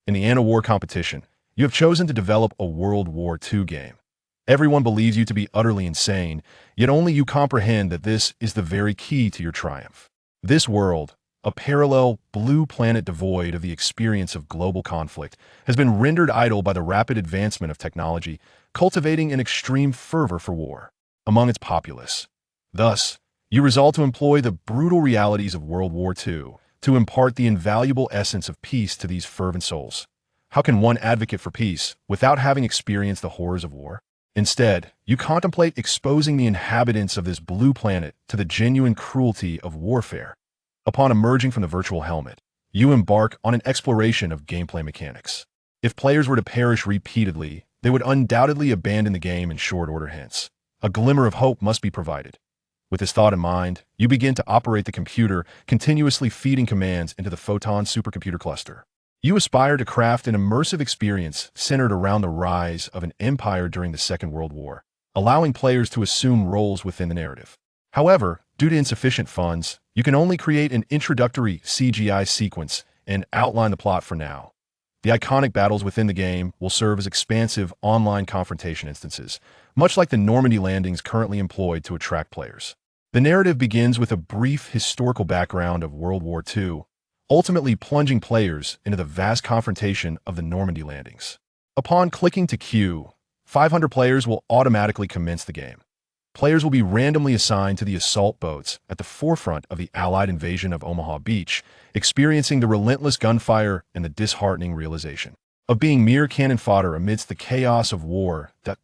In the Anti-War competition, you have chosen to develop a World War II game. Everyone believes you to be utterly insane, yet only you comprehend that this is the very key to your triumph. This world, a parallel blue planet devoid of the experience of global conflict, has been rendered idle by the rapid advancement of technology, cultivating an extreme fervor for war among its populace. Thus, you resolve to employ the brutal realities of World War II to impart the invaluable essence of peace to these fervent souls. How can one advocate for peace without having experienced the horrors of war? Instead, you contemplate exposing the inhabitants of this blue planet to the genuine cruelty of warfare. Upon emerging from the virtual helmet, you embark on an exploration of gameplay mechanics. If players were to perish repeatedly, they would undoubtedly abandon the game in short order. Hence, a glimmer of hope must be provided. With this thought in mind, you begin to operate the computer, continuously feeding commands into the Photon supercomputer cluster. You aspire to craft an immersive experience centered around the rise of an empire during the Second World War, allowing players to assume roles within the narrative. However, due to insufficient funds, you can only create an introductory CGI sequence and outline the plot for now. The iconic battles within the game will serve as expansive online confrontation instances, much like the Normandy landings currently employed to attract players. The narrative begins with a brief historical background of World War II, ultimately plunging players into the vast confrontation of the Normandy landings. Upon clicking to queue, 500 players will automatically commence the game. Players will be randomly assigned to the assault boats at the forefront of the Allied invasion of Omaha Beach, experiencing the relentless gunfire and the disheartening realization of being mere cannon fodder amidst the chaos of war that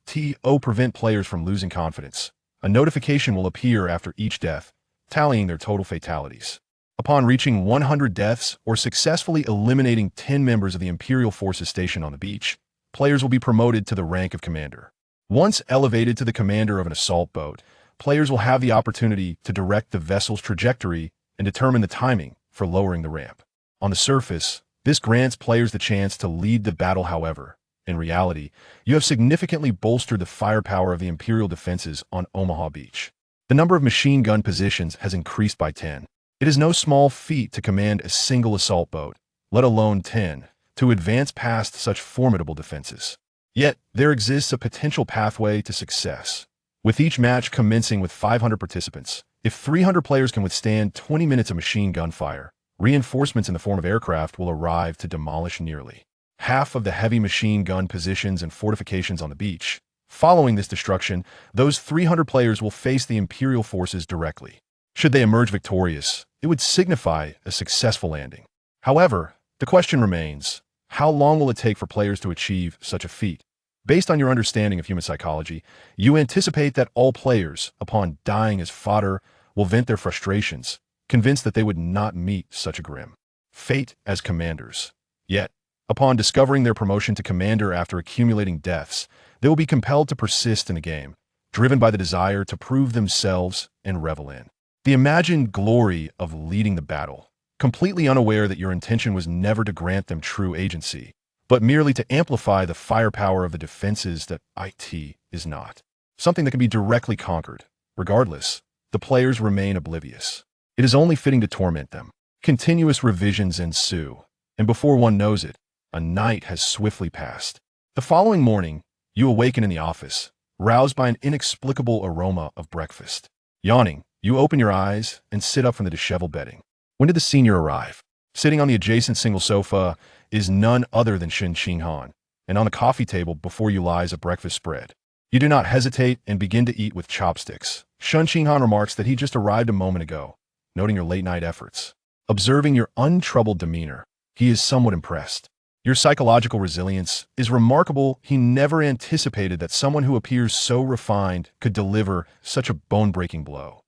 prevent players from losing confidence. A notification will appear after each death, tallying their total fatalities. Upon reaching 100 deaths or successfully eliminating 10 members of the Imperial forces stationed on the beach, players will be promoted to the rank of commander. Once elevated to the commander of an assault boat, players will have the opportunity to direct the vessel's trajectory and determine the timing for lowering the ramp. On the surface, this grants players the chance to lead the battle. However, in reality, you have significantly bolstered the firepower of the Imperial defenses on Omaha Beach. The number of machine gun positions has increased by 10. It is no small feat to command a single assault boat, let alone 10, to advance past such formidable defenses. Yet, there exists a potential pathway to success. With each match commencing with 500 participants, if 300 players can withstand 20 minutes of machine gun fire, reinforcements in the form of aircraft will arrive to demolish nearly half of the heavy machine gun positions and fortifications on the beach. Following this destruction, those 300 players will face the Imperial forces directly. Should they emerge victorious, it would signify a successful landing. However, the question remains, how long will it take for players to achieve such a feat? Based on your understanding of human psychology, you anticipate that all players, upon dying as fodder, will vent their frustrations, convinced that they would not meet such a grim fate as commanders. Yet, upon discovering their promotion to commander after accumulating deaths, they will be compelled to persist in the game, driven by the desire to prove themselves and revel in the imagined glory of leading the battle, completely unaware that your intention was never to grant them true agency, but merely to amplify the firepower of the defenses that it is not something that can be directly conquered. Regardless, the players remain oblivious. It is only fitting to torment them. Continuous revisions ensue, and before one knows it, a night has swiftly passed. The following morning, you awaken in the office, roused by an inexplicable aroma of breakfast. Yawning, you open your eyes and sit up from the disheveled bedding. When did the senior arrive? Sitting on the adjacent single sofa is none other than Shen Qinghan, and on the coffee table before you lies a breakfast spread. You do not hesitate and begin to eat with chopsticks. Shen Qinghan remarks that he just arrived a moment ago, noting your late-night efforts. Observing your untroubled demeanor, he is somewhat impressed. Your psychological resilience is remarkable. He never anticipated that someone who appears so refined could deliver such a bone-breaking blow.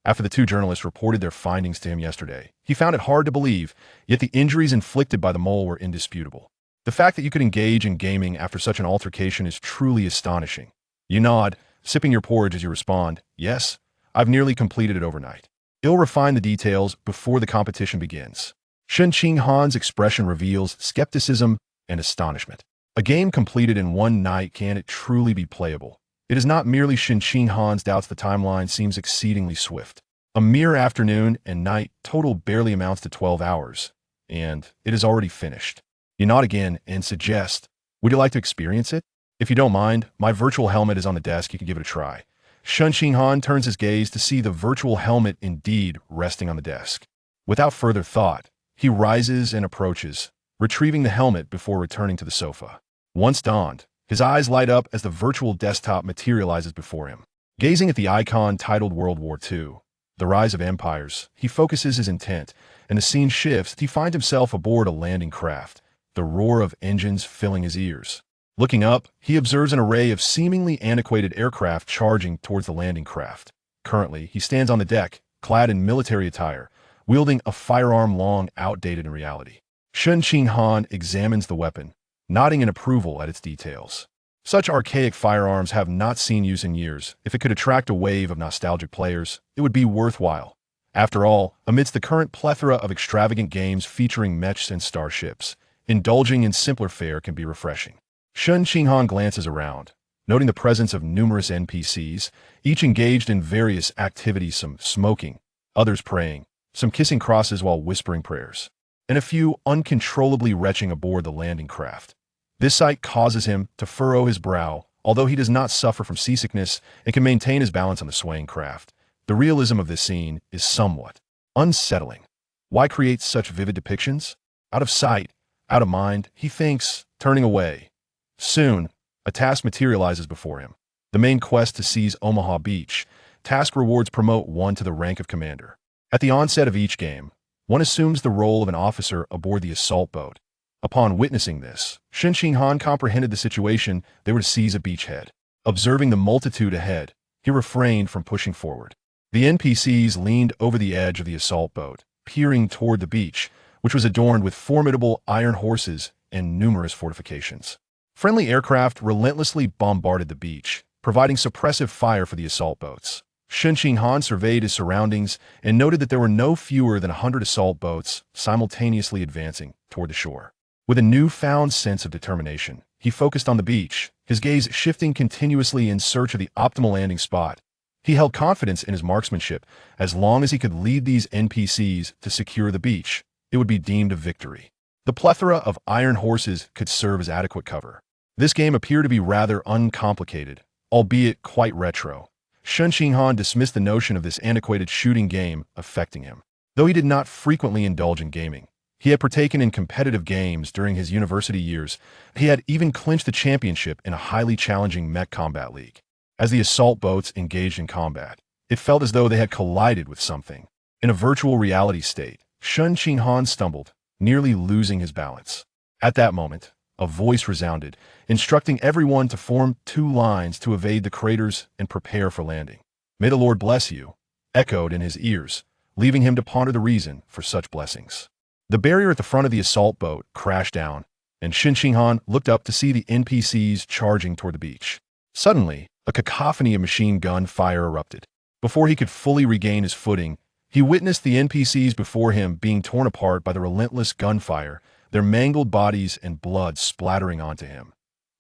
After the two journalists reported their findings to him yesterday, he found it hard to believe, yet the injuries inflicted by the mole were indisputable. The fact that you could engage in gaming after such an altercation is truly astonishing. You nod, sipping your porridge as you respond, "Yes, I've nearly completed it overnight." He'll refine the details before the competition begins. Shen Qinghan's expression reveals skepticism and astonishment. A game completed in one night, can it truly be playable? It is not merely Shen Qinghan's doubts. The timeline seems exceedingly swift. A mere afternoon and night total barely amounts to 12 hours, and it is already finished. You nod again and suggest, "Would you like to experience it? If you don't mind, my virtual helmet is on the desk. You can give it a try." Shun Qinghan turns his gaze to see the virtual helmet indeed resting on the desk. Without further thought, he rises and approaches, retrieving the helmet before returning to the sofa. Once donned, his eyes light up as the virtual desktop materializes before him. Gazing at the icon titled World War II, The Rise of Empires, he focuses his intent, and the scene shifts. He finds himself aboard a landing craft, the roar of engines filling his ears. Looking up, he observes an array of seemingly antiquated aircraft charging towards the landing craft. Currently, he stands on the deck, clad in military attire, wielding a firearm long outdated in reality. Shun Qinghan examines the weapon, nodding in approval at its details. Such archaic firearms have not seen use in years. If it could attract a wave of nostalgic players, it would be worthwhile. After all, amidst the current plethora of extravagant games featuring mechs and starships, indulging in simpler fare can be refreshing. Shun Qinghan glances around, noting the presence of numerous NPCs, each engaged in various activities, some smoking, others praying, some kissing crosses while whispering prayers, and a few uncontrollably retching aboard the landing craft. This sight causes him to furrow his brow, although he does not suffer from seasickness and can maintain his balance on the swaying craft. The realism of this scene is somewhat unsettling. Why create such vivid depictions? Out of sight, out of mind, he thinks, turning away. Soon, a task materializes before him. The main quest to seize Omaha Beach. Task rewards promote one to the rank of commander. At the onset of each game, one assumes the role of an officer aboard the assault boat. Upon witnessing this, Shun Qinghan comprehended the situation. They were to seize a beachhead. Observing the multitude ahead, he refrained from pushing forward. The NPCs leaned over the edge of the assault boat, peering toward the beach, which was adorned with formidable iron horses and numerous fortifications. Friendly aircraft relentlessly bombarded the beach, providing suppressive fire for the assault boats. Shun Qinghan surveyed his surroundings and noted that there were no fewer than 100 assault boats simultaneously advancing toward the shore. With a newfound sense of determination, he focused on the beach, his gaze shifting continuously in search of the optimal landing spot. He held confidence in his marksmanship. As long as he could lead these NPCs to secure the beach, it would be deemed a victory. The plethora of iron horses could serve as adequate cover. This game appeared to be rather uncomplicated, albeit quite retro. Shun Qinghan dismissed the notion of this antiquated shooting game affecting him. Though he did not frequently indulge in gaming, he had partaken in competitive games during his university years. He had even clinched the championship in a highly challenging mech combat league. As the assault boats engaged in combat, it felt as though they had collided with something. In a virtual reality state, Shun Qinghan stumbled, nearly losing his balance. At that moment, a voice resounded, instructing everyone to form 2 lines to evade the craters and prepare for landing. "May the Lord bless you," echoed in his ears, leaving him to ponder the reason for such blessings. The barrier at the front of the assault boat crashed down, and Shun Qinghan looked up to see the NPCs charging toward the beach. Suddenly, a cacophony of machine gun fire erupted. Before he could fully regain his footing, he witnessed the NPCs before him being torn apart by the relentless gunfire, their mangled bodies and blood splattering onto him.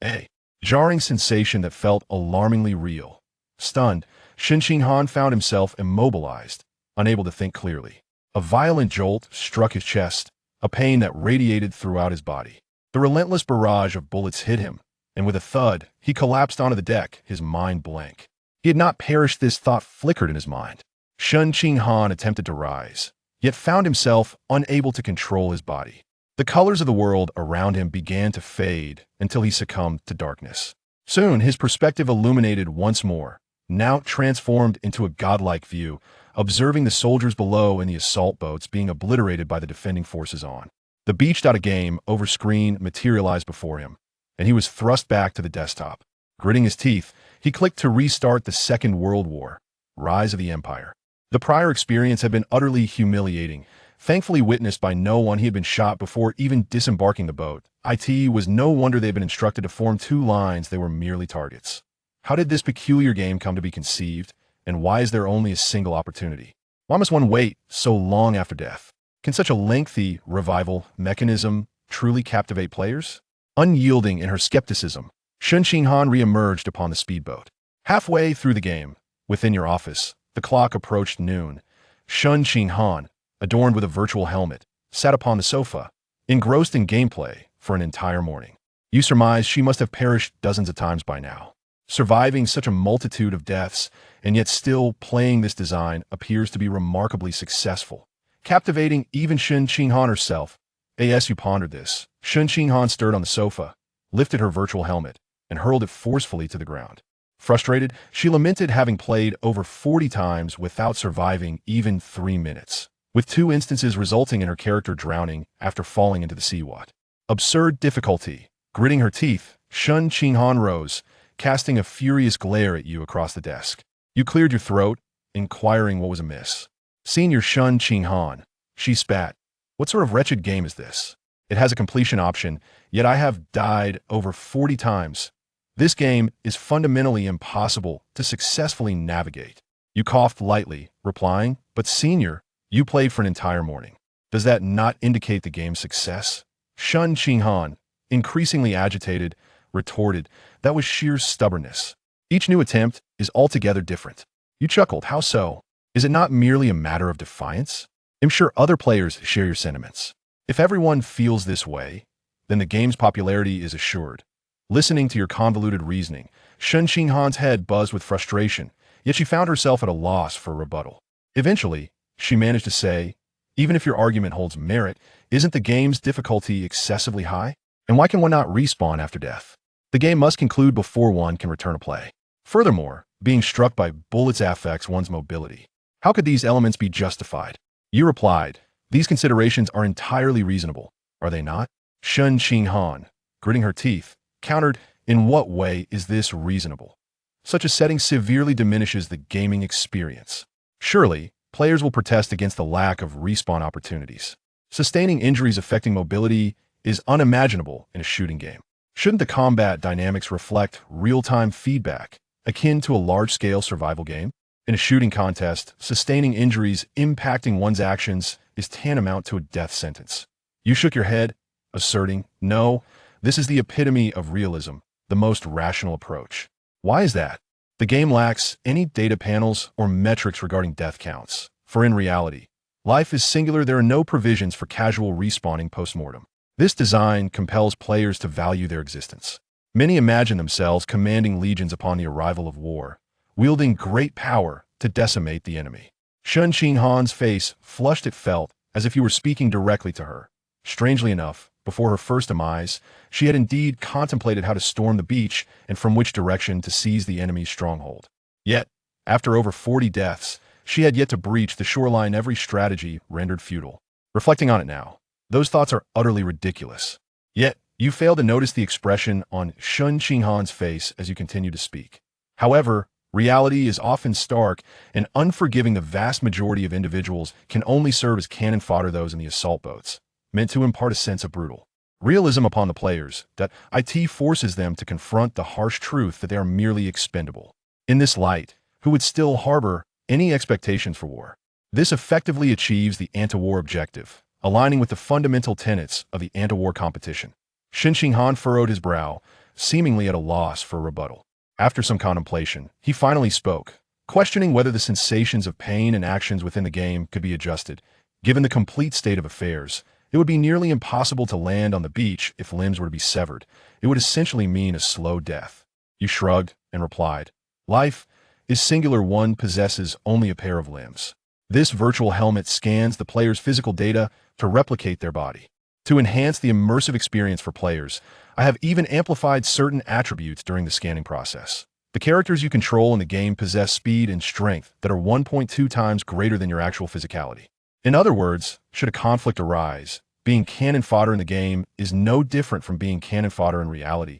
A jarring sensation that felt alarmingly real. Stunned, Shun Qinghan found himself immobilized, unable to think clearly. A violent jolt struck his chest, a pain that radiated throughout his body. The relentless barrage of bullets hit him, and with a thud, he collapsed onto the deck, his mind blank. He had not perished. This thought flickered in his mind. Shun Qinghan attempted to rise, yet found himself unable to control his body. The colors of the world around him began to fade until he succumbed to darkness. Soon, his perspective illuminated once more, now transformed into a godlike view, observing the soldiers below and the assault boats being obliterated by the defending forces on. The beach.a-game over screen materialized before him, and he was thrust back to the desktop. Gritting his teeth, he clicked to restart the Second World War, Rise of the Empire. The prior experience had been utterly humiliating. Thankfully witnessed by no one, he had been shot before even disembarking the boat. It was no wonder they had been instructed to form 2 lines. They were merely targets. How did this peculiar game come to be conceived, and why is there only a single opportunity? Why must one wait so long after death? Can such a lengthy revival mechanism truly captivate players? Unyielding in her skepticism, Shun Qinghan re-emerged upon the speedboat. Halfway through the game, within your office, the clock approached noon. Shun Qinghan, adorned with a virtual helmet, sat upon the sofa, engrossed in gameplay, for an entire morning. You surmise she must have perished dozens of times by now. Surviving such a multitude of deaths, and yet still playing this design appears to be remarkably successful, captivating even Shen Qinghan herself. As you pondered this, Shen Qinghan stirred on the sofa, lifted her virtual helmet, and hurled it forcefully to the ground. Frustrated, she lamented having played over 40 times without surviving even 3 minutes, with 2 instances resulting in her character drowning after falling into the sea. What absurd difficulty! Gritting her teeth, Shen Qinghan rose, casting a furious glare at you across the desk. You cleared your throat, inquiring what was amiss. Senior Shen Qinghan, she spat. What sort of wretched game is this? It has a completion option, yet I have died over 40 times. This game is fundamentally impossible to successfully navigate. You coughed lightly, replying, but senior, you played for an entire morning. Does that not indicate the game's success? Shen Qinghan, increasingly agitated, retorted, that was sheer stubbornness. Each new attempt is altogether different. You chuckled, how so? Is it not merely a matter of defiance? I'm sure other players share your sentiments. If everyone feels this way, then the game's popularity is assured. Listening to your convoluted reasoning, Shen Qinghan's head buzzed with frustration, yet she found herself at a loss for a rebuttal. Eventually, she managed to say, even if your argument holds merit, isn't the game's difficulty excessively high? And why can one not respawn after death? The game must conclude before one can return to play. Furthermore, being struck by bullets affects one's mobility. How could these elements be justified? You replied, these considerations are entirely reasonable, are they not? Shen Qinghan, gritting her teeth, countered, in what way is this reasonable? Such a setting severely diminishes the gaming experience. Surely, players will protest against the lack of respawn opportunities. Sustaining injuries affecting mobility is unimaginable in a shooting game. Shouldn't the combat dynamics reflect real-time feedback, akin to a large-scale survival game? In a shooting contest, sustaining injuries impacting one's actions is tantamount to a death sentence. You shook your head, asserting, no, this is the epitome of realism, the most rational approach. Why is that? The game lacks any data panels or metrics regarding death counts, for in reality, life is singular. There are no provisions for casual respawning post-mortem. This design compels players to value their existence. Many imagine themselves commanding legions upon the arrival of war, wielding great power to decimate the enemy. Shen Qinghan's face flushed. It felt as if you were speaking directly to her. Strangely enough, before her first demise, she had indeed contemplated how to storm the beach and from which direction to seize the enemy's stronghold. Yet, after over 40 deaths, she had yet to breach the shoreline. Every strategy rendered futile. Reflecting on it now, those thoughts are utterly ridiculous. Yet, you fail to notice the expression on Shen Qinghan's face as you continue to speak. However, reality is often stark and unforgiving. The vast majority of individuals can only serve as cannon fodder, those in the assault boats, meant to impart a sense of brutal realism upon the players, that it forces them to confront the harsh truth that they are merely expendable. In this light, who would still harbor any expectations for war? This effectively achieves the anti-war objective, aligning with the fundamental tenets of the anti-war competition. Shen Qinghan furrowed his brow, seemingly at a loss for a rebuttal. After some contemplation, he finally spoke, questioning whether the sensations of pain and actions within the game could be adjusted. Given the complete state of affairs, it would be nearly impossible to land on the beach if limbs were to be severed. It would essentially mean a slow death. You shrugged and replied, life is singular. One possesses only a pair of limbs. This virtual helmet scans the player's physical data to replicate their body. To enhance the immersive experience for players, I have even amplified certain attributes during the scanning process. The characters you control in the game possess speed and strength that are 1.2 times greater than your actual physicality. In other words, should a conflict arise, being cannon fodder in the game is no different from being cannon fodder in reality.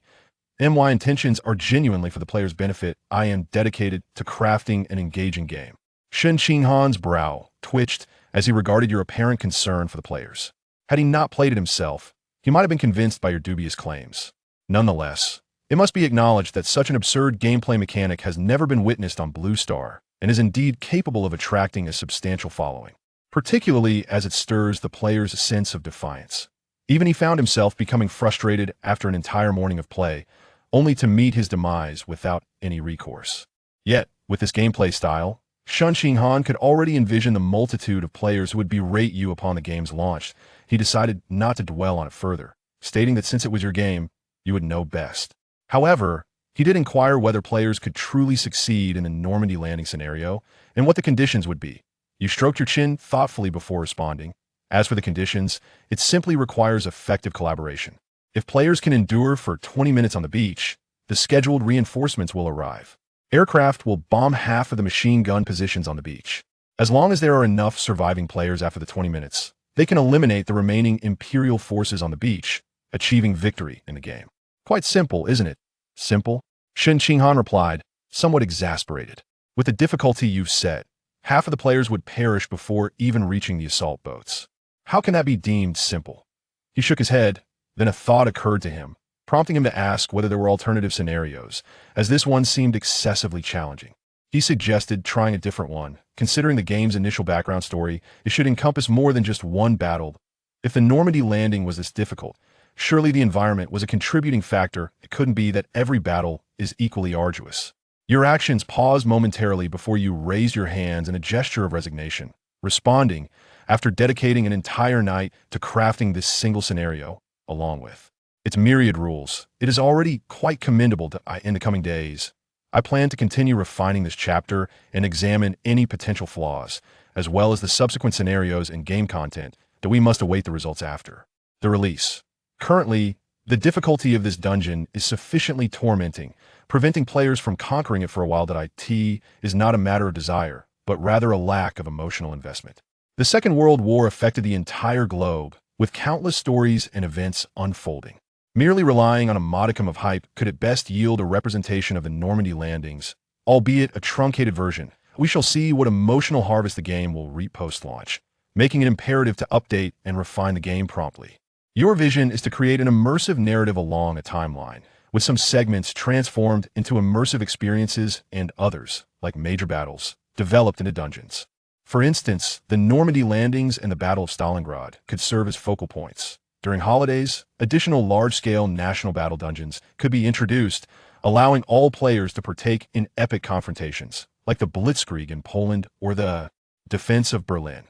My intentions are genuinely for the player's benefit. I am dedicated to crafting an engaging game. Shen Qinghan's brow twitched as he regarded your apparent concern for the players. Had he not played it himself, he might have been convinced by your dubious claims. Nonetheless, it must be acknowledged that such an absurd gameplay mechanic has never been witnessed on Blue Star, and is indeed capable of attracting a substantial following, particularly as it stirs the player's sense of defiance. Even he found himself becoming frustrated after an entire morning of play, only to meet his demise without any recourse. Yet, with this gameplay style, Shen Qinghan could already envision the multitude of players who would berate you upon the game's launch. He decided not to dwell on it further, stating that since it was your game, you would know best. However, he did inquire whether players could truly succeed in the Normandy landing scenario and what the conditions would be. You stroked your chin thoughtfully before responding. As for the conditions, it simply requires effective collaboration. If players can endure for 20 minutes on the beach, the scheduled reinforcements will arrive. Aircraft will bomb half of the machine gun positions on the beach. As long as there are enough surviving players after the 20 minutes, they can eliminate the remaining Imperial forces on the beach, achieving victory in the game. Quite simple, isn't it? Simple? Shen Qinghan replied, somewhat exasperated. With the difficulty you've set, half of the players would perish before even reaching the assault boats. How can that be deemed simple? He shook his head, then a thought occurred to him, prompting him to ask whether there were alternative scenarios, as this one seemed excessively challenging. He suggested trying a different one, considering the game's initial background story. It should encompass more than just one battle. If the Normandy landing was this difficult, surely the environment was a contributing factor. It couldn't be that every battle is equally arduous. Your actions paused momentarily before you raised your hands in a gesture of resignation, responding after dedicating an entire night to crafting this single scenario, along with its myriad rules. It is already quite commendable in the coming days. I plan to continue refining this chapter and examine any potential flaws, as well as the subsequent scenarios and game content that we must await the results after the release. Currently, the difficulty of this dungeon is sufficiently tormenting, preventing players from conquering it for a while. That it is not a matter of desire, but rather a lack of emotional investment. The Second World War affected the entire globe, with countless stories and events unfolding. Merely relying on a modicum of hype could at best yield a representation of the Normandy landings, albeit a truncated version. We shall see what emotional harvest the game will reap post-launch, making it imperative to update and refine the game promptly. Your vision is to create an immersive narrative along a timeline, with some segments transformed into immersive experiences and others, like major battles, developed into dungeons. For instance, the Normandy landings and the Battle of Stalingrad could serve as focal points. During holidays, additional large-scale national battle dungeons could be introduced, allowing all players to partake in epic confrontations, like the Blitzkrieg in Poland or the defense of Berlin.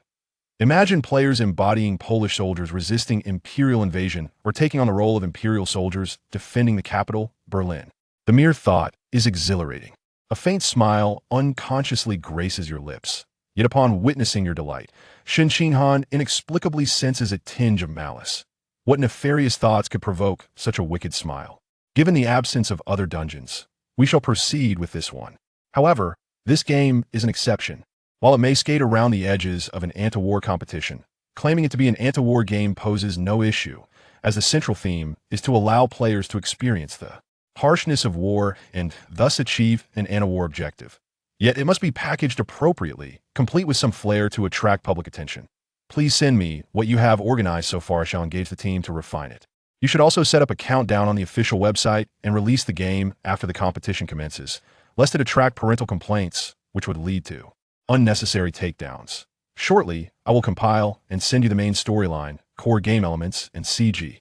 Imagine players embodying Polish soldiers resisting Imperial invasion or taking on the role of Imperial soldiers defending the capital, Berlin. The mere thought is exhilarating. A faint smile unconsciously graces your lips. Yet upon witnessing your delight, Shen Qinghan inexplicably senses a tinge of malice. What nefarious thoughts could provoke such a wicked smile? Given the absence of other dungeons, we shall proceed with this one. However, this game is an exception. While it may skate around the edges of an anti-war competition, claiming it to be an anti-war game poses no issue, as the central theme is to allow players to experience the harshness of war and thus achieve an anti-war objective. Yet it must be packaged appropriately, complete with some flair to attract public attention. Please send me what you have organized so far. I shall engage the team to refine it. You should also set up a countdown on the official website and release the game after the competition commences, lest it attract parental complaints, which would lead to unnecessary takedowns. Shortly, I will compile and send you the main storyline, core game elements, and CG.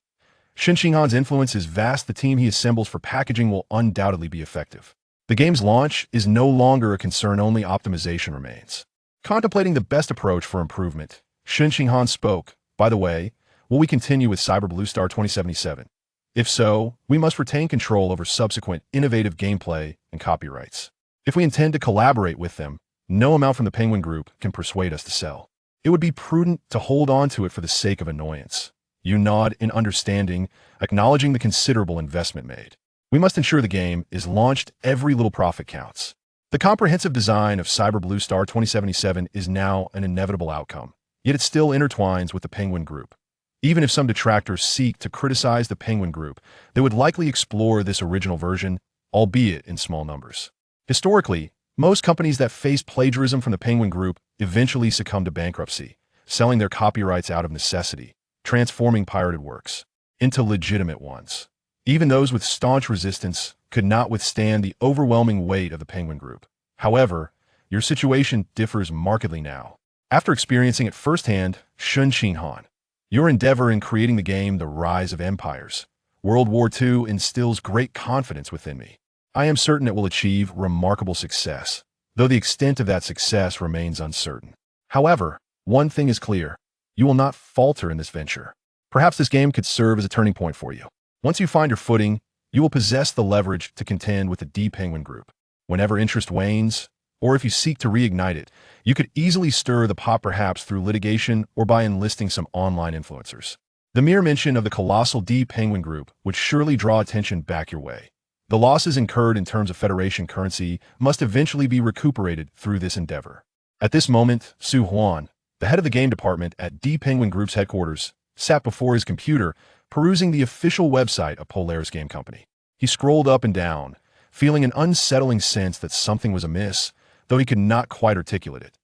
Shen Qinghan's influence is vast. The team he assembles for packaging will undoubtedly be effective. The game's launch is no longer a concern, only optimization remains. Contemplating the best approach for improvement, Shen Qinghan spoke, by the way, will we continue with Cyber Blue Star 2077? If so, we must retain control over subsequent innovative gameplay and copyrights. If we intend to collaborate with them, no amount from the Penguin Group can persuade us to sell. It would be prudent to hold on to it for the sake of annoyance. You nod in understanding, acknowledging the considerable investment made. We must ensure the game is launched. Every little profit counts. The comprehensive design of Cyber Blue Star 2077 is now an inevitable outcome, yet it still intertwines with the Penguin Group. Even if some detractors seek to criticize the Penguin Group, they would likely explore this original version, albeit in small numbers. Historically, most companies that faced plagiarism from the Penguin Group eventually succumbed to bankruptcy, selling their copyrights out of necessity, transforming pirated works into legitimate ones. Even those with staunch resistance could not withstand the overwhelming weight of the Penguin Group. However, your situation differs markedly now. After experiencing it firsthand, Shen Qinghan, your endeavor in creating the game The Rise of Empires, World War II instills great confidence within me. I am certain it will achieve remarkable success, though the extent of that success remains uncertain. However, one thing is clear, you will not falter in this venture. Perhaps this game could serve as a turning point for you. Once you find your footing, you will possess the leverage to contend with the D Penguin Group. Whenever interest wanes, or if you seek to reignite it, you could easily stir the pot perhaps through litigation or by enlisting some online influencers. The mere mention of the colossal D Penguin Group would surely draw attention back your way. The losses incurred in terms of Federation currency must eventually be recuperated through this endeavor. At this moment, Su Huan, the head of the game department at D Penguin Group's headquarters, sat before his computer, perusing the official website of Polaris Game Company. He scrolled up and down, feeling an unsettling sense that something was amiss, though he could not quite articulate it.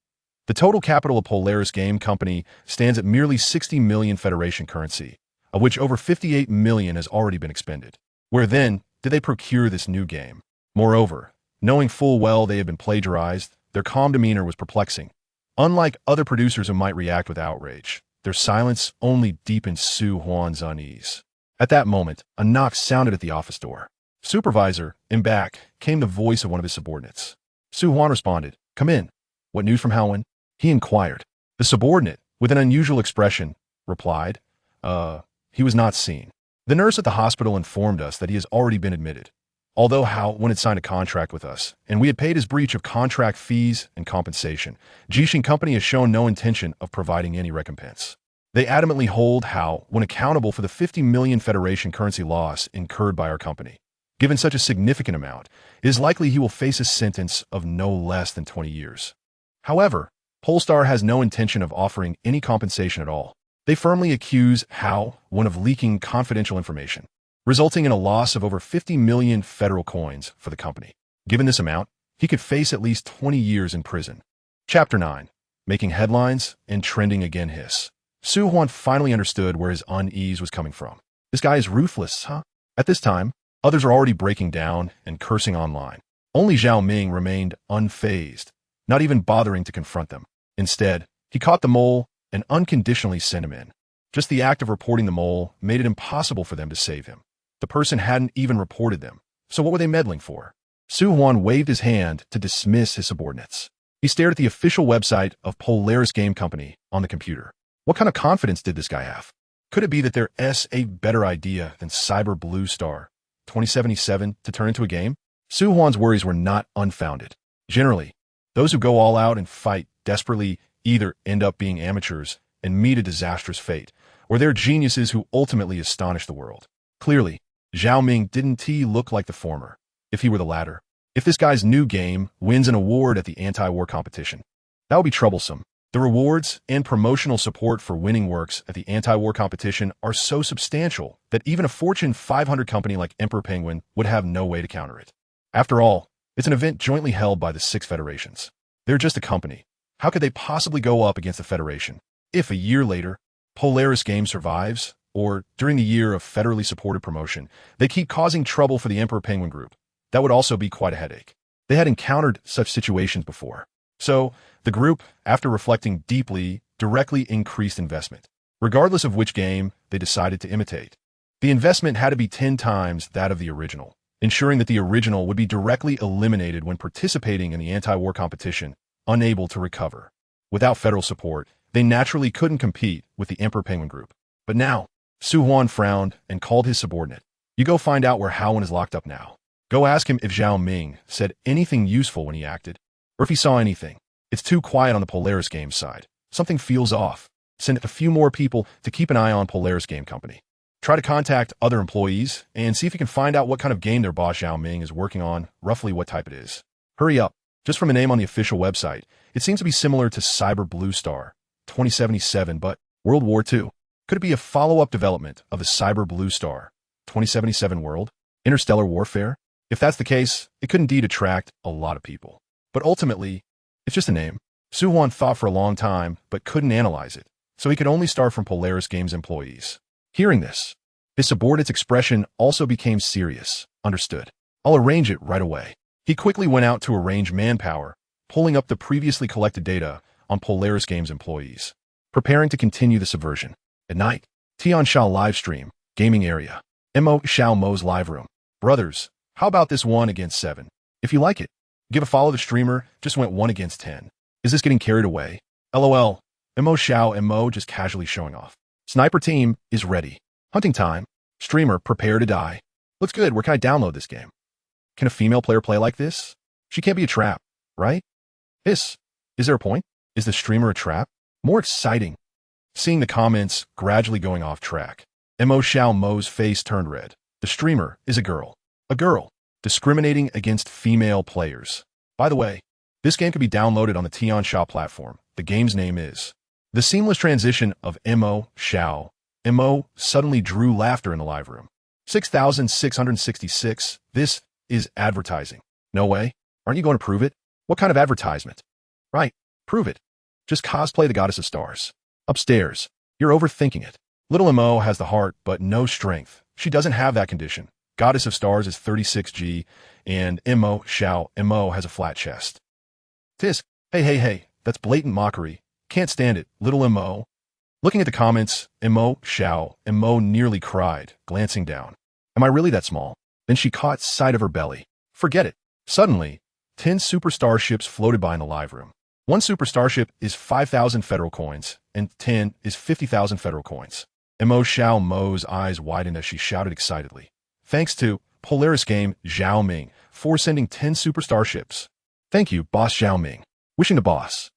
The total capital of Polaris Game Company stands at merely 60 million Federation currency, of which over 58 million has already been expended. Where then did they procure this new game? Moreover, knowing full well they had been plagiarized, their calm demeanor was perplexing. Unlike other producers who might react with outrage, their silence only deepened Su Huan's unease. At that moment, a knock sounded at the office door. "Supervisor," in back came the voice of one of his subordinates. Su Huan responded, "Come in. What news from Howin?" he inquired. The subordinate, with an unusual expression, replied, he was not seen. The nurse at the hospital informed us that he has already been admitted. Although Howin had signed a contract with us, and we had paid his breach of contract fees and compensation, Jixing Company has shown no intention of providing any recompense. They adamantly hold Howin accountable for the 50 million Federation currency loss incurred by our company. Given such a significant amount, it is likely he will face a sentence of no less than 20 years. However, Polestar has no intention of offering any compensation at all. They firmly accuse Howin of leaking confidential information, resulting in a loss of over 50 million federal coins for the company. Given this amount, he could face at least 20 years in prison. Chapter 9. Making headlines and trending again hiss. Su Huan finally understood where his unease was coming from. This guy is ruthless, huh? At this time, others are already breaking down and cursing online. Only Zhao Ming remained unfazed, not even bothering to confront them. Instead, he caught the mole and unconditionally sent him in. Just the act of reporting the mole made it impossible for them to save him. The person hadn't even reported them, so what were they meddling for? Su Huan waved his hand to dismiss his subordinates. He stared at the official website of Polaris Game Company on the computer. What kind of confidence did this guy have? Could it be that there's a better idea than Cyber Blue Star 2077 to turn into a game? Su Huan's worries were not unfounded. Generally, those who go all out and fight desperately either end up being amateurs and meet a disastrous fate, or they're geniuses who ultimately astonish the world. Clearly, Zhao Ming didn't look like the former, if he were the latter. If this guy's new game wins an award at the anti-war competition, that would be troublesome. The rewards and promotional support for winning works at the anti-war competition are so substantial that even a Fortune 500 company like Emperor Penguin would have no way to counter it. After all, it's an event jointly held by the 6 federations. They're just a company. How could they possibly go up against the Federation? If a year later, Polaris Game survives, or during the year of federally supported promotion, they keep causing trouble for the Emperor Penguin Group, that would also be quite a headache. They had encountered such situations before. So, the group, after reflecting deeply, directly increased investment. Regardless of which game they decided to imitate. The investment had to be 10 times that of the original, ensuring that the original would be directly eliminated when participating in the anti-war competition, unable to recover. Without federal support, they naturally couldn't compete with the Emperor Penguin Group. But now, Su Huan frowned and called his subordinate. "You go find out where Howin is locked up now. Go ask him if Zhao Ming said anything useful when he acted, or if he saw anything. It's too quiet on the Polaris Game side. Something feels off. Send a few more people to keep an eye on Polaris Game Company. Try to contact other employees and see if you can find out what kind of game their boss Zhao Ming is working on, roughly what type it is. Hurry up. Just from the name on the official website, it seems to be similar to Cyber Blue Star 2077, but World War II. Could it be a follow-up development of the Cyber Blue Star 2077 world? Interstellar warfare? If that's the case, it could indeed attract a lot of people. But ultimately, it's just a name. Su Huan thought for a long time, but couldn't analyze it, so he could only start from Polaris Games employees. Hearing this, his subordinate's expression also became serious. Understood. I'll arrange it right away. He quickly went out to arrange manpower, pulling up the previously collected data on Polaris Games employees, preparing to continue the subversion. At night, Tian Shao livestream, gaming area. Mo Xiao Mo's live room. Brothers, how about this 1 against 7? If you like it, give a follow. The streamer just went 1 against 10. Is this getting carried away? LOL. Mo Xiao and Mo just casually showing off. Sniper team is ready. Hunting time. Streamer, prepare to die. Looks good. Where can I download this game? Can a female player play like this? She can't be a trap, right? Is there a point? Is the streamer a trap? More exciting. Seeing the comments gradually going off track. Mo Xiao Mo's face turned red. The streamer is a girl. A girl. Discriminating against female players. By the way, this game can be downloaded on the Tianxia platform. The game's name is. The seamless transition of Mo Xiao. Mo suddenly drew laughter in the live room. 6,666. This is advertising. No way. Aren't you going to prove it? What kind of advertisement? Right. Prove it. Just cosplay the goddess of stars. Upstairs. You're overthinking it. Little Mo has the heart, but no strength. She doesn't have that condition. Goddess of stars is 36G, and Mo Xiao Mo has a flat chest. Tisk. Hey. That's blatant mockery. Can't stand it. Little Mo. Looking at the comments, Mo Xiao Mo nearly cried, glancing down. Am I really that small? Then she caught sight of her belly. Forget it. Suddenly, 10 super starships floated by in the live room. One super starship is 5,000 federal coins, and 10 is 50,000 federal coins. Mo Xiao Mo's eyes widened as she shouted excitedly. Thanks to Polaris Game Zhao Ming for sending 10 super starships. Thank you, Boss Zhao Ming. Wishing the boss.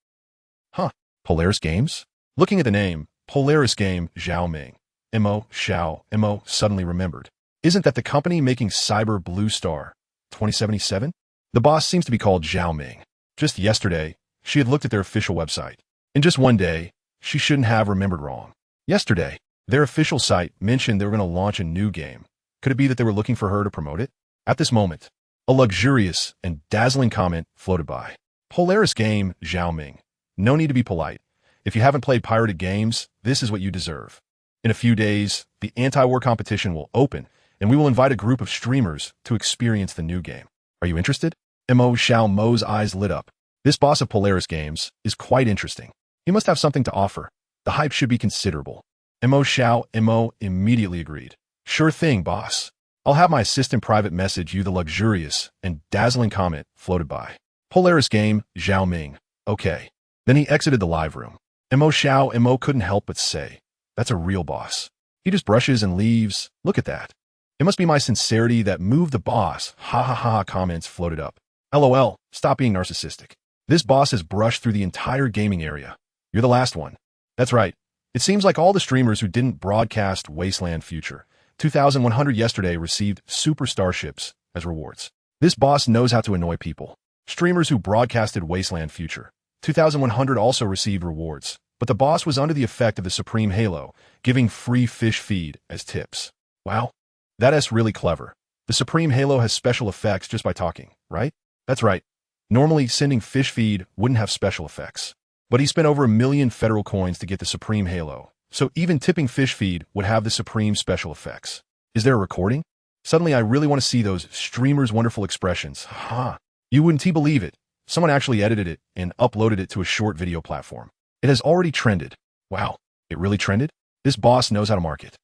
Huh, Polaris Games? Looking at the name, Polaris Game Zhao Ming. Mo Xiao Mo suddenly remembered. Isn't that the company making Cyber Blue Star 2077? The boss seems to be called Zhao Ming. Just yesterday, she had looked at their official website. In just one day, she shouldn't have remembered wrong. Yesterday, their official site mentioned they were going to launch a new game. Could it be that they were looking for her to promote it? At this moment, a luxurious and dazzling comment floated by. Polaris Game Zhao Ming. No need to be polite. If you haven't played pirated games, this is what you deserve. In a few days, the anti-war competition will open, and we will invite a group of streamers to experience the new game. Are you interested? Mo Xiao Mo's eyes lit up. This boss of Polaris Games is quite interesting. He must have something to offer. The hype should be considerable. Mo Xiao Mo immediately agreed. Sure thing, boss. I'll have my assistant private message you. The luxurious and dazzling comment floated by. Polaris Game Zhao Ming. Okay. Then he exited the live room. Mo Xiao Mo couldn't help but say, that's a real boss. He just brushes and leaves. Look at that. It must be my sincerity that moved the boss. Ha ha ha comments floated up. LOL, stop being narcissistic. This boss has brushed through the entire gaming area. You're the last one. That's right. It seems like all the streamers who didn't broadcast Wasteland Future 2100 yesterday received super starships as rewards. This boss knows how to annoy people. Streamers who broadcasted Wasteland Future 2100 also received rewards, but the boss was under the effect of the Supreme Halo, giving free fish feed as tips. Wow, that's really clever. The Supreme Halo has special effects just by talking, right? That's right. Normally, sending fish feed wouldn't have special effects. But he spent over 1 million federal coins to get the Supreme Halo, so even tipping fish feed would have the Supreme special effects. Is there a recording? Suddenly, I really want to see those streamers' wonderful expressions. Ha! You wouldn't believe it. Someone actually edited it and uploaded it to a short video platform. It has already trended. Wow, it really trended? This boss knows how to market.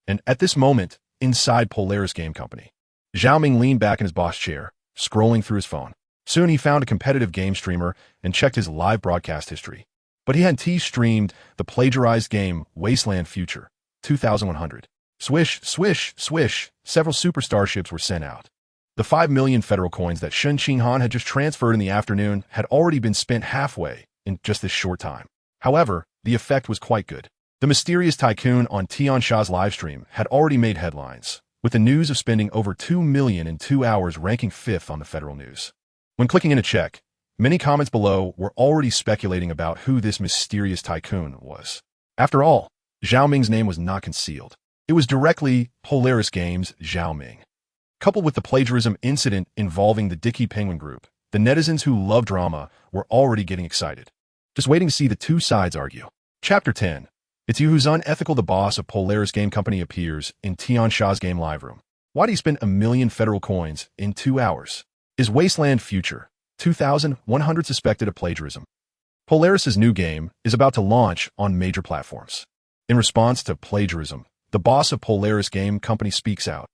And at this moment, inside Polaris Game Company, Zhao Ming leaned back in his boss chair, scrolling through his phone. Soon he found a competitive game streamer and checked his live broadcast history. But he had streamed the plagiarized game Wasteland Future 2100. Swish, swish, swish, several super starships were sent out. The 5 million federal coins that Shen Qinghan had just transferred in the afternoon had already been spent halfway in just this short time. However, the effect was quite good. The mysterious tycoon on Tianxia's livestream had already made headlines, with the news of spending over 2 million in 2 hours ranking 5th on the federal news. When clicking in a check, many comments below were already speculating about who this mysterious tycoon was. After all, Zhao Ming's name was not concealed. It was directly Polaris Games Zhao Ming. Coupled with the plagiarism incident involving the Dicky Penguin Group, the netizens who love drama were already getting excited. Just waiting to see the two sides argue. Chapter 10. It's you who's unethical. The boss of Polaris Game Company appears in Tianxia's game live room. Why do you spend 1 million federal coins in 2 hours? Is Wasteland Future 2100 suspected of plagiarism? Polaris's new game is about to launch on major platforms. In response to plagiarism, the boss of Polaris Game Company speaks out.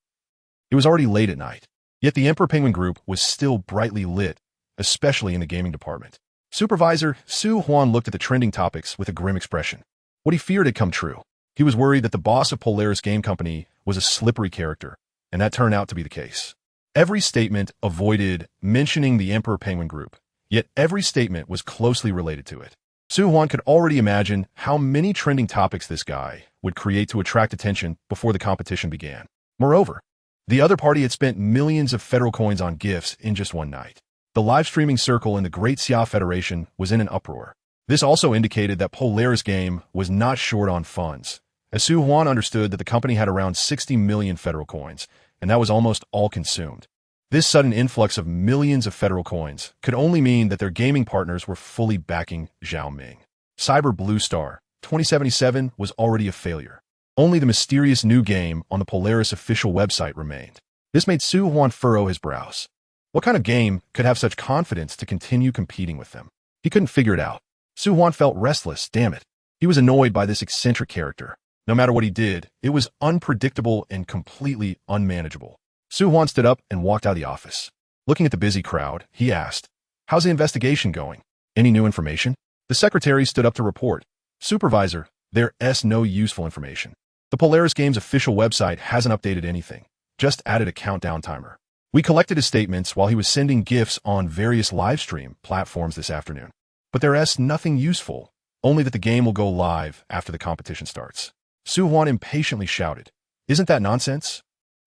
It was already late at night, yet the Emperor Penguin Group was still brightly lit, especially in the gaming department. Supervisor Su Huan looked at the trending topics with a grim expression. What he feared had come true. He was worried that the boss of Polaris Game Company was a slippery character, and that turned out to be the case. Every statement avoided mentioning the Emperor Penguin Group, yet every statement was closely related to it. Su Huan could already imagine how many trending topics this guy would create to attract attention before the competition began. Moreover, the other party had spent millions of federal coins on gifts in just one night. The live streaming circle in the Great Xia Federation was in an uproar. This also indicated that Polaris Game was not short on funds, as Su Huan understood that the company had around 60 million federal coins, and that was almost all consumed. This sudden influx of millions of federal coins could only mean that their gaming partners were fully backing Zhao Ming. Cyber Blue Star 2077 was already a failure. Only the mysterious new game on the Polaris official website remained. This made Su Huan furrow his brows. What kind of game could have such confidence to continue competing with them? He couldn't figure it out. Su Huan felt restless, damn it. He was annoyed by this eccentric character. No matter what he did, it was unpredictable and completely unmanageable. Su Huan stood up and walked out of the office. Looking at the busy crowd, he asked, "How's the investigation going? Any new information?" The secretary stood up to report. "Supervisor, there's no useful information. The Polaris Games official website hasn't updated anything, just added a countdown timer. We collected his statements while he was sending gifts on various live stream platforms this afternoon. But there's nothing useful, only that the game will go live after the competition starts." Su Huan impatiently shouted, "Isn't that nonsense?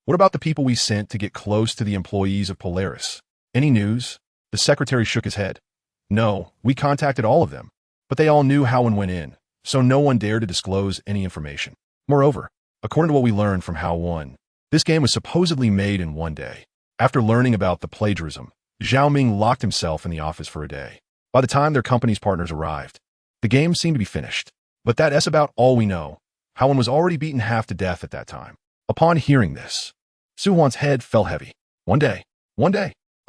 What about the people we sent to get close to the employees of Polaris? Any news?" The secretary shook his head. "No, we contacted all of them, but they all knew Hao went in, so no one dared to disclose any information. Moreover, according to what we learned from Hao, this game was supposedly made in one day. After learning about the plagiarism, Zhao Ming locked himself in the office for a day. By the time their company's partners arrived, the game seemed to be finished. But that's about all we know. Hao was already beaten half to death at that time." Upon hearing this, Su Huan's head fell heavy. One day,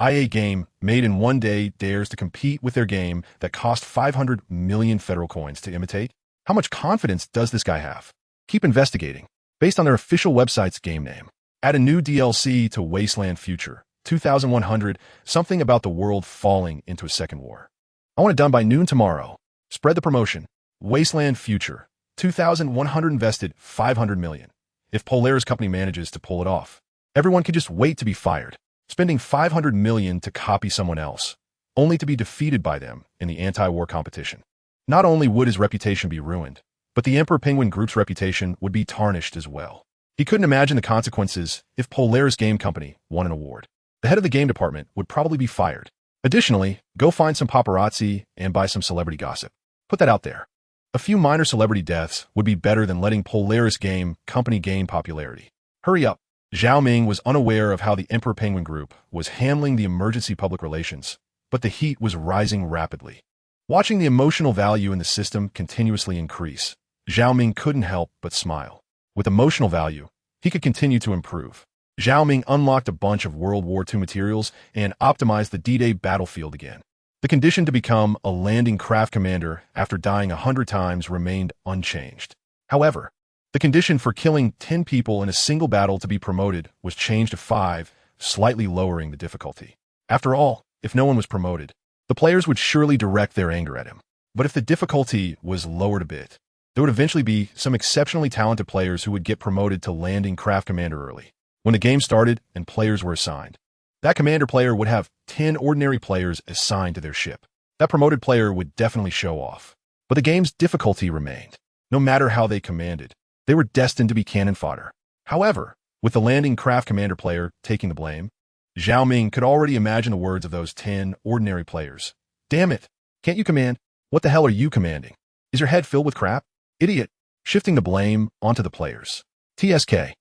IA game made in one day dares to compete with their game that cost 500 million federal coins to imitate? How much confidence does this guy have? Keep investigating. Based on their official website's game name, add a new DLC to Wasteland Future 2100, something about the world falling into a second war. I want it done by noon tomorrow. Spread the promotion. Wasteland Future 2100 invested 500 million. If Polaris Company manages to pull it off, everyone could just wait to be fired, spending 500 million to copy someone else, only to be defeated by them in the anti-war competition. Not only would his reputation be ruined, but the Emperor Penguin Group's reputation would be tarnished as well. He couldn't imagine the consequences if Polaris Game Company won an award. The head of the game department would probably be fired. Additionally, go find some paparazzi and buy some celebrity gossip. Put that out there. A few minor celebrity deaths would be better than letting Polaris Game Company gain popularity. Hurry up. Zhao Ming was unaware of how the Emperor Penguin Group was handling the emergency public relations, but the heat was rising rapidly. Watching the emotional value in the system continuously increase, Zhao Ming couldn't help but smile. With emotional value, he could continue to improve. Zhao Ming unlocked a bunch of World War II materials and optimized the D-Day battlefield again. The condition to become a landing craft commander after dying 100 times remained unchanged. However, the condition for killing 10 people in a single battle to be promoted was changed to 5, slightly lowering the difficulty. After all, if no one was promoted, the players would surely direct their anger at him. But if the difficulty was lowered a bit, there would eventually be some exceptionally talented players who would get promoted to landing craft commander early. When the game started and players were assigned, that commander player would have 10 ordinary players assigned to their ship. That promoted player would definitely show off. But the game's difficulty remained. No matter how they commanded, they were destined to be cannon fodder. However, with the landing craft commander player taking the blame, Zhao Ming could already imagine the words of those 10 ordinary players. "Damn it! Can't you command? What the hell are you commanding? Is your head filled with crap? Idiot!" Shifting the blame onto the players. TSK.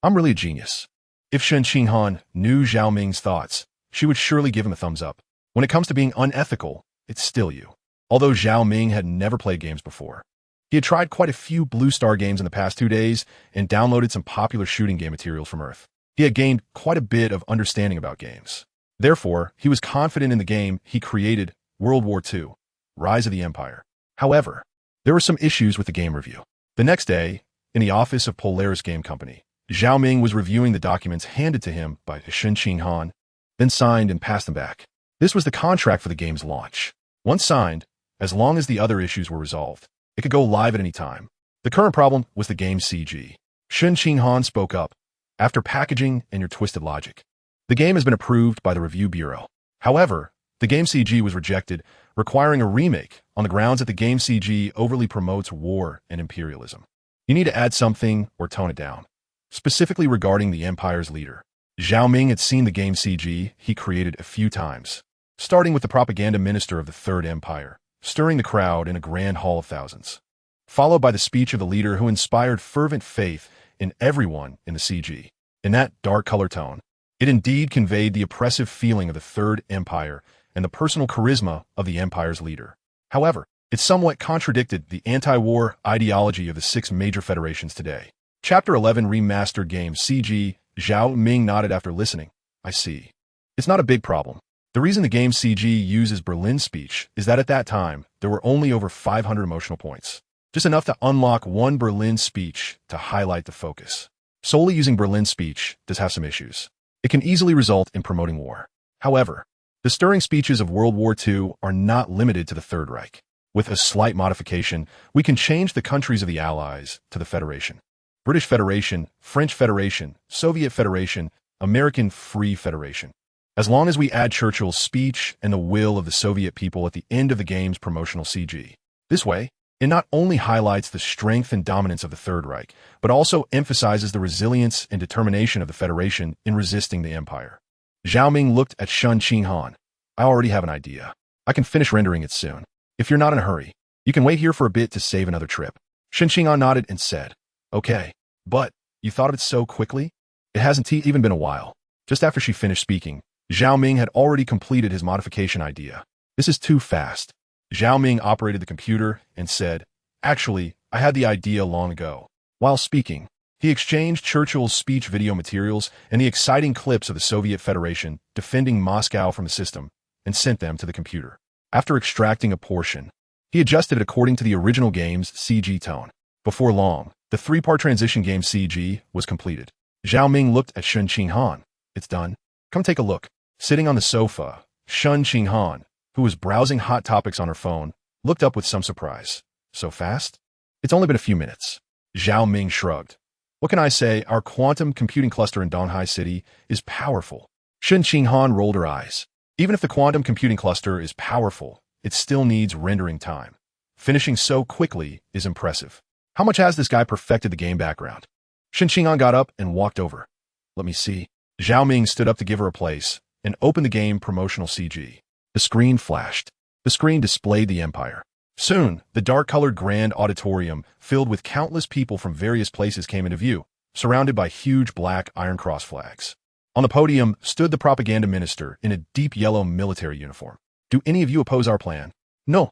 I'm really a genius. If Shen Qinghan knew Zhao Ming's thoughts, she would surely give him a thumbs up. When it comes to being unethical, it's still you. Although Zhao Ming had never played games before, he had tried quite a few Blue Star games in the past 2 days and downloaded some popular shooting game materials from Earth. He had gained quite a bit of understanding about games. Therefore, he was confident in the game he created, World War II, Rise of the Empire. However, there were some issues with the game review. The next day, in the office of Polaris Game Company, Zhao Ming was reviewing the documents handed to him by Shen Qinghan, then signed and passed them back. This was the contract for the game's launch. Once signed, as long as the other issues were resolved, it could go live at any time. The current problem was the game's CG. Shun Qinghan spoke up. After packaging and your twisted logic, the game has been approved by the review bureau. However, the game CG was rejected, requiring a remake on the grounds that the game CG overly promotes war and imperialism. You need to add something or tone it down. Specifically regarding the Empire's leader, Zhao Ming had seen the game CG he created a few times, starting with the propaganda minister of the Third Empire, stirring the crowd in a grand hall of thousands, followed by the speech of the leader who inspired fervent faith in everyone in the CG. In that dark color tone, it indeed conveyed the oppressive feeling of the Third Empire and the personal charisma of the Empire's leader. However, it somewhat contradicted the anti-war ideology of the 6 major federations today. Chapter 11 Remastered Game CG. Zhao Ming nodded after listening. I see. It's not a big problem. The reason the game CG uses Berlin speech is that at that time, there were only over 500 emotional points. Just enough to unlock one Berlin speech to highlight the focus. Solely using Berlin speech does have some issues. It can easily result in promoting war. However, the stirring speeches of World War II are not limited to the Third Reich. With a slight modification, we can change the countries of the Allies to the Federation. British Federation, French Federation, Soviet Federation, American Free Federation. As long as we add Churchill's speech and the will of the Soviet people at the end of the game's promotional CG. This way, it not only highlights the strength and dominance of the Third Reich, but also emphasizes the resilience and determination of the Federation in resisting the Empire. Zhao Ming looked at Shun Qinghan. I already have an idea. I can finish rendering it soon. If you're not in a hurry, you can wait here for a bit to save another trip. Shun Qinghan nodded and said, Okay, but you thought of it so quickly? It hasn't even been a while. Just after she finished speaking, Zhao Ming had already completed his modification idea. This is too fast. Zhao Ming operated the computer and said, Actually, I had the idea long ago. While speaking, he exchanged Churchill's speech video materials and the exciting clips of the Soviet Federation defending Moscow from the system and sent them to the computer. After extracting a portion, he adjusted it according to the original game's CG tone. Before long, the 3-part transition game CG was completed. Zhao Ming looked at Shun Qinghan. It's done. Come take a look. Sitting on the sofa, Shun Qinghan, who was browsing Hot Topics on her phone, looked up with some surprise. So fast? It's only been a few minutes. Zhao Ming shrugged. What can I say? Our quantum computing cluster in Donghai City is powerful. Shun Qinghan rolled her eyes. Even if the quantum computing cluster is powerful, it still needs rendering time. Finishing so quickly is impressive. How much has this guy perfected the game background? Shun Qinghan got up and walked over. Let me see. Zhao Ming stood up to give her a place and opened the game promotional CG. The screen flashed. The screen displayed the Empire. Soon, the dark-colored grand auditorium filled with countless people from various places came into view, surrounded by huge black Iron Cross flags. On the podium stood the propaganda minister in a deep yellow military uniform. Do any of you oppose our plan? No.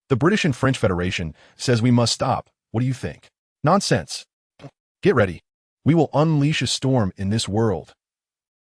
The British and French Federation says we must stop. What do you think? Nonsense. Get ready. We will unleash a storm in this world.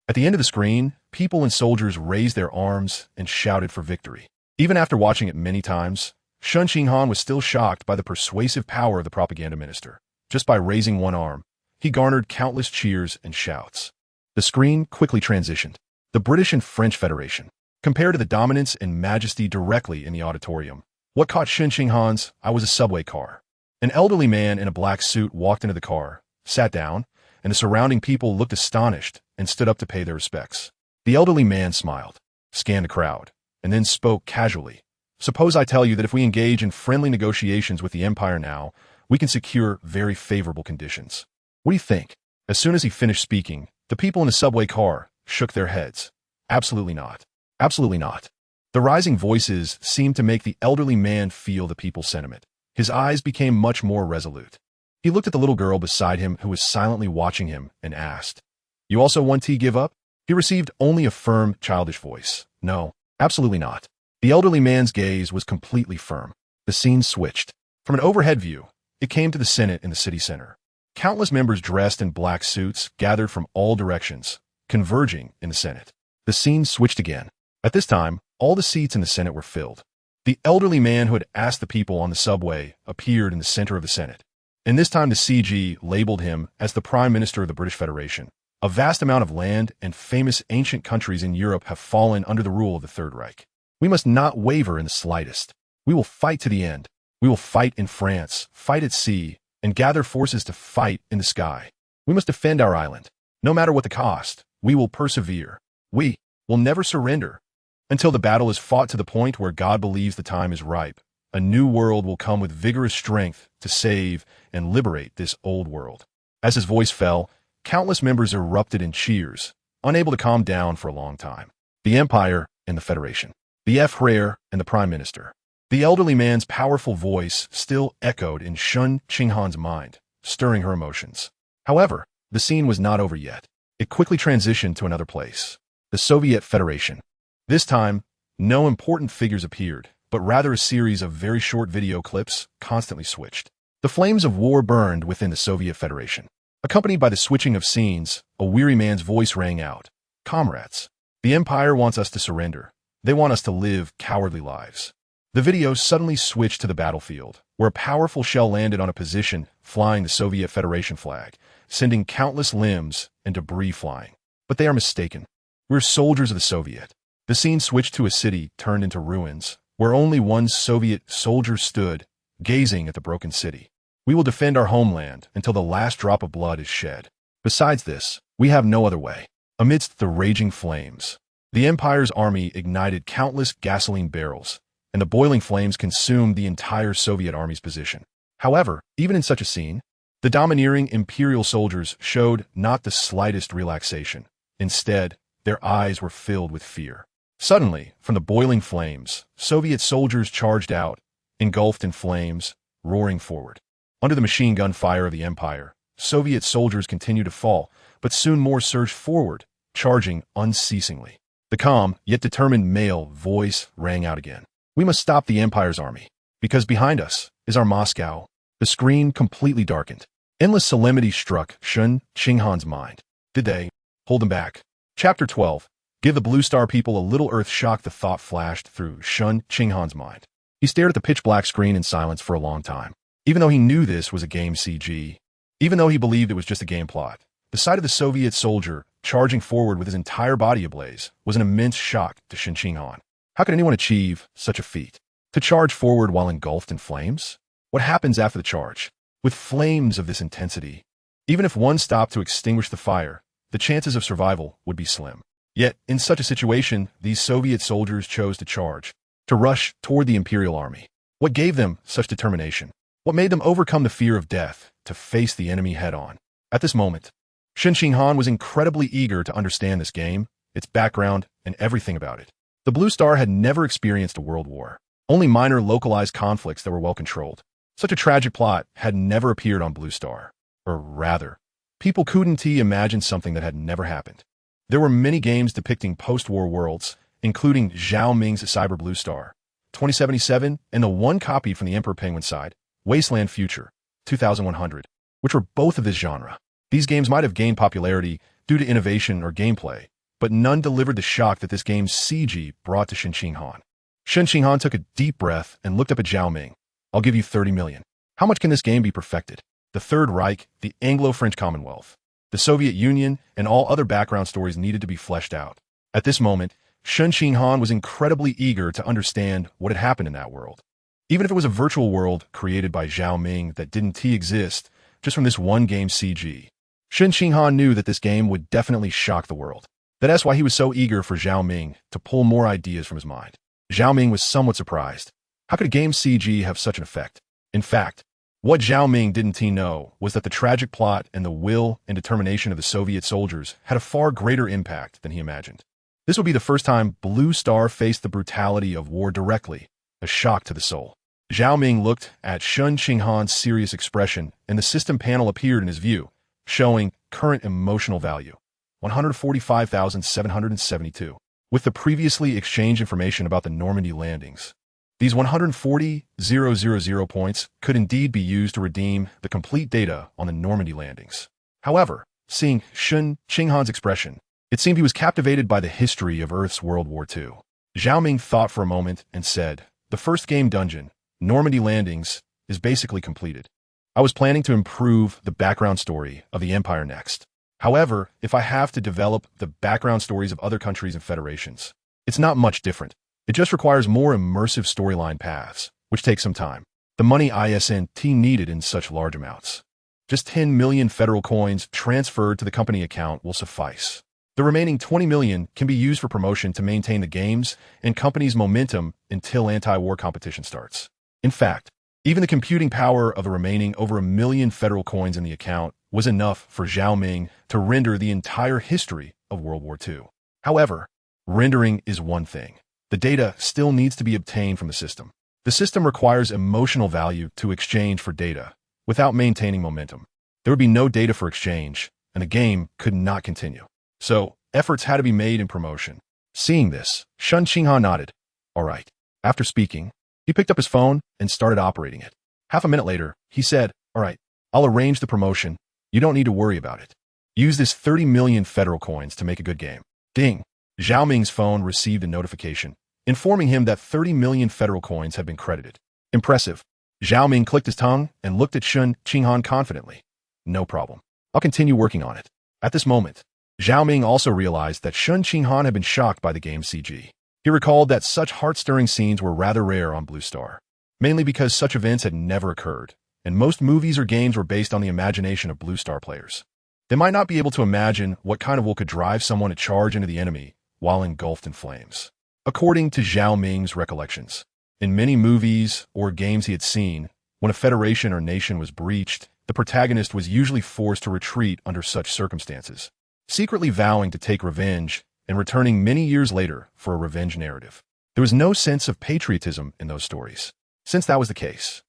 At the end of the screen, people and soldiers raised their arms and shouted for victory. Even after watching it many times, Shun Qinghan was still shocked by the persuasive power of the propaganda minister. Just by raising one arm, he garnered countless cheers and shouts. The screen quickly transitioned. The British and French Federation. Compared to the dominance and majesty directly in the auditorium, what caught Shun Qinghan's eye was a subway car. An elderly man in a black suit walked into the car, sat down, and the surrounding people looked astonished and stood up to pay their respects. The elderly man smiled, scanned the crowd, and then spoke casually. Suppose I tell you that if we engage in friendly negotiations with the Empire now, we can secure very favorable conditions. What do you think? As soon as he finished speaking, the people in the subway car shook their heads. Absolutely not. Absolutely not. The rising voices seemed to make the elderly man feel the people's sentiment. His eyes became much more resolute. He looked at the little girl beside him who was silently watching him and asked, You also want to give up? He received only a firm, childish voice. No, absolutely not. The elderly man's gaze was completely firm. The scene switched. From an overhead view, it came to the Senate in the city center. Countless members dressed in black suits gathered from all directions, converging in the Senate. The scene switched again. At this time, all the seats in the Senate were filled. The elderly man who had asked the people on the subway appeared in the center of the Senate. And this time the CG labeled him as the Prime Minister of the British Federation. A vast amount of land and famous ancient countries in Europe have fallen under the rule of the Third Reich. We must not waver in the slightest. We will fight to the end. We will fight in France, fight at sea, and gather forces to fight in the sky. We must defend our island. No matter what the cost, we will persevere. We will never surrender until the battle is fought to the point where God believes the time is ripe. A new world will come with vigorous strength to save and liberate this old world. As his voice fell, countless members erupted in cheers, unable to calm down for a long time. The Empire and the Federation. The Emperor and the Prime Minister. The elderly man's powerful voice still echoed in Sun Qinghan's mind, stirring her emotions. However, the scene was not over yet. It quickly transitioned to another place. The Soviet Federation. This time, no important figures appeared, but rather a series of very short video clips constantly switched. The flames of war burned within the Soviet Federation. Accompanied by the switching of scenes, a weary man's voice rang out. Comrades, the Empire wants us to surrender. They want us to live cowardly lives. The video suddenly switched to the battlefield, where a powerful shell landed on a position flying the Soviet Federation flag, sending countless limbs and debris flying. But they are mistaken. We're soldiers of the Soviet. The scene switched to a city turned into ruins, where only one Soviet soldier stood, gazing at the broken city. We will defend our homeland until the last drop of blood is shed. Besides this, we have no other way. Amidst the raging flames, the Empire's army ignited countless gasoline barrels, and the boiling flames consumed the entire Soviet army's position. However, even in such a scene, the domineering imperial soldiers showed not the slightest relaxation. Instead, their eyes were filled with fear. Suddenly, from the boiling flames, Soviet soldiers charged out, engulfed in flames, roaring forward. Under the machine gun fire of the Empire, Soviet soldiers continued to fall, but soon more surged forward, charging unceasingly. The calm, yet determined male voice rang out again. We must stop the Empire's army, because behind us is our Moscow. The screen completely darkened. Endless solemnity struck Sun Qinghan's mind. Did they hold them back? Chapter 12. Give the Blue Star people a little earth shock. The thought flashed through Sun Qinghan's mind. He stared at the pitch-black screen in silence for a long time. Even though he knew this was a game CG, even though he believed it was just a game plot, the sight of the Soviet soldier charging forward with his entire body ablaze was an immense shock to Sun Qinghan. How could anyone achieve such a feat? To charge forward while engulfed in flames? What happens after the charge? With flames of this intensity, even if one stopped to extinguish the fire, the chances of survival would be slim. Yet, in such a situation, these Soviet soldiers chose to charge, to rush toward the Imperial Army. What gave them such determination? What made them overcome the fear of death, to face the enemy head-on? At this moment, Sun Qinghan was incredibly eager to understand this game, its background, and everything about it. The Blue Star had never experienced a world war, only minor localized conflicts that were well controlled. Such a tragic plot had never appeared on Blue Star. Or rather, people couldn't imagine something that had never happened. There were many games depicting post-war worlds, including Zhao Ming's Cyber Blue Star, 2077, and the one copy from the Emperor Penguin side, Wasteland Future, 2100, which were both of this genre. These games might have gained popularity due to innovation or gameplay, but none delivered the shock that this game's CG brought to Sun Qinghan. Sun Qinghan took a deep breath and looked up at Zhao Ming. I'll give you 30 million. How much can this game be perfected? The Third Reich, the Anglo-French Commonwealth, the Soviet Union, and all other background stories needed to be fleshed out. At this moment, Sun Qinghan was incredibly eager to understand what had happened in that world. Even if it was a virtual world created by Zhao Ming that didn't exist just from this one game CG, Sun Qinghan knew that this game would definitely shock the world. That's why he was so eager for Zhao Ming to pull more ideas from his mind. Zhao Ming was somewhat surprised. How could a game CG have such an effect? In fact, what Zhao Ming didn't know was that the tragic plot and the will and determination of the Soviet soldiers had a far greater impact than he imagined. This would be the first time Blue Star faced the brutality of war directly, a shock to the soul. Zhao Ming looked at Sun Qinghan's serious expression, and the system panel appeared in his view, showing current emotional value, 145,772. With the previously exchanged information about the Normandy landings, these 140,000 points could indeed be used to redeem the complete data on the Normandy landings. However, seeing Sun Qinghan's expression, it seemed he was captivated by the history of Earth's World War II. Zhao Ming thought for a moment and said, the first game dungeon, Normandy landings, is basically completed. I was planning to improve the background story of the Empire next. However, if I have to develop the background stories of other countries and federations, it's not much different. It just requires more immersive storyline paths, which takes some time. the money ISNT needed in such large amounts. Just 10 million federal coins transferred to the company account will suffice. The remaining 20 million can be used for promotion to maintain the game's and company's momentum until anti-war competition starts. In fact, even the computing power of the remaining over 1 million federal coins in the account was enough for Zhao Ming to render the entire history of World War II. However, rendering is one thing. The data still needs to be obtained from the system. The system requires emotional value to exchange for data. Without maintaining momentum, there would be no data for exchange, and the game could not continue. So, efforts had to be made in promotion. Seeing this, Shun Qinghan nodded. All right. After speaking, he picked up his phone and started operating it. Half a minute later, he said, all right, I'll arrange the promotion. You don't need to worry about it. Use this 30 million federal coins to make a good game. Ding. Zhao Ming's phone received a notification, informing him that 30 million federal coins had been credited. Impressive. Zhao Ming clicked his tongue and looked at Shun Qinghan confidently. No problem. I'll continue working on it. At this moment, Zhao Ming also realized that Shun Qinghan had been shocked by the game's CG. He recalled that such heart-stirring scenes were rather rare on Blue Star, mainly because such events had never occurred, and most movies or games were based on the imagination of Blue Star players. They might not be able to imagine what kind of will could drive someone to charge into the enemy while engulfed in flames. According to Zhao Ming's recollections, in many movies or games he had seen, when a federation or nation was breached, the protagonist was usually forced to retreat under such circumstances, secretly vowing to take revenge and returning many years later for a revenge narrative. There was no sense of patriotism in those stories. Since that was the case,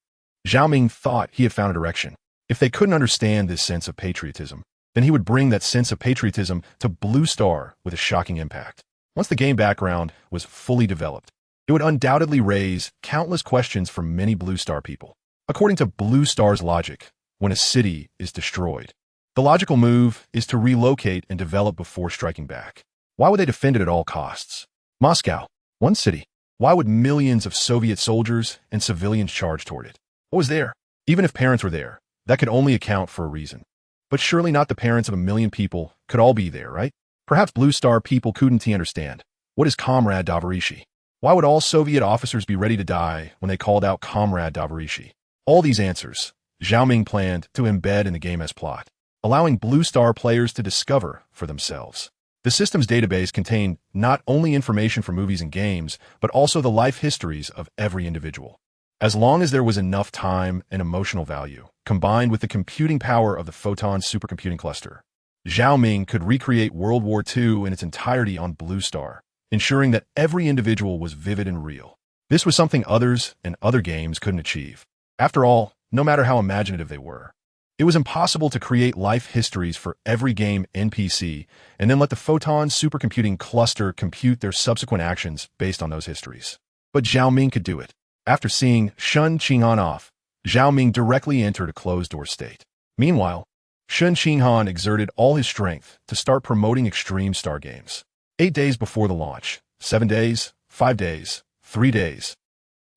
Zhao Ming thought he had found a direction. If they couldn't understand this sense of patriotism, then he would bring that sense of patriotism to Blue Star with a shocking impact. Once the game background was fully developed, it would undoubtedly raise countless questions for many Blue Star people. According to Blue Star's logic, when a city is destroyed, the logical move is to relocate and develop before striking back. Why would they defend it at all costs? Moscow, one city. Why would millions of Soviet soldiers and civilians charge toward it? What was there? Even if parents were there, that could only account for a reason. But surely not the parents of 1 million people could all be there, right? Perhaps Blue Star people couldn't understand. What is Comrade Davarishi? Why would all Soviet officers be ready to die when they called out Comrade Davarishi? All these answers, Zhao Ming planned to embed in the game as plot, allowing Blue Star players to discover for themselves. The system's database contained not only information from movies and games, but also the life histories of every individual. As long as there was enough time and emotional value, combined with the computing power of the Photon supercomputing cluster, Zhao Ming could recreate World War II in its entirety on Blue Star, ensuring that every individual was vivid and real. This was something others and other games couldn't achieve. After all, no matter how imaginative they were, it was impossible to create life histories for every game NPC and then let the Photon supercomputing cluster compute their subsequent actions based on those histories. But Zhao Ming could do it. After seeing Shun Qinghan off, Zhao Ming directly entered a closed-door state. Meanwhile, Shun Qinghan exerted all his strength to start promoting Extreme Star games. 8 days before the launch, 7 days, 5 days, 3 days.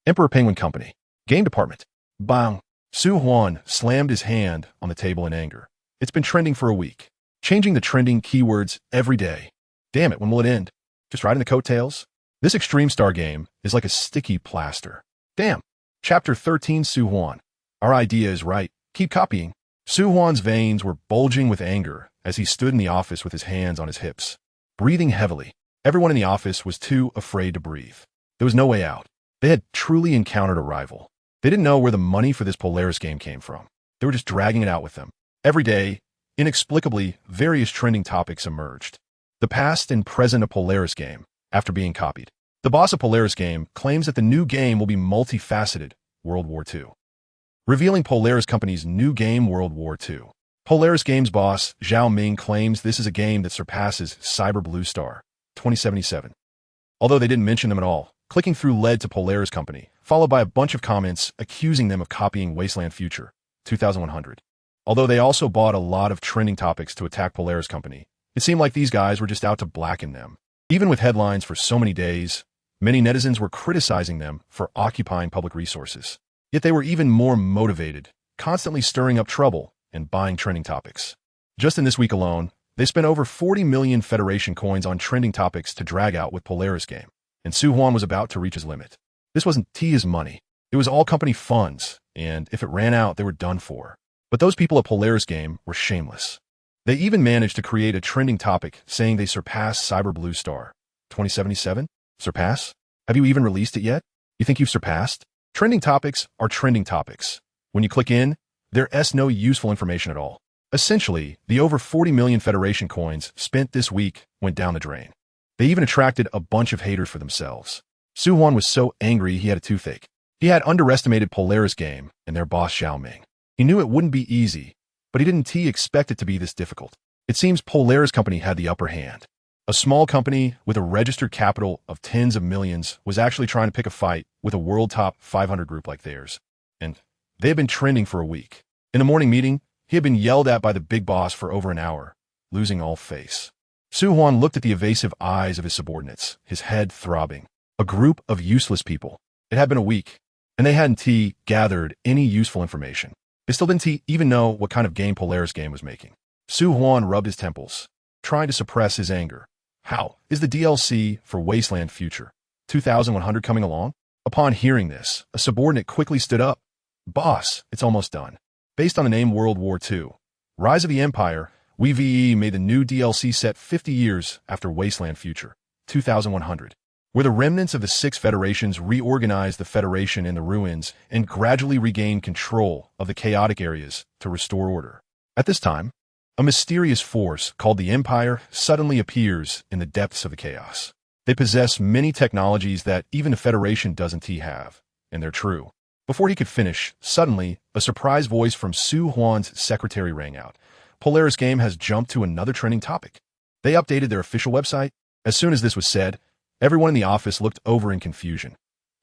Emperor Penguin Company. Game Department. Bang. Su Huan slammed his hand on the table in anger. It's been trending for a week. Changing the trending keywords every day. Damn it, when will it end? Just riding the coattails? This Extreme Star game is like a sticky plaster. Damn. Chapter 13 Su Huan. Our idea is right. Keep copying. Su Huan's veins were bulging with anger as he stood in the office with his hands on his hips, breathing heavily. Everyone in the office was too afraid to breathe. There was no way out. They had truly encountered a rival. They didn't know where the money for this Polaris game came from. They were just dragging it out with them. Every day, inexplicably, various trending topics emerged. The past and present of Polaris game, after being copied. The boss of Polaris game claims that the new game will be multifaceted, World War II. Revealing Polaris Company's new game World War II. Polaris Games boss Zhao Ming claims this is a game that surpasses Cyber Blue Star 2077. Although they didn't mention them at all, clicking through led to Polaris Company, followed by a bunch of comments accusing them of copying Wasteland Future 2100. Although they also bought a lot of trending topics to attack Polaris Company, it seemed like these guys were just out to blacken them. Even with headlines for so many days, many netizens were criticizing them for occupying public resources. Yet they were even more motivated, constantly stirring up trouble and buying trending topics. Just in this week alone, they spent over 40 million Federation coins on trending topics to drag out with Polaris game, and Su Huan was about to reach his limit. This wasn't his money. It was all company funds, and if it ran out, they were done for. But those people at Polaris Game were shameless. They even managed to create a trending topic saying they surpassed Cyber Blue Star. 2077? Surpass? Have you even released it yet? You think you've surpassed? Trending topics are trending topics. When you click in, there's no useful information at all. Essentially, the over 40 million Federation coins spent this week went down the drain. They even attracted a bunch of haters for themselves. Su Huan was so angry he had a toothache. He had underestimated Polaris Game and their boss Xiao Ming. He knew it wouldn't be easy, but he didn't expect it to be this difficult. It seems Polaris Company had the upper hand. A small company with a registered capital of tens of millions was actually trying to pick a fight with a world top 500 group like theirs. And they had been trending for a week. In the morning meeting, he had been yelled at by the big boss for over an hour, losing all face. Su Huan looked at the evasive eyes of his subordinates, his head throbbing. A group of useless people. It had been a week, and they hadn't gathered any useful information. They still didn't even know what kind of game Polaris Game was making. Su Huan rubbed his temples, trying to suppress his anger. How is the DLC for Wasteland Future 2100 coming along? Upon hearing this, a subordinate quickly stood up. Boss, it's almost done. Based on the name World War II, Rise of the Empire, we made the new DLC set 50 years after Wasteland Future 2100, where the remnants of the 6 federations reorganized the Federation in the ruins and gradually regained control of the chaotic areas to restore order. At this time, a mysterious force called the Empire suddenly appears in the depths of the chaos. They possess many technologies that even the Federation doesn't have, and they're true. Before he could finish, suddenly, a surprise voice from Su Huan's secretary rang out. Polaris Game has jumped to another trending topic. They updated their official website. As soon as this was said, everyone in the office looked over in confusion.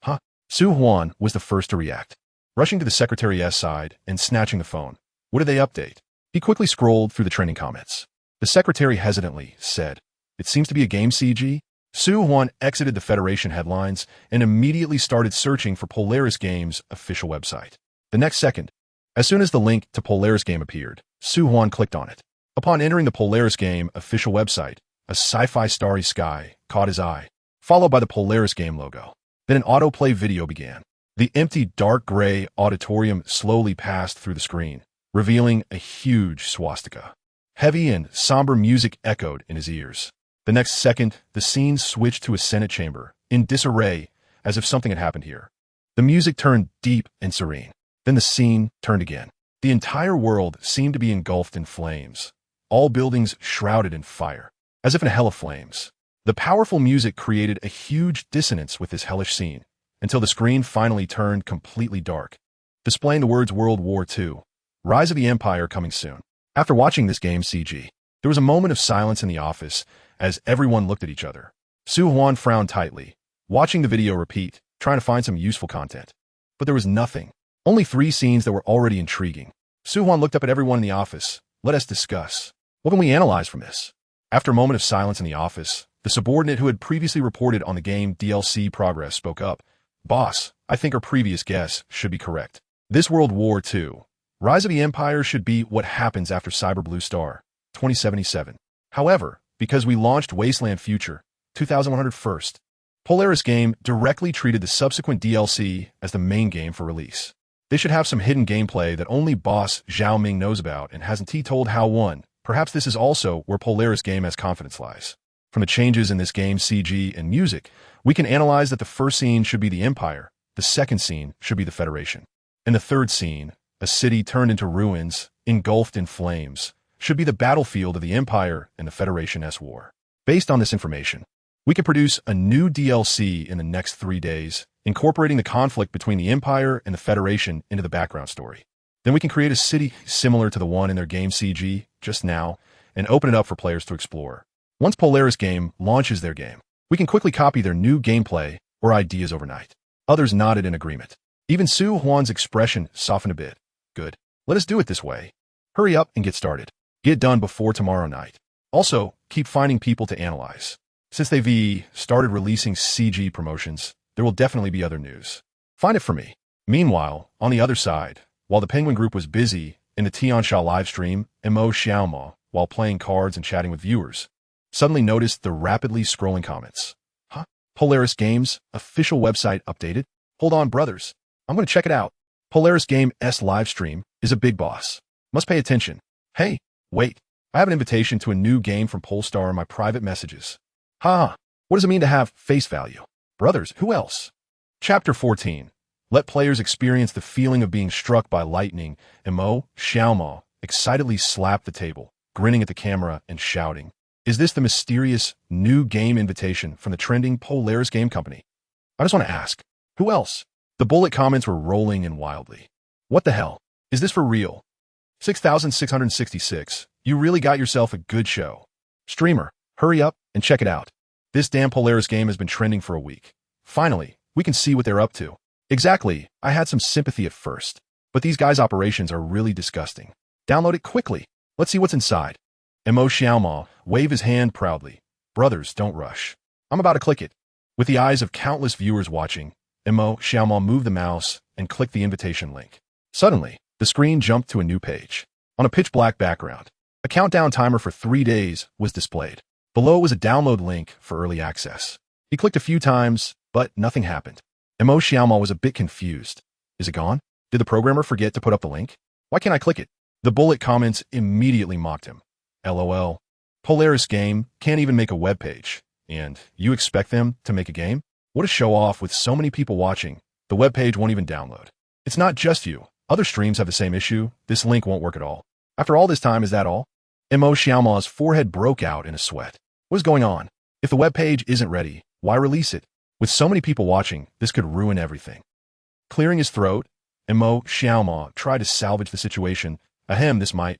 Huh? Su Huan was the first to react, rushing to the secretary's side and snatching the phone. What did they update? He quickly scrolled through the trending comments. The secretary hesitantly said, "It seems to be a game CG." Su Huan exited the Federation headlines and immediately started searching for Polaris Game's official website. The next second, as soon as the link to Polaris Game appeared, Su Huan clicked on it. Upon entering the Polaris Game official website, a sci-fi starry sky caught his eye, followed by the Polaris Game logo. Then an autoplay video began. The empty dark gray auditorium slowly passed through the screen, revealing a huge swastika. Heavy and somber music echoed in his ears. The next second, the scene switched to a Senate chamber, in disarray, as if something had happened here. The music turned deep and serene. Then the scene turned again. The entire world seemed to be engulfed in flames, all buildings shrouded in fire, as if in a hell of flames. The powerful music created a huge dissonance with this hellish scene, until the screen finally turned completely dark, displaying the words World War II, Rise of the Empire coming soon. After watching this game CG, there was a moment of silence in the office as everyone looked at each other. Su Huan frowned tightly, watching the video repeat, trying to find some useful content. But there was nothing. Only 3 scenes that were already intriguing. Su Huan looked up at everyone in the office. Let us discuss. What can we analyze from this? After a moment of silence in the office, the subordinate who had previously reported on the game DLC progress spoke up. Boss, I think our previous guess should be correct. This World War II, Rise of the Empire should be what happens after Cyber Blue Star 2077. However, because we launched Wasteland Future 2100 first, Polaris Game directly treated the subsequent DLC as the main game for release. They should have some hidden gameplay that only boss Xiao Ming knows about and hasn't told how one. Perhaps this is also where Polaris Game has confidence lies. From the changes in this game's CG and music, we can analyze that the first scene should be the Empire, the second scene should be the Federation, and the third scene, a city turned into ruins, engulfed in flames, should be the battlefield of the Empire and the Federation's war. Based on this information, we can produce a new DLC in the next 3 days, incorporating the conflict between the Empire and the Federation into the background story. Then we can create a city similar to the one in their game CG just now and open it up for players to explore. Once Polaris Game launches their game, we can quickly copy their new gameplay or ideas overnight. Others nodded in agreement. Even Su Huan's expression softened a bit. Good. Let us do it this way. Hurry up and get started. Get it done before tomorrow night. Also, keep finding people to analyze. Since they've started releasing CG promotions, there will definitely be other news. Find it for me. Meanwhile, on the other side, while the Penguin Group was busy in the Tiansha livestream, Mo Xiaoma, while playing cards and chatting with viewers, suddenly noticed the rapidly scrolling comments. Huh? Polaris Games' official website updated? Hold on, brothers. I'm going to check it out. Polaris Game S livestream is a big boss. Must pay attention. Hey, wait. I have an invitation to a new game from Polestar in my private messages. Ha! What does it mean to have face value? Brothers, who else? Chapter 14. Let players experience the feeling of being struck by lightning. Mo Xiaomao excitedly slapped the table, grinning at the camera and shouting. Is this the mysterious new game invitation from the trending Polaris game company? I just want to ask, who else? The bullet comments were rolling in wildly. What the hell? Is this for real? 6,666. You really got yourself a good show. Streamer, hurry up and check it out. This damn Polaris game has been trending for a week. Finally, we can see what they're up to. Exactly, I had some sympathy at first, but these guys' operations are really disgusting. Download it quickly. Let's see what's inside. Mo Xiaomao waved his hand proudly. Brothers, don't rush. I'm about to click it. With the eyes of countless viewers watching, Mo Xiaomao moved the mouse and clicked the invitation link. Suddenly, the screen jumped to a new page. On a pitch-black background, a countdown timer for 3 days was displayed. Below was a download link for early access. He clicked a few times, but nothing happened. Mo Xiaomao was a bit confused. Is it gone? Did the programmer forget to put up the link? Why can't I click it? The bullet comments immediately mocked him. LOL. Polaris Game can't even make a web page. And you expect them to make a game? What a show-off with so many people watching. The web page won't even download. It's not just you. Other streams have the same issue. This link won't work at all. After all this time, is that all? Mo Xiaomao's forehead broke out in a sweat. What is going on? If the web page isn't ready, why release it? With so many people watching, this could ruin everything. Clearing his throat, Mo Xiaomao tried to salvage the situation. Ahem, this might.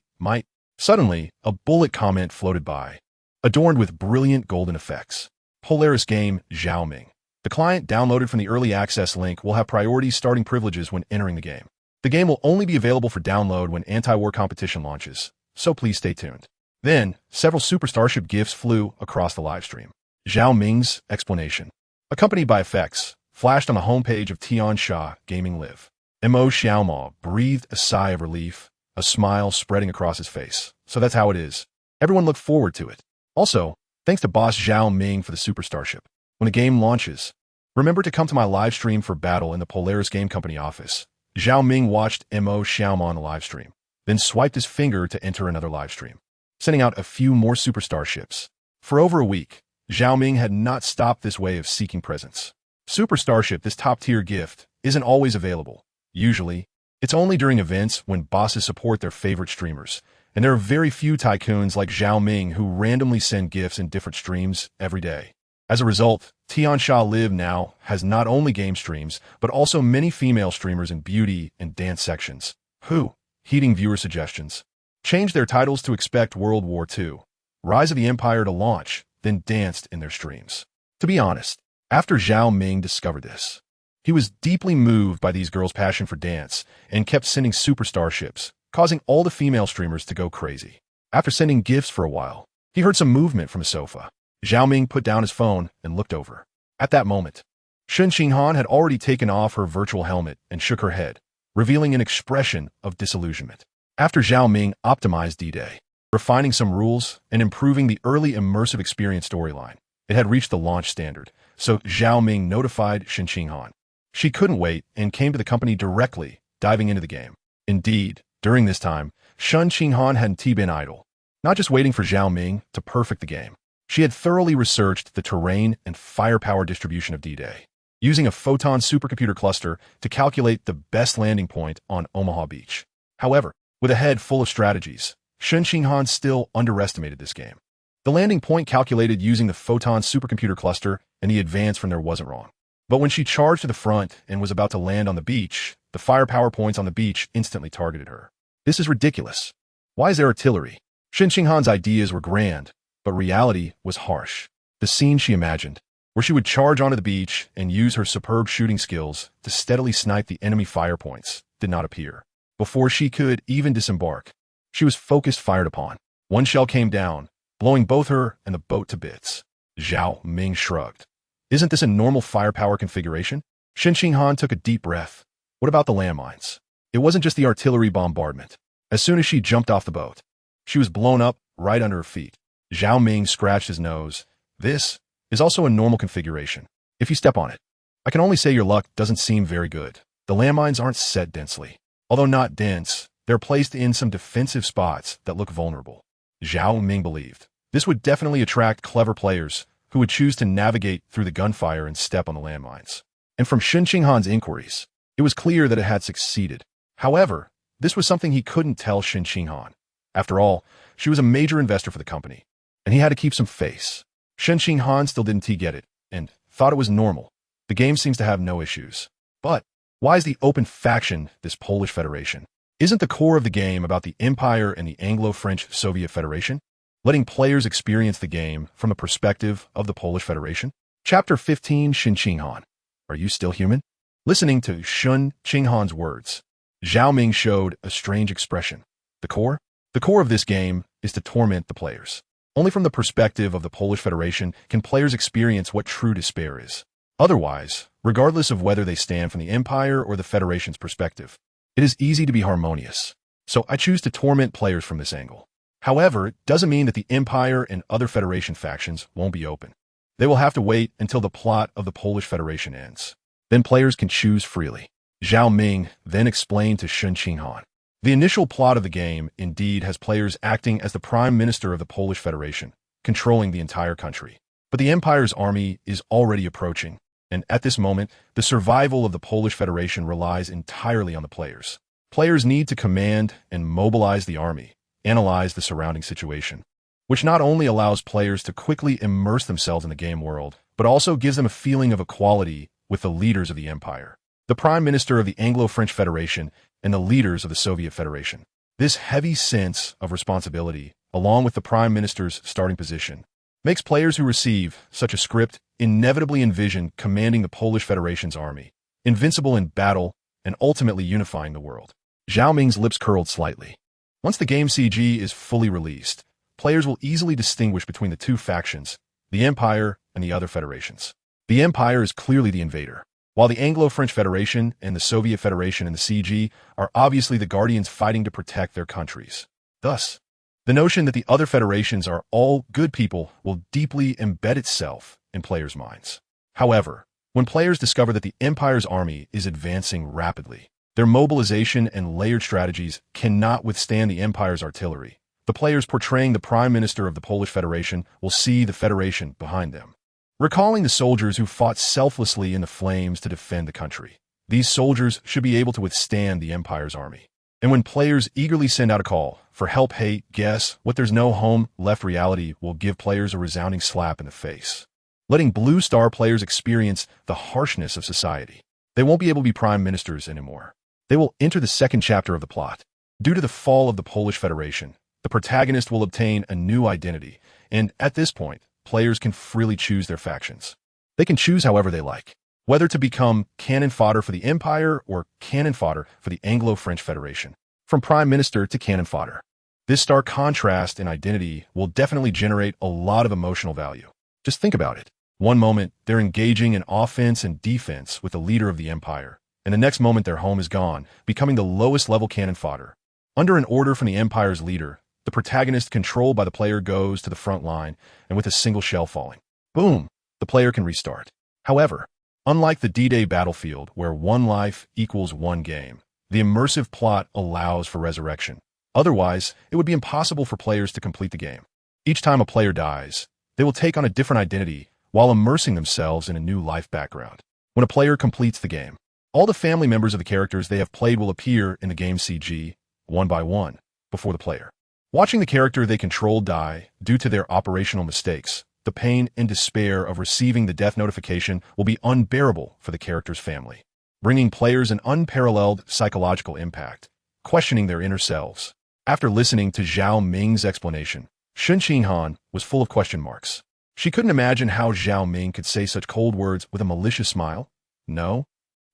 Suddenly, a bullet comment floated by, adorned with brilliant golden effects. Polaris Game Xiaoming. The client downloaded from the early access link will have priority starting privileges when entering the game. The game will only be available for download when anti-war competition launches, so please stay tuned. Then, several Super Starship gifs flew across the livestream. Zhao Ming's explanation, accompanied by effects, flashed on the homepage of Tiansha Gaming Live. Mo Xiaomao breathed a sigh of relief, a smile spreading across his face. So that's how it is. Everyone looked forward to it. Also, thanks to boss Zhao Ming for the Super Starship. When the game launches, remember to come to my live stream for battle in the Polaris Game Company office. Zhao Ming watched Mo Xiaomao on the live stream, then swiped his finger to enter another live stream, sending out a few more Super Starships. For over a week, Zhao Ming had not stopped this way of seeking presents. Super Starship, this top-tier gift, isn't always available. Usually, it's only during events when bosses support their favorite streamers, and there are very few tycoons like Zhao Ming who randomly send gifts in different streams every day. As a result, Tiansha Live now has not only game streams, but also many female streamers in beauty and dance sections, who, heeding viewer suggestions, changed their titles to expect World War II, Rise of the Empire to launch, then danced in their streams. To be honest, after Zhao Ming discovered this, he was deeply moved by these girls' passion for dance and kept sending Super Starships, causing all the female streamers to go crazy. After sending gifts for a while, he heard some movement from a sofa. Zhao Ming put down his phone and looked over. At that moment, Shen Xinghan had already taken off her virtual helmet and shook her head, revealing an expression of disillusionment. After Zhao Ming optimized D-Day, refining some rules and improving the early immersive experience storyline, it had reached the launch standard, so Zhao Ming notified Shen Xinghan. She couldn't wait and came to the company directly, diving into the game. Indeed, during this time, Shen Xinghan hadn't been idle, not just waiting for Zhao Ming to perfect the game. She had thoroughly researched the terrain and firepower distribution of D-Day, using a photon supercomputer cluster to calculate the best landing point on Omaha Beach. However, with a head full of strategies, Shen Xinghan still underestimated this game. The landing point calculated using the photon supercomputer cluster and the advance from there wasn't wrong. But when she charged to the front and was about to land on the beach, the firepower points on the beach instantly targeted her. This is ridiculous. Why is there artillery? Shen Xinghan's ideas were grand, but reality was harsh. The scene she imagined, where she would charge onto the beach and use her superb shooting skills to steadily snipe the enemy fire points, did not appear. Before she could even disembark, she was focused fired upon. One shell came down, blowing both her and the boat to bits. Zhao Ming shrugged. Isn't this a normal firepower configuration? Shen Xinghan took a deep breath. What about the landmines? It wasn't just the artillery bombardment. As soon as she jumped off the boat, she was blown up right under her feet. Zhao Ming scratched his nose. This is also a normal configuration. If you step on it, I can only say your luck doesn't seem very good. The landmines aren't set densely. Although not dense, they're placed in some defensive spots that look vulnerable. Zhao Ming believed this would definitely attract clever players who would choose to navigate through the gunfire and step on the landmines. And from Shen Qinghan's inquiries, it was clear that it had succeeded. However, this was something he couldn't tell Shen Qinghan. After all, she was a major investor for the company, and he had to keep some face. Shen Qinghan still didn't get it, and thought it was normal. The game seems to have no issues. But why is the open faction this Polish Federation? Isn't the core of the game about the Empire and the Anglo-French Soviet Federation? Letting players experience the game from the perspective of the Polish Federation? Chapter 15, Shen Qinghan. Are you still human? Listening to Shen Qinghan's words, Zhao Ming showed a strange expression. The core? The core of this game is to torment the players. Only from the perspective of the Polish Federation can players experience what true despair is. Otherwise, regardless of whether they stand from the Empire or the Federation's perspective, it is easy to be harmonious. So I choose to torment players from this angle. However, it doesn't mean that the Empire and other Federation factions won't be open. They will have to wait until the plot of the Polish Federation ends. Then players can choose freely. Zhao Ming then explained to Shen Qinghan. The initial plot of the game indeed has players acting as the Prime Minister of the Polish Federation, controlling the entire country. But the Empire's army is already approaching, and at this moment, the survival of the Polish Federation relies entirely on the players. Players need to command and mobilize the army, analyze the surrounding situation, which not only allows players to quickly immerse themselves in the game world, but also gives them a feeling of equality with the leaders of the Empire, the Prime Minister of the Anglo-French Federation, and the leaders of the Soviet Federation. This heavy sense of responsibility, along with the Prime Minister's starting position, makes players who receive such a script inevitably envision commanding the Polish Federation's army, invincible in battle, and ultimately unifying the world. Zhao Ming's lips curled slightly. Once the game CG is fully released, players will easily distinguish between the two factions, the Empire and the other federations. The Empire is clearly the invader, while the Anglo-French Federation and the Soviet Federation in the CG are obviously the guardians fighting to protect their countries. Thus, the notion that the other federations are all good people will deeply embed itself in players' minds. However, when players discover that the Empire's army is advancing rapidly, their mobilization and layered strategies cannot withstand the Empire's artillery. The players portraying the Prime Minister of the Polish Federation will see the Federation behind them, recalling the soldiers who fought selflessly in the flames to defend the country. These soldiers should be able to withstand the Empire's army. And when players eagerly send out a call for help, hate, guess what, there's no home left, reality will give players a resounding slap in the face, letting Blue Star players experience the harshness of society. They won't be able to be prime ministers anymore. They will enter the second chapter of the plot. Due to the fall of the Polish Federation, the protagonist will obtain a new identity, and at this point, players can freely choose their factions. They can choose however they like, whether to become cannon fodder for the Empire or cannon fodder for the Anglo-French Federation, from Prime Minister to cannon fodder. This stark contrast in identity will definitely generate a lot of emotional value. Just think about it. One moment, they're engaging in offense and defense with the leader of the Empire, and the next moment their home is gone, becoming the lowest level cannon fodder. Under an order from the Empire's leader, the protagonist controlled by the player goes to the front line, and with a single shell falling, boom, the player can restart. However, unlike the D-Day battlefield where one life equals one game, the immersive plot allows for resurrection. Otherwise, it would be impossible for players to complete the game. Each time a player dies, they will take on a different identity while immersing themselves in a new life background. When a player completes the game, all the family members of the characters they have played will appear in the game CG, one by one, before the player. Watching the character they control die due to their operational mistakes, the pain and despair of receiving the death notification will be unbearable for the character's family, bringing players an unparalleled psychological impact, questioning their inner selves. After listening to Zhao Ming's explanation, Shen Qinghan was full of question marks. She couldn't imagine how Zhao Ming could say such cold words with a malicious smile. No?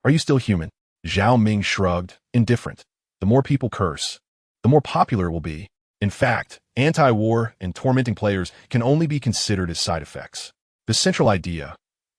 Are you still human? Zhao Ming shrugged, indifferent. The more people curse, the more popular it will be. In fact, anti-war and tormenting players can only be considered as side effects. The central idea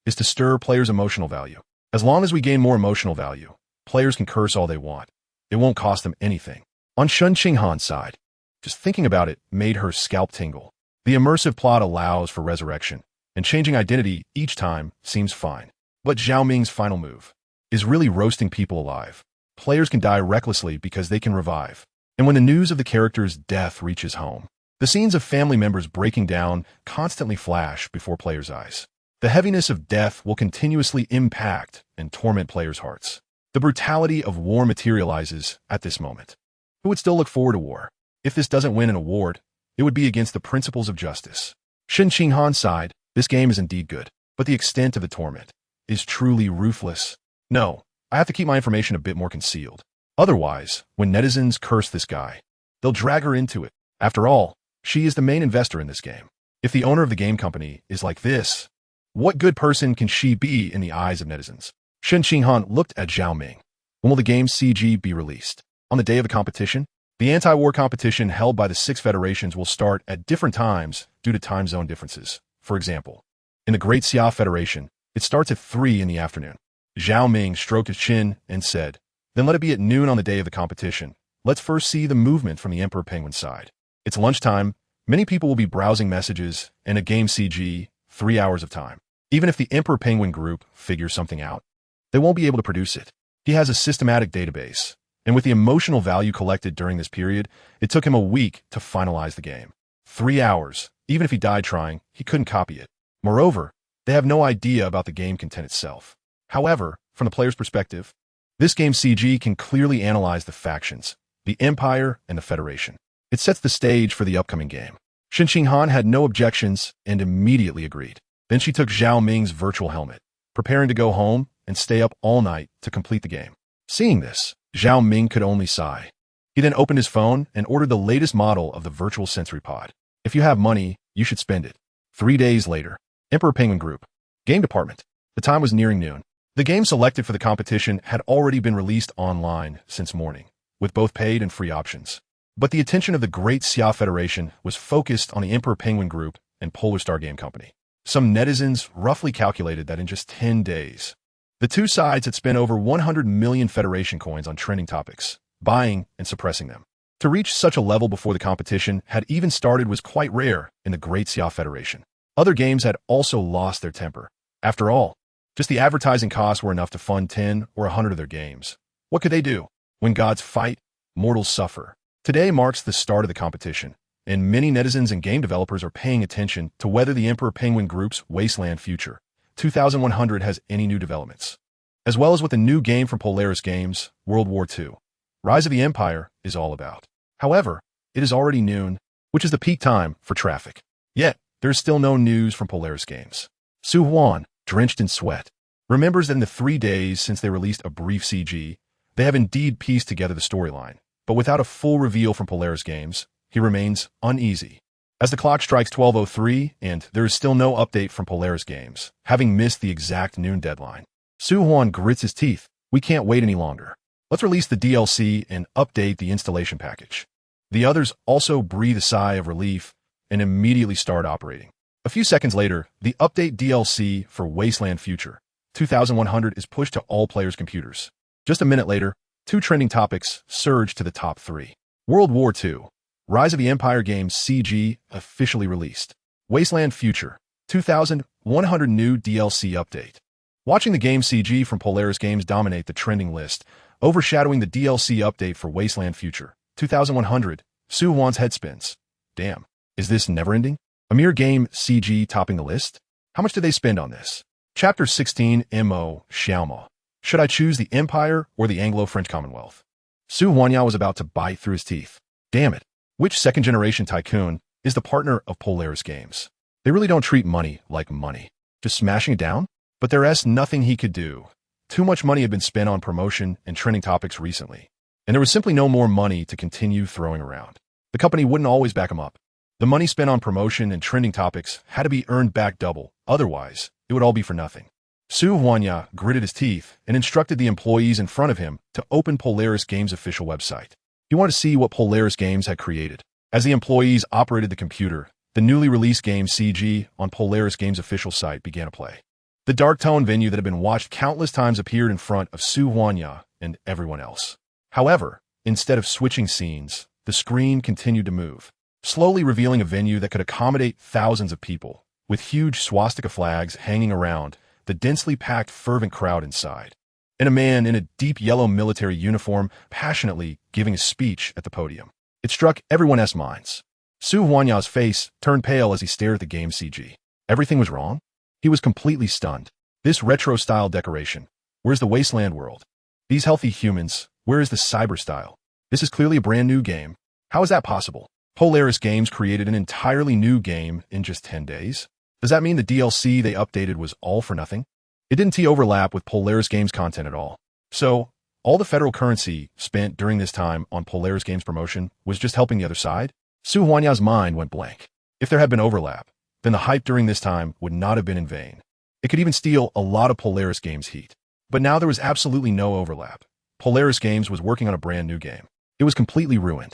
is to stir players' emotional value. As long as we gain more emotional value, players can curse all they want. It won't cost them anything. On Shen Qinghan's side, just thinking about it made her scalp tingle. The immersive plot allows for resurrection, and changing identity each time seems fine. But Zhao Ming's final move, is really roasting people alive. Players can die recklessly because they can revive. And when the news of the character's death reaches home, the scenes of family members breaking down constantly flash before players' eyes. The heaviness of death will continuously impact and torment players' hearts. The brutality of war materializes at this moment. Who would still look forward to war? If this doesn't win an award, it would be against the principles of justice. Shin Qinghan sighed, this game is indeed good, but the extent of the torment is truly ruthless. No, I have to keep my information a bit more concealed. Otherwise, when netizens curse this guy, they'll drag her into it. After all, she is the main investor in this game. If the owner of the game company is like this, what good person can she be in the eyes of netizens? Shen Qinghan looked at Zhao Ming. When will the game's CG be released? On the day of the competition? The anti-war competition held by the 6 federations will start at different times due to time zone differences. For example, in the Great Xia Federation, it starts at 3 in the afternoon. Zhao Ming stroked his chin and said, then let it be at noon on the day of the competition. Let's first see the movement from the Emperor Penguin side. It's lunchtime, many people will be browsing messages, and a game CG, 3 hours of time. Even if the Emperor Penguin group figures something out, they won't be able to produce it. He has a systematic database, and with the emotional value collected during this period, it took him a week to finalize the game. 3 hours. Even if he died trying, he couldn't copy it. Moreover, they have no idea about the game content itself. However, from the player's perspective, this game's CG can clearly analyze the factions, the Empire, and the Federation. It sets the stage for the upcoming game. Shen Qinghan had no objections and immediately agreed. Then she took Zhao Ming's virtual helmet, preparing to go home and stay up all night to complete the game. Seeing this, Zhao Ming could only sigh. He then opened his phone and ordered the latest model of the virtual sensory pod. If you have money, you should spend it. 3 days later, Emperor Penguin Group. Game department. The time was nearing noon. The game selected for the competition had already been released online since morning, with both paid and free options. But the attention of the Great Xia Federation was focused on the Emperor Penguin Group and Polar Star Game Company. Some netizens roughly calculated that in just 10 days, the two sides had spent over 100 million Federation coins on trending topics, buying and suppressing them. To reach such a level before the competition had even started was quite rare in the Great Xia Federation. Other games had also lost their temper. After all, just the advertising costs were enough to fund 10 or 100 of their games. What could they do? When gods fight, mortals suffer. Today marks the start of the competition, and many netizens and game developers are paying attention to whether the Emperor Penguin Group's Wasteland Future 2100 has any new developments. As well as what the new game from Polaris Games, World War II, Rise of the Empire, is all about. However, it is already noon, which is the peak time for traffic. Yet, there is still no news from Polaris Games. Su Huan, drenched in sweat, remembers that in the 3 days since they released a brief CG, they have indeed pieced together the storyline. But without a full reveal from Polaris Games, he remains uneasy. As the clock strikes 12:03 and there is still no update from Polaris Games, having missed the exact noon deadline, Su Huan grits his teeth. We can't wait any longer. Let's release the DLC and update the installation package. The others also breathe a sigh of relief and immediately start operating. A few seconds later, the update DLC for Wasteland Future 2100 is pushed to all players' computers. Just a minute later, 2 trending topics surge to the top 3. World War II, Rise of the Empire game CG officially released. Wasteland Future 2100 new DLC update. Watching the game CG from Polaris Games dominate the trending list, overshadowing the DLC update for Wasteland Future 2100, Su Huan's head spins. Damn, is this never-ending? A mere game CG topping the list? How much did they spend on this? Chapter 16 Mo Xiaomo. Should I choose the Empire or the Anglo-French Commonwealth? Su Huanya was about to bite through his teeth. Damn it. Which second-generation tycoon is the partner of Polaris Games? They really don't treat money like money. Just smashing it down? But there's nothing he could do. Too much money had been spent on promotion and trending topics recently, and there was simply no more money to continue throwing around. The company wouldn't always back him up. The money spent on promotion and trending topics had to be earned back double, otherwise, it would all be for nothing. Su Huanya gritted his teeth and instructed the employees in front of him to open Polaris Games' official website. He wanted to see what Polaris Games had created. As the employees operated the computer, the newly released game CG on Polaris Games' official site began to play. The dark tone venue that had been watched countless times appeared in front of Su Huanya and everyone else. However, instead of switching scenes, the screen continued to move, slowly revealing a venue that could accommodate thousands of people, with huge swastika flags hanging around the densely packed fervent crowd inside. and a man in a deep yellow military uniform passionately giving a speech at the podium. It struck everyone's minds. Su Huanya's face turned pale as he stared at the game CG. Everything was wrong? He was completely stunned. This retro-style decoration. Where's the wasteland world? These healthy humans. Where is the cyber style? This is clearly a brand new game. How is that possible? Polaris Games created an entirely new game in just 10 days? Does that mean the DLC they updated was all for nothing? It didn't overlap with Polaris Games content at all. So, all the federal currency spent during this time on Polaris Games promotion was just helping the other side? Su Huanya's mind went blank. If there had been overlap, then the hype during this time would not have been in vain. It could even steal a lot of Polaris Games' heat. But now there was absolutely no overlap. Polaris Games was working on a brand new game. It was completely ruined.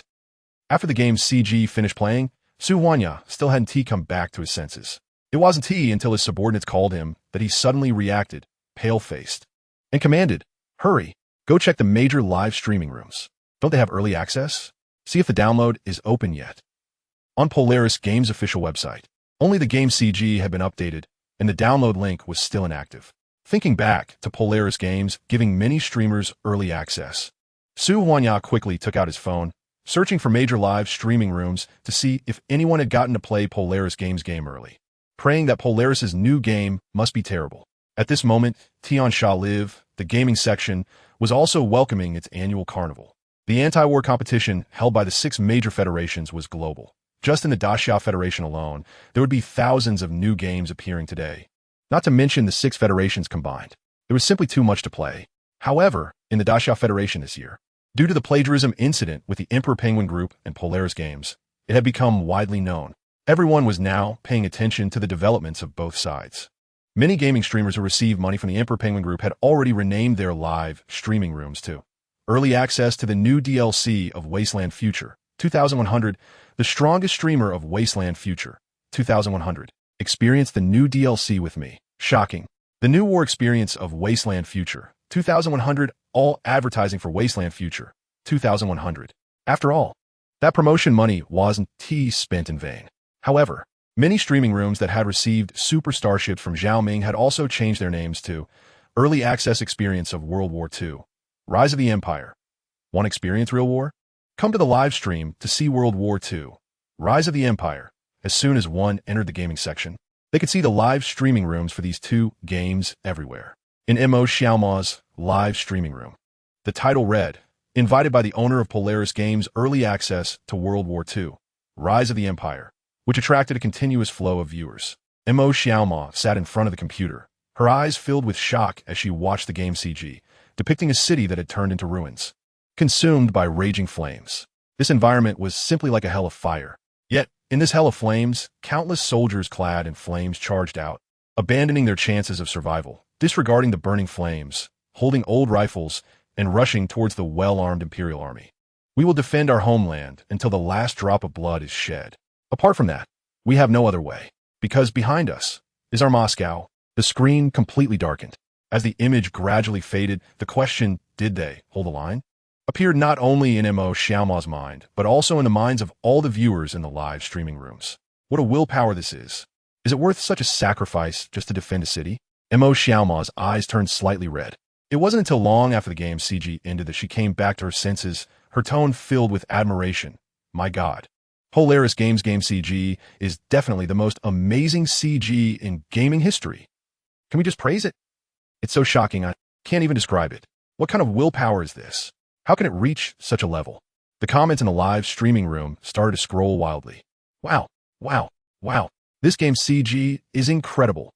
After the game's CG finished playing, Su Huanya still hadn't come back to his senses. It wasn't until his subordinates called him that he suddenly reacted, pale-faced, and commanded, "Hurry, go check the major live streaming rooms. Don't they have early access? See if the download is open yet." On Polaris Games' official website, only the game CG had been updated, and the download link was still inactive. Thinking back to Polaris Games giving many streamers early access, Su Huanya quickly took out his phone, searching for major live streaming rooms to see if anyone had gotten to play Polaris Games' game early, praying that Polaris's new game must be terrible. At this moment, Tiansha Live, the gaming section, was also welcoming its annual carnival. The anti-war competition held by the 6 major federations was global. Just in the Xia Federation alone, there would be thousands of new games appearing today. Not to mention the 6 federations combined. There was simply too much to play. However, in the Xia Federation this year, due to the plagiarism incident with the Emperor Penguin Group and Polaris Games, it had become widely known. Everyone was now paying attention to the developments of both sides. Many gaming streamers who received money from the Emperor Penguin Group had already renamed their live streaming rooms to early access to the new DLC of Wasteland Future 2100. The strongest streamer of Wasteland Future 2100. Experience the new DLC with me. Shocking. The new war experience of Wasteland Future 2100. All advertising for Wasteland Future 2100. After all, that promotion money wasn't spent in vain. However, many streaming rooms that had received super starships from Xiaoming had also changed their names to Early Access Experience of World War II. Rise of the Empire. Want to experience real war? Come to the live stream to see World War II. Rise of the Empire. As soon as one entered the gaming section, they could see the live streaming rooms for these 2 games everywhere. In Mo Xiaoma's live streaming room, the title read, "Invited by the owner of Polaris Games Early Access to World War II. Rise of the Empire," which attracted a continuous flow of viewers. Mo Xiaoma sat in front of the computer, her eyes filled with shock as she watched the game CG, depicting a city that had turned into ruins, consumed by raging flames. This environment was simply like a hell of fire. Yet, in this hell of flames, countless soldiers clad in flames charged out, abandoning their chances of survival, disregarding the burning flames, holding old rifles, and rushing towards the well-armed Imperial Army. "We will defend our homeland until the last drop of blood is shed. Apart from that, we have no other way, because behind us is our Moscow." The screen completely darkened. As the image gradually faded, the question, "Did they hold the line?" appeared not only in Mo Xiaoma's mind, but also in the minds of all the viewers in the live streaming rooms. What a willpower this is. Is it worth such a sacrifice just to defend a city? Mo Xiaoma's eyes turned slightly red. It wasn't until long after the game's CG ended that she came back to her senses, her tone filled with admiration. "My God. Polaris Games game CG is definitely the most amazing CG in gaming history. Can we just praise it? It's so shocking I can't even describe it. What kind of willpower is this? How can it reach such a level?" The comments in the live streaming room started to scroll wildly. "Wow, wow, wow. This game's CG is incredible.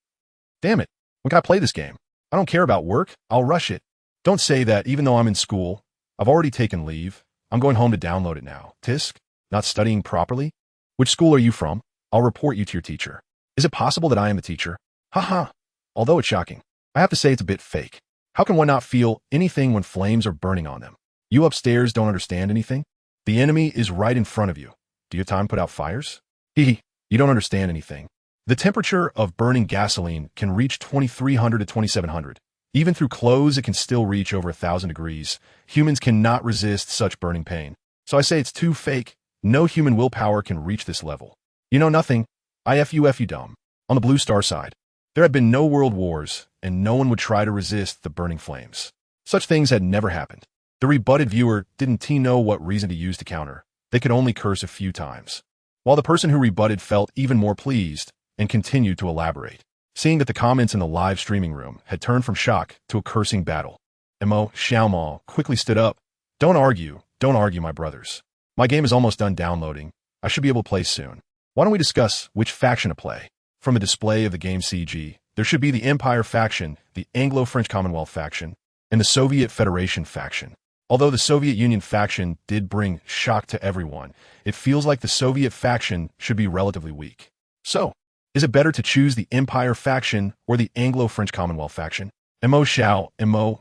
Damn it. When can I play this game? I don't care about work. I'll rush it. Don't say that even though I'm in school. I've already taken leave. I'm going home to download it now. Tisk? Not studying properly? Which school are you from? I'll report you to your teacher. Is it possible that I am the teacher? Haha. Although it's shocking, I have to say it's a bit fake. How can one not feel anything when flames are burning on them? You upstairs don't understand anything? The enemy is right in front of you. Do you have time to put out fires? Hee, you don't understand anything. The temperature of burning gasoline can reach 2300 to 2700. Even through clothes, it can still reach over 1000 degrees. Humans cannot resist such burning pain. So I say it's too fake. No human willpower can reach this level. You know nothing. IFUF, dumb. On the Blue Star side, there have been no world wars, and no one would try to resist the burning flames. Such things had never happened. The rebutted viewer didn't know what reason to use to counter. They could only curse a few times. While the person who rebutted felt even more pleased and continued to elaborate, seeing that the comments in the live streaming room had turned from shock to a cursing battle. Mo Xiaomao quickly stood up. Don't argue, my brothers. My game is almost done downloading. I should be able to play soon. Why don't we discuss which faction to play? From a display of the game CG, there should be the Empire faction, the Anglo-French Commonwealth faction, and the Soviet Federation faction. Although the Soviet Union faction did bring shock to everyone, it feels like the Soviet faction should be relatively weak. So, is it better to choose the Empire faction or the Anglo-French Commonwealth faction? Mo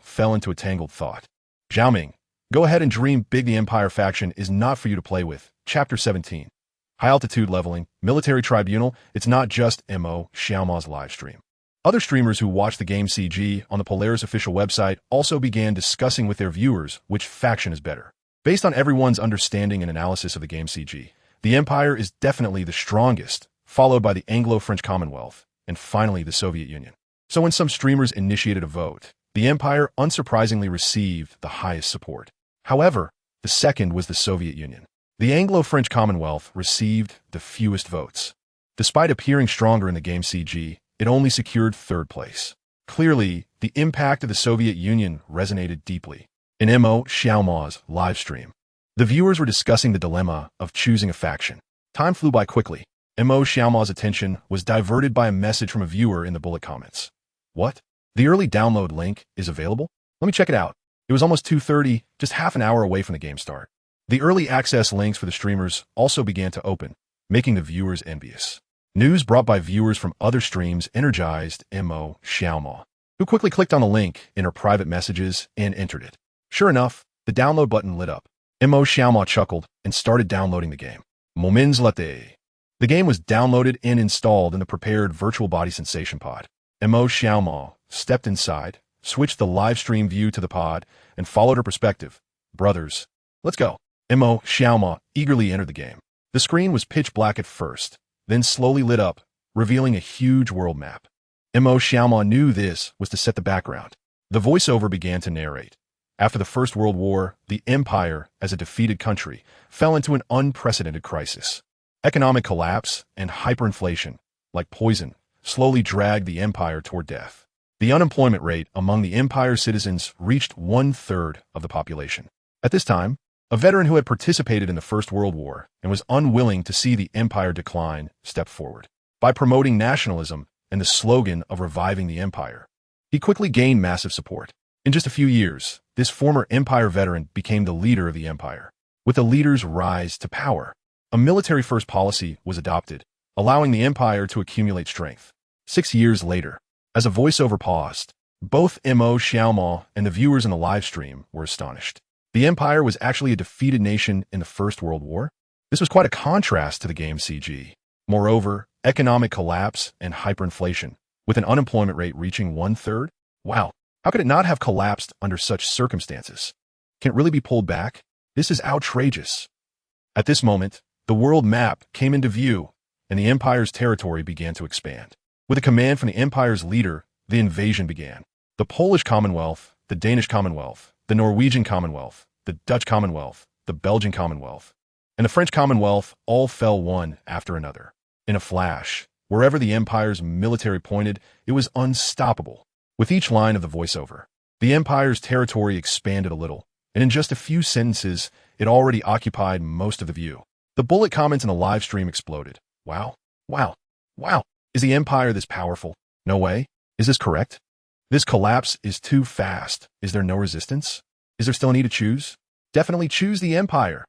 fell into a tangled thought. Zhaoming, go ahead and dream big. The Empire faction is not for you to play with. Chapter 17. High-altitude leveling, military tribunal. It's not just Mo Xiaomao's livestream. Other streamers who watched the game CG on the Polaris official website also began discussing with their viewers which faction is better. Based on everyone's understanding and analysis of the game CG, the Empire is definitely the strongest, followed by the Anglo-French Commonwealth, and finally the Soviet Union. So when some streamers initiated a vote, the Empire unsurprisingly received the highest support. However, the second was the Soviet Union. The Anglo-French Commonwealth received the fewest votes. Despite appearing stronger in the game CG, it only secured third place. Clearly, the impact of the Soviet Union resonated deeply. In Mo Xiaomao's livestream, the viewers were discussing the dilemma of choosing a faction. Time flew by quickly. Mo Xiaomao's attention was diverted by a message from a viewer in the bullet comments. What? The early download link is available? Let me check it out. It was almost 2:30, just half an hour away from the game start. The early access links for the streamers also began to open, making the viewers envious. News brought by viewers from other streams energized Mo Xiaomao, who quickly clicked on the link in her private messages and entered it. Sure enough, the download button lit up. Mo Xiaomao chuckled and started downloading the game. Moments later. The game was downloaded and installed in the prepared virtual body sensation pod. Mo Xiaomao stepped inside, switched the live stream view to the pod, and followed her perspective. Brothers, let's go. Mo Xiaomao eagerly entered the game. The screen was pitch black at first, then slowly lit up, revealing a huge world map. Mo Xiaomao knew this was to set the background. The voiceover began to narrate. After the First World War, the Empire, as a defeated country, fell into an unprecedented crisis. Economic collapse and hyperinflation, like poison, slowly dragged the Empire toward death. The unemployment rate among the Empire's citizens reached 1/3 of the population. At this time, a veteran who had participated in the First World War and was unwilling to see the Empire decline stepped forward. By promoting nationalism and the slogan of reviving the Empire, he quickly gained massive support. In just a few years, this former Empire veteran became the leader of the Empire. With the leader's rise to power, a military-first policy was adopted, allowing the Empire to accumulate strength. 6 years later, as a voiceover paused, both Mo Xiaomao and the viewers in the live stream were astonished. The Empire was actually a defeated nation in the First World War? This was quite a contrast to the game CG. Moreover, economic collapse and hyperinflation, with an unemployment rate reaching 1/3? Wow, how could it not have collapsed under such circumstances? Can it really be pulled back? This is outrageous. At this moment, the world map came into view, and the Empire's territory began to expand. With a command from the Empire's leader, the invasion began. The Polish Commonwealth, the Danish Commonwealth, the Norwegian Commonwealth, the Dutch Commonwealth, the Belgian Commonwealth, and the French Commonwealth all fell one after another. In a flash, wherever the Empire's military pointed, it was unstoppable. With each line of the voiceover, the Empire's territory expanded a little, and in just a few sentences, it already occupied most of the view. The bullet comments in the live stream exploded. Wow, wow, wow. Is the Empire this powerful? No way. Is this correct? This collapse is too fast. Is there no resistance? Is there still a need to choose? Definitely choose the Empire.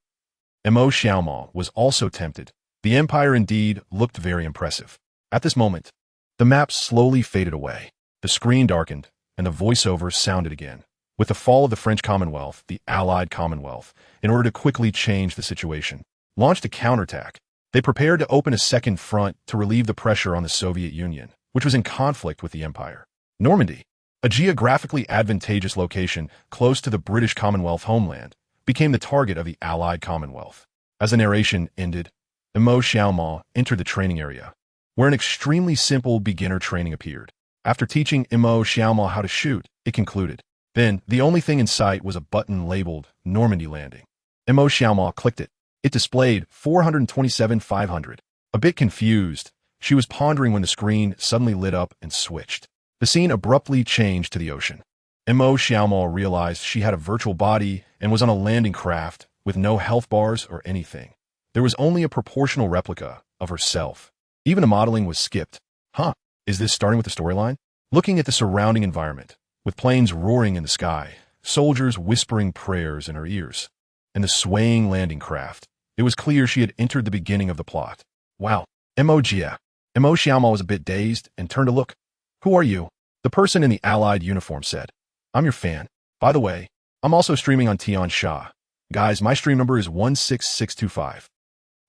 Mo Xiaomao was also tempted. The Empire indeed looked very impressive. At this moment, the map slowly faded away. The screen darkened, and the voiceover sounded again. With the fall of the French Commonwealth, the Allied Commonwealth, in order to quickly change the situation, launched a counterattack. They prepared to open a second front to relieve the pressure on the Soviet Union, which was in conflict with the Empire. Normandy, a geographically advantageous location close to the British Commonwealth homeland, became the target of the Allied Commonwealth. As the narration ended, Mo Xiaomao entered the training area, where an extremely simple beginner training appeared. After teaching Mo Xiaomao how to shoot, it concluded. Then, the only thing in sight was a button labeled Normandy Landing. Mo Xiaoma clicked it. It displayed 427,500. A bit confused, she was pondering when the screen suddenly lit up and switched. The scene abruptly changed to the ocean. Mo Xiaoma realized she had a virtual body and was on a landing craft with no health bars or anything. There was only a proportional replica of herself. Even the modeling was skipped. Huh, is this starting with the storyline? Looking at the surrounding environment, with planes roaring in the sky, soldiers whispering prayers in her ears, and the swaying landing craft, it was clear she had entered the beginning of the plot. Wow, Mo Xiaoma was a bit dazed and turned to look. Who are you? The person in the Allied uniform said. I'm your fan. By the way, I'm also streaming on Tian Sha. Guys, my stream number is 16625.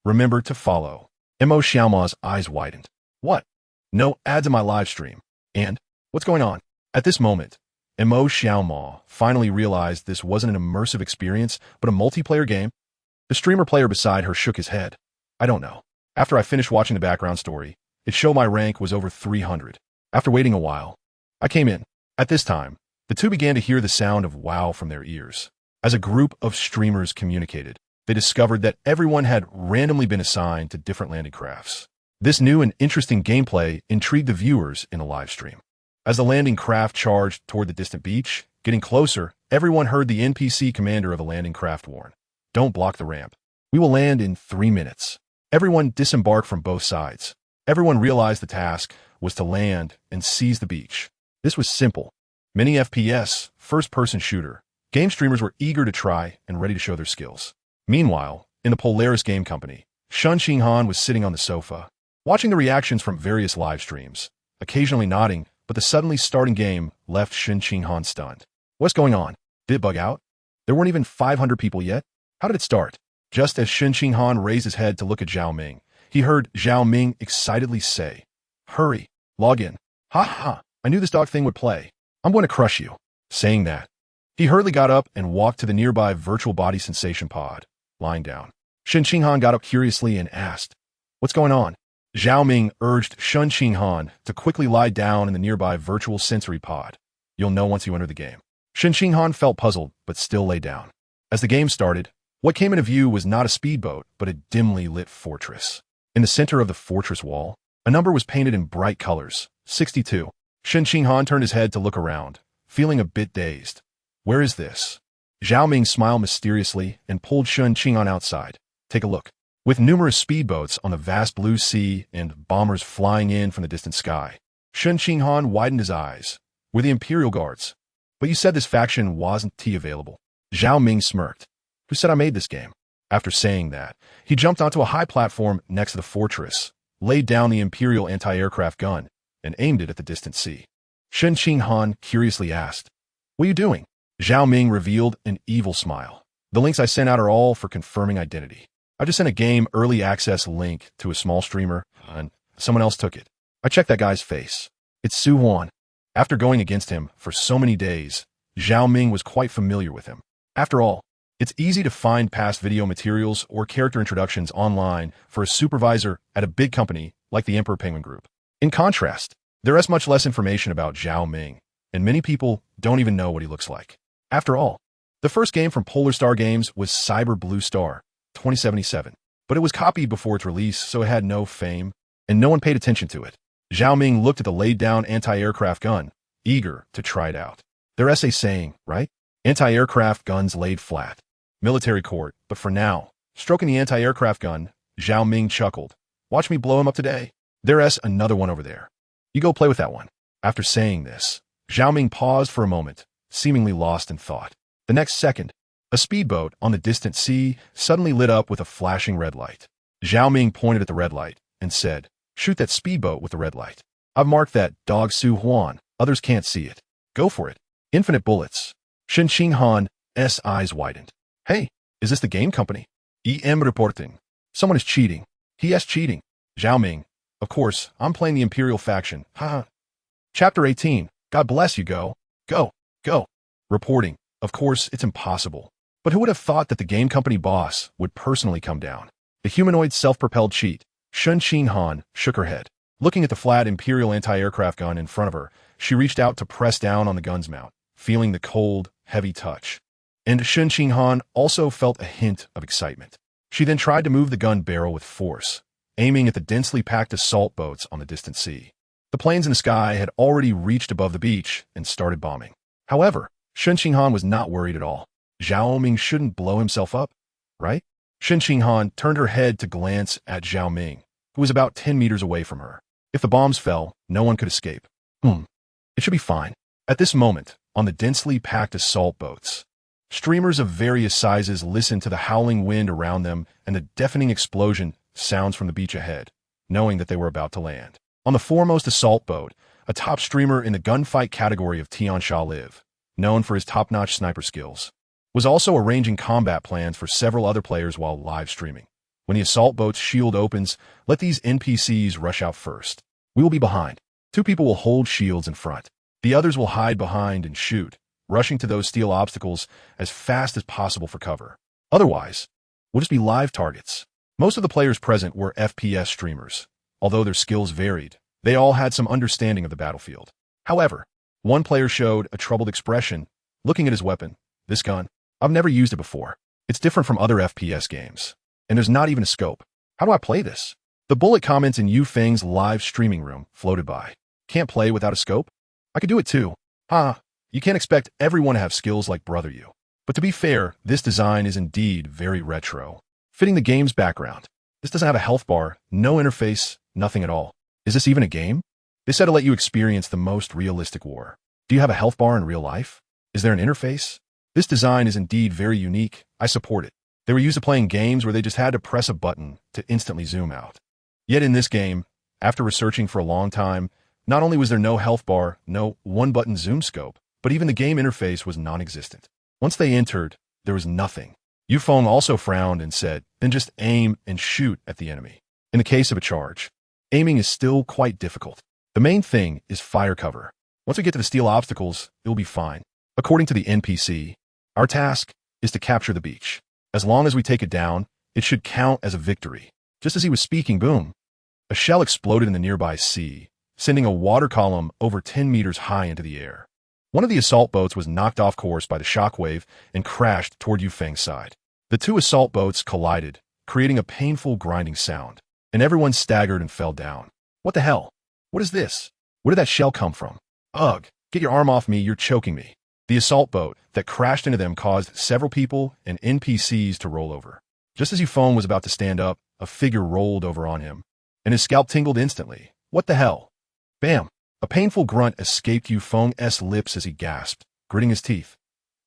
Remember to follow. Mo Xiaoma's eyes widened. What? No ads in my live stream. And? What's going on? At this moment, Mo Xiaoma finally realized this wasn't an immersive experience, but a multiplayer game. The streamer player beside her shook his head. I don't know. After I finished watching the background story, it showed my rank was over 300. After waiting a while, I came in. At this time, the two began to hear the sound of wow from their ears. As a group of streamers communicated, they discovered that everyone had randomly been assigned to different landing crafts. This new and interesting gameplay intrigued the viewers in the live stream. As the landing craft charged toward the distant beach, getting closer, everyone heard the NPC commander of the landing craft warn. Don't block the ramp. We will land in 3 minutes. Everyone disembarked from both sides. Everyone realized the task was to land and seize the beach. This was simple. Mini FPS, first-person shooter. Game streamers were eager to try and ready to show their skills. Meanwhile, in the Polaris Game Company, Shun Qinghan was sitting on the sofa, watching the reactions from various live streams, occasionally nodding, but the suddenly starting game left Shun Qinghan stunned. What's going on? Did it bug out? There weren't even 500 people yet? How did it start? Just as Shun Qinghan raised his head to look at Zhao Ming, he heard Zhao Ming excitedly say, Hurry, log in. Ha ha, I knew this dog thing would play. I'm going to crush you. Saying that, he hurriedly got up and walked to the nearby virtual body sensation pod, lying down. Shun Qinghan got up curiously and asked, What's going on? Zhao Ming urged Shun Qinghan to quickly lie down in the nearby virtual sensory pod. You'll know once you enter the game. Shun Qinghan felt puzzled, but still lay down. As the game started, what came into view was not a speedboat, but a dimly lit fortress. In the center of the fortress wall, a number was painted in bright colors, 62. Shun Qinghan turned his head to look around, feeling a bit dazed. Where is this? Zhao Ming smiled mysteriously and pulled Shun Qinghan outside. Take a look. With numerous speedboats on the vast blue sea and bombers flying in from the distant sky, Shun Qinghan widened his eyes. We're the Imperial Guards. But you said this faction wasn't available. Zhao Ming smirked. Who said I made this game? After saying that, he jumped onto a high platform next to the fortress, laid down the Imperial anti-aircraft gun, and aimed it at the distant sea. Shun Qinghan curiously asked, What are you doing? Zhao Ming revealed an evil smile. The links I sent out are all for confirming identity. I just sent a game early access link to a small streamer, and someone else took it. I checked that guy's face. It's Su Huan. After going against him for so many days, Zhao Ming was quite familiar with him. After all, it's easy to find past video materials or character introductions online for a supervisor at a big company like the Emperor Penguin Group. In contrast, there is much less information about Zhao Ming, and many people don't even know what he looks like. After all, the first game from Polar Star Games was Cyber Blue Star 2077, but it was copied before its release, so it had no fame, and no one paid attention to it. Zhao Ming looked at the laid-down anti-aircraft gun, eager to try it out. Their essay saying, right? Anti-aircraft guns laid flat. Military court, but for now, stroking the anti-aircraft gun, Zhao Ming chuckled. Watch me blow him up today. There's another one over there. You go play with that one. After saying this, Zhao Ming paused for a moment, seemingly lost in thought. The next second, a speedboat on the distant sea suddenly lit up with a flashing red light. Zhao Ming pointed at the red light and said, Shoot that speedboat with the red light. I've marked that dog Su Huan. Others can't see it. Go for it. Infinite bullets. Shun Qinghan's eyes widened. Hey, is this the game company? EM reporting. Someone is cheating. He is cheating. Zhao Ming. Of course, I'm playing the Imperial faction. Haha. Chapter 18. God bless you, go. Go. Go. Reporting. Of course, it's impossible. But who would have thought that the game company boss would personally come down? The humanoid self-propelled cheat. Shun Qinghan shook her head. Looking at the flat Imperial anti-aircraft gun in front of her, she reached out to press down on the gun's mount. feeling the cold, heavy touch. And Shen Qinghan also felt a hint of excitement. She then tried to move the gun barrel with force, aiming at the densely packed assault boats on the distant sea. The planes in the sky had already reached above the beach and started bombing. However, Shen Qinghan was not worried at all. Zhao Ming shouldn't blow himself up, right? Shen Qinghan turned her head to glance at Zhao Ming, who was about 10 meters away from her. If the bombs fell, no one could escape. It should be fine. At this moment, on the densely packed assault boats, streamers of various sizes listened to the howling wind around them and the deafening explosion sounds from the beach ahead, knowing that they were about to land. On the foremost assault boat, a top streamer in the gunfight category of Tiansha Live, known for his top-notch sniper skills, was also arranging combat plans for several other players while live streaming. When the assault boat's shield opens, let these NPCs rush out first. We will be behind. 2 people will hold shields in front. The others will hide behind and shoot, rushing to those steel obstacles as fast as possible for cover. Otherwise, we'll just be live targets. Most of the players present were FPS streamers. Although their skills varied, they all had some understanding of the battlefield. However, one player showed a troubled expression, looking at his weapon. This gun, I've never used it before. It's different from other FPS games. And there's not even a scope. How do I play this? The bullet comments in Yu Feng's live streaming room floated by. Can't play without a scope? I could do it too. You can't expect everyone to have skills like Brother Yu. But to be fair, this design is indeed very retro, fitting the game's background. This doesn't have a health bar, no interface, nothing at all. Is this even a game? They said to let you experience the most realistic war. Do you have a health bar in real life? Is there an interface? This design is indeed very unique. I support it. They were used to playing games where they just had to press a button to instantly zoom out. Yet in this game, after researching for a long time, not only was there no health bar, no one-button zoom scope, but even the game interface was non-existent. Once they entered, there was nothing. Yu Feng also frowned and said, then just aim and shoot at the enemy. In the case of a charge, aiming is still quite difficult. The main thing is fire cover. Once we get to the steel obstacles, it will be fine. According to the NPC, our task is to capture the beach. As long as we take it down, it should count as a victory. Just as he was speaking, boom, a shell exploded in the nearby sea, sending a water column over 10 meters high into the air. One of the assault boats was knocked off course by the shockwave and crashed toward Yu Feng's side. The 2 assault boats collided, creating a painful grinding sound, and everyone staggered and fell down. What the hell? What is this? Where did that shell come from? Ugh, get your arm off me, you're choking me. The assault boat that crashed into them caused several people and NPCs to roll over. Just as Yu Feng was about to stand up, a figure rolled over on him, and his scalp tingled instantly. What the hell? Bam! A painful grunt escaped Yu Feng's lips as he gasped, gritting his teeth.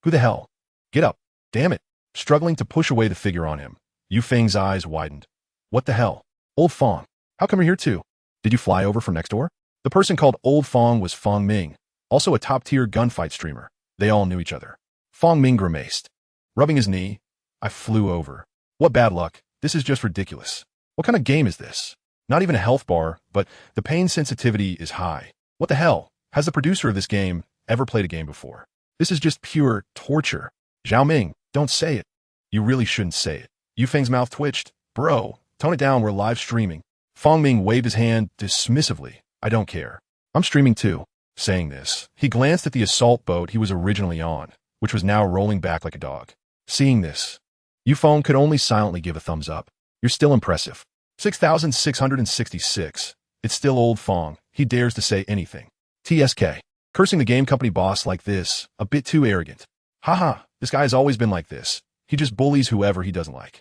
Who the hell? Get up! Damn it! Struggling to push away the figure on him, Yu Feng's eyes widened. What the hell? Old Feng, how come you're here too? Did you fly over from next door? The person called Old Feng was Feng Ming, also a top-tier gunfight streamer. They all knew each other. Feng Ming grimaced, rubbing his knee. I flew over. What bad luck. This is just ridiculous. What kind of game is this? Not even a health bar, but the pain sensitivity is high. What the hell? Has the producer of this game ever played a game before? This is just pure torture. Zhao Ming, don't say it. You really shouldn't say it. Yu Feng's mouth twitched. Bro, tone it down, we're live streaming. Feng Ming waved his hand dismissively. I don't care. I'm streaming too. Saying this, he glanced at the assault boat he was originally on, which was now rolling back like a dog. Seeing this, Yu Feng could only silently give a thumbs up. You're still impressive. 6,666. It's still Old Feng. He dares to say anything. TSK. Cursing the game company boss like this, a bit too arrogant. Haha, this guy has always been like this. He just bullies whoever he doesn't like.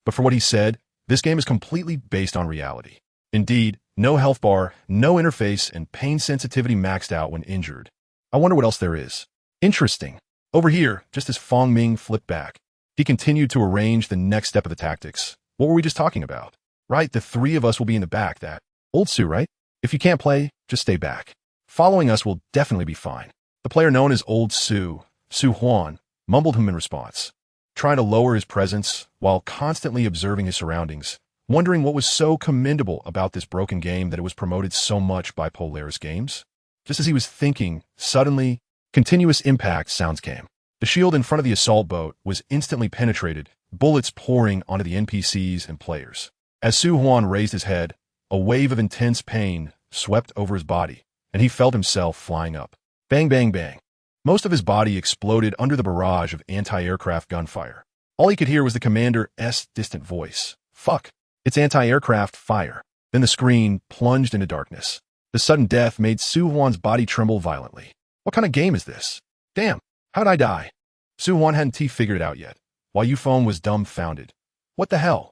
But for what he said, this game is completely based on reality. Indeed, no health bar, no interface, and pain sensitivity maxed out when injured. I wonder what else there is. Interesting. Over here, just as Feng Ming flipped back, he continued to arrange the next step of the tactics. What were we just talking about? Right, the 3 of us will be in the back, that Old Su, right? If you can't play, just stay back. Following us will definitely be fine. The player known as Old Su, Su Huan, mumbled him in response, trying to lower his presence while constantly observing his surroundings, wondering what was so commendable about this broken game that it was promoted so much by Polaris Games. Just as he was thinking, suddenly, continuous impact sounds came. The shield in front of the assault boat was instantly penetrated, bullets pouring onto the NPCs and players. As Su Huan raised his head, a wave of intense pain swept over his body, and he felt himself flying up. Bang, bang, bang. Most of his body exploded under the barrage of anti-aircraft gunfire. All he could hear was the commander's distant voice. Fuck. It's anti-aircraft fire. Then the screen plunged into darkness. The sudden death made Su Huan's body tremble violently. What kind of game is this? Damn, how'd I die? Su Huan hadn't figured it out yet, while Yufeng was dumbfounded. What the hell?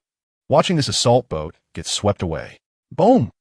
Watching this assault boat get swept away. Boom!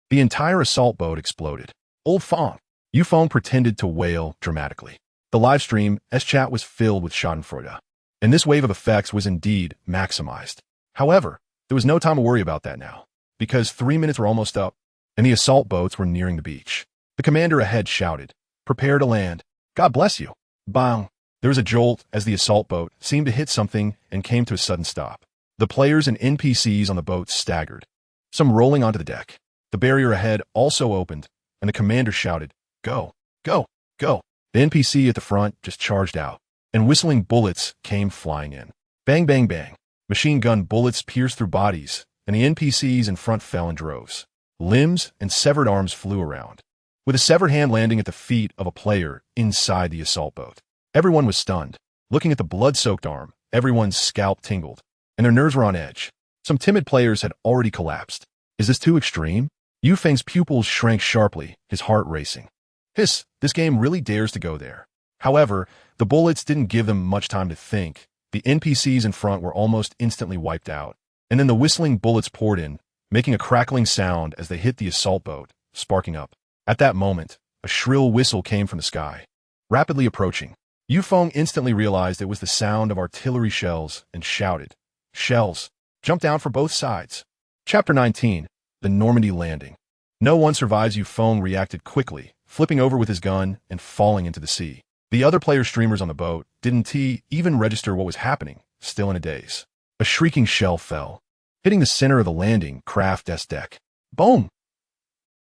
The entire assault boat exploded. Old Fong. Yufeng pretended to wail dramatically. The livestream's chat was filled with schadenfreude, and this wave of effects was indeed maximized. However, there was no time to worry about that now, because 3 minutes were almost up, and the assault boats were nearing the beach. The commander ahead shouted, "Prepare to land. God bless you." Bang! There was a jolt as the assault boat seemed to hit something and came to a sudden stop. The players and NPCs on the boat staggered, some rolling onto the deck. The barrier ahead also opened, and the commander shouted, "Go, go, go." The NPC at the front just charged out, and whistling bullets came flying in. Bang, bang, bang. Machine gun bullets pierced through bodies, and the NPCs in front fell in droves. Limbs and severed arms flew around, with a severed hand landing at the feet of a player inside the assault boat. Everyone was stunned. Looking at the blood-soaked arm, everyone's scalp tingled, and their nerves were on edge. Some timid players had already collapsed. Is this too extreme? Yufeng's pupils shrank sharply, his heart racing. This game really dares to go there. However, the bullets didn't give them much time to think. The NPCs in front were almost instantly wiped out, and then the whistling bullets poured in, making a crackling sound as they hit the assault boat, sparking up. At that moment, a shrill whistle came from the sky, rapidly approaching. Yufeng instantly realized it was the sound of artillery shells and shouted, "Shells! Jump down for both sides." Chapter 19. The Normandy Landing. No one survives. Yufeng reacted quickly, flipping over with his gun and falling into the sea. The other player streamers on the boat didn't even register what was happening, still in a daze. A shrieking shell fell, hitting the center of the landing craft's deck. Boom!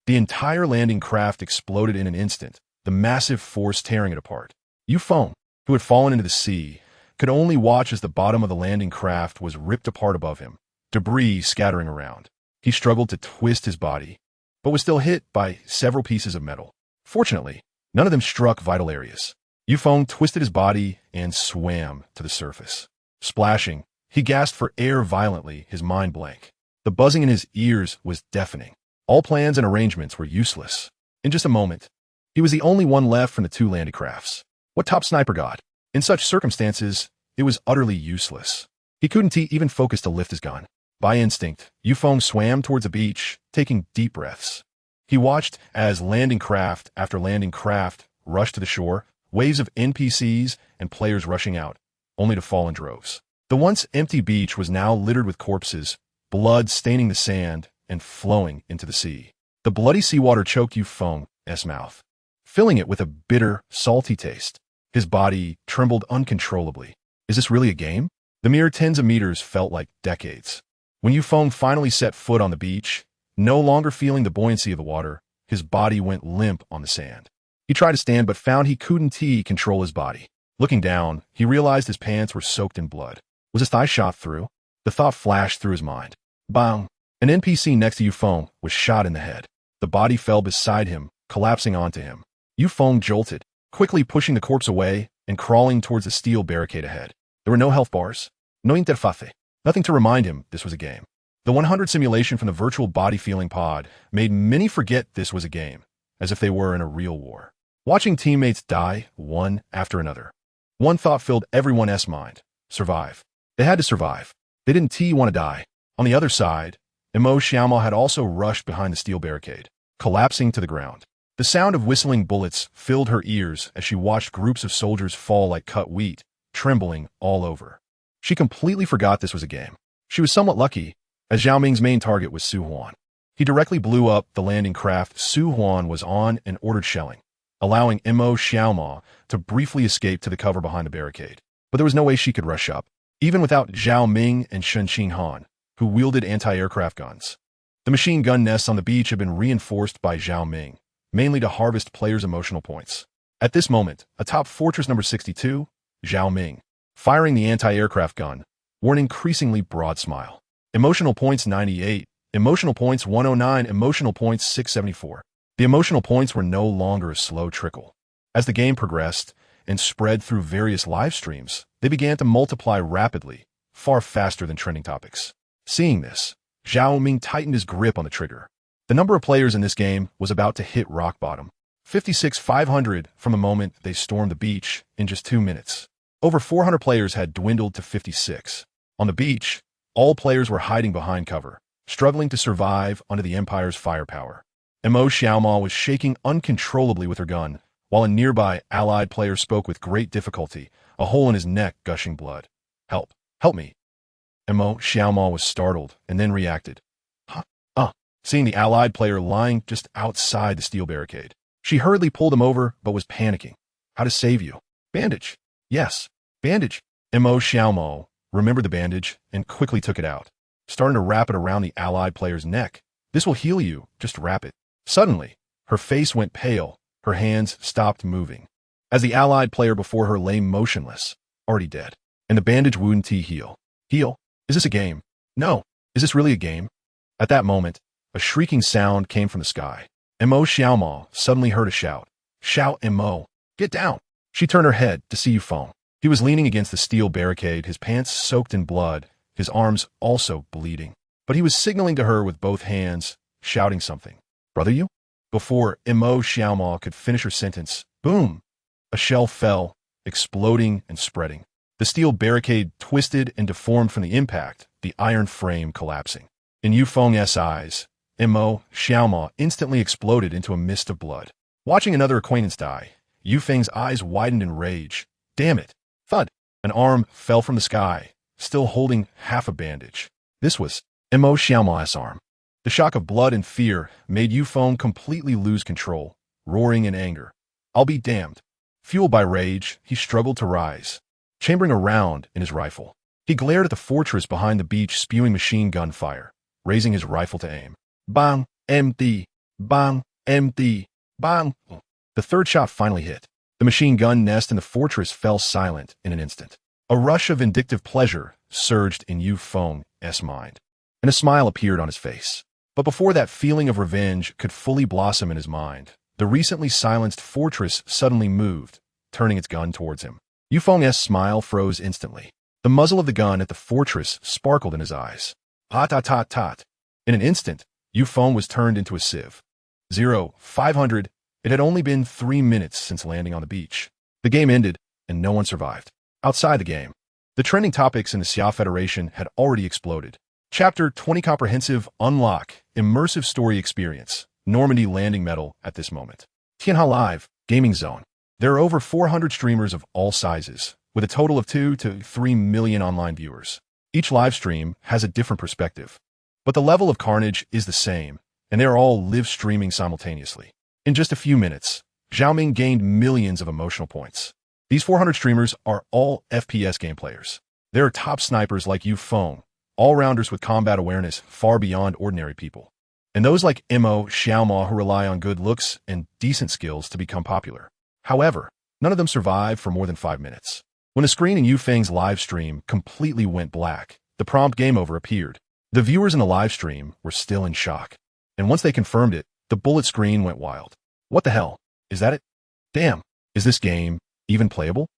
The entire landing craft exploded in an instant, the massive force tearing it apart. Yufeng, who had fallen into the sea, could only watch as the bottom of the landing craft was ripped apart above him, debris scattering around. He struggled to twist his body, but was still hit by several pieces of metal. Fortunately, none of them struck vital areas. Yufeng twisted his body and swam to the surface. Splashing, he gasped for air violently, his mind blank. The buzzing in his ears was deafening. All plans and arrangements were useless. In just a moment, he was the only one left from the two landing crafts. What top sniper got? In such circumstances, it was utterly useless. He couldn't even focus to lift his gun. By instinct, Yufeng swam towards the beach, taking deep breaths. He watched as landing craft after landing craft rushed to the shore, waves of NPCs and players rushing out, only to fall in droves. The once empty beach was now littered with corpses, blood staining the sand and flowing into the sea. The bloody seawater choked Yufeng's mouth, filling it with a bitter, salty taste. His body trembled uncontrollably. Is this really a game? The mere tens of meters felt like decades. When Yufeng finally set foot on the beach, no longer feeling the buoyancy of the water, his body went limp on the sand. He tried to stand but found he couldn't control his body. Looking down, he realized his pants were soaked in blood. Was his thigh shot through? The thought flashed through his mind. Bang! An NPC next to Yufeng was shot in the head. The body fell beside him, collapsing onto him. Yufeng jolted, quickly pushing the corpse away and crawling towards the steel barricade ahead. There were no health bars, no interface, nothing to remind him this was a game. The 100 simulation from the virtual body feeling pod made many forget this was a game, as if they were in a real war. Watching teammates die one after another. One thought filled everyone's mind. Survive. They had to survive. They didn't want to die. On the other side, Imo Xiaoma had also rushed behind the steel barricade, collapsing to the ground. The sound of whistling bullets filled her ears as she watched groups of soldiers fall like cut wheat, trembling all over. She completely forgot this was a game. She was somewhat lucky, as Zhao Ming's main target was Su Huan. He directly blew up the landing craft Su Huan was on and ordered shelling, allowing Imo Xiaoma to briefly escape to the cover behind the barricade. But there was no way she could rush up, even without Zhao Ming and Shen Qinghan, who wielded anti-aircraft guns. The machine gun nests on the beach had been reinforced by Zhao Ming, mainly to harvest players' emotional points. At this moment, atop Fortress number 62, Zhao Ming, firing the anti-aircraft gun, wore an increasingly broad smile. Emotional points 98, emotional points 109, emotional points 674. The emotional points were no longer a slow trickle. As the game progressed and spread through various live streams, they began to multiply rapidly, far faster than trending topics. Seeing this, Zhao Ming tightened his grip on the trigger. The number of players in this game was about to hit rock bottom. 56,500 from the moment they stormed the beach in just 2 minutes. Over 400 players had dwindled to 56. On the beach, all players were hiding behind cover, struggling to survive under the Empire's firepower. Mo Xiaoma was shaking uncontrollably with her gun, while a nearby allied player spoke with great difficulty, a hole in his neck gushing blood. "Help! Help me!" Mo Xiaoma was startled and then reacted. Seeing the allied player lying just outside the steel barricade. She hurriedly pulled him over but was panicking. How to save you? Bandage. Yes, bandage. Mo Xiaoma remembered the bandage and quickly took it out, starting to wrap it around the allied player's neck. This will heal you, just wrap it. Suddenly, her face went pale, her hands stopped moving, as the allied player before her lay motionless, already dead. And the bandage wouldn't heal. Heal? Is this a game? No. Is this really a game? At that moment, a shrieking sound came from the sky. Mo Xiaoma suddenly heard a shout. "Shout, Mo! Get down!" She turned her head to see Yufeng. He was leaning against the steel barricade, his pants soaked in blood, his arms also bleeding. But he was signaling to her with both hands, shouting something. "Brother you?" Before Mo Xiaoma could finish her sentence, boom! A shell fell, exploding and spreading. The steel barricade twisted and deformed from the impact, the iron frame collapsing. In Yufeng's eyes, Mo Xiaoma instantly exploded into a mist of blood. Watching another acquaintance die, Yufeng's eyes widened in rage. Damn it! Thud! An arm fell from the sky, still holding half a bandage. This was Mo Xiaoma's arm. The shock of blood and fear made Yufeng completely lose control, roaring in anger. "I'll be damned." Fueled by rage, he struggled to rise, chambering a round in his rifle. He glared at the fortress behind the beach, spewing machine gun fire, raising his rifle to aim. Bang! Empty! Bang! Empty! Bang! The third shot finally hit. The machine gun nest in the fortress fell silent in an instant. A rush of vindictive pleasure surged in Yufeng's mind, and a smile appeared on his face. But before that feeling of revenge could fully blossom in his mind, the recently silenced fortress suddenly moved, turning its gun towards him. Yufeng's smile froze instantly. The muzzle of the gun at the fortress sparkled in his eyes. Tot. In an instant, Yufeng was turned into a sieve. 500. It had only been 3 minutes since landing on the beach. The game ended, and no one survived. Outside the game, the trending topics in the Xia Federation had already exploded. Chapter 20 Comprehensive Unlock Immersive Story Experience. Normandy landing medal at this moment. Tianha Live, Gaming Zone. There are over 400 streamers of all sizes, with a total of 2 to 3 million online viewers. Each live stream has a different perspective, but the level of carnage is the same, and they are all live streaming simultaneously. In just a few minutes, Zhao Ming gained millions of emotional points. These 400 streamers are all FPS game players. There are top snipers like Yufeng, all-rounders with combat awareness far beyond ordinary people, and those like Mo Xiaoma who rely on good looks and decent skills to become popular. However, none of them survived for more than 5 minutes. When the screen in Yufeng's live stream completely went black, the prompt game over appeared. The viewers in the live stream were still in shock, and once they confirmed it, the bullet screen went wild. What the hell? Is that it? Damn, is this game even playable?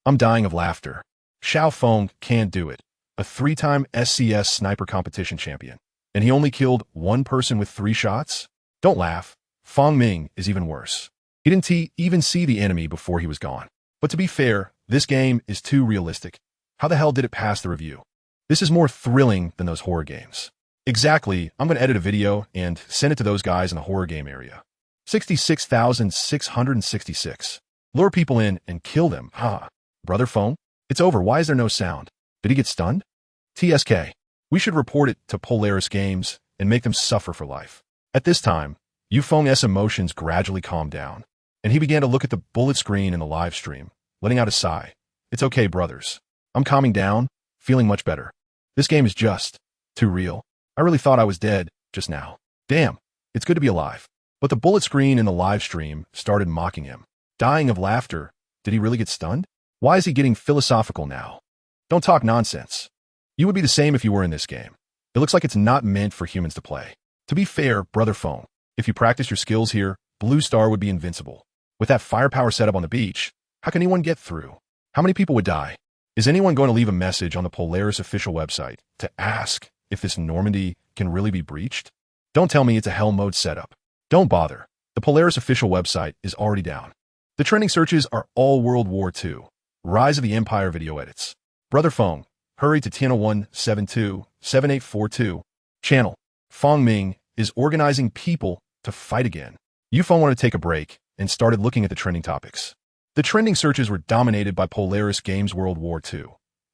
I'm dying of laughter. Xiao Feng can't do it. A 3-time SCS sniper competition champion, and he only killed 1 person with 3 shots? Don't laugh. Feng Ming is even worse. He didn't even see the enemy before he was gone. But to be fair, this game is too realistic. How the hell did it pass the review? This is more thrilling than those horror games. Exactly, I'm going to edit a video and send it to those guys in the horror game area. 66,666. Lure people in and kill them. Brother Phone? It's over. Why is there no sound? Did he get stunned? TSK. We should report it to Polaris Games and make them suffer for life. At this time, Yufeng's emotions gradually calmed down, and he began to look at the bullet screen in the live stream, letting out a sigh. It's okay, brothers. I'm calming down, feeling much better. This game is just too real. I really thought I was dead just now. Damn, it's good to be alive. But the bullet screen in the live stream started mocking him. Dying of laughter. Did he really get stunned? Why is he getting philosophical now? Don't talk nonsense. You would be the same if you were in this game. It looks like it's not meant for humans to play. To be fair, Brother Phone, if you practice your skills here, Blue Star would be invincible. With that firepower setup on the beach, how can anyone get through? How many people would die? Is anyone going to leave a message on the Polaris official website to ask if this Normandy can really be breached? Don't tell me it's a hell mode setup. Don't bother. The Polaris official website is already down. The trending searches are all World War II. Rise of the Empire video edits. Brother Fong, hurry to TN01727842. Channel. Fong Ming is organizing people to fight again. Yufeng wanted to take a break and started looking at the trending topics. The trending searches were dominated by Polaris Games World War II,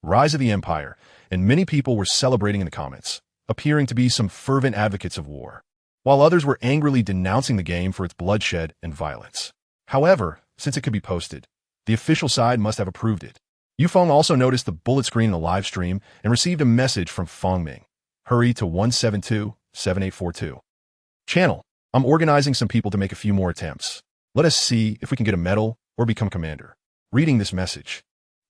Rise of the Empire, and many people were celebrating in the comments, appearing to be some fervent advocates of war, while others were angrily denouncing the game for its bloodshed and violence. However, since it could be posted, the official side must have approved it. Yufeng also noticed the bullet screen in the live stream and received a message from Fong Ming. Hurry to 1727842. Channel. I'm organizing some people to make a few more attempts. Let us see if we can get a medal or become commander. Reading this message,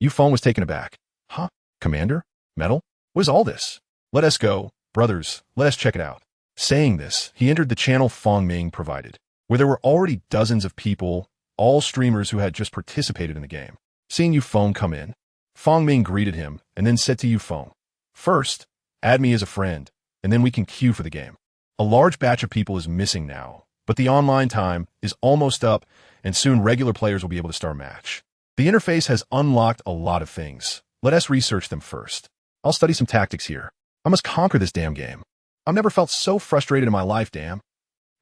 Yufeng was taken aback. Huh? Commander? Medal? What is all this? Let us go, brothers, let us check it out. Saying this, he entered the channel Fong Ming provided, where there were already dozens of people, all streamers who had just participated in the game. Seeing Yufeng come in, Fong Ming greeted him and then said to Yufeng, "First, add me as a friend, and then we can queue for the game." A large batch of people is missing now, but the online time is almost up, and soon regular players will be able to start a match. The interface has unlocked a lot of things. Let us research them first. I'll study some tactics here. I must conquer this damn game. I've never felt so frustrated in my life, damn.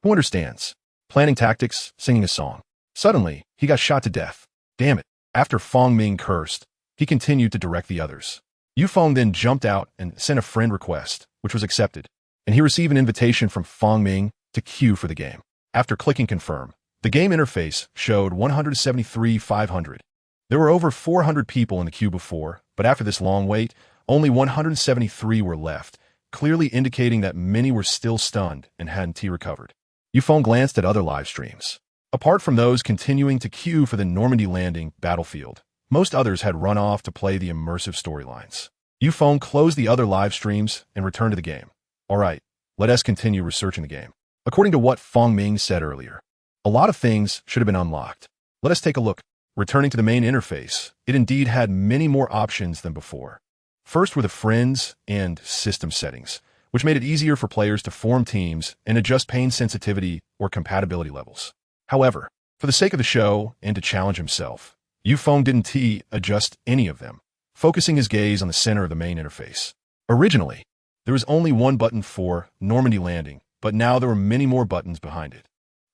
Who understands? Planning tactics, singing a song. Suddenly, he got shot to death. Damn it. After Fong Ming cursed, he continued to direct the others. Yufeng then jumped out and sent a friend request, which was accepted, and he received an invitation from Fong Ming to queue for the game. After clicking confirm, the game interface showed 173,500. There were over 400 people in the queue before, but after this long wait, only 173 were left, clearly indicating that many were still stunned and hadn't recovered. Yufeng glanced at other live streams. Apart from those continuing to queue for the Normandy landing battlefield, most others had run off to play the immersive storylines. Yufeng closed the other live streams and returned to the game. Alright, let us continue researching the game. According to what Fong Ming said earlier, a lot of things should have been unlocked. Let us take a look. Returning to the main interface, it indeed had many more options than before. First were the friends and system settings, which made it easier for players to form teams and adjust pain sensitivity or compatibility levels. However, for the sake of the show and to challenge himself, Yufeng didn't adjust any of them, focusing his gaze on the center of the main interface. Originally, there was only one button for Normandy Landing, but now there were many more buttons behind it.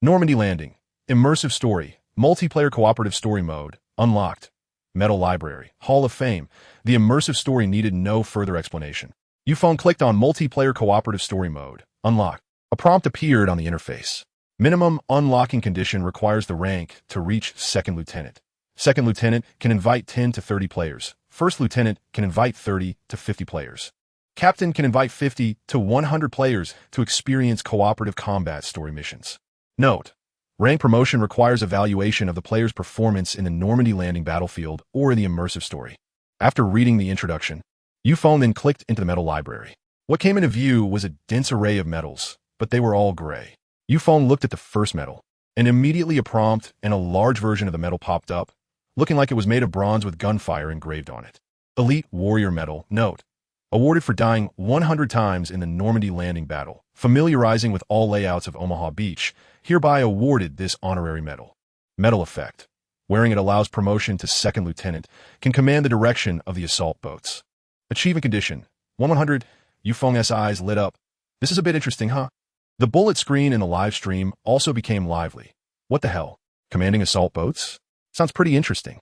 Normandy Landing, Immersive Story, Multiplayer Cooperative Story Mode, Unlocked, Medal Library, Hall of Fame. The immersive story needed no further explanation. Yufeng clicked on Multiplayer Cooperative Story Mode, Unlocked. A prompt appeared on the interface. Minimum unlocking condition requires the rank to reach Second Lieutenant. Second Lieutenant can invite 10 to 30 players. First Lieutenant can invite 30 to 50 players. Captain can invite 50 to 100 players to experience cooperative combat story missions. Note: rank promotion requires evaluation of the player's performance in the Normandy landing battlefield or in the immersive story. After reading the introduction, Yufeng then clicked into the medal library. What came into view was a dense array of medals, but they were all gray. Yufeng looked at the first medal, and immediately a prompt and a large version of the medal popped up, looking like it was made of bronze with gunfire engraved on it. Elite Warrior Medal. Note: awarded for dying 100 times in the Normandy landing battle, familiarizing with all layouts of Omaha Beach, hereby awarded this honorary medal. Medal effect: wearing it allows promotion to Second Lieutenant, can command the direction of the assault boats. Achievement condition: 100. Yufeng's eyes lit up. This is a bit interesting, huh? The bullet screen in the live stream also became lively. What the hell? Commanding assault boats? Sounds pretty interesting.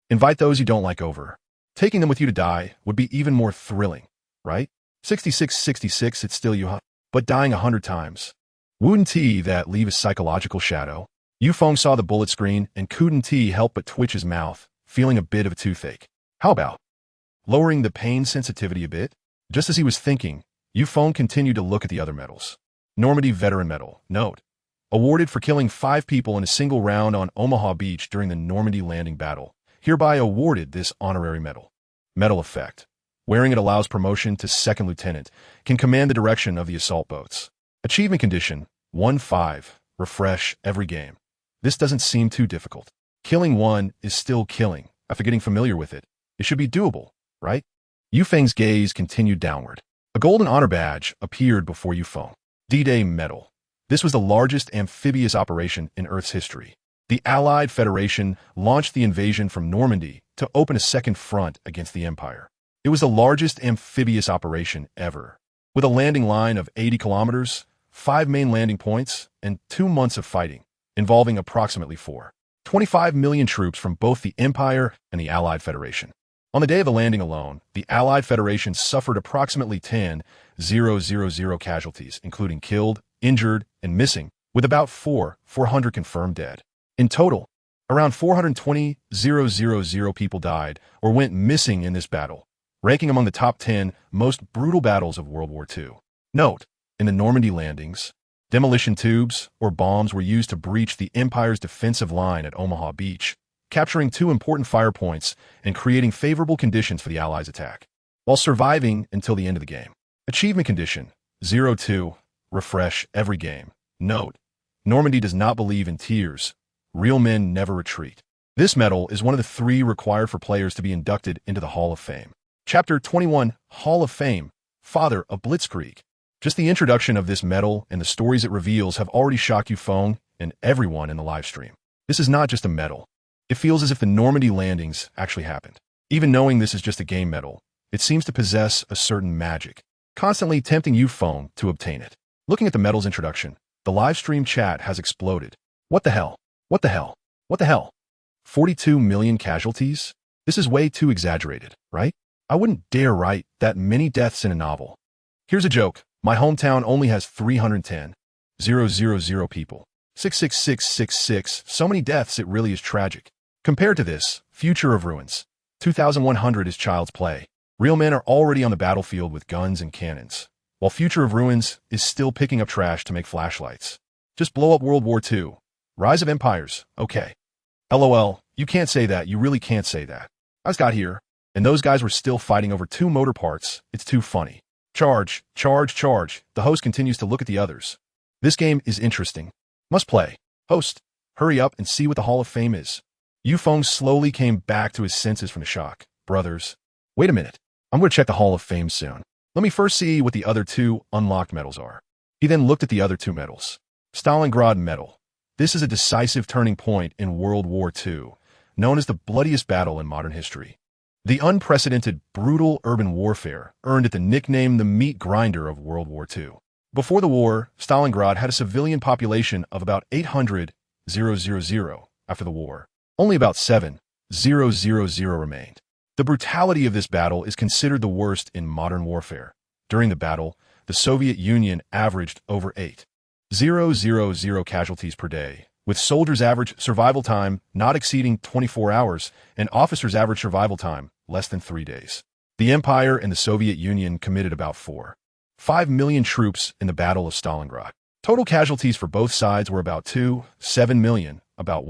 Invite those you don't like over. Taking them with you to die would be even more thrilling, right? 6666, it's still you, huh? But dying 100 times. Wouldn't that leave a psychological shadow? Yufeng saw the bullet screen and couldn't help but twitch his mouth, feeling a bit of a toothache. How about lowering the pain sensitivity a bit? Just as he was thinking, Yufeng continued to look at the other medals. Normandy Veteran Medal. Note: awarded for killing 5 people in a single round on Omaha Beach during the Normandy landing battle, hereby awarded this honorary medal. Medal effect: wearing it allows promotion to Second Lieutenant, can command the direction of the assault boats. Achievement condition: 1-5, refresh every game. This doesn't seem too difficult. Killing one is still killing. After getting familiar with it, it should be doable, right? Yufeng's gaze continued downward. A golden honor badge appeared before Yufeng. D-Day Medal. This was the largest amphibious operation in Earth's history. The Allied Federation launched the invasion from Normandy to open a second front against the Empire. It was the largest amphibious operation ever. With a landing line of 80 kilometers, 5 main landing points, and 2 months of fighting, involving approximately 25 million troops from both the Empire and the Allied Federation. On the day of the landing alone, the Allied Federation suffered approximately 10,000 casualties, including killed, injured, and missing, with about 400 confirmed dead. In total, around 420,000 people died or went missing in this battle, ranking among the top 10 most brutal battles of World War II. Note, in the Normandy landings, demolition tubes or bombs were used to breach the Empire's defensive line at Omaha Beach, capturing 2 important fire points and creating favorable conditions for the Allies' attack, while surviving until the end of the game. Achievement condition 02. Refresh every game. Note, Normandy does not believe in tears. Real men never retreat. This medal is one of the 3 required for players to be inducted into the Hall of Fame. Chapter 21, Hall of Fame, Father of Blitzkrieg. Just the introduction of this medal and the stories it reveals have already shocked Yufeng and everyone in the live stream. This is not just a medal. It feels as if the Normandy landings actually happened. Even knowing this is just a game medal, it seems to possess a certain magic, constantly tempting Yufeng to obtain it. Looking at the medal's introduction, the live stream chat has exploded. What the hell? What the hell? What the hell? 42 million casualties? This is way too exaggerated, right? I wouldn't dare write that many deaths in a novel. Here's a joke. My hometown only has 310,000 people. 66666. So many deaths, it really is tragic. Compared to this, Future of Ruins. 2100 is child's play. Real men are already on the battlefield with guns and cannons, while Future of Ruins is still picking up trash to make flashlights. Just blow up World War II. Rise of Empires, okay. LOL, you can't say that, you really can't say that. I just got here, and those guys were still fighting over 2 motor parts. It's too funny. Charge, charge, charge. The host continues to look at the others. This game is interesting. Must play. Host, hurry up and see what the Hall of Fame is. Yufeng slowly came back to his senses from the shock. Brothers, wait a minute. I'm going to check the Hall of Fame soon. Let me first see what the other 2 unlocked medals are. He then looked at the other 2 medals. Stalingrad Medal. This is a decisive turning point in World War II, known as the bloodiest battle in modern history. The unprecedented, brutal urban warfare earned it the nickname the meat grinder of World War II. Before the war, Stalingrad had a civilian population of about 800,000. After the war, only about 7,000 remained. The brutality of this battle is considered the worst in modern warfare. During the battle, the Soviet Union averaged over 8,000 casualties per day, with soldiers' average survival time not exceeding 24 hours and officers' average survival time less than 3 days. The Empire and the Soviet Union committed about 5 million troops in the Battle of Stalingrad. Total casualties for both sides were about 7 million, about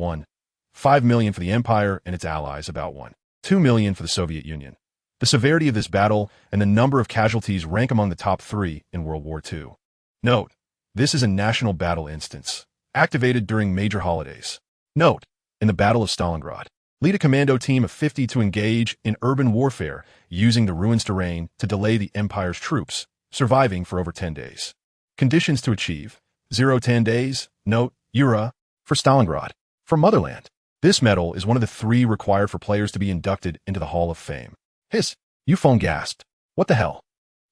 5 million for the Empire and its allies, about 2 million for the Soviet Union. The severity of this battle and the number of casualties rank among the top 3 in World War II. Note, this is a national battle instance, activated during major holidays. Note, in the Battle of Stalingrad, lead a commando team of 50 to engage in urban warfare using the ruins terrain to delay the Empire's troops, surviving for over 10 days. Conditions to achieve, 0-10 days, note, Eura, for Stalingrad. For Motherland, this medal is one of the 3 required for players to be inducted into the Hall of Fame. Hiss, Yufeng gasped. What the hell?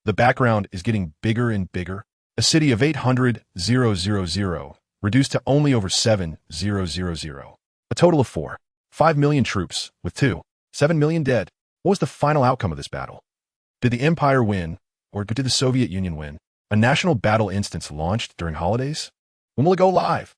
The background is getting bigger and bigger. A city of 800,000, reduced to only over 7,000. A total of 5 million troops, with 7 million dead. What was the final outcome of this battle? Did the Empire win, or did the Soviet Union win? A national battle instance launched during holidays? When will it go live?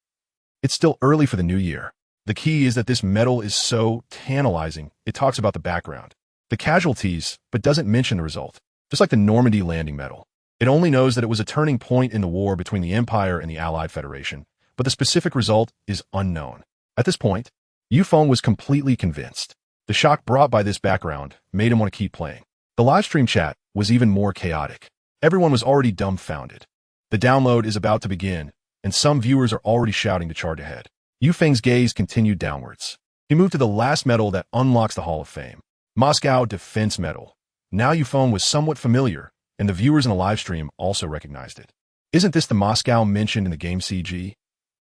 It's still early for the new year. The key is that this medal is so tantalizing, it talks about the background, the casualties, but doesn't mention the result. Just like the Normandy landing medal. It only knows that it was a turning point in the war between the Empire and the Allied Federation, but the specific result is unknown. At this point, Yufeng was completely convinced. The shock brought by this background made him want to keep playing. The livestream chat was even more chaotic. Everyone was already dumbfounded. The download is about to begin, and some viewers are already shouting to charge ahead. Yufeng's gaze continued downwards. He moved to the last medal that unlocks the Hall of Fame. Moscow Defense Medal. Now Yufeng was somewhat familiar, and the viewers in the live stream also recognized it. Isn't this the Moscow mentioned in the game CG?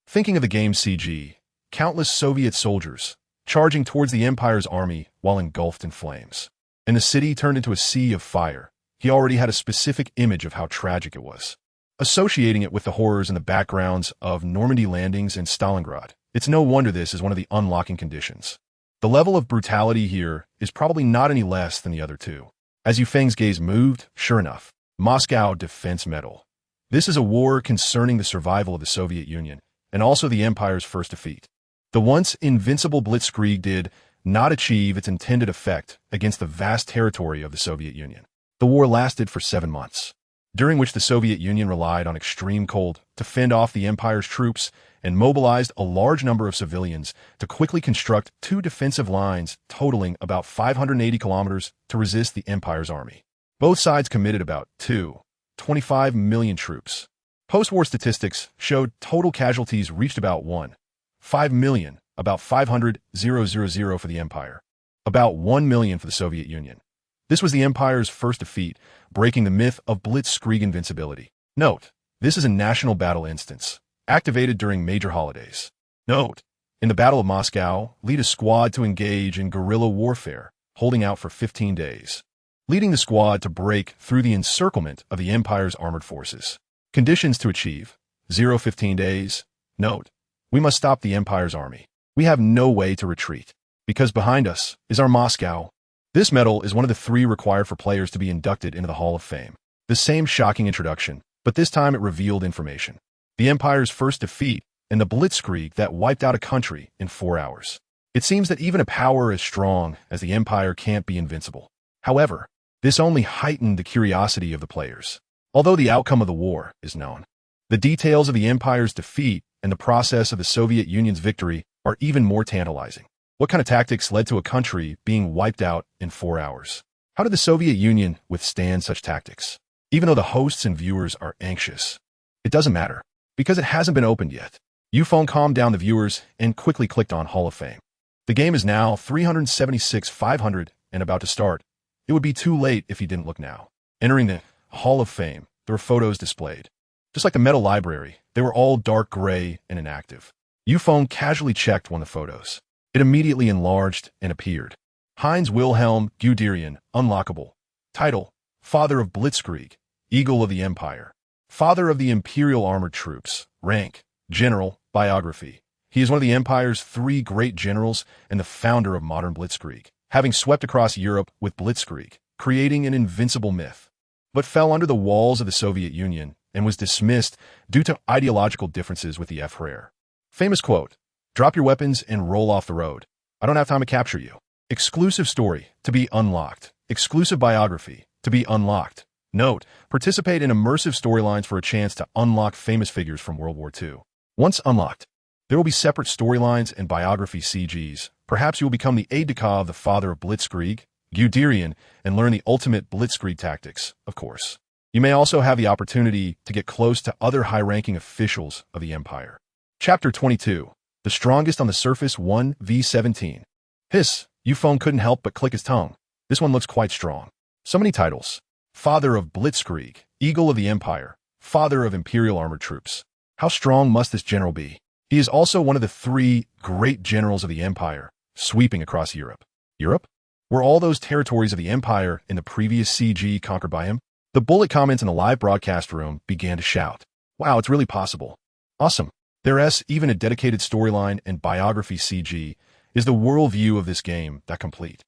Thinking of the game CG, countless Soviet soldiers charging towards the Empire's army while engulfed in flames. And the city turned into a sea of fire. He already had a specific image of how tragic it was. Associating it with the horrors and the backgrounds of Normandy landings and Stalingrad, it's no wonder this is one of the unlocking conditions. The level of brutality here is probably not any less than the other two. As Yufeng's gaze moved, sure enough, Moscow Defense Medal. This is a war concerning the survival of the Soviet Union, and also the Empire's first defeat. The once invincible Blitzkrieg did not achieve its intended effect against the vast territory of the Soviet Union. The war lasted for 7 months, during which the Soviet Union relied on extreme cold to fend off the Empire's troops and mobilized a large number of civilians to quickly construct 2 defensive lines totaling about 580 kilometers to resist the Empire's army. Both sides committed about 25 million troops. Post-war statistics showed total casualties reached about 1.5 million, about 500,000 for the Empire, about 1 million for the Soviet Union. This was the Empire's first defeat, breaking the myth of Blitzkrieg invincibility. Note, this is a national battle instance, activated during major holidays. Note, in the Battle of Moscow, lead a squad to engage in guerrilla warfare, holding out for 15 days, leading the squad to break through the encirclement of the Empire's armored forces. Conditions to achieve: 15 days. Note, we must stop the Empire's army. We have no way to retreat, because behind us is our Moscow. This medal is one of the 3 required for players to be inducted into the Hall of Fame. The same shocking introduction, but this time it revealed information. The Empire's first defeat and the Blitzkrieg that wiped out a country in 4 hours. It seems that even a power as strong as the Empire can't be invincible. However, this only heightened the curiosity of the players. Although the outcome of the war is known, the details of the Empire's defeat and the process of the Soviet Union's victory are even more tantalizing. What kind of tactics led to a country being wiped out in 4 hours? How did the Soviet Union withstand such tactics? Even though the hosts and viewers are anxious, it doesn't matter, because it hasn't been opened yet. Yufeng calmed down the viewers and quickly clicked on Hall of Fame. The game is now 376,500 and about to start. It would be too late if he didn't look now. Entering the Hall of Fame, there were photos displayed. Just like the medal library, they were all dark gray and inactive. Yufeng casually checked one of the photos. It immediately enlarged and appeared. Heinz Wilhelm Guderian, unlockable. Title: Father of Blitzkrieg, Eagle of the Empire. Father of the Imperial Armored Troops. Rank: General. Biography: he is one of the Empire's 3 great generals and the founder of modern Blitzkrieg, having swept across Europe with Blitzkrieg, creating an invincible myth, but fell under the walls of the Soviet Union and was dismissed due to ideological differences with the Führer. Famous quote: "Drop your weapons and roll off the road. I don't have time to capture you." Exclusive story to be unlocked. Exclusive biography to be unlocked. Note, participate in immersive storylines for a chance to unlock famous figures from World War II. Once unlocked, there will be separate storylines and biography CGs. Perhaps you will become the aide-de-camp of the father of Blitzkrieg, Guderian, and learn the ultimate Blitzkrieg tactics, of course. You may also have the opportunity to get close to other high-ranking officials of the Empire. Chapter 22. The Strongest on the Surface 1v17. Hiss, Yufeng couldn't help but click his tongue. This one looks quite strong. So many titles. Father of Blitzkrieg, Eagle of the Empire, Father of Imperial Armored Troops. How strong must this general be? He is also one of the 3 great generals of the Empire, sweeping across Europe. Europe? Were all those territories of the Empire in the previous CG conquered by him? The bullet comments in the live broadcast room began to shout. Wow, it's really possible. Awesome. There's even a dedicated storyline and biography CG. Is the worldview of this game that complete?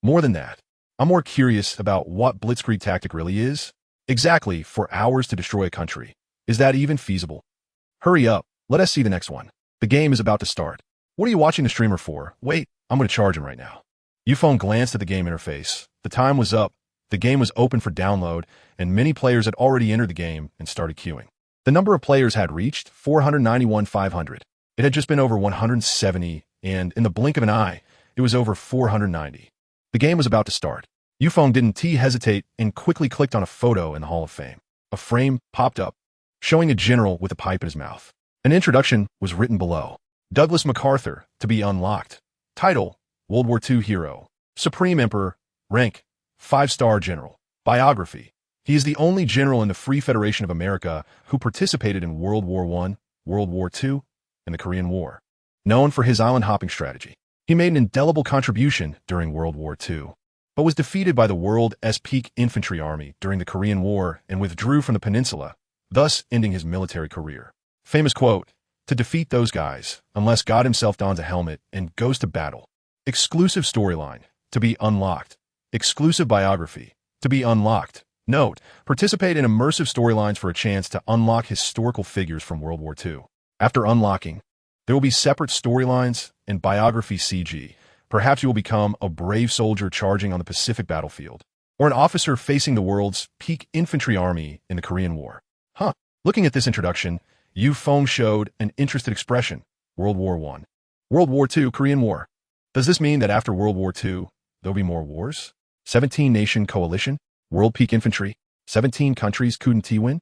More than that, I'm more curious about what Blitzkrieg tactic really is. Exactly 4 hours to destroy a country. Is that even feasible? Hurry up, let us see the next one. The game is about to start. What are you watching the streamer for? Wait, I'm going to charge him right now. Yufeng glanced at the game interface. The time was up, the game was open for download, and many players had already entered the game and started queuing. The number of players had reached 491,500. It had just been over 170, and in the blink of an eye, it was over 490. The game was about to start. Yufeng didn't hesitate and quickly clicked on a photo in the Hall of Fame. A frame popped up, showing a general with a pipe in his mouth. An introduction was written below. Douglas MacArthur, to be unlocked. Title, World War II hero. Supreme Emperor. Rank, 5-star general. Biography. He is the only general in the Free Federation of America who participated in World War I, World War II, and the Korean War. Known for his island-hopping strategy, he made an indelible contribution during World War II, but was defeated by the world's peak infantry army during the Korean War and withdrew from the peninsula, thus ending his military career. Famous quote, "To defeat those guys, unless God himself dons a helmet and goes to battle." Exclusive storyline, to be unlocked. Exclusive biography, to be unlocked. Note, participate in immersive storylines for a chance to unlock historical figures from World War II. After unlocking, there will be separate storylines and biography CG. Perhaps you will become a brave soldier charging on the Pacific battlefield, or an officer facing the world's peak infantry army in the Korean War. Looking at this introduction, Yu Feng showed an interested expression. World War I. World War II, Korean War. Does this mean that after World War II, there'll be more wars? 17-nation coalition? World peak infantry? 17 countries couldn't win?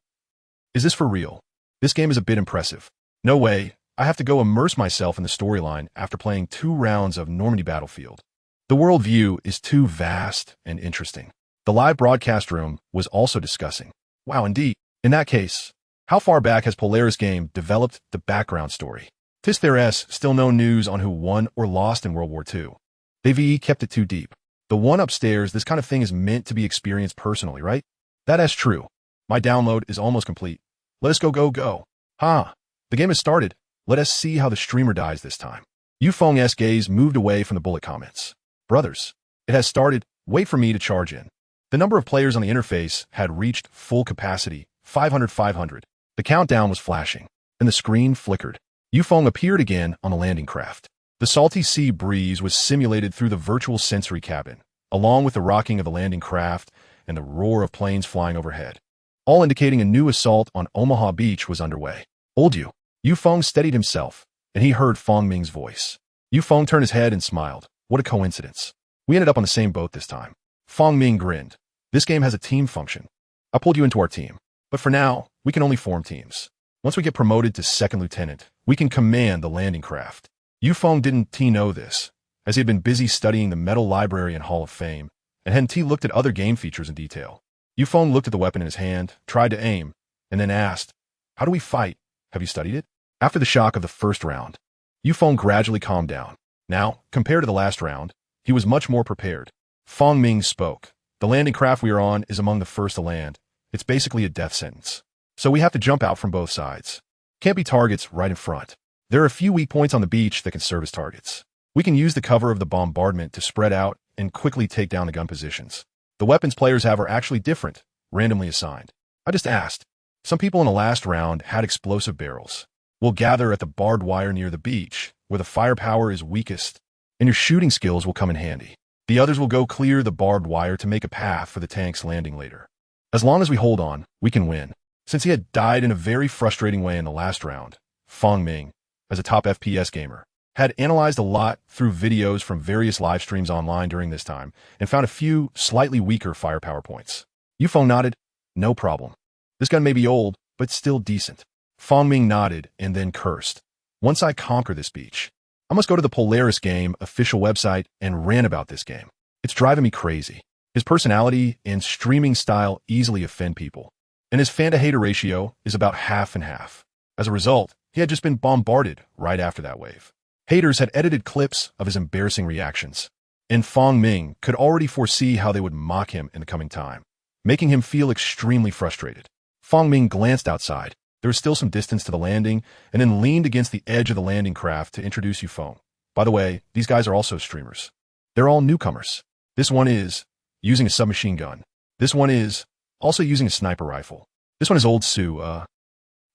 Is this for real? This game is a bit impressive. No way, I have to go immerse myself in the storyline after playing 2 rounds of Normandy Battlefield. The world view is too vast and interesting. The live broadcast room was also discussing. Wow, indeed. In that case, how far back has Polaris Game developed the background story? There's still no news on who won or lost in World War II. They've kept it too deep. The one upstairs, this kind of thing is meant to be experienced personally, right? That's true. My download is almost complete. Let us go. The game has started. Let us see how the streamer dies this time. Yu Feng's gaze moved away from the bullet comments. Brothers, it has started. Wait for me to charge in. The number of players on the interface had reached full capacity, 500. The countdown was flashing, and the screen flickered. Yu Feng appeared again on the landing craft. The salty sea breeze was simulated through the virtual sensory cabin, along with the rocking of the landing craft and the roar of planes flying overhead, all indicating a new assault on Omaha Beach was underway. Old Yu Feng steadied himself, and he heard Fong Ming's voice. Yu Feng turned his head and smiled. What a coincidence. We ended up on the same boat this time. Fong Ming grinned. This game has a team function. I pulled you into our team, but for now, we can only form teams. Once we get promoted to second lieutenant, we can command the landing craft. Yu Feng didn't know this, as he had been busy studying the Metal Library and Hall of Fame, and hadn't looked at other game features in detail. Yu Feng looked at the weapon in his hand, tried to aim, and then asked, "How do we fight? Have you studied it?" After the shock of the first round, Yu Feng gradually calmed down. Now, compared to the last round, he was much more prepared. Fong Ming spoke. "The landing craft we are on is among the first to land. It's basically a death sentence. So we have to jump out from both sides. Can't be targets right in front. There are a few weak points on the beach that can serve as targets. We can use the cover of the bombardment to spread out and quickly take down the gun positions. The weapons players have are actually different, randomly assigned. I just asked. Some people in the last round had explosive barrels. We'll gather at the barbed wire near the beach, where the firepower is weakest, and your shooting skills will come in handy. The others will go clear the barbed wire to make a path for the tanks landing later. As long as we hold on, we can win." Since he had died in a very frustrating way in the last round, Fong Ming, as a top FPS gamer, had analyzed a lot through videos from various live streams online during this time and found a few slightly weaker firepower points. Yu Feng nodded. "No problem. This gun may be old, but still decent." Fong Ming nodded and then cursed. "Once I conquer this beach, I must go to the Polaris Game official website and rant about this game. It's driving me crazy. His personality and streaming style easily offend people, and his fan-to-hater ratio is about half and half. As a result, he had just been bombarded right after that wave. Haters had edited clips of his embarrassing reactions, and Fong Ming could already foresee how they would mock him in the coming time, making him feel extremely frustrated. Fong Ming glanced outside. There was still some distance to the landing, and then leaned against the edge of the landing craft to introduce Yu Feng. By the way, these guys are also streamers. They're all newcomers. This one is using a submachine gun. This one is also using a sniper rifle. This one is old Sue,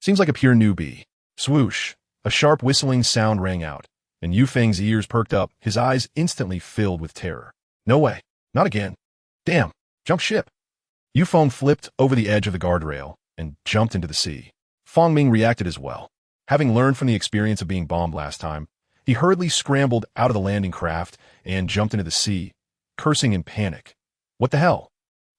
seems like a pure newbie. Swoosh. A sharp whistling sound rang out, and Yu Feng's ears perked up, his eyes instantly filled with terror. No way. Not again. Damn. Jump ship. Yu Feng flipped over the edge of the guardrail and jumped into the sea. Fong Ming reacted as well. Having learned from the experience of being bombed last time, he hurriedly scrambled out of the landing craft and jumped into the sea, cursing in panic. What the hell?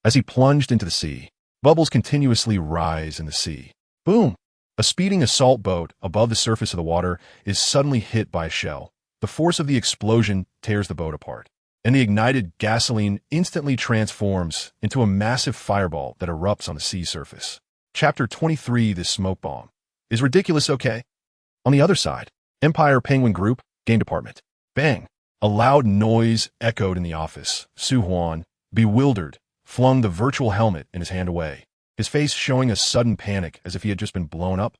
As he plunged into the sea, bubbles continuously rise in the sea. Boom! A speeding assault boat above the surface of the water is suddenly hit by a shell. The force of the explosion tears the boat apart, and the ignited gasoline instantly transforms into a massive fireball that erupts on the sea surface. Chapter 23, This Smoke Bomb. Is ridiculous okay? On the other side, Empire Penguin Group, Game Department. Bang! A loud noise echoed in the office. Su Huan, bewildered, flung the virtual helmet in his hand away, his face showing a sudden panic as if he had just been blown up.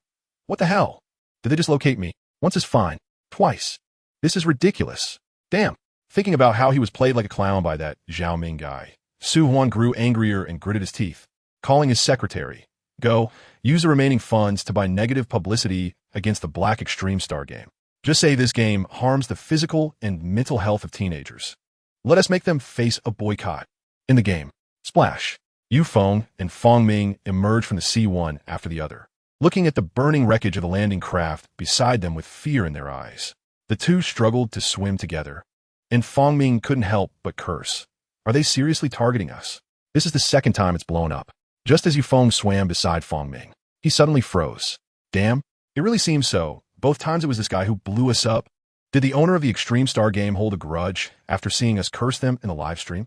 What the hell? Did they dislocate me? Once is fine. Twice. This is ridiculous. Damn. Thinking about how he was played like a clown by that Zhao Ming guy, Su Huan grew angrier and gritted his teeth, calling his secretary. Go, use the remaining funds to buy negative publicity against the Black Extreme Star game. Just say this game harms the physical and mental health of teenagers. Let us make them face a boycott. In the game, splash. Yu Feng and Fong Ming emerge from the sea one after the other, looking at the burning wreckage of the landing craft beside them with fear in their eyes. The two struggled to swim together, and Fong Ming couldn't help but curse. Are they seriously targeting us? This is the second time it's blown up. Just as Yu Feng swam beside Fong Ming, he suddenly froze. Damn, it really seems so. Both times it was this guy who blew us up. Did the owner of the Extreme Star game hold a grudge after seeing us curse them in the live stream?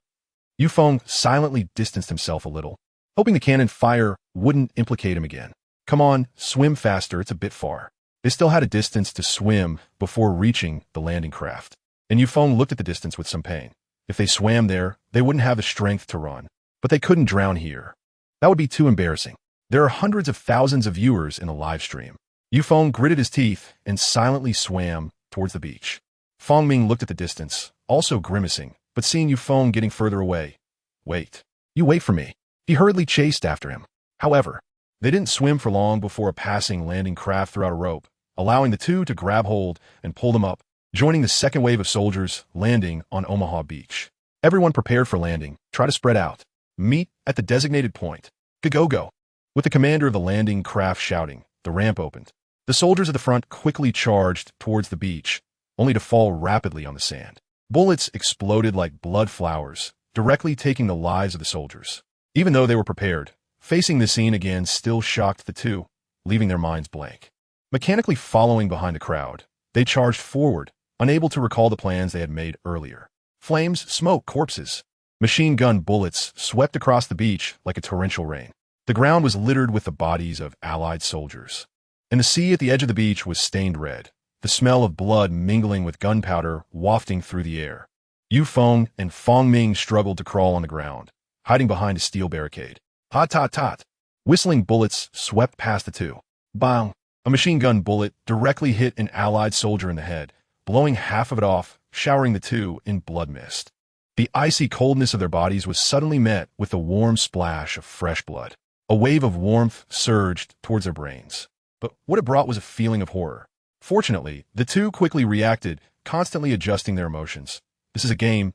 Yu Feng silently distanced himself a little, hoping the cannon fire wouldn't implicate him again. Come on, swim faster, it's a bit far. They still had a distance to swim before reaching the landing craft, and Yu Feng looked at the distance with some pain. If they swam there, they wouldn't have the strength to run, but they couldn't drown here. That would be too embarrassing. There are hundreds of thousands of viewers in the live stream. Yu Feng gritted his teeth and silently swam towards the beach. Fong Ming looked at the distance, also grimacing, but seeing Yu Feng getting further away. Wait. You wait for me. He hurriedly chased after him. However, they didn't swim for long before a passing landing craft threw out a rope, allowing the two to grab hold and pull them up, joining the second wave of soldiers landing on Omaha Beach. Everyone prepared for landing. Try to spread out. Meet at the designated point. Go. With the commander of the landing craft shouting, the ramp opened. The soldiers at the front quickly charged towards the beach, only to fall rapidly on the sand. Bullets exploded like blood flowers, directly taking the lives of the soldiers. Even though they were prepared, facing the scene again still shocked the two, leaving their minds blank. Mechanically following behind the crowd, they charged forward, unable to recall the plans they had made earlier. Flames, smoke, corpses. Machine gun bullets swept across the beach like a torrential rain. The ground was littered with the bodies of Allied soldiers, and the sea at the edge of the beach was stained red, the smell of blood mingling with gunpowder wafting through the air. Yu Feng and Fong Ming struggled to crawl on the ground, hiding behind a steel barricade. Tot. Whistling bullets swept past the two. Bang! A machine gun bullet directly hit an Allied soldier in the head, blowing half of it off, showering the two in blood mist. The icy coldness of their bodies was suddenly met with a warm splash of fresh blood. A wave of warmth surged towards their brains. But what it brought was a feeling of horror. Fortunately, the two quickly reacted, constantly adjusting their emotions. This is a game,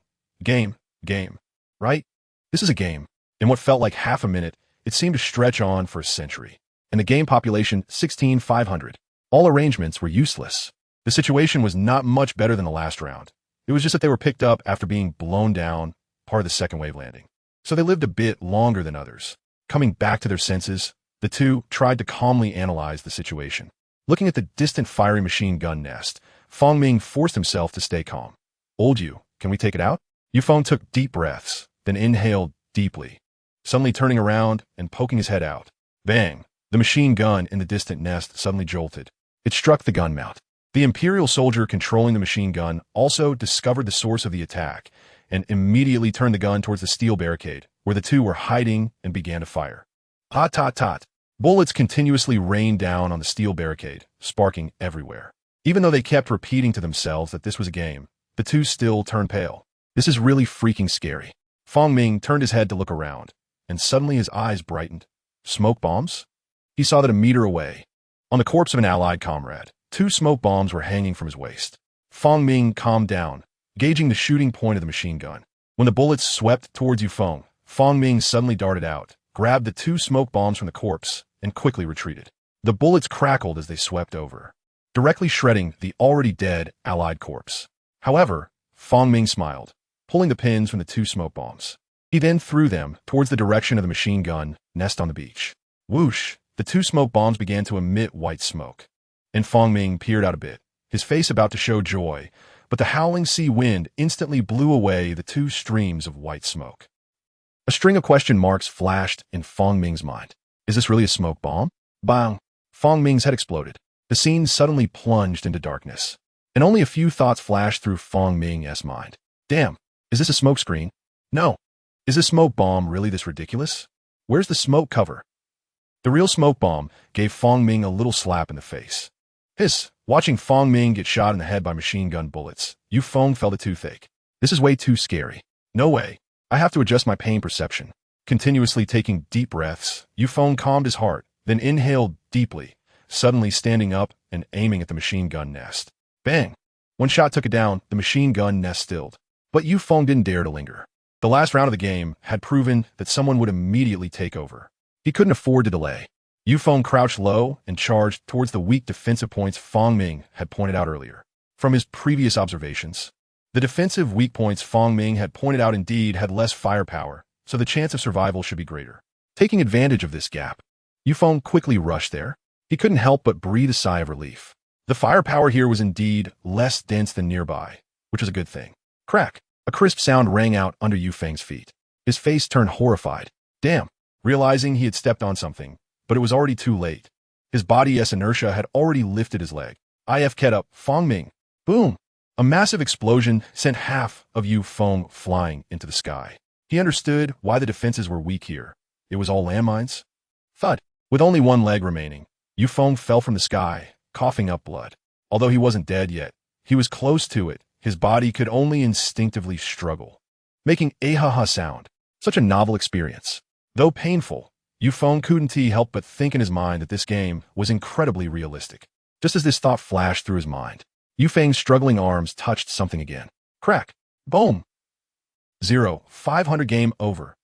right? This is a game. In what felt like half a minute, it seemed to stretch on for a century. And the game population, 16,500. All arrangements were useless. The situation was not much better than the last round. It was just that they were picked up after being blown down, part of the second wave landing. So they lived a bit longer than others. Coming back to their senses, the two tried to calmly analyze the situation. Looking at the distant fiery machine gun nest, Fong Ming forced himself to stay calm. Old Yu, can we take it out? Yu Feng took deep breaths, then inhaled deeply, suddenly turning around and poking his head out. Bang! The machine gun in the distant nest suddenly jolted. It struck the gun mount. The Imperial soldier controlling the machine gun also discovered the source of the attack and immediately turned the gun towards the steel barricade, where the two were hiding, and began to fire. Tot. Bullets continuously rained down on the steel barricade, sparking everywhere. Even though they kept repeating to themselves that this was a game, the two still turned pale. This is really freaking scary. Fong Ming turned his head to look around, and suddenly his eyes brightened. Smoke bombs? He saw that a meter away, on the corpse of an Allied comrade, 2 smoke bombs were hanging from his waist. Fong Ming calmed down, gauging the shooting point of the machine gun. When the bullets swept towards Yu Feng, Fong Ming suddenly darted out, grabbed the 2 smoke bombs from the corpse, and quickly retreated. The bullets crackled as they swept over, directly shredding the already dead Allied corpse. However, Fong Ming smiled, pulling the pins from the 2 smoke bombs. He then threw them towards the direction of the machine gun nest on the beach. Whoosh! The two smoke bombs began to emit white smoke, and Fong Ming peered out a bit, his face about to show joy, but the howling sea wind instantly blew away the two streams of white smoke. A string of question marks flashed in Fong Ming's mind. Is this really a smoke bomb? Bang! Fong Ming's head exploded. The scene suddenly plunged into darkness, and only a few thoughts flashed through Fong Ming's mind. Damn, is this a smoke screen? No. Is this smoke bomb really this ridiculous? Where's the smoke cover? The real smoke bomb gave Fong Ming a little slap in the face. Hiss! Watching Fong Ming get shot in the head by machine gun bullets, Yu Feng felt a toothache. This is way too scary. No way. I have to adjust my pain perception. Continuously taking deep breaths, Yu Feng calmed his heart, then inhaled deeply, suddenly standing up and aiming at the machine gun nest. Bang! One shot took it down, the machine gun nest stilled. But Yu Feng didn't dare to linger. The last round of the game had proven that someone would immediately take over. He couldn't afford to delay. Yu Feng crouched low and charged towards the weak defensive points Fong Ming had pointed out earlier. From his previous observations, the defensive weak points Fong Ming had pointed out indeed had less firepower, so the chance of survival should be greater. Taking advantage of this gap, Yu Feng quickly rushed there. He couldn't help but breathe a sigh of relief. The firepower here was indeed less dense than nearby, which was a good thing. Crack! A crisp sound rang out under Yu Feng's feet. His face turned horrified. Damn! Realizing he had stepped on something, but it was already too late. His body's inertia had already lifted his leg. IF kept up, Fong Ming. Boom! A massive explosion sent half of Yu Feng flying into the sky. He understood why the defenses were weak here. It was all landmines. Thud! With only one leg remaining, Yu Feng fell from the sky, coughing up blood. Although he wasn't dead yet, he was close to it. His body could only instinctively struggle, making a ha-ha sound. Such a novel experience. Though painful, Yu Feng couldn't help but think in his mind that this game was incredibly realistic. Just as this thought flashed through his mind, Yu Feng's struggling arms touched something again. Crack! Boom! 500 game over.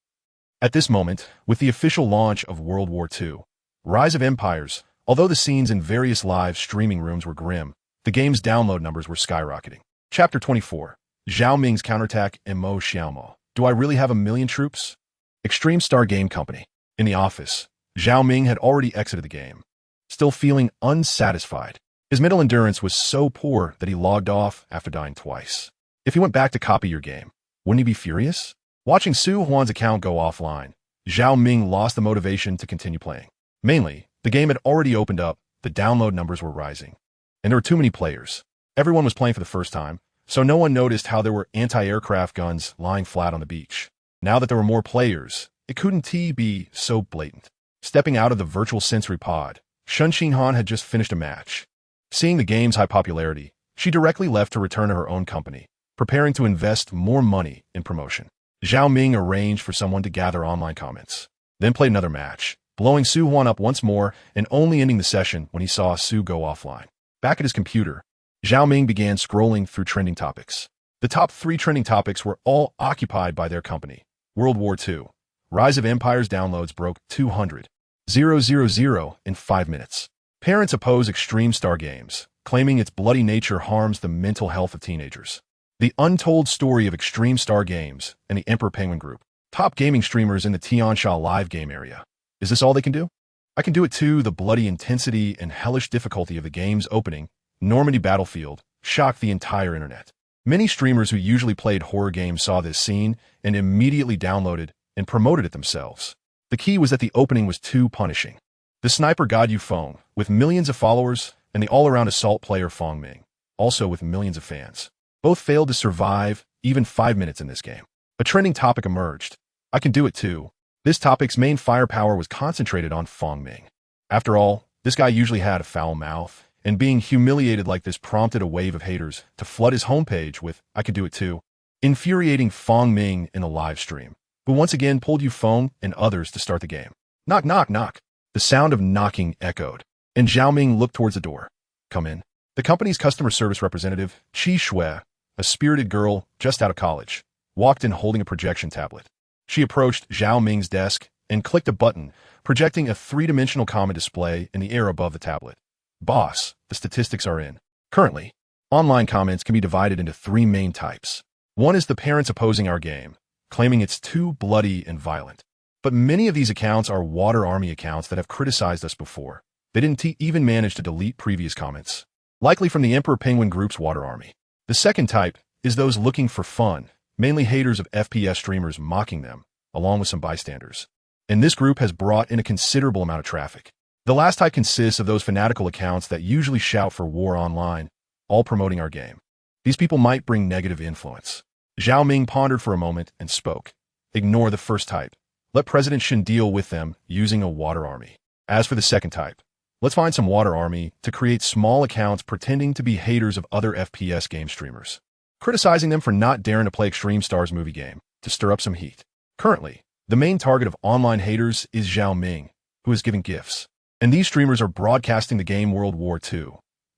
At this moment, with the official launch of World War II, Rise of Empires, although the scenes in various live streaming rooms were grim, the game's download numbers were skyrocketing. Chapter 24. Zhao Ming's Counterattack and Mo Xiaomo. Do I really have 1,000,000 troops? Extreme Star Game Company. In the office, Zhao Ming had already exited the game, still feeling unsatisfied. His mental endurance was so poor that he logged off after dying twice. If he went back to copy your game, wouldn't he be furious? Watching Su Huan's account go offline, Zhao Ming lost the motivation to continue playing. Mainly, the game had already opened up, the download numbers were rising, and there were too many players. Everyone was playing for the first time, so no one noticed how there were anti-aircraft guns lying flat on the beach. Now that there were more players, it couldn't be so blatant. Stepping out of the virtual sensory pod, Shun Xinhan had just finished a match. Seeing the game's high popularity, she directly left to return to her own company, preparing to invest more money in promotion. Zhao Ming arranged for someone to gather online comments, then played another match, blowing Su Huan up once more and only ending the session when he saw Su go offline. Back at his computer, Zhao Ming began scrolling through trending topics. The top 3 trending topics were all occupied by their company. World War II. Rise of Empires downloads broke 200,000 in 5 minutes. Parents oppose Extreme Star Games, claiming its bloody nature harms the mental health of teenagers. The untold story of Extreme Star Games and the Emperor Penguin Group. Top gaming streamers in the Tiansha live game area. Is this all they can do? I can do it too. The bloody intensity and hellish difficulty of the game's opening, Normandy Battlefield, shocked the entire internet. Many streamers who usually played horror games saw this scene and immediately downloaded and promoted it themselves. The key was that the opening was too punishing. The sniper god Yu Feng, with millions of followers, and the all-around assault player Fong Ming, also with millions of fans. Both failed to survive even 5 minutes in this game. A trending topic emerged. I can do it too. This topic's main firepower was concentrated on Fong Ming. After all, this guy usually had a foul mouth, and being humiliated like this prompted a wave of haters to flood his homepage with, I could do it too, infuriating Fong Ming in a live stream, who once again pulled Yu Feng and others to start the game. Knock, knock, knock. The sound of knocking echoed, and Zhao Ming looked towards the door. Come in. The company's customer service representative, Qi Shui, a spirited girl just out of college, walked in holding a projection tablet. She approached Zhao Ming's desk and clicked a button, projecting a 3-dimensional comment display in the air above the tablet. Boss, the statistics are in. Currently, online comments can be divided into 3 main types. One is the parents opposing our game, claiming it's too bloody and violent. But many of these accounts are Water Army accounts that have criticized us before. They didn't even manage to delete previous comments, likely from the Emperor Penguin Group's Water Army. The second type is those looking for fun, mainly haters of FPS streamers mocking them, along with some bystanders. And this group has brought in a considerable amount of traffic. The last type consists of those fanatical accounts that usually shout for war online, all promoting our game. These people might bring negative influence. Zhao Ming pondered for a moment and spoke. Ignore the first type. Let President Shin deal with them using a Water Army. As for the second type, let's find some Water Army to create small accounts pretending to be haters of other FPS game streamers, criticizing them for not daring to play Extreme Stars movie game to stir up some heat. Currently, the main target of online haters is Zhao Ming, who is giving gifts. And these streamers are broadcasting the game World War II,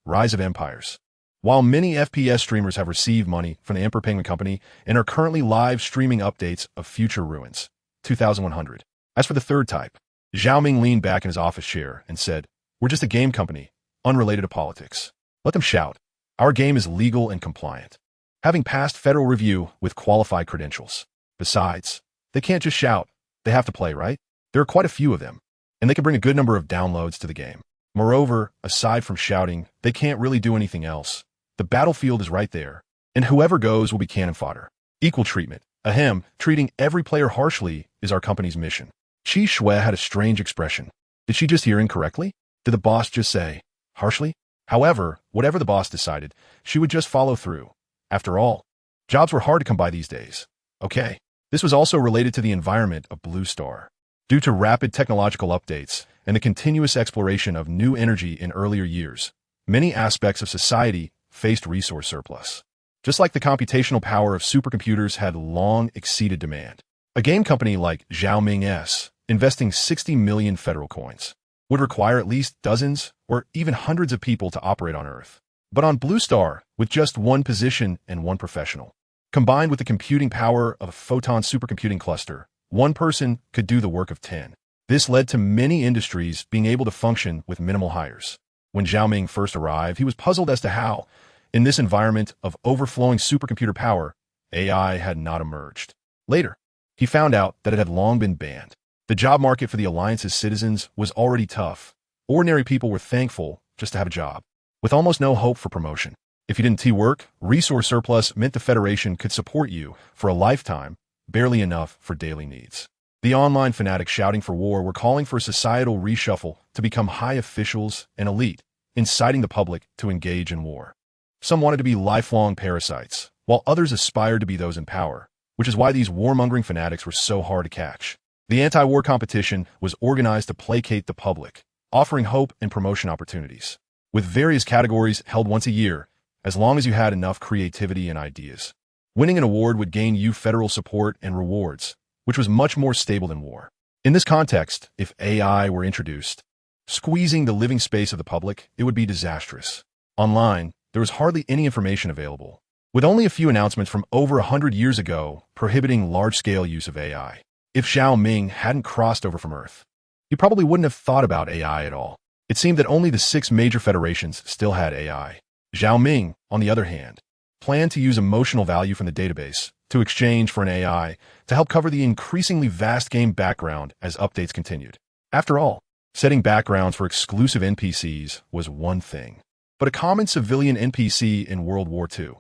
Rise of Empires. While many FPS streamers have received money from the Emperor Penguin Company and are currently live streaming updates of Future Ruins, 2100. As for the third type, Zhao Ming leaned back in his office chair and said, "We're just a game company, unrelated to politics. Let them shout. Our game is legal and compliant, having passed federal review with qualified credentials. Besides, they can't just shout. They have to play, right? There are quite a few of them, and they can bring a good number of downloads to the game. Moreover, aside from shouting, they can't really do anything else. The battlefield is right there, and whoever goes will be cannon fodder. Equal treatment. Ahem, treating every player harshly is our company's mission." Qi Shui had a strange expression. Did she just hear incorrectly? Did the boss just say, harshly? However, whatever the boss decided, she would just follow through. After all, jobs were hard to come by these days. Okay. This was also related to the environment of Blue Star. Due to rapid technological updates and the continuous exploration of new energy in earlier years, many aspects of society faced resource surplus. Just like the computational power of supercomputers had long exceeded demand. A game company like Zhao Ming S, investing 60 million federal coins, would require at least dozens or even hundreds of people to operate on Earth. But on Blue Star, with just one position and one professional, combined with the computing power of a photon supercomputing cluster, one person could do the work of 10. This led to many industries being able to function with minimal hires. When Zhao Ming first arrived, he was puzzled as to how, in this environment of overflowing supercomputer power, AI had not emerged. Later, he found out that it had long been banned. The job market for the Alliance's citizens was already tough. Ordinary people were thankful just to have a job, with almost no hope for promotion. If you didn't work, resource surplus meant the Federation could support you for a lifetime, barely enough for daily needs. The online fanatics shouting for war were calling for a societal reshuffle to become high officials and elite, inciting the public to engage in war. Some wanted to be lifelong parasites, while others aspired to be those in power, which is why these warmongering fanatics were so hard to catch. The anti-war competition was organized to placate the public, offering hope and promotion opportunities, with various categories held once a year, as long as you had enough creativity and ideas. Winning an award would gain you federal support and rewards, which was much more stable than war. In this context, if AI were introduced, squeezing the living space of the public, it would be disastrous. Online, there was hardly any information available, with only a few announcements from over 100 years ago prohibiting large-scale use of AI. If Zhao Ming hadn't crossed over from Earth, he probably wouldn't have thought about AI at all. It seemed that only the 6 major federations still had AI. Zhao Ming, on the other hand, planned to use emotional value from the database to exchange for an AI to help cover the increasingly vast game background as updates continued. After all, setting backgrounds for exclusive NPCs was one thing, but a common civilian NPC in World War II,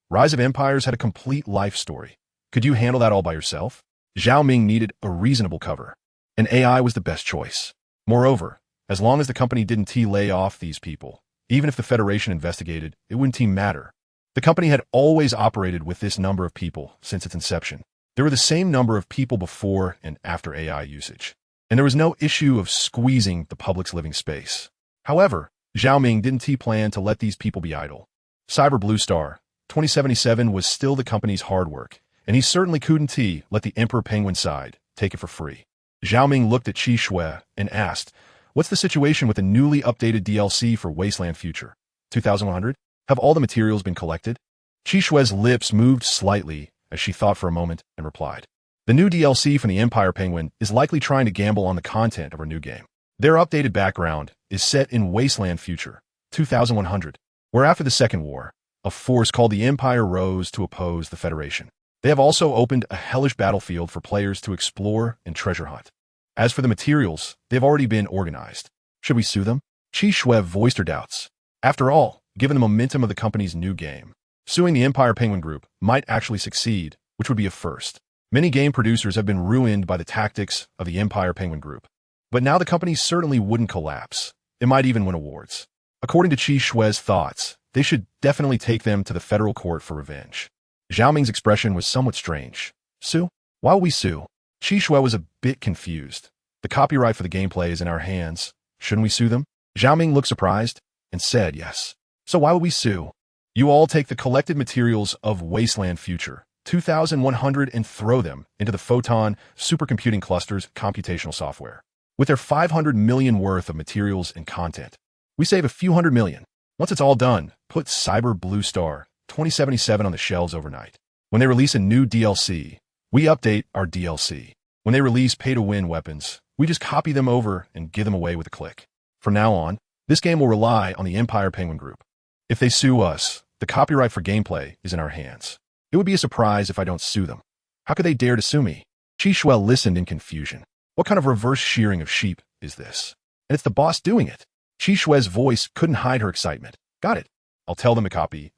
Rise of Empires, had a complete life story. Could you handle that all by yourself? Zhao Ming needed a reasonable cover, and AI was the best choice. Moreover, as long as the company didn't lay off these people, even if the Federation investigated, it wouldn't matter. The company had always operated with this number of people since its inception. There were the same number of people before and after AI usage, and there was no issue of squeezing the public's living space. However, Zhao Ming didn't plan to let these people be idle. Cyber Blue Star 2077 was still the company's hard work, and he certainly couldn't let the Emperor Penguin side take it for free. Zhao Ming looked at Qi Shui and asked, "What's the situation with the newly updated DLC for Wasteland Future 2100? Have all the materials been collected?" Qi Shui's lips moved slightly as she thought for a moment and replied, "The new DLC from the Empire Penguin is likely trying to gamble on the content of our new game. Their updated background is set in Wasteland Future 2100, where after the Second War, a force called the Empire rose to oppose the Federation. They have also opened a hellish battlefield for players to explore and treasure hunt. As for the materials, they've already been organized. Should we sue them? Qi Shui voiced her doubts. After all, given the momentum of the company's new game, suing the Empire Penguin Group might actually succeed, which would be a first. Many game producers have been ruined by the tactics of the Empire Penguin Group. But now the company certainly wouldn't collapse. It might even win awards. According to Qi Shui's thoughts, they should definitely take them to the federal court for revenge. Zhao Ming's expression was somewhat strange. Sue? Why will we sue? Qi Shui was a bit confused. The copyright for the gameplay is in our hands. Shouldn't we sue them? Zhao Ming looked surprised and said yes. So why would we sue? You all take the collected materials of Wasteland Future 2100 and throw them into the Photon supercomputing cluster's computational software. With their 500 million worth of materials and content, we save a few hundred million. Once it's all done, put Cyber Blue Star 2077 on the shelves overnight. When they release a new DLC, we update our DLC. When they release pay-to-win weapons, we just copy them over and give them away with a click. From now on, this game will rely on the Empire Penguin Group. If they sue us, the copyright for gameplay is in our hands. It would be a surprise if I don't sue them. How could they dare to sue me? Qi Shui listened in confusion. What kind of reverse shearing of sheep is this? And it's the boss doing it. Qi Shui's voice couldn't hide her excitement. Got it. I'll tell them to copy.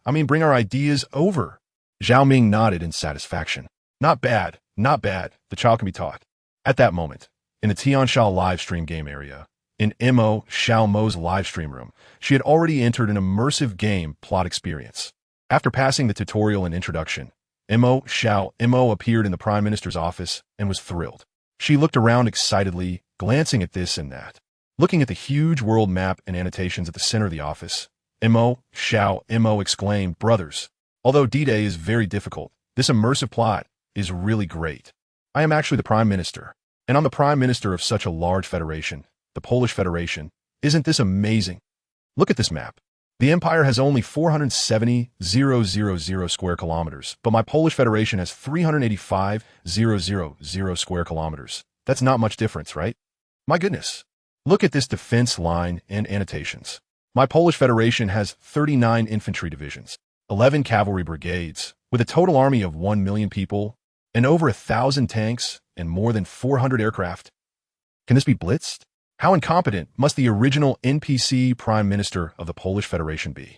Bring our ideas over. Zhao Ming nodded in satisfaction. Not bad, not bad. The child can be taught. At that moment, in the Tianxia livestream game area, in Mo Xiao Mo's livestream room, she had already entered an immersive game plot experience. After passing the tutorial and introduction, Mo appeared in the Prime Minister's office and was thrilled. She looked around excitedly, glancing at this and that. Looking at the huge world map and annotations at the center of the office, Mo exclaimed, "Brothers, although D-Day is very difficult, this immersive plot is really great. I am actually the Prime Minister, and I'm the Prime Minister of such a large federation, the Polish Federation. Isn't this amazing? Look at this map. The Empire has only 470,000 square kilometers, but my Polish Federation has 385,000 square kilometers. That's not much difference, right? My goodness. Look at this defense line and annotations. My Polish Federation has 39 infantry divisions, 11 cavalry brigades, with a total army of 1 million people, and over 1,000 tanks and more than 400 aircraft. Can this be blitzed? How incompetent must the original NPC Prime Minister of the Polish Federation be?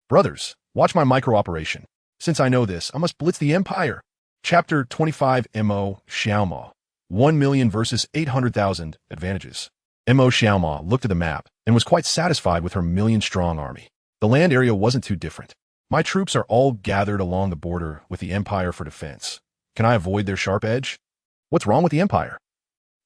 Brothers, watch my micro-operation. Since I know this, I must blitz the Empire. Chapter 25 Mo Xiaoma. 1 million versus 800,000 advantages. Mo Xiaoma looked at the map and was quite satisfied with her million-strong army. The land area wasn't too different. My troops are all gathered along the border with the Empire for defense. Can I avoid their sharp edge? What's wrong with the Empire?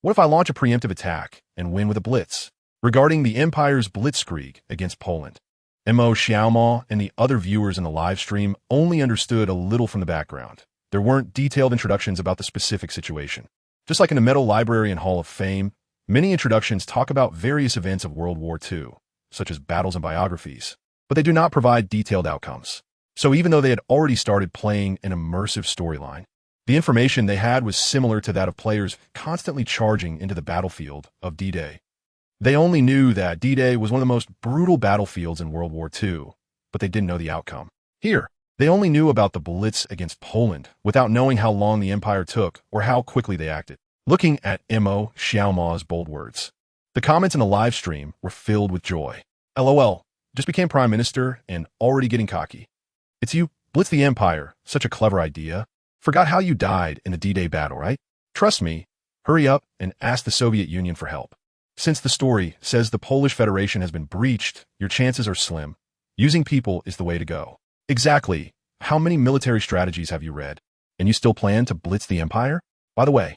What if I launch a preemptive attack and win with a blitz? Regarding the Empire's blitzkrieg against Poland, Mo Xiaoma and the other viewers in the live stream only understood a little from the background. There weren't detailed introductions about the specific situation. Just like in the Metal Library and Hall of Fame, many introductions talk about various events of World War II, such as battles and biographies, but they do not provide detailed outcomes. So even though they had already started playing an immersive storyline, the information they had was similar to that of players constantly charging into the battlefield of D-Day. They only knew that D-Day was one of the most brutal battlefields in World War II, but they didn't know the outcome. Here, they only knew about the blitz against Poland without knowing how long the Empire took or how quickly they acted. Looking at Mo Xiaoma's bold words, the comments in the live stream were filled with joy. LOL, just became Prime Minister and already getting cocky. It's you, blitz the Empire, such a clever idea. Forgot how you died in the D-Day battle, right? Trust me, hurry up and ask the Soviet Union for help. Since the story says the Polish Federation has been breached, your chances are slim. Using people is the way to go. Exactly. How many military strategies have you read? And you still plan to blitz the Empire? By the way,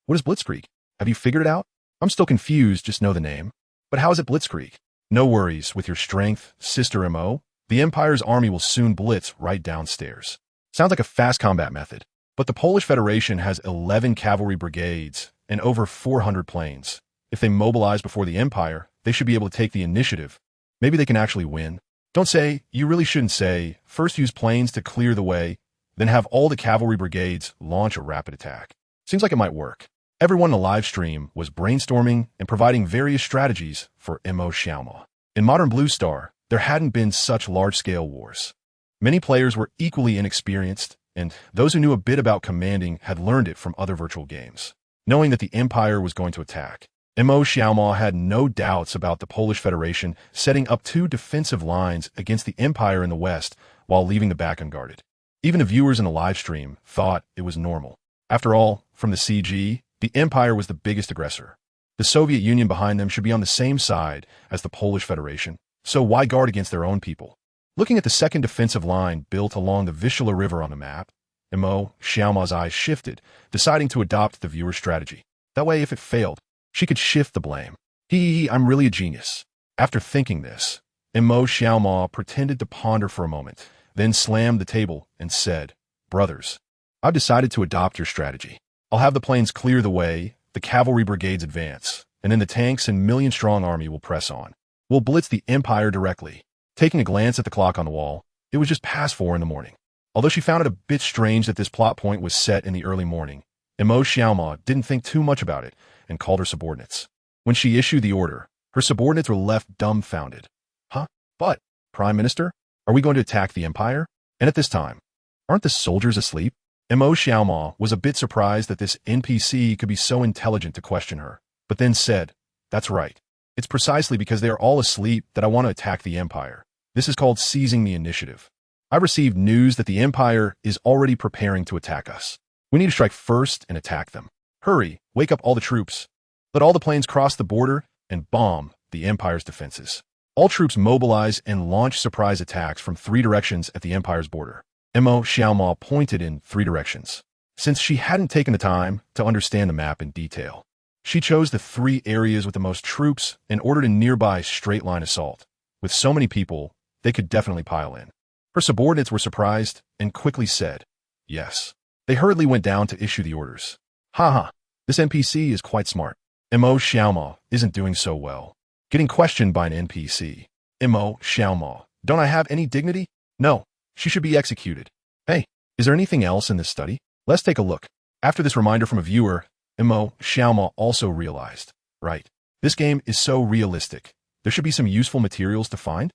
what is Blitzkrieg? Have you figured it out? I'm still confused, just know the name. But how is it Blitzkrieg? No worries, with your strength, Sister Mo, the Empire's army will soon blitz right downstairs. Sounds like a fast combat method, but the Polish Federation has 11 cavalry brigades and over 400 planes. If they mobilize before the Empire, they should be able to take the initiative. Maybe they can actually win. Don't say, you really shouldn't say, first use planes to clear the way, then have all the cavalry brigades launch a rapid attack. Seems like it might work. Everyone in the live stream was brainstorming and providing various strategies for Mo Xiaoma. In Modern Blue Star, there hadn't been such large-scale wars. Many players were equally inexperienced, and those who knew a bit about commanding had learned it from other virtual games. knowing that the empire was going to attack. Mo Xiaoma had no doubts about the Polish Federation setting up two defensive lines against the empire in the west while leaving the back unguarded. Even the viewers in the live stream thought it was normal. After all, from the CG, the empire was the biggest aggressor. The Soviet Union behind them should be on the same side as the Polish Federation, so why guard against their own people? Looking at the second defensive line built along the Vistula River on the map, Mo Xiaoma's eyes shifted, deciding to adopt the viewer's strategy. That way, if it failed, she could shift the blame. I'm really a genius. After thinking this, Mo Xiaoma pretended to ponder for a moment, then slammed the table and said, "Brothers, I've decided to adopt your strategy. I'll have the planes clear the way, the cavalry brigades advance, and then the tanks and million-strong army will press on. We'll blitz the empire directly." Taking a glance at the clock on the wall, it was just past 4 in the morning. Although she found it a bit strange that this plot point was set in the early morning, Mo Xiaoma didn't think too much about it and called her subordinates. When she issued the order, her subordinates were left dumbfounded. Huh? But, Prime Minister, are we going to attack the empire? And at this time, aren't the soldiers asleep? Mo Xiaoma was a bit surprised that this NPC could be so intelligent to question her, but then said, "That's right. It's precisely because they are all asleep that I want to attack the empire. This is called seizing the initiative. I've received news that the empire is already preparing to attack us. We need to strike first and attack them. Hurry, wake up all the troops. Let all the planes cross the border and bomb the empire's defenses." All troops mobilize and launch surprise attacks from 3 directions at the empire's border. Mo Xiaoma pointed in 3 directions. Since she hadn't taken the time to understand the map in detail, she chose the 3 areas with the most troops and ordered a nearby straight-line assault. With so many people, they could definitely pile in. Her subordinates were surprised and quickly said, "Yes." They hurriedly went down to issue the orders. Haha, this NPC is quite smart. Mo Xiaoma isn't doing so well. Getting questioned by an NPC. Mo Xiaoma, don't I have any dignity? No, she should be executed. Hey, is there anything else in this study? Let's take a look. After this reminder from a viewer, Mo Xiaoma also realized, right, this game is so realistic. There should be some useful materials to find.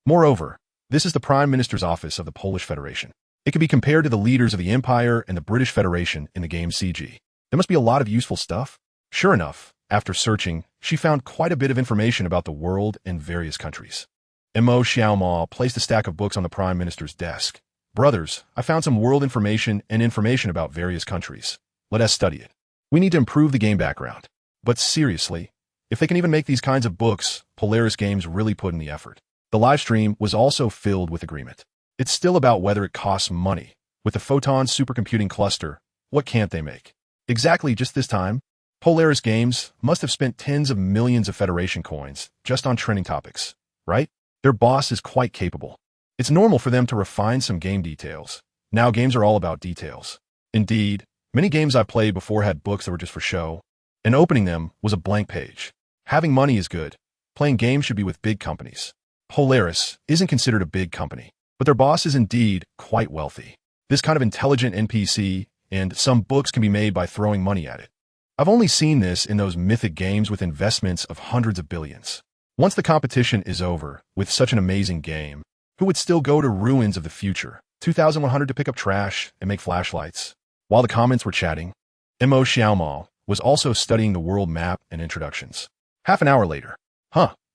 Moreover, this is the Prime Minister's office of the Polish Federation. It can be compared to the leaders of the Empire and the British Federation in the game CG. There must be a lot of useful stuff. Sure enough, after searching, she found quite a bit of information about the world and various countries. Mo Xiaoma placed a stack of books on the Prime Minister's desk. "Brothers, I found some world information and information about various countries. Let us study it. We need to improve the game background." But seriously, if they can even make these kinds of books, Polaris Games really put in the effort. The livestream was also filled with agreement. It's still about whether it costs money. With the Photon supercomputing cluster, what can't they make? Exactly just this time, Polaris Games must have spent tens of millions of Federation coins just on trending topics, right? Their boss is quite capable. It's normal for them to refine some game details. Now games are all about details. Indeed, many games I've played before had books that were just for show, and opening them was a blank page. Having money is good. Playing games should be with big companies. Polaris isn't considered a big company, but their boss is indeed quite wealthy. This kind of intelligent NPC, and some books can be made by throwing money at it. I've only seen this in those mythic games with investments of hundreds of billions. Once the competition is over, with such an amazing game, who would still go to Ruins of the Future, 2100 to pick up trash and make flashlights? While the comments were chatting, Mo Xiaoma was also studying the world map and introductions. Half an hour later,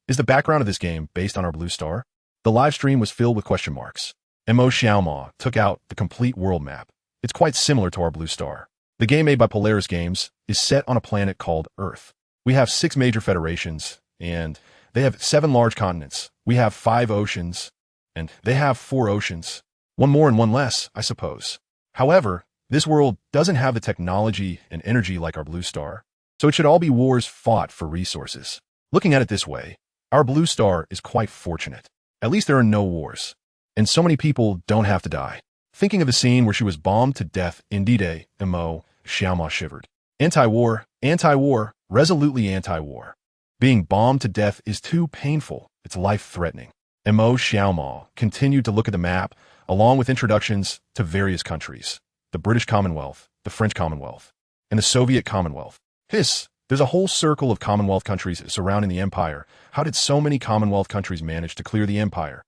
is the background of this game based on our blue star? The live stream was filled with question marks. Mo Xiaoma took out the complete world map. It's quite similar to our blue star. The game made by Polaris Games is set on a planet called Earth. We have 6 major federations, and they have 7 large continents. We have 5 oceans, and they have 4 oceans. 1 more and 1 less, I suppose. However, this world doesn't have the technology and energy like our blue star, so it should all be wars fought for resources. Looking at it this way, our blue star is quite fortunate. At least there are no wars, and so many people don't have to die. Thinking of the scene where she was bombed to death in D-Day, Mo Xiaoma shivered. Anti-war, resolutely anti-war. Being bombed to death is too painful. It's life-threatening. Mo Xiaoma continued to look at the map, along with introductions to various countries. The British Commonwealth, the French Commonwealth, and the Soviet Commonwealth. There's a whole circle of Commonwealth countries surrounding the empire. How did so many Commonwealth countries manage to clear the empire?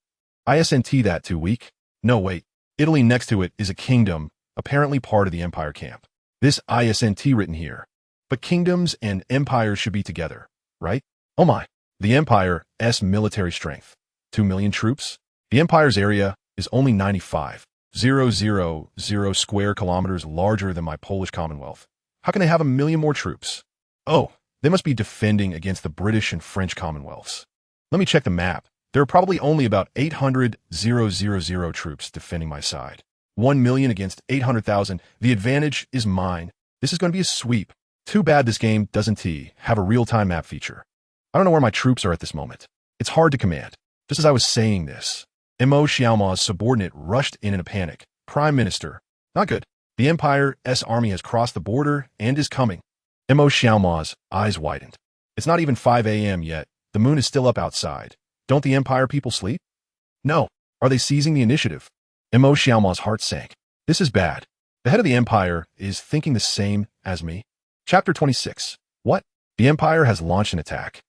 Isn't that too weak? No, wait. Italy next to it is a kingdom, apparently part of the empire camp. This isn't written here. But kingdoms and empires should be together, right? Oh my. The Empire's military strength. 2 million troops? The Empire's area is only 95,000 square kilometers larger than my Polish Commonwealth. How can they have 1 million more troops? Oh, they must be defending against the British and French Commonwealths. Let me check the map. There are probably only about 800,000 troops defending my side. 1 million against 800,000. The advantage is mine. This is going to be a sweep. Too bad this game doesn't have a real-time map feature. I don't know where my troops are at this moment. It's hard to command. Just as I was saying this, Mo Xiaoma's subordinate rushed in a panic. Prime Minister. Not good. The Empire's army has crossed the border and is coming. Mo Xiaoma's eyes widened. It's not even 5 a.m. yet. The moon is still up outside. Don't the Empire people sleep? No. Are they seizing the initiative? Mo Xiaoma's heart sank. This is bad. The head of the Empire is thinking the same as me. Chapter 26. What? The Empire has launched an attack.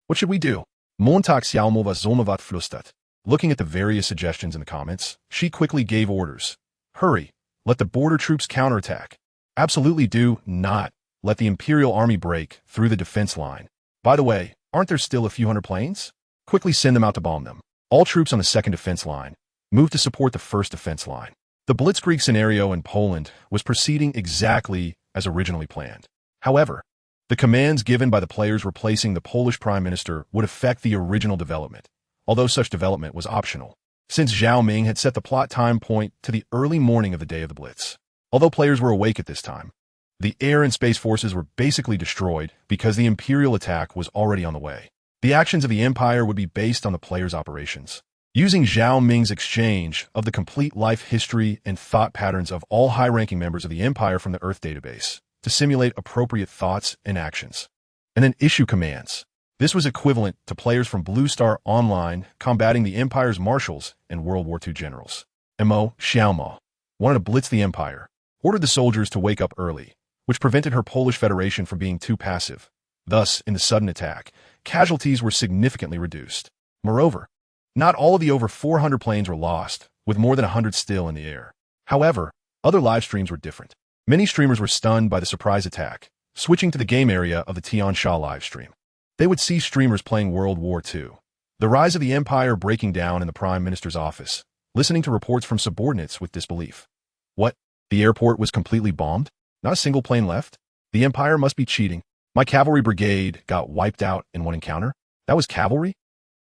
What should we do? Montag Xiaomova Zolmovat Flustat. Looking at the various suggestions in the comments, she quickly gave orders. Hurry. Let the border troops counterattack. Absolutely do not let the Imperial Army break through the defense line. By the way, aren't there still a few hundred planes? Quickly send them out to bomb them. All troops on the second defense line move to support the first defense line. The Blitzkrieg scenario in Poland was proceeding exactly as originally planned. However, the commands given by the players replacing the Polish Prime Minister would affect the original development, although such development was optional, since Zhao Ming had set the plot time point to the early morning of the day of the Blitz. Although players were awake at this time, the air and space forces were basically destroyed because the Imperial attack was already on the way. The actions of the Empire would be based on the players' operations. Using Zhao Ming's exchange of the complete life history and thought patterns of all high-ranking members of the Empire from the Earth database to simulate appropriate thoughts and actions. And then issue commands. This was equivalent to players from Blue Star Online combating the Empire's marshals and World War II generals. Mo Xiaoma wanted to blitz the Empire, ordered the soldiers to wake up early, which prevented her Polish Federation from being too passive. Thus, in the sudden attack, casualties were significantly reduced. Moreover, not all of the over 400 planes were lost, with more than 100 still in the air. However, other live streams were different. Many streamers were stunned by the surprise attack, switching to the game area of the Tian Sha live stream. They would see streamers playing World War II, the rise of the Empire breaking down in the Prime Minister's office, listening to reports from subordinates with disbelief. What? The airport was completely bombed? Not a single plane left? The Empire must be cheating. My cavalry brigade got wiped out in one encounter? That was cavalry?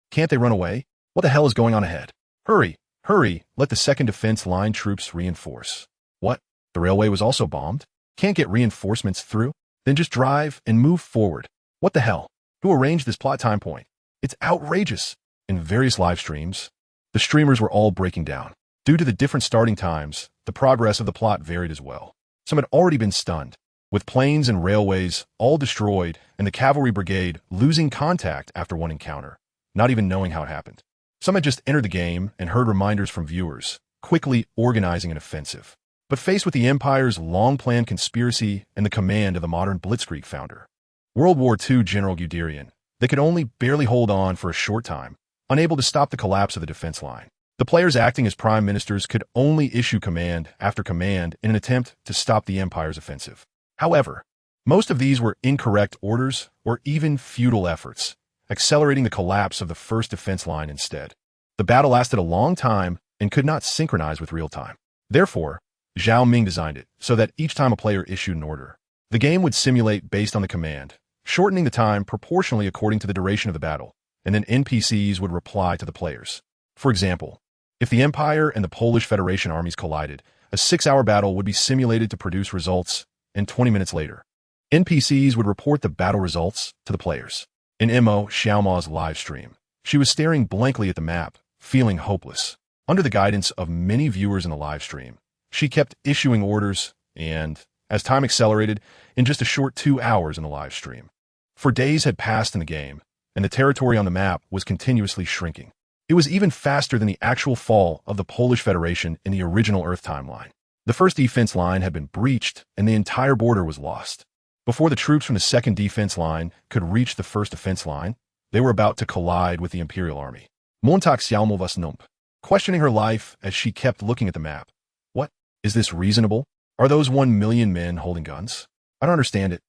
Can't they run away? What the hell is going on ahead? Hurry, hurry, let the second defense line troops reinforce. What? The railway was also bombed? Can't get reinforcements through? Then just drive and move forward. What the hell? Who arranged this plot time point? It's outrageous. In various live streams, the streamers were all breaking down. Due to the different starting times, the progress of the plot varied as well. Some had already been stunned, with planes and railways all destroyed and the cavalry brigade losing contact after one encounter, not even knowing how it happened. Some had just entered the game and heard reminders from viewers, quickly organizing an offensive. But faced with the Empire's long-planned conspiracy and the command of the modern Blitzkrieg founder, World War II General Guderian, they could only barely hold on for a short time, unable to stop the collapse of the defense line. The players acting as prime ministers could only issue command after command in an attempt to stop the Empire's offensive. However, most of these were incorrect orders or even futile efforts, accelerating the collapse of the first defense line instead. The battle lasted a long time and could not synchronize with real time. Therefore, Zhao Ming designed it so that each time a player issued an order, the game would simulate based on the command, shortening the time proportionally according to the duration of the battle, and then NPCs would reply to the players. For example, if the Empire and the Polish Federation armies collided, a 6-hour battle would be simulated to produce results, and 20 minutes later, NPCs would report the battle results to the players. In Mo Xiaoma's live stream, she was staring blankly at the map, feeling hopeless. Under the guidance of many viewers in the live stream, she kept issuing orders, and, as time accelerated, in just a short 2 hours in the live stream, for days had passed in the game, and the territory on the map was continuously shrinking. It was even faster than the actual fall of the Polish Federation in the original Earth timeline. The first defense line had been breached, and the entire border was lost. Before the troops from the second defense line could reach the first defense line, they were about to collide with the Imperial Army. Montag Xiaomovas Nump, questioning her life as she kept looking at the map. What? Is this reasonable? Are those 1 million men holding guns? I don't understand it.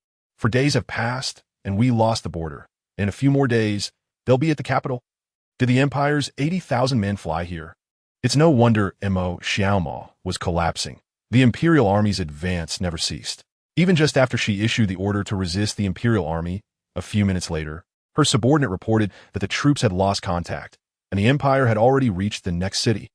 For days have passed, and we lost the border. In a few more days, they'll be at the capital. Did the Empire's 80,000 men fly here? It's no wonder Mo Xiaomao was collapsing. The Imperial Army's advance never ceased. Even just after she issued the order to resist the Imperial Army, a few minutes later, her subordinate reported that the troops had lost contact, and the Empire had already reached the next city.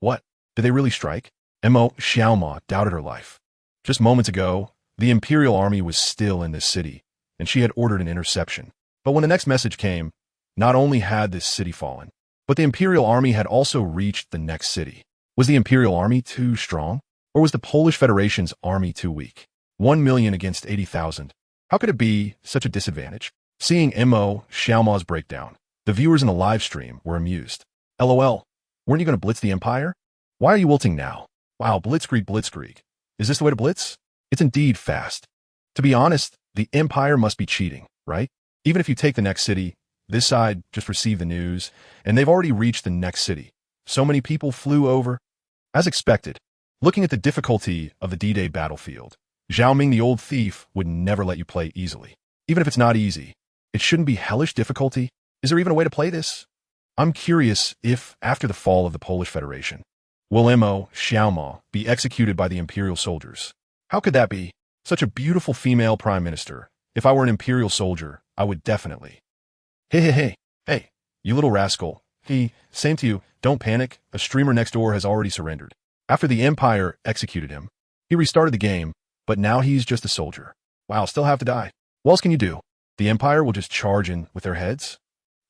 What? Did they really strike? Mo Xiaomao doubted her life. Just moments ago, the Imperial Army was still in this city, and she had ordered an interception. But when the next message came, not only had this city fallen, but the Imperial Army had also reached the next city. Was the Imperial Army too strong? Or was the Polish Federation's army too weak? 1 million against 80,000. How could it be such a disadvantage? Seeing Mo Xiaomao's breakdown, the viewers in the live stream were amused. LOL, weren't you going to blitz the Empire? Why are you wilting now? Wow, blitzkrieg. Is this the way to blitz? It's indeed fast. To be honest, the Empire must be cheating, right? Even if you take the next city, this side just received the news, and they've already reached the next city. So many people flew over. As expected, looking at the difficulty of the D-Day battlefield, Zhao Ming the old thief would never let you play easily. Even if it's not easy, it shouldn't be hellish difficulty. Is there even a way to play this? I'm curious if, after the fall of the Polish Federation, will Mo Xiaomao be executed by the Imperial soldiers? How could that be? Such a beautiful female prime minister. If I were an Imperial soldier, I would definitely. Hey, you little rascal. Same to you. Don't panic. A streamer next door has already surrendered. After the Empire executed him, he restarted the game, but now he's just a soldier. Wow, still have to die. What else can you do? The Empire will just charge in with their heads?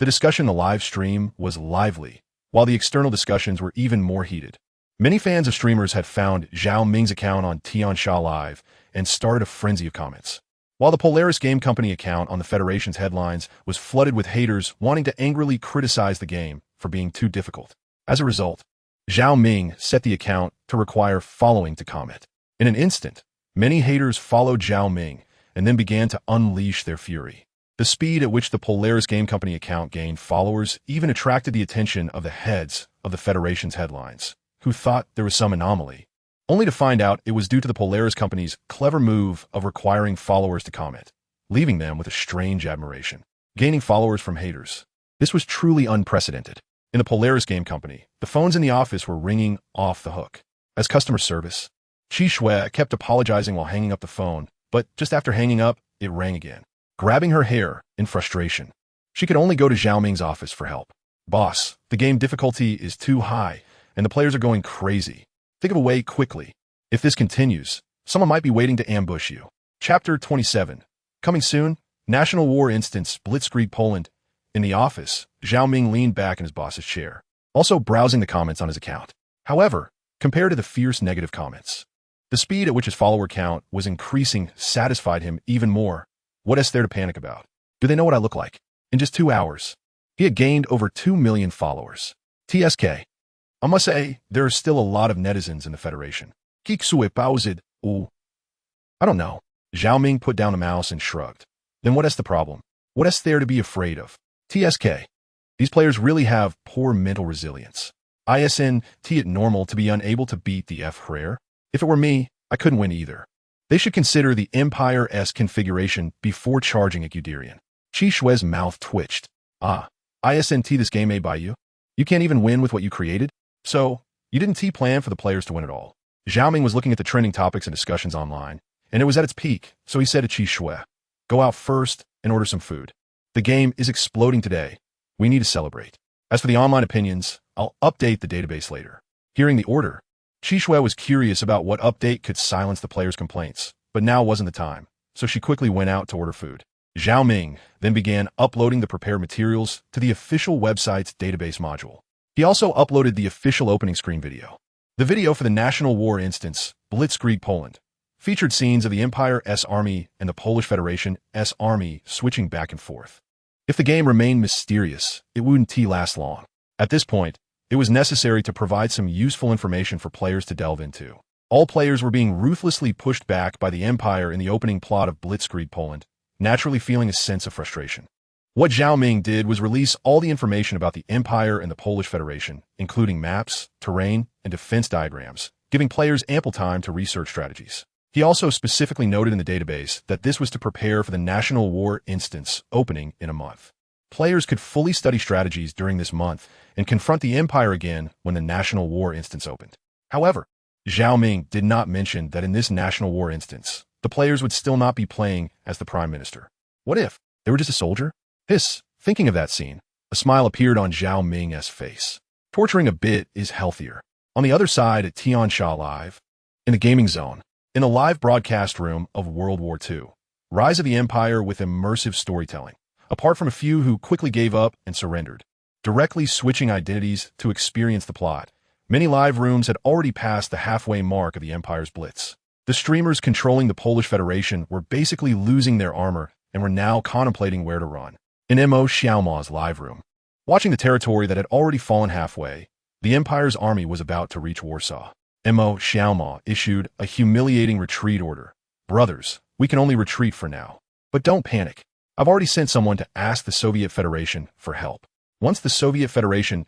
The discussion in the live stream was lively, while the external discussions were even more heated. Many fans of streamers had found Zhao Ming's account on Tiansha Live and started a frenzy of comments. While the Polaris Game Company account on the Federation's headlines was flooded with haters wanting to angrily criticize the game for being too difficult. As a result, Zhao Ming set the account to require following to comment. In an instant, many haters followed Zhao Ming and then began to unleash their fury. The speed at which the Polaris Game Company account gained followers even attracted the attention of the heads of the Federation's headlines, who thought there was some anomaly, only to find out it was due to the Polaris Company's clever move of requiring followers to comment, leaving them with a strange admiration. Gaining followers from haters. This was truly unprecedented. In the Polaris Game Company, the phones in the office were ringing off the hook. As customer service, Qi Shui kept apologizing while hanging up the phone, but just after hanging up, it rang again. Grabbing her hair in frustration, she could only go to Zhao Ming's office for help. Boss, the game difficulty is too high, and the players are going crazy. Think of a way quickly. If this continues, someone might be waiting to ambush you. Chapter 27. Coming soon, National War Instance, Blitzkrieg Poland. In the office, Zhao Ming leaned back in his boss's chair, also browsing the comments on his account. However, compared to the fierce negative comments, the speed at which his follower count was increasing satisfied him even more. What is there to panic about? Do they know what I look like? In just 2 hours, he had gained over 2 million followers. TSK. I must say, there are still a lot of netizens in the Federation. I don't know. Zhao Ming put down the mouse and shrugged. Then what is the problem? What is there to be afraid of? TSK. These players really have poor mental resilience. Isn't it normal to be unable to beat the F-Rare? If it were me, I couldn't win either. They should consider the Empire-S configuration before charging at Guderian. Qi Shui's mouth twitched. Isn't this game made by you? You can't even win with what you created? So, you didn't plan for the players to win at all. Zhao Ming was looking at the trending topics and discussions online, and it was at its peak, so he said to Qi Shui, "Go out first and order some food. The game is exploding today. We need to celebrate. As for the online opinions, I'll update the database later." Hearing the order, Qi Shui was curious about what update could silence the players' complaints, but now wasn't the time, so she quickly went out to order food. Zhao Ming then began uploading the prepared materials to the official website's database module. He also uploaded the official opening screen video. The video for the National War Instance, Blitzkrieg Poland, featured scenes of the Empire-S Army and the Polish Federation-S Army switching back and forth. If the game remained mysterious, it wouldn't last long. At this point, it was necessary to provide some useful information for players to delve into. All players were being ruthlessly pushed back by the Empire in the opening plot of Blitzkrieg Poland, naturally feeling a sense of frustration. What Zhao Ming did was release all the information about the Empire and the Polish Federation, including maps, terrain, and defense diagrams, giving players ample time to research strategies. He also specifically noted in the database that this was to prepare for the National War instance opening in a month. Players could fully study strategies during this month and confront the Empire again when the National War instance opened. However, Zhao Ming did not mention that in this National War instance, the players would still not be playing as the Prime Minister. What if they were just a soldier? Thinking of that scene, a smile appeared on Zhao Ming's face. Torturing a bit is healthier. On the other side at Tiansha Live, in the gaming zone, in the live broadcast room of World War II, Rise of the Empire with immersive storytelling, apart from a few who quickly gave up and surrendered, directly switching identities to experience the plot. Many live rooms had already passed the halfway mark of the Empire's blitz. The streamers controlling the Polish Federation were basically losing their armor and were now contemplating where to run. In Mo Xiaoma's live room, watching the territory that had already fallen halfway, the Empire's army was about to reach Warsaw. Mo Xiaoma issued a humiliating retreat order. Brothers, we can only retreat for now. But don't panic. I've already sent someone to ask the Soviet Federation for help. Once the Soviet Federation's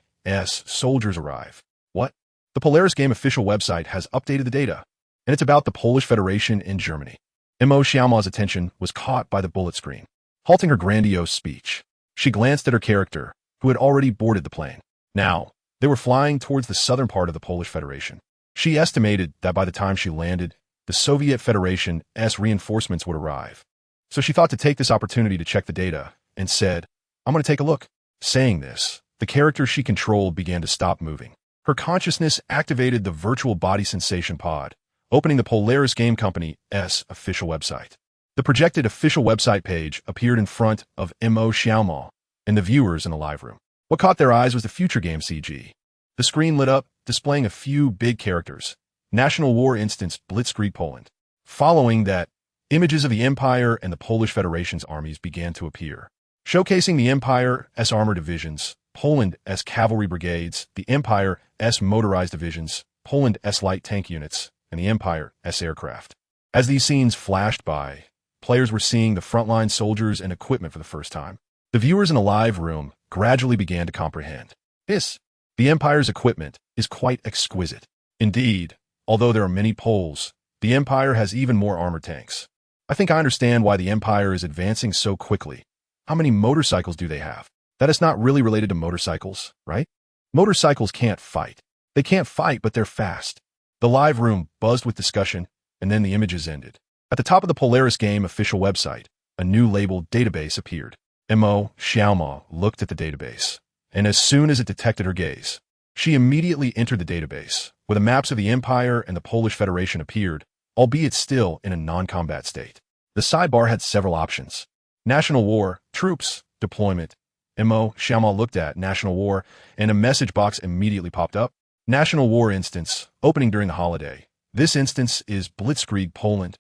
soldiers arrive. What? The Polaris Game official website has updated the data, and it's about the Polish Federation in Germany. Mo Xiaoma's attention was caught by the bullet screen. Halting her grandiose speech, she glanced at her character, who had already boarded the plane. Now, they were flying towards the southern part of the Polish Federation. She estimated that by the time she landed, the Soviet Federation's reinforcements would arrive. So she thought to take this opportunity to check the data, and said, I'm going to take a look. Saying this, the character she controlled began to stop moving. Her consciousness activated the virtual body sensation pod, opening the Polaris Game Company's official website. The projected official website page appeared in front of Mo Xiaoma and the viewers in the live room. What caught their eyes was the future game CG. The screen lit up, displaying a few big characters. National War Instance Blitzkrieg Poland. Following that, images of the Empire and the Polish Federation's armies began to appear, showcasing the Empire's armored divisions, Poland's cavalry brigades, the Empire's motorized divisions, Poland's light tank units, and the Empire's aircraft. As these scenes flashed by, players were seeing the frontline soldiers and equipment for the first time. The viewers in the live room gradually began to comprehend. The Empire's equipment is quite exquisite. Indeed, although there are many Poles, the Empire has even more armored tanks. I think I understand why the Empire is advancing so quickly. How many motorcycles do they have? That is not really related to motorcycles, right? Motorcycles can't fight. They can't fight, but they're fast. The live room buzzed with discussion, and then the images ended. At the top of the Polaris Game official website, a new labeled database appeared. Mo Xiaoma looked at the database, and as soon as it detected her gaze, she immediately entered the database, where the maps of the Empire and the Polish Federation appeared, albeit still in a non-combat state. The sidebar had several options. National War, Troops, Deployment. Mo Xiaoma looked at National War, and a message box immediately popped up. National War Instance, opening during the holiday. This instance is Blitzkrieg Poland,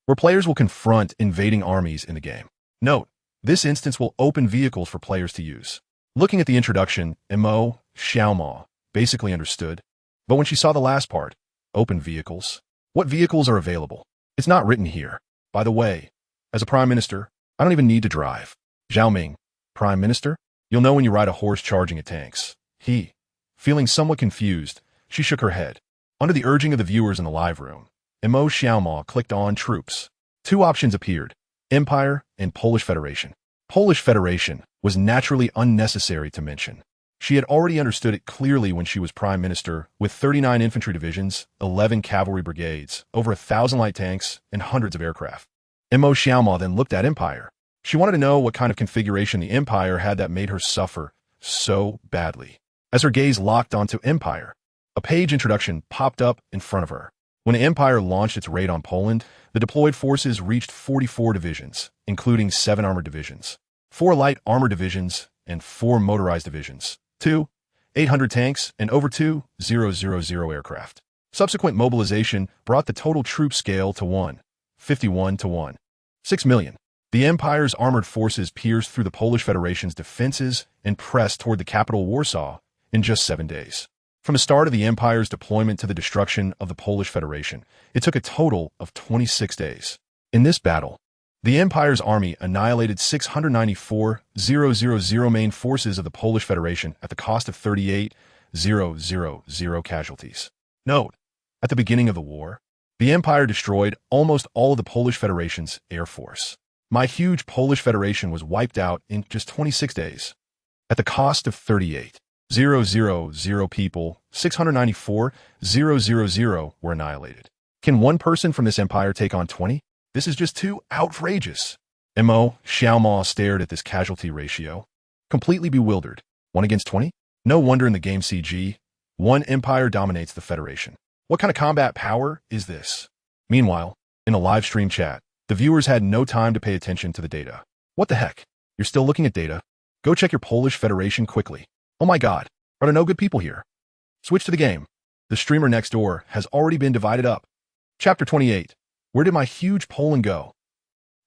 where players will confront invading armies in the game. Note, this instance will open vehicles for players to use. Looking at the introduction, Mo Xiaoma basically understood, but when she saw the last part, open vehicles, what vehicles are available? It's not written here. By the way, as a Prime Minister, I don't even need to drive. Zhao Ming, Prime Minister? You'll know when you ride a horse charging at tanks. Feeling somewhat confused, she shook her head. Under the urging of the viewers in the live room, Mo Xiaoma clicked on Troops. Two options appeared, Empire and Polish Federation. Polish Federation was naturally unnecessary to mention. She had already understood it clearly when she was Prime Minister, with 39 infantry divisions, 11 cavalry brigades, over 1,000 light tanks, and hundreds of aircraft. Mo Xiaoma then looked at Empire. She wanted to know what kind of configuration the Empire had that made her suffer so badly. As her gaze locked onto Empire, a page introduction popped up in front of her. When the Empire launched its raid on Poland, the deployed forces reached 44 divisions, including 7 armored divisions, 4 light armored divisions, and 4 motorized divisions, 800 tanks, and over 2,000 aircraft. Subsequent mobilization brought the total troop scale to 51 to 1. 6 million. The Empire's armored forces pierced through the Polish Federation's defenses and pressed toward the capital Warsaw in just 7 days. From the start of the Empire's deployment to the destruction of the Polish Federation, it took a total of 26 days. In this battle, the Empire's army annihilated 694,000 main forces of the Polish Federation at the cost of 38,000 casualties. Note, at the beginning of the war, The Empire destroyed almost all of the Polish Federation's air force. My huge Polish Federation was wiped out in just 26 days. At the cost of 38,000 people, 694,000 were annihilated. Can one person from this empire take on 20? This is just too outrageous. Mo Xiaoma stared at this casualty ratio, completely bewildered. 1 against 20? No wonder in the game CG, one empire dominates the Federation. What kind of combat power is this? Meanwhile, in a live stream chat, the viewers had no time to pay attention to the data. What the heck? You're still looking at data? Go check your Polish Federation quickly. Oh my god, are there no good people here? Switch to the game. The streamer next door has already been divided up. Chapter 28. Where did my huge Poland go?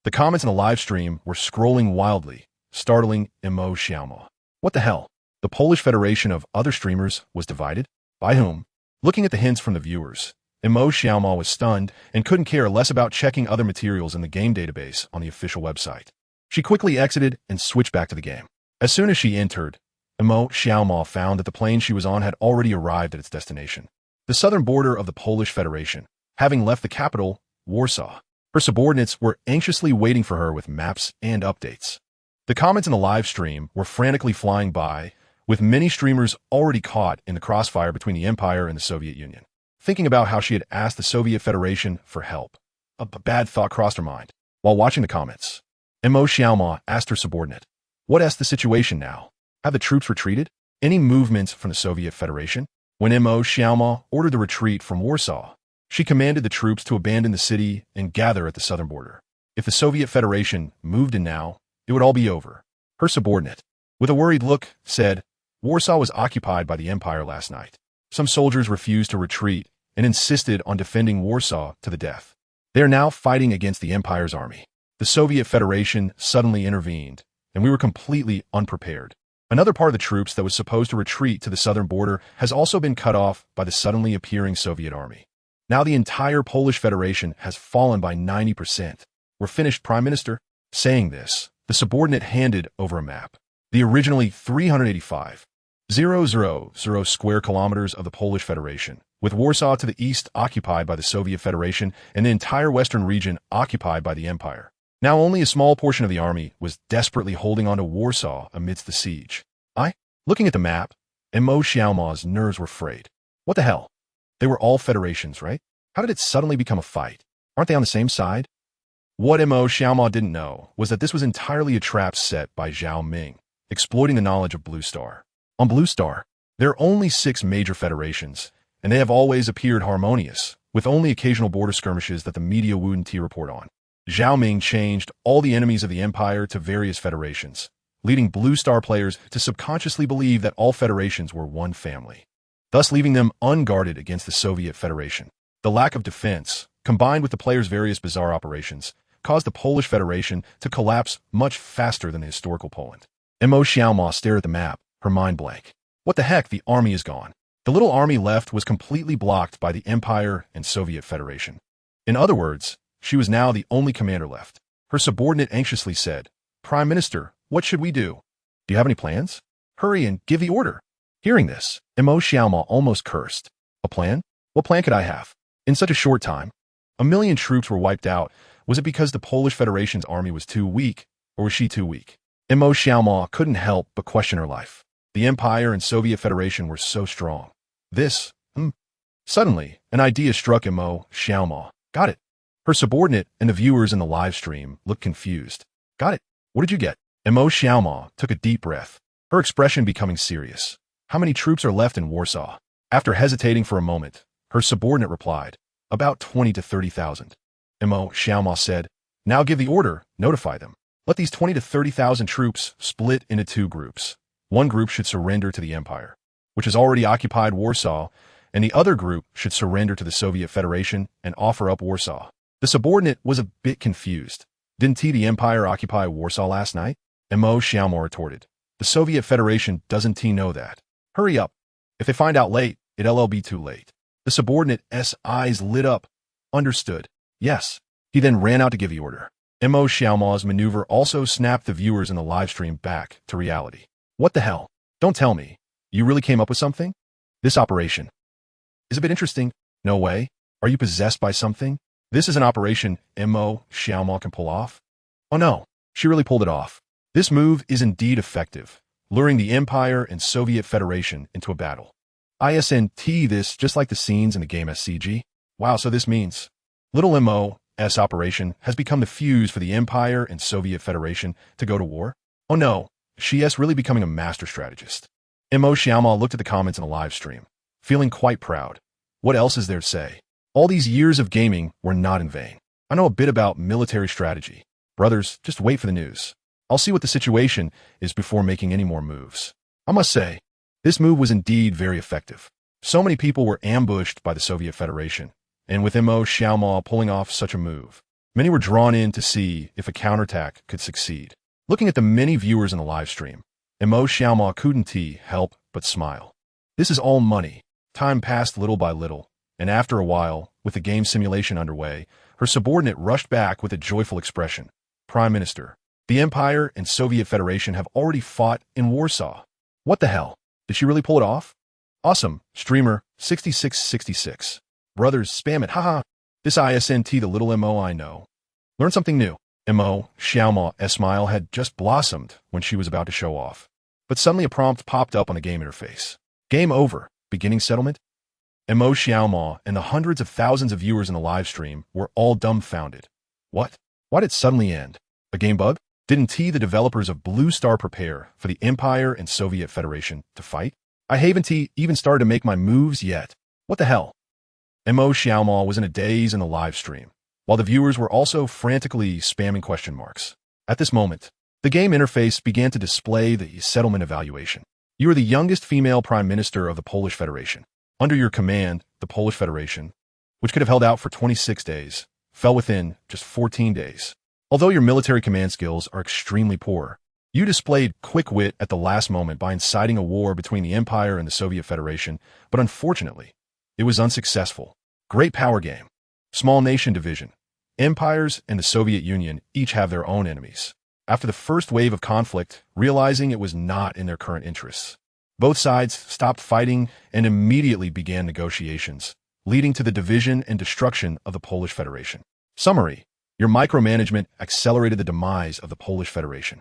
The comments in the live stream were scrolling wildly, startling Mo Xiaoma. What the hell? The Polish Federation of other streamers was divided? By whom? Looking at the hints from the viewers, Mo Xiaoma was stunned and couldn't care less about checking other materials in the game database on the official website. She quickly exited and switched back to the game. As soon as she entered, Mo Xiaoma found that the plane she was on had already arrived at its destination, the southern border of the Polish Federation, having left the capital, Warsaw. Her subordinates were anxiously waiting for her with maps and updates. The comments in the live stream were frantically flying by, with many streamers already caught in the crossfire between the Empire and the Soviet Union. Thinking about how she had asked the Soviet Federation for help, a bad thought crossed her mind. While watching the comments, Mo Xiaoma asked her subordinate, "What's the situation now? Have the troops retreated? Any movements from the Soviet Federation?" When Mo Xiaoma ordered the retreat from Warsaw, she commanded the troops to abandon the city and gather at the southern border. If the Soviet Federation moved in now, it would all be over. Her subordinate, with a worried look, said, "Warsaw was occupied by the Empire last night. Some soldiers refused to retreat and insisted on defending Warsaw to the death. They are now fighting against the Empire's army. The Soviet Federation suddenly intervened, and we were completely unprepared. Another part of the troops that was supposed to retreat to the southern border has also been cut off by the suddenly appearing Soviet army. Now the entire Polish Federation has fallen by 90%. We're finished, Prime Minister." Saying this, the subordinate handed over a map. The originally 385,000 square kilometers of the Polish Federation, with Warsaw to the east occupied by the Soviet Federation and the entire western region occupied by the Empire. Now only a small portion of the army was desperately holding on to Warsaw amidst the siege. Looking at the map, Mo Xiaoma's nerves were frayed. What the hell? They were all federations, right? How did it suddenly become a fight? Aren't they on the same side? What Mo Xiaoma didn't know was that this was entirely a trap set by Zhao Ming, exploiting the knowledge of Blue Star. On Blue Star, there are only 6 major federations, and they have always appeared harmonious, with only occasional border skirmishes that the media wouldn't report on. Zhao Ming changed all the enemies of the Empire to various federations, leading Blue Star players to subconsciously believe that all federations were one family, thus leaving them unguarded against the Soviet Federation. The lack of defense, combined with the players' various bizarre operations, caused the Polish Federation to collapse much faster than the historical Poland. Mo Xiaoma stared at the map, her mind blank. What the heck, the army is gone. The little army left was completely blocked by the Empire and Soviet Federation. In other words, she was now the only commander left. Her subordinate anxiously said, "Prime Minister, what should we do? Do you have any plans? Hurry and give the order." Hearing this, Mo Xiaoma almost cursed. A plan? What plan could I have? In such a short time, 1,000,000 troops were wiped out. Was it because the Polish Federation's army was too weak, or was she too weak? Mo Xiaoma couldn't help but question her life. The Empire and Soviet Federation were so strong. Suddenly, an idea struck Mo Xiaoma. Got it. Her subordinate and the viewers in the live stream looked confused. Got it. What did you get? Mo Xiaoma took a deep breath, her expression becoming serious. How many troops are left in Warsaw? After hesitating for a moment, her subordinate replied, "About 20 to 30,000. Mo Xiaoma said, "Now give the order, notify them. Let these 20 to 30,000 troops split into 2 groups. One group should surrender to the Empire, which has already occupied Warsaw, and the other group should surrender to the Soviet Federation and offer up Warsaw." The subordinate was a bit confused. Didn't the Empire occupy Warsaw last night? Mo Xiaoma retorted, "The Soviet Federation doesn't know that. Hurry up. If they find out late, it'll be too late." The subordinate's eyes lit up. Understood. Yes. He then ran out to give the order. Mo Xiaoma's maneuver also snapped the viewers in the live stream back to reality. What the hell? Don't tell me. You really came up with something? This operation is a bit interesting. No way. Are you possessed by something? This is an operation Mo Xiaomao can pull off? Oh no, she really pulled it off. This move is indeed effective, luring the Empire and Soviet Federation into a battle. ISNT this just like the scenes in the game SCG? Wow, so this means little MO's operation has become the fuse for the Empire and Soviet Federation to go to war? Oh no, she is really becoming a master strategist. Mo Xiaomao looked at the comments in a live stream, feeling quite proud. What else is there to say? All these years of gaming were not in vain. I know a bit about military strategy. Brothers, just wait for the news. I'll see what the situation is before making any more moves. I must say, this move was indeed very effective. So many people were ambushed by the Soviet Federation, and with Mo Xiaomao pulling off such a move, many were drawn in to see if a counterattack could succeed. Looking at the many viewers in the live stream, Mo Xiaomao couldn't help but smile. This is all money. Time passed little by little, and after a while, with the game simulation underway, her subordinate rushed back with a joyful expression. Prime Minister, the Empire and Soviet Federation have already fought in Warsaw. What the hell? Did she really pull it off? Awesome, streamer 6666. Brothers, spam it, haha. This ISNT the little Mo I know. Learn something new. Mo Xiaomao's smile had just blossomed when she was about to show off. But suddenly a prompt popped up on the game interface. Game over. Beginning settlement? Mo Xiaomao and the hundreds of thousands of viewers in the live stream were all dumbfounded. What? Why did it suddenly end? A game bug? Didn't the developers of Blue Star prepare for the Empire and Soviet Federation to fight? I haven't even started to make my moves yet. What the hell? Mo Xiaomao was in a daze in the live stream, while the viewers were also frantically spamming question marks. At this moment, the game interface began to display the settlement evaluation. You are the youngest female prime minister of the Polish Federation. Under your command, the Polish Federation, which could have held out for 26 days, fell within just 14 days. Although your military command skills are extremely poor, you displayed quick wit at the last moment by inciting a war between the Empire and the Soviet Federation, but unfortunately, it was unsuccessful. Great power game. Small nation division. Empires and the Soviet Union each have their own enemies. After the first wave of conflict, realizing it was not in their current interests, both sides stopped fighting and immediately began negotiations, leading to the division and destruction of the Polish Federation. Summary. Your micromanagement accelerated the demise of the Polish Federation.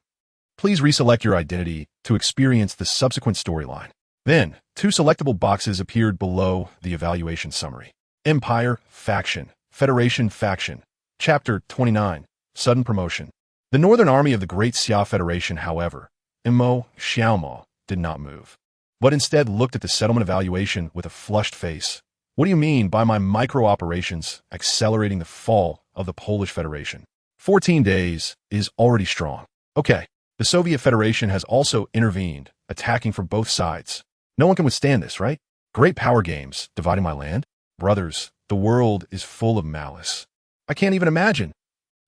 Please reselect your identity to experience the subsequent storyline. Then, two selectable boxes appeared below the evaluation summary. Empire, Faction, Federation, Faction. Chapter 29, Sudden Promotion. The Northern Army of the Great Xia Federation, however, Mo Xiaomao, did not move, but instead looked at the settlement evaluation with a flushed face. What do you mean by my micro-operations accelerating the fall of the Polish Federation? 14 days is already strong. Okay, the Soviet Federation has also intervened, attacking from both sides. No one can withstand this, right? Great power games, dividing my land? Brothers, the world is full of malice. I can't even imagine.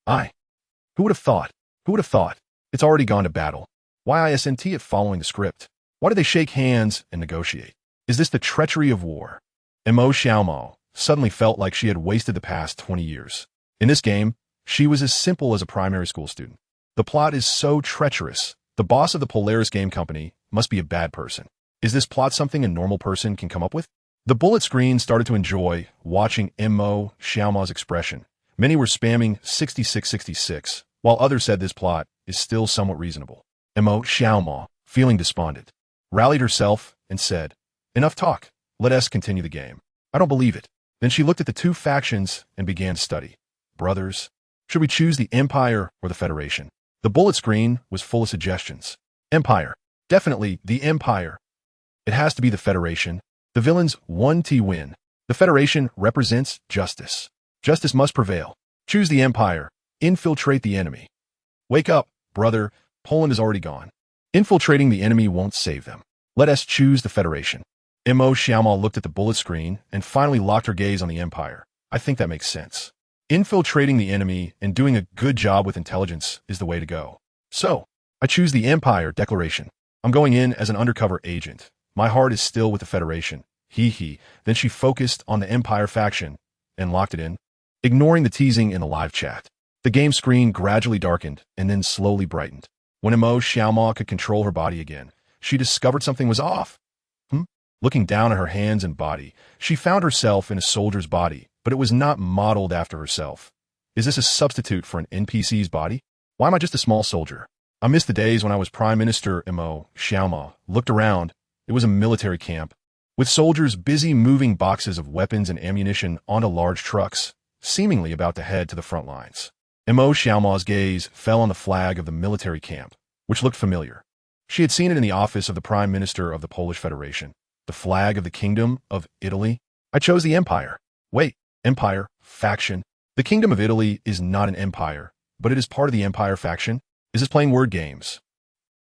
Who would have thought? Who would have thought? It's already gone to battle. Why isn't it following the script? Why do they shake hands and negotiate? Is this the treachery of war? Mo Xiaomao suddenly felt like she had wasted the past 20 years. In this game, she was as simple as a primary school student. The plot is so treacherous. The boss of the Polaris game company must be a bad person. Is this plot something a normal person can come up with? The bullet screen started to enjoy watching Mo Xiaomao's expression. Many were spamming 6666, while others said this plot is still somewhat reasonable. Mo Xiaomao, feeling despondent, rallied herself and said, "Enough talk. Let us continue the game. I don't believe it." Then she looked at the two factions and began study. Brothers, should we choose the Empire or the Federation? The bullet screen was full of suggestions. Empire. Definitely the Empire. It has to be the Federation. The villains win. The Federation represents justice. Justice must prevail. Choose the Empire. Infiltrate the enemy. Wake up, brother. Poland is already gone. Infiltrating the enemy won't save them. Let us choose the Federation. Mo Xiaomao looked at the bullet screen and finally locked her gaze on the Empire. I think that makes sense. Infiltrating the enemy and doing a good job with intelligence is the way to go. So, I choose the Empire declaration. I'm going in as an undercover agent. My heart is still with the Federation. Then she focused on the Empire faction and locked it in, ignoring the teasing in the live chat. The game screen gradually darkened and then slowly brightened. When Mo Xiaomao could control her body again, she discovered something was off. Looking down at her hands and body, she found herself in a soldier's body, but it was not modeled after herself. Is this a substitute for an NPC's body? Why am I just a small soldier? I miss the days when I was Prime Minister Imo Xiaoma. Looked around. It was a military camp, with soldiers busy moving boxes of weapons and ammunition onto large trucks, seemingly about to head to the front lines. Imo Xiaoma's gaze fell on the flag of the military camp, which looked familiar. She had seen it in the office of the Prime Minister of the Polish Federation, the flag of the Kingdom of Italy. I chose the Empire. Wait, Empire, faction. The Kingdom of Italy is not an empire, but it is part of the Empire faction. Is this playing word games?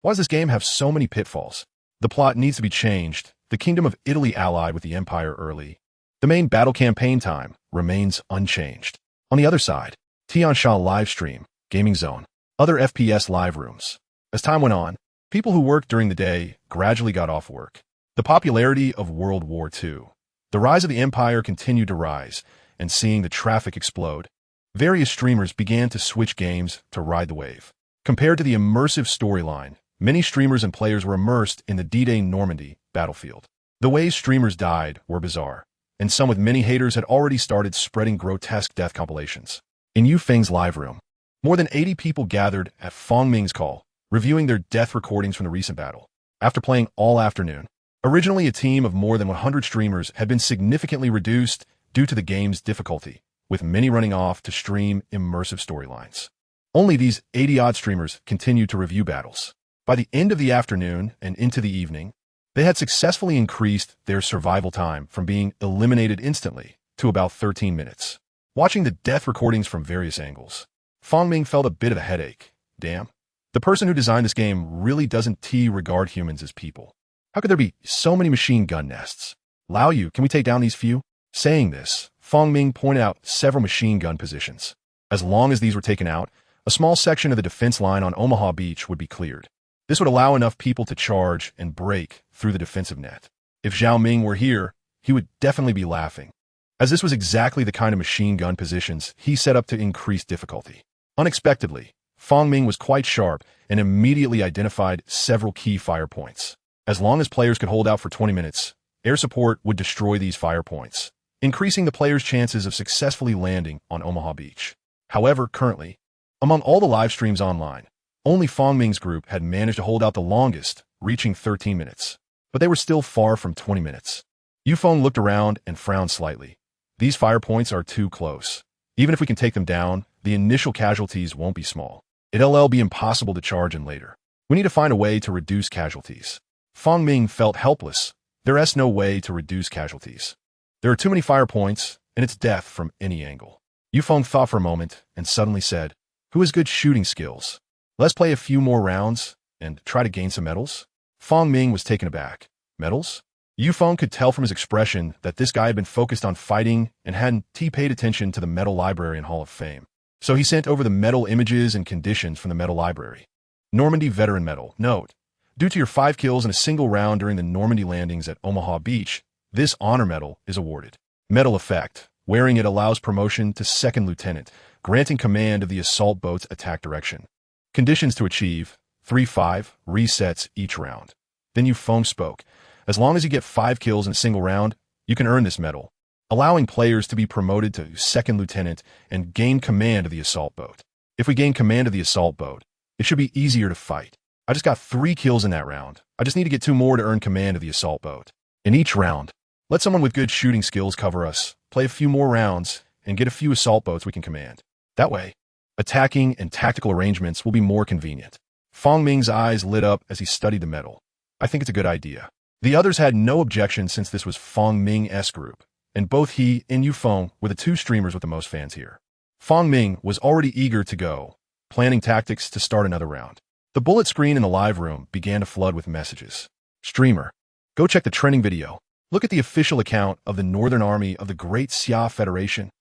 Why does this game have so many pitfalls? The plot needs to be changed. The Kingdom of Italy allied with the Empire early. The main battle campaign time remains unchanged. On the other side, Tiansha livestream, gaming zone, other FPS live rooms. As time went on, people who worked during the day gradually got off work. The popularity of World War II. The rise of the Empire continued to rise, and seeing the traffic explode, various streamers began to switch games to ride the wave. Compared to the immersive storyline, many streamers and players were immersed in the D-Day Normandy battlefield. The ways streamers died were bizarre, and some with many haters had already started spreading grotesque death compilations. In Yu Feng's live room, more than 80 people gathered at Fong Ming's call, reviewing their death recordings from the recent battle. After playing all afternoon, originally a team of more than 100 streamers had been significantly reduced due to the game's difficulty, with many running off to stream immersive storylines. Only these 80-odd streamers continued to review battles. By the end of the afternoon and into the evening, they had successfully increased their survival time from being eliminated instantly to about 13 minutes. Watching the death recordings from various angles, Fong Ming felt a bit of a headache. Damn. The person who designed this game really doesn't regard humans as people. How could there be so many machine gun nests? Lao Yu, can we take down these few? Saying this, Fong Ming pointed out several machine gun positions. As long as these were taken out, a small section of the defense line on Omaha Beach would be cleared. This would allow enough people to charge and break through the defensive net. If Zhao Ming were here, he would definitely be laughing, as this was exactly the kind of machine gun positions he set up to increase difficulty. Unexpectedly, Fong Ming was quite sharp and immediately identified several key fire points. As long as players could hold out for 20 minutes, air support would destroy these fire points, increasing the players' chances of successfully landing on Omaha Beach. However, currently, among all the live streams online, only Fong Ming's group had managed to hold out the longest, reaching 13 minutes. But they were still far from 20 minutes. Yufeng looked around and frowned slightly. These fire points are too close. Even if we can take them down, the initial casualties won't be small. It'll be impossible to charge in later. We need to find a way to reduce casualties. Fong Ming felt helpless. There's no way to reduce casualties. There are too many fire points, and it's death from any angle. Yufeng thought for a moment and suddenly said, "Who has good shooting skills? Let's play a few more rounds and try to gain some medals." Fong Ming was taken aback. Medals? Yufeng could tell from his expression that this guy had been focused on fighting and hadn't paid attention to the medal library and Hall of Fame. So he sent over the medal images and conditions from the medal library. Normandy Veteran Medal. Note: due to your 5 kills in a single round during the Normandy landings at Omaha Beach, this honor medal is awarded. Medal effect: wearing it allows promotion to second lieutenant, granting command of the assault boat's attack direction. Conditions to achieve: 3-5 resets each round. Then Yufeng spoke. As long as you get 5 kills in a single round, you can earn this medal, allowing players to be promoted to second lieutenant and gain command of the assault boat. If we gain command of the assault boat, it should be easier to fight. I just got 3 kills in that round. I just need to get 2 more to earn command of the assault boat. In each round, let someone with good shooting skills cover us, play a few more rounds, and get a few assault boats we can command. That way, attacking and tactical arrangements will be more convenient. Fong Ming's eyes lit up as he studied the medal. I think it's a good idea. The others had no objection since this was Fong Ming's group, and both he and Yufeng were the 2 streamers with the most fans here. Fong Ming was already eager to go, planning tactics to start another round. The bullet screen in the live room began to flood with messages. Streamer, go check the trending video. Look at the official account of the Northern Army of the Great Xia Federation.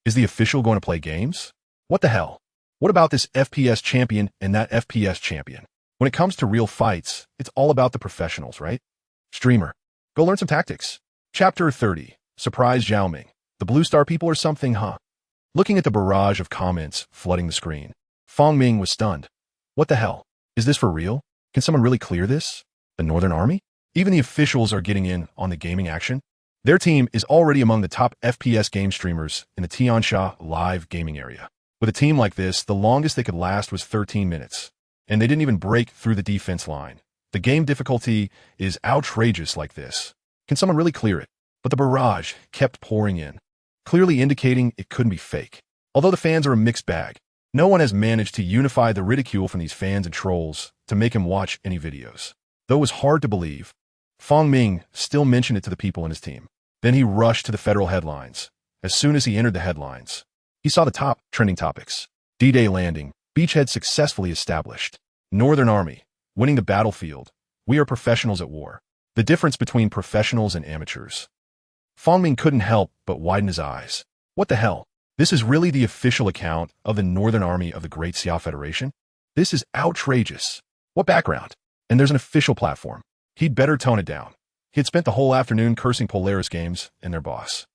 Is the official going to play games? What the hell? What about this FPS champion and that FPS champion? When it comes to real fights, it's all about the professionals, right? Streamer, go learn some tactics. Chapter 30. Surprise Zhao Ming. The Blue Star people or something, huh? Looking at the barrage of comments flooding the screen, Fong Ming was stunned. What the hell? Is this for real? Can someone really clear this? The Northern Army? Even the officials are getting in on the gaming action? Their team is already among the top FPS game streamers in the Tiansha live gaming area. With a team like this, the longest they could last was 13 minutes. And they didn't even break through the defense line. The game difficulty is outrageous like this. Can someone really clear it? But the barrage kept pouring in, clearly indicating it couldn't be fake. Although the fans are a mixed bag, no one has managed to unify the ridicule from these fans and trolls to make him watch any videos. Though it was hard to believe, Fong Ming still mentioned it to the people in his team. Then he rushed to the federal headlines. As soon as he entered the headlines, he saw the top trending topics. D-Day landing, beachhead successfully established. Northern Army, winning the battlefield. We are professionals at war. The difference between professionals and amateurs. Fong Ming couldn't help but widen his eyes. What the hell? This is really the official account of the Northern Army of the Great Xia Federation? This is outrageous. What background? And there's an official platform. He'd better tone it down. He had spent the whole afternoon cursing Polaris Games and their boss.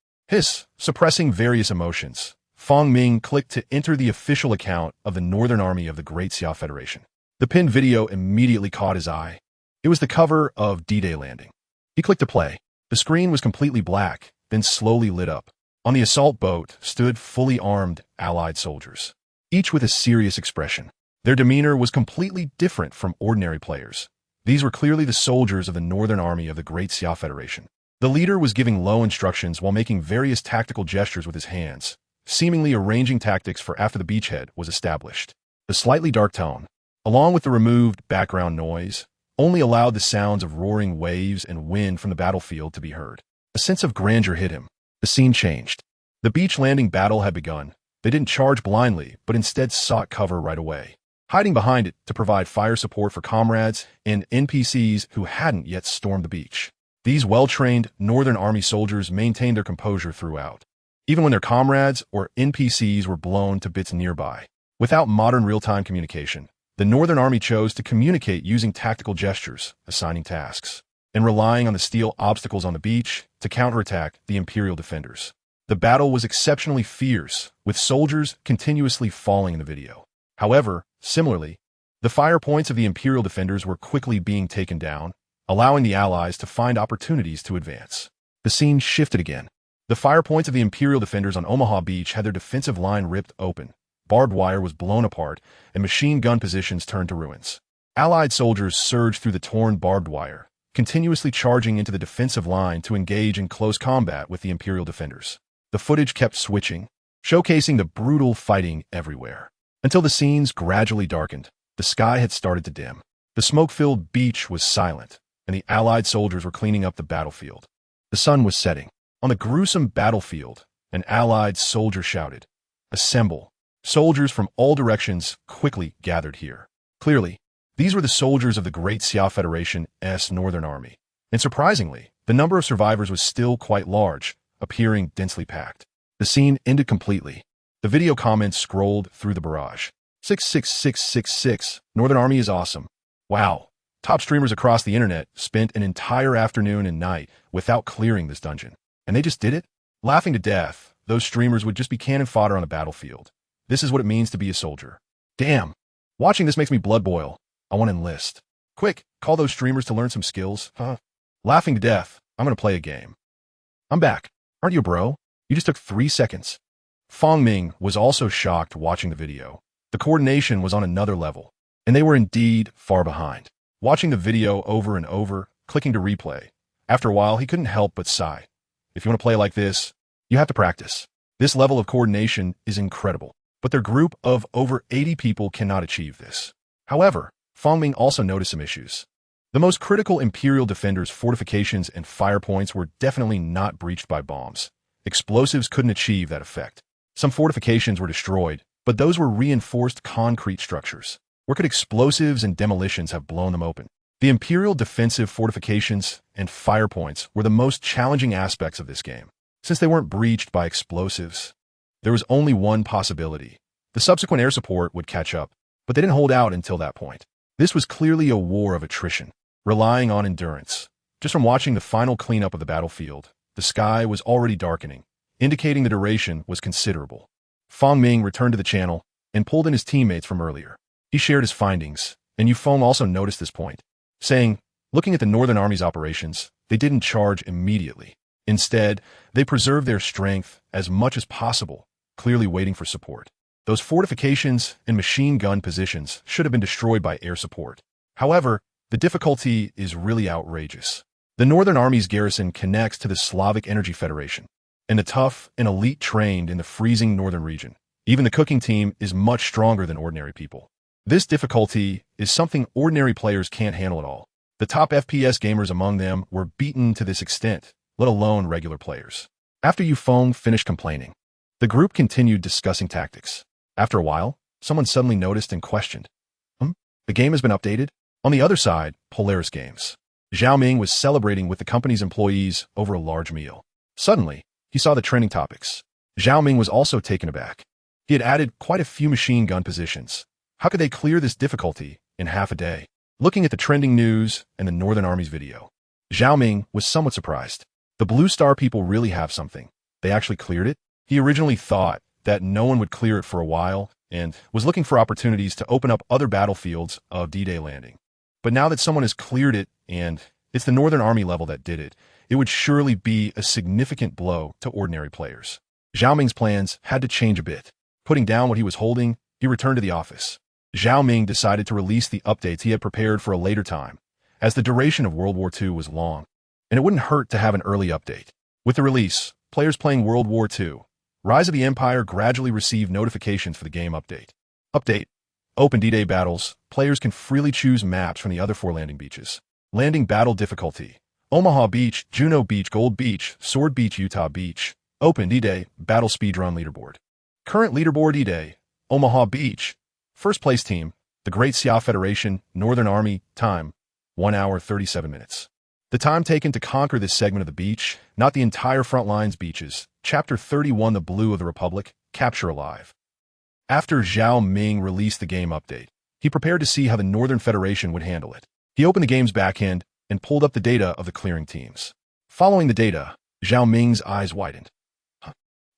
Suppressing various emotions, Fong Ming clicked to enter the official account of the Northern Army of the Great Xia Federation. The pinned video immediately caught his eye. It was the cover of D-Day landing. He clicked to play. The screen was completely black, then slowly lit up. On the assault boat stood fully armed Allied soldiers, each with a serious expression. Their demeanor was completely different from ordinary players. These were clearly the soldiers of the Northern Army of the Great Xia Federation. The leader was giving low instructions while making various tactical gestures with his hands, seemingly arranging tactics for after the beachhead was established. The slightly dark tone, along with the removed background noise, only allowed the sounds of roaring waves and wind from the battlefield to be heard. A sense of grandeur hit him. The scene changed. The beach landing battle had begun. They didn't charge blindly, but instead sought cover right away, hiding behind it to provide fire support for comrades and NPCs who hadn't yet stormed the beach. These well-trained Northern Army soldiers maintained their composure throughout, even when their comrades or NPCs were blown to bits nearby. Without modern real-time communication, the Northern Army chose to communicate using tactical gestures, assigning tasks, and relying on the steel obstacles on the beach to counterattack the Imperial defenders. The battle was exceptionally fierce, with soldiers continuously falling in the video. However, similarly, the fire points of the Imperial defenders were quickly being taken down, allowing the Allies to find opportunities to advance. The scene shifted again. The fire points of the Imperial defenders on Omaha Beach had their defensive line ripped open. Barbed wire was blown apart, and machine gun positions turned to ruins. Allied soldiers surged through the torn barbed wire, continuously charging into the defensive line to engage in close combat with the Imperial defenders. The footage kept switching, showcasing the brutal fighting everywhere. Until the scenes gradually darkened, the sky had started to dim. The smoke-filled beach was silent, and the Allied soldiers were cleaning up the battlefield. The sun was setting. On the gruesome battlefield, an Allied soldier shouted, "Assemble!" Soldiers from all directions quickly gathered here. Clearly, these were the soldiers of the Great Xia Federation's Northern Army. And surprisingly, the number of survivors was still quite large, appearing densely packed. The scene ended completely. The video comments scrolled through the barrage. 66666, Northern Army is awesome. Wow. Top streamers across the internet spent an entire afternoon and night without clearing this dungeon. And they just did it? Laughing to death, those streamers would just be cannon fodder on the battlefield. This is what it means to be a soldier. Damn. Watching this makes me blood boil. I want to enlist. Quick, call those streamers to learn some skills, huh? Laughing to death, I'm going to play a game. I'm back. Aren't you a bro? You just took 3 seconds. Fong Ming was also shocked watching the video. The coordination was on another level, and they were indeed far behind. Watching the video over and over, clicking to replay. After a while, he couldn't help but sigh. If you want to play like this, you have to practice. This level of coordination is incredible, but their group of over 80 people cannot achieve this. However, Fong Ming also noticed some issues. The most critical Imperial defenders' fortifications and fire points were definitely not breached by bombs. Explosives couldn't achieve that effect. Some fortifications were destroyed, but those were reinforced concrete structures. Where could explosives and demolitions have blown them open? The Imperial defensive fortifications and fire points were the most challenging aspects of this game. Since they weren't breached by explosives, there was only one possibility. The subsequent air support would catch up, but they didn't hold out until that point. This was clearly a war of attrition, relying on endurance. Just from watching the final cleanup of the battlefield, the sky was already darkening, indicating the duration was considerable. Fong Ming returned to the channel and pulled in his teammates from earlier. He shared his findings, and Yufeng also noticed this point, saying, looking at the Northern Army's operations, they didn't charge immediately. Instead, they preserved their strength as much as possible, clearly waiting for support. Those fortifications and machine gun positions should have been destroyed by air support. However, the difficulty is really outrageous. The Northern Army's garrison connects to the Slavic Energy Federation, and the tough and elite trained in the freezing northern region. Even the cooking team is much stronger than ordinary people. This difficulty is something ordinary players can't handle at all. The top FPS gamers among them were beaten to this extent, let alone regular players. After Yufeng finished complaining, the group continued discussing tactics. After a while, someone suddenly noticed and questioned, The game has been updated? On the other side, Polaris Games. Zhao Ming was celebrating with the company's employees over a large meal. Suddenly, he saw the trending topics. Zhao Ming was also taken aback. He had added quite a few machine gun positions. How could they clear this difficulty in half a day? Looking at the trending news and the Northern Army's video, Zhao Ming was somewhat surprised. The Blue Star people really have something. They actually cleared it? He originally thought that no one would clear it for a while and was looking for opportunities to open up other battlefields of D-Day landing. But now that someone has cleared it and it's the Northern Army level that did it, it would surely be a significant blow to ordinary players. Zhao Ming's plans had to change a bit. Putting down what he was holding, he returned to the office. Zhao Ming decided to release the updates he had prepared for a later time, as the duration of World War II was long, and it wouldn't hurt to have an early update. With the release, players playing World War II, Rise of the Empire gradually received notifications for the game update. Update. Open D-Day battles. Players can freely choose maps from the other 4 landing beaches. Landing battle difficulty. Omaha Beach, Juneau Beach, Gold Beach, Sword Beach, Utah Beach. Open D-Day, battle speedrun leaderboard. Current leaderboard D-Day, Omaha Beach. First place team, the Great Xia Federation, Northern Army, time, 1 hour 37 minutes. The time taken to conquer this segment of the beach, not the entire front lines beaches. Chapter 31, The Blue of the Republic, Capture Alive. After Zhao Ming released the game update, he prepared to see how the Northern Federation would handle it. He opened the game's backend and pulled up the data of the clearing teams. Following the data, Zhao Ming's eyes widened.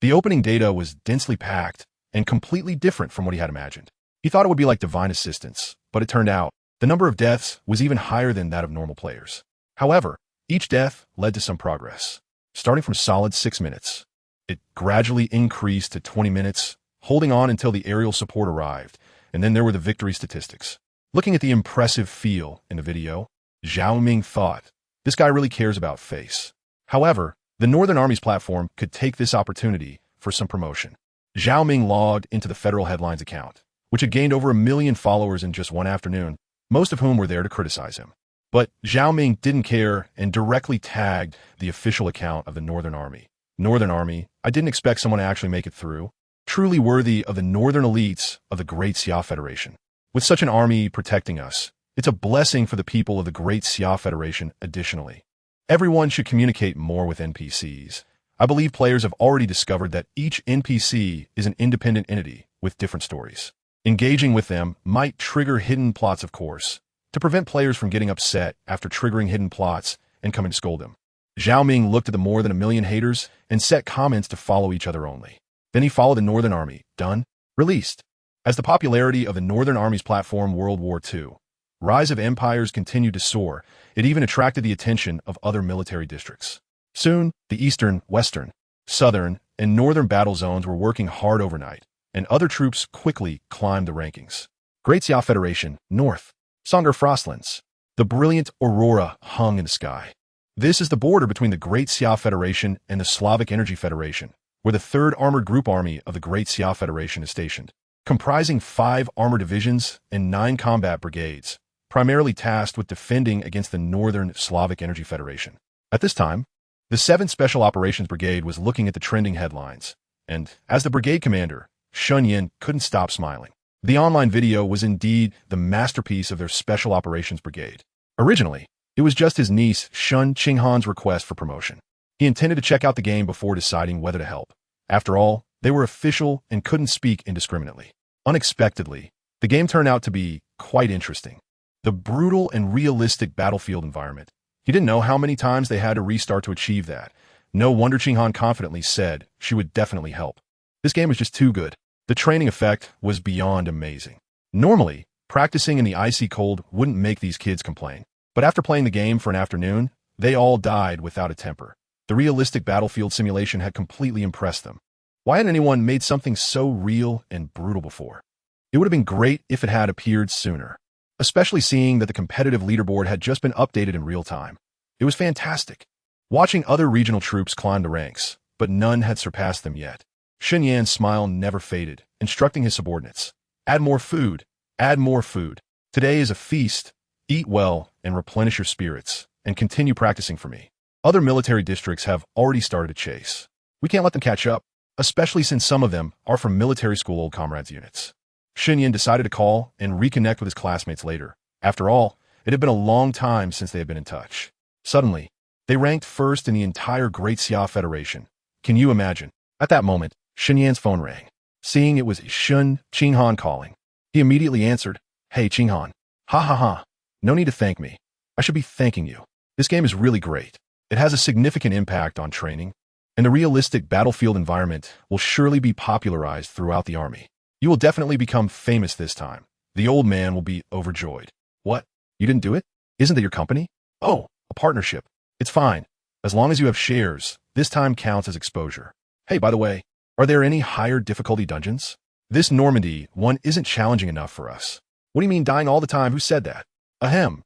The opening data was densely packed and completely different from what he had imagined. He thought it would be like divine assistance, but it turned out the number of deaths was even higher than that of normal players. However, each death led to some progress. Starting from solid 6 minutes, it gradually increased to 20 minutes, holding on until the aerial support arrived, and then there were the victory statistics. Looking at the impressive feel in the video, Zhao Ming thought, this guy really cares about face. However, the Northern Army's platform could take this opportunity for some promotion. Zhao Ming logged into the Federal Headlines account, which had gained over 1 million followers in just one afternoon, most of whom were there to criticize him. But Zhao Ming didn't care and directly tagged the official account of the Northern Army. Northern Army, I didn't expect someone to actually make it through. Truly worthy of the northern elites of the Great Xia Federation. With such an army protecting us, it's a blessing for the people of the Great Xia Federation additionally. Everyone should communicate more with NPCs. I believe players have already discovered that each NPC is an independent entity with different stories. Engaging with them might trigger hidden plots, of course, to prevent players from getting upset after triggering hidden plots and coming to scold them. Zhao Ming looked at the more than 1 million haters and set comments to follow each other only. Then he followed the Northern Army. Done. Released. As the popularity of the Northern Army's platform World War II, Rise of Empires continued to soar, it even attracted the attention of other military districts. Soon, the Eastern, Western, Southern, and Northern battle zones were working hard overnight, and other troops quickly climbed the rankings. Great Xia Federation, North. Sonder Frostlands. The brilliant aurora hung in the sky. This is the border between the Great Xia Federation and the Slavic Energy Federation, where the 3rd Armored Group Army of the Great Xia Federation is stationed, comprising 5 armor divisions and 9 combat brigades, primarily tasked with defending against the Northern Slavic Energy Federation. At this time, the 7th Special Operations Brigade was looking at the trending headlines, and as the brigade commander, Shun Yin couldn't stop smiling. The online video was indeed the masterpiece of their Special Operations Brigade. Originally, it was just his niece, Shun Qinghan's request for promotion. He intended to check out the game before deciding whether to help. After all, they were official and couldn't speak indiscriminately. Unexpectedly, the game turned out to be quite interesting. The brutal and realistic battlefield environment. He didn't know how many times they had to restart to achieve that. No wonder Qinghan confidently said she would definitely help. This game was just too good. The training effect was beyond amazing. Normally, practicing in the icy cold wouldn't make these kids complain. But after playing the game for an afternoon, they all died without a temper. The realistic battlefield simulation had completely impressed them. Why hadn't anyone made something so real and brutal before? It would have been great if it had appeared sooner, especially seeing that the competitive leaderboard had just been updated in real time. It was fantastic. Watching other regional troops climb the ranks, but none had surpassed them yet. Sun Yan's smile never faded, instructing his subordinates. Add more food. Add more food. Today is a feast. Eat well and replenish your spirits, and continue practicing for me. Other military districts have already started a chase. We can't let them catch up, especially since some of them are from military school old comrades units. Sun Yan decided to call and reconnect with his classmates later. After all, it had been a long time since they had been in touch. Suddenly, they ranked first in the entire Great Xia Federation. Can you imagine? At that moment, Sun Yan's phone rang. Seeing it was Shun Qinghan calling, he immediately answered, "Hey, Qinghan. Ha ha ha. No need to thank me. I should be thanking you. This game is really great. It has a significant impact on training, and the realistic battlefield environment will surely be popularized throughout the army. You will definitely become famous this time. The old man will be overjoyed." "What? You didn't do it? Isn't that your company?" "Oh, a partnership. It's fine. As long as you have shares, this time counts as exposure. Hey, by the way, are there any higher difficulty dungeons? This Normandy one isn't challenging enough for us." "What do you mean dying all the time? Who said that?" "Ahem.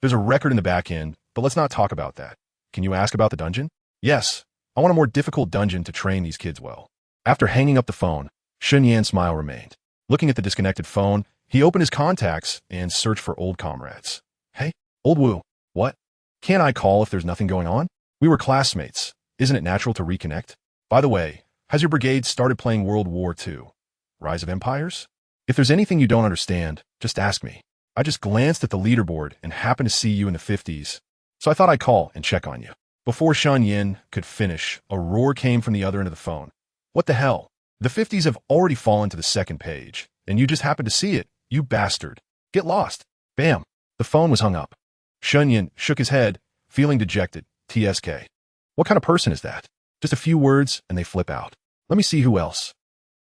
There's a record in the back end, but let's not talk about that. Can you ask about the dungeon?" "Yes. I want a more difficult dungeon to train these kids well." After hanging up the phone, Sun Yan's smile remained. Looking at the disconnected phone, he opened his contacts and searched for old comrades. "Hey, old Wu. What? Can't I call if there's nothing going on? We were classmates. Isn't it natural to reconnect? By the way, has your brigade started playing World War II? Rise of Empires? If there's anything you don't understand, just ask me. I just glanced at the leaderboard and happened to see you in the 50s, so I thought I'd call and check on you." Before Sun Yan could finish, a roar came from the other end of the phone. "What the hell? The 50s have already fallen to the second page, and you just happened to see it, you bastard. Get lost." Bam! The phone was hung up. Sun Yan shook his head, feeling dejected. TSK. What kind of person is that? Just a few words, and they flip out. Let me see who else.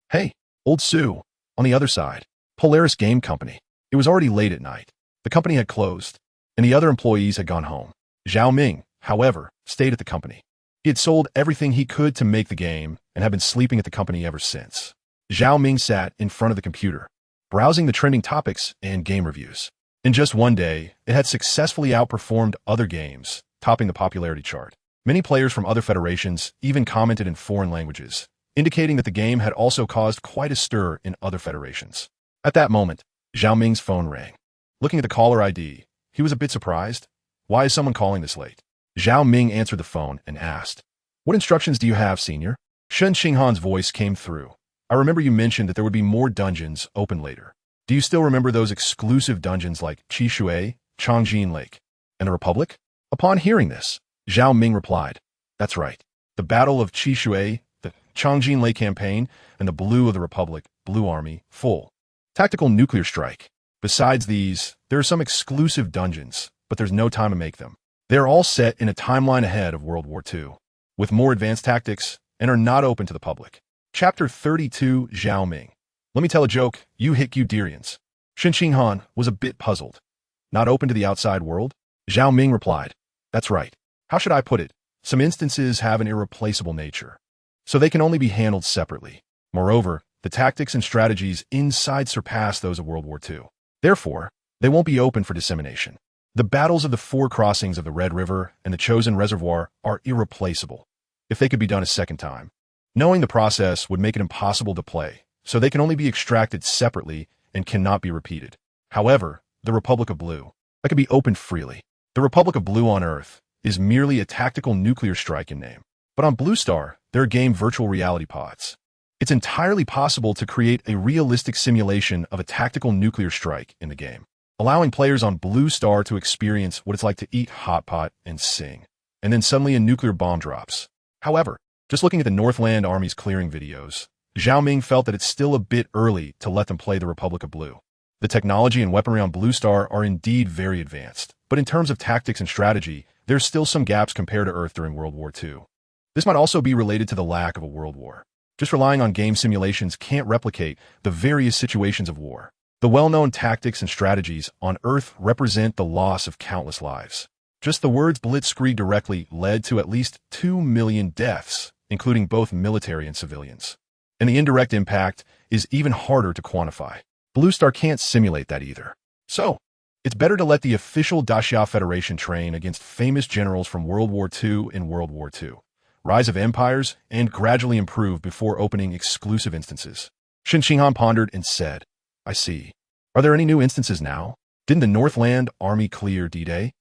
Hey, old Sue. On the other side, Polaris Game Company. It was already late at night. The company had closed, and the other employees had gone home. Zhao Ming, however, stayed at the company. He had sold everything he could to make the game and had been sleeping at the company ever since. Zhao Ming sat in front of the computer, browsing the trending topics and game reviews. In just one day, it had successfully outperformed other games, topping the popularity chart. Many players from other federations even commented in foreign languages, indicating that the game had also caused quite a stir in other federations. At that moment, Zhao Ming's phone rang. Looking at the caller ID, he was a bit surprised. Why is someone calling this late? Zhao Ming answered the phone and asked, "What instructions do you have, senior?" Shun Qinghan's voice came through. "I remember you mentioned that there would be more dungeons open later. Do you still remember those exclusive dungeons like Qishui, Changjin Lake, and the Republic?" Upon hearing this, Zhao Ming replied, "That's right. The Battle of Qishui, the Changjin Lake campaign, and the Blue of the Republic, Blue Army, full. Tactical nuclear strike. Besides these, there are some exclusive dungeons, but there's no time to make them. They're all set in a timeline ahead of World War II, with more advanced tactics, and are not open to the public." Chapter 32, Zhao Ming. Let me tell a joke, you Hikudirians. Shun Qinghan was a bit puzzled. Not open to the outside world? Zhao Ming replied, "That's right. How should I put it? Some instances have an irreplaceable nature, so they can only be handled separately. Moreover, the tactics and strategies inside surpass those of World War II. Therefore, they won't be open for dissemination. The battles of the 4 crossings of the Red River and the Chosen Reservoir are irreplaceable, if they could be done a second time. Knowing the process would make it impossible to play, so they can only be extracted separately and cannot be repeated. However, the Republic of Blue, that can be opened freely. The Republic of Blue on Earth is merely a tactical nuclear strike in name. But on Blue Star, there are game virtual reality pods. It's entirely possible to create a realistic simulation of a tactical nuclear strike in the game, allowing players on Blue Star to experience what it's like to eat hot pot and sing, and then suddenly a nuclear bomb drops. However, just looking at the Northland Army's clearing videos, Zhao Ming felt that it's still a bit early to let them play the Republic of Blue. The technology and weaponry on Blue Star are indeed very advanced, but in terms of tactics and strategy, there's still some gaps compared to Earth during World War II. This might also be related to the lack of a world war. Just relying on game simulations can't replicate the various situations of war. The well-known tactics and strategies on Earth represent the loss of countless lives. Just the words blitzkrieg directly led to at least 2 million deaths, including both military and civilians. And the indirect impact is even harder to quantify. Blue Star can't simulate that either. So, it's better to let the official Great Xia Federation train against famous generals from World War II and World War II, rise of empires, and gradually improve before opening exclusive instances. Shen Qinghan pondered and said, I see. Are there any new instances now? Didn't the Northland Army clear D-Day?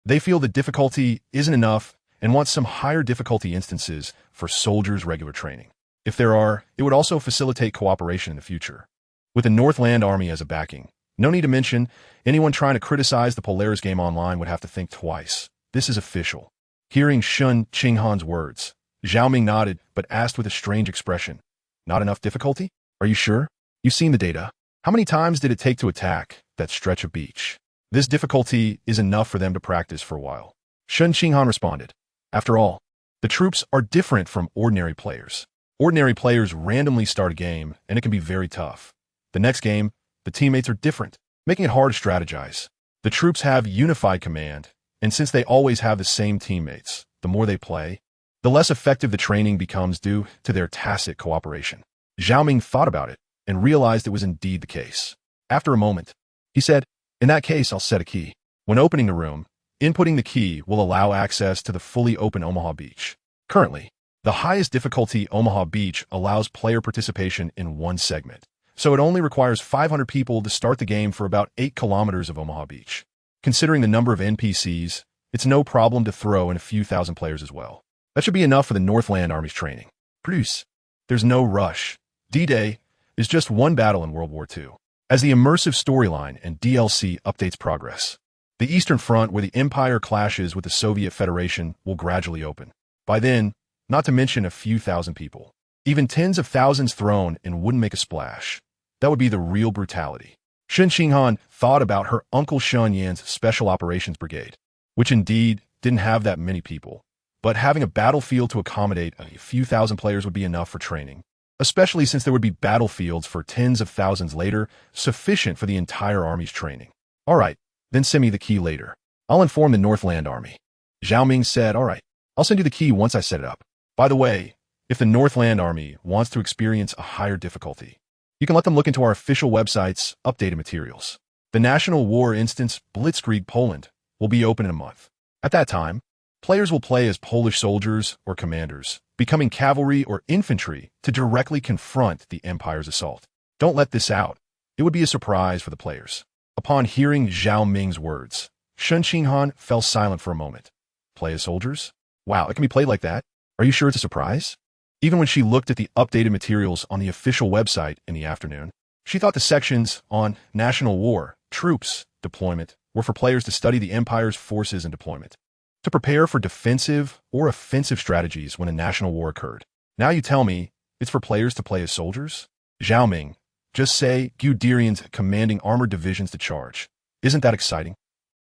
They feel the difficulty isn't enough and want some higher difficulty instances for soldiers' regular training. If there are, it would also facilitate cooperation in the future. With the Northland Army as a backing, no need to mention, anyone trying to criticize the Polaris game online would have to think twice. This is official. Hearing Shen Qinghan's words, Zhao Ming nodded but asked with a strange expression, Not enough difficulty? Are you sure? You've seen the data. How many times did it take to attack that stretch of beach? This difficulty is enough for them to practice for a while. Shen Qinghan responded, After all, the troops are different from ordinary players. Ordinary players randomly start a game, and it can be very tough. The next game, the teammates are different, making it hard to strategize. The troops have unified command, and since they always have the same teammates, the more they play, the less effective the training becomes due to their tacit cooperation. Zhao Ming thought about it and realized it was indeed the case. After a moment, he said, In that case, I'll set a key. When opening the room, inputting the key will allow access to the fully open Omaha Beach. Currently, the highest difficulty Omaha Beach allows player participation in one segment, so it only requires 500 people to start the game for about 8 kilometers of Omaha Beach. Considering the number of NPCs, it's no problem to throw in a few thousand players as well. That should be enough for the Northland Army's training. Plus, there's no rush. D-Day is just one battle in World War II. As the immersive storyline and DLC updates progress, the Eastern Front, where the Empire clashes with the Soviet Federation, will gradually open. By then, not to mention a few thousand people. Even tens of thousands thrown and wouldn't make a splash. That would be the real brutality. Shen Qinghan thought about her Uncle Shun Yan's Special Operations Brigade, which indeed didn't have that many people. But having a battlefield to accommodate a few thousand players would be enough for training, especially since there would be battlefields for tens of thousands later, sufficient for the entire army's training. All right, then send me the key later. I'll inform the Northland Army. Zhao Ming said, All right, I'll send you the key once I set it up. By the way, if the Northland Army wants to experience a higher difficulty, you can let them look into our official website's updated materials. The National War Instance Blitzkrieg Poland will be open in a month. At that time, players will play as Polish soldiers or commanders, becoming cavalry or infantry to directly confront the Empire's assault. Don't let this out. It would be a surprise for the players. Upon hearing Zhao Ming's words, Shen Qinghan fell silent for a moment. Play as soldiers? Wow, it can be played like that? Are you sure it's a surprise? Even when she looked at the updated materials on the official website in the afternoon, she thought the sections on national war, troops, deployment were for players to study the Empire's forces and deployment, to prepare for defensive or offensive strategies when a national war occurred. Now you tell me it's for players to play as soldiers? Zhao Ming, just say Guderian's commanding armored divisions to charge. Isn't that exciting?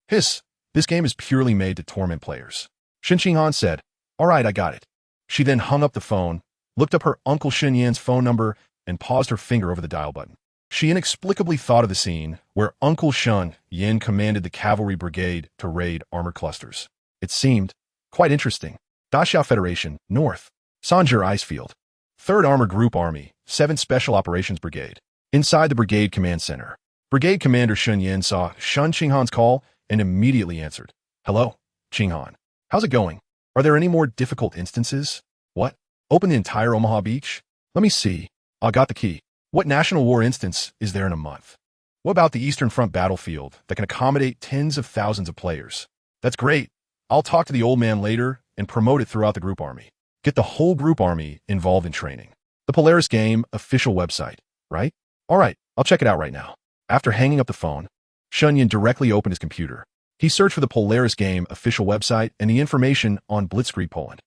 Hiss, this game is purely made to torment players. Shen Qinghan said, All right, I got it. She then hung up the phone, looked up her Uncle Shen Yan's phone number, and paused her finger over the dial button. She inexplicably thought of the scene where Uncle Shen Yan commanded the cavalry brigade to raid armored clusters. It seemed quite interesting. Great Xia Federation, North. Sanjur Icefield. 3rd Armored Group Army, 7th Special Operations Brigade. Inside the Brigade Command Center, Brigade Commander Shen Yan saw Shen Qinghan's call and immediately answered. Hello, Qinghan. How's it going? Are there any more difficult instances? What? Open the entire Omaha Beach? Let me see. I got the key. What national war instance is there in a month? What about the Eastern Front battlefield that can accommodate tens of thousands of players? That's great. I'll talk to the old man later and promote it throughout the group army. Get the whole group army involved in training. The Polaris game official website, right? All right, I'll check it out right now. After hanging up the phone, Shen Yan directly opened his computer. He searched for the Polaris game official website and the information on Blitzkrieg Poland.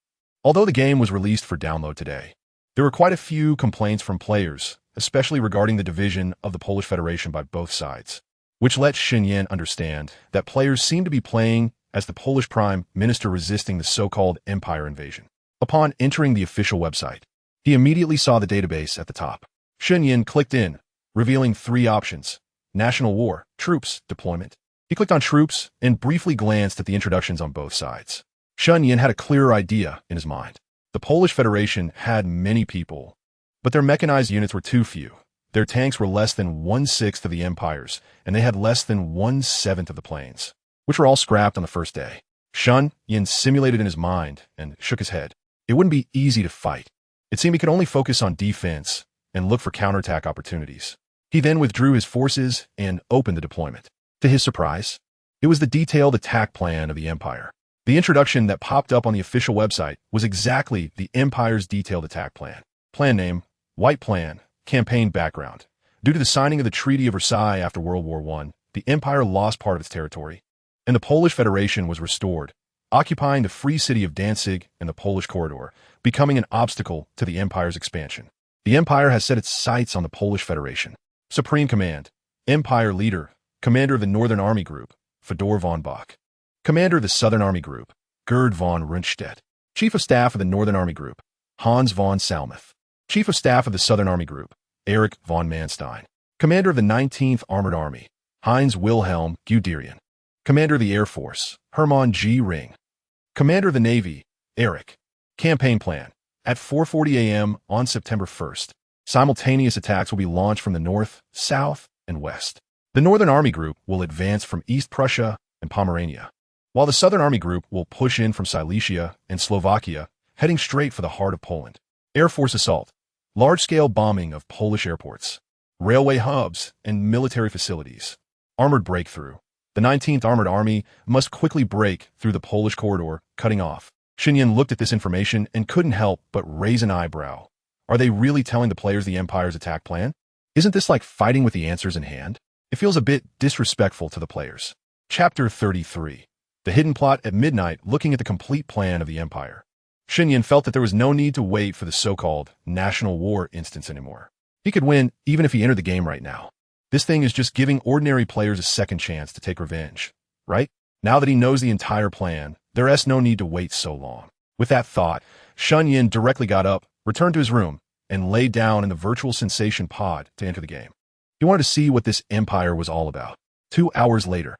Although the game was released for download today, there were quite a few complaints from players, especially regarding the division of the Polish Federation by both sides, which let Shen Yan understand that players seemed to be playing as the Polish Prime Minister resisting the so-called Empire invasion. Upon entering the official website, he immediately saw the database at the top. Shen Yan clicked in, revealing 3 options: national war, troops, deployment. He clicked on troops and briefly glanced at the introductions on both sides. Sun Yin had a clearer idea in his mind. The Polish Federation had many people, but their mechanized units were too few. Their tanks were less than 1/6 of the Empire's, and they had less than 1/7 of the planes, which were all scrapped on the first day. Sun Yin simulated in his mind and shook his head. It wouldn't be easy to fight. It seemed he could only focus on defense and look for counterattack opportunities. He then withdrew his forces and opened the deployment. To his surprise, it was the detailed attack plan of the Empire. The introduction that popped up on the official website was exactly the Empire's detailed attack plan. Plan name, White Plan, Campaign Background. Due to the signing of the Treaty of Versailles after World War I, the Empire lost part of its territory, and the Polish Federation was restored, occupying the free city of Danzig and the Polish corridor, becoming an obstacle to the Empire's expansion. The Empire has set its sights on the Polish Federation. Supreme Command, Empire Leader, Commander of the Northern Army Group, Fedor von Bock. Commander of the Southern Army Group, Gerd von Rundstedt. Chief of Staff of the Northern Army Group, Hans von Salmuth. Chief of Staff of the Southern Army Group, Erich von Manstein. Commander of the 19th Armored Army, Heinz Wilhelm Guderian. Commander of the Air Force, Hermann G. Ring. Commander of the Navy, Erich. Campaign Plan. At 4:40 a.m. on September 1st, simultaneous attacks will be launched from the north, south, and west. The Northern Army Group will advance from East Prussia and Pomerania, while the Southern Army Group will push in from Silesia and Slovakia, heading straight for the heart of Poland. Air Force assault, large-scale bombing of Polish airports, railway hubs, and military facilities. Armored breakthrough. The 19th Armored Army must quickly break through the Polish corridor, cutting off. Sun Yin looked at this information and couldn't help but raise an eyebrow. Are they really telling the players the Empire's attack plan? Isn't this like fighting with the answers in hand? It feels a bit disrespectful to the players. Chapter 33. The Hidden Plot at Midnight, looking at the complete plan of the Empire. Sun Yin felt that there was no need to wait for the so-called national war instance anymore. He could win even if he entered the game right now. This thing is just giving ordinary players a second chance to take revenge, right? Now that he knows the entire plan, there's no need to wait so long. With that thought, Sun Yin directly got up, returned to his room, and lay down in the virtual sensation pod to enter the game. He wanted to see what this Empire was all about. 2 hours later.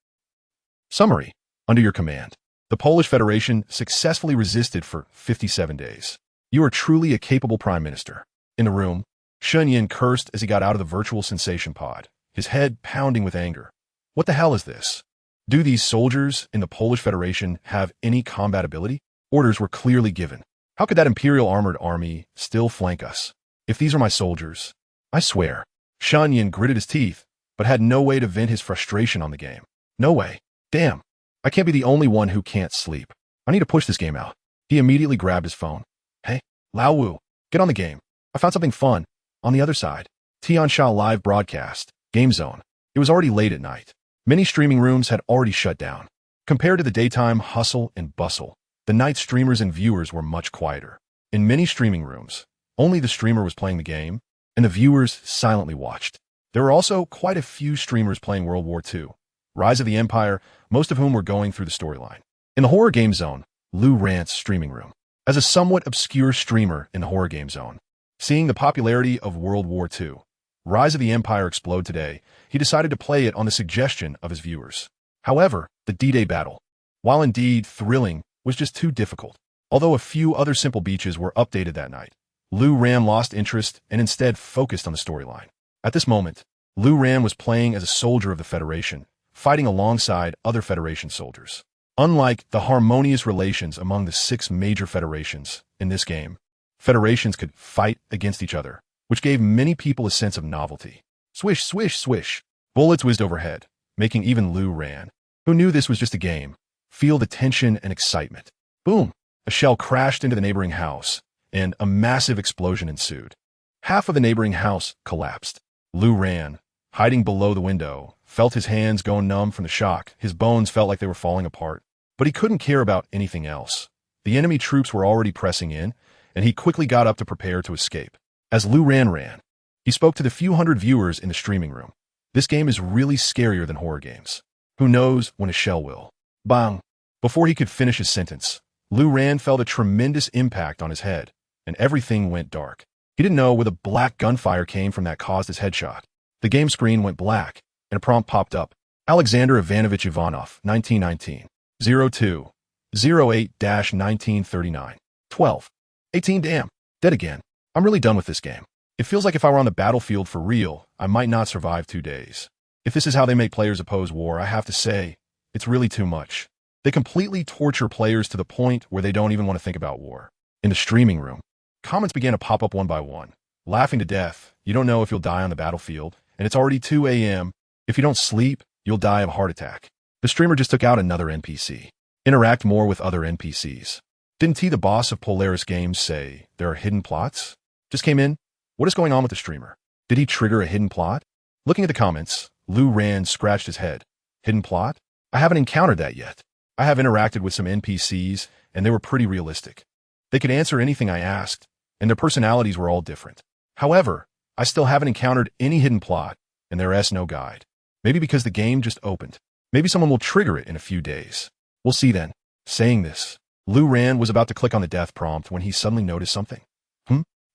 Summary. Under your command, the Polish Federation successfully resisted for 57 days. You are truly a capable prime minister. In the room, Sun Yin cursed as he got out of the virtual sensation pod, his head pounding with anger. What the hell is this? Do these soldiers in the Polish Federation have any combat ability? Orders were clearly given. How could that Imperial Armored Army still flank us? If these are my soldiers, I swear. Sun Yin gritted his teeth, but had no way to vent his frustration on the game. No way. Damn. I can't be the only one who can't sleep. I need to push this game out. He immediately grabbed his phone. Hey, Lao Wu, get on the game. I found something fun. On the other side, Tiansha live broadcast, Game Zone. It was already late at night. Many streaming rooms had already shut down. Compared to the daytime hustle and bustle, the night streamers and viewers were much quieter. In many streaming rooms, only the streamer was playing the game, and the viewers silently watched. There were also quite a few streamers playing World War II, Rise of the Empire, most of whom were going through the storyline. In the Horror Game Zone, Lou Rant's streaming room. As a somewhat obscure streamer in the Horror Game Zone, seeing the popularity of World War II, Rise of the Empire explode today, he decided to play it on the suggestion of his viewers. However, the D-Day battle, while indeed thrilling, was just too difficult. Although a few other simple beaches were updated that night, Lou Ran lost interest and instead focused on the storyline. At this moment, Lou Ran was playing as a soldier of the Federation, fighting alongside other Federation soldiers. Unlike the harmonious relations among the 6 major federations in this game, federations could fight against each other, which gave many people a sense of novelty. Swish, swish, swish. Bullets whizzed overhead, making even Lou Ran, who knew this was just a game, feel the tension and excitement. Boom! A shell crashed into the neighboring house, and a massive explosion ensued. Half of the neighboring house collapsed. Lou Ran, hiding below the window, felt his hands go numb from the shock. His bones felt like they were falling apart. But he couldn't care about anything else. The enemy troops were already pressing in, and he quickly got up to prepare to escape. As Lou ran, he spoke to the few hundred viewers in the streaming room. This game is really scarier than horror games. Who knows when a shell will? Bang! Before he could finish his sentence, Lou Ran felt a tremendous impact on his head, and everything went dark. He didn't know where the black gunfire came from that caused his headshot. The game screen went black, and a prompt popped up. Alexander Ivanovich Ivanov, 1919. 02. 08-1939. 12. 18. Damn. Dead again. I'm really done with this game. It feels like if I were on the battlefield for real, I might not survive 2 days. If this is how they make players oppose war, I have to say, it's really too much. They completely torture players to the point where they don't even want to think about war. In the streaming room, comments began to pop up one by one. Laughing to death, you don't know if you'll die on the battlefield, and it's already 2 a.m. If you don't sleep, you'll die of a heart attack. The streamer just took out another NPC. Interact more with other NPCs. Didn't T, the boss of Polaris Games, say there are hidden plots? Just came in. What is going on with the streamer? Did he trigger a hidden plot? Looking at the comments, Lou Rand scratched his head. Hidden plot? I haven't encountered that yet. I have interacted with some NPCs, and they were pretty realistic. They could answer anything I asked, and their personalities were all different. However, I still haven't encountered any hidden plot, and there is no guide. Maybe because the game just opened. Maybe someone will trigger it in a few days. We'll see then. Saying this, Lou Rand was about to click on the death prompt when he suddenly noticed something.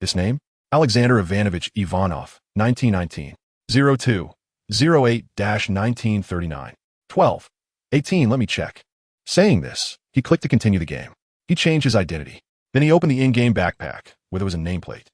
This name? Alexander Ivanovich Ivanov, 1919. 02. 08-1939. 12. 18. Let me check. Saying this, he clicked to continue the game. He changed his identity. Then he opened the in-game backpack, where there was a nameplate.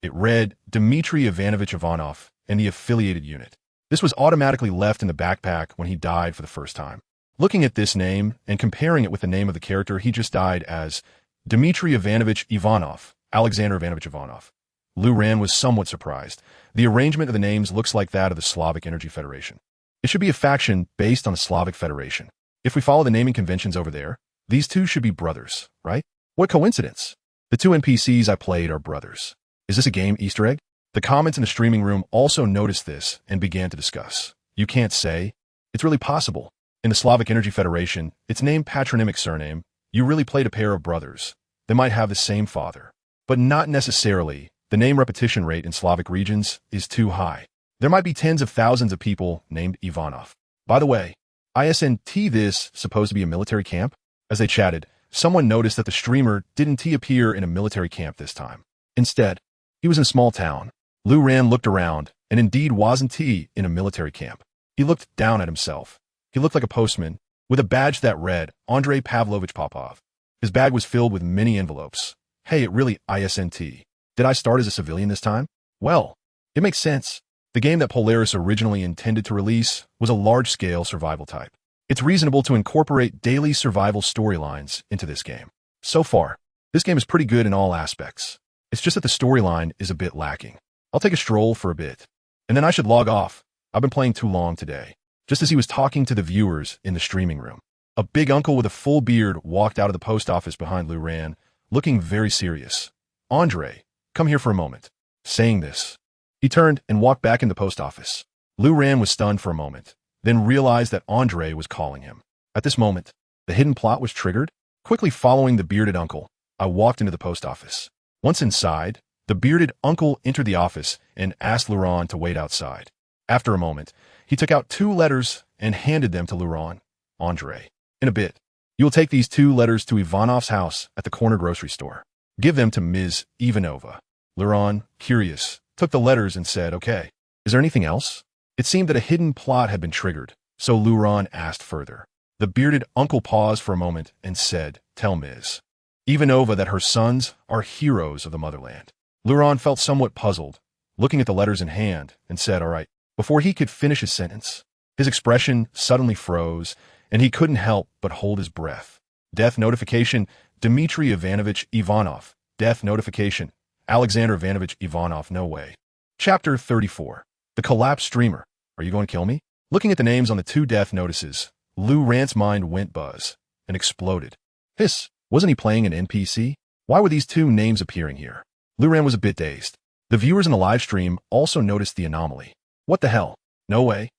It read Dmitry Ivanovich Ivanov and the affiliated unit. This was automatically left in the backpack when he died for the first time. Looking at this name and comparing it with the name of the character he just died as, Dmitry Ivanovich Ivanov, Alexander Ivanovich Ivanov, Lou Rand was somewhat surprised. The arrangement of the names looks like that of the Slavic Energy Federation. It should be a faction based on the Slavic Federation. If we follow the naming conventions over there, these two should be brothers, right? What coincidence. The 2 NPCs I played are brothers. Is this a game Easter egg? The comments in the streaming room also noticed this and began to discuss. You can't say. It's really possible. In the Slavic Energy Federation, its name patronymic surname, you really played a pair of brothers. They might have the same father. But not necessarily. The name repetition rate in Slavic regions is too high. There might be tens of thousands of people named Ivanov. By the way, ISNT this supposed to be a military camp? As they chatted, someone noticed that the streamer didn't appear in a military camp this time. Instead, he was in a small town. Lou Rand looked around, and indeed wasn't in a military camp. He looked down at himself. He looked like a postman, with a badge that read, Andrei Pavlovich Popov. His bag was filled with many envelopes. Hey, it really ISNT. Did I start as a civilian this time? Well, it makes sense. The game that Polaris originally intended to release was a large-scale survival type. It's reasonable to incorporate daily survival storylines into this game. So far, this game is pretty good in all aspects. It's just that the storyline is a bit lacking. I'll take a stroll for a bit, and then I should log off. I've been playing too long today. Just as he was talking to the viewers in the streaming room, a big uncle with a full beard walked out of the post office behind Lou Rand, looking very serious. Andre, come here for a moment. Saying this, he turned and walked back in the post office. Lou Rand was stunned for a moment, then realized that Andre was calling him. At this moment, the hidden plot was triggered. Quickly following the bearded uncle, I walked into the post office. Once inside, the bearded uncle entered the office and asked Laurent to wait outside. After a moment, he took out 2 letters and handed them to Laurent. Andre, in a bit, you will take these 2 letters to Ivanov's house at the corner grocery store. Give them to Ms. Ivanova. Laurent, curious, took the letters and said, okay. Is there anything else? It seemed that a hidden plot had been triggered, so Laurent asked further. The bearded uncle paused for a moment and said, tell Ms. Ivanova that her sons are heroes of the motherland. Laurent felt somewhat puzzled, looking at the letters in hand, and said, all right. Before he could finish his sentence, his expression suddenly froze, and he couldn't help but hold his breath. Death notification, Dmitry Ivanovich Ivanov. Death notification, Alexander Ivanovich Ivanov. No way. Chapter 34. The Collapsed Streamer. Are you going to kill me? Looking at the names on the 2 death notices, Lou Rand's mind went buzz and exploded. Wasn't he playing an NPC? Why were these 2 names appearing here? Lou Rand was a bit dazed. The viewers in the live stream also noticed the anomaly. What the hell? No way.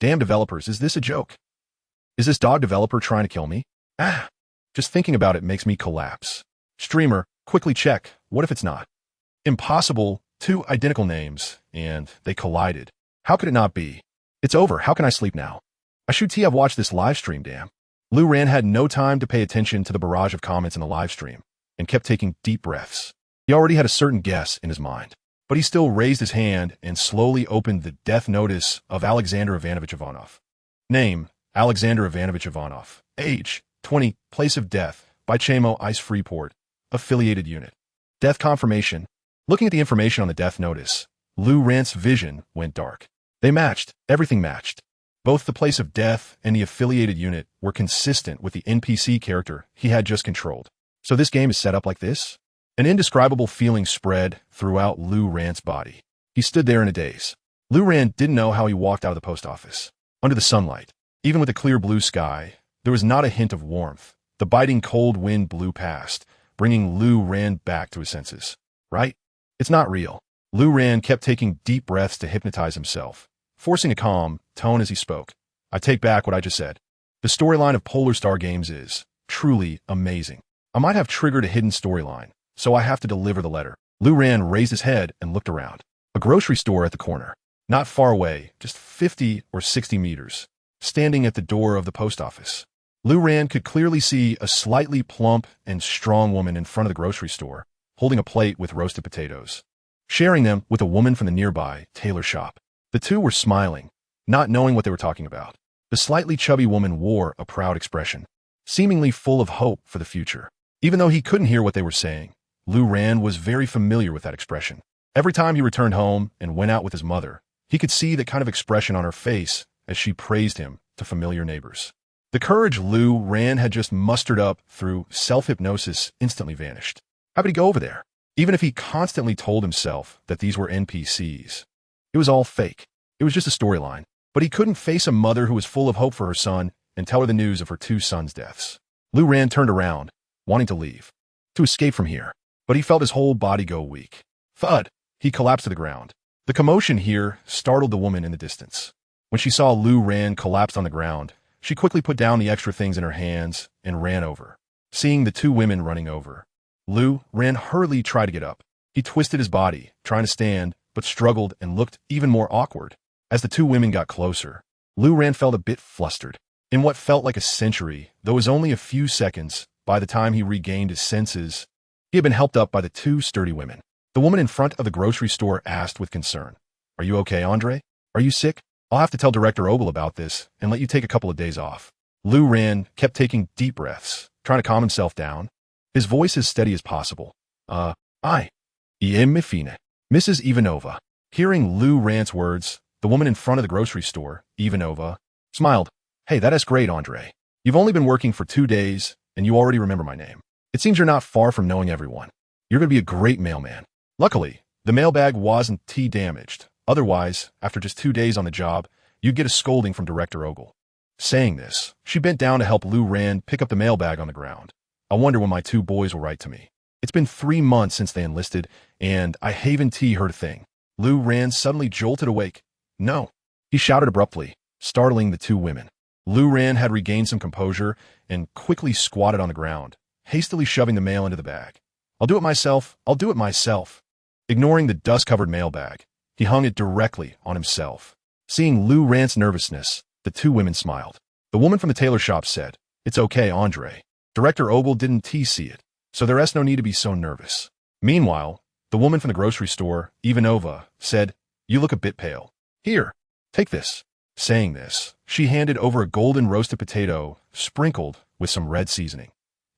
Damn developers, is this a joke? Is this dog developer trying to kill me? Just thinking about it makes me collapse. Streamer, quickly check. What if it's not? Impossible. 2 identical names, and they collided. How could it not be? It's over. How can I sleep now? I should have watched this live stream, damn. Lou Rand had no time to pay attention to the barrage of comments in the live stream, and kept taking deep breaths. He already had a certain guess in his mind, but he still raised his hand and slowly opened the death notice of Alexander Ivanovich Ivanov. Name, Alexander Ivanovich Ivanov. Age, 20. Place of death, by Chamo Ice Freeport. Affiliated unit. Death confirmation. Looking at the information on the death notice, Lou Rant's vision went dark. They matched. Everything matched. Both the place of death and the affiliated unit were consistent with the NPC character he had just controlled. So this game is set up like this? An indescribable feeling spread throughout Lou Rant's body. He stood there in a daze. Lou Rant didn't know how he walked out of the post office. Under the sunlight, even with a clear blue sky, there was not a hint of warmth. The biting cold wind blew past, bringing Lou Rant back to his senses. Right? It's not real. Lou Rant kept taking deep breaths to hypnotize himself, forcing a calm tone as he spoke. I take back what I just said. The storyline of Polar Star Games is truly amazing. I might have triggered a hidden storyline, so I have to deliver the letter. Lou Rant raised his head and looked around. A grocery store at the corner. Not far away, just 50 or 60 meters. Standing at the door of the post office. Lou Rant could clearly see a slightly plump and strong woman in front of the grocery store, holding a plate with roasted potatoes, sharing them with a woman from the nearby tailor shop. The two were smiling, not knowing what they were talking about. The slightly chubby woman wore a proud expression, seemingly full of hope for the future. Even though he couldn't hear what they were saying, Lou Rant was very familiar with that expression. Every time he returned home and went out with his mother, he could see that kind of expression on her face as she praised him to familiar neighbors. The courage Lou Rant had just mustered up through self-hypnosis instantly vanished. How could he go over there? Even if he constantly told himself that these were NPCs. It was all fake. It was just a storyline. But he couldn't face a mother who was full of hope for her son and tell her the news of her two sons' deaths. Lou Rant turned around, wanting to leave, to escape from here. But he felt his whole body go weak. Thud! He collapsed to the ground. The commotion here startled the woman in the distance. When she saw Lou Rant collapsed on the ground, she quickly put down the extra things in her hands and ran over. Seeing the two women running over, Lou Rant hurriedly tried to get up. He twisted his body, trying to stand, but struggled and looked even more awkward. As the two women got closer, Lou Rant felt a bit flustered. In what felt like a century, though it was only a few seconds, by the time he regained his senses, he had been helped up by the two sturdy women. The woman in front of the grocery store asked with concern, "Are you okay, Andre? Are you sick? I'll have to tell Director Ogle about this and let you take a couple of days off." Lou Rant kept taking deep breaths, trying to calm himself down, his voice as steady as possible. I am Mifine, Mrs. Ivanova." Hearing Lou Rant's words, the woman in front of the grocery store, Ivanova, smiled. "Hey, that's great, Andre. You've only been working for 2 days, and you already remember my name. It seems you're not far from knowing everyone. You're going to be a great mailman." Luckily, the mailbag wasn't damaged. Otherwise, after just 2 days on the job, you'd get a scolding from Director Ogle. Saying this, she bent down to help Lou Rant pick up the mailbag on the ground. "I wonder when my two boys will write to me. It's been 3 months since they enlisted, and I haven't heard a thing." Lou Rant suddenly jolted awake. "No," he shouted abruptly, startling the two women. Lou Rant had regained some composure and quickly squatted on the ground, hastily shoving the mail into the bag. "I'll do it myself. I'll do it myself." Ignoring the dust-covered mailbag, he hung it directly on himself. Seeing Lou Rant's nervousness, the two women smiled. The woman from the tailor shop said, "It's okay, Andre. Director Ogle didn't see it, so there's no need to be so nervous." Meanwhile, the woman from the grocery store, Ivanova, said, "You look a bit pale. Here, take this." Saying this, she handed over a golden roasted potato sprinkled with some red seasoning.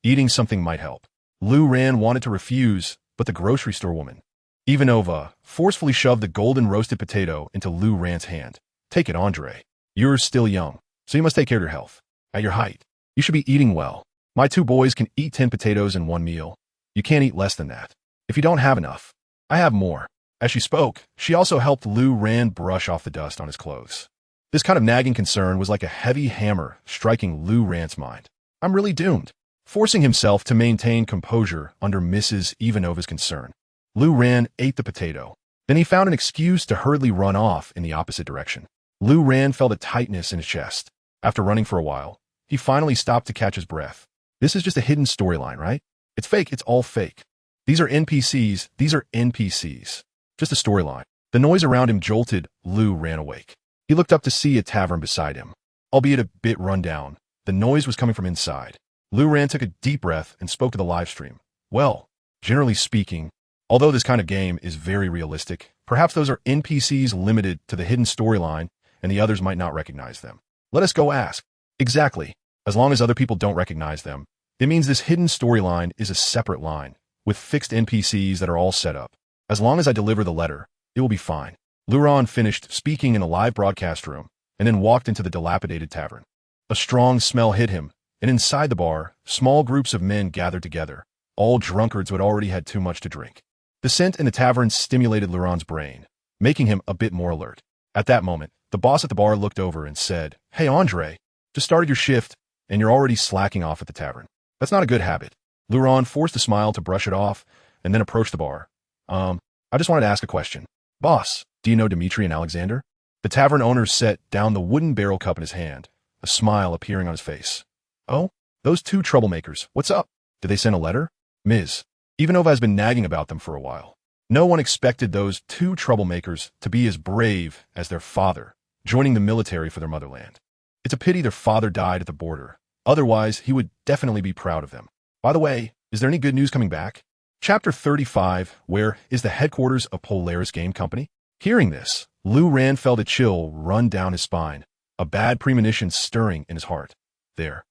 Eating something might help. Lou Rant wanted to refuse, but the grocery store woman, Ivanova, forcefully shoved the golden roasted potato into Lou Rant's hand. "Take it, Andre. You're still young, so you must take care of your health. At your height, you should be eating well. My two boys can eat 10 potatoes in one meal. You can't eat less than that. If you don't have enough, I have more." As she spoke, she also helped Lou Rant brush off the dust on his clothes. This kind of nagging concern was like a heavy hammer striking Lou Rant's mind. "I'm really doomed." Forcing himself to maintain composure under Mrs. Ivanova's concern, Lou Rant ate the potato. Then he found an excuse to hurriedly run off in the opposite direction. Lou Rant felt a tightness in his chest. After running for a while, he finally stopped to catch his breath. This is just a hidden storyline, right? It's fake. It's all fake. These are NPCs. These are NPCs. Just a storyline. The noise around him jolted Lou Rant awake. He looked up to see a tavern beside him. Albeit a bit run down, the noise was coming from inside. Lou Rant took a deep breath and spoke to the live stream. "Well, generally speaking, although this kind of game is very realistic, perhaps those are NPCs limited to the hidden storyline and the others might not recognize them. Let us go ask. Exactly. As long as other people don't recognize them, it means this hidden storyline is a separate line, with fixed NPCs that are all set up. As long as I deliver the letter, it will be fine. Luron finished speaking in a live broadcast room, and then walked into the dilapidated tavern. A strong smell hit him, and inside the bar, small groups of men gathered together, all drunkards who had already had too much to drink. The scent in the tavern stimulated Luron's brain, making him a bit more alert. At that moment, the boss at the bar looked over and said, "Hey, Andre, just started your shift, and you're already slacking off at the tavern. That's not a good habit." Luron forced a smile to brush it off, and then approached the bar. I just wanted to ask a question. Boss, do you know Dmitri and Alexander? The tavern owner set down the wooden barrel cup in his hand, a smile appearing on his face. Oh, those two troublemakers, what's up? Did they send a letter? Ms. Ivanova has been nagging about them for a while. No one expected those two troublemakers to be as brave as their father, joining the military for their motherland. It's a pity their father died at the border. Otherwise, he would definitely be proud of them. By the way, is there any good news coming back? Chapter 35, where is the headquarters of Polaris Game Company? Hearing this, Luron felt a chill run down his spine, a bad premonition stirring in his heart. There.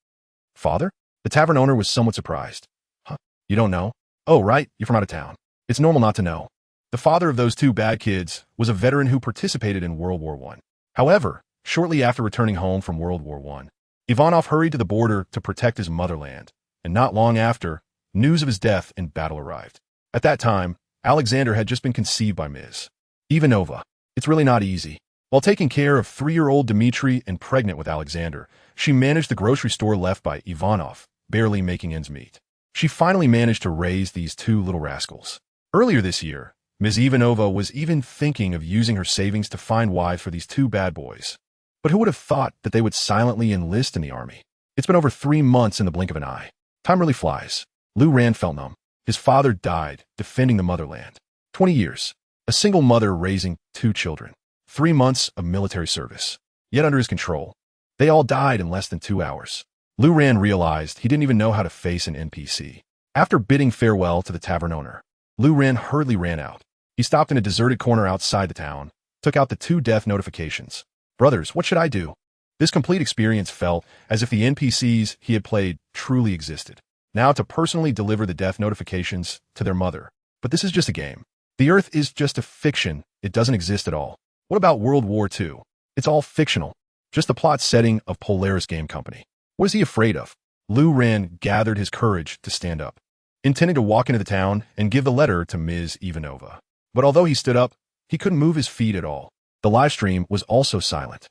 Father? The tavern owner was somewhat surprised. Huh? You don't know? Oh, right, you're from out of town. It's normal not to know. The father of those two bad kids was a veteran who participated in World War I. However, shortly after returning home from World War I, Ivanov hurried to the border to protect his motherland, and not long after, news of his death in battle arrived. At that time, Alexander had just been conceived by Ms. Ivanova. It's really not easy. While taking care of 3-year-old Dmitri and pregnant with Alexander, she managed the grocery store left by Ivanov, barely making ends meet. She finally managed to raise these two little rascals. Earlier this year, Ms. Ivanova was even thinking of using her savings to find wives for these two bad boys. But who would have thought that they would silently enlist in the army? It's been over 3 months in the blink of an eye. Time really flies. Luron felt numb. His father died defending the motherland. 20 years. A single mother raising 2 children. 3 months of military service. Yet under his control. They all died in less than 2 hours. Luron realized he didn't even know how to face an NPC. After bidding farewell to the tavern owner, Luron hurriedly ran out. He stopped in a deserted corner outside the town, took out the 2 death notifications. Brothers, what should I do? This complete experience felt as if the NPCs he had played truly existed. Now to personally deliver the death notifications to their mother. But this is just a game. The Earth is just a fiction. It doesn't exist at all. What about World War II? It's all fictional. Just the plot setting of Polaris Game Company. What is he afraid of? Luron gathered his courage to stand up, intending to walk into the town and give the letter to Ms. Ivanova. But although he stood up, he couldn't move his feet at all. The live stream was also silent.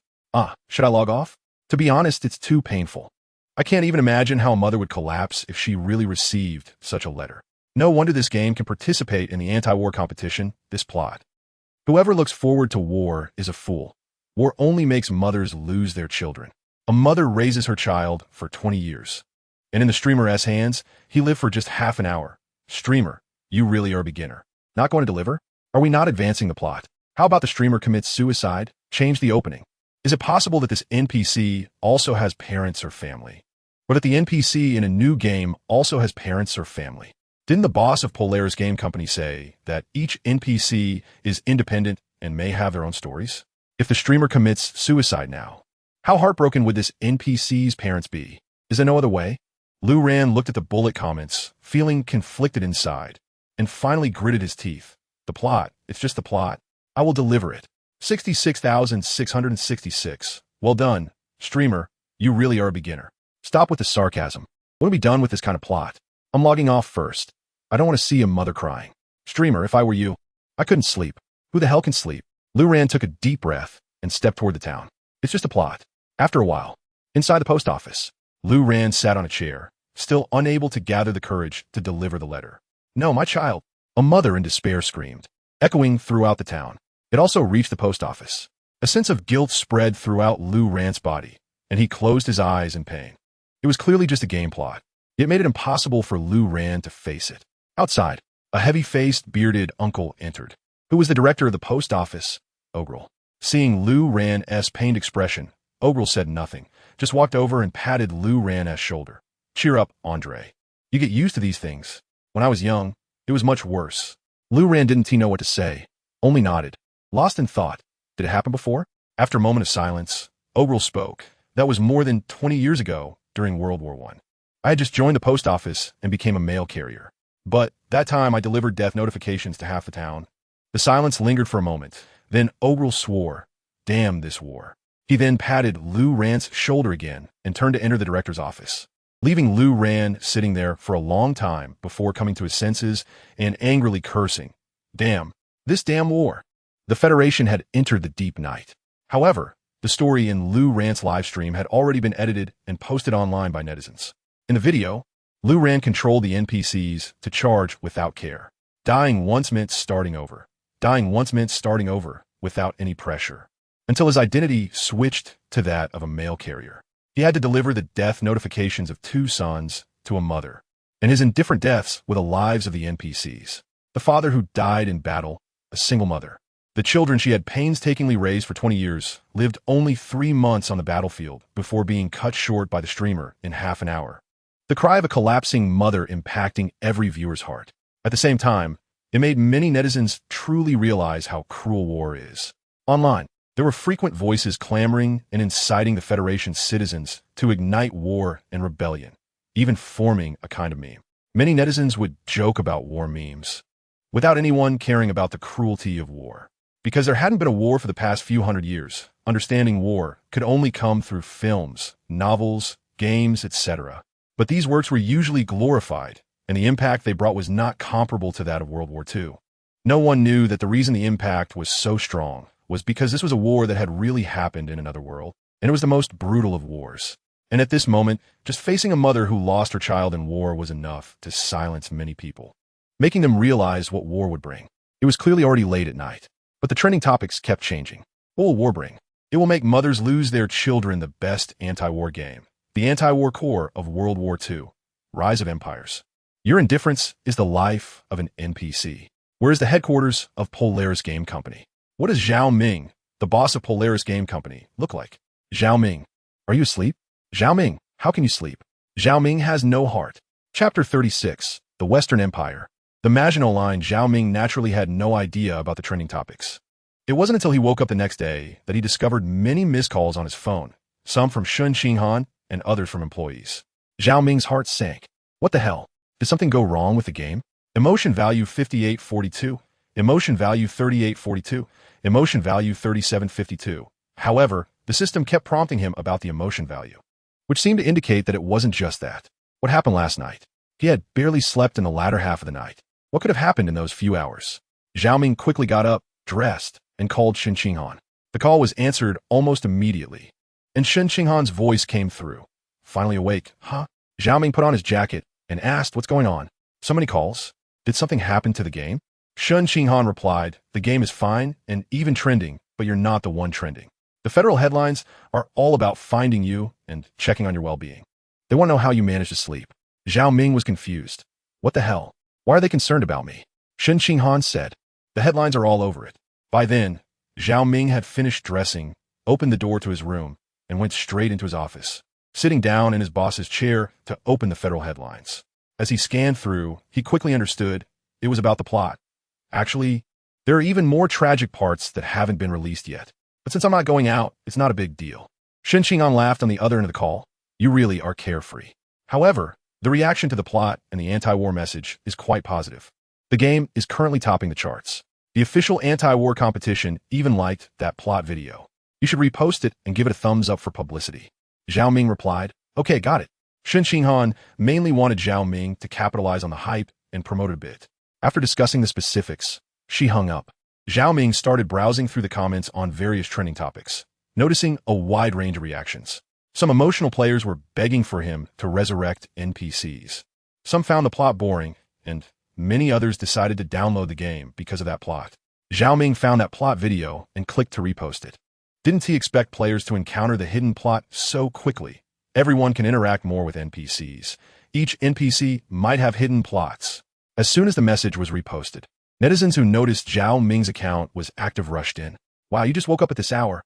Should I log off? To be honest, it's too painful. I can't even imagine how a mother would collapse if she really received such a letter. No wonder this game can participate in the anti-war competition, this plot. Whoever looks forward to war is a fool. War only makes mothers lose their children. A mother raises her child for 20 years. And in the streamer's hands, he lived for just half an hour. Streamer, you really are a beginner. Not going to deliver? Are we not advancing the plot? How about the streamer commits suicide? Change the opening. Is it possible that this NPC also has parents or family? Or that the NPC in a new game also has parents or family? Didn't the boss of Polaris Game Company say that each NPC is independent and may have their own stories? If the streamer commits suicide now, how heartbroken would this NPC's parents be? Is there no other way? Luron looked at the bullet comments, feeling conflicted inside, and finally gritted his teeth. The plot, it's just the plot. I will deliver it. 66,666. Well done, streamer. You really are a beginner. Stop with the sarcasm. When are we done with this kind of plot? I'm logging off first. I don't want to see a mother crying. Streamer, if I were you, I couldn't sleep. Who the hell can sleep? Luron took a deep breath and stepped toward the town. It's just a plot. After a while, inside the post office, Luron sat on a chair, still unable to gather the courage to deliver the letter. No, my child. A mother in despair screamed, echoing throughout the town. It also reached the post office. A sense of guilt spread throughout Luron's body, and he closed his eyes in pain. It was clearly just a game plot. It made it impossible for Luron to face it. Outside, a heavy-faced, bearded uncle entered, who was the director of the post office, Ogrel. Seeing Luron's pained expression, Ogrel said nothing, just walked over and patted Luron's shoulder. Cheer up, Andre. You get used to these things. When I was young, it was much worse. Luron didn't know what to say, only nodded, lost in thought. Did it happen before? After a moment of silence, Ogrel spoke, That was more than 20 years ago during World War I. I had just joined the post office and became a mail carrier. But that time I delivered death notifications to half the town. The silence lingered for a moment. Then Ogrel swore, "Damn this war." He then patted Lou Rand's shoulder again and turned to enter the director's office, leaving Lou Rand sitting there for a long time before coming to his senses and angrily cursing, "Damn, this damn war." The Federation had entered the deep night. However, the story in Lou Rand's livestream had already been edited and posted online by netizens. In the video, Lou Rand controlled the NPCs to charge without care. Dying once meant starting over. Dying once meant starting over without any pressure, until his identity switched to that of a mail carrier. He had to deliver the death notifications of 2 sons to a mother, and his indifferent deaths were the lives of the NPCs. The father who died in battle, a single mother. The children she had painstakingly raised for 20 years lived only 3 months on the battlefield before being cut short by the streamer in half an hour. The cry of a collapsing mother impacting every viewer's heart. At the same time, it made many netizens truly realize how cruel war is. Online, there were frequent voices clamoring and inciting the Federation's citizens to ignite war and rebellion, even forming a kind of meme. Many netizens would joke about war memes, without anyone caring about the cruelty of war. Because there hadn't been a war for the past few hundred years, understanding war could only come through films, novels, games, etc. But these works were usually glorified, and the impact they brought was not comparable to that of World War II. No one knew that the reason the impact was so strong was because this was a war that had really happened in another world, and it was the most brutal of wars. And at this moment, just facing a mother who lost her child in war was enough to silence many people, making them realize what war would bring. It was clearly already late at night, but the trending topics kept changing. What will war bring? It will make mothers lose their children. The best anti-war game. The anti-war core of World War II. Rise of Empires. Your indifference is the life of an NPC. Where is the headquarters of Polaris Game Company? What does Zhao Ming, the boss of Polaris Game Company, look like? Zhao Ming. Are you asleep? Zhao Ming, how can you sleep? Zhao Ming has no heart. Chapter 36. The Western Empire. The Maginot Line. Zhao Ming naturally had no idea about the trending topics. It wasn't until he woke up the next day that he discovered many missed calls on his phone, some from Shun Xinghan and others from employees. Zhao Ming's heart sank. What the hell? Did something go wrong with the game? Emotion value 5842. Emotion value 3842. Emotion value 3752. However, the system kept prompting him about the emotion value, which seemed to indicate that it wasn't just that. What happened last night? He had barely slept in the latter half of the night. What could have happened in those few hours? Zhao Ming quickly got up, dressed, and called Shen Qinghan. The call was answered almost immediately, and Shen Qinghan's voice came through. Finally awake, huh? Zhao Ming put on his jacket and asked, "What's going on? So many calls? Did something happen to the game?" Shen Qinghan replied, "The game is fine and even trending, but you're not the one trending. The federal headlines are all about finding you and checking on your well-being. They want to know how you manage to sleep." Zhao Ming was confused. What the hell? Why are they concerned about me? Shen Qinghan said, "The headlines are all over it." By then, Zhao Ming had finished dressing, opened the door to his room, and went straight into his office, sitting down in his boss's chair to open the federal headlines. As he scanned through, he quickly understood it was about the plot. Actually, there are even more tragic parts that haven't been released yet. But since I'm not going out, it's not a big deal. Shen Qinghan laughed on the other end of the call. You really are carefree. However, the reaction to the plot and the anti-war message is quite positive. The game is currently topping the charts. The official anti-war competition even liked that plot video. You should repost it and give it a thumbs up for publicity. Zhao Ming replied, "Okay, got it." Shen Qinghan mainly wanted Zhao Ming to capitalize on the hype and promote it a bit. After discussing the specifics, she hung up. Zhao Ming started browsing through the comments on various trending topics, noticing a wide range of reactions. Some emotional players were begging for him to resurrect NPCs. Some found the plot boring, and many others decided to download the game because of that plot. Zhao Ming found that plot video and clicked to repost it. Didn't he expect players to encounter the hidden plot so quickly? Everyone can interact more with NPCs. Each NPC might have hidden plots. As soon as the message was reposted, netizens who noticed Zhao Ming's account was active rushed in. Wow, you just woke up at this hour.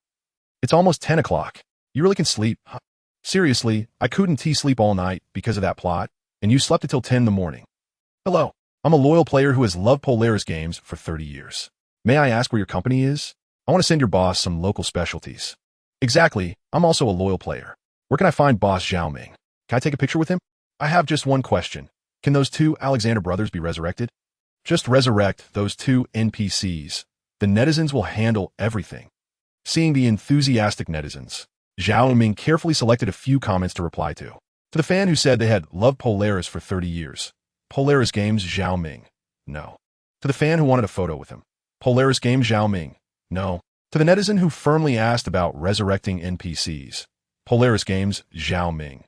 It's almost 10 o'clock. You really can sleep? Huh? Seriously, I couldn't sleep all night because of that plot, and you slept until 10 in the morning. Hello, I'm a loyal player who has loved Polaris games for 30 years. May I ask where your company is? I want to send your boss some local specialties. Exactly, I'm also a loyal player. Where can I find Boss Zhao Ming? Can I take a picture with him? I have just one question. Can those two Alexander brothers be resurrected? Just resurrect those two NPCs. The netizens will handle everything. Seeing the enthusiastic netizens, Zhao Ming carefully selected a few comments to reply to. To the fan who said they had loved Polaris for 30 years. Polaris Games Zhao Ming. No. To the fan who wanted a photo with him. Polaris Games Zhao Ming. No. To the netizen who firmly asked about resurrecting NPCs. Polaris Games Zhao Ming.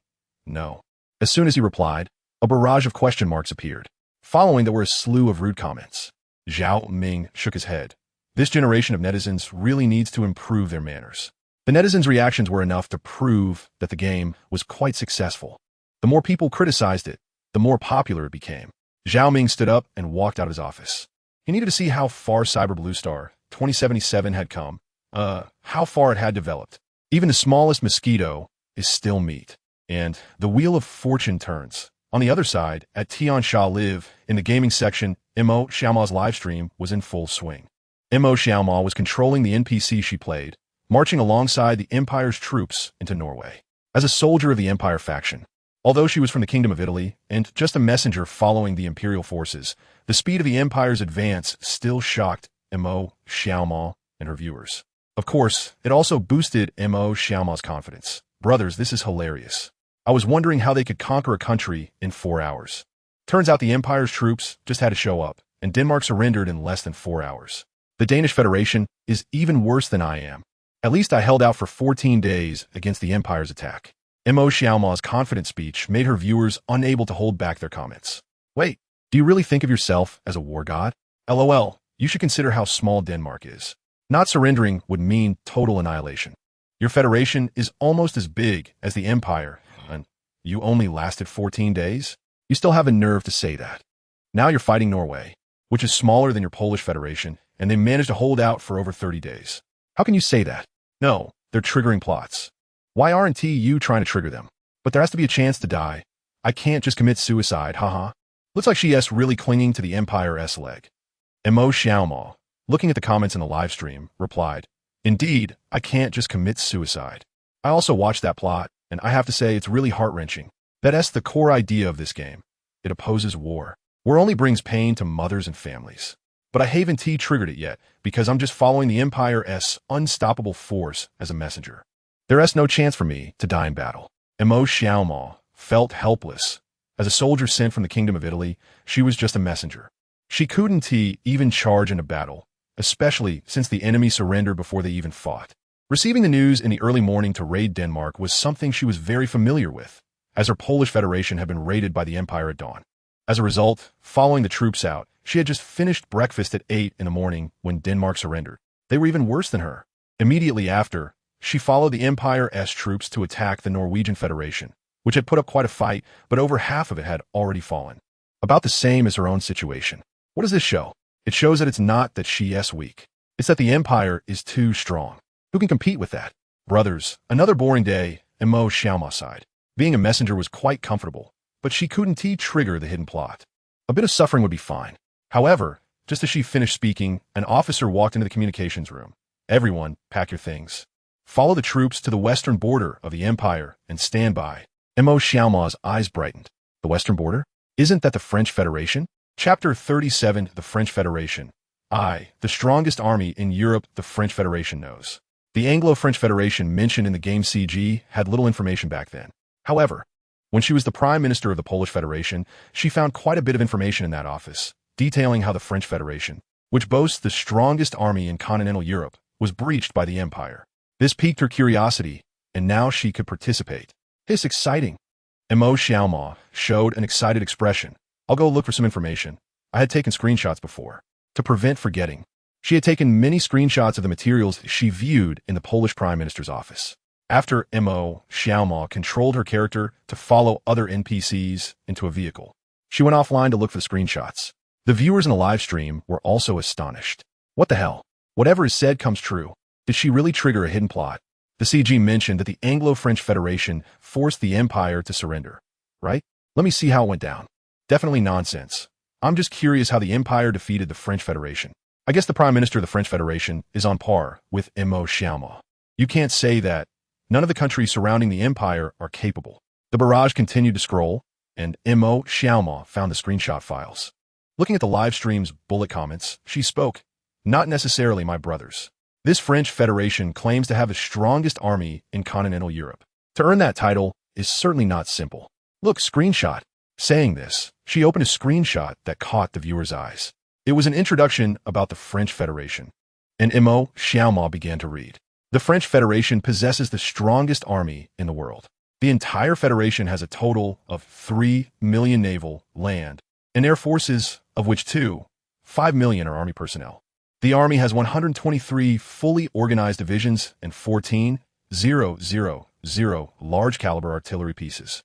No. As soon as he replied, a barrage of question marks appeared. Following there were a slew of rude comments. Zhao Ming shook his head. This generation of netizens really needs to improve their manners. The netizens' reactions were enough to prove that the game was quite successful. The more people criticized it, the more popular it became. Zhao Ming stood up and walked out of his office. He needed to see how far Cyber Blue Star 2077 had come, how far it had developed. Even the smallest mosquito is still meat. And the wheel of fortune turns. On the other side, at Tian Sha Live, in the gaming section, Mo Xiaoma's livestream was in full swing. Mo Xiaoma was controlling the NPC she played, marching alongside the Empire's troops into Norway. As a soldier of the Empire faction, although she was from the Kingdom of Italy and just a messenger following the Imperial forces, the speed of the Empire's advance still shocked Mo Xiaoma and her viewers. Of course, it also boosted Mo Xiaoma's confidence. Brothers, this is hilarious. I was wondering how they could conquer a country in 4 hours. Turns out the Empire's troops just had to show up, and Denmark surrendered in less than 4 hours. The Danish Federation is even worse than I am. At least I held out for 14 days against the Empire's attack. Mo Xiaoma's confident speech made her viewers unable to hold back their comments. Wait, do you really think of yourself as a war god? LOL, you should consider how small Denmark is. Not surrendering would mean total annihilation. Your federation is almost as big as the Empire, and you only lasted 14 days? You still have a nerve to say that. Now you're fighting Norway, which is smaller than your Polish federation, and they managed to hold out for over 30 days. How can you say that? No, they're triggering plots. Why aren't you trying to trigger them? But there has to be a chance to die. I can't just commit suicide, haha. Looks like she's really clinging to the Empire's leg. Mo Xiaoma, looking at the comments in the live stream, replied, Indeed, I can't just commit suicide. I also watched that plot, and I have to say it's really heart-wrenching. That's the core idea of this game. It opposes war. War only brings pain to mothers and families. But I haven't triggered it yet, because I'm just following the Empire's unstoppable force as a messenger. There's no chance for me to die in battle. Mo Xiaoma felt helpless. As a soldier sent from the Kingdom of Italy, she was just a messenger. She couldn't even charge in a battle, especially since the enemy surrendered before they even fought. Receiving the news in the early morning to raid Denmark was something she was very familiar with, as her Polish Federation had been raided by the Empire at dawn. As a result, following the troops out, she had just finished breakfast at 8 in the morning when Denmark surrendered. They were even worse than her. Immediately after, she followed the Empire's troops to attack the Norwegian Federation, which had put up quite a fight, but over half of it had already fallen. About the same as her own situation. What does this show? It shows that it's not that she's weak. It's that the Empire is too strong. Who can compete with that? Brothers, another boring day, Mo Xiaoma sighed. Being a messenger was quite comfortable, but she couldn't trigger the hidden plot. A bit of suffering would be fine. However, just as she finished speaking, an officer walked into the communications room. Everyone, pack your things. Follow the troops to the western border of the Empire and stand by. Mo Xiaoma's eyes brightened. The western border? Isn't that the French Federation? Chapter 37, the French Federation. The strongest army in Europe the French Federation knows. The Anglo-French Federation mentioned in the game CG had little information back then. However, when she was the Prime Minister of the Polish Federation, she found quite a bit of information in that office, detailing how the French Federation, which boasts the strongest army in continental Europe, was breached by the Empire. This piqued her curiosity, and now she could participate. It's exciting. Mo Xiaoma showed an excited expression. I'll go look for some information. I had taken screenshots before. To prevent forgetting, she had taken many screenshots of the materials she viewed in the Polish Prime Minister's office. After Mo Xiaoma controlled her character to follow other NPCs into a vehicle, she went offline to look for the screenshots. The viewers in the live stream were also astonished. What the hell? Whatever is said comes true. Did she really trigger a hidden plot? The CG mentioned that the Anglo-French Federation forced the Empire to surrender, right? Let me see how it went down. Definitely nonsense. I'm just curious how the Empire defeated the French Federation. I guess the Prime Minister of the French Federation is on par with Mo Xiaoma. You can't say that. None of the countries surrounding the empire are capable. The barrage continued to scroll, and Mo Xiaoma found the screenshot files. Looking at the live stream's bullet comments, she spoke, "Not necessarily my brothers. This French Federation claims to have the strongest army in continental Europe. To earn that title is certainly not simple. Look, screenshot." Saying this, she opened a screenshot that caught the viewer's eyes. It was an introduction about the French Federation. And Mo Xiaoma began to read. The French Federation possesses the strongest army in the world. The entire Federation has a total of 3 million naval, land, and air forces, of which 5 million are army personnel. The army has 123 fully organized divisions and 14,000 large-caliber artillery pieces.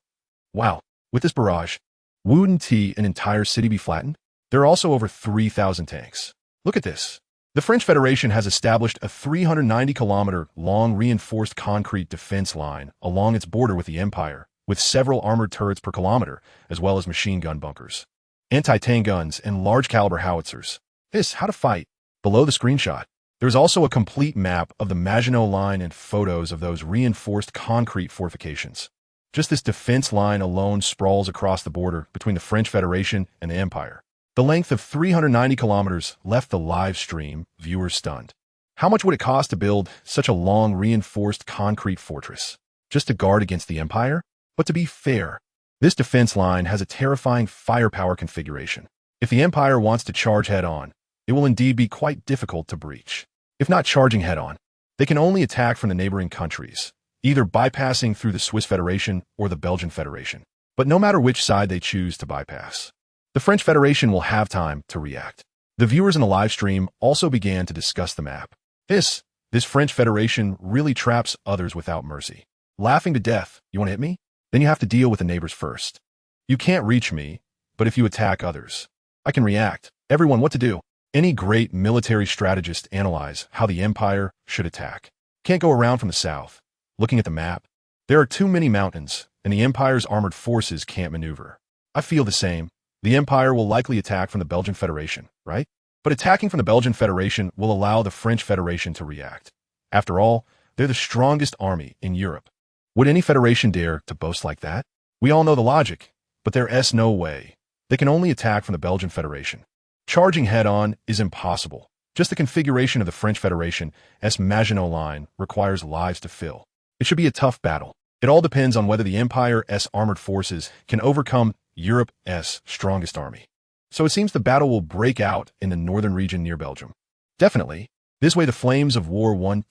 Wow, with this barrage, wouldn't an entire city be flattened? There are also over 3,000 tanks. Look at this. The French Federation has established a 390-kilometer-long reinforced concrete defense line along its border with the Empire, with several armored turrets per kilometer, as well as machine gun bunkers, anti-tank guns, and large-caliber howitzers. How to fight. Below the screenshot, there's also a complete map of the Maginot Line and photos of those reinforced concrete fortifications. Just this defense line alone sprawls across the border between the French Federation and the Empire. The length of 390 kilometers left the live stream viewers stunned. How much would it cost to build such a long reinforced concrete fortress? Just to guard against the Empire? But to be fair, this defense line has a terrifying firepower configuration. If the Empire wants to charge head-on, it will indeed be quite difficult to breach. If not charging head-on, they can only attack from the neighboring countries, either bypassing through the Swiss Federation or the Belgian Federation. But no matter which side they choose to bypass, the French Federation will have time to react. The viewers in the live stream also began to discuss the map. This French Federation really traps others without mercy. Laughing to death, you want to hit me? Then you have to deal with the neighbors first. You can't reach me, but if you attack others, I can react. Everyone, what to do? Any great military strategist analyze how the Empire should attack. Can't go around from the south. Looking at the map, there are too many mountains, and the Empire's armored forces can't maneuver. I feel the same. The Empire will likely attack from the Belgian Federation, right? But attacking from the Belgian Federation will allow the French Federation to react. After all, they're the strongest army in Europe. Would any federation dare to boast like that? We all know the logic, but there's no way. They can only attack from the Belgian Federation. Charging head-on is impossible. Just the configuration of the French Federation's Maginot Line requires lives to fill. It should be a tough battle. It all depends on whether the Empire's armored forces can overcome Europe's strongest army. So it seems the battle will break out in the northern region near Belgium. Definitely. This way the flames of War won't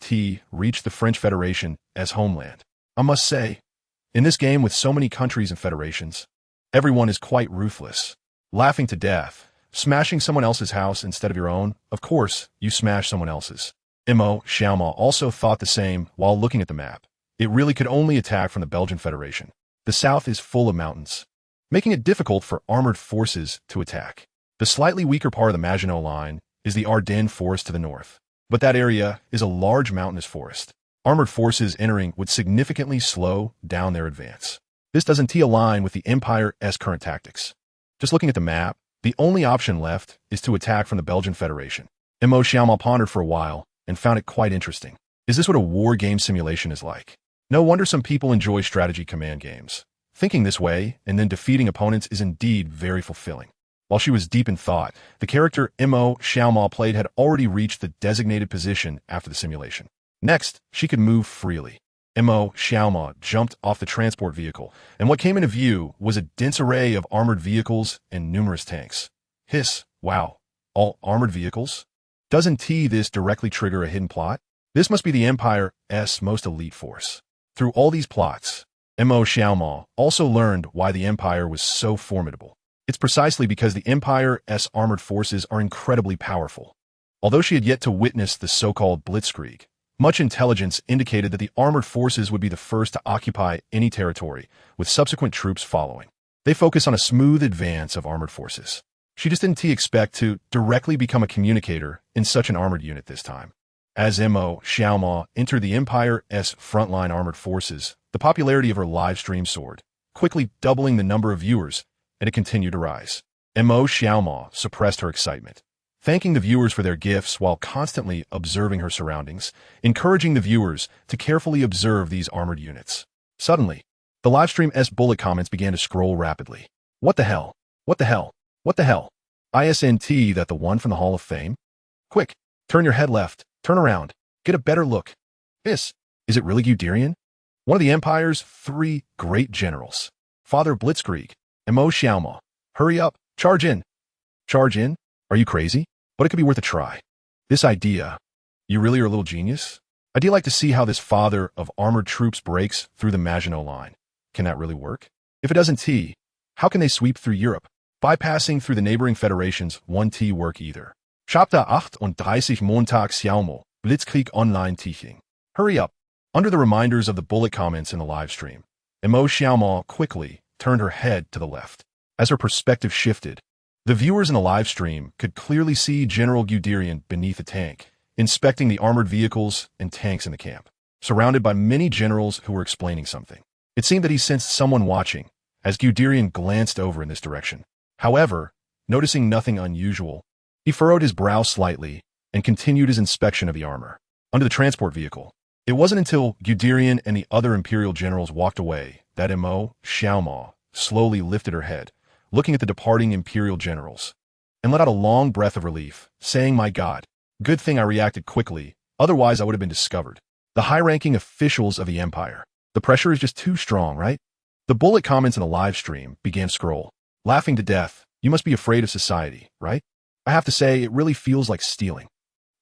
reach the French Federation's homeland. I must say, in this game with so many countries and federations, everyone is quite ruthless. Laughing to death, smashing someone else's house instead of your own, of course, you smash someone else's. Mo Xiaoma also thought the same while looking at the map. It really could only attack from the Belgian Federation. The south is full of mountains, making it difficult for armored forces to attack. The slightly weaker part of the Maginot Line is the Ardennes Forest to the north, but that area is a large mountainous forest. Armored forces entering would significantly slow down their advance. This doesn't align with the Empire's current tactics. Just looking at the map, the only option left is to attack from the Belgian Federation. Mo Xiaoma pondered for a while and found it quite interesting. Is this what a war game simulation is like? No wonder some people enjoy strategy command games. Thinking this way and then defeating opponents is indeed very fulfilling. While she was deep in thought, the character Mo Xiaoma played had already reached the designated position after the simulation. Next, she could move freely. Mo Xiaoma jumped off the transport vehicle, and what came into view was a dense array of armored vehicles and numerous tanks. Wow, all armored vehicles? Doesn't this directly trigger a hidden plot? This must be the Empire's most elite force. Through all these plots, Mo Xiaoma also learned why the Empire was so formidable. It's precisely because the Empire's armored forces are incredibly powerful. Although she had yet to witness the so-called blitzkrieg, much intelligence indicated that the armored forces would be the first to occupy any territory, with subsequent troops following. They focus on a smooth advance of armored forces. She just didn't expect to directly become a communicator in such an armored unit this time. As Mo Xiaoma entered the Empire's frontline armored forces, the popularity of her live stream soared, quickly doubling the number of viewers, and it continued to rise. Mo Xiaoma suppressed her excitement, thanking the viewers for their gifts while constantly observing her surroundings, encouraging the viewers to carefully observe these armored units. Suddenly, the livestream's bullet comments began to scroll rapidly. What the hell? What the hell? What the hell? Isn't that the one from the Hall of Fame? Quick, turn your head left, turn around, get a better look. Is it really Guderian? One of the Empire's 3 great generals. Father Blitzkrieg, Mo Xiaoma. Hurry up, charge in. Charge in? Are you crazy? But it could be worth a try. This idea, you really are a little genius? I'd like to see how this father of armored troops breaks through the Maginot Line. Can that really work? If it doesn't, how can they sweep through Europe? Bypassing through the neighboring federations won't work either. Chapter 38 Montag Xiaomo, Blitzkrieg Online Teaching. Hurry up. Under the reminders of the bullet comments in the live stream, Mo Xiaoma quickly turned her head to the left. As her perspective shifted, the viewers in the live stream could clearly see General Guderian beneath a tank, inspecting the armored vehicles and tanks in the camp, surrounded by many generals who were explaining something. It seemed that he sensed someone watching, as Guderian glanced over in this direction. However, noticing nothing unusual, he furrowed his brow slightly and continued his inspection of the armor. Under the transport vehicle, it wasn't until Guderian and the other Imperial generals walked away that Mo Xiaoma slowly lifted her head, looking at the departing Imperial generals, and let out a long breath of relief, saying, "My God, good thing I reacted quickly, otherwise I would have been discovered." The high-ranking officials of the Empire. The pressure is just too strong, right? The bullet comments in the live stream began to scroll. Laughing to death, you must be afraid of society, right? I have to say, it really feels like stealing.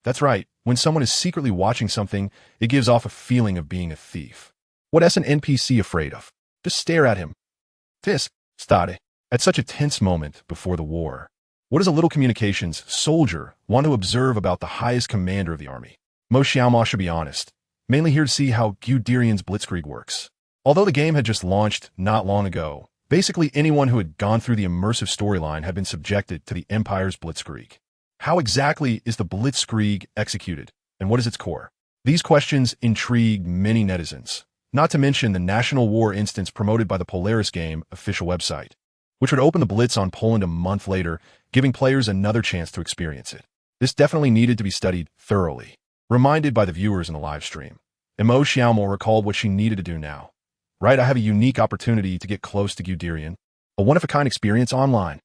That's right, when someone is secretly watching something, it gives off a feeling of being a thief. What is an NPC afraid of? Just stare at him. Tisk, stare. At such a tense moment before the war, what does a little communications soldier want to observe about the highest commander of the army? Mo Xiaoma should be honest, mainly here to see how Guderian's Blitzkrieg works. Although the game had just launched not long ago, basically anyone who had gone through the immersive storyline had been subjected to the Empire's Blitzkrieg. How exactly is the Blitzkrieg executed, and what is its core? These questions intrigued many netizens, not to mention the National War instance promoted by the Polaris game official website, which would open the Blitz on Poland a month later, giving players another chance to experience it. This definitely needed to be studied thoroughly. Reminded by the viewers in the live stream, Mo Xiaoma recalled what she needed to do now. Right, I have a unique opportunity to get close to Guderian, a one-of-a-kind experience online.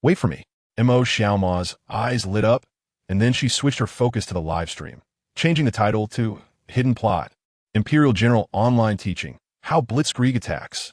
Wait for me. Mo Xiaoma's eyes lit up, and then she switched her focus to the live stream, changing the title to Hidden Plot, Imperial General Online Teaching, How Blitzkrieg Attacks.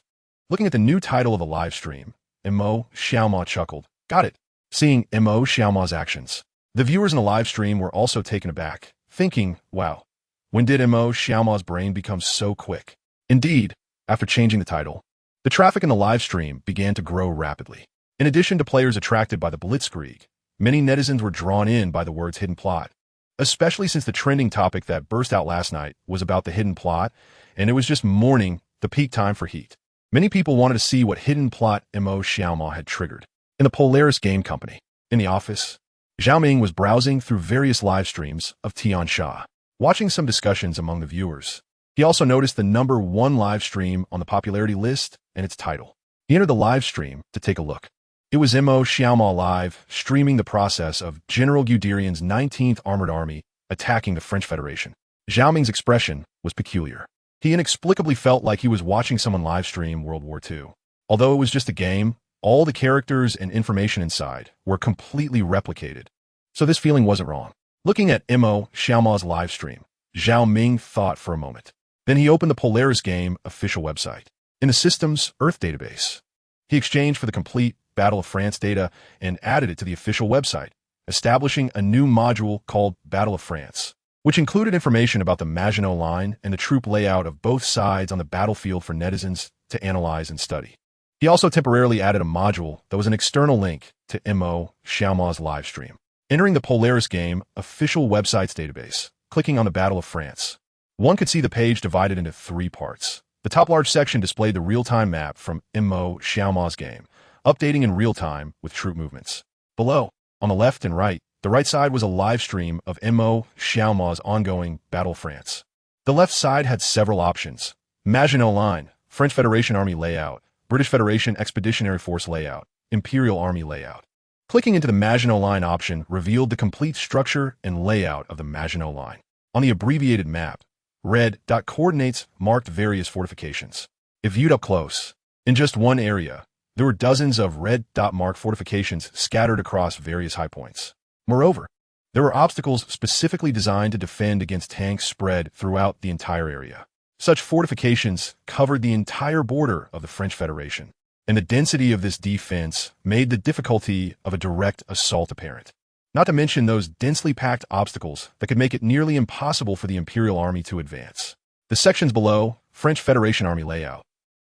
Looking at the new title of the live stream, Mo Xiaoma chuckled. Got it. Seeing Mo Xiaoma's actions, the viewers in the live stream were also taken aback, thinking, wow, when did Mo Xiaoma's brain become so quick? Indeed, after changing the title, the traffic in the live stream began to grow rapidly. In addition to players attracted by the Blitzkrieg, many netizens were drawn in by the words hidden plot, especially since the trending topic that burst out last night was about the hidden plot, and it was just morning, the peak time for heat. Many people wanted to see what hidden plot Mo Xiaoma had triggered. In the Polaris Game Company, in the office, Zhao Ming was browsing through various live streams of Tian Sha, watching some discussions among the viewers. He also noticed the #1 live stream on the popularity list and its title. He entered the live stream to take a look. It was Mo Xiaoma live, streaming the process of General Guderian's 19th Armored Army attacking the French Federation. Zhao Ming's expression was peculiar. He inexplicably felt like he was watching someone live stream World War II. Although it was just a game, all the characters and information inside were completely replicated. So this feeling wasn't wrong. Looking at Mo Xiaoma's live stream, Zhao Ming thought for a moment. Then he opened the Polaris game official website. In the system's Earth database, he exchanged for the complete Battle of France data and added it to the official website, establishing a new module called Battle of France, which included information about the Maginot Line and the troop layout of both sides on the battlefield for netizens to analyze and study. He also temporarily added a module that was an external link to Mo Xiaoma's live stream. Entering the Polaris game official website's database, clicking on the Battle of France, one could see the page divided into 3 parts. The top large section displayed the real-time map from Mo Xiaoma's game, updating in real time with troop movements. Below, on the left and right, the right side was a live stream of Mo Xiaoma's ongoing Battle of France. The left side had several options: Maginot Line, French Federation Army layout, British Federation Expeditionary Force layout, Imperial Army layout. Clicking into the Maginot Line option revealed the complete structure and layout of the Maginot Line. On the abbreviated map, red dot coordinates marked various fortifications. If viewed up close, in just one area, there were dozens of red dot marked fortifications scattered across various high points. Moreover, there were obstacles specifically designed to defend against tanks spread throughout the entire area. Such fortifications covered the entire border of the French Federation, and the density of this defense made the difficulty of a direct assault apparent. Not to mention those densely packed obstacles that could make it nearly impossible for the Imperial Army to advance. The sections below, French Federation Army layout,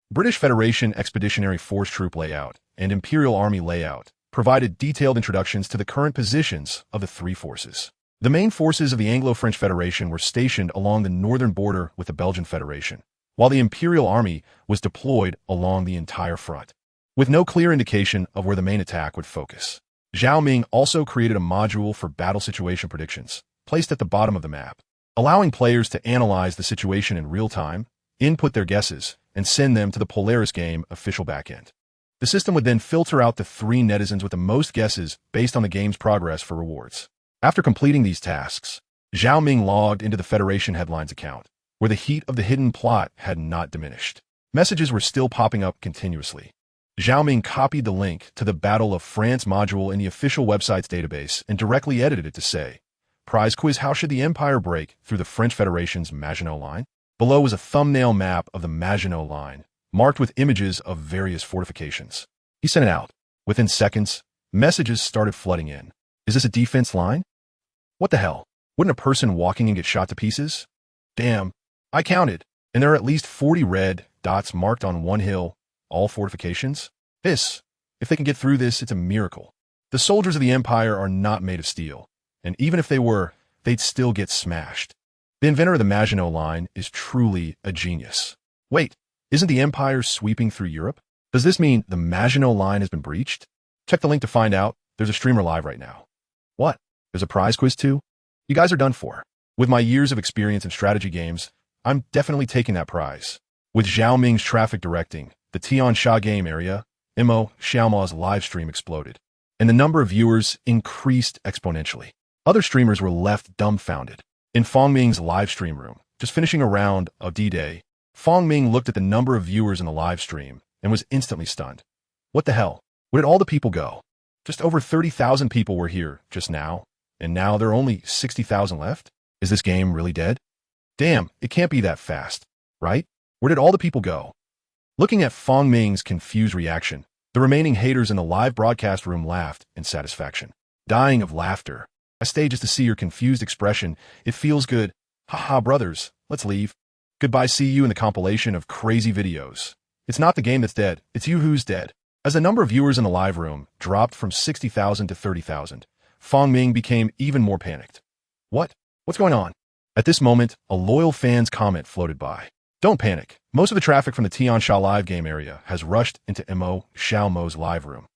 British Federation Expeditionary Force Troop layout, and Imperial Army layout, provided detailed introductions to the current positions of the three forces. The main forces of the Anglo-French Federation were stationed along the northern border with the Belgian Federation, while the Imperial Army was deployed along the entire front, with no clear indication of where the main attack would focus. Zhao Ming also created a module for battle situation predictions, placed at the bottom of the map, allowing players to analyze the situation in real time, input their guesses, and send them to the Polaris game official backend. The system would then filter out the 3 netizens with the most guesses based on the game's progress for rewards. After completing these tasks, Zhao Ming logged into the Federation Headlines account, where the heat of the hidden plot had not diminished. Messages were still popping up continuously. Zhao Ming copied the link to the Battle of France module in the official website's database and directly edited it to say, "Prize quiz: how should the Empire break through the French Federation's Maginot Line?" Below was a thumbnail map of the Maginot Line, marked with images of various fortifications. He sent it out. Within seconds, messages started flooding in. Is this a defense line? What the hell? Wouldn't a person walking in get shot to pieces? Damn, I counted, and there are at least 40 red dots marked on one hill, all fortifications. If they can get through this, it's a miracle. The soldiers of the Empire are not made of steel, and even if they were, they'd still get smashed. The inventor of the Maginot Line is truly a genius. Wait, isn't the Empire sweeping through Europe? Does this mean the Maginot Line has been breached? Check the link to find out. There's a streamer live right now. What? There's a prize quiz too? You guys are done for. With my years of experience in strategy games, I'm definitely taking that prize. With Zhao Ming's traffic directing, the Tiansha game area, Mo Xiaoma's live stream exploded, and the number of viewers increased exponentially. Other streamers were left dumbfounded. In Fong Ming's live stream room, just finishing a round of D-Day, Fong Ming looked at the number of viewers in the live stream and was instantly stunned. What the hell? Where did all the people go? Just over 30,000 people were here just now, and now there are only 60,000 left? Is this game really dead? Damn, it can't be that fast, right? Where did all the people go? Looking at Fong Ming's confused reaction, the remaining haters in the live broadcast room laughed in satisfaction. Dying of laughter. I stayed just to see your confused expression. It feels good. Haha, brothers, let's leave. Goodbye, see you in the compilation of crazy videos. It's not the game that's dead, it's you who's dead. As the number of viewers in the live room dropped from 60,000 to 30,000, Fong Ming became even more panicked. What's going on? At this moment, a loyal fan's comment floated by. Don't panic. Most of the traffic from the Tiansha live game area has rushed into Mo Xiaomo's live room.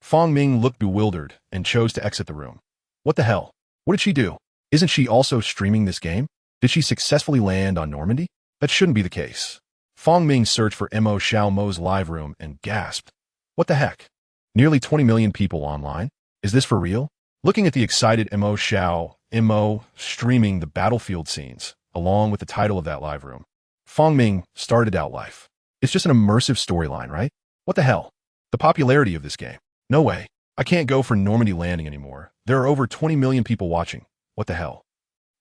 Fong Ming looked bewildered and chose to exit the room. What the hell? What did she do? Isn't she also streaming this game? Did she successfully land on Normandy? That shouldn't be the case. Fong Ming searched for Mo Xiaomo's live room and gasped. What the heck? Nearly 20 million people online? Is this for real? Looking at the excited Mo streaming the battlefield scenes, along with the title of that live room, Fong Ming started out life. It's just an immersive storyline, right? What the hell? The popularity of this game. No way. I can't go for Normandy landing anymore. There are over 20 million people watching. What the hell?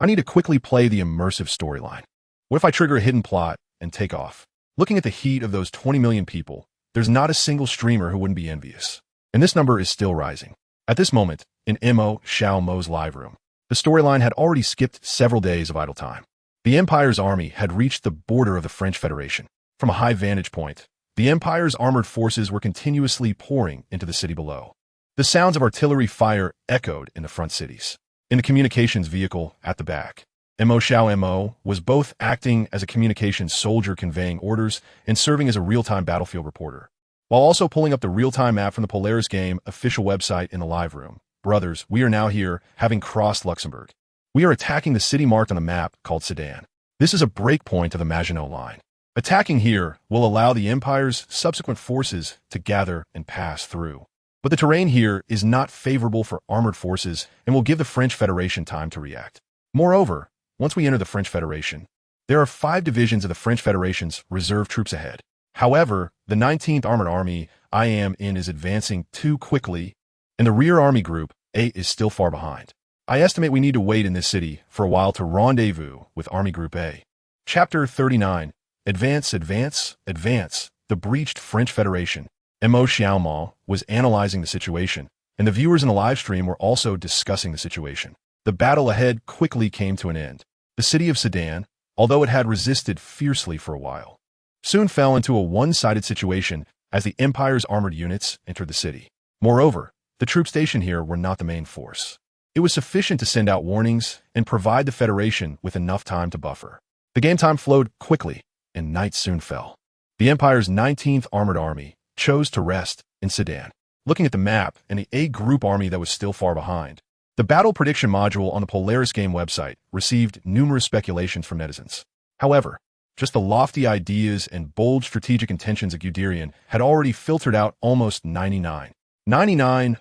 I need to quickly play the immersive storyline. What if I trigger a hidden plot and take off? Looking at the heat of those 20 million people, there's not a single streamer who wouldn't be envious. And this number is still rising. At this moment, in Mo Xiaomo's live room, the storyline had already skipped several days of idle time. The Empire's army had reached the border of the French Federation. From a high vantage point, the Empire's armored forces were continuously pouring into the city below. The sounds of artillery fire echoed in the front cities. In the communications vehicle at the back, Mo Xiaomo was both acting as a communications soldier conveying orders and serving as a real-time battlefield reporter, while also pulling up the real-time map from the Polaris game official website in the live room. Brothers, we are now here, having crossed Luxembourg. We are attacking the city marked on the map called Sedan. This is a breakpoint of the Maginot Line. Attacking here will allow the Empire's subsequent forces to gather and pass through. But the terrain here is not favorable for armored forces and will give the French Federation time to react. Moreover, once we enter the French Federation, there are 5 divisions of the French Federation's reserve troops ahead. However, the 19th Armored Army I am in is advancing too quickly, and the rear army group, A, is still far behind. I estimate we need to wait in this city for a while to rendezvous with Army Group A. Chapter 39. Advance, Advance, Advance. The breached French Federation. Mo Xiaomao was analyzing the situation, and the viewers in the live stream were also discussing the situation. The battle ahead quickly came to an end. The city of Sedan, although it had resisted fiercely for a while, soon fell into a one-sided situation as the Empire's armored units entered the city. Moreover, the troops stationed here were not the main force. It was sufficient to send out warnings and provide the Federation with enough time to buffer. The game time flowed quickly, and night soon fell. The Empire's 19th Armored Army chose to rest in Sedan, looking at the map and the A Group army that was still far behind. The battle prediction module on the Polaris game website received numerous speculations from netizens. However, just the lofty ideas and bold strategic intentions of Guderian had already filtered out almost 99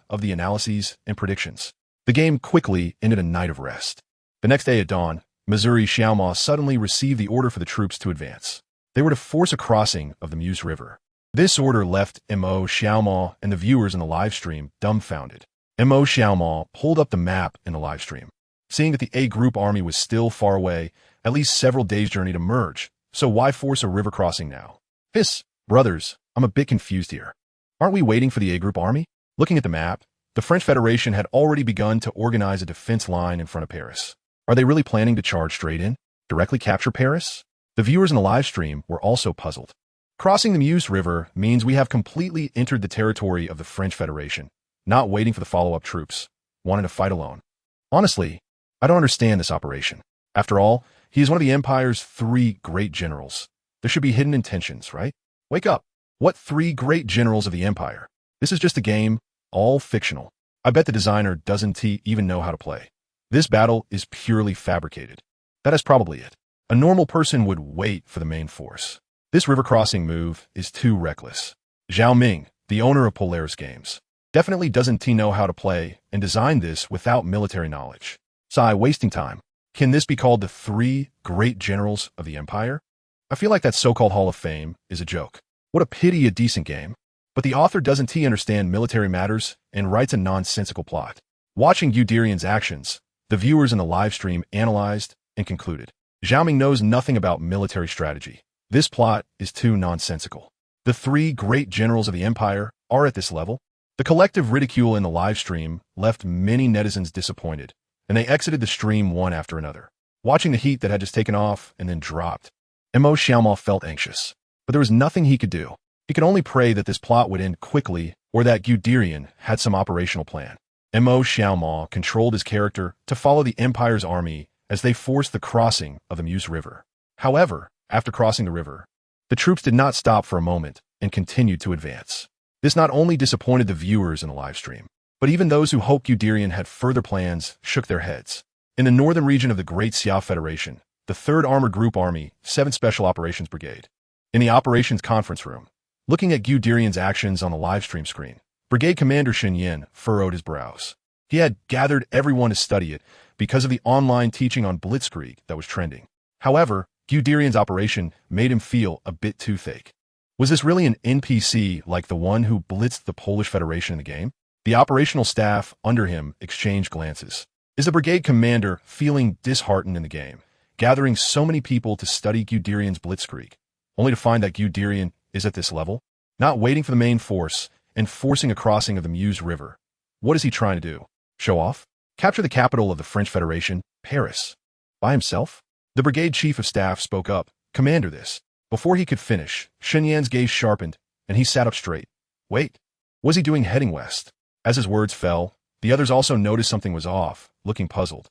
of the analyses and predictions. The game quickly ended a night of rest. The next day at dawn, Missouri Xiaomao suddenly received the order for the troops to advance. They were to force a crossing of the Meuse River. This order left Mo Xiaomao and the viewers in the live stream dumbfounded. Mo Xiaomao pulled up the map in the live stream, seeing that the A Group army was still far away, at least several days' journey to merge, so why force a river crossing now? Brothers, I'm a bit confused here. Aren't we waiting for the A Group army? Looking at the map, the French Federation had already begun to organize a defense line in front of Paris. Are they really planning to charge straight in, directly capture Paris? The viewers in the live stream were also puzzled. Crossing the Meuse River means we have completely entered the territory of the French Federation, not waiting for the follow-up troops, wanting to fight alone. Honestly, I don't understand this operation. After all, he is one of the Empire's 3 great generals. There should be hidden intentions, right? Wake up. What 3 great generals of the Empire? This is just a game, all fictional. I bet the designer doesn't even know how to play. This battle is purely fabricated. That is probably it. A normal person would wait for the main force. This river crossing move is too reckless. Zhao Ming, the owner of Polaris Games, definitely doesn't know how to play and designed this without military knowledge. Wasting time. Can this be called the 3 great generals of the Empire? I feel like that so-called Hall of Fame is a joke. What a pity, a decent game. But the author doesn't understand military matters and writes a nonsensical plot. Watching Guderian's actions, the viewers in the live stream analyzed and concluded. Zhao Ming knows nothing about military strategy. This plot is too nonsensical. The 3 great generals of the Empire are at this level. The collective ridicule in the live stream left many netizens disappointed, and they exited the stream one after another, watching the heat that had just taken off and then dropped. Mo Xiaomao felt anxious, but there was nothing he could do. He could only pray that this plot would end quickly or that Guderian had some operational plan. Mo Xiaomao controlled his character to follow the Empire's army as they forced the crossing of the Meuse River. However, after crossing the river, the troops did not stop for a moment and continued to advance. This not only disappointed the viewers in the live stream, but even those who hoped Guderian had further plans shook their heads. In the northern region of the Great Xia Federation, the 3rd Armored Group Army, 7th Special Operations Brigade. In the operations conference room, looking at Guderian's actions on the live stream screen, Brigade Commander Shen Yan furrowed his brows. He had gathered everyone to study it because of the online teaching on Blitzkrieg that was trending. However, Guderian's operation made him feel a bit too fake. Was this really an NPC like the one who blitzed the Polish Federation in the game? The operational staff under him exchanged glances. Is the brigade commander feeling disheartened in the game, gathering so many people to study Guderian's Blitzkrieg, only to find that Guderian is at this level, not waiting for the main force and forcing a crossing of the Meuse River? What is he trying to do? Show off? Capture the capital of the French Federation, Paris, by himself? The brigade chief of staff spoke up. Commander, this. Before he could finish, Shen Yan's gaze sharpened, and he sat up straight. Wait, was he doing heading west? As his words fell, the others also noticed something was off, looking puzzled.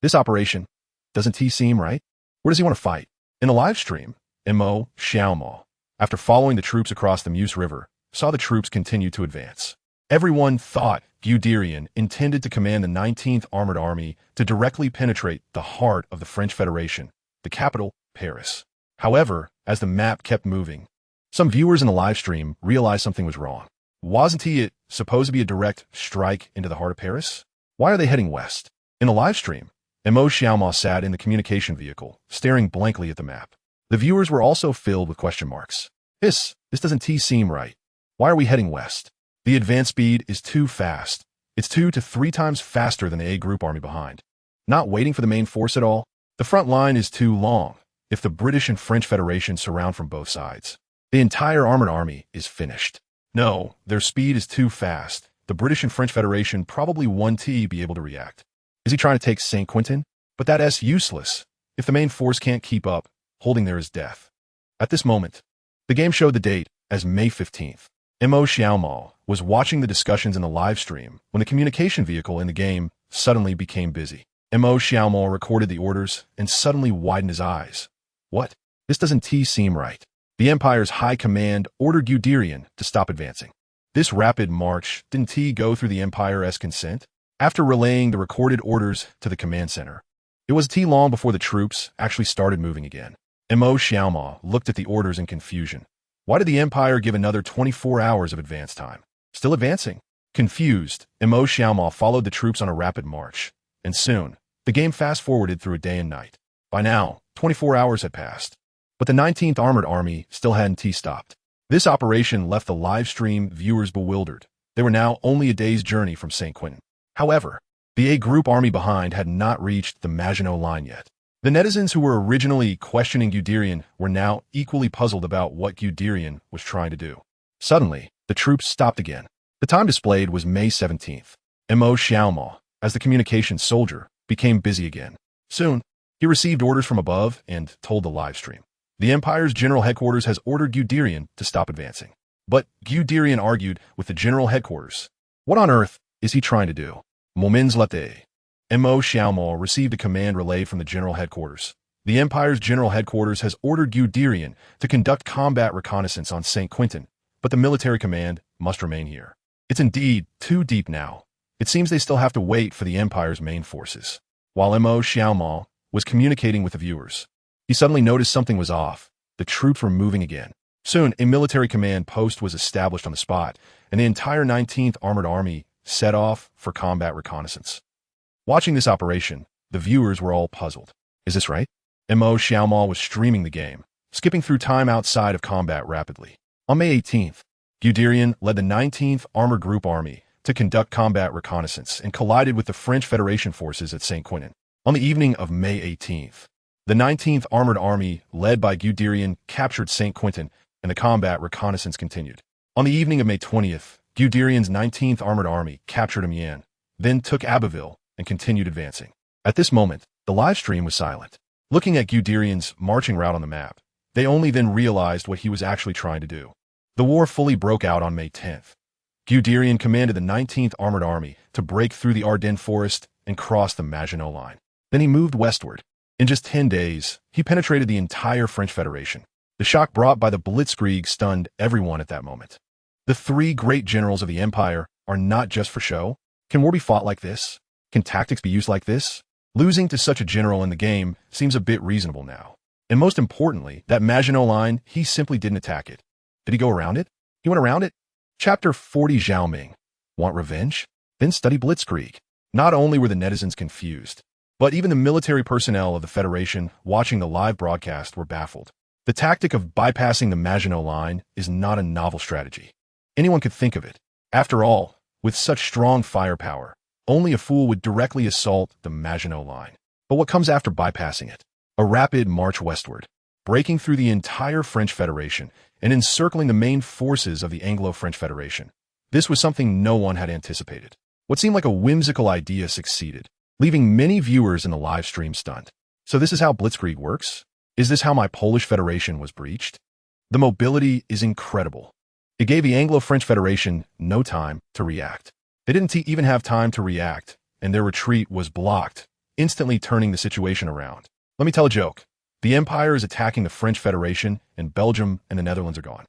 This operation, doesn't he seem right? Where does he want to fight? In the live stream, Mo Xiaomao, after following the troops across the Meuse River, saw the troops continue to advance. Everyone thought Guderian intended to command the 19th Armored Army to directly penetrate the heart of the French Federation, the capital, Paris. However, as the map kept moving, some viewers in the live stream realized something was wrong. Wasn't he supposed to be a direct strike into the heart of Paris? Why are they heading west? In the live stream, Mo Xiaoma sat in the communication vehicle, staring blankly at the map. The viewers were also filled with question marks. This doesn't seem right. Why are we heading west? The advance speed is too fast. It's 2 to 3 times faster than the A Group army behind. Not waiting for the main force at all? The front line is too long. If the British and French Federation surround from both sides, the entire armored army is finished. No, their speed is too fast. The British and French Federation probably won't be able to react. Is he trying to take Saint-Quentin? But that's useless. If the main force can't keep up, holding there is death. At this moment, the game showed the date as May 15th. Mo Xiaoma was watching the discussions in the live stream when the communication vehicle in the game suddenly became busy. Mo Xiaoma recorded the orders and suddenly widened his eyes. What? This doesn't seem right. The Empire's high command ordered Guderian to stop advancing. This rapid march didn't go through the Empire's consent? After relaying the recorded orders to the command center, it was long before the troops actually started moving again. Mo Xiaoma looked at the orders in confusion. Why did the Empire give another 24 hours of advance time? Still advancing? Confused, Mo Xiaoma followed the troops on a rapid march, and soon, the game fast-forwarded through a day and night. By now, 24 hours had passed, but the 19th Armored Army still hadn't stopped. This operation left the live stream viewers bewildered. They were now only a day's journey from Saint-Quentin. However, the A Group army behind had not reached the Maginot Line yet. The netizens who were originally questioning Guderian were now equally puzzled about what Guderian was trying to do. Suddenly, the troops stopped again. The time displayed was May 17th. Mo Xiaoma, as the communications soldier, became busy again. Soon, he received orders from above and told the live stream. The Empire's general headquarters has ordered Guderian to stop advancing. But Guderian argued with the general headquarters. What on earth is he trying to do? Moments later, Mo Xiaoma received a command relay from the general headquarters. The Empire's general headquarters has ordered Guderian to conduct combat reconnaissance on Saint-Quentin, but the military command must remain here. It's indeed too deep now. It seems they still have to wait for the Empire's main forces. While Mo Xiaoma was communicating with the viewers, he suddenly noticed something was off. The troops were moving again. Soon, a military command post was established on the spot, and the entire 19th Armored Army set off for combat reconnaissance. Watching this operation, the viewers were all puzzled. Is this right? Mo Xiaoma was streaming the game, skipping through time outside of combat rapidly. On May 18th, Guderian led the 19th Armored Group Army to conduct combat reconnaissance and collided with the French Federation forces at Saint-Quentin. On the evening of May 18th, the 19th Armored Army, led by Guderian, captured Saint-Quentin, and the combat reconnaissance continued. On the evening of May 20th, Guderian's 19th Armored Army captured Amiens, then took Abbeville, and continued advancing. At this moment, the live stream was silent. Looking at Guderian's marching route on the map, they only then realized what he was actually trying to do. The war fully broke out on May 10th. Guderian commanded the 19th Armored Army to break through the Ardennes forest and cross the Maginot Line. Then he moved westward. In just 10 days, he penetrated the entire French Federation. The shock brought by the Blitzkrieg stunned everyone at that moment. The 3 great generals of the Empire are not just for show. Can war be fought like this? Can tactics be used like this? Losing to such a general in the game seems a bit reasonable now. And most importantly, that Maginot Line, he simply didn't attack it. Did he go around it? He went around it? Chapter 40 Zhao Ming. Want revenge? Then study Blitzkrieg. Not only were the netizens confused, but even the military personnel of the Federation watching the live broadcast were baffled. The tactic of bypassing the Maginot Line is not a novel strategy. Anyone could think of it. After all, with such strong firepower, only a fool would directly assault the Maginot Line. But what comes after bypassing it? A rapid march westward, breaking through the entire French Federation and encircling the main forces of the Anglo-French Federation. This was something no one had anticipated. What seemed like a whimsical idea succeeded, leaving many viewers in the live stream stunned. So this is how Blitzkrieg works? Is this how my Polish Federation was breached? The mobility is incredible. It gave the Anglo-French Federation no time to react. They didn't even have time to react, and their retreat was blocked, instantly turning the situation around. Let me tell a joke. The Empire is attacking the French Federation, and Belgium and the Netherlands are gone.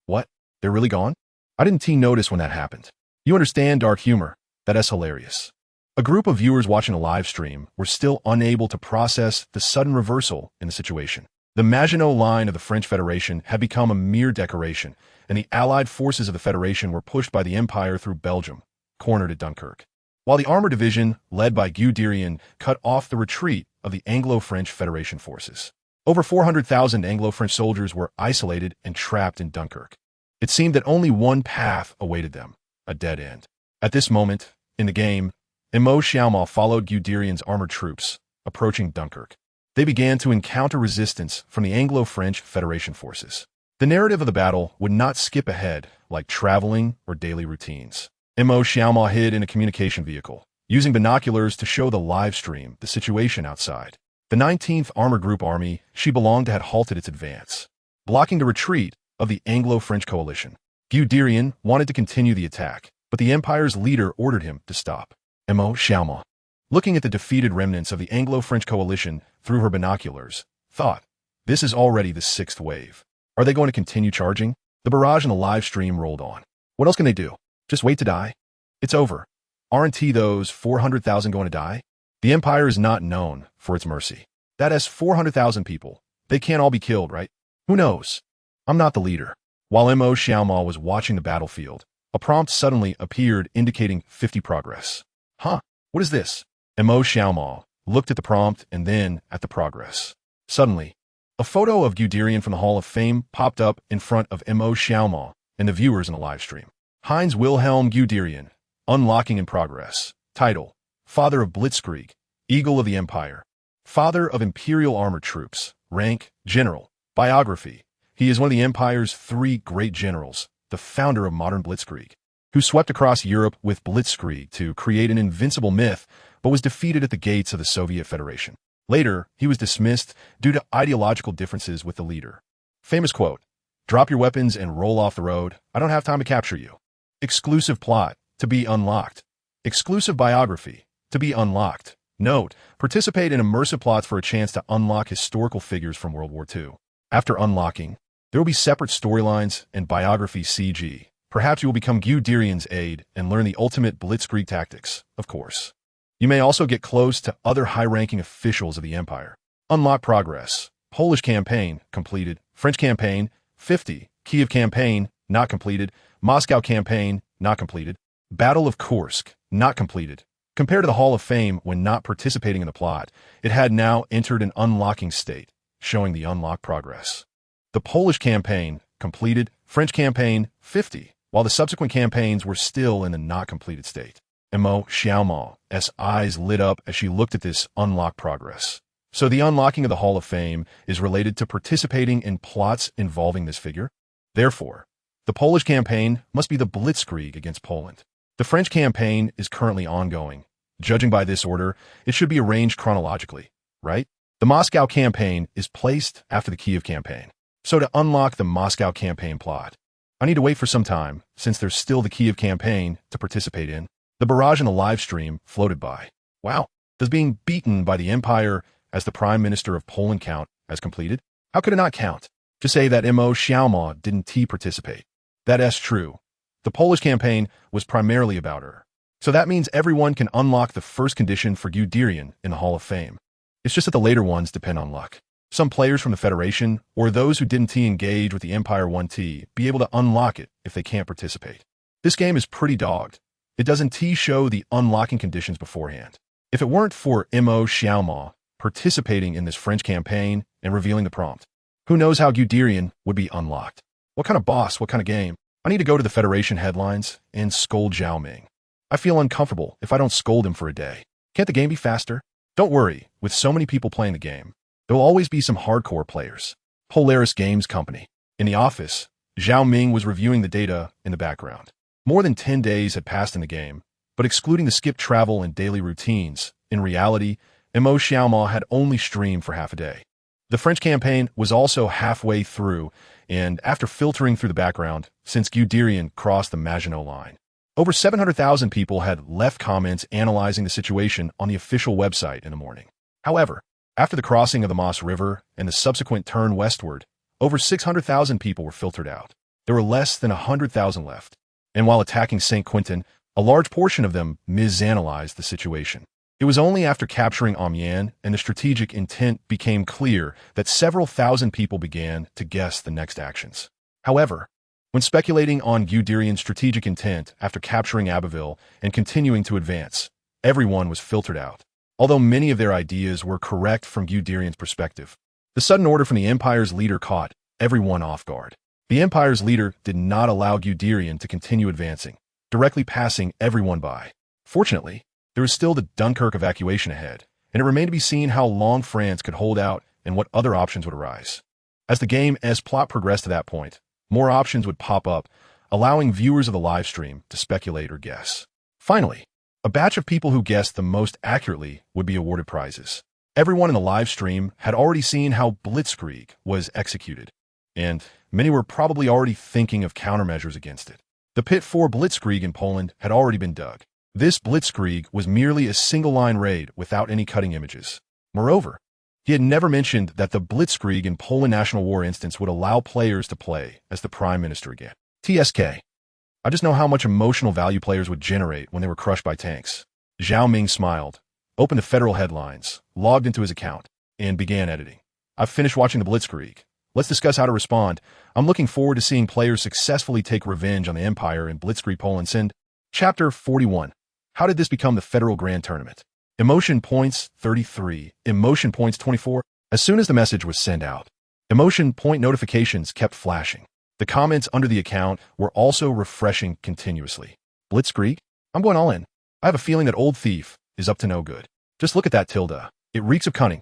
What? They're really gone? I didn't notice when that happened. You understand dark humor? That's hilarious. A group of viewers watching a live stream were still unable to process the sudden reversal in the situation. The Maginot Line of the French Federation had become a mere decoration, and the Allied forces of the Federation were pushed by the Empire through Belgium, cornered at Dunkirk. While the armor division, led by Guderian, cut off the retreat of the Anglo-French Federation forces. Over 400,000 Anglo-French soldiers were isolated and trapped in Dunkirk. It seemed that only one path awaited them, a dead end. At this moment, in the game, Immo Xiaoma followed Guderian's armored troops, approaching Dunkirk. They began to encounter resistance from the Anglo-French Federation forces. The narrative of the battle would not skip ahead like traveling or daily routines. Immo Xiaoma hid in a communication vehicle, using binoculars to show the live stream the situation outside. The 19th Armored Group Army she belonged to had halted its advance, blocking the retreat of the Anglo-French coalition. Guderian wanted to continue the attack, but the Empire's leader ordered him to stop. Immo Xiaoma, looking at the defeated remnants of the Anglo-French coalition through her binoculars, thought, this is already the 6th wave. Are they going to continue charging? The barrage in the live stream rolled on. What else can they do? Just wait to die? It's over. Aren't those 400,000 going to die? The Empire is not known for its mercy. That is 400,000 people. They can't all be killed, right? Who knows? I'm not the leader. While Immo Xiaoma was watching the battlefield, a prompt suddenly appeared indicating 50 progress. Huh? What is this? Immo Xiaoma looked at the prompt and then at the progress. Suddenly, a photo of Guderian from the Hall of Fame popped up in front of Immo Xiaoma and the viewers in the live stream. Heinz Wilhelm Guderian, unlocking in progress. Title: Father of Blitzkrieg, Eagle of the Empire. Father of Imperial Armored Troops. Rank: General. Biography: he is one of the Empire's 3 great generals, the founder of modern Blitzkrieg, who swept across Europe with Blitzkrieg to create an invincible myth, but was defeated at the gates of the Soviet Federation. Later, he was dismissed due to ideological differences with the leader. Famous quote: "Drop your weapons and roll off the road. I don't have time to capture you." Exclusive plot: to be unlocked. Exclusive biography: to be unlocked. Note: participate in immersive plots for a chance to unlock historical figures from World War II. After unlocking, there will be separate storylines and biography CG. Perhaps you will become Guderian's aide and learn the ultimate Blitzkrieg tactics, of course. You may also get close to other high-ranking officials of the Empire. Unlock progress: Polish campaign, completed. French campaign, 50. Kiev campaign, not completed. Moscow campaign, not completed. Battle of Kursk, not completed. Compared to the Hall of Fame when not participating in the plot, it had now entered an unlocking state, showing the unlocked progress. The Polish campaign, completed. French campaign, 50, while the subsequent campaigns were still in the not completed state. Immo Xiaoma's eyes lit up as she looked at this unlocked progress. So the unlocking of the Hall of Fame is related to participating in plots involving this figure? Therefore, the Polish campaign must be the Blitzkrieg against Poland. The French campaign is currently ongoing. Judging by this order, it should be arranged chronologically, right? The Moscow campaign is placed after the Kiev campaign. So to unlock the Moscow campaign plot, I need to wait for some time, since there's still the Kiev campaign to participate in. The barrage in the live stream floated by. Wow, does being beaten by the Empire as the Prime Minister of Poland count as completed? How could it not count? Just say that Immo Xiaoma didn't participate. That is true. The Polish campaign was primarily about her. So that means everyone can unlock the first condition for Guderian in the Hall of Fame. It's just that the later ones depend on luck. Some players from the Federation, or those who didn't engage with the Empire 1T, be able to unlock it if they can't participate. This game is pretty dogged. It doesn't show the unlocking conditions beforehand. If it weren't for Immo Xiaoma participating in this French campaign and revealing the prompt, who knows how Guderian would be unlocked? What kind of boss, what kind of game? I need to go to the Federation headlines and scold Zhao Ming. I feel uncomfortable if I don't scold him for a day. Can't the game be faster? Don't worry, with so many people playing the game, there will always be some hardcore players. Polaris Games Company. In the office, Zhao Ming was reviewing the data in the background. More than 10 days had passed in the game, but excluding the skip travel and daily routines, in reality, Immo Xiaoma had only streamed for half a day. The French campaign was also halfway through, and after filtering through the background, since Guderian crossed the Maginot Line, over 700,000 people had left comments analyzing the situation on the official website in the morning. However, after the crossing of the Maas River and the subsequent turn westward, over 600,000 people were filtered out. There were less than 100,000 left. And while attacking St. Quentin, a large portion of them misanalyzed the situation. It was only after capturing Amiens and the strategic intent became clear that several thousand people began to guess the next actions. However, When speculating on Guderian's strategic intent after capturing Abbeville and continuing to advance, everyone was filtered out. Although many of their ideas were correct from Guderian's perspective, the sudden order from the Empire's leader caught everyone off guard. The Empire's leader did not allow Guderian to continue advancing, directly passing everyone by. Fortunately, there was still the Dunkirk evacuation ahead, and it remained to be seen how long France could hold out and what other options would arise. As the game's plot progressed to that point, more options would pop up, allowing viewers of the live stream to speculate or guess. Finally, a batch of people who guessed the most accurately would be awarded prizes. Everyone in the live stream had already seen how Blitzkrieg was executed, and many were probably already thinking of countermeasures against it. The pit for Blitzkrieg in Poland had already been dug. This Blitzkrieg was merely a single-line raid without any cutting images. Moreover, he had never mentioned that the Blitzkrieg in Poland National War instance would allow players to play as the Prime Minister again. TSK. I just know how much emotional value players would generate when they were crushed by tanks. Zhao Ming smiled, opened the federal headlines, logged into his account, and began editing. I've finished watching the Blitzkrieg. Let's discuss how to respond. I'm looking forward to seeing players successfully take revenge on the Empire in Blitzkrieg Poland. Send. Chapter 41. How did this become the Federal Grand Tournament? Emotion points 33. Emotion points 24. As soon as the message was sent out, emotion point notifications kept flashing. The comments under the account were also refreshing continuously. Blitzkrieg? I'm going all in. I have a feeling that old thief is up to no good. Just look at that tilde. It reeks of cunning.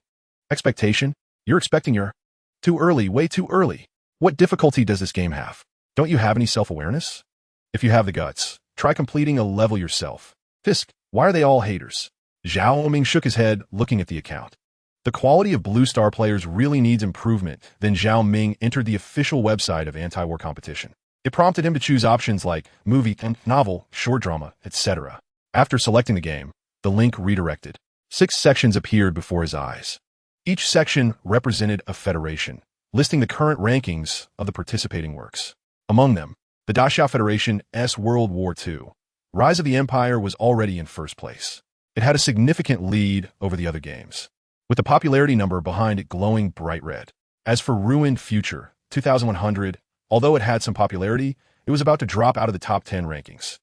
Expectation? You're expecting your... Too early, way too early. What difficulty does this game have? Don't you have any self-awareness? If you have the guts, try completing a level yourself. Fisk, why are they all haters? Zhao Ming shook his head, looking at the account. The quality of Blue Star players really needs improvement. Then Zhao Ming entered the official website of anti-war competition. It prompted him to choose options like movie, novel, short drama, etc. After selecting the game, the link redirected. 6 sections appeared before his eyes. Each section represented a federation, listing the current rankings of the participating works. Among them, the Xia Federation's World War II. Rise of the Empire was already in first place. It had a significant lead over the other games, with the popularity number behind it glowing bright red. As for Ruined Future, 2100, although it had some popularity, it was about to drop out of the top 10 rankings.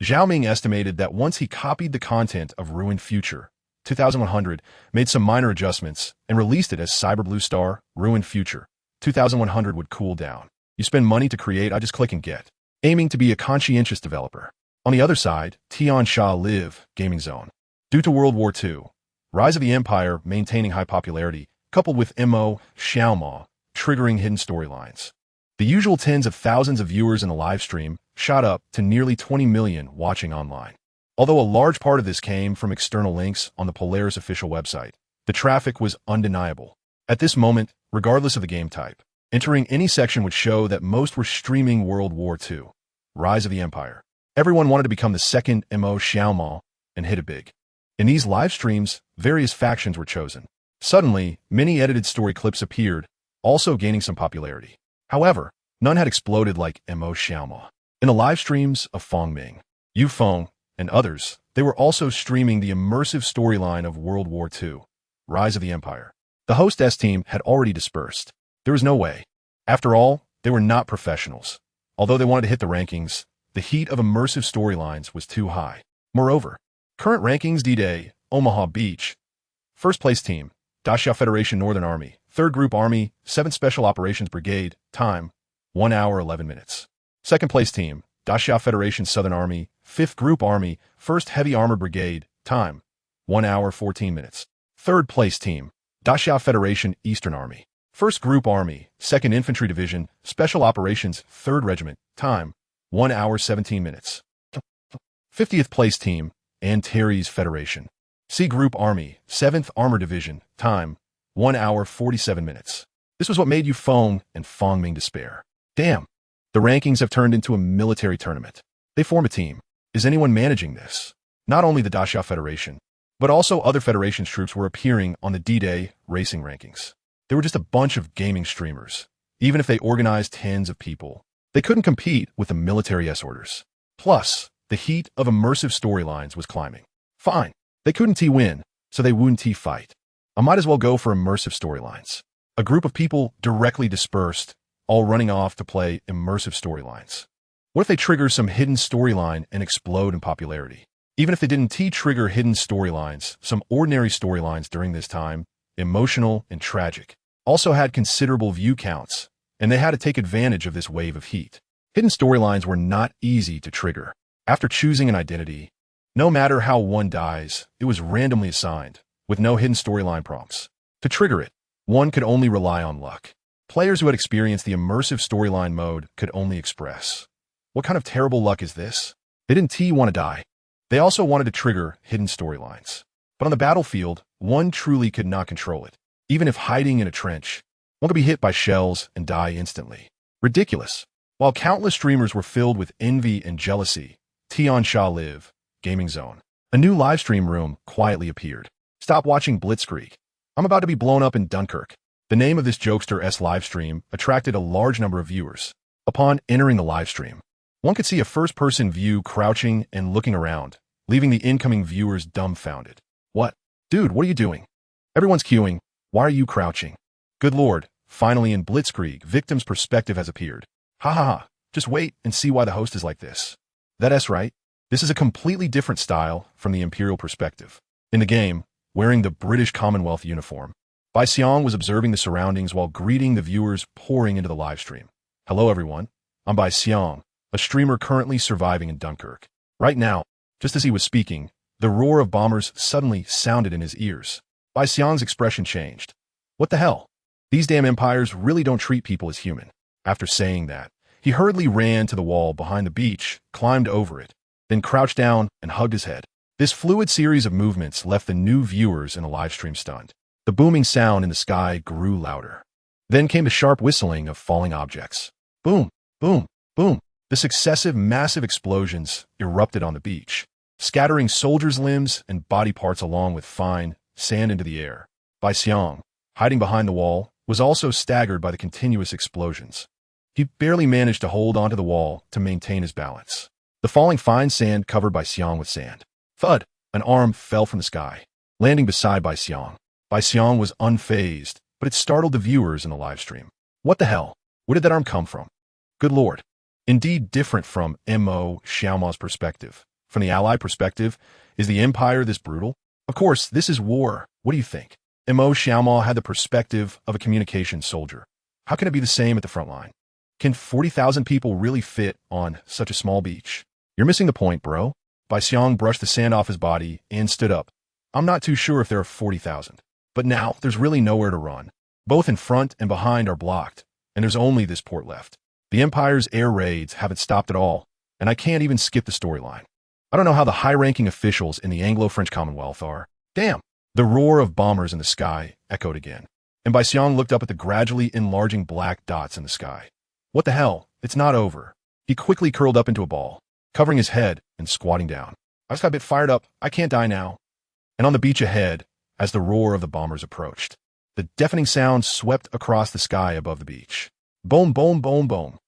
Zhao Ming estimated that once he copied the content of Ruined Future, 2100, made some minor adjustments, and released it as Cyber Blue Star, Ruined Future, 2100 would cool down. You spend money to create, I just click and get. Aiming to be a conscientious developer. On the other side, Tian Sha Live, Gaming Zone. Due to World War II, Rise of the Empire maintaining high popularity, coupled with MO, Xiaoma, triggering hidden storylines. The usual tens of thousands of viewers in the live stream shot up to nearly 20 million watching online. Although a large part of this came from external links on the Polaris official website, the traffic was undeniable. At this moment, regardless of the game type, entering any section would show that most were streaming World War II, Rise of the Empire. Everyone wanted to become the second MO Xiaoma and hit it big. In these live streams, various factions were chosen. Suddenly, many edited story clips appeared, also gaining some popularity. However, none had exploded like MO Xiaoma. In the live streams of Fong Ming, Yu Feng, and others, they were also streaming the immersive storyline of World War II, Rise of the Empire. The hostess team had already dispersed. There was no way. After all, they were not professionals. Although they wanted to hit the rankings, the heat of immersive storylines was too high. Moreover, current rankings D-Day, Omaha Beach. First place team, Xia Federation Northern Army, 3rd Group Army, 7th Special Operations Brigade, time, 1 hour 11 minutes. Second place team, Xia Federation Southern Army, 5th Group Army, 1st Heavy Armored Brigade, time, 1 hour 14 minutes. Third place team, Xia Federation Eastern Army, 1st Group Army, 2nd Infantry Division, Special Operations 3rd Regiment, time, 1 hour 17 minutes. 50th place team, Antares Federation, C Group Army, 7th Armored Division, time, 1 hour 47 minutes. This was what made Yu Feng and Fong Ming despair. Damn, the rankings have turned into a military tournament. They form a team. Is anyone managing this? Not only the Xia Federation, but also other Federation's troops were appearing on the D-Day racing rankings. They were just a bunch of gaming streamers. Even if they organized tens of people, they couldn't compete with the military S-orders. Plus, the heat of immersive storylines was climbing. Fine, they couldn't win, so they wouldn't fight. I might as well go for immersive storylines. A group of people directly dispersed all running off to play immersive storylines. What if they trigger some hidden storyline and explode in popularity? Even if they didn't trigger hidden storylines, some ordinary storylines during this time, emotional and tragic, also had considerable view counts, and they had to take advantage of this wave of heat. Hidden storylines were not easy to trigger. After choosing an identity, no matter how one dies, it was randomly assigned, with no hidden storyline prompts. To trigger it, one could only rely on luck. Players who had experienced the immersive storyline mode could only express, "What kind of terrible luck is this?" They didn't want to die. They also wanted to trigger hidden storylines. But on the battlefield, one truly could not control it. Even if hiding in a trench, one could be hit by shells and die instantly. Ridiculous. While countless streamers were filled with envy and jealousy, Tian Sha Live, Gaming Zone, a new livestream room quietly appeared. "Stop watching Blitzkrieg. I'm about to be blown up in Dunkirk." The name of this jokester-esque livestream attracted a large number of viewers. Upon entering the livestream, one could see a first-person view crouching and looking around, leaving the incoming viewers dumbfounded. "What? Dude, what are you doing? Everyone's queuing. Why are you crouching?" Good lord, finally in Blitzkrieg, victim's perspective has appeared. Ha ha ha, just wait and see why the host is like this. That's right. This is a completely different style from the Imperial perspective. In the game, wearing the British Commonwealth uniform, Bai Xiong was observing the surroundings while greeting the viewers pouring into the livestream. "Hello everyone, I'm Bai Xiong, a streamer currently surviving in Dunkirk." Right now, just as he was speaking, the roar of bombers suddenly sounded in his ears. Bai Xiong's expression changed. What the hell? These damn empires really don't treat people as human. After saying that, he hurriedly ran to the wall behind the beach, climbed over it, then crouched down and hugged his head. This fluid series of movements left the new viewers in the livestream stunned. The booming sound in the sky grew louder. Then came the sharp whistling of falling objects. Boom, boom, boom. The successive massive explosions erupted on the beach, scattering soldiers' limbs and body parts along with fine sand into the air. Bai Xiong, hiding behind the wall, was also staggered by the continuous explosions. He barely managed to hold onto the wall to maintain his balance. The falling fine sand covered Bai Xiong with sand. Thud! An arm fell from the sky, landing beside Bai Xiong. Bai Xiong was unfazed, but it startled the viewers in the livestream. What the hell? Where did that arm come from? Good lord. Indeed different from M.O. Xiaoma's perspective. From the Ally perspective, is the Empire this brutal? Of course, this is war. What do you think? M.O. Xiaoma had the perspective of a communications soldier. How can it be the same at the front line? Can 40,000 people really fit on such a small beach? You're missing the point, bro. Bai Xiong brushed the sand off his body and stood up. I'm not too sure if there are 40,000. But now, there's really nowhere to run. Both in front and behind are blocked, and there's only this port left. The Empire's air raids haven't stopped at all, and I can't even skip the storyline. I don't know how the high-ranking officials in the Anglo-French Commonwealth are. Damn! The roar of bombers in the sky echoed again, and Bai Xiong looked up at the gradually enlarging black dots in the sky. What the hell? It's not over. He quickly curled up into a ball, covering his head and squatting down. I just got a bit fired up. I can't die now. And on the beach ahead, as the roar of the bombers approached, the deafening sound swept across the sky above the beach. Boom, boom, boom, boom.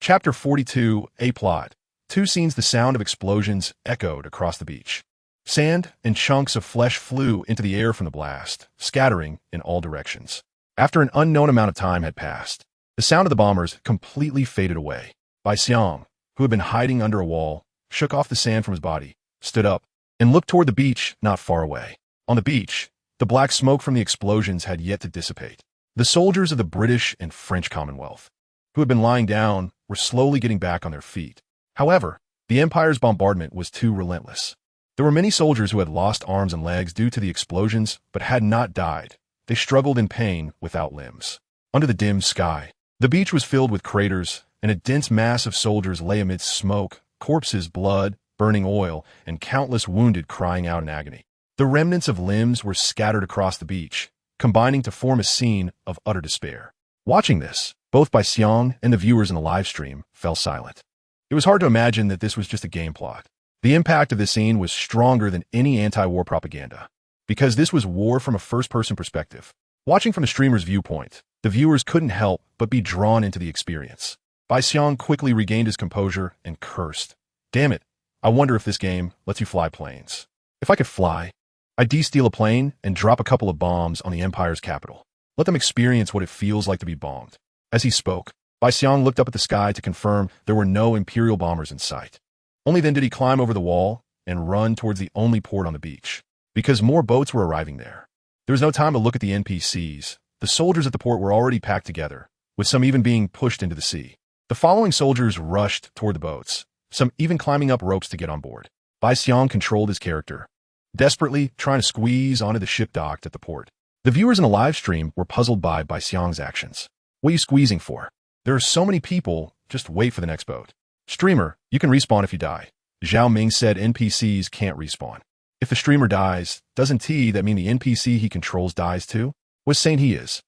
Chapter 42, A Plot. Two scenes. The sound of explosions echoed across the beach. Sand and chunks of flesh flew into the air from the blast, scattering in all directions. After an unknown amount of time had passed, the sound of the bombers completely faded away. Bai Xiong, who had been hiding under a wall, shook off the sand from his body, stood up, and looked toward the beach not far away. On the beach, the black smoke from the explosions had yet to dissipate. The soldiers of the British and French Commonwealth, who had been lying down, were slowly getting back on their feet. However, the Empire's bombardment was too relentless. There were many soldiers who had lost arms and legs due to the explosions, but had not died. They struggled in pain without limbs. Under the dim sky, the beach was filled with craters, and a dense mass of soldiers lay amidst smoke, corpses, blood, burning oil, and countless wounded crying out in agony. The remnants of limbs were scattered across the beach, combining to form a scene of utter despair. Watching this, both Bai Xiong and the viewers in the live stream fell silent. It was hard to imagine that this was just a game plot. The impact of this scene was stronger than any anti-war propaganda, because this was war from a first-person perspective. Watching from the streamer's viewpoint, the viewers couldn't help but be drawn into the experience. Bai Xiong quickly regained his composure and cursed. Damn it, I wonder if this game lets you fly planes. If I could fly, I'd de-steal a plane and drop a couple of bombs on the Empire's capital. Let them experience what it feels like to be bombed. As he spoke, Bai Xiang looked up at the sky to confirm there were no Imperial bombers in sight. Only then did he climb over the wall and run towards the only port on the beach, because more boats were arriving there. There was no time to look at the NPCs. The soldiers at the port were already packed together, with some even being pushed into the sea. The following soldiers rushed toward the boats, some even climbing up ropes to get on board. Bai Xiang controlled his character, desperately trying to squeeze onto the ship docked at the port. The viewers in the live stream were puzzled by Bai Xiang's actions. What are you squeezing for? There are so many people, just wait for the next boat. Streamer, you can respawn if you die. Zhao Ming said NPCs can't respawn. If the streamer dies, doesn't that mean the NPC he controls dies too? What's saying he is?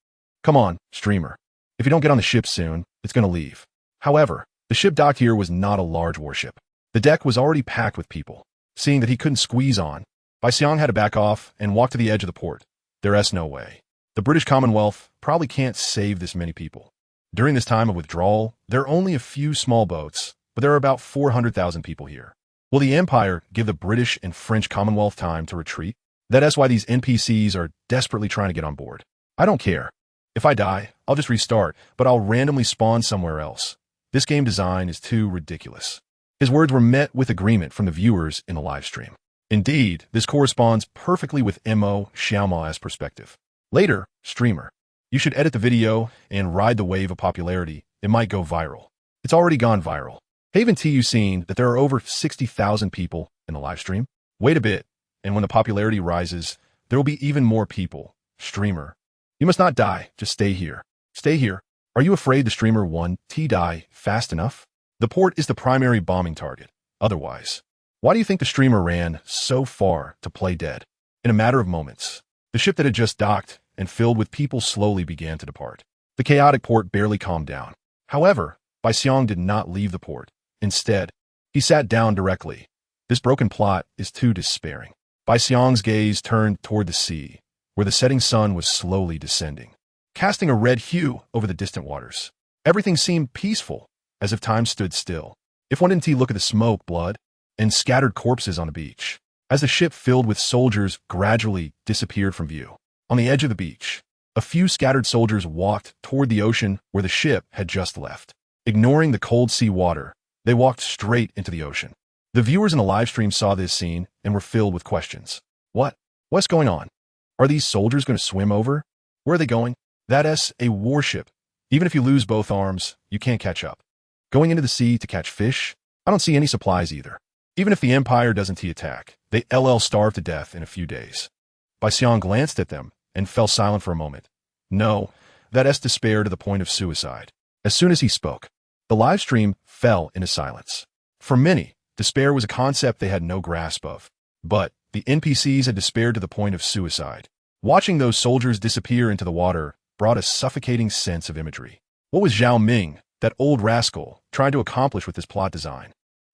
Come on, streamer. If you don't get on the ship soon, it's gonna leave. However, the ship docked here was not a large warship. The deck was already packed with people. Seeing that he couldn't squeeze on, Bai Xiang had to back off and walk to the edge of the port. There's no way. The British Commonwealth probably can't save this many people. During this time of withdrawal, there are only a few small boats, but there are about 400,000 people here. Will the Empire give the British and French Commonwealth time to retreat? That's why these NPCs are desperately trying to get on board. I don't care. If I die, I'll just restart, but I'll randomly spawn somewhere else. This game design is too ridiculous. His words were met with agreement from the viewers in the live stream. Indeed, this corresponds perfectly with Mo Xiaoma's perspective. Later, streamer, you should edit the video and ride the wave of popularity. It might go viral. It's already gone viral. Haven't you seen that there are over 60,000 people in the live stream? Wait a bit, and when the popularity rises, there will be even more people. Streamer, you must not die, just stay here. Stay here. Are you afraid the streamer won't die fast enough? The port is the primary bombing target. Otherwise, why do you think the streamer ran so far to play dead? In a matter of moments, the ship that had just docked and filled with people slowly began to depart. The chaotic port barely calmed down. However, Bai Xiang did not leave the port. Instead, he sat down directly. This broken plot is too despairing. Bai Xiang's gaze turned toward the sea, where the setting sun was slowly descending, casting a red hue over the distant waters. Everything seemed peaceful, as if time stood still. If one didn't look at the smoke, blood, and scattered corpses on the beach, as the ship filled with soldiers gradually disappeared from view. On the edge of the beach, a few scattered soldiers walked toward the ocean where the ship had just left. Ignoring the cold sea water, they walked straight into the ocean. The viewers in the live stream saw this scene and were filled with questions. What's going on? Are these soldiers going to swim over? Where are they going? That's a warship. Even if you lose both arms, you can't catch up. Going into the sea to catch fish? I don't see any supplies either. Even if the Empire doesn't attack, they starve to death in a few days. Bai Xiang glanced at them and fell silent for a moment. No, that's despair to the point of suicide. As soon as he spoke, the live stream fell into silence. For many, despair was a concept they had no grasp of. But the NPCs had despaired to the point of suicide. Watching those soldiers disappear into the water brought a suffocating sense of imagery. What was Zhao Ming, that old rascal, trying to accomplish with this plot design?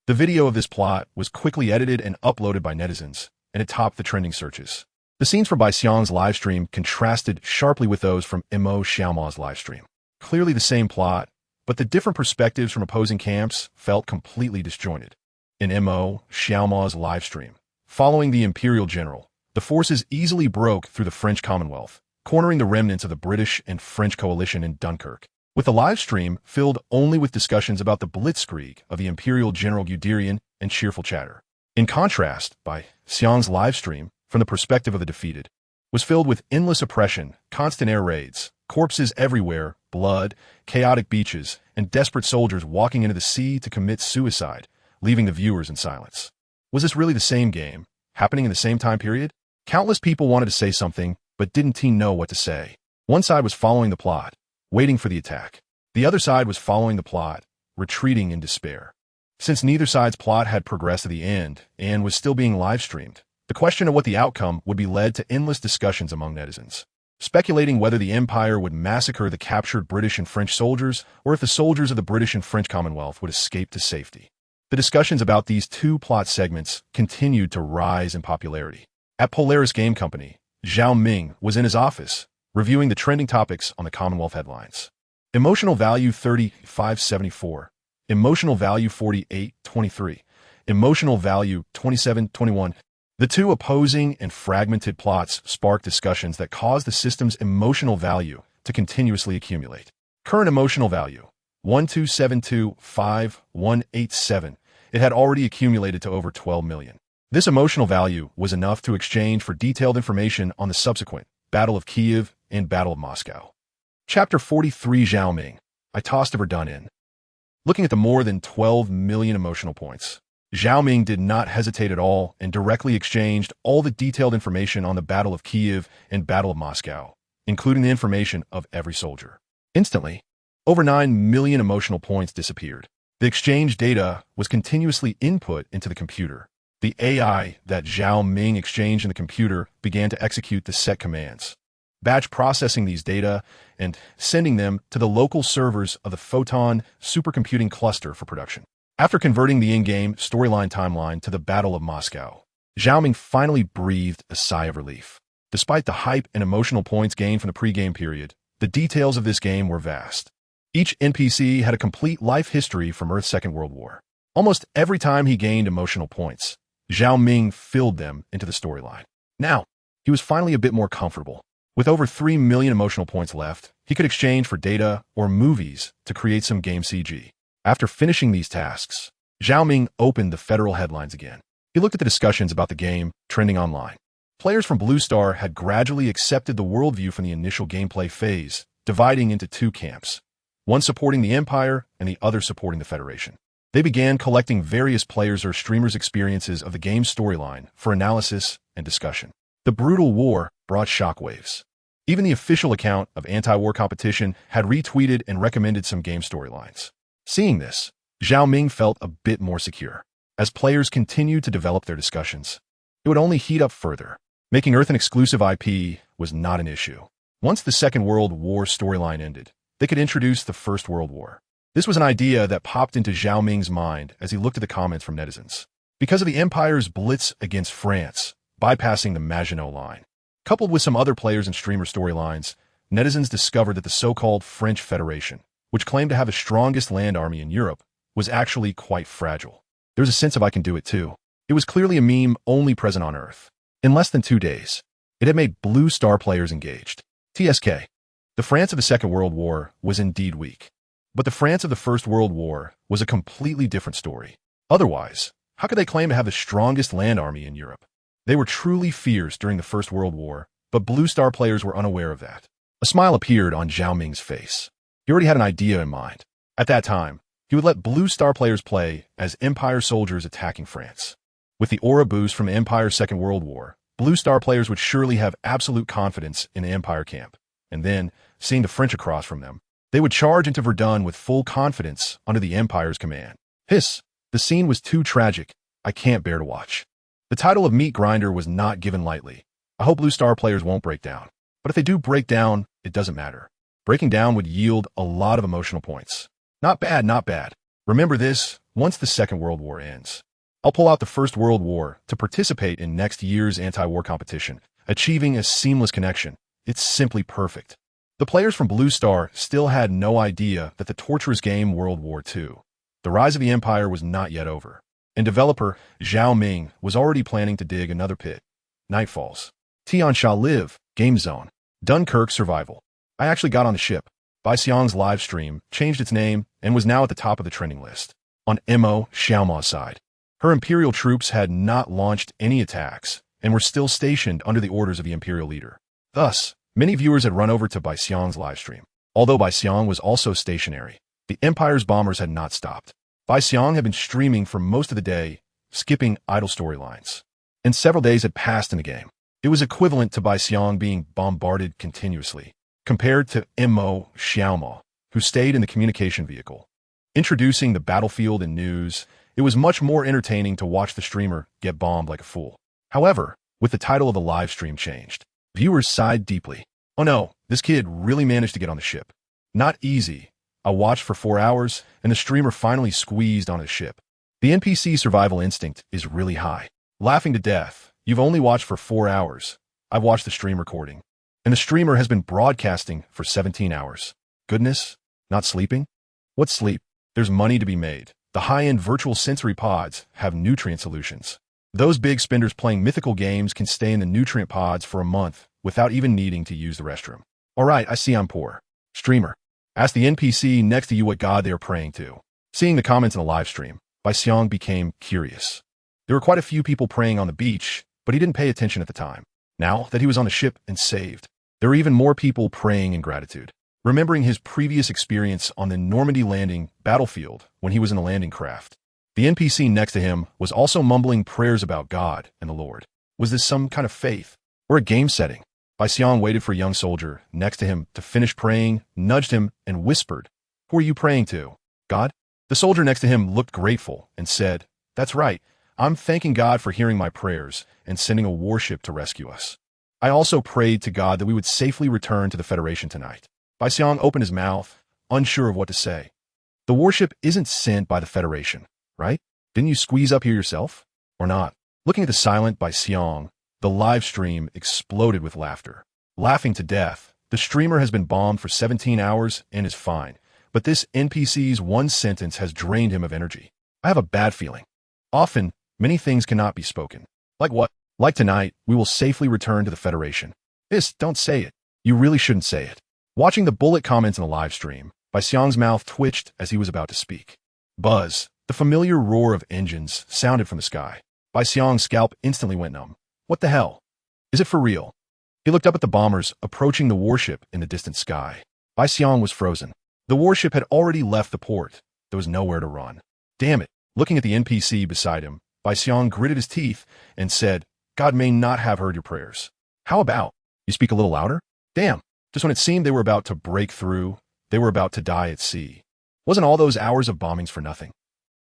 The video of this plot was quickly edited and uploaded by netizens, and it topped the trending searches. The scenes from Bai Xiang's live stream contrasted sharply with those from Mo Xiaoma's live stream. Clearly the same plot, but the different perspectives from opposing camps felt completely disjointed. In Mo Xiaoma's live stream, following the Imperial General, the forces easily broke through the French Commonwealth, cornering the remnants of the British and French coalition in Dunkirk. With the live stream filled only with discussions about the blitzkrieg of the Imperial General Guderian and cheerful chatter. In contrast, Bai Xiang's live stream, from the perspective of the defeated, was filled with endless oppression, constant air raids, corpses everywhere, blood, chaotic beaches, and desperate soldiers walking into the sea to commit suicide, leaving the viewers in silence. Was this really the same game, happening in the same time period? Countless people wanted to say something, but didn't know what to say. One side was following the plot, waiting for the attack. The other side was following the plot, retreating in despair. Since neither side's plot had progressed to the end and was still being live-streamed, the question of what the outcome would be led to endless discussions among netizens, speculating whether the Empire would massacre the captured British and French soldiers or if the soldiers of the British and French Commonwealth would escape to safety. The discussions about these two plot segments continued to rise in popularity. At Polaris Game Company, Zhao Ming was in his office, reviewing the trending topics on the Commonwealth headlines. Emotional value 3574, emotional value 4823, emotional value 2721. The two opposing and fragmented plots sparked discussions that caused the system's emotional value to continuously accumulate. Current emotional value 12725-187, it had already accumulated to over 12 million. This emotional value was enough to exchange for detailed information on the subsequent Battle of Kiev and Battle of Moscow. Chapter 43, Zhao Ming. I tossed a Verdun in. Looking at the more than 12 million emotional points, Zhao Ming did not hesitate at all and directly exchanged all the detailed information on the Battle of Kiev and Battle of Moscow, including the information of every soldier. Instantly, over 9 million emotional points disappeared. The exchange data was continuously input into the computer. The AI that Zhao Ming exchanged in the computer began to execute the set commands, batch processing these data and sending them to the local servers of the Photon supercomputing cluster for production. After converting the in-game storyline timeline to the Battle of Moscow, Zhao Ming finally breathed a sigh of relief. Despite the hype and emotional points gained from the pre-game period, the details of this game were vast. Each NPC had a complete life history from Earth's Second World War. Almost every time he gained emotional points, Zhao Ming filled them into the storyline. Now, he was finally a bit more comfortable. With over 3 million emotional points left, he could exchange for data or movies to create some game CG. After finishing these tasks, Zhao Ming opened the federal headlines again. He looked at the discussions about the game trending online. Players from Blue Star had gradually accepted the worldview from the initial gameplay phase, dividing into two camps, one supporting the Empire and the other supporting the Federation. They began collecting various players' or streamers' experiences of the game's storyline for analysis and discussion. The brutal war brought shockwaves. Even the official account of anti-war competition had retweeted and recommended some game storylines. Seeing this, Zhao Ming felt a bit more secure. As players continued to develop their discussions, it would only heat up further. Making Earth an exclusive IP was not an issue. Once the Second World War storyline ended, they could introduce the First World War. This was an idea that popped into Zhao Ming's mind as he looked at the comments from netizens. Because of the Empire's blitz against France, bypassing the Maginot Line, coupled with some other players and streamer storylines, netizens discovered that the so-called French Federation, which claimed to have the strongest land army in Europe, was actually quite fragile. There was a sense of I can do it too. It was clearly a meme only present on Earth. In less than 2 days, it had made Blue Star players engaged. TSK. The France of the Second World War was indeed weak. But the France of the First World War was a completely different story. Otherwise, how could they claim to have the strongest land army in Europe? They were truly fierce during the First World War, but Blue Star players were unaware of that. A smile appeared on Zhao Ming's face. He already had an idea in mind. At that time, he would let Blue Star players play as Empire soldiers attacking France. With the aura boost from Empire's Second World War, Blue Star players would surely have absolute confidence in the Empire camp. And then, seeing the French across from them, they would charge into Verdun with full confidence under the Empire's command. Hiss! The scene was too tragic. I can't bear to watch. The title of Meat Grinder was not given lightly. I hope Blue Star players won't break down. But if they do break down, it doesn't matter. Breaking down would yield a lot of emotional points. Not bad, not bad. Remember this, once the Second World War ends. I'll pull out the First World War to participate in next year's anti-war competition, achieving a seamless connection. It's simply perfect. The players from Blue Star still had no idea that the torturous game World War II, the rise of the Empire, was not yet over. And developer Zhao Ming was already planning to dig another pit. Nightfalls. Tian Sha Live, Game Zone. Dunkirk Survival. I actually got on the ship. Bai Xiang's live stream changed its name and was now at the top of the trending list. On Mo Xiaoma's side, her Imperial troops had not launched any attacks and were still stationed under the orders of the Imperial leader. Thus, many viewers had run over to Bai Xiang's livestream. Although Bai Xiang was also stationary, the Empire's bombers had not stopped. Bai Xiang had been streaming for most of the day, skipping idle storylines. And several days had passed in the game. It was equivalent to Bai Xiang being bombarded continuously, compared to Mo Xiaoma, who stayed in the communication vehicle. Introducing the battlefield and news, it was much more entertaining to watch the streamer get bombed like a fool. However, with the title of the live stream changed, viewers sighed deeply. Oh no, this kid really managed to get on the ship. Not easy. I watched for 4 hours, and the streamer finally squeezed onto the ship. The NPC survival instinct is really high. Laughing to death. You've only watched for 4 hours. I've watched the stream recording. And the streamer has been broadcasting for 17 hours. Goodness? Not sleeping? What's sleep? There's money to be made. The high-end virtual sensory pods have nutrient solutions. Those big spenders playing mythical games can stay in the nutrient pods for a month without even needing to use the restroom. Alright, I see I'm poor. Streamer. Ask the NPC next to you what god they are praying to. Seeing the comments in the live stream, Bai Xiang became curious. There were quite a few people praying on the beach, but he didn't pay attention at the time. Now that he was on the ship and saved, there were even more people praying in gratitude. Remembering his previous experience on the Normandy landing battlefield when he was in the landing craft, the NPC next to him was also mumbling prayers about God and the Lord. Was this some kind of faith or a game setting? Bai Xiang waited for a young soldier next to him to finish praying, nudged him, and whispered, "Who are you praying to? God?" The soldier next to him looked grateful and said, "That's right. I'm thanking God for hearing my prayers and sending a warship to rescue us. I also prayed to God that we would safely return to the Federation tonight." Bai Xiang opened his mouth, unsure of what to say. The warship isn't sent by the Federation, right? Didn't you squeeze up here yourself? Or not? Looking at the silent Bai Xiang, the live stream exploded with laughter. Laughing to death, the streamer has been bombed for 17 hours and is fine, but this NPC's one sentence has drained him of energy. I have a bad feeling. Often, many things cannot be spoken. Like what? Like tonight, we will safely return to the Federation. Don't say it. You really shouldn't say it. Watching the bullet comments in the live stream, Bai Xiang's mouth twitched as he was about to speak. Buzz, the familiar roar of engines, sounded from the sky. Bai Xiang's scalp instantly went numb. What the hell? Is it for real? He looked up at the bombers approaching the warship in the distant sky. Bai Xiang was frozen. The warship had already left the port. There was nowhere to run. Damn it. Looking at the NPC beside him, Bai Xiang gritted his teeth and said, "God may not have heard your prayers. How about you speak a little louder?" Damn. Just when it seemed they were about to break through, they were about to die at sea. Wasn't all those hours of bombings for nothing?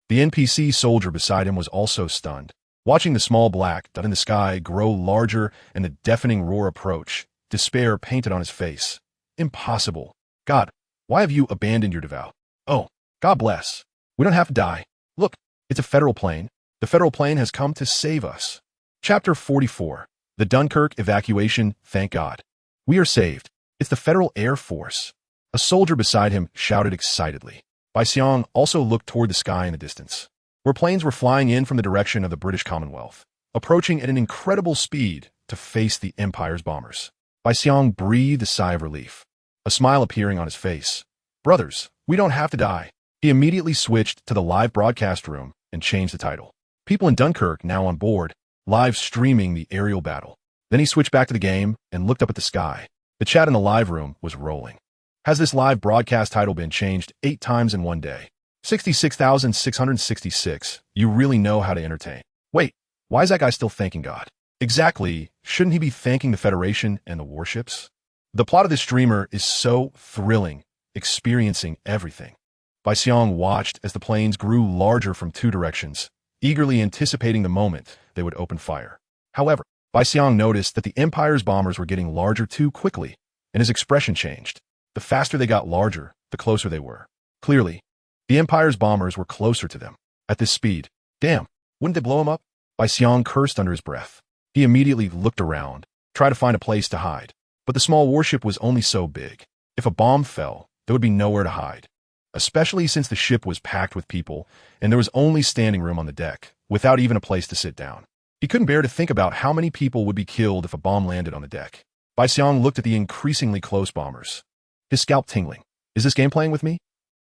The NPC soldier beside him was also stunned. Watching the small black dot in the sky grow larger and the deafening roar approach, despair painted on his face. Impossible. God, why have you abandoned your devout? Oh, God bless. We don't have to die. Look, it's a federal plane. The federal plane has come to save us. Chapter 44. The Dunkirk Evacuation, Thank God. We are saved. It's the Federal Air Force. A soldier beside him shouted excitedly. Bai Xiang also looked toward the sky in the distance, where planes were flying in from the direction of the British Commonwealth, approaching at an incredible speed to face the Empire's bombers. Bai Xiang breathed a sigh of relief, a smile appearing on his face. Brothers, we don't have to die. He immediately switched to the live broadcast room and changed the title. People in Dunkirk now on board, live streaming the aerial battle. Then he switched back to the game and looked up at the sky. The chat in the live room was rolling. Has this live broadcast title been changed 8 times in one day? 66,666. You really know how to entertain. Wait, why is that guy still thanking God? Exactly, shouldn't he be thanking the Federation and the warships? The plot of this streamer is so thrilling, experiencing everything. Bai Xiang watched as the planes grew larger from 2 directions, eagerly anticipating the moment they would open fire. However, Bai Xiang noticed that the Empire's bombers were getting larger too quickly, and his expression changed. The faster they got larger, the closer they were. Clearly, the Empire's bombers were closer to them. At this speed, damn, wouldn't they blow him up? Bai Xiang cursed under his breath. He immediately looked around, tried to find a place to hide. But the small warship was only so big. If a bomb fell, there would be nowhere to hide. Especially since the ship was packed with people, and there was only standing room on the deck, without even a place to sit down. He couldn't bear to think about how many people would be killed if a bomb landed on the deck. Bai Xiang looked at the increasingly close bombers, his scalp tingling. Is this game playing with me?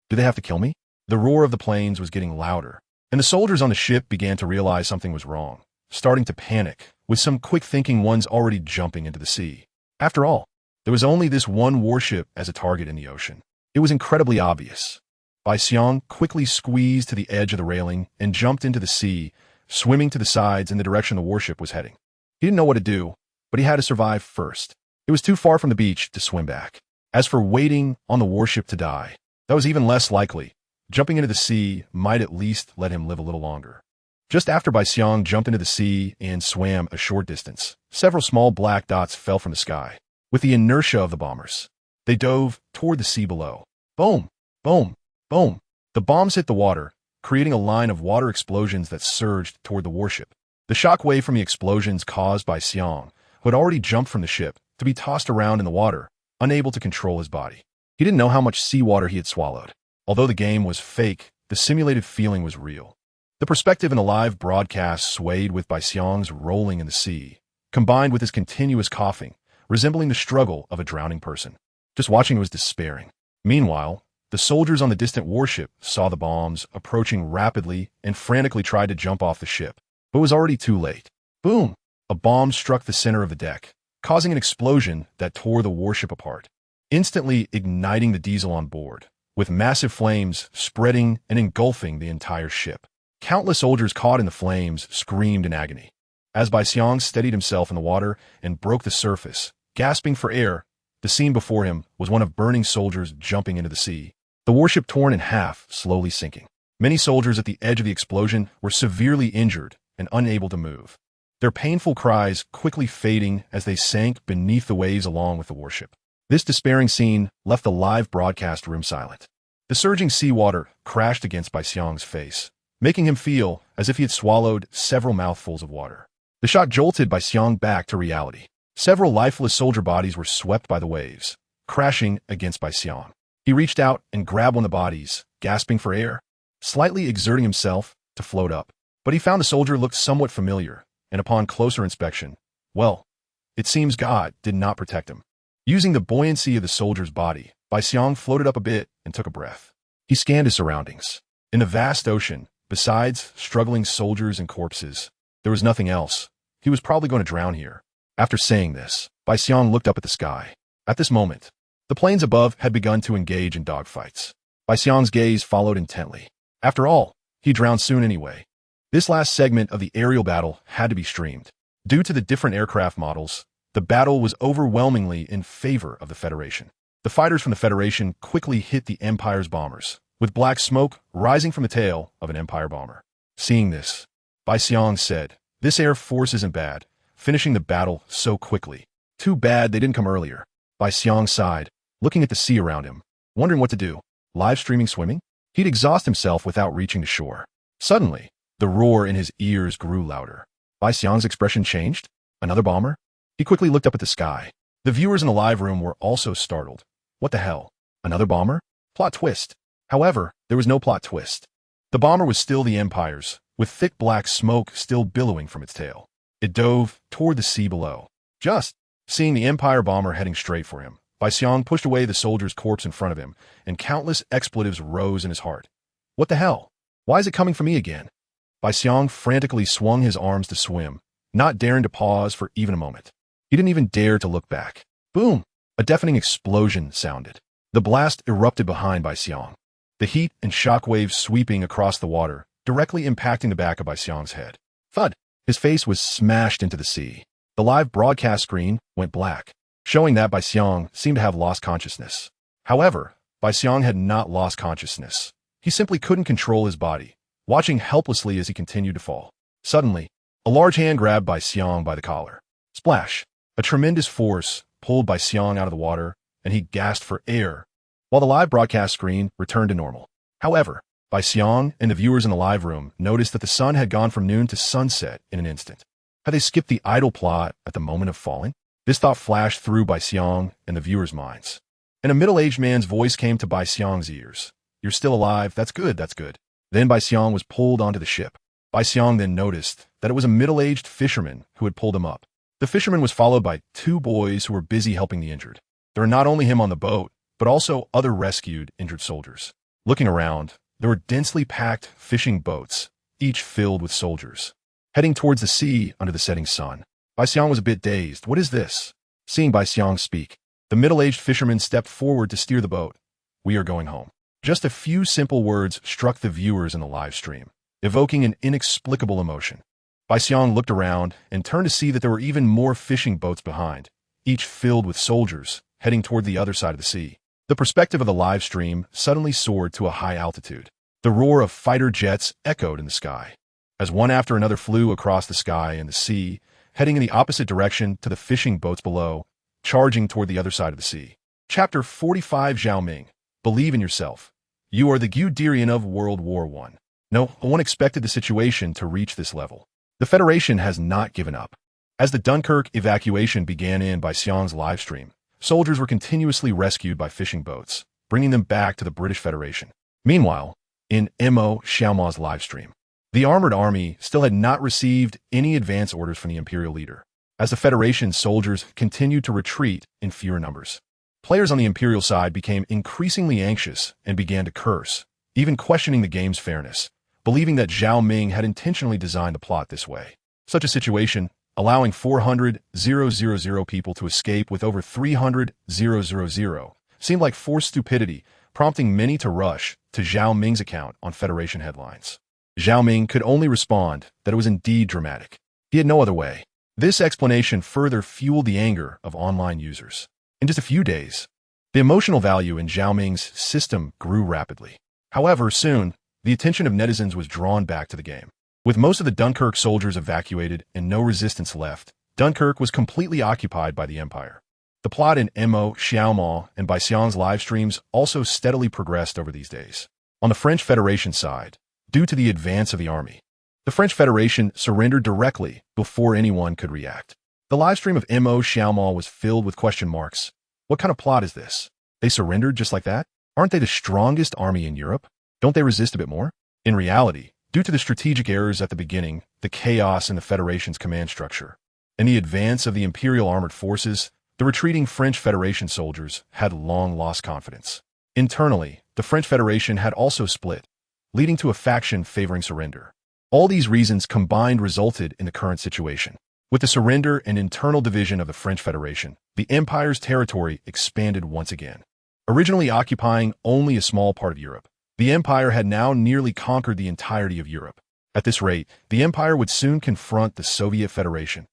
Do they have to kill me? The roar of the planes was getting louder, and the soldiers on the ship began to realize something was wrong, starting to panic, with some quick-thinking ones already jumping into the sea. After all, there was only this one warship as a target in the ocean. It was incredibly obvious. Bai Xiang quickly squeezed to the edge of the railing and jumped into the sea, swimming to the sides in the direction the warship was heading. He didn't know what to do, but he had to survive first. It was too far from the beach to swim back. As for waiting on the warship to die, that was even less likely. Jumping into the sea might at least let him live a little longer. Just after Bai Xiang jumped into the sea and swam a short distance, several small black dots fell from the sky. With the inertia of the bombers, they dove toward the sea below. Boom! Boom! Boom! The bombs hit the water, creating a line of water explosions that surged toward the warship. The shock wave from the explosions caused Bai Xiang, who had already jumped from the ship, to be tossed around in the water, unable to control his body. He didn't know how much seawater he had swallowed. Although the game was fake, the simulated feeling was real. The perspective in the live broadcast swayed with Bai Xiang's rolling in the sea, combined with his continuous coughing, resembling the struggle of a drowning person. Just watching was despairing. Meanwhile, the soldiers on the distant warship saw the bombs approaching rapidly and frantically tried to jump off the ship, but it was already too late. Boom! A bomb struck the center of the deck, causing an explosion that tore the warship apart, instantly igniting the diesel on board, with massive flames spreading and engulfing the entire ship. Countless soldiers caught in the flames screamed in agony. As Bai Xiang steadied himself in the water and broke the surface, gasping for air, the scene before him was one of burning soldiers jumping into the sea. The warship torn in half, slowly sinking. Many soldiers at the edge of the explosion were severely injured and unable to move, their painful cries quickly fading as they sank beneath the waves along with the warship. This despairing scene left the live broadcast room silent. The surging seawater crashed against Bai Xiang's face, making him feel as if he had swallowed several mouthfuls of water. The shock jolted Bai Xiang back to reality. Several lifeless soldier bodies were swept by the waves, crashing against Bai Xiang. He reached out and grabbed one of the bodies, gasping for air, slightly exerting himself to float up. But he found the soldier looked somewhat familiar, and upon closer inspection, well, it seems God did not protect him. Using the buoyancy of the soldier's body, Bai Xiang floated up a bit and took a breath. He scanned his surroundings. In the vast ocean, besides struggling soldiers and corpses, there was nothing else. He was probably going to drown here. After saying this, Bai Xiang looked up at the sky. At this moment, the planes above had begun to engage in dogfights. Bai Xiang's gaze followed intently. After all, he drowned soon anyway. This last segment of the aerial battle had to be streamed. Due to the different aircraft models, the battle was overwhelmingly in favor of the Federation. The fighters from the Federation quickly hit the Empire's bombers, with black smoke rising from the tail of an Empire bomber. Seeing this, Bai Xiang said, "This air force isn't bad, finishing the battle so quickly. Too bad they didn't come earlier." Bai Xiang sighed, looking at the sea around him, wondering what to do. Live streaming swimming? He'd exhaust himself without reaching the shore. Suddenly, the roar in his ears grew louder. Bai Xiang's expression changed. Another bomber? He quickly looked up at the sky. The viewers in the live room were also startled. What the hell? Another bomber? Plot twist. However, there was no plot twist. The bomber was still the Empire's, with thick black smoke still billowing from its tail. It dove toward the sea below. Just seeing the Empire bomber heading straight for him, Bai Xiang pushed away the soldier's corpse in front of him, and countless expletives rose in his heart. What the hell? Why is it coming for me again? Bai Xiang frantically swung his arms to swim, not daring to pause for even a moment. He didn't even dare to look back. Boom! A deafening explosion sounded. The blast erupted behind Bai Xiang, the heat and shock waves sweeping across the water, directly impacting the back of Bai Xiang's head. Thud! His face was smashed into the sea. The live broadcast screen went black, showing that Bai Xiang seemed to have lost consciousness. However, Bai Xiang had not lost consciousness. He simply couldn't control his body, watching helplessly as he continued to fall. Suddenly, a large hand grabbed Bai Xiang by the collar. Splash! A tremendous force pulled Bai Xiang out of the water, and he gasped for air, while the live broadcast screen returned to normal. However, Bai Xiang and the viewers in the live room noticed that the sun had gone from noon to sunset in an instant. Had they skipped the idle plot at the moment of falling? This thought flashed through Bai Xiang and the viewers' minds. And a middle-aged man's voice came to Bai Xiang's ears. "You're still alive, that's good, that's good." Then Bai Xiang was pulled onto the ship. Bai Xiang then noticed that it was a middle-aged fisherman who had pulled him up. The fisherman was followed by two boys who were busy helping the injured. There were not only him on the boat, but also other rescued injured soldiers. Looking around, there were densely packed fishing boats, each filled with soldiers, heading towards the sea under the setting sun. Bai Xiang was a bit dazed. What is this? Seeing Bai Xiang speak, the middle-aged fisherman stepped forward to steer the boat. "We are going home." Just a few simple words struck the viewers in the live stream, evoking an inexplicable emotion. Bai Xiang looked around and turned to see that there were even more fishing boats behind, each filled with soldiers, heading toward the other side of the sea. The perspective of the live stream suddenly soared to a high altitude. The roar of fighter jets echoed in the sky, as one after another flew across the sky and the sea, heading in the opposite direction to the fishing boats below, charging toward the other side of the sea. Chapter 45 Zhao Ming. Believe in yourself. You are the Guderian of World War I. No one expected the situation to reach this level. The Federation has not given up. As the Dunkirk evacuation began in Bai Xiang's live stream, soldiers were continuously rescued by fishing boats, bringing them back to the British Federation. Meanwhile, in Mo Xiaoma's live stream, the armored army still had not received any advance orders from the imperial leader, as the Federation soldiers continued to retreat in fewer numbers. Players on the Imperial side became increasingly anxious and began to curse, even questioning the game's fairness, believing that Zhao Ming had intentionally designed the plot this way. Such a situation, allowing 400,000 people to escape with over 300,000, seemed like forced stupidity, prompting many to rush to Zhao Ming's account on Federation headlines. Zhao Ming could only respond that it was indeed dramatic. He had no other way. This explanation further fueled the anger of online users. In just a few days, the emotional value in Zhao Ming's system grew rapidly. However, soon, the attention of netizens was drawn back to the game. With most of the Dunkirk soldiers evacuated and no resistance left, Dunkirk was completely occupied by the Empire. The plot in Mo, Xiaomao, and Baixiang's live streams also steadily progressed over these days. On the French Federation side, due to the advance of the army, the French Federation surrendered directly before anyone could react. The livestream of Mo Xiaomao was filled with question marks. What kind of plot is this? They surrendered just like that? Aren't they the strongest army in Europe? Don't they resist a bit more? In reality, due to the strategic errors at the beginning, the chaos in the Federation's command structure, and the advance of the Imperial armored forces, the retreating French Federation soldiers had long lost confidence. Internally, the French Federation had also split, leading to a faction favoring surrender. All these reasons combined resulted in the current situation. With the surrender and internal division of the French Federation, the Empire's territory expanded once again. Originally occupying only a small part of Europe, the Empire had now nearly conquered the entirety of Europe. At this rate, the Empire would soon confront the Soviet Federation.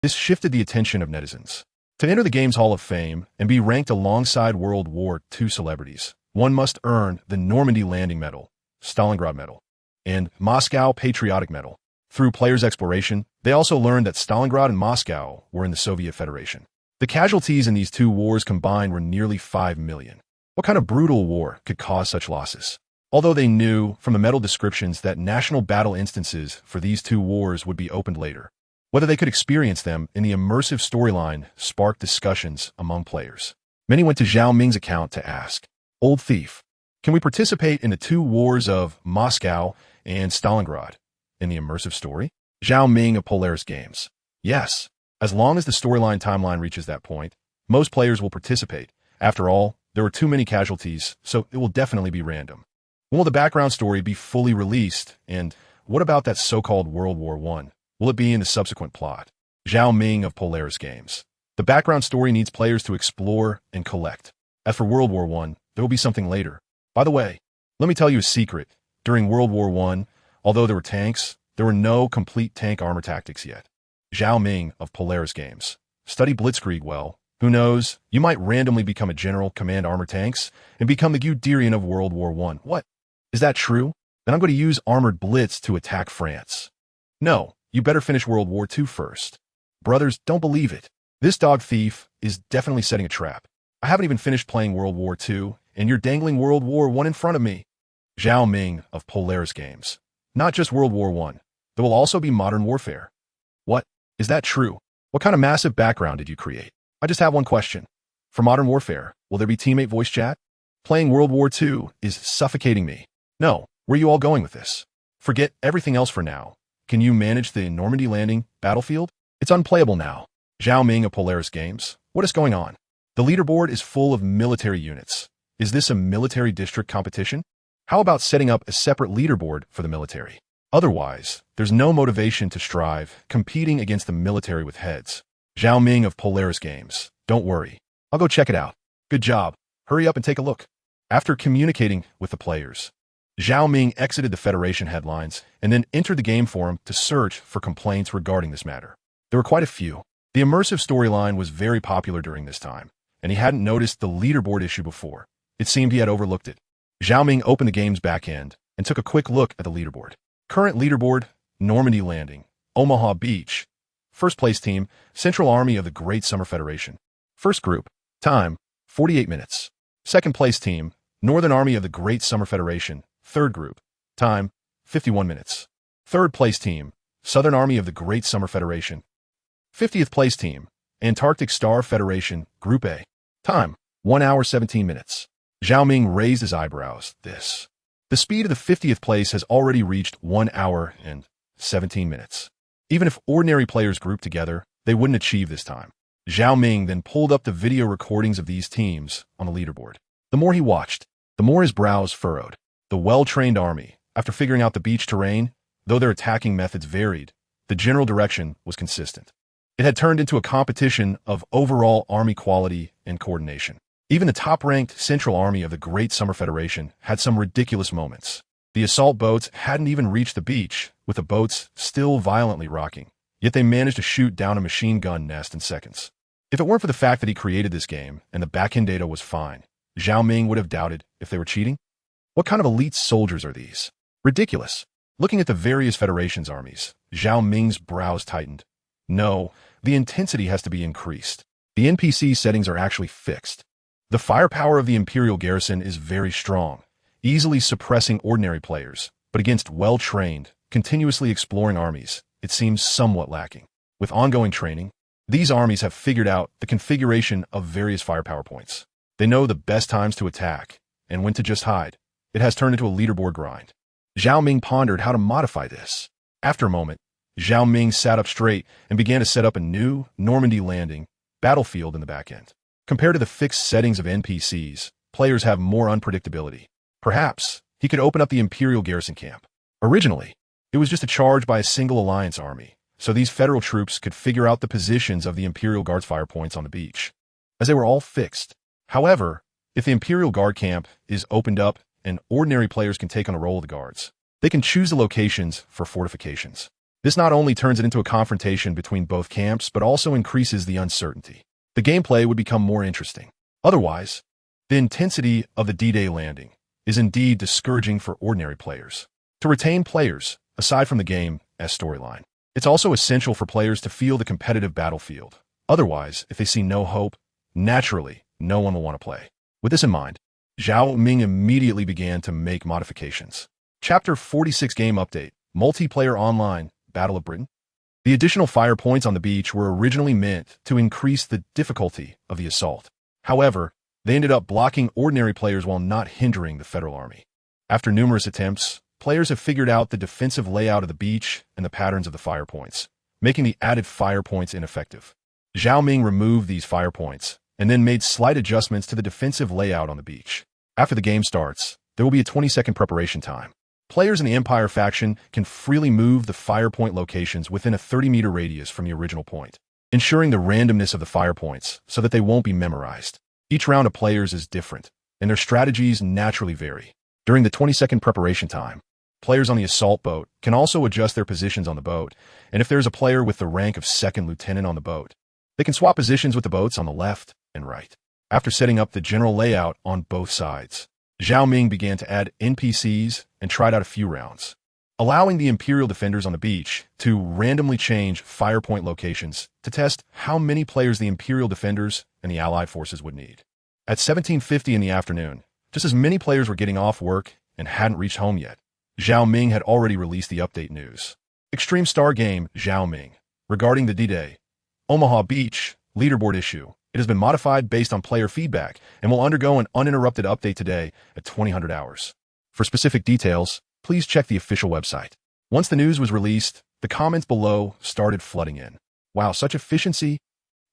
This shifted the attention of netizens. To enter the game's Hall of Fame and be ranked alongside World War II celebrities, one must earn the Normandy Landing Medal, Stalingrad Medal, and Moscow Patriotic Medal. Through players' exploration, they also learned that Stalingrad and Moscow were in the Soviet Federation. The casualties in these two wars combined were nearly 5 million. What kind of brutal war could cause such losses? Although they knew from the medal descriptions that national battle instances for these two wars would be opened later, whether they could experience them in the immersive storyline sparked discussions among players. Many went to Zhao Ming's account to ask, "Old Thief, can we participate in the two wars of Moscow and Stalingrad in the immersive story?" Zhao Ming of Polaris Games: "Yes, as long as the storyline timeline reaches that point, most players will participate. After all, there were too many casualties, so it will definitely be random." When will the background story be fully released? And what about that so-called World War I? Will it be in the subsequent plot? Zhao Ming of Polaris Games: "The background story needs players to explore and collect. As for World War I, there will be something later. By the way, let me tell you a secret. During World War I, although there were tanks, there were no complete tank armor tactics yet." Zhao Ming of Polaris Games: "Study Blitzkrieg well. Who knows, you might randomly become a general, command armor tanks, and become the Guderian of World War I. What? Is that true? Then I'm going to use armored blitz to attack France. No, you better finish World War II first. Brothers, don't believe it. This dog thief is definitely setting a trap. I haven't even finished playing World War II, and you're dangling World War I in front of me." Zhao Ming of Polaris Games: "Not just World War I. There will also be modern warfare." What? Is that true? What kind of massive background did you create? I just have one question. For modern warfare, will there be teammate voice chat? Playing World War II is suffocating me. No, where are you all going with this? Forget everything else for now. Can you manage the Normandy Landing battlefield? It's unplayable now. Zhao Ming of Polaris Games: "What is going on? The leaderboard is full of military units. Is this a military district competition? How about setting up a separate leaderboard for the military? Otherwise, there's no motivation to strive, competing against the military with heads." Zhao Ming of Polaris Games: "Don't worry. I'll go check it out. Good job. Hurry up and take a look." After communicating with the players, Zhao Ming exited the Federation headlines and then entered the game forum to search for complaints regarding this matter. There were quite a few. The immersive storyline was very popular during this time, and he hadn't noticed the leaderboard issue before. It seemed he had overlooked it. Zhao Ming opened the game's backend and took a quick look at the leaderboard. Current leaderboard: Normandy Landing, Omaha Beach. First place team: Central Army of the Great Summer Federation. First group: time, 48 minutes. Second place team: Northern Army of the Great Summer Federation. Third group: time, 51 minutes. Third place team: Southern Army of the Great Summer Federation. 50th place team: Antarctic Star Federation, Group A. Time, 1 hour 17 minutes. Zhao Ming raised his eyebrows. The speed of the 50th place has already reached 1 hour and 17 minutes. Even if ordinary players grouped together, they wouldn't achieve this time. Zhao Ming then pulled up the video recordings of these teams on the leaderboard. The more he watched, the more his brows furrowed. The well-trained army, after figuring out the beach terrain, though their attacking methods varied, the general direction was consistent. It had turned into a competition of overall army quality and coordination. Even the top-ranked Central Army of the Great Xia Federation had some ridiculous moments. The assault boats hadn't even reached the beach, with the boats still violently rocking, yet they managed to shoot down a machine gun nest in seconds. If it weren't for the fact that he created this game and the back-end data was fine, Zhao Ming would have doubted if they were cheating. What kind of elite soldiers are these? Ridiculous. Looking at the various Federation's armies, Zhao Ming's brows tightened. No, the intensity has to be increased. The NPC settings are actually fixed. The firepower of the Imperial garrison is very strong, easily suppressing ordinary players, but against well-trained, continuously exploring armies, it seems somewhat lacking. With ongoing training, these armies have figured out the configuration of various firepower points. They know the best times to attack and when to just hide. It has turned into a leaderboard grind. Zhao Ming pondered how to modify this. After a moment, Zhao Ming sat up straight and began to set up a new Normandy landing battlefield in the back end. Compared to the fixed settings of NPCs, players have more unpredictability. Perhaps he could open up the Imperial garrison camp. Originally, it was just a charge by a single alliance army, so these federal troops could figure out the positions of the Imperial Guard's fire points on the beach, as they were all fixed. However, if the Imperial Guard camp is opened up and ordinary players can take on the role of the guards, they can choose the locations for fortifications. This not only turns it into a confrontation between both camps, but also increases the uncertainty. The gameplay would become more interesting. Otherwise, the intensity of the D-Day landing is indeed discouraging for ordinary players. To retain players, aside from the game as storyline, it's also essential for players to feel the competitive battlefield. Otherwise, if they see no hope, naturally, no one will want to play. With this in mind, Zhao Ming immediately began to make modifications. Chapter 46 Game Update, Multiplayer Online, Battle of Britain. The additional fire points on the beach were originally meant to increase the difficulty of the assault. However, they ended up blocking ordinary players while not hindering the Federal Army. After numerous attempts, players have figured out the defensive layout of the beach and the patterns of the fire points, making the added fire points ineffective. Zhao Ming removed these fire points and then made slight adjustments to the defensive layout on the beach. After the game starts, there will be a 20-second preparation time. Players in the Empire faction can freely move the fire point locations within a 30-meter radius from the original point, ensuring the randomness of the fire points so that they won't be memorized. Each round of players is different, and their strategies naturally vary. During the 20-second preparation time, players on the assault boat can also adjust their positions on the boat, and if there's a player with the rank of second lieutenant on the boat, they can swap positions with the boats on the left and right. After setting up the general layout on both sides, Zhao Ming began to add NPCs and tried out a few rounds, allowing the Imperial defenders on the beach to randomly change fire point locations to test how many players the Imperial defenders and the Allied forces would need. At 17:50 in the afternoon, just as many players were getting off work and hadn't reached home yet, Zhao Ming had already released the update news. Extreme Star Game Zhao Ming. Regarding the D-Day, Omaha Beach leaderboard issue, it has been modified based on player feedback and will undergo an uninterrupted update today at 2000 hours. For specific details, please check the official website. Once the news was released, the comments below started flooding in. Wow, such efficiency?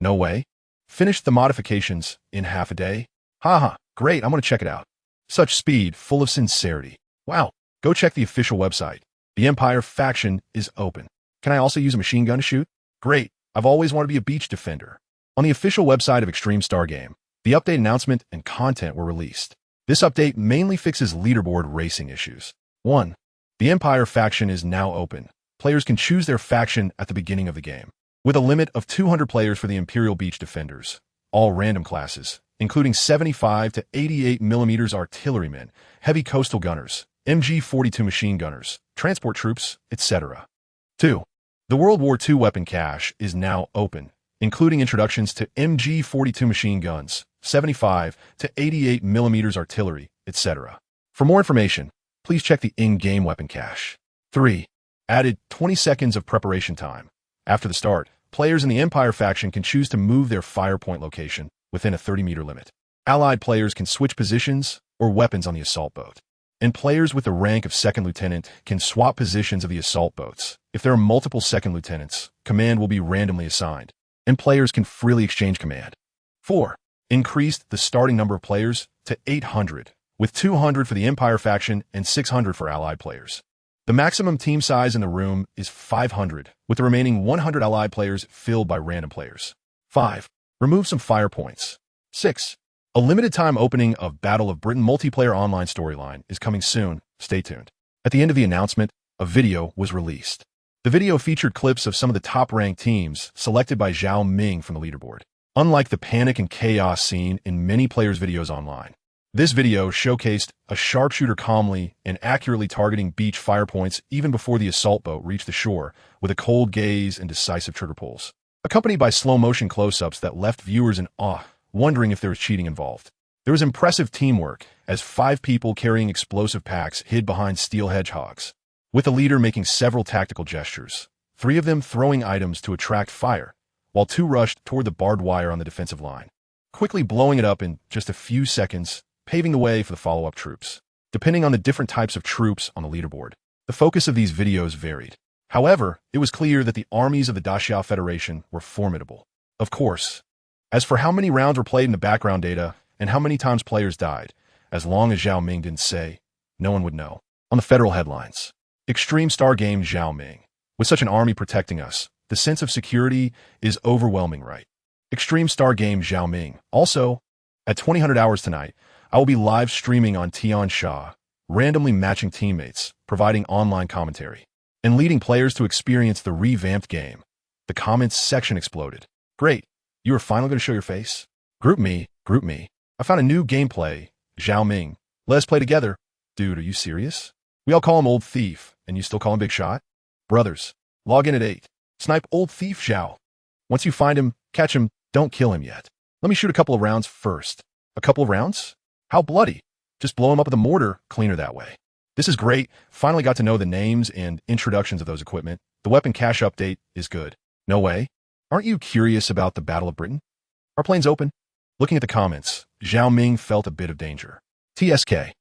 No way. Finished the modifications in half a day? Haha, great, I'm going to check it out. Such speed, full of sincerity. Wow, go check the official website. The Empire faction is open. Can I also use a machine gun to shoot? Great, I've always wanted to be a beach defender. On the official website of Extreme Star Game, the update announcement and content were released. This update mainly fixes leaderboard racing issues. 1. The Empire faction is now open. Players can choose their faction at the beginning of the game, with a limit of 200 players for the Imperial Beach Defenders, all random classes, including 75 to 88 millimeters artillerymen, heavy coastal gunners, MG-42 machine gunners, transport troops, etc. 2. The World War II weapon cache is now open, including introductions to MG-42 machine guns, 75 to 88 millimeters artillery, etc. For more information, please check the in-game weapon cache. 3. Added 20 seconds of preparation time. After the start, players in the Empire faction can choose to move their fire point location within a 30-meter limit. Allied players can switch positions or weapons on the assault boat, and players with the rank of second lieutenant can swap positions of the assault boats. If there are multiple second lieutenants, command will be randomly assigned, and players can freely exchange command. 4. Increased the starting number of players to 800, with 200 for the Empire faction and 600 for allied players. The maximum team size in the room is 500, with the remaining 100 allied players filled by random players. 5. Remove some fire points. 6. A limited-time opening of Battle of Britain multiplayer online storyline is coming soon. Stay tuned. At the end of the announcement, a video was released. The video featured clips of some of the top-ranked teams selected by Zhao Ming from the leaderboard. Unlike the panic and chaos seen in many players' videos online, this video showcased a sharpshooter calmly and accurately targeting beach fire points even before the assault boat reached the shore, with a cold gaze and decisive trigger pulls, accompanied by slow-motion close-ups that left viewers in awe, wondering if there was cheating involved. There was impressive teamwork, as 5 people carrying explosive packs hid behind steel hedgehogs, with the leader making several tactical gestures, 3 of them throwing items to attract fire, while 2 rushed toward the barbed wire on the defensive line, quickly blowing it up in just a few seconds, paving the way for the follow-up troops. Depending on the different types of troops on the leaderboard, the focus of these videos varied. However, it was clear that the armies of the Great Xia Federation were formidable. Of course, as for how many rounds were played in the background data and how many times players died, as long as Zhao Ming didn't say, no one would know. On the federal headlines, Extreme Star Game Zhao Ming. With such an army protecting us, the sense of security is overwhelming, right? Extreme Star Game Zhao Ming. Also, at 2000 hours tonight, I will be live streaming on Tiansha, randomly matching teammates, providing online commentary, and leading players to experience the revamped game. The comments section exploded. Great. You are finally going to show your face? Group me. I found a new gameplay. Zhao Ming. Let's play together. Dude, are you serious? We all call him Old Thief, and you still call him Big Shot? Brothers, log in at 8. Snipe Old Thief Zhao. Once you find him, catch him, don't kill him yet. Let me shoot a couple of rounds first. A couple of rounds? How bloody? Just blow him up with a mortar, cleaner that way. This is great. Finally got to know the names and introductions of those equipment. The weapon cache update is good. No way. Aren't you curious about the Battle of Britain? Our plane's open. Looking at the comments, Zhao Ming felt a bit of danger. TSK.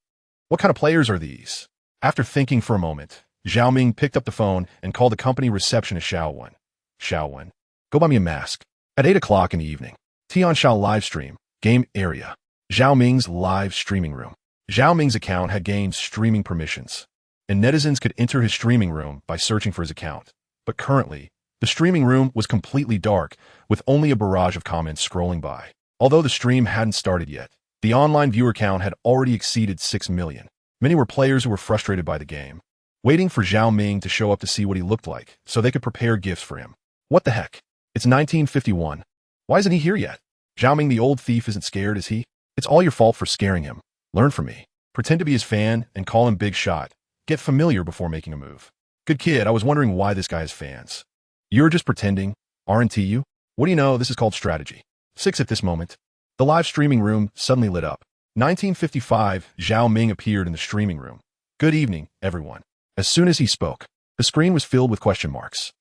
What kind of players are these? After thinking for a moment, Zhao Ming picked up the phone and called the company receptionist Xiao Wen. Xiao Wen, go buy me a mask. At 8 o'clock in the evening, Tiansha live stream, game area. Zhao Ming's live streaming room. Zhao Ming's account had gained streaming permissions, and netizens could enter his streaming room by searching for his account. But currently, the streaming room was completely dark, with only a barrage of comments scrolling by. Although the stream hadn't started yet, the online viewer count had already exceeded 6 million. Many were players who were frustrated by the game, waiting for Zhao Ming to show up to see what he looked like, so they could prepare gifts for him. What the heck? It's 1951. Why isn't he here yet? Zhao Ming the Old Thief isn't scared, is he? It's all your fault for scaring him. Learn from me. Pretend to be his fan and call him Big Shot. Get familiar before making a move. Good kid, I was wondering why this guy has fans. You're just pretending, aren't you? What do you know, this is called strategy. 6 at this moment. The live streaming room suddenly lit up. 1955, Zhao Ming appeared in the streaming room. Good evening, everyone. As soon as he spoke, the screen was filled with question marks.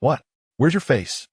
What? Where's your face?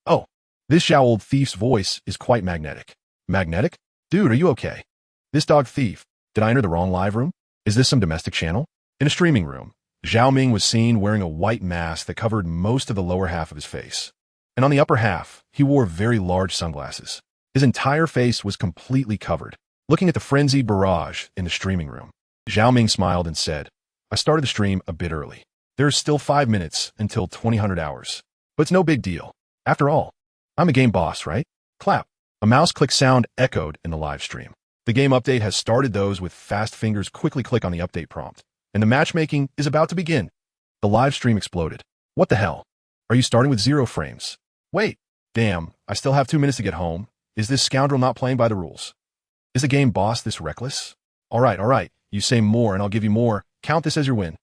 Oh, this Zhao Old Thief's voice is quite magnetic. Magnetic? Dude, are you okay? This dog thief. Did I enter the wrong live room? Is this some domestic channel? In a streaming room, Zhao Ming was seen wearing a white mask that covered most of the lower half of his face. And on the upper half, he wore very large sunglasses. His entire face was completely covered. Looking at the frenzied barrage in the streaming room, Zhao Ming smiled and said, I started the stream a bit early. There's still 5 minutes until 2000 hours. But it's no big deal. After all, I'm a game boss, right? Clap. A mouse click sound echoed in the live stream. The game update has started. Those with fast fingers quickly click on the update prompt. And the matchmaking is about to begin. The live stream exploded. What the hell? Are you starting with 0 frames? Wait. Damn, I still have 2 minutes to get home. Is this scoundrel not playing by the rules? Is the game boss this reckless? All right. You say more and I'll give you more. Count this as your win.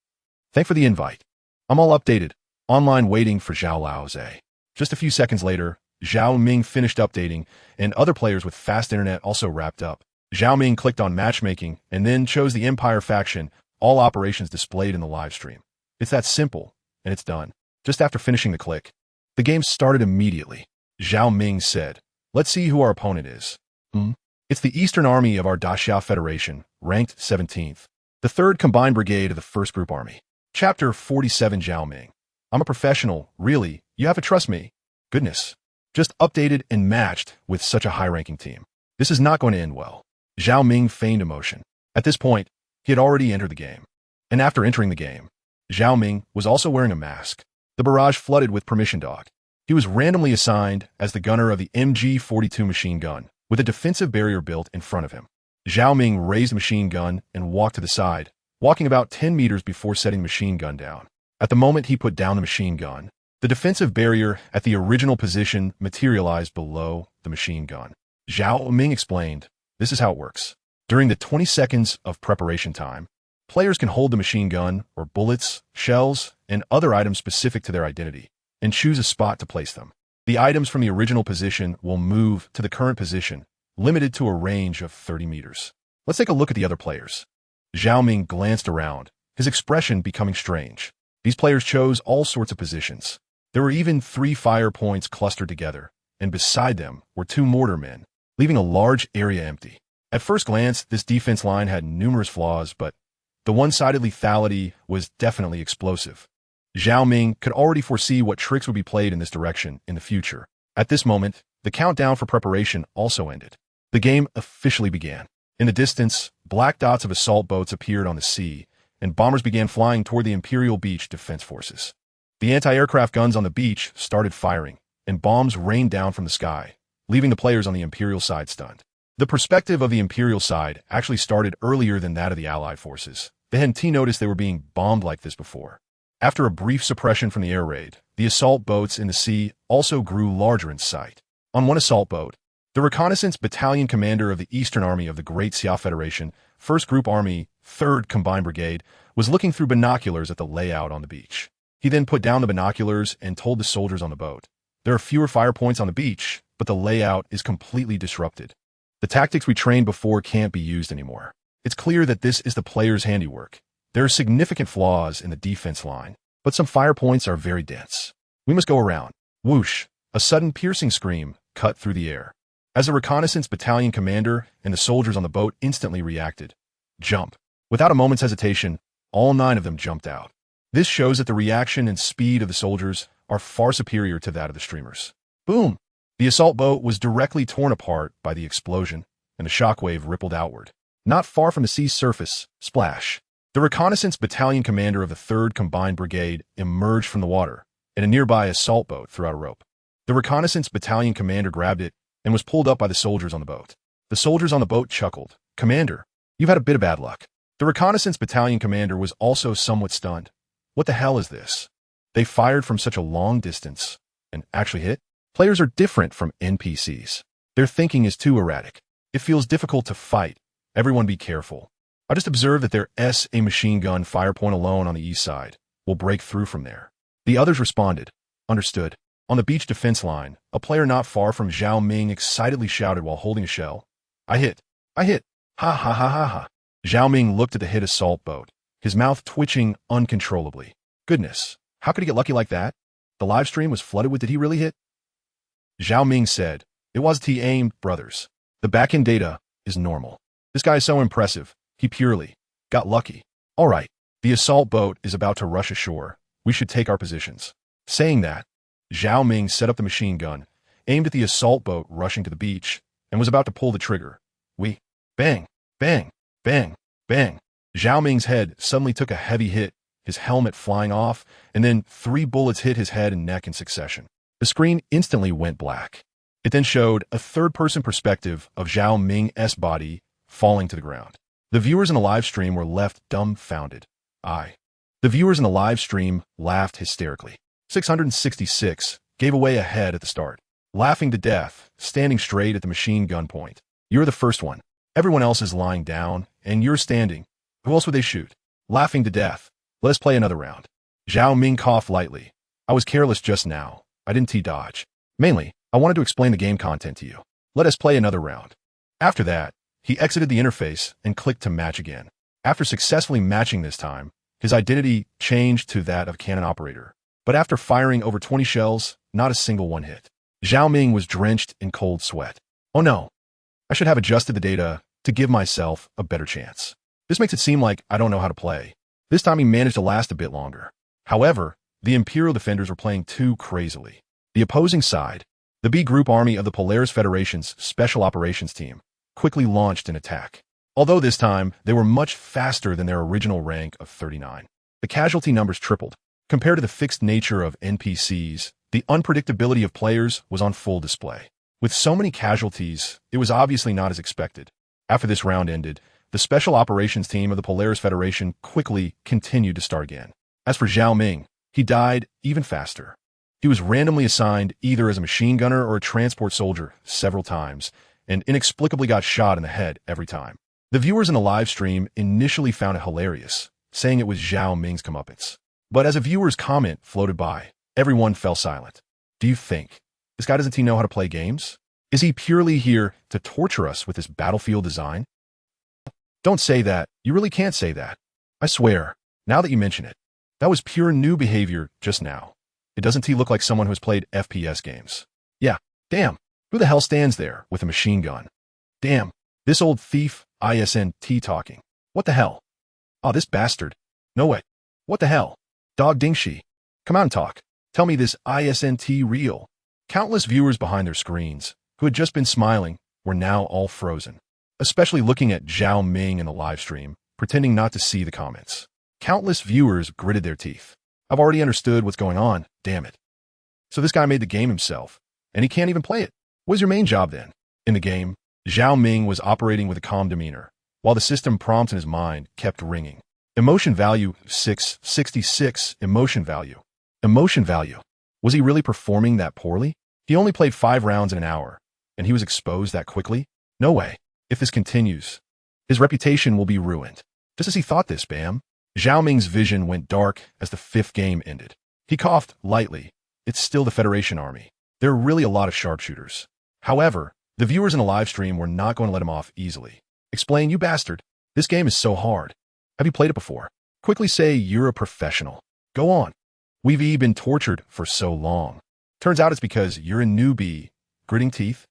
Thank for the invite. I'm all updated. Online waiting for Zhao Laoze. Just a few seconds later, Zhao Ming finished updating, and other players with fast internet also wrapped up. Zhao Ming clicked on matchmaking and then chose the Empire faction, all operations displayed in the live stream. It's that simple, and it's done. Just after finishing the click, the game started immediately. Zhao Ming said, let's see who our opponent is. It's the Eastern Army of our Great Xia Federation, ranked 17th. The 3rd Combined Brigade of the 1st Group Army. Chapter 47 Zhao Ming. I'm a professional, really, you have to trust me. Goodness. just updated and matched with such a high-ranking team. This is not going to end well. Zhao Ming feigned emotion. At this point, he had already entered the game. And after entering the game, Zhao Ming was also wearing a mask. The barrage flooded with permission dog. He was randomly assigned as the gunner of the MG-42 machine gun, with a defensive barrier built in front of him. Zhao Ming raised the machine gun and walked to the side, walking about 10 meters before setting the machine gun down. At the moment he put down the machine gun, the defensive barrier at the original position materialized below the machine gun. Zhao Ming explained, "This is how it works. During the 20 seconds of preparation time, players can hold the machine gun or bullets, shells, and other items specific to their identity, and choose a spot to place them. The items from the original position will move to the current position, limited to a range of 30 meters. Let's take a look at the other players." Zhao Ming glanced around, his expression becoming strange. These players chose all sorts of positions. There were even 3 fire points clustered together, and beside them were 2 mortar men, leaving a large area empty. At first glance, this defense line had numerous flaws, but the one-sided lethality was definitely explosive. Zhao Ming could already foresee what tricks would be played in this direction in the future. At this moment, the countdown for preparation also ended. The game officially began. In the distance, black dots of assault boats appeared on the sea, and bombers began flying toward the Imperial Beach Defense Forces. The anti-aircraft guns on the beach started firing, and bombs rained down from the sky, leaving the players on the Imperial side stunned. The perspective of the Imperial side actually started earlier than that of the Allied forces. They hadn't noticed they were being bombed like this before. After a brief suppression from the air raid, the assault boats in the sea also grew larger in sight. On one assault boat, the reconnaissance battalion commander of the Eastern Army of the Great Xia Federation, 1st Group Army, 3rd Combined Brigade, was looking through binoculars at the layout on the beach. He then put down the binoculars and told the soldiers on the boat, "There are fewer fire points on the beach, but the layout is completely disrupted. The tactics we trained before can't be used anymore. It's clear that this is the player's handiwork. There are significant flaws in the defense line, but some fire points are very dense. We must go around." Whoosh! A sudden piercing scream cut through the air. As the reconnaissance battalion commander and the soldiers on the boat instantly reacted. Jump! Without a moment's hesitation, all 9 of them jumped out. This shows that the reaction and speed of the soldiers are far superior to that of the streamers. Boom! The assault boat was directly torn apart by the explosion, and the shockwave rippled outward. Not far from the sea's surface, splash! The reconnaissance battalion commander of the 3rd Combined Brigade emerged from the water, and a nearby assault boat threw out a rope. The reconnaissance battalion commander grabbed it and was pulled up by the soldiers on the boat. The soldiers on the boat chuckled. "Commander, you've had a bit of bad luck." The reconnaissance battalion commander was also somewhat stunned. What the hell is this? They fired from such a long distance and actually hit? Players are different from NPCs. Their thinking is too erratic. It feels difficult to fight. Everyone be careful. I just observed that there's a machine gun fire point alone on the east side. We'll break through from there. The others responded. Understood. On the beach defense line, a player not far from Zhao Ming excitedly shouted while holding a shell. I hit! I hit! Ha ha ha ha ha! Zhao Ming looked at the hit assault boat, his mouth twitching uncontrollably. Goodness, how could he get lucky like that? The live stream was flooded with "Did he really hit?" Zhao Ming said, "It was he aimed, brothers. The back-end data is normal. This guy is so impressive. He purely got lucky. All right, the assault boat is about to rush ashore. We should take our positions." Saying that, Zhao Ming set up the machine gun, aimed at the assault boat rushing to the beach, and was about to pull the trigger. Bang, bang, bang, bang. Zhao Ming's head suddenly took a heavy hit, his helmet flying off, and then 3 bullets hit his head and neck in succession. The screen instantly went black. It then showed a third-person perspective of Zhao Ming's body falling to the ground. The viewers in the live stream were left dumbfounded. The viewers in the live stream laughed hysterically. 666 gave away a head at the start, laughing to death, standing straight at the machine gun point. You're the first one. Everyone else is lying down, and you're standing. Who else would they shoot? Laughing to death. Let us play another round. Zhao Ming coughed lightly. I was careless just now. I didn't dodge. Mainly, I wanted to explain the game content to you. Let us play another round. After that, he exited the interface and clicked to match again. After successfully matching this time, his identity changed to that of cannon operator. But after firing over 20 shells, not a single one hit. Zhao Ming was drenched in cold sweat. Oh no. I should have adjusted the data to give myself a better chance. This makes it seem like I don't know how to play. This time he managed to last a bit longer. However, the Imperial defenders were playing too crazily. The opposing side, the B Group army of the Polaris Federation's Special Operations Team quickly launched an attack. Although this time, they were much faster than their original rank of 39. The casualty numbers tripled. Compared to the fixed nature of NPCs, the unpredictability of players was on full display. With so many casualties, it was obviously not as expected. After this round ended, the Special Operations Team of the Polaris Federation quickly continued to start again. As for Zhao Ming, he died even faster. He was randomly assigned either as a machine gunner or a transport soldier several times, and inexplicably got shot in the head every time. The viewers in the live stream initially found it hilarious, saying it was Zhao Ming's comeuppance. But as a viewer's comment floated by, everyone fell silent. Do you think this guy doesn't know how to play games? Is he purely here to torture us with his battlefield design? Don't say that. You really can't say that. I swear, now that you mention it, that was pure new behavior just now. It doesn't look like someone who has played FPS games. Yeah, damn. Who the hell stands there with a machine gun? Damn, this old thief, ISNT talking. What the hell? Oh, this bastard. No way. What the hell? Dog Dingshi. Come out and talk. Tell me this ISNT real. Countless viewers behind their screens, who had just been smiling, were now all frozen. Especially looking at Zhao Ming in the live stream, pretending not to see the comments. Countless viewers gritted their teeth. I've already understood what's going on, damn it. So this guy made the game himself, and he can't even play it. What's your main job then? In the game, Zhao Ming was operating with a calm demeanor, while the system prompts in his mind kept ringing. Emotion value 666, emotion value. Emotion value. Was he really performing that poorly? He only played 5 rounds in an hour, and he was exposed that quickly? No way. If this continues, his reputation will be ruined. Just as he thought this, bam. Zhao Ming's vision went dark as the 5th game ended. He coughed lightly. It's still the Federation army. There are really a lot of sharpshooters. However, the viewers in the live stream were not going to let him off easily. Explain, you bastard. This game is so hard. Have you played it before? Quickly say you're a professional. Go on. We've been tortured for so long. Turns out it's because you're a newbie. Gritting teeth?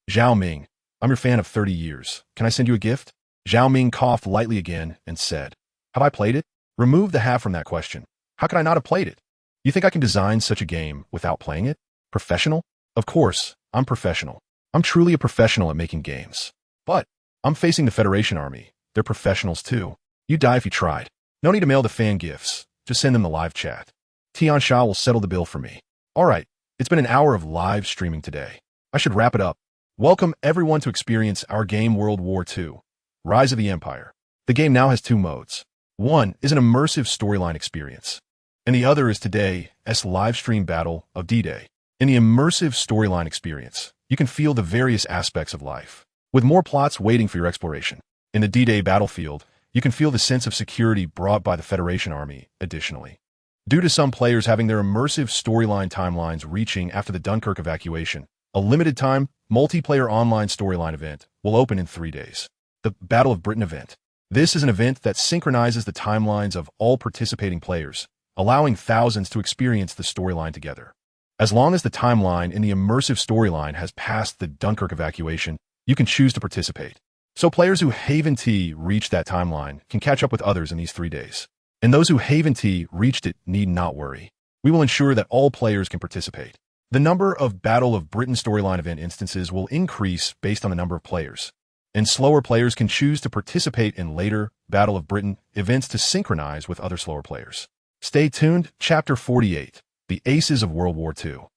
Zhao Ming, I'm your fan of 30 years. Can I send you a gift? Zhao Ming coughed lightly again and said, have I played it? Remove the have from that question. How could I not have played it? You think I can design such a game without playing it? Professional? Of course, I'm professional. I'm truly a professional at making games. But I'm facing the Federation army. They're professionals too. You'd die if you tried. No need to mail the fan gifts. Just send them the live chat. Tian Sha will settle the bill for me. All right, it's been an hour of live streaming today. I should wrap it up. Welcome everyone to experience our game World War II, Rise of the Empire. The game now has 2 modes. One is an immersive storyline experience, and the other is today's live stream battle of D-Day. In the immersive storyline experience, you can feel the various aspects of life, with more plots waiting for your exploration. In the D-Day battlefield, you can feel the sense of security brought by the Federation army additionally. Due to some players having their immersive storyline timelines reaching after the Dunkirk evacuation, a limited-time, multiplayer online storyline event will open in 3 days. The Battle of Britain event. This is an event that synchronizes the timelines of all participating players, allowing thousands to experience the storyline together. As long as the timeline in the immersive storyline has passed the Dunkirk evacuation, you can choose to participate. So players who haven't reached that timeline can catch up with others in these 3 days. And those who haven't reached it need not worry. We will ensure that all players can participate. The number of Battle of Britain storyline event instances will increase based on the number of players, and slower players can choose to participate in later Battle of Britain events to synchronize with other slower players. Stay tuned. Chapter 48, The Aces of World War II.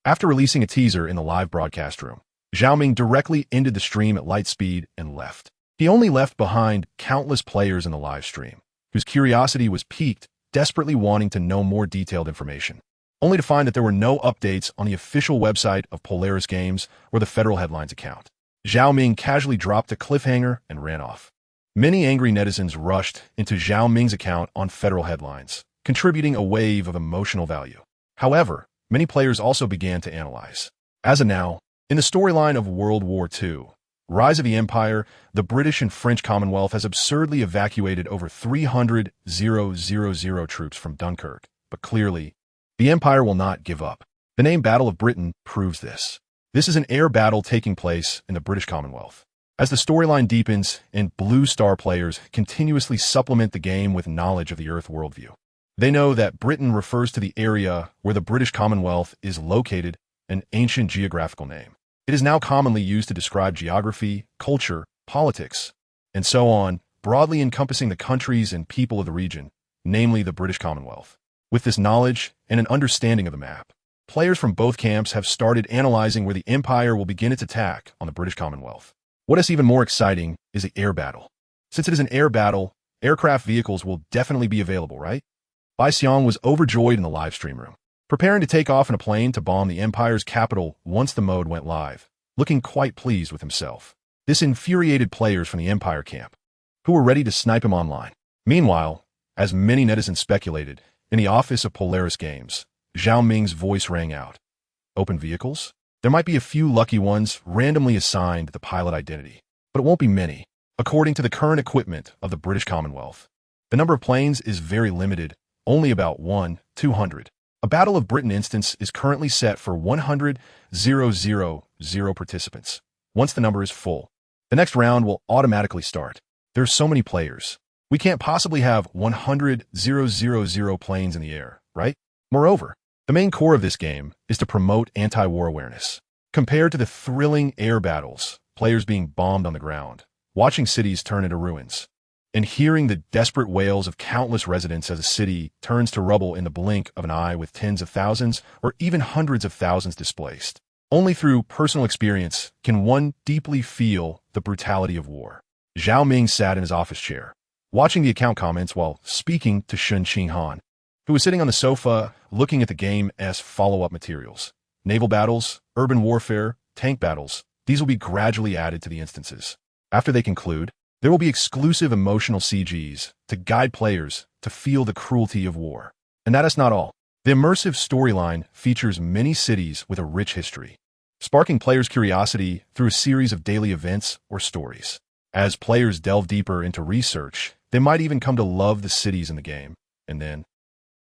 After releasing a teaser in the live broadcast room, Zhao Ming directly ended the stream at light speed and left. He only left behind countless players in the live stream, whose curiosity was piqued, desperately wanting to know more detailed information, only to find that there were no updates on the official website of Polaris Games or the Federal Headlines account. Zhao Ming casually dropped a cliffhanger and ran off. Many angry netizens rushed into Zhao Ming's account on Federal Headlines, contributing a wave of emotional value. However, many players also began to analyze. As of now, in the storyline of World War II, Rise of the Empire, the British and French Commonwealth has absurdly evacuated over 300,000 troops from Dunkirk, but clearly, the Empire will not give up. The name Battle of Britain proves this. This is an air battle taking place in the British Commonwealth. As the storyline deepens and Blue Star players continuously supplement the game with knowledge of the Earth worldview, they know that Britain refers to the area where the British Commonwealth is located an ancient geographical name. It is now commonly used to describe geography, culture, politics, and so on, broadly encompassing the countries and people of the region, namely the British Commonwealth. With this knowledge and an understanding of the map, players from both camps have started analyzing where the Empire will begin its attack on the British Commonwealth. What is even more exciting is the air battle. Since it is an air battle, aircraft vehicles will definitely be available, right? Bai Xiong was overjoyed in the live stream room, preparing to take off in a plane to bomb the Empire's capital once the mode went live, looking quite pleased with himself. This infuriated players from the Empire camp, who were ready to snipe him online. Meanwhile, as many netizens speculated, in the office of Polaris Games, Zhao Ming's voice rang out. Open vehicles? There might be a few lucky ones randomly assigned the pilot identity, but it won't be many. According to the current equipment of the British Commonwealth, the number of planes is very limited, only about 200. A Battle of Britain instance is currently set for 100,000 participants. Once the number is full, the next round will automatically start. There's so many players. We can't possibly have 100,000 planes in the air, right? Moreover, the main core of this game is to promote anti-war awareness. Compared to the thrilling air battles, players being bombed on the ground, watching cities turn into ruins, and hearing the desperate wails of countless residents as a city turns to rubble in the blink of an eye with tens of thousands or even hundreds of thousands displaced. Only through personal experience can one deeply feel the brutality of war. Zhao Ming sat in his office chair, watching the account comments while speaking to Shun Qinghan, who was sitting on the sofa looking at the game's follow-up materials. Naval battles, urban warfare, tank battles, these will be gradually added to the instances. After they conclude, there will be exclusive emotional CGs to guide players to feel the cruelty of war. And that is not all. The immersive storyline features many cities with a rich history, sparking players' curiosity through a series of daily events or stories. As players delve deeper into research, they might even come to love the cities in the game. And then,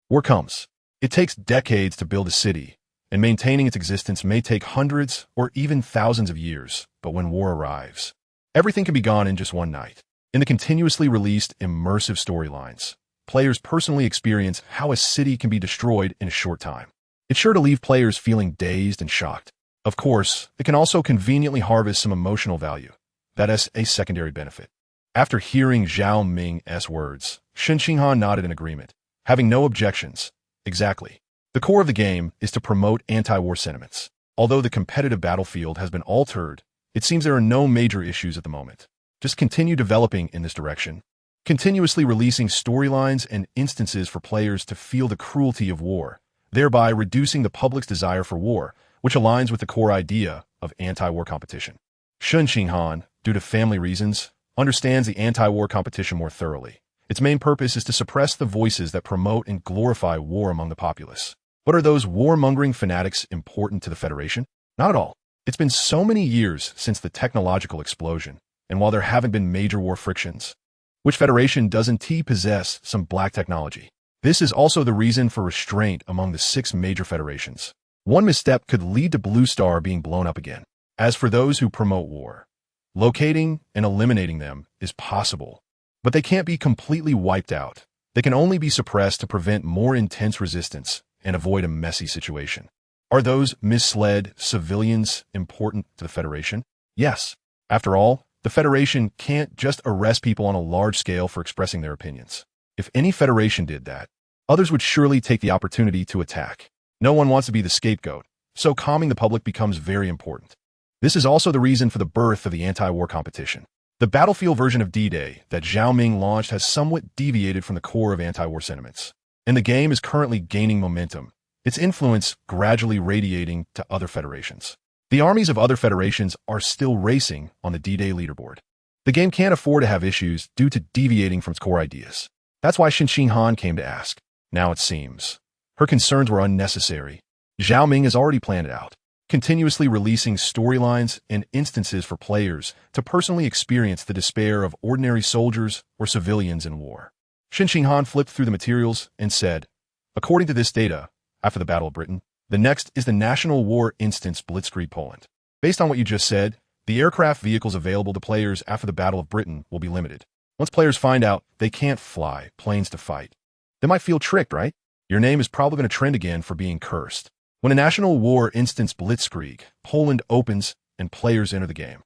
war comes. It takes decades to build a city, and maintaining its existence may take hundreds or even thousands of years, but when war arrives, everything can be gone in just one night. In the continuously released immersive storylines, players personally experience how a city can be destroyed in a short time. It's sure to leave players feeling dazed and shocked. Of course, it can also conveniently harvest some emotional value. That is a secondary benefit. After hearing Zhao Ming's words, Shun Qinghan nodded in agreement, having no objections. Exactly. The core of the game is to promote anti-war sentiments. Although the competitive battlefield has been altered, it seems there are no major issues at the moment. Just continue developing in this direction, continuously releasing storylines and instances for players to feel the cruelty of war, thereby reducing the public's desire for war, which aligns with the core idea of anti-war competition. Shun Qinghan, due to family reasons, understands the anti-war competition more thoroughly. Its main purpose is to suppress the voices that promote and glorify war among the populace. But are those warmongering fanatics important to the Federation? Not at all. It's been so many years since the technological explosion, and while there haven't been major war frictions, which Federation doesn't possess some black technology? This is also the reason for restraint among the 6 major federations. One misstep could lead to Blue Star being blown up again. As for those who promote war, locating and eliminating them is possible, but they can't be completely wiped out. They can only be suppressed to prevent more intense resistance and avoid a messy situation. Are those misled civilians important to the Federation? Yes. After all, the Federation can't just arrest people on a large scale for expressing their opinions. If any Federation did that, others would surely take the opportunity to attack. No one wants to be the scapegoat, so calming the public becomes very important. This is also the reason for the birth of the anti-war competition. The battlefield version of D-Day that Zhao Ming launched has somewhat deviated from the core of anti-war sentiments, and the game is currently gaining momentum, its influence gradually radiating to other federations. The armies of other federations are still racing on the D-Day leaderboard. The game can't afford to have issues due to deviating from its core ideas. That's why Shun Qinghan came to ask. Now it seems her concerns were unnecessary. Zhao Ming has already planned it out, continuously releasing storylines and instances for players to personally experience the despair of ordinary soldiers or civilians in war. Shun Qinghan flipped through the materials and said, according to this data, after the Battle of Britain, the next is the National War Instance Blitzkrieg Poland. Based on what you just said, the aircraft vehicles available to players after the Battle of Britain will be limited. Once players find out they can't fly planes to fight, they might feel tricked, right? Your name is probably going to trend again for being cursed. When a national war instance blitzkrieg, Poland opens and players enter the game.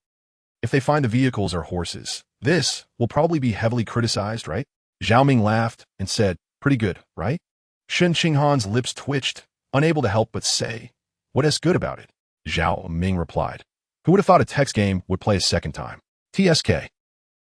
If they find the vehicles are horses, this will probably be heavily criticized, right? Zhao Ming laughed and said, pretty good, right? Shen Qinghan's lips twitched, unable to help but say, what is good about it? Zhao Ming replied, who would have thought a text game would play a second time? TSK.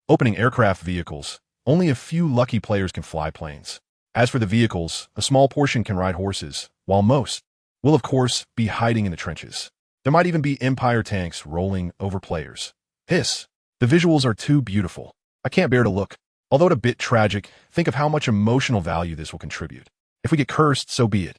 Opening aircraft vehicles, only a few lucky players can fly planes. As for the vehicles, a small portion can ride horses, while most will, of course, be hiding in the trenches. There might even be Empire tanks rolling over players. Hiss. The visuals are too beautiful. I can't bear to look. Although a bit tragic, think of how much emotional value this will contribute. If we get cursed, so be it.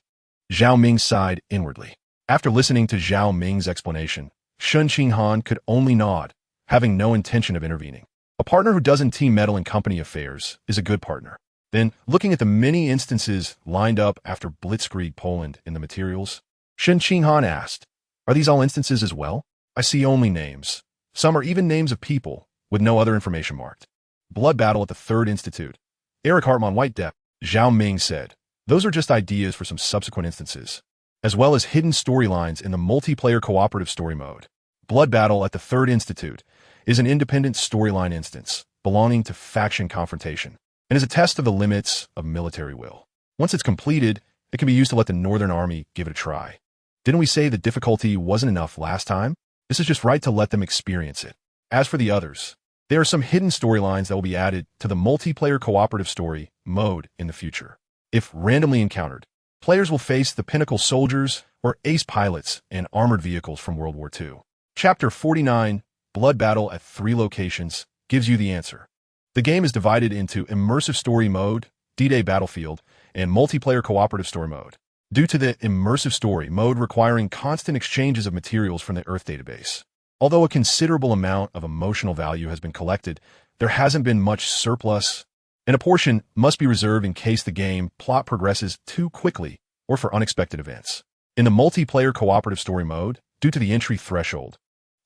Zhao Ming sighed inwardly. After listening to Zhao Ming's explanation, Shen Qinghan could only nod, having no intention of intervening. A partner who doesn't team meddle in company affairs is a good partner. Then, looking at the many instances lined up after Blitzkrieg Poland in the materials, Shen Qinghan asked, are these all instances as well? I see only names. Some are even names of people, with no other information marked. Blood battle at the Third Institute. Eric Hartmann White Depp, Zhao Ming said, those are just ideas for some subsequent instances, as well as hidden storylines in the multiplayer cooperative story mode. Blood battle at the Third Institute is an independent storyline instance belonging to faction confrontation, and is a test of the limits of military will. Once it's completed, it can be used to let the Northern Army give it a try. Didn't we say the difficulty wasn't enough last time? This is just right to let them experience it. As for the others, there are some hidden storylines that will be added to the multiplayer cooperative story mode in the future. If randomly encountered, players will face the pinnacle soldiers or ace pilots and armored vehicles from World War II. Chapter 49, Blood Battle at 3 Locations, gives you the answer. The game is divided into immersive story mode, D-Day Battlefield, and multiplayer cooperative story mode. Due to the immersive story mode requiring constant exchanges of materials from the Earth database. Although a considerable amount of emotional value has been collected, there hasn't been much surplus, and a portion must be reserved in case the game plot progresses too quickly or for unexpected events. In the multiplayer cooperative story mode, due to the entry threshold,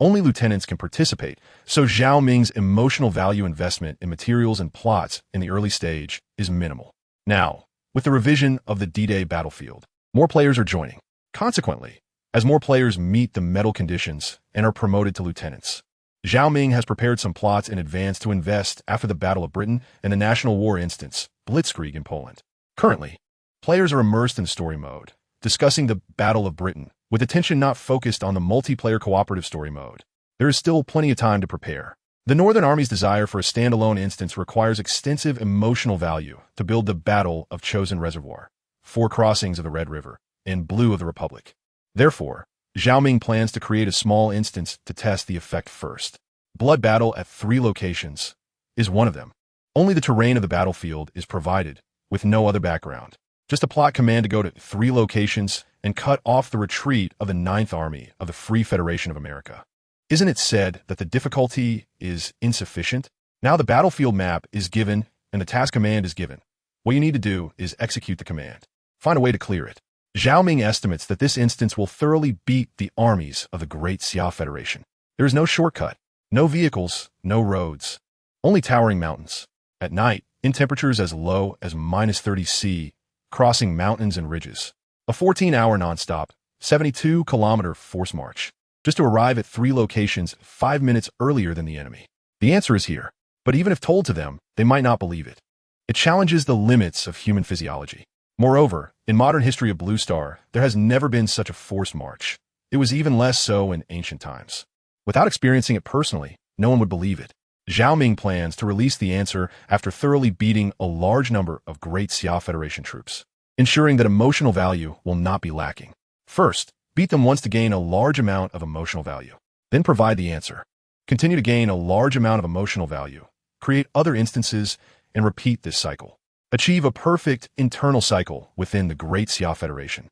only lieutenants can participate, so Zhao Ming's emotional value investment in materials and plots in the early stage is minimal. Now, with the revision of the D-Day battlefield, more players are joining. Consequently, as more players meet the medal conditions and are promoted to lieutenants, Zhao Ming has prepared some plots in advance to invest after the Battle of Britain and the National War instance, Blitzkrieg in Poland. Currently, players are immersed in story mode, discussing the Battle of Britain, with attention not focused on the multiplayer cooperative story mode. There is still plenty of time to prepare. The Northern Army's desire for a standalone instance requires extensive emotional value to build the Battle of Chosin Reservoir, 4 crossings of the Red River, and Blue of the Republic. Therefore, Zhao Ming plans to create a small instance to test the effect first. Blood battle at 3 locations is one of them. Only the terrain of the battlefield is provided, with no other background. Just a plot command to go to 3 locations and cut off the retreat of the 9th Army of the Free Federation of America. Isn't it said that the difficulty is insufficient? Now the battlefield map is given and the task command is given. What you need to do is execute the command. Find a way to clear it. Zhao Ming estimates that this instance will thoroughly beat the armies of the Great Xia Federation. There is no shortcut, no vehicles, no roads, only towering mountains. At night, in temperatures as low as -30 C, crossing mountains and ridges. A 14-hour non-stop, 72-kilometer force march, just to arrive at 3 locations 5 minutes earlier than the enemy. The answer is here, but even if told to them, they might not believe it. It challenges the limits of human physiology. Moreover, in modern history of Blue Star, there has never been such a forced march. It was even less so in ancient times. Without experiencing it personally, no one would believe it. Zhao Ming plans to release the answer after thoroughly beating a large number of Great Xia Federation troops, ensuring that emotional value will not be lacking. First, beat them once to gain a large amount of emotional value. Then provide the answer. Continue to gain a large amount of emotional value. Create other instances and repeat this cycle. Achieve a perfect internal cycle within the Great Xia Federation.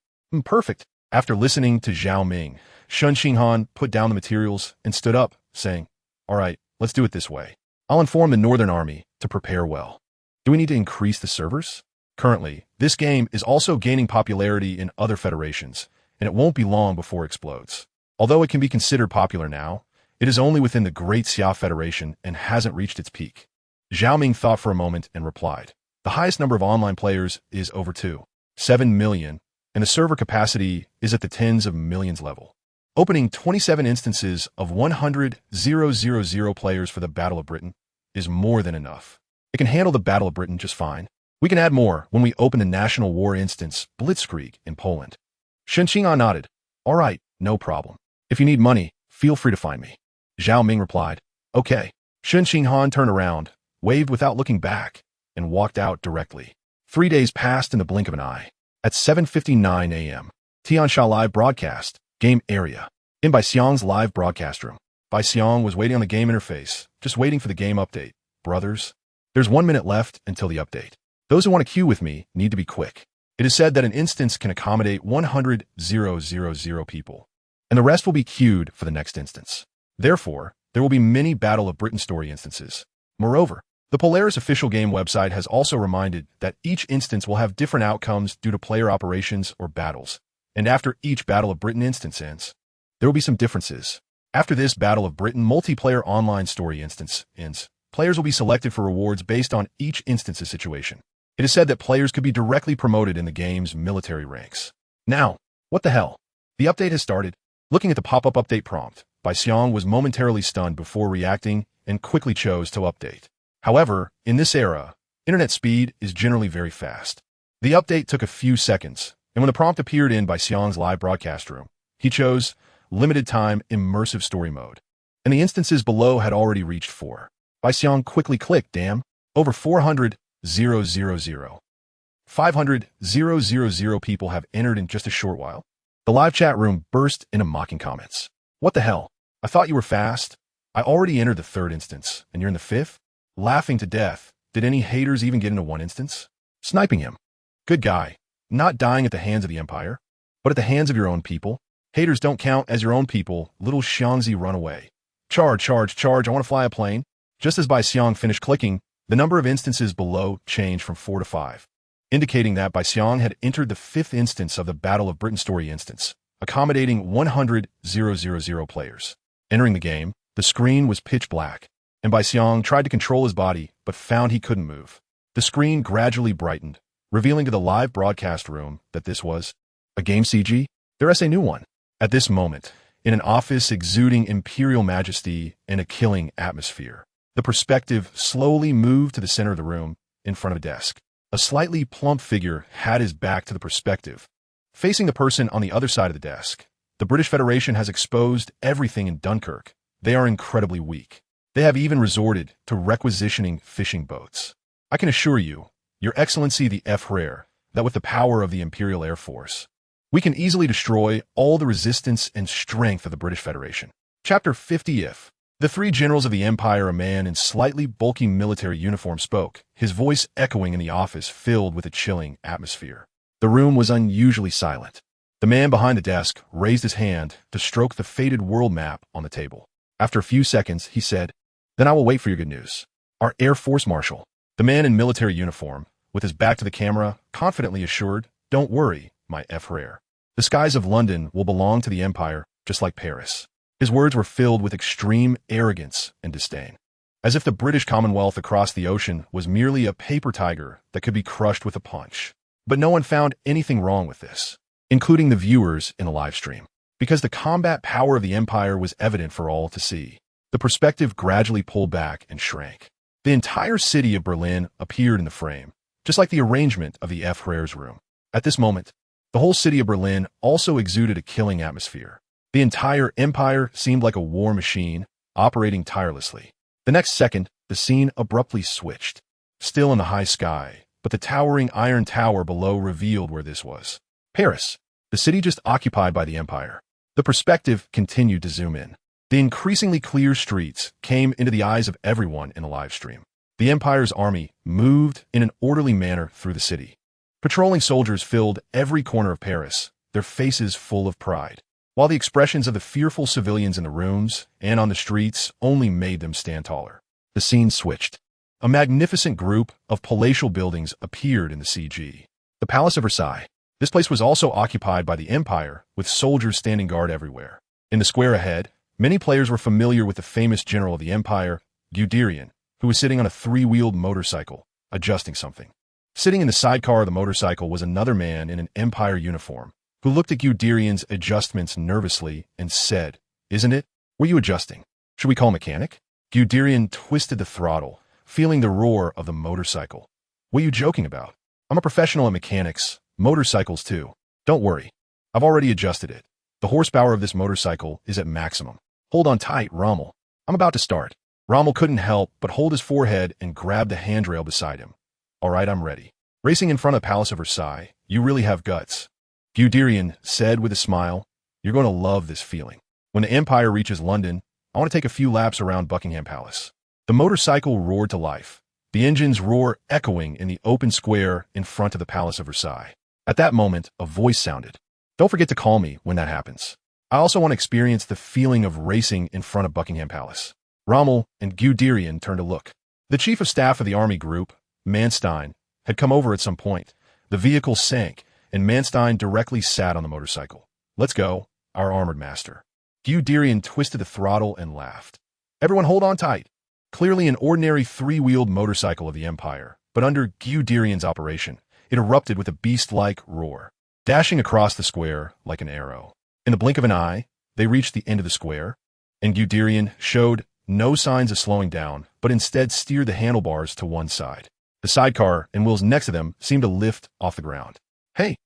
Perfect. After listening to Zhao Ming, Shen Qinghan put down the materials and stood up, saying, all right, let's do it this way. I'll inform the Northern Army to prepare well. Do we need to increase the servers? Currently, this game is also gaining popularity in other federations, and it won't be long before it explodes. Although it can be considered popular now, it is only within the Great Xia Federation and hasn't reached its peak. Zhao Ming thought for a moment and replied, the highest number of online players is over 7 million, and the server capacity is at the tens of millions level. Opening 27 instances of 100,000 players for the Battle of Britain is more than enough. It can handle the Battle of Britain just fine. We can add more when we open the National War instance Blitzkrieg in Poland. Shen Qing'an nodded. All right, no problem. If you need money, feel free to find me. Zhao Ming replied. Okay. Shen Qing'an turned around, waved without looking back, and walked out directly. 3 days passed in the blink of an eye. At 7:59 a.m., Tiansha live broadcast, game area. In Bai Xiang's live broadcast room. Bai Xiang was waiting on the game interface, just waiting for the game update. Brothers, there's 1 minute left until the update. Those who want to queue with me need to be quick. It is said that an instance can accommodate 100,000 people, and the rest will be queued for the next instance. Therefore, there will be many Battle of Britain story instances. Moreover, the Polaris official game website has also reminded that each instance will have different outcomes due to player operations or battles, and after each Battle of Britain instance ends, there will be some differences. After this Battle of Britain multiplayer online story instance ends, players will be selected for rewards based on each instance's situation. It is said that players could be directly promoted in the game's military ranks. Now, what the hell? The update has started. Looking at the pop-up update prompt, Bai Xiang was momentarily stunned before reacting and quickly chose to update. However, in this era, internet speed is generally very fast. The update took a few seconds, and when the prompt appeared in Bai Xiang's live broadcast room, he chose limited time immersive story mode, and the instances below had already reached 4. Bai Xiang quickly clicked, damn, over 400,000. 500,000 people have entered in just a short while. The live chat room burst into mocking comments. What the hell? I thought you were fast. I already entered the 3rd instance, and you're in the 5th? Laughing to death. Did any haters even get into 1 instance? Sniping him. Good guy. Not dying at the hands of the Empire, but at the hands of your own people. Haters don't count as your own people. Little Xiangzi, run away. Charge, charge, charge. I want to fly a plane. Just as Bai Xiang finished clicking, the number of instances below changed from 4 to 5, indicating that Bai Xiang had entered the 5th instance of the Battle of Britain story instance, accommodating 100,000 players. Entering the game, the screen was pitch black, and Bai Xiang tried to control his body but found he couldn't move. The screen gradually brightened, revealing to the live broadcast room that this was a game CG. There is a new one. At this moment, in an office exuding imperial majesty and a killing atmosphere, the perspective slowly moved to the center of the room, in front of a desk. A slightly plump figure had his back to the perspective, facing the person on the other side of the desk. The British Federation has exposed everything in Dunkirk. They are incredibly weak. They have even resorted to requisitioning fishing boats. I can assure you, Your Excellency the F-Rare, that with the power of the Imperial Air Force, we can easily destroy all the resistance and strength of the British Federation. Chapter 50. If the 3 generals of the Empire, a man in slightly bulky military uniform, spoke, his voice echoing in the office filled with a chilling atmosphere. The room was unusually silent. The man behind the desk raised his hand to stroke the faded world map on the table. After a few seconds, he said, "Then I will wait for your good news. Our Air Force Marshal." The man in military uniform, with his back to the camera, confidently assured, "Don't worry, my F-Rare. The skies of London will belong to the Empire, just like Paris." His words were filled with extreme arrogance and disdain, as if the British Commonwealth across the ocean was merely a paper tiger that could be crushed with a punch. But no one found anything wrong with this, including the viewers in the live stream, because the combat power of the Empire was evident for all to see. The perspective gradually pulled back and shrank. The entire city of Berlin appeared in the frame, just like the arrangement of the F-Rare's room. At this moment, the whole city of Berlin also exuded a killing atmosphere. The entire empire seemed like a war machine, operating tirelessly. The next second, the scene abruptly switched. Still in the high sky, but the towering iron tower below revealed where this was. Paris, the city just occupied by the empire. The perspective continued to zoom in. The increasingly clear streets came into the eyes of everyone in the live stream. The empire's army moved in an orderly manner through the city. Patrolling soldiers filled every corner of Paris, their faces full of pride, while the expressions of the fearful civilians in the rooms and on the streets only made them stand taller. The scene switched. A magnificent group of palatial buildings appeared in the CG. The Palace of Versailles. This place was also occupied by the Empire, with soldiers standing guard everywhere. In the square ahead, many players were familiar with the famous general of the Empire, Guderian, who was sitting on a 3-wheeled motorcycle, adjusting something. Sitting in the sidecar of the motorcycle was another man in an Empire uniform, who looked at Guderian's adjustments nervously and said, "Isn't it? Were you adjusting? Should we call a mechanic?" Guderian twisted the throttle, feeling the roar of the motorcycle. "What are you joking about? I'm a professional at mechanics, motorcycles too. Don't worry. I've already adjusted it. The horsepower of this motorcycle is at maximum. Hold on tight, Rommel. I'm about to start." Rommel couldn't help but hold his forehead and grab the handrail beside him. "All right, I'm ready." "Racing in front of the Palace of Versailles, you really have guts," Guderian said with a smile. "You're going to love this feeling. When the Empire reaches London, I want to take a few laps around Buckingham Palace." The motorcycle roared to life, the engine's roar echoing in the open square in front of the Palace of Versailles. At that moment, a voice sounded. "Don't forget to call me when that happens. I also want to experience the feeling of racing in front of Buckingham Palace." Rommel and Guderian turned to look. The chief of staff of the army group, Manstein, had come over at some point. The vehicle sank, and Manstein directly sat on the motorcycle. "Let's go, our armored master." Guderian twisted the throttle and laughed. "Everyone hold on tight." Clearly an ordinary three-wheeled motorcycle of the Empire, but under Guderian's operation, it erupted with a beast-like roar, dashing across the square like an arrow. In the blink of an eye, they reached the end of the square, and Guderian showed no signs of slowing down, but instead steered the handlebars to one side. The sidecar and wheels next to them seemed to lift off the ground. Hey,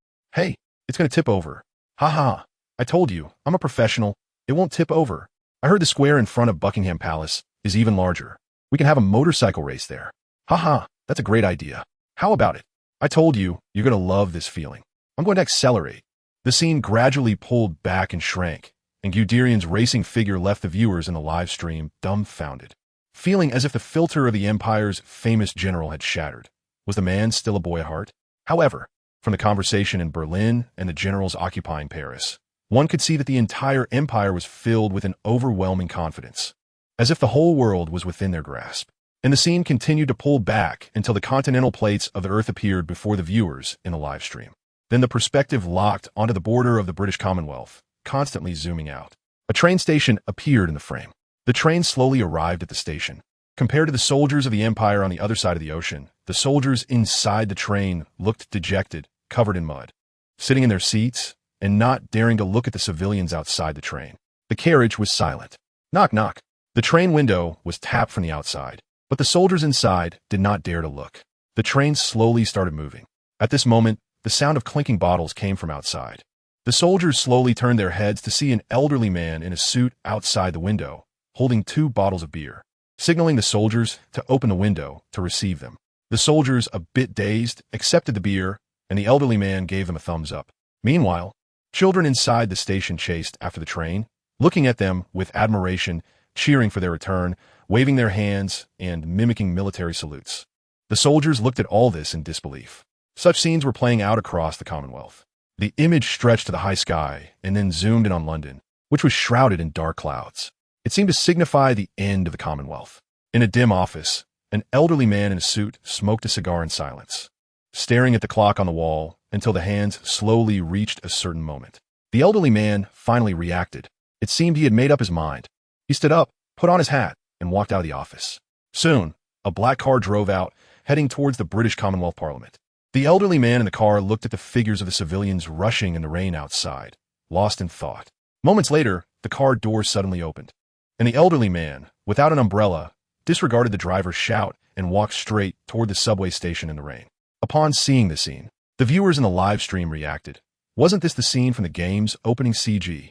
it's going to tip over." "Ha ha, I told you, I'm a professional. It won't tip over. I heard the square in front of Buckingham Palace is even larger. We can have a motorcycle race there." "Ha ha, that's a great idea. How about it? I told you, you're going to love this feeling. I'm going to accelerate." The scene gradually pulled back and shrank, and Guderian's racing figure left the viewers in the live stream dumbfounded, feeling as if the filter of the Empire's famous general had shattered. Was the man still a boy at heart? However, from the conversation in Berlin and the generals occupying Paris, one could see that the entire empire was filled with an overwhelming confidence, as if the whole world was within their grasp. And the scene continued to pull back until the continental plates of the Earth appeared before the viewers in the live stream. Then the perspective locked onto the border of the British Commonwealth, constantly zooming out. A train station appeared in the frame. The train slowly arrived at the station. Compared to the soldiers of the Empire on the other side of the ocean, the soldiers inside the train looked dejected, covered in mud, sitting in their seats and not daring to look at the civilians outside the train. The carriage was silent. Knock, knock. The train window was tapped from the outside, but the soldiers inside did not dare to look. The train slowly started moving. At this moment, the sound of clinking bottles came from outside. The soldiers slowly turned their heads to see an elderly man in a suit outside the window, holding 2 bottles of beer, signaling the soldiers to open the window to receive them. The soldiers, a bit dazed, accepted the beer, and the elderly man gave them a thumbs up. Meanwhile, children inside the station chased after the train, looking at them with admiration, cheering for their return, waving their hands, and mimicking military salutes. The soldiers looked at all this in disbelief. Such scenes were playing out across the Commonwealth. The image stretched to the high sky and then zoomed in on London, which was shrouded in dark clouds. It seemed to signify the end of the Commonwealth. In a dim office, an elderly man in a suit smoked a cigar in silence, staring at the clock on the wall until the hands slowly reached a certain moment. The elderly man finally reacted. It seemed he had made up his mind. He stood up, put on his hat, and walked out of the office. Soon, a black car drove out, heading towards the British Commonwealth Parliament. The elderly man in the car looked at the figures of the civilians rushing in the rain outside, lost in thought. Moments later, the car door suddenly opened, and the elderly man, without an umbrella, disregarded the driver's shout and walked straight toward the subway station in the rain. Upon seeing the scene, the viewers in the live stream reacted. Wasn't this the scene from the game's opening CG?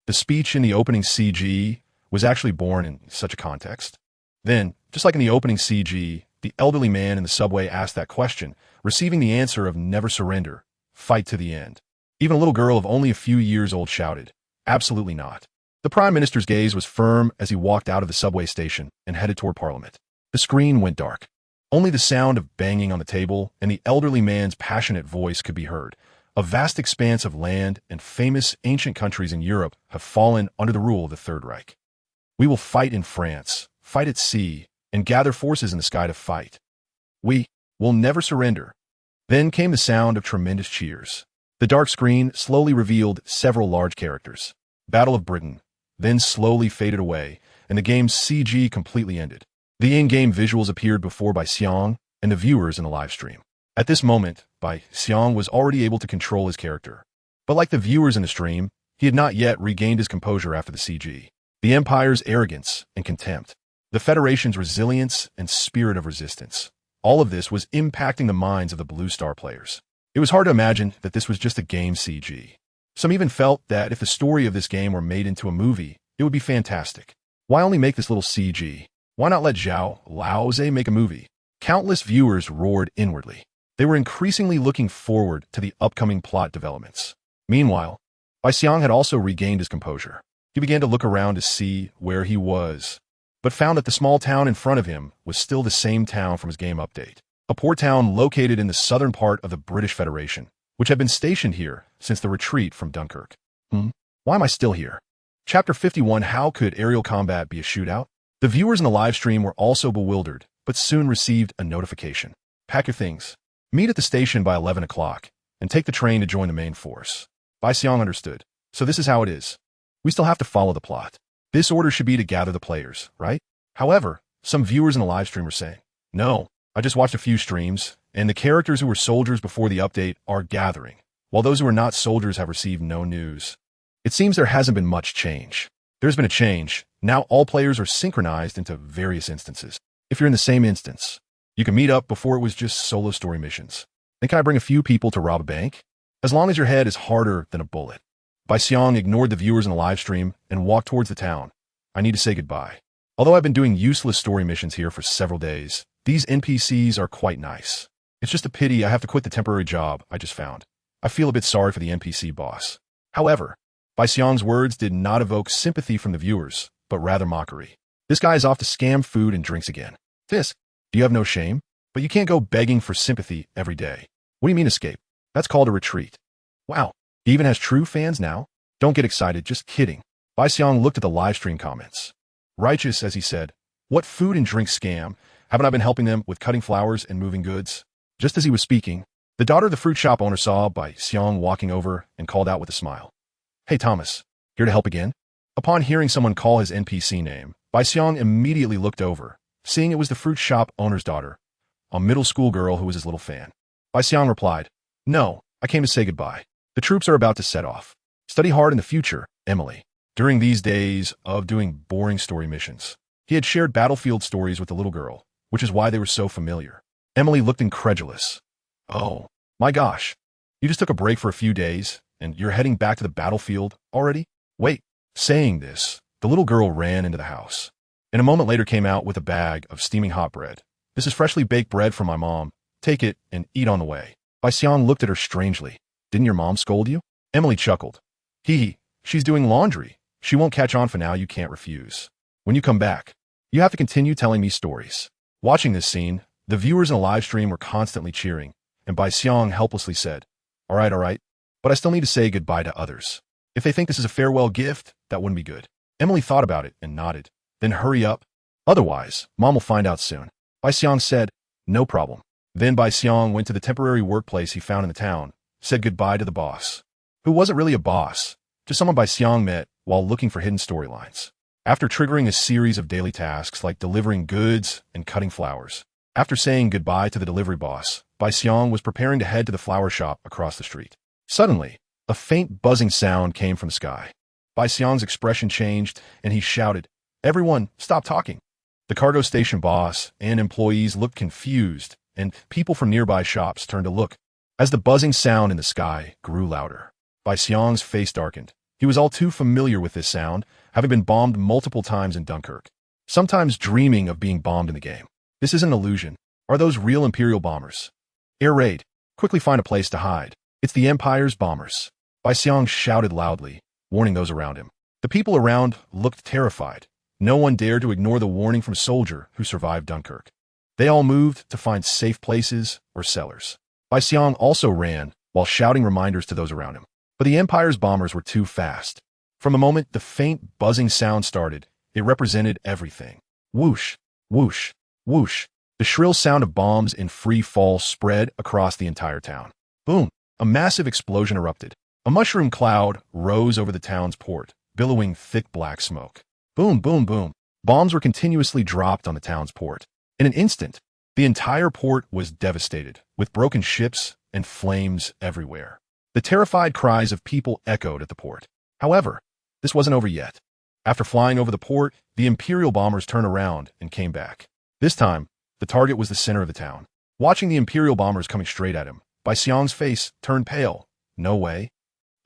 The speech in the opening CG was actually born in such a context. Then, just like in the opening CG, the elderly man in the subway asked that question, receiving the answer of never surrender, fight to the end. Even a little girl of only a few years old shouted, "Absolutely not." The Prime Minister's gaze was firm as he walked out of the subway station and headed toward Parliament. The screen went dark. Only the sound of banging on the table and the elderly man's passionate voice could be heard. A vast expanse of land and famous ancient countries in Europe have fallen under the rule of the Third Reich. We will fight in France, fight at sea, and gather forces in the sky to fight. We will never surrender. Then came the sound of tremendous cheers. The dark screen slowly revealed several large characters. Battle of Britain, then slowly faded away, and the game's CG completely ended. The in-game visuals appeared before by Xiang and the viewers in the live stream. At this moment, Bai Xiang was already able to control his character. But like the viewers in the stream, he had not yet regained his composure after the CG. The Empire's arrogance and contempt, the Federation's resilience and spirit of resistance. All of this was impacting the minds of the Blue Star players. It was hard to imagine that this was just a game CG. Some even felt that if the story of this game were made into a movie, it would be fantastic. Why only make this little CG? Why not let Zhao Laoze make a movie? Countless viewers roared inwardly. They were increasingly looking forward to the upcoming plot developments. Meanwhile, Bai Xiang had also regained his composure. He began to look around to see where he was, but found that the small town in front of him was still the same town from his game update. A poor town located in the southern part of the British Federation, which had been stationed here since the retreat from Dunkirk. Why am I still here? Chapter 51, How could aerial combat be a shootout? The viewers in the live stream were also bewildered, but soon received a notification. Pack your things. Meet at the station by 11 o'clock, and take the train to join the main force. Bai Xiang understood. So this is how it is. We still have to follow the plot. This order should be to gather the players, right? However, some viewers in the live stream were saying, no, I just watched a few streams, and the characters who were soldiers before the update are gathering, while those who are not soldiers have received no news. It seems there hasn't been much change. There's been a change. Now all players are synchronized into various instances. If you're in the same instance, you can meet up. Before it was just solo story missions. Then can I bring a few people to rob a bank? As long as your head is harder than a bullet. Bai Xiang ignored the viewers in the live stream and walked towards the town. I need to say goodbye. Although I've been doing useless story missions here for several days, these NPCs are quite nice. It's just a pity I have to quit the temporary job I just found. I feel a bit sorry for the NPC boss. However, Bai Xiang's words did not evoke sympathy from the viewers, but rather mockery. This guy is off to scam food and drinks again. Fisk, do you have no shame? But you can't go begging for sympathy every day. What do you mean escape? That's called a retreat. Wow, he even has true fans now? Don't get excited, just kidding. Bai Xiang looked at the live stream comments. Righteous, as he said, what food and drink scam? Haven't I been helping them with cutting flowers and moving goods? Just as he was speaking, the daughter of the fruit shop owner saw Bai Xiang walking over and called out with a smile. Hey Thomas, here to help again? Upon hearing someone call his NPC name, Bai Xiang immediately looked over, seeing it was the fruit shop owner's daughter, a middle school girl who was his little fan. Bai Xiang replied, no, I came to say goodbye. The troops are about to set off. Study hard in the future, Emily. During these days of doing boring story missions, he had shared battlefield stories with the little girl, which is why they were so familiar. Emily looked incredulous. Oh, my gosh. You just took a break for a few days, and you're heading back to the battlefield already? Wait. Saying this, the little girl ran into the house, and a moment later came out with a bag of steaming hot bread. This is freshly baked bread from my mom. Take it and eat on the way. Bai Xiang looked at her strangely. Didn't your mom scold you? Emily chuckled. She's doing laundry. She won't catch on for now, you can't refuse. When you come back, you have to continue telling me stories. Watching this scene, the viewers in the live stream were constantly cheering, and Bai Xiang helplessly said, all right, but I still need to say goodbye to others. If they think this is a farewell gift, that wouldn't be good. Emily thought about it and nodded. Then hurry up. Otherwise, Mom will find out soon. Bai Xiang said, no problem. Then Bai Xiang went to the temporary workplace he found in the town, said goodbye to the boss, who wasn't really a boss, just someone Bai Xiang met while looking for hidden storylines. After triggering a series of daily tasks like delivering goods and cutting flowers, after saying goodbye to the delivery boss, Bai Xiang was preparing to head to the flower shop across the street. Suddenly, a faint buzzing sound came from the sky. Bai Xiang's expression changed, and he shouted, everyone, stop talking. The cargo station boss and employees looked confused, and people from nearby shops turned to look. As the buzzing sound in the sky grew louder, Bai Xiang's face darkened. He was all too familiar with this sound, having been bombed multiple times in Dunkirk, sometimes dreaming of being bombed in the game. This isn't an illusion. Are those real Imperial bombers? Air raid. Quickly find a place to hide. It's the Empire's bombers. Bai Xiang shouted loudly, warning those around him. The people around looked terrified. No one dared to ignore the warning from a soldier who survived Dunkirk. They all moved to find safe places or cellars. Bai Xiang also ran while shouting reminders to those around him. But the Empire's bombers were too fast. From the moment the faint buzzing sound started, it represented everything. Whoosh, whoosh, whoosh. The shrill sound of bombs in free fall spread across the entire town. Boom! A massive explosion erupted. A mushroom cloud rose over the town's port, billowing thick black smoke. Boom, boom, boom. Bombs were continuously dropped on the town's port. In an instant, The entire port was devastated, with broken ships and flames everywhere. The terrified cries of people echoed at the port. However, this wasn't over yet. After flying over the port, the Imperial bombers turned around and came back. This time, the target was the center of the town. Watching the Imperial bombers coming straight at him, Bai Xiang's face turned pale. No way.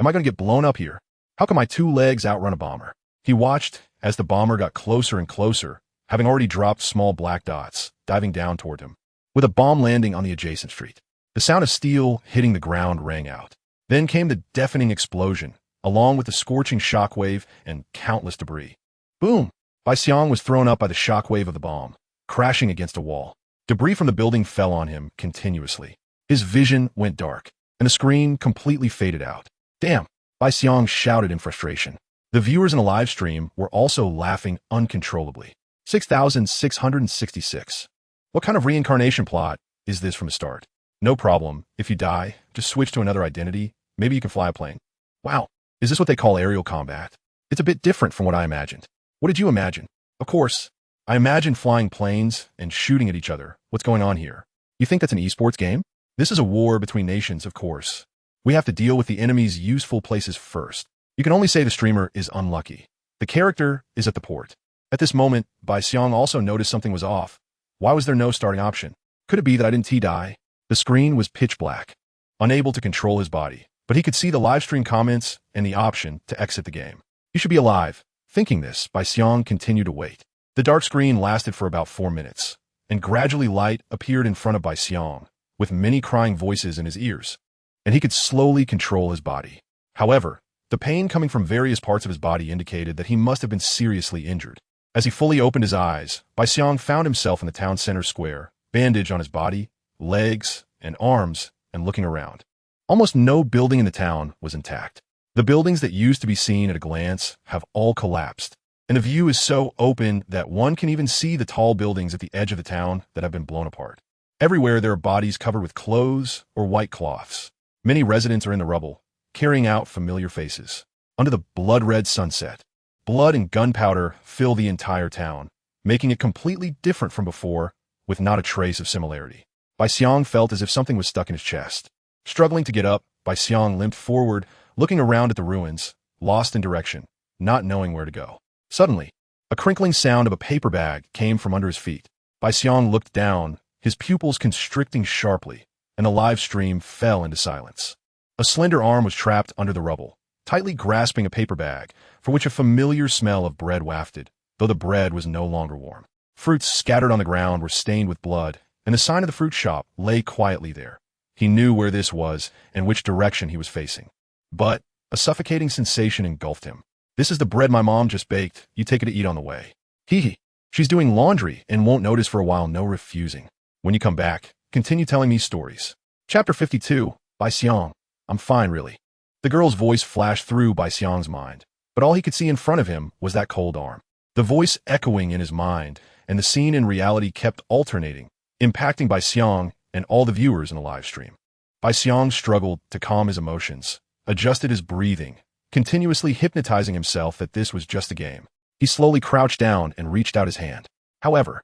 Am I going to get blown up here? How can my two legs outrun a bomber? He watched as the bomber got closer and closer, having already dropped small black dots, diving down toward him, with a bomb landing on the adjacent street. The sound of steel hitting the ground rang out. Then came the deafening explosion, along with the scorching shockwave and countless debris. Boom! Bai Xiang was thrown up by the shockwave of the bomb, crashing against a wall. Debris from the building fell on him continuously. His vision went dark, and the screen completely faded out. Damn! Bai Xiang shouted in frustration. The viewers in the live stream were also laughing uncontrollably. 6,666. What kind of reincarnation plot is this from the start? No problem. If you die, just switch to another identity. Maybe you can fly a plane. Wow. Is this what they call aerial combat? It's a bit different from what I imagined. What did you imagine? Of course, I imagined flying planes and shooting at each other. What's going on here? You think that's an esports game? This is a war between nations, of course. We have to deal with the enemy's useful places first. You can only say the streamer is unlucky. The character is at the port. At this moment, Bai Xiang also noticed something was off. Why was there no starting option? Could it be that I didn't die? The screen was pitch black, unable to control his body, but he could see the live stream comments and the option to exit the game. You should be alive. Thinking this, Bai Xiang continued to wait. The dark screen lasted for about 4 minutes, and gradually light appeared in front of Bai Xiang, with many crying voices in his ears, and he could slowly control his body. However, the pain coming from various parts of his body indicated that he must have been seriously injured. As he fully opened his eyes, Bai Xiang found himself in the town center square, bandage on his body, legs, and arms, and looking around. Almost no building in the town was intact. The buildings that used to be seen at a glance have all collapsed, and the view is so open that one can even see the tall buildings at the edge of the town that have been blown apart. Everywhere there are bodies covered with clothes or white cloths. Many residents are in the rubble, carrying out familiar faces. Under the blood-red sunset, blood and gunpowder fill the entire town, making it completely different from before, with not a trace of similarity. Bai Xiang felt as if something was stuck in his chest. Struggling to get up, Bai Xiang limped forward, looking around at the ruins, lost in direction, not knowing where to go. Suddenly, a crinkling sound of a paper bag came from under his feet. Bai Xiang looked down, his pupils constricting sharply, and the live stream fell into silence. A slender arm was trapped under the rubble, tightly grasping a paper bag, for which a familiar smell of bread wafted, though the bread was no longer warm. Fruits scattered on the ground were stained with blood, and the sign of the fruit shop lay quietly there. He knew where this was and which direction he was facing. But a suffocating sensation engulfed him. This is the bread my mom just baked. You take it to eat on the way. Hee. She's doing laundry and won't notice for a while, no refusing. When you come back, continue telling me stories. Chapter 52, Bai Xiang. I'm fine, really. The girl's voice flashed through Bai Xiang's mind, but all he could see in front of him was that cold arm. The voice echoing in his mind, and the scene in reality kept alternating, impacting Bai Xiang and all the viewers in the live stream. Bai Xiang struggled to calm his emotions, adjusted his breathing, continuously hypnotizing himself that this was just a game. He slowly crouched down and reached out his hand. However,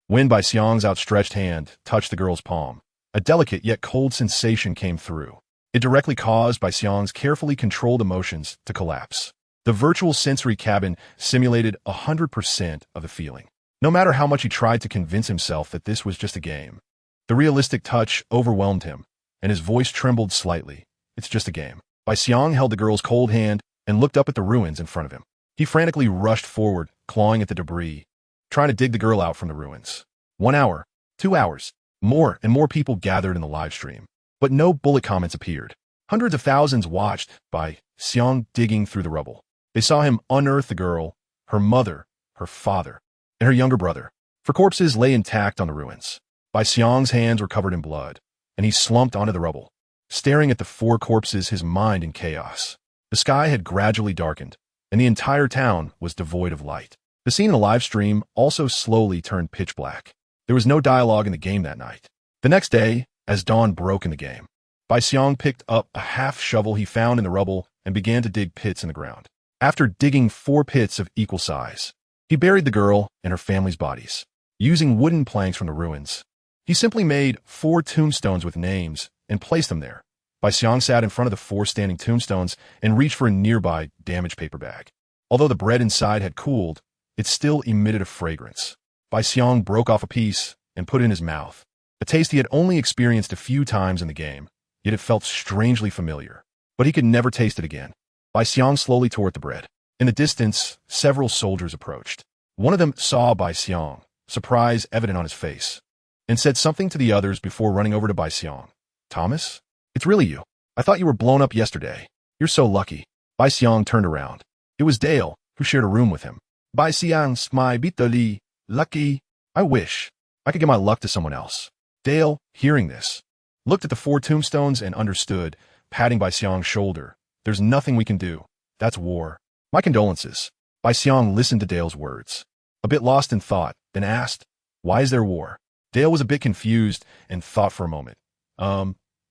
when Bai Xiang's outstretched hand touched the girl's palm, a delicate yet cold sensation came through. It directly caused Bai Xiang's carefully controlled emotions to collapse. The virtual sensory cabin simulated 100% of the feeling. No matter how much he tried to convince himself that this was just a game, the realistic touch overwhelmed him, and his voice trembled slightly. It's just a game. Bai Xiang held the girl's cold hand and looked up at the ruins in front of him. He frantically rushed forward, clawing at the debris, trying to dig the girl out from the ruins. 1 hour, 2 hours, more and more people gathered in the live stream, but no bullet comments appeared. Hundreds of thousands watched Bai Xiang digging through the rubble. They saw him unearth the girl, her mother, her father, and her younger brother. For corpses lay intact on the ruins. Bai Xiang's hands were covered in blood, and he slumped onto the rubble, staring at the 4 corpses, his mind in chaos. The sky had gradually darkened, and the entire town was devoid of light. The scene in the live stream also slowly turned pitch black. There was no dialogue in the game that night. The next day, as dawn broke in the game, Bai Xiang picked up a half shovel he found in the rubble and began to dig pits in the ground. After digging 4 pits of equal size, he buried the girl and her family's bodies. Using wooden planks from the ruins, He simply made 4 tombstones with names and placed them there. Bai Xiang sat in front of the 4 standing tombstones and reached for a nearby damaged paper bag. Although the bread inside had cooled, it still emitted a fragrance. Bai Xiang broke off a piece and put it in his mouth. A taste he had only experienced a few times in the game, yet it felt strangely familiar. But he could never taste it again. Bai Xiang slowly tore at the bread. In the distance, several soldiers approached. One of them saw Bai Xiang, surprise evident on his face, and said something to the others before running over to Bai Xiang. Thomas? It's really you. I thought you were blown up yesterday. You're so lucky. Bai Xiang turned around. It was Dale, who shared a room with him. Bai Xiang's my bitterly lucky. I wish I could give my luck to someone else. Dale, hearing this, looked at the 4 tombstones and understood, patting Bai Xiang's shoulder. There's nothing we can do. That's war. My condolences. Bai Xiang listened to Dale's words, a bit lost in thought, then asked, why is there war? Dale was a bit confused and thought for a moment.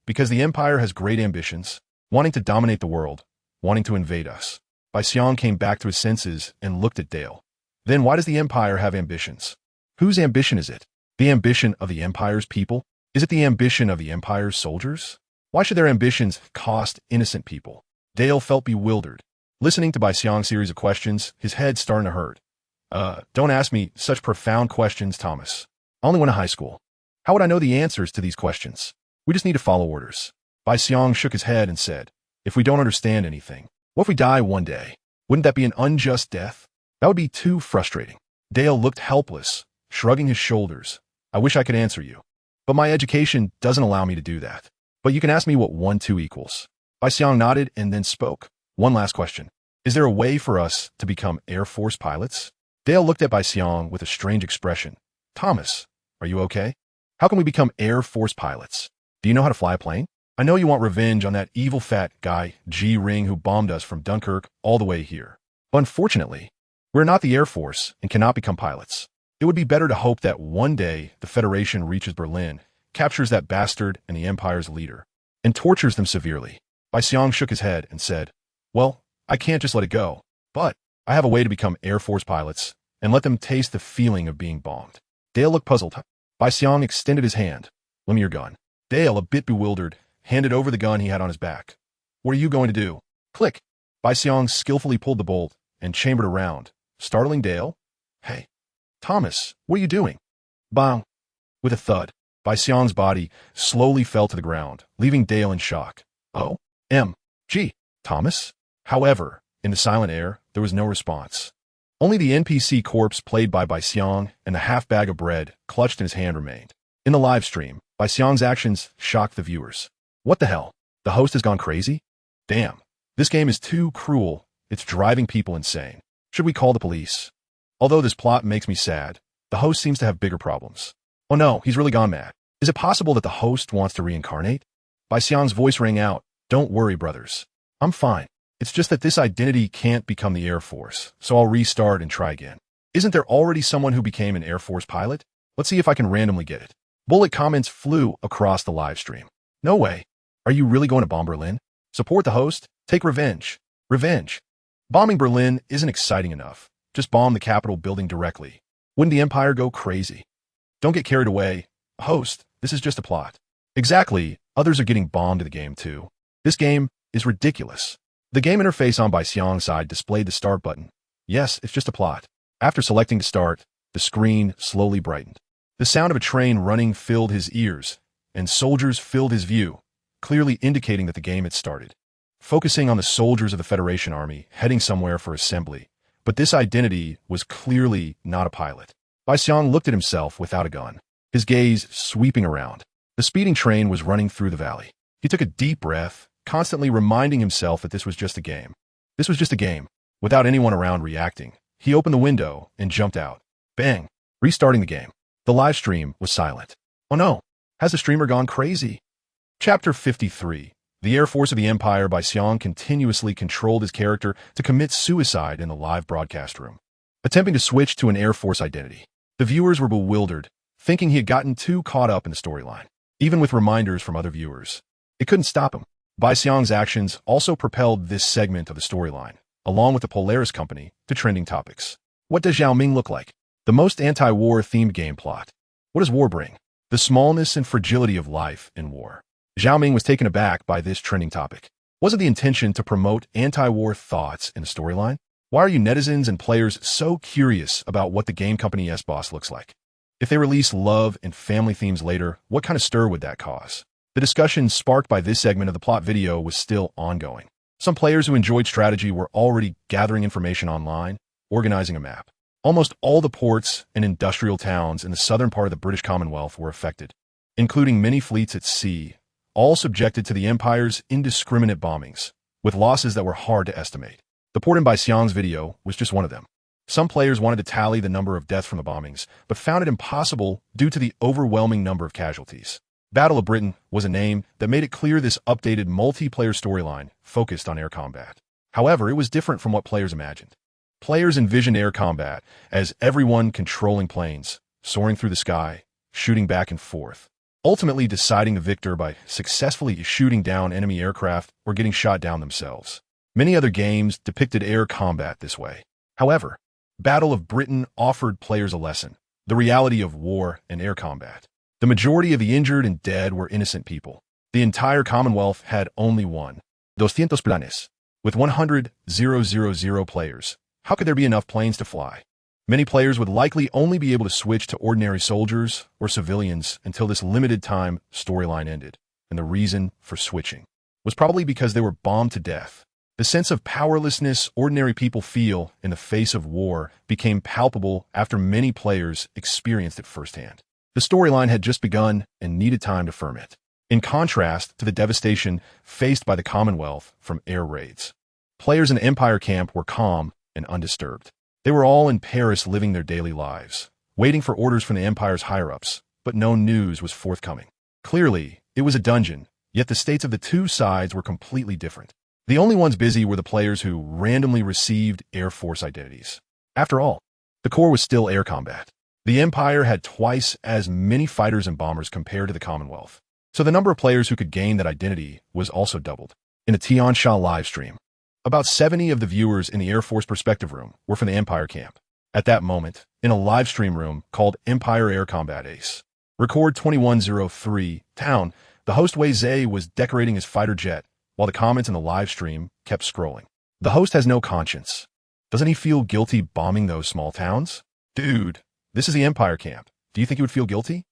Because the Empire has great ambitions, wanting to dominate the world, wanting to invade us. Bai Xiang came back to his senses and looked at Dale. Then why does the Empire have ambitions? Whose ambition is it? The ambition of the Empire's people? Is it the ambition of the Empire's soldiers? Why should their ambitions cost innocent people? Dale felt bewildered. Listening to Bai Xiang's series of questions, his head starting to hurt. Don't ask me such profound questions, Thomas. I only went to high school. How would I know the answers to these questions? We just need to follow orders. Bai Xiang shook his head and said, if we don't understand anything, what if we die one day? Wouldn't that be an unjust death? That would be too frustrating. Dale looked helpless, shrugging his shoulders. I wish I could answer you, but my education doesn't allow me to do that. But you can ask me what 1, 2 equals. Bai Xiang nodded and then spoke. One last question. Is there a way for us to become Air Force pilots? Dale looked at Bai Xiang with a strange expression. Thomas, are you okay? How can we become Air Force pilots? Do you know how to fly a plane? I know you want revenge on that evil fat guy, G. Ring, who bombed us from Dunkirk all the way here. But unfortunately, we're not the Air Force and cannot become pilots. It would be better to hope that one day the Federation reaches Berlin, captures that bastard and the Empire's leader, and tortures them severely. Bai Xiang shook his head and said, well, I can't just let it go, but I have a way to become Air Force pilots and let them taste the feeling of being bombed. Dale looked puzzled. Bai Xiang extended his hand. Lend me your gun. Dale, a bit bewildered, handed over the gun he had on his back. What are you going to do? Click. Bai Xiang skillfully pulled the bolt and chambered around, startling Dale. Hey, Thomas, what are you doing? Bang. With a thud, Bai Xiang's body slowly fell to the ground, leaving Dale in shock. O.M.G. Thomas? However, in the silent air, there was no response. Only the NPC corpse played by Bai Xiang and the half bag of bread clutched in his hand remained. In the live stream, Bai Xiang's actions shocked the viewers. What the hell? The host has gone crazy? Damn. This game is too cruel. It's driving people insane. Should we call the police? Although this plot makes me sad, the host seems to have bigger problems. Oh no, he's really gone mad. Is it possible that the host wants to reincarnate? Bai Xiang's voice rang out. Don't worry, brothers. I'm fine. It's just that this identity can't become the Air Force, so I'll restart and try again. Isn't there already someone who became an Air Force pilot? Let's see if I can randomly get it. Bullet comments flew across the live stream. No way. Are you really going to bomb Berlin? Support the host? Take revenge. Revenge. Bombing Berlin isn't exciting enough. Just bomb the Capitol building directly. Wouldn't the Empire go crazy? Don't get carried away. Host, this is just a plot. Exactly. Others are getting bombed in the game too. This game is ridiculous. The game interface on Bai Xiang's side displayed the start button. Yes, it's just a plot. After selecting to start, the screen slowly brightened. The sound of a train running filled his ears, and soldiers filled his view, clearly indicating that the game had started. Focusing on the soldiers of the Federation Army heading somewhere for assembly, but this identity was clearly not a pilot. Bai Xiang looked at himself without a gun, his gaze sweeping around. The speeding train was running through the valley. He took a deep breath, constantly reminding himself that this was just a game. This was just a game. Without anyone around reacting, he opened the window and jumped out. Bang! Restarting the game. The live stream was silent. Oh no! Has the streamer gone crazy? Chapter 53. The Air Force of the Empire. Bai Xiang continuously controlled his character to commit suicide in the live broadcast room, attempting to switch to an Air Force identity. The viewers were bewildered, thinking he had gotten too caught up in the storyline. Even with reminders from other viewers, it couldn't stop him. Bai Xiang's actions also propelled this segment of the storyline, along with the Polaris Company, to trending topics. What does Zhao Ming look like? The most anti-war themed game plot. What does war bring? The smallness and fragility of life in war. Zhao Ming was taken aback by this trending topic. Was it the intention to promote anti-war thoughts in the storyline? Why are you netizens and players so curious about what the game company S-Boss looks like? If they release love and family themes later, what kind of stir would that cause? The discussion sparked by this segment of the plot video was still ongoing. Some players who enjoyed strategy were already gathering information online, organizing a map. Almost all the ports and industrial towns in the southern part of the British Commonwealth were affected, including many fleets at sea, all subjected to the Empire's indiscriminate bombings, with losses that were hard to estimate. The port in Baixiang's video was just one of them. Some players wanted to tally the number of deaths from the bombings, but found it impossible due to the overwhelming number of casualties. Battle of Britain was a name that made it clear this updated multiplayer storyline focused on air combat. However, it was different from what players imagined. Players envisioned air combat as everyone controlling planes, soaring through the sky, shooting back and forth, ultimately deciding the victor by successfully shooting down enemy aircraft or getting shot down themselves. Many other games depicted air combat this way. However, Battle of Britain offered players a lesson, the reality of war and air combat. The majority of the injured and dead were innocent people. The entire Commonwealth had only 200 planes. With 100,000 players, how could there be enough planes to fly? Many players would likely only be able to switch to ordinary soldiers or civilians until this limited-time storyline ended, and the reason for switching was probably because they were bombed to death. The sense of powerlessness ordinary people feel in the face of war became palpable after many players experienced it firsthand. The storyline had just begun and needed time to ferment, in contrast to the devastation faced by the Commonwealth from air raids. Players in Empire camp were calm and undisturbed. They were all in Paris living their daily lives, waiting for orders from the Empire's higher-ups, but no news was forthcoming. Clearly, it was a dungeon, yet the states of the two sides were completely different. The only ones busy were the players who randomly received Air Force identities. After all, the core was still air combat. The Empire had twice as many fighters and bombers compared to the Commonwealth, so the number of players who could gain that identity was also doubled. In a Tianxia livestream, about 70 of the viewers in the Air Force perspective room were from the Empire camp. At that moment, in a livestream room called Empire Air Combat Ace, record 2103 town, the host Wei Zhe was decorating his fighter jet, while the comments in the live stream kept scrolling. The host has no conscience. Doesn't he feel guilty bombing those small towns? Dude, this is the Empire camp. Do you think he would feel guilty?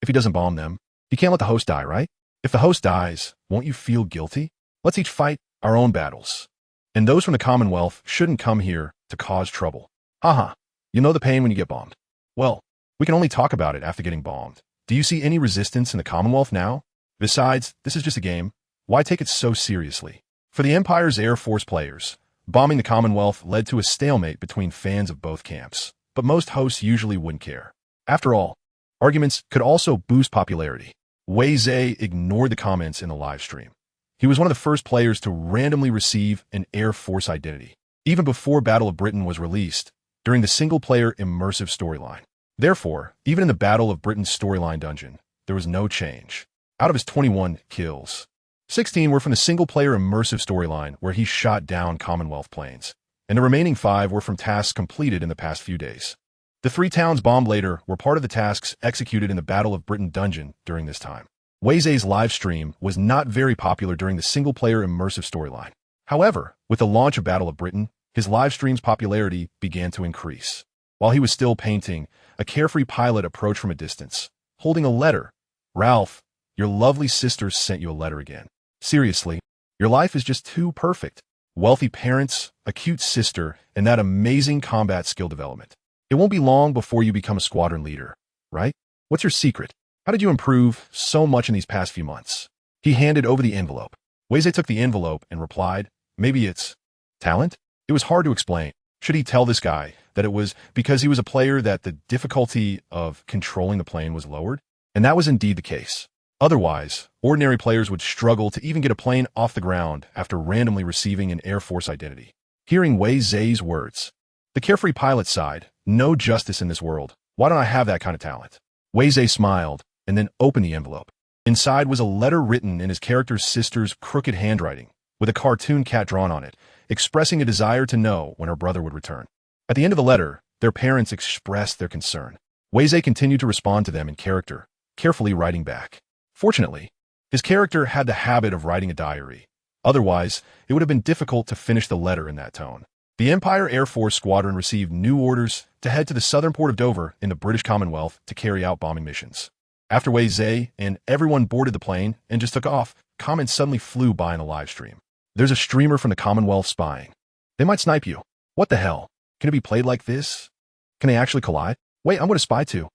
If he doesn't bomb them, he can't let the host die, right? If the host dies, won't you feel guilty? Let's each fight our own battles. And those from the Commonwealth shouldn't come here to cause trouble. Haha, you know the pain when you get bombed. Well, we can only talk about it after getting bombed. Do you see any resistance in the Commonwealth now? Besides, this is just a game. Why take it so seriously? For the Empire's Air Force players, bombing the Commonwealth led to a stalemate between fans of both camps, but most hosts usually wouldn't care. After all, arguments could also boost popularity. Wei Zhe ignored the comments in the live stream. He was one of the first players to randomly receive an Air Force identity, even before Battle of Britain was released, during the single-player immersive storyline. Therefore, even in the Battle of Britain's storyline dungeon, there was no change. Out of his 21 kills, 16 were from the single-player immersive storyline where he shot down Commonwealth planes, and the remaining 5 were from tasks completed in the past few days. The 3 towns bombed later were part of the tasks executed in the Battle of Britain dungeon during this time. Wei Zhe's live stream was not very popular during the single-player immersive storyline. However, with the launch of Battle of Britain, his live stream's popularity began to increase. While he was still painting, a carefree pilot approached from a distance, holding a letter. "Ralph, your lovely sister sent you a letter again. Seriously, your life is just too perfect. Wealthy parents, a cute sister, and that amazing combat skill development. It won't be long before you become a squadron leader, right? What's your secret? How did you improve so much in these past few months?" He handed over the envelope. Wei Zhe took the envelope and replied, "Maybe it's talent?" It was hard to explain. Should he tell this guy that it was because he was a player that the difficulty of controlling the plane was lowered? And that was indeed the case. Otherwise, ordinary players would struggle to even get a plane off the ground after randomly receiving an Air Force identity. Hearing Wei Zhe's words, the carefree pilot sighed, "No justice in this world. Why don't I have that kind of talent?" Wei Zhe smiled and then opened the envelope. Inside was a letter written in his character's sister's crooked handwriting, with a cartoon cat drawn on it, expressing a desire to know when her brother would return. At the end of the letter, their parents expressed their concern. Wei Zhe continued to respond to them in character, carefully writing back. Fortunately, his character had the habit of writing a diary. Otherwise, it would have been difficult to finish the letter in that tone. The Empire Air Force Squadron received new orders to head to the southern port of Dover in the British Commonwealth to carry out bombing missions. After Wei Zhe and everyone boarded the plane and just took off, comments suddenly flew by in a live stream. There's a streamer from the Commonwealth spying. They might snipe you. What the hell? Can it be played like this? Can they actually collide? Wait, I'm going to spy too.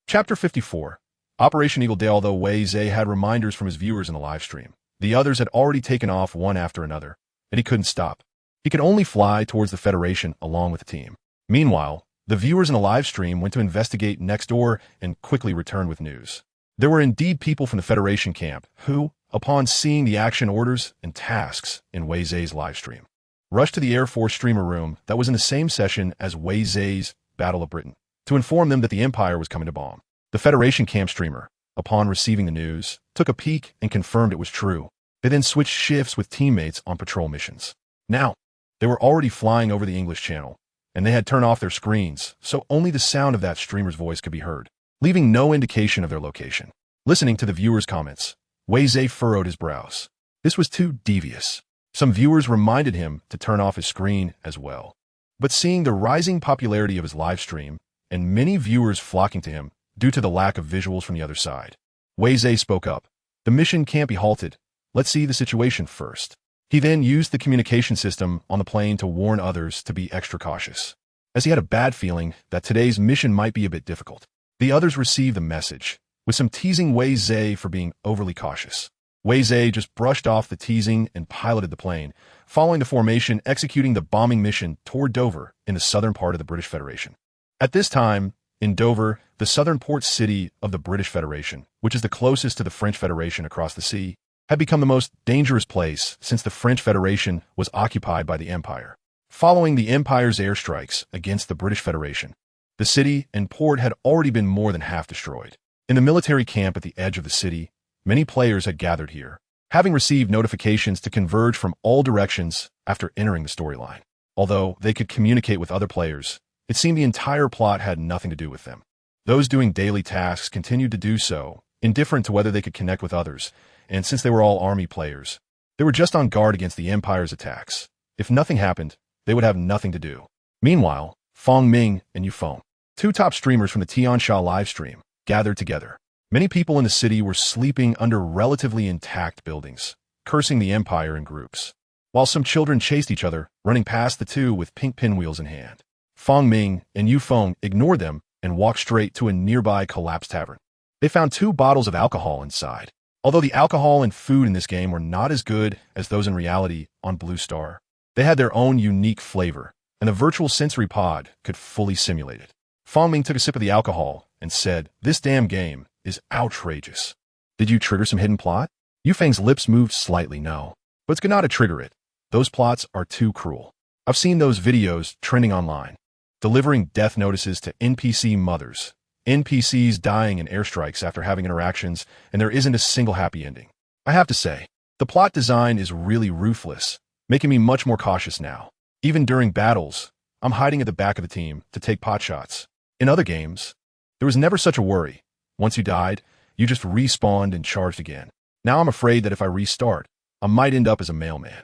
Chapter 54. Operation Eagle Day. Although Wei Zhe had reminders from his viewers in the live stream, the others had already taken off one after another, and he couldn't stop. He could only fly towards the Federation along with the team. Meanwhile, the viewers in the live stream went to investigate next door and quickly returned with news. There were indeed people from the Federation camp who, upon seeing the action orders and tasks in Wei Zhe's live stream, rushed to the Air Force streamer room that was in the same session as Wei Zhe's Battle of Britain to inform them that the Empire was coming to bomb. The Federation camp streamer, upon receiving the news, took a peek and confirmed it was true. They then switched shifts with teammates on patrol missions. Now, they were already flying over the English Channel, and they had turned off their screens, so only the sound of that streamer's voice could be heard, leaving no indication of their location. Listening to the viewers' comments, Wei Zhe furrowed his brows. This was too devious. Some viewers reminded him to turn off his screen as well. But seeing the rising popularity of his live stream, and many viewers flocking to him due to the lack of visuals from the other side, Wei Zhe spoke up. The mission can't be halted. Let's see the situation first. He then used the communication system on the plane to warn others to be extra cautious, as he had a bad feeling that today's mission might be a bit difficult. The others received the message, with some teasing Wei Zhe for being overly cautious. Wei Zhe just brushed off the teasing and piloted the plane, following the formation, executing the bombing mission toward Dover in the southern part of the British Federation. At this time, in Dover, the southern port city of the British Federation, which is the closest to the French Federation across the sea, had become the most dangerous place since the French Federation was occupied by the Empire. Following the Empire's airstrikes against the British Federation, the city and port had already been more than half destroyed. In the military camp at the edge of the city, many players had gathered here, having received notifications to converge from all directions after entering the storyline. Although they could communicate with other players, it seemed the entire plot had nothing to do with them. Those doing daily tasks continued to do so, indifferent to whether they could connect with others, and since they were all army players, they were just on guard against the Empire's attacks. If nothing happened, they would have nothing to do. Meanwhile, Fong Ming and Yu Feng, two top streamers from the Tiansha live stream, gathered together. Many people in the city were sleeping under relatively intact buildings, cursing the Empire in groups, while some children chased each other, running past the two with pink pinwheels in hand. Fong Ming and Yu Feng ignored them and walked straight to a nearby collapsed tavern. They found 2 bottles of alcohol inside. Although the alcohol and food in this game were not as good as those in reality on Blue Star, they had their own unique flavor, and the virtual sensory pod could fully simulate it. Fong Ming took a sip of the alcohol and said, "This damn game is outrageous. Did you trigger some hidden plot?" Yu Feng's lips moved slightly, no. But it's good not to trigger it. Those plots are too cruel. I've seen those videos trending online. Delivering death notices to NPC mothers. NPCs dying in airstrikes after having interactions, and there isn't a single happy ending. I have to say, the plot design is really ruthless, making me much more cautious now. Even during battles, I'm hiding at the back of the team to take pot shots. In other games, there was never such a worry. Once you died, you just respawned and charged again. Now I'm afraid that if I restart, I might end up as a mailman.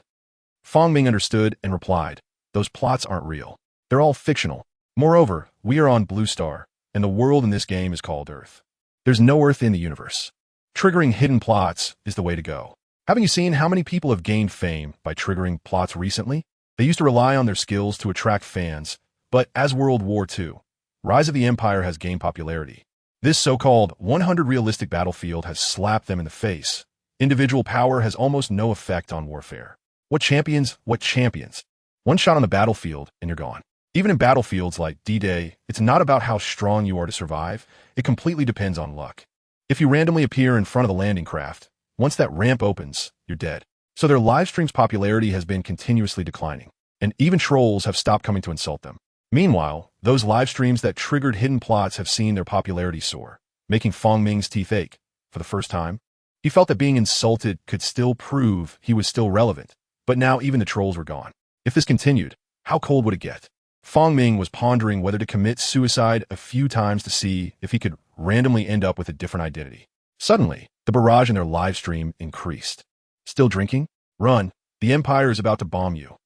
Fong Ming understood and replied, "Those plots aren't real. They're all fictional. Moreover, we are on Blue Star, and the world in this game is called Earth. There's no Earth in the universe. Triggering hidden plots is the way to go." Haven't you seen how many people have gained fame by triggering plots recently? They used to rely on their skills to attract fans, but as World War II, Rise of the Empire has gained popularity. This so-called 100 realistic battlefield has slapped them in the face. Individual power has almost no effect on warfare. What champions? One shot on the battlefield and you're gone. Even in battlefields like D-Day, it's not about how strong you are to survive. It completely depends on luck. If you randomly appear in front of the landing craft, once that ramp opens, you're dead. So their live stream's popularity has been continuously declining, and even trolls have stopped coming to insult them. Meanwhile, those live streams that triggered hidden plots have seen their popularity soar, making Fong Ming's teeth ache. For the first time, he felt that being insulted could still prove he was still relevant, but now even the trolls were gone. If this continued, how cold would it get? Fong Ming was pondering whether to commit suicide a few times to see if he could randomly end up with a different identity. Suddenly, the barrage in their live stream increased. Still drinking? Run. The Empire is about to bomb you.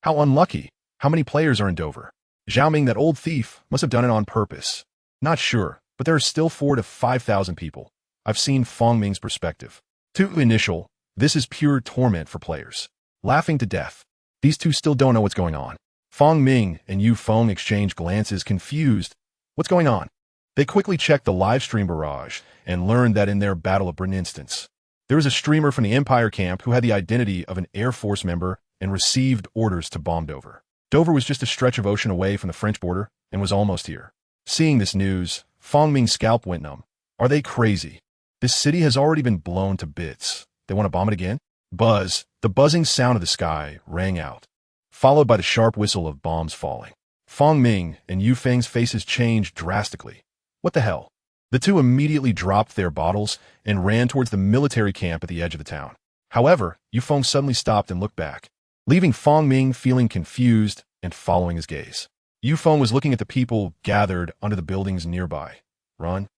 How unlucky. How many players are in Dover? Zhao Ming, that old thief, must have done it on purpose. Not sure, but there are still 4,000 to 5,000 people. I've seen Fong Ming's perspective. To initial, this is pure torment for players. Laughing to death. These two still don't know what's going on. Fong Ming and Yu Feng exchange glances, confused. What's going on? They quickly checked the live stream barrage and learned that in their Battle of Britain instance, there was a streamer from the Empire camp who had the identity of an Air Force member and received orders to bomb Dover. Dover was just a stretch of ocean away from the French border and was almost here. Seeing this news, Fong Ming's scalp went numb. Are they crazy? This city has already been blown to bits. They want to bomb it again? Buzz, the buzzing sound of the sky, rang out, followed by the sharp whistle of bombs falling. Fong Ming and Yu Feng's faces changed drastically. What the hell? The two immediately dropped their bottles and ran towards the military camp at the edge of the town. However, Yu Feng suddenly stopped and looked back, leaving Fong Ming feeling confused and following his gaze. Yu Feng was looking at the people gathered under the buildings nearby. Run.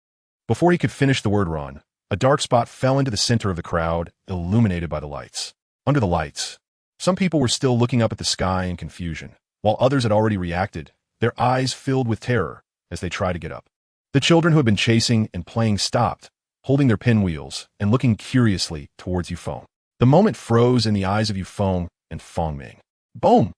Before he could finish the word run, a dark spot fell into the center of the crowd, illuminated by the lights. Under the lights, some people were still looking up at the sky in confusion, while others had already reacted, their eyes filled with terror as they tried to get up. The children who had been chasing and playing stopped, holding their pinwheels and looking curiously towards Yu Feng. The moment froze in the eyes of Yu Feng and Fong Ming. Boom!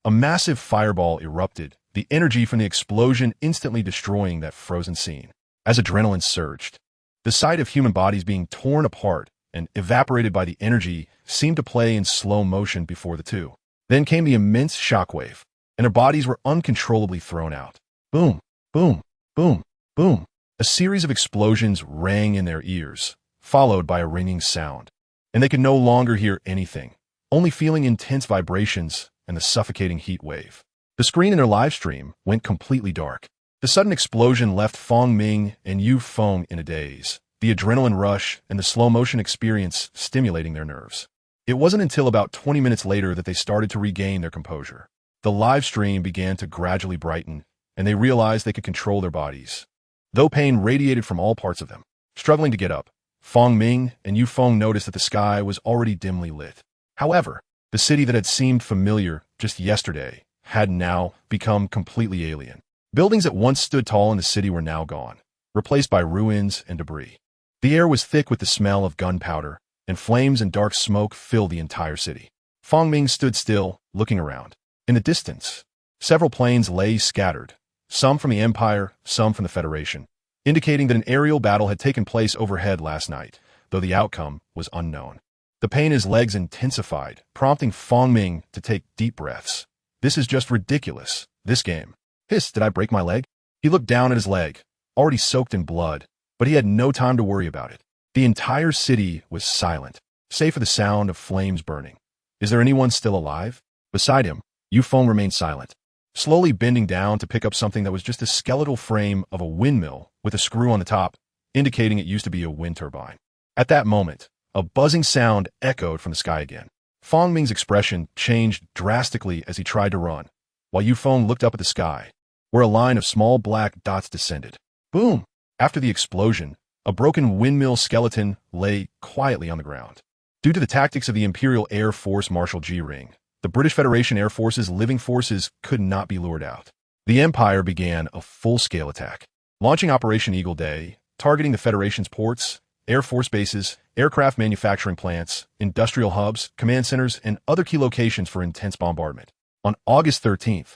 A massive fireball erupted, the energy from the explosion instantly destroying that frozen scene. As adrenaline surged, the sight of human bodies being torn apart and evaporated by the energy seemed to play in slow motion before the two. Then came the immense shockwave, and their bodies were uncontrollably thrown out. Boom, boom, boom, boom. A series of explosions rang in their ears, followed by a ringing sound, and they could no longer hear anything, only feeling intense vibrations and the suffocating heat wave. The screen in their live stream went completely dark. The sudden explosion left Fong Ming and Yu Feng in a daze, the adrenaline rush and the slow-motion experience stimulating their nerves. It wasn't until about 20 minutes later that they started to regain their composure. The live stream began to gradually brighten, and they realized they could control their bodies, though pain radiated from all parts of them. Struggling to get up, Fong Ming and Yu Feng noticed that the sky was already dimly lit. However, the city that had seemed familiar just yesterday had now become completely alien. Buildings that once stood tall in the city were now gone, replaced by ruins and debris. The air was thick with the smell of gunpowder, and flames and dark smoke filled the entire city. Fong Ming stood still, looking around. In the distance, several planes lay scattered, some from the Empire, some from the Federation, indicating that an aerial battle had taken place overhead last night, though the outcome was unknown. The pain in his legs intensified, prompting Fong Ming to take deep breaths. This is just ridiculous, this game. Hiss, did I break my leg? He looked down at his leg, already soaked in blood, but he had no time to worry about it. The entire city was silent, save for the sound of flames burning. Is there anyone still alive? Beside him, Yu Feng remained silent, slowly bending down to pick up something that was just a skeletal frame of a windmill with a screw on the top, indicating it used to be a wind turbine. At that moment, a buzzing sound echoed from the sky again. Fong Ming's expression changed drastically as he tried to run, while Yu Feng looked up at the sky, where a line of small black dots descended. Boom! After the explosion, a broken windmill skeleton lay quietly on the ground. Due to the tactics of the Imperial Air Force Marshal G-Ring, the British Federation Air Force's living forces could not be lured out. The Empire began a full-scale attack, launching Operation Eagle Day, targeting the Federation's ports, Air Force bases, aircraft manufacturing plants, industrial hubs, command centers, and other key locations for intense bombardment. On August 13th,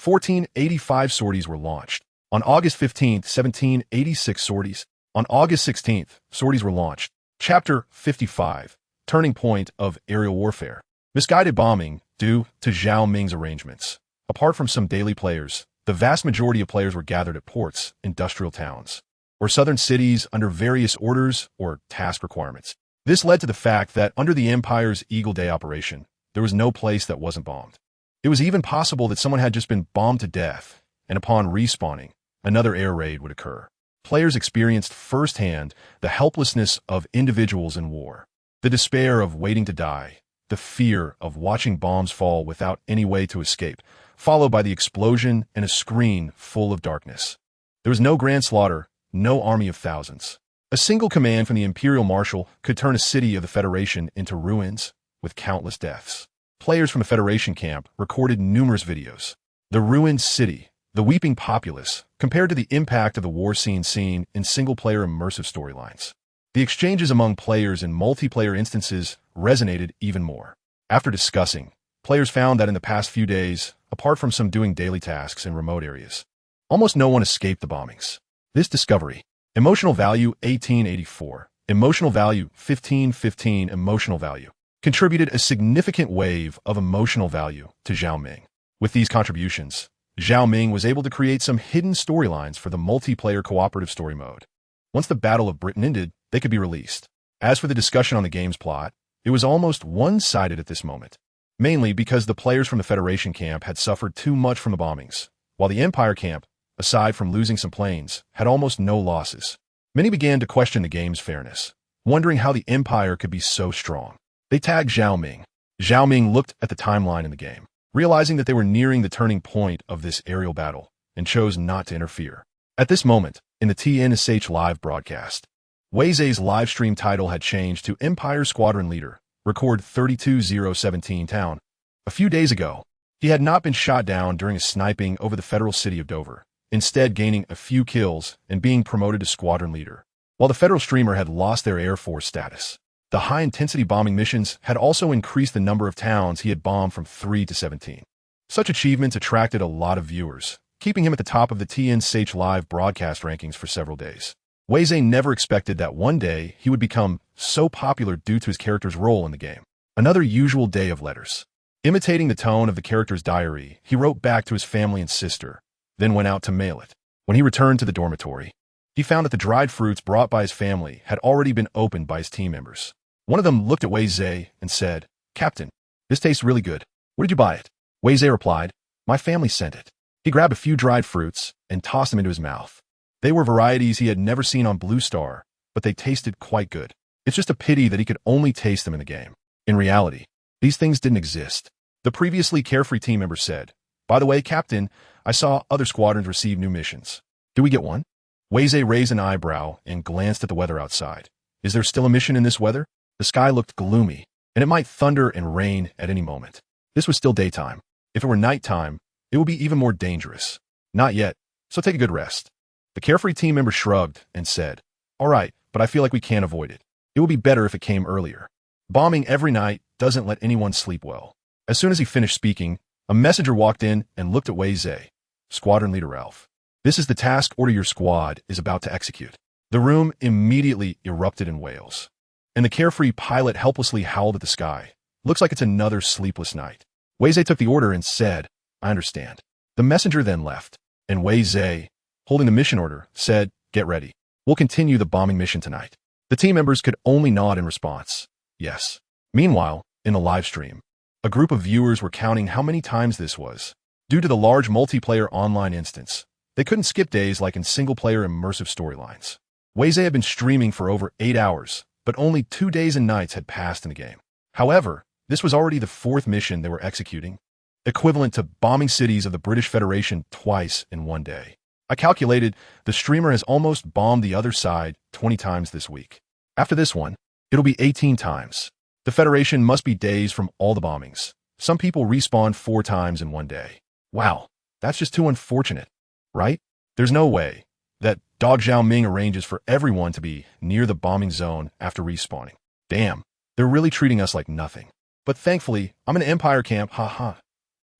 1485 sorties were launched. On August 15th, 1786 sorties. On August 16th, sorties were launched. Chapter 55, Turning Point of Aerial Warfare. Misguided bombing due to Zhao Ming's arrangements. Apart from some daily players, the vast majority of players were gathered at ports, industrial towns, or southern cities under various orders or task requirements. This led to the fact that under the Empire's Eagle Day operation, there was no place that wasn't bombed. It was even possible that someone had just been bombed to death, and upon respawning, another air raid would occur. Players experienced firsthand the helplessness of individuals in war, the despair of waiting to die, the fear of watching bombs fall without any way to escape, followed by the explosion and a screen full of darkness. There was no grand slaughter, no army of thousands. A single command from the Imperial Marshal could turn a city of the Federation into ruins, with countless deaths. Players from the Federation camp recorded numerous videos. The ruined city, the weeping populace, compared to the impact of the war scene seen in single-player immersive storylines. The exchanges among players in multiplayer instances resonated even more. After discussing, players found that in the past few days, apart from some doing daily tasks in remote areas, almost no one escaped the bombings. This discovery, emotional value 1884, emotional value 1515, emotional value, contributed a significant wave of emotional value to Zhao Ming. With these contributions, Zhao Ming was able to create some hidden storylines for the multiplayer cooperative story mode. Once the Battle of Britain ended, they could be released. As for the discussion on the game's plot, it was almost one-sided at this moment, mainly because the players from the Federation camp had suffered too much from the bombings, while the Empire camp, aside from losing some planes, had almost no losses. Many began to question the game's fairness, wondering how the Empire could be so strong. They tagged Zhao Ming. Zhao Ming looked at the timeline in the game, realizing that they were nearing the turning point of this aerial battle, and chose not to interfere. At this moment, in the TNSH live broadcast, Wei Zhe's livestream title had changed to Empire Squadron Leader, record 32017 town. A few days ago, he had not been shot down during a sniping over the federal city of Dover, instead gaining a few kills and being promoted to Squadron Leader. While the federal streamer had lost their Air Force status, the high-intensity bombing missions had also increased the number of towns he had bombed from 3 to 17. Such achievements attracted a lot of viewers, keeping him at the top of the TNSH live broadcast rankings for several days. Wei Zhe never expected that one day he would become so popular due to his character's role in the game. Another usual day of letters. Imitating the tone of the character's diary, he wrote back to his family and sister, then went out to mail it. When he returned to the dormitory, he found that the dried fruits brought by his family had already been opened by his team members. One of them looked at Wei Zhe and said, "Captain, this tastes really good. Where did you buy it?" Wei Zhe replied, "My family sent it." He grabbed a few dried fruits and tossed them into his mouth. They were varieties he had never seen on Blue Star, but they tasted quite good. It's just a pity that he could only taste them in the game. In reality, these things didn't exist. The previously carefree team member said, "By the way, Captain, I saw other squadrons receive new missions. Do we get one?" Wei Zhe raised an eyebrow and glanced at the weather outside. Is there still a mission in this weather? The sky looked gloomy, and it might thunder and rain at any moment. This was still daytime. If it were nighttime, it would be even more dangerous. Not yet, so take a good rest. The carefree team member shrugged and said, "All right, but I feel like we can't avoid it. It would be better if it came earlier. Bombing every night doesn't let anyone sleep well." As soon as he finished speaking, a messenger walked in and looked at Wei Zhe. "Squadron Leader Ralph. This is the task order your squad is about to execute." The room immediately erupted in wails, and the carefree pilot helplessly howled at the sky. "Looks like it's another sleepless night." Wei Zhe took the order and said, "I understand." The messenger then left, and Wei Zhe, holding the mission order, said, "Get ready. We'll continue the bombing mission tonight." The team members could only nod in response. Yes. Meanwhile, in the live stream, a group of viewers were counting how many times this was. Due to the large multiplayer online instance, they couldn't skip days like in single-player immersive storylines. Wei Zhe had been streaming for over 8 hours, but only 2 days and nights had passed in the game. However, this was already the 4th mission they were executing, equivalent to bombing cities of the British Federation twice in one day. I calculated the streamer has almost bombed the other side 20 times this week. After this one, it'll be 18 times. The Federation must be dazed from all the bombings. Some people respawned 4 times in one day. Wow, that's just too unfortunate, right? There's no way that Dog Zhao Ming arranges for everyone to be near the bombing zone after respawning. Damn, they're really treating us like nothing. But thankfully, I'm in an Empire camp, haha.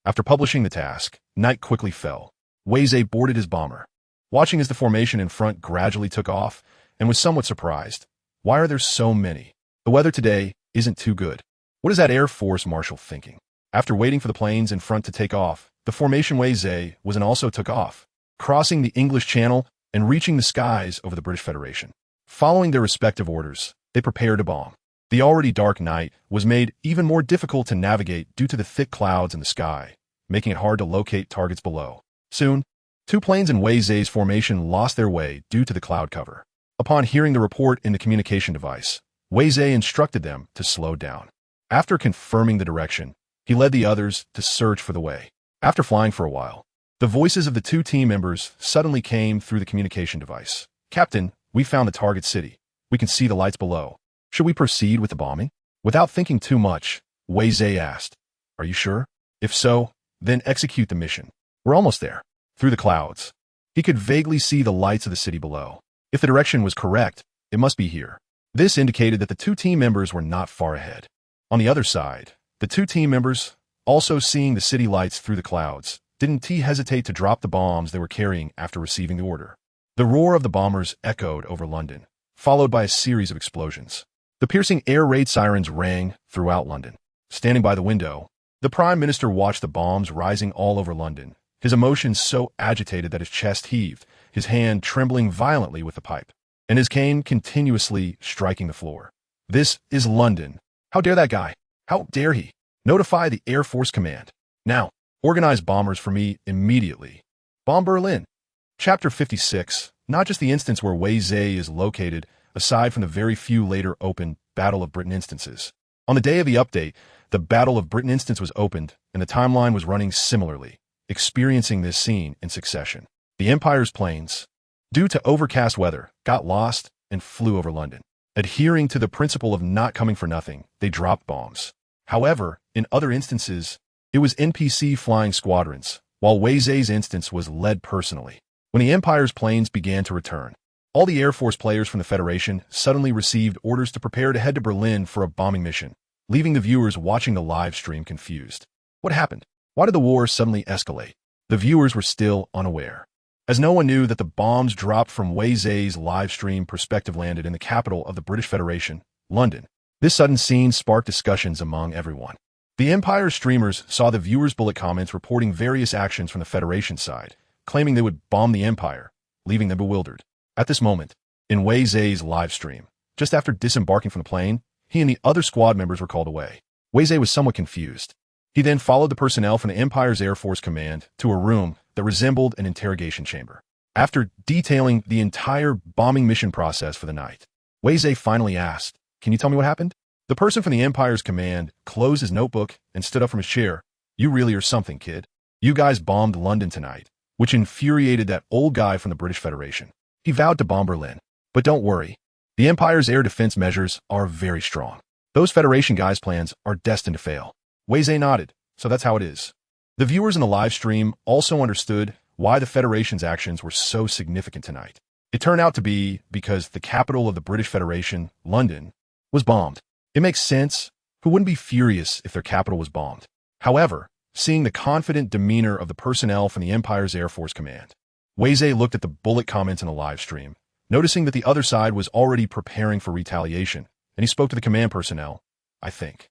After publishing the task, night quickly fell. Wei Zhe boarded his bomber, watching as the formation in front gradually took off, and was somewhat surprised. Why are there so many? The weather today isn't too good. What is that Air Force Marshal thinking? After waiting for the planes in front to take off, the formation Wei Zhe was and also took off, crossing the English Channel and reaching the skies over the British Federation. Following their respective orders, they prepared to bomb. The already dark night was made even more difficult to navigate due to the thick clouds in the sky, making it hard to locate targets below. Soon, 2 planes in Wei Zhe's formation lost their way due to the cloud cover. Upon hearing the report in the communication device, Wei Zhe instructed them to slow down. After confirming the direction, he led the others to search for the way. After flying for a while, the voices of the 2 team members suddenly came through the communication device. "Captain, we found the target city. We can see the lights below. Should we proceed with the bombing? Without thinking too much, Wei Zhe asked, "Are you sure? If so, then execute the mission. We're almost there." Through the clouds, he could vaguely see the lights of the city below. If the direction was correct, it must be here. This indicated that the two team members were not far ahead. On the other side, the two team members, also seeing the city lights through the clouds, didn't hesitate to drop the bombs they were carrying after receiving the order. The roar of the bombers echoed over London, followed by a series of explosions. The piercing air raid sirens rang throughout London. Standing by the window, the Prime Minister watched the bombs rising all over London, his emotions so agitated that his chest heaved, his hand trembling violently with the pipe, and his cane continuously striking the floor. This is London. How dare that guy? How dare he? Notify the Air Force Command. Now, organize bombers for me immediately. Bomb Berlin. Chapter 56. Not just the instance where Wei Zhe is located, aside from the very few later open Battle of Britain instances. On the day of the update, the Battle of Britain instance was opened, and the timeline was running similarly, experiencing this scene in succession. The Empire's planes, due to overcast weather, got lost and flew over London. Adhering to the principle of not coming for nothing, they dropped bombs. However, in other instances, it was NPC flying squadrons, while Wei Zhe's instance was led personally. When the Empire's planes began to return, all the Air Force players from the Federation suddenly received orders to prepare to head to Berlin for a bombing mission, leaving the viewers watching the live stream confused. What happened? Why did the war suddenly escalate? The viewers were still unaware, as no one knew that the bombs dropped from Wei Zhe's live stream perspective landed in the capital of the British Federation, London. This sudden scene sparked discussions among everyone. The Empire streamers saw the viewers' bullet comments reporting various actions from the Federation side, claiming they would bomb the Empire, leaving them bewildered. At this moment, in Wei Zhe's live stream, just after disembarking from the plane, he and the other squad members were called away. Wei Zhe was somewhat confused. He then followed the personnel from the Empire's Air Force Command to a room that resembled an interrogation chamber. After detailing the entire bombing mission process for the night, Wei Zhe finally asked, "Can you tell me what happened?" The person from the Empire's command closed his notebook and stood up from his chair. "You really are something, kid. You guys bombed London tonight," which infuriated that old guy from the British Federation. He vowed to bomb Berlin. But don't worry. The Empire's air defense measures are very strong. Those Federation guys' plans are destined to fail. Wei Zhe nodded, so that's how it is. The viewers in the live stream also understood why the Federation's actions were so significant tonight. It turned out to be because the capital of the British Federation, London, was bombed. It makes sense. Who wouldn't be furious if their capital was bombed? However, seeing the confident demeanor of the personnel from the Empire's Air Force Command, Wei Zhe looked at the bullet comments in the live stream, noticing that the other side was already preparing for retaliation, and he spoke to the command personnel. "I think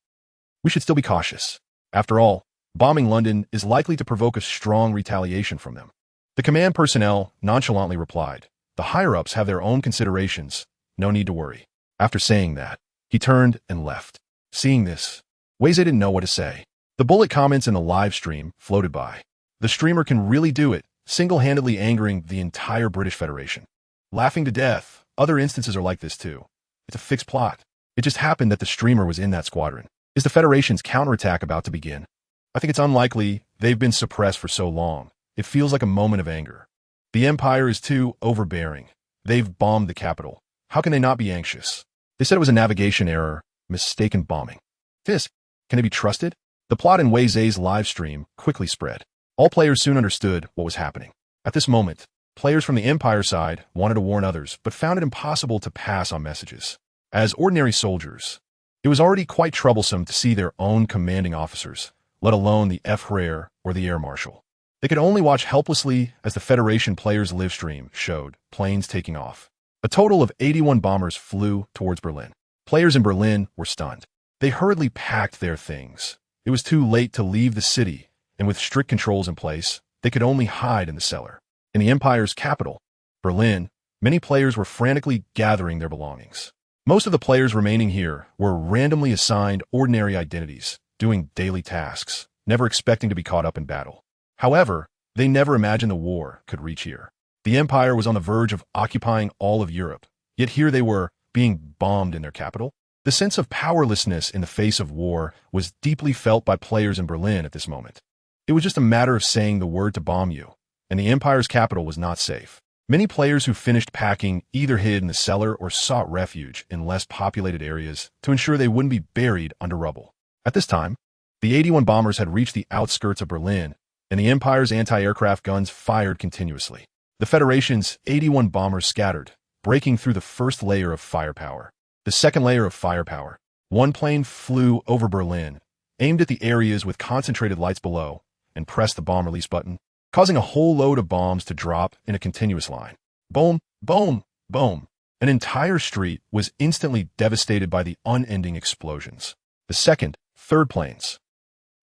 we should still be cautious. After all, bombing London is likely to provoke a strong retaliation from them." The command personnel nonchalantly replied, "The higher-ups have their own considerations. No need to worry." After saying that, he turned and left. Seeing this, Wei Zhe didn't know what to say. The bullet comments in the live stream floated by. The streamer can really do it, single-handedly angering the entire British Federation. Laughing to death, other instances are like this too. It's a fixed plot. It just happened that the streamer was in that squadron. Is the Federation's counterattack about to begin? I think it's unlikely. They've been suppressed for so long. It feels like a moment of anger. The Empire is too overbearing. They've bombed the capital. How can they not be anxious? They said it was a navigation error, mistaken bombing. Fisk, can they be trusted? The plot in Wei Zhe's live stream quickly spread. All players soon understood what was happening. At this moment, players from the Empire side wanted to warn others, but found it impossible to pass on messages. As ordinary soldiers, it was already quite troublesome to see their own commanding officers, let alone the F-Rear or the Air Marshal. They could only watch helplessly as the Federation players' live stream showed planes taking off. A total of 81 bombers flew towards Berlin. Players in Berlin were stunned. They hurriedly packed their things. It was too late to leave the city, and with strict controls in place, they could only hide in the cellar. In the Empire's capital, Berlin, many players were frantically gathering their belongings. Most of the players remaining here were randomly assigned ordinary identities, doing daily tasks, never expecting to be caught up in battle. However, they never imagined the war could reach here. The Empire was on the verge of occupying all of Europe, yet here they were, being bombed in their capital. The sense of powerlessness in the face of war was deeply felt by players in Berlin at this moment. It was just a matter of saying the word to bomb you, and the Empire's capital was not safe. Many players who finished packing either hid in the cellar or sought refuge in less populated areas to ensure they wouldn't be buried under rubble. At this time, the 81 bombers had reached the outskirts of Berlin, and the Empire's anti-aircraft guns fired continuously. The Federation's 81 bombers scattered, breaking through the first layer of firepower. The second layer of firepower. One plane flew over Berlin, aimed at the areas with concentrated lights below, and pressed the bomb release button, causing a whole load of bombs to drop in a continuous line. Boom, boom, boom. An entire street was instantly devastated by the unending explosions. The second, third planes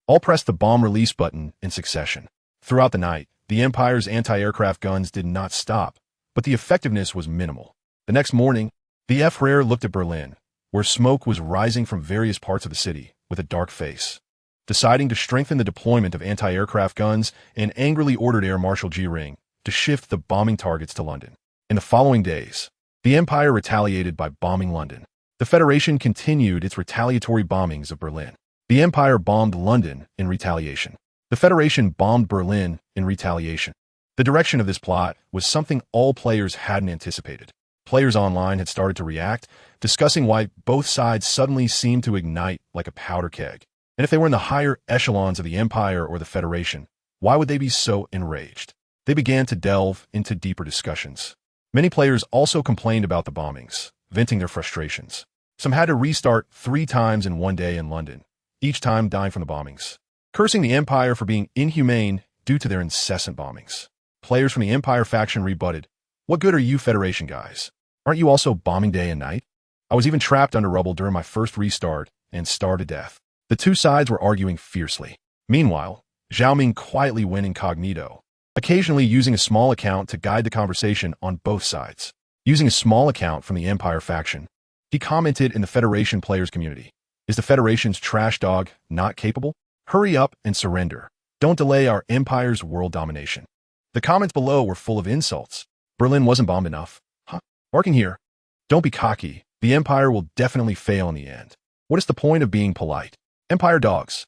all pressed the bomb release button in succession. Throughout the night, the Empire's anti-aircraft guns did not stop, but the effectiveness was minimal. The next morning, the Führer looked at Berlin, where smoke was rising from various parts of the city, with a dark face. Deciding to strengthen the deployment of anti-aircraft guns, and angrily ordered Air Marshal Göring to shift the bombing targets to London. In the following days, the Empire retaliated by bombing London. The Federation continued its retaliatory bombings of Berlin. The Empire bombed London in retaliation. The Federation bombed Berlin in retaliation. The direction of this plot was something all players hadn't anticipated. Players online had started to react, discussing why both sides suddenly seemed to ignite like a powder keg. And if they were in the higher echelons of the Empire or the Federation, why would they be so enraged? They began to delve into deeper discussions. Many players also complained about the bombings, venting their frustrations. Some had to restart 3 times in one day in London, each time dying from the bombings, cursing the Empire for being inhumane due to their incessant bombings. Players from the Empire faction rebutted, "What good are you Federation guys? Aren't you also bombing day and night? I was even trapped under rubble during my first restart and starved to death." The two sides were arguing fiercely. Meanwhile, Zhao Ming quietly went incognito, occasionally using a small account to guide the conversation on both sides. Using a small account from the Empire faction, he commented in the Federation players community, "Is the Federation's trash dog not capable? Hurry up and surrender. Don't delay our Empire's world domination." The comments below were full of insults. Berlin wasn't bombed enough. Huh? Barking here. Don't be cocky. The Empire will definitely fail in the end. What is the point of being polite? Empire dogs.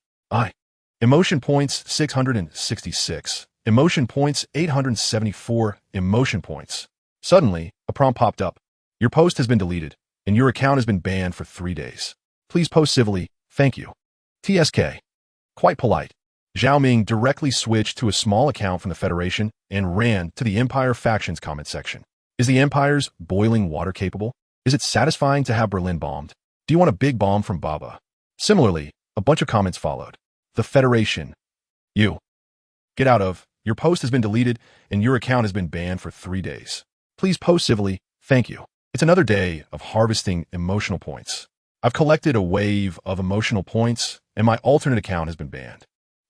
Emotion points 666. Emotion points 874. Emotion points. Suddenly, a prompt popped up. Your post has been deleted, and your account has been banned for 3 days. Please post civilly. Thank you. TSK. Quite polite. Zhao Ming directly switched to a small account from the Federation and ran to the Empire faction's comment section. Is the Empire's boiling water capable? Is it satisfying to have Berlin bombed? Do you want a big bomb from Baba? Similarly, a bunch of comments followed. The Federation. You. Get out of. Your post has been deleted and your account has been banned for 3 days. Please post civilly. Thank you. It's another day of harvesting emotional points. I've collected a wave of emotional points and my alternate account has been banned.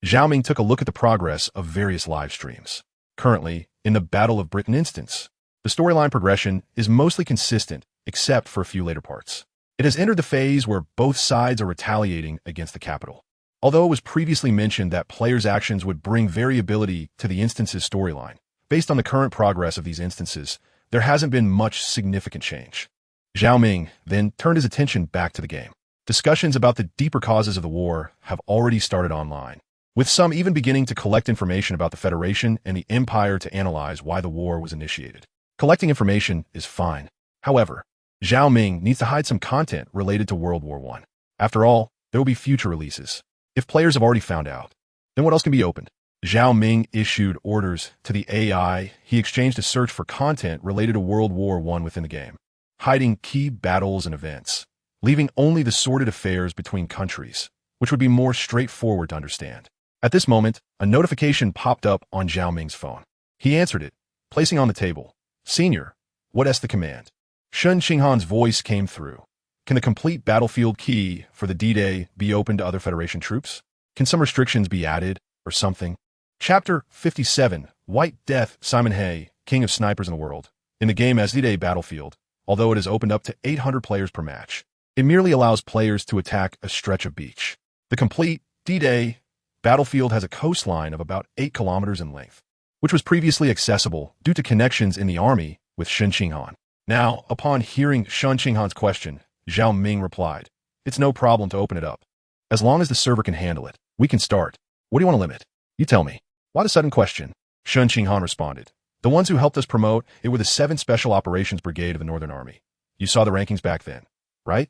Zhao Ming took a look at the progress of various live streams. Currently, in the Battle of Britain instance, the storyline progression is mostly consistent except for a few later parts. It has entered the phase where both sides are retaliating against the capital. Although it was previously mentioned that players' actions would bring variability to the instance's storyline, based on the current progress of these instances, there hasn't been much significant change. Zhao Ming then turned his attention back to the game. Discussions about the deeper causes of the war have already started online, with some even beginning to collect information about the Federation and the Empire to analyze why the war was initiated. Collecting information is fine. However, Zhao Ming needs to hide some content related to World War I. After all, there will be future releases. If players have already found out, then what else can be opened? Zhao Ming issued orders to the AI he exchanged to search for content related to World War I within the game, hiding key battles and events, leaving only the sordid affairs between countries, which would be more straightforward to understand. At this moment, a notification popped up on Zhao Ming's phone. He answered it, placing on the table, "Senior, what is the command?" Shun Qinghan's voice came through. "Can the complete battlefield key for the D-Day be opened to other Federation troops? Can some restrictions be added, or something?" Chapter 57, White Death. Simon Hay, King of Snipers in the World. In the game as D-Day Battlefield, although it is opened up to 800 players per match, it merely allows players to attack a stretch of beach. The complete D-Day Battlefield has a coastline of about 8 kilometers in length, which was previously accessible due to connections in the army with Shun Qinghan. Now, upon hearing Shun Qinghan's question, Zhao Ming replied, "It's no problem to open it up. As long as the server can handle it, we can start. What do you want to limit? You tell me." "Why the sudden question?" Shun Qinghan responded. The ones who helped us promote it were the 7th Special Operations Brigade of the Northern Army. You saw the rankings back then, right?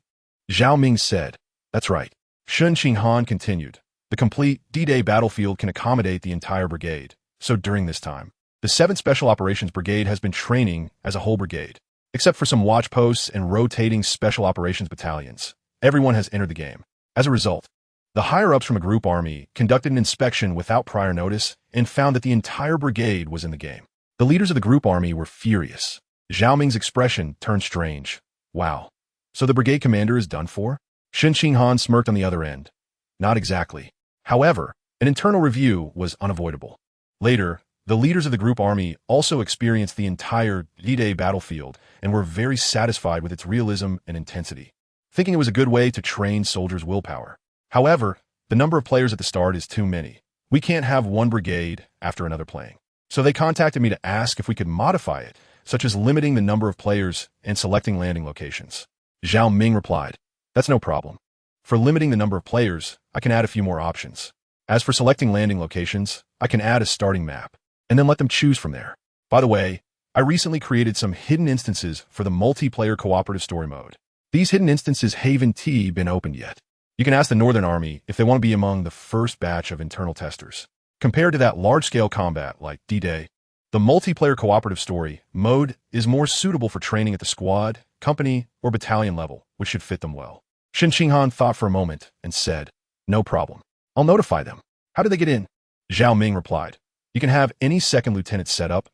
Zhao Ming said. That's right. Shun Qinghan continued. The complete D-Day battlefield can accommodate the entire brigade. So during this time, the 7th Special Operations Brigade has been training as a whole brigade. Except for some watch posts and rotating Special Operations battalions, everyone has entered the game. As a result, the higher-ups from a group army conducted an inspection without prior notice and found that the entire brigade was in the game. The leaders of the group army were furious. Zhao Ming's expression turned strange. Wow. So the brigade commander is done for? Shen Qinghan smirked on the other end. Not exactly. However, an internal review was unavoidable. Later, the leaders of the group army also experienced the entire D-Day battlefield and were very satisfied with its realism and intensity, thinking it was a good way to train soldiers' willpower. However, the number of players at the start is too many. We can't have one brigade after another playing. So they contacted me to ask if we could modify it, such as limiting the number of players and selecting landing locations. Zhao Ming replied, that's no problem. For limiting the number of players, I can add a few more options. As for selecting landing locations, I can add a starting map, and then let them choose from there. By the way, I recently created some hidden instances for the multiplayer cooperative story mode. These hidden instances haven't been opened yet. You can ask the Northern Army if they want to be among the first batch of internal testers. Compared to that large-scale combat like D-Day, the multiplayer cooperative story mode is more suitable for training at the squad, company, or battalion level, which should fit them well. Shen Qinghan thought for a moment and said, no problem. I'll notify them. How do they get in? Zhao Ming replied, you can have any second lieutenant set up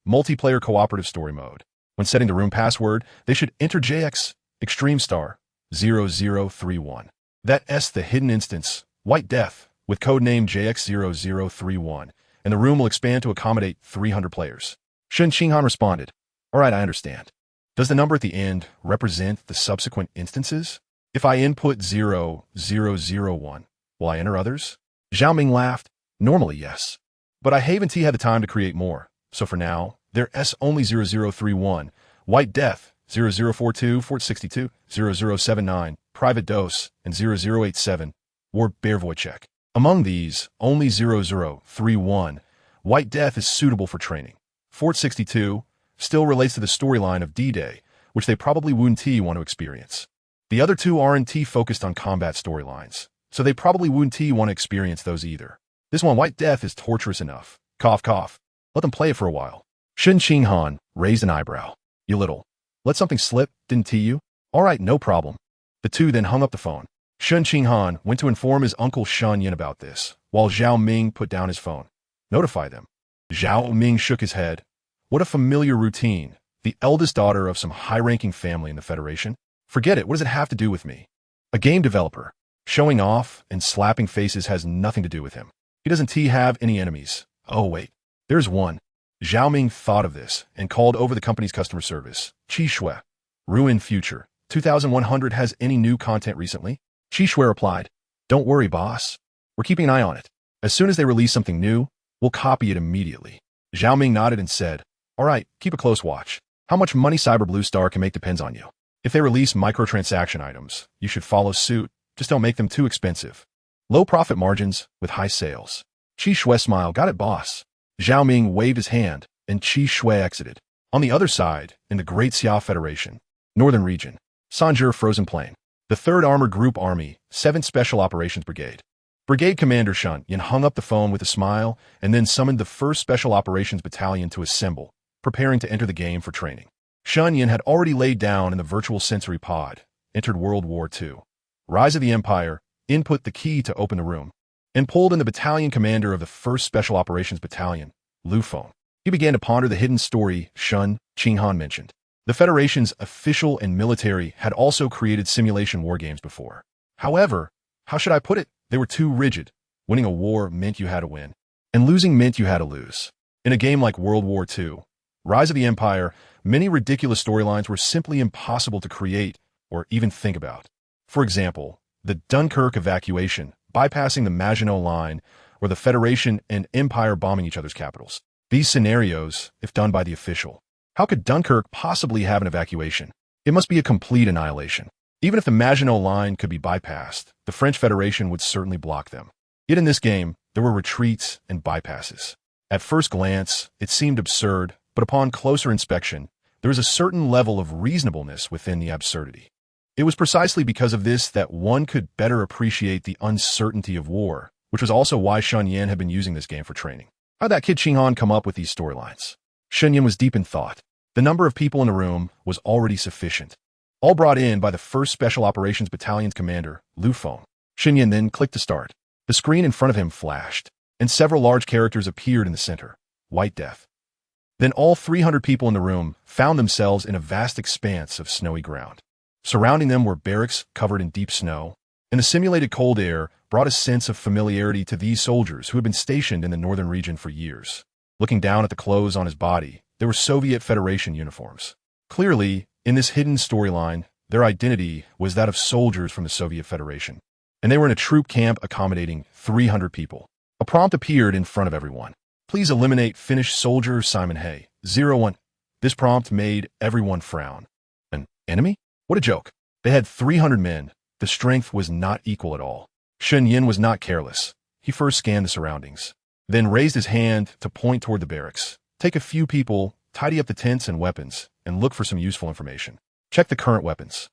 multiplayer cooperative story mode. When setting the room password, they should enter JX Extreme Star 0031. That's the hidden instance, White Death, with codename JX0031, and the room will expand to accommodate 300 players. Shen Qinghan responded, all right, I understand. Does the number at the end represent the subsequent instances? If I input 0001, will I enter others? Zhao Ming laughed, normally yes. But I haven't had the time to create more, so for now, there's only 0031, White Death, 0042, Fort 62, 0079, Private Dose, and 0087, War Bear Wojciech. Among these, only 0031, White Death is suitable for training. Fort 62 still relates to the storyline of D-Day, which they probably wouldn't want to experience. The other two aren't focused on combat storylines, so they probably wouldn't want to experience those either. This one, White Death, is torturous enough. Cough, cough. Let them play it for a while. Shen Qinghan raised an eyebrow. You little. Let something slip, didn't you? All right, no problem. The two then hung up the phone. Shen Qinghan went to inform his uncle Shan Yin about this, while Zhao Ming put down his phone. Notify them. Zhao Ming shook his head. What a familiar routine. The eldest daughter of some high-ranking family in the Federation? Forget it, what does it have to do with me? A game developer. Showing off and slapping faces has nothing to do with him. He doesn't have any enemies. Oh, wait. There's one. Zhao Ming thought of this and called over the company's customer service. Qi Shui. Ruin Future. 2100 has any new content recently? Qi Shui replied, don't worry, boss. We're keeping an eye on it. As soon as they release something new, we'll copy it immediately. Zhao Ming nodded and said, all right, keep a close watch. How much money Cyber Blue Star can make depends on you. If they release microtransaction items, you should follow suit. Just don't make them too expensive. Low profit margins with high sales. Qi Shui smiled, got it, boss. Zhao Ming waved his hand, and Qi Shui exited. On the other side, in the Great Xia Federation, Northern Region, Sanjur Frozen Plain, the 3rd Armored Group Army, 7th Special Operations Brigade. Brigade Commander Shun Yin hung up the phone with a smile and then summoned the 1st Special Operations Battalion to assemble, preparing to enter the game for training. Shun Yin had already laid down in the virtual sensory pod, entered World War II. Rise of the Empire, input the key to open the room, and pulled in the battalion commander of the 1st Special Operations Battalion, Lu Feng. He began to ponder the hidden story Shen Qinghan mentioned. The Federation's official and military had also created simulation war games before. However, how should I put it? They were too rigid. Winning a war meant you had to win, and losing meant you had to lose. In a game like World War II, Rise of the Empire, many ridiculous storylines were simply impossible to create or even think about. For example, the Dunkirk evacuation, bypassing the Maginot Line, or the Federation and Empire bombing each other's capitals. These scenarios, if done by the official, how could Dunkirk possibly have an evacuation? It must be a complete annihilation. Even if the Maginot Line could be bypassed, the French Federation would certainly block them. Yet in this game, there were retreats and bypasses. At first glance, it seemed absurd, but upon closer inspection, there was a certain level of reasonableness within the absurdity. It was precisely because of this that one could better appreciate the uncertainty of war, which was also why Sun Yan had been using this game for training. How'd that kid Qing Han come up with these storylines? Sun Yan was deep in thought. The number of people in the room was already sufficient, all brought in by the 1st Special Operations Battalion's commander, Lu Feng. Sun Yan then clicked to start. The screen in front of him flashed, and several large characters appeared in the center. White Death. Then all 300 people in the room found themselves in a vast expanse of snowy ground. Surrounding them were barracks covered in deep snow, and the simulated cold air brought a sense of familiarity to these soldiers who had been stationed in the northern region for years. Looking down at the clothes on his body, there were Soviet Federation uniforms. Clearly, in this hidden storyline, their identity was that of soldiers from the Soviet Federation, and they were in a troop camp accommodating 300 people. A prompt appeared in front of everyone. Please eliminate Finnish soldier Simon Hay, 01. This prompt made everyone frown. An enemy? What a joke. They had 300 men. The strength was not equal at all. Sun Yan was not careless. He first scanned the surroundings, then raised his hand to point toward the barracks. Take a few people, tidy up the tents and weapons, and look for some useful information. Check the current weapons.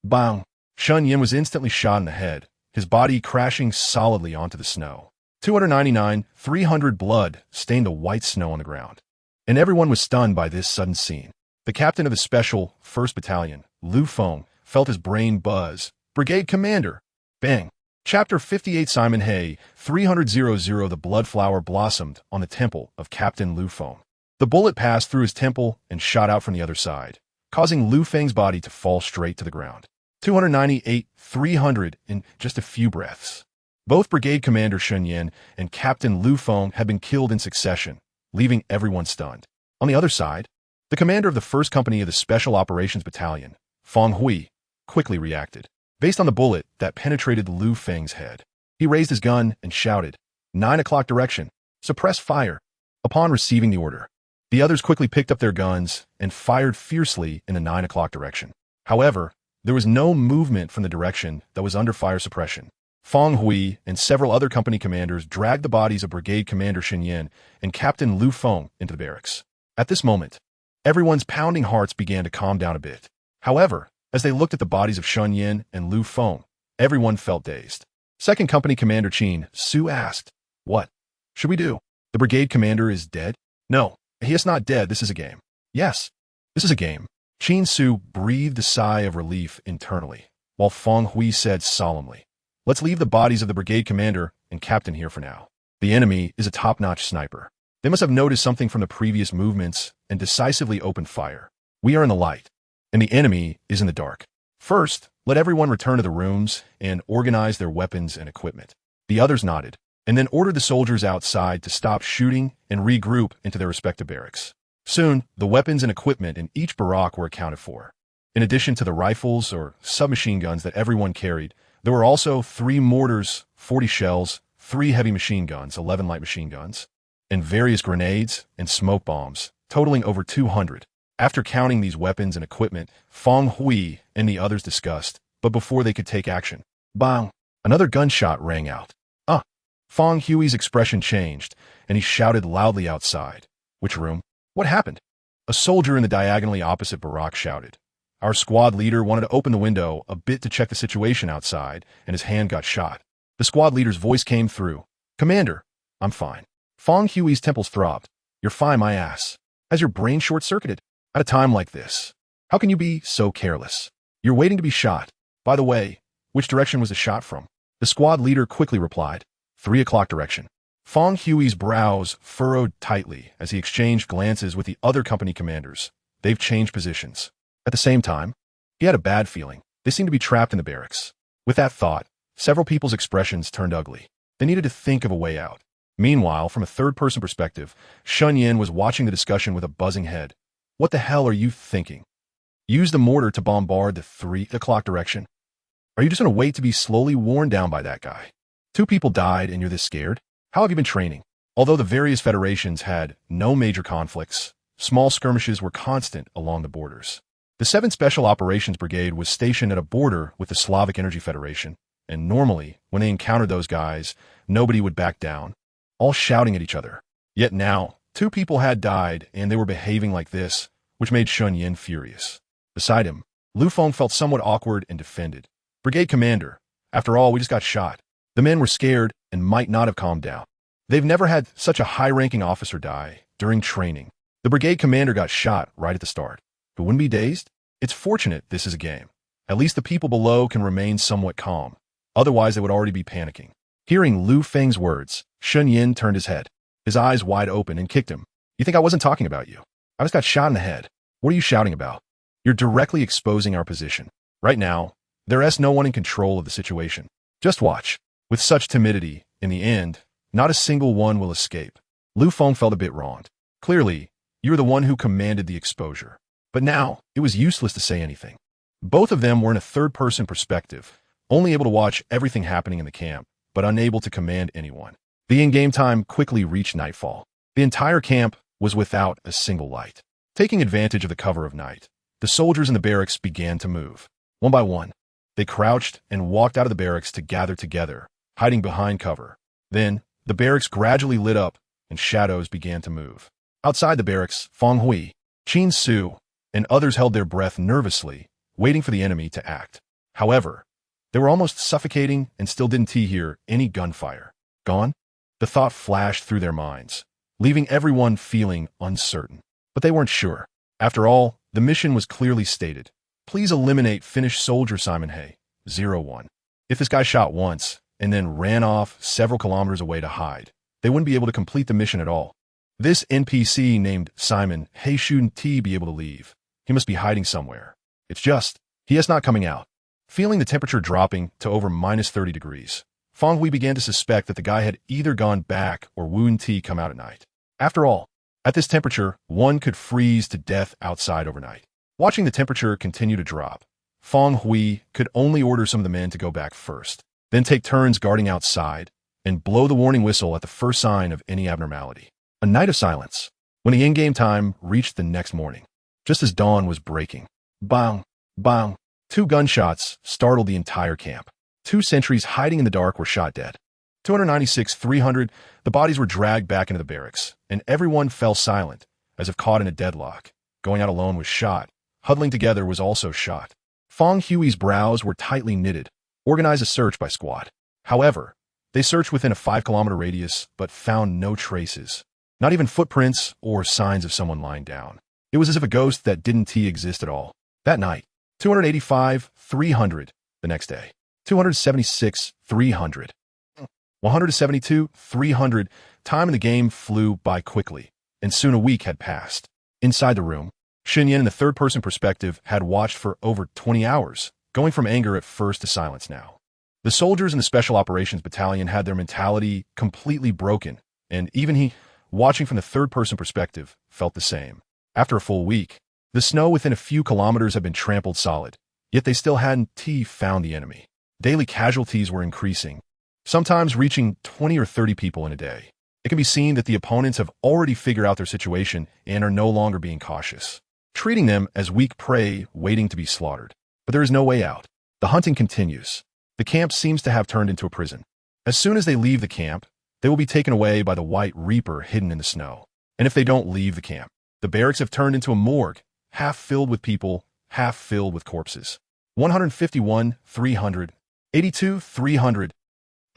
Bang! Sun Yan was instantly shot in the head, his body crashing solidly onto the snow. 299, 300 blood stained the white snow on the ground. And everyone was stunned by this sudden scene. The captain of the Special 1st Battalion, Lu Feng, felt his brain buzz. Brigade Commander! Bang! Chapter 58 Simon Hay, 300. The blood flower blossomed on the temple of Captain Lu Feng. The bullet passed through his temple and shot out from the other side, causing Lu Feng's body to fall straight to the ground. 298, 300 in just a few breaths. Both Brigade Commander Sun Yan and Captain Lu Feng had been killed in succession, leaving everyone stunned. On the other side, the commander of the 1st Company of the Special Operations Battalion, Feng Hui, quickly reacted. Based on the bullet that penetrated Lu Feng's head, he raised his gun and shouted, 9 o'clock direction, suppress fire. Upon receiving the order, the others quickly picked up their guns and fired fiercely in the 9 o'clock direction. However, there was no movement from the direction that was under fire suppression. Feng Hui and several other company commanders dragged the bodies of Brigade Commander Sun Yan and Captain Lu Feng into the barracks. At this moment, everyone's pounding hearts began to calm down a bit. However, as they looked at the bodies of Sun Yan and Lu Feng, everyone felt dazed. 2nd Company Commander Qin Su asked, "What should we do? The brigade commander is dead?" "No, he is not dead. This is a game." "Yes, this is a game." Qin Su breathed a sigh of relief internally, while Feng Hui said solemnly, "Let's leave the bodies of the brigade commander and captain here for now. The enemy is a top-notch sniper. They must have noticed something from the previous movements and decisively opened fire. We are in the light, and the enemy is in the dark. First, let everyone return to the rooms and organize their weapons and equipment." The others nodded, and then ordered the soldiers outside to stop shooting and regroup into their respective barracks. Soon, the weapons and equipment in each barrack were accounted for. In addition to the rifles or submachine guns that everyone carried, there were also 3 mortars, 40 shells, 3 heavy machine guns, 11 light machine guns, and various grenades and smoke bombs, totaling over 200. After counting these weapons and equipment, Feng Hui and the others discussed, but before they could take action, bang! Another gunshot rang out. Feng Hui's expression changed, and he shouted loudly outside. "Which room? What happened?" A soldier in the diagonally opposite barrack shouted. "Our squad leader wanted to open the window a bit to check the situation outside, and his hand got shot." The squad leader's voice came through. "Commander, I'm fine." Feng Hui's temples throbbed. "You're fine, my ass. Has your brain short-circuited? At a time like this, how can you be so careless? You're waiting to be shot. By the way, which direction was the shot from?" The squad leader quickly replied, 3 o'clock direction. Feng Hui's brows furrowed tightly as he exchanged glances with the other company commanders. They've changed positions. At the same time, he had a bad feeling. They seemed to be trapped in the barracks. With that thought, several people's expressions turned ugly. They needed to think of a way out. Meanwhile, from a third-person perspective, Sun Yan was watching the discussion with a buzzing head. "What the hell are you thinking? Use the mortar to bombard the 3 o'clock direction? Are you just going to wait to be slowly worn down by that guy? 2 people died and you're this scared? How have you been training?" Although the various federations had no major conflicts, small skirmishes were constant along the borders. The 7th Special Operations Brigade was stationed at a border with the Slavic Energy Federation, and normally, when they encountered those guys, nobody would back down, all shouting at each other. Yet now, two people had died, and they were behaving like this, which made Sun Yin furious. Beside him, Lu Feng felt somewhat awkward and defended. Brigade Commander, after all, we just got shot. The men were scared and might not have calmed down. They've never had such a high-ranking officer die during training. The brigade commander got shot right at the start. But wouldn't be dazed? It's fortunate this is a game. At least the people below can remain somewhat calm. Otherwise, they would already be panicking. Hearing Lu Feng's words, Sun Yin turned his head, his eyes wide open, and kicked him. You think I wasn't talking about you? I just got shot in the head. What are you shouting about? You're directly exposing our position. Right now, there is no one in control of the situation. Just watch. With such timidity, in the end, not a single one will escape. Lu Feng felt a bit wronged. Clearly, you were the one who commanded the exposure. But now, it was useless to say anything. Both of them were in a third-person perspective, only able to watch everything happening in the camp, but unable to command anyone. The in-game time quickly reached nightfall. The entire camp was without a single light. Taking advantage of the cover of night, the soldiers in the barracks began to move. One by one, they crouched and walked out of the barracks to gather together, hiding behind cover. Then, the barracks gradually lit up, and shadows began to move. Outside the barracks, Feng Hui, Qin Su, and others held their breath nervously, waiting for the enemy to act. However, they were almost suffocating and still didn't hear any gunfire. Gone? The thought flashed through their minds, leaving everyone feeling uncertain. But they weren't sure. After all, the mission was clearly stated. Please eliminate Finnish soldier Simon Hay, 01. If this guy shot once, and then ran off several kilometers away to hide, they wouldn't be able to complete the mission at all. This NPC named Simon Hay shouldn't be able to leave. He must be hiding somewhere. It's just, he is not coming out. Feeling the temperature dropping to over minus 30 degrees, Feng Hui began to suspect that the guy had either gone back or wouldn't come out at night. After all, at this temperature, one could freeze to death outside overnight. Watching the temperature continue to drop, Feng Hui could only order some of the men to go back first, then take turns guarding outside, and blow the warning whistle at the first sign of any abnormality. A night of silence, when the in-game time reached the next morning. Just as dawn was breaking, bang, bang, two gunshots startled the entire camp. Two sentries hiding in the dark were shot dead. 296-300, the bodies were dragged back into the barracks, and everyone fell silent, as if caught in a deadlock. Going out alone was shot. Huddling together was also shot. Feng Hui's brows were tightly knitted. Organize a search by squad. However, they searched within a 5-kilometer radius, but found no traces. Not even footprints or signs of someone lying down. It was as if a ghost that didn't exist at all. That night, 285-300. The next day, 276-300. 172-300. Time in the game flew by quickly, and soon a week had passed. Inside the room, Sun Yin in the third-person perspective had watched for over 20 hours, going from anger at first to silence now. The soldiers in the Special Operations Battalion had their mentality completely broken, and even he, watching from the third-person perspective, felt the same. After a full week, the snow within a few kilometers had been trampled solid, yet they still hadn't found the enemy. Daily casualties were increasing, sometimes reaching 20 or 30 people in a day. It can be seen that the opponents have already figured out their situation and are no longer being cautious, treating them as weak prey waiting to be slaughtered. But there is no way out. The hunting continues. The camp seems to have turned into a prison. As soon as they leave the camp, they will be taken away by the White Reaper hidden in the snow. And if they don't leave the camp, the barracks have turned into a morgue, half filled with people, half filled with corpses. 151-300, 82-300,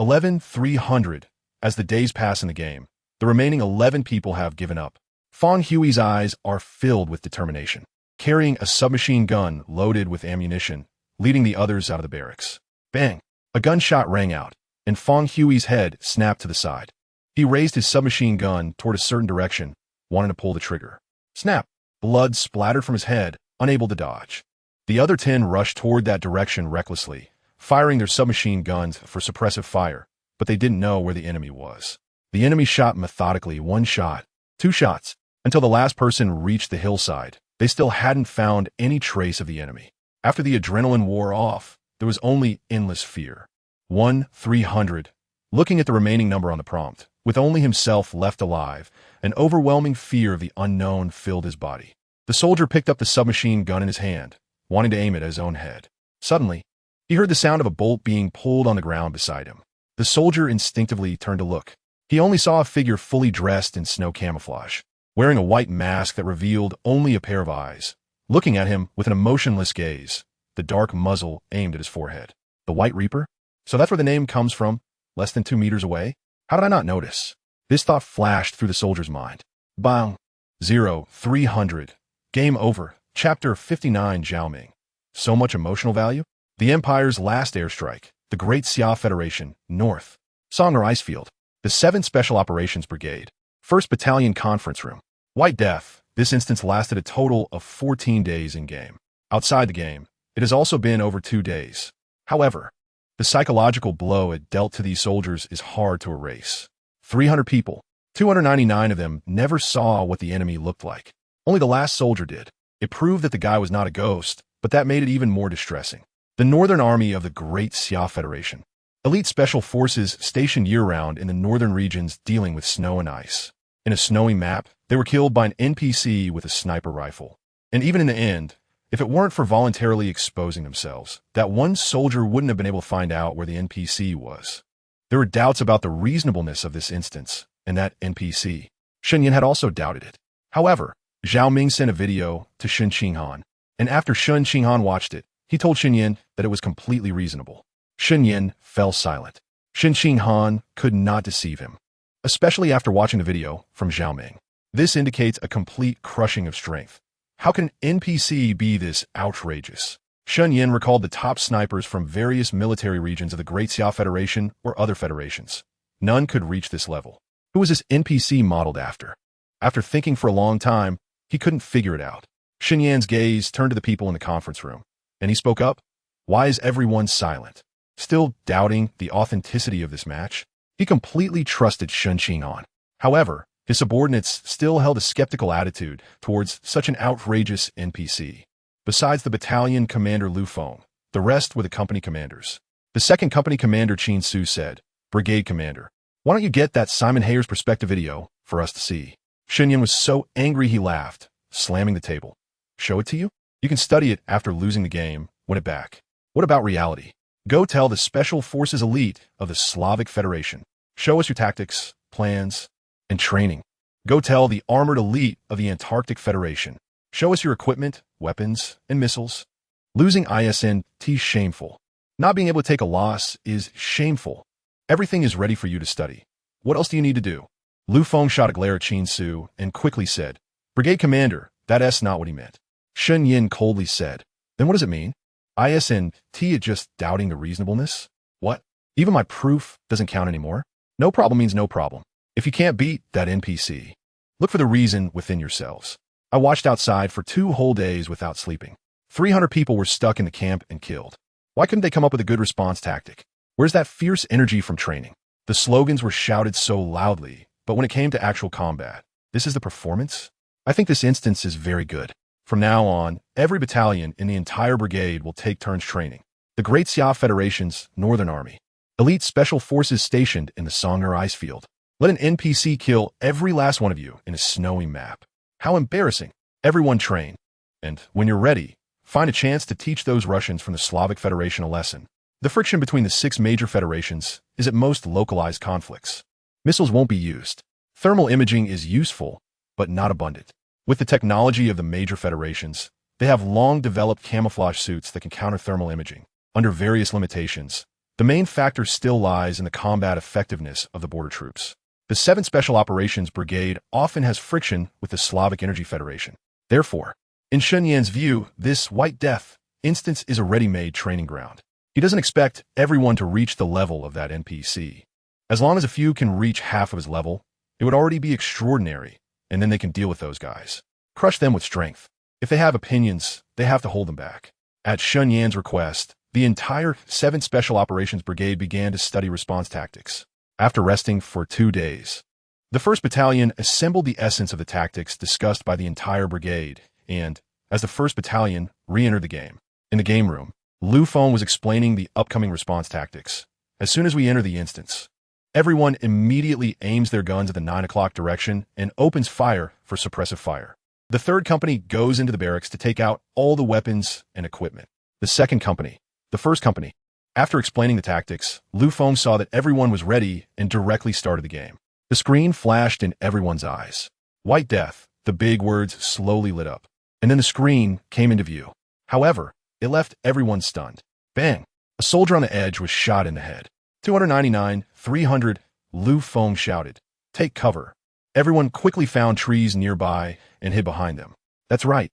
11-300. As the days pass in the game, the remaining 11 people have given up. Feng Hui's eyes are filled with determination, carrying a submachine gun loaded with ammunition, leading the others out of the barracks. Bang! A gunshot rang out, and Feng Hui's head snapped to the side. He raised his submachine gun toward a certain direction, wanting to pull the trigger. Snap! Blood splattered from his head, unable to dodge. The other 10 rushed toward that direction recklessly, firing their submachine guns for suppressive fire, but they didn't know where the enemy was. The enemy shot methodically, 1 shot, 2 shots, until the last person reached the hillside. They still hadn't found any trace of the enemy. After the adrenaline wore off, there was only endless fear. 1-300. Looking at the remaining number on the prompt, with only himself left alive, an overwhelming fear of the unknown filled his body. The soldier picked up the submachine gun in his hand, wanting to aim it at his own head. Suddenly, he heard the sound of a bolt being pulled on the ground beside him. The soldier instinctively turned to look. He only saw a figure fully dressed in snow camouflage, wearing a white mask that revealed only a pair of eyes, looking at him with an emotionless gaze, the dark muzzle aimed at his forehead. The White Reaper? So that's where the name comes from, less than 2 meters away? How did I not notice? This thought flashed through the soldier's mind. Bang! 0300. Game over. Chapter 59 Xiaoming. So much emotional value? The Empire's last airstrike, the Great Xia Federation, North. Song'er Icefield. The 7th Special Operations Brigade. 1st Battalion Conference Room. White Death. This instance lasted a total of 14 days in-game. Outside the game, it has also been over 2 days. However, the psychological blow it dealt to these soldiers is hard to erase. 300 people, 299 of them never saw what the enemy looked like. Only the last soldier did. It proved that the guy was not a ghost, but that made it even more distressing. The Northern Army of the Great Xia Federation. Elite special forces stationed year-round in the northern regions dealing with snow and ice. In a snowy map, they were killed by an NPC with a sniper rifle. And even in the end, if it weren't for voluntarily exposing themselves, that one soldier wouldn't have been able to find out where the NPC was. There were doubts about the reasonableness of this instance, and that NPC. Shen Yan had also doubted it. However, Zhao Ming sent a video to Shen Qinghan, and after Shen Qinghan watched it, he told Shen Yan that it was completely reasonable. Shen Yan fell silent. Shen Qinghan could not deceive him, especially after watching the video from Zhao Ming. This indicates a complete crushing of strength. How can an NPC be this outrageous? Shen Yan recalled the top snipers from various military regions of the Great Xia Federation or other federations. None could reach this level. Who was this NPC modeled after? After thinking for a long time, he couldn't figure it out. Shen Yan's gaze turned to the people in the conference room, and he spoke up. Why is everyone silent? Still doubting the authenticity of this match? He completely trusted Shen Qinghan. However, his subordinates still held a skeptical attitude towards such an outrageous NPC. Besides the battalion commander Lu Feng, the rest were the company commanders. The 2nd Company Commander Qin Su said, Brigade Commander, why don't you get that Simon Hayer's perspective video for us to see? Shen Yan was so angry he laughed, slamming the table. Show it to you? You can study it after losing the game, win it back. What about reality? Go tell the Special Forces elite of the Slavic Federation. Show us your tactics, plans, and training. Go tell the armored elite of the Antarctic Federation. Show us your equipment, weapons, and missiles. Losing ISNT is shameful. Not being able to take a loss is shameful. Everything is ready for you to study. What else do you need to do? Lu Feng shot a glare at Qin Su and quickly said, Brigade Commander, that's not what he meant. Shen Yan coldly said, Then what does it mean? ISNT is just doubting the reasonableness? What? Even my proof doesn't count anymore? No problem means no problem. If you can't beat that NPC, look for the reason within yourselves. I watched outside for 2 whole days without sleeping. 300 people were stuck in the camp and killed. Why couldn't they come up with a good response tactic? Where's that fierce energy from training? The slogans were shouted so loudly, but when it came to actual combat, this is the performance? I think this instance is very good. From now on, every battalion in the entire brigade will take turns training. The Great Xia Federation's Northern Army. Elite special forces stationed in the Song'er Icefield. Let an NPC kill every last one of you in a snowy map. How embarrassing. Everyone train. And when you're ready, find a chance to teach those Russians from the Slavic Federation a lesson. The friction between the 6 major federations is at most localized conflicts. Missiles won't be used. Thermal imaging is useful, but not abundant. With the technology of the major federations, they have long-developed camouflage suits that can counter thermal imaging. Under various limitations, the main factor still lies in the combat effectiveness of the border troops. The 7th Special Operations Brigade often has friction with the Slavic Energy Federation. Therefore, in Shen Yan's view, this White Death instance is a ready-made training ground. He doesn't expect everyone to reach the level of that NPC. As long as a few can reach half of his level, it would already be extraordinary, and then they can deal with those guys. Crush them with strength. If they have opinions, they have to hold them back. At Shen Yan's request, the entire 7th Special Operations Brigade began to study response tactics. After resting for 2 days, the 1st Battalion assembled the essence of the tactics discussed by the entire brigade, and, as the 1st Battalion re-entered the game, in the game room, Lu Feng was explaining the upcoming response tactics. As soon as we enter the instance, everyone immediately aims their guns at the 9 o'clock direction and opens fire for suppressive fire. The 3rd Company goes into the barracks to take out all the weapons and equipment. The 2nd Company, the 1st Company. After explaining the tactics, Lu Feng saw that everyone was ready and directly started the game. The screen flashed in everyone's eyes. White Death, the big words slowly lit up. And then the screen came into view. However, it left everyone stunned. Bang! A soldier on the edge was shot in the head. 299, 300, Lu Feng shouted. Take cover. Everyone quickly found trees nearby and hid behind them. That's right.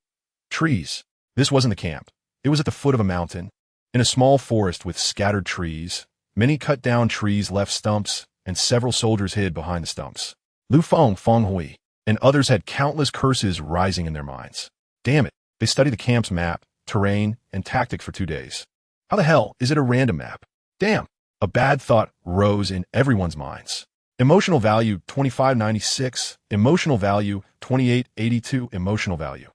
Trees. This wasn't the camp. It was at the foot of a mountain. In a small forest with scattered trees, many cut down trees left stumps, and several soldiers hid behind the stumps. Lu Feng, Feng Hui, and others had countless curses rising in their minds. Damn it, they studied the camp's map, terrain, and tactics for 2 days. How the hell is it a random map? Damn! A bad thought rose in everyone's minds. Emotional value 2596, emotional value 2882, emotional value.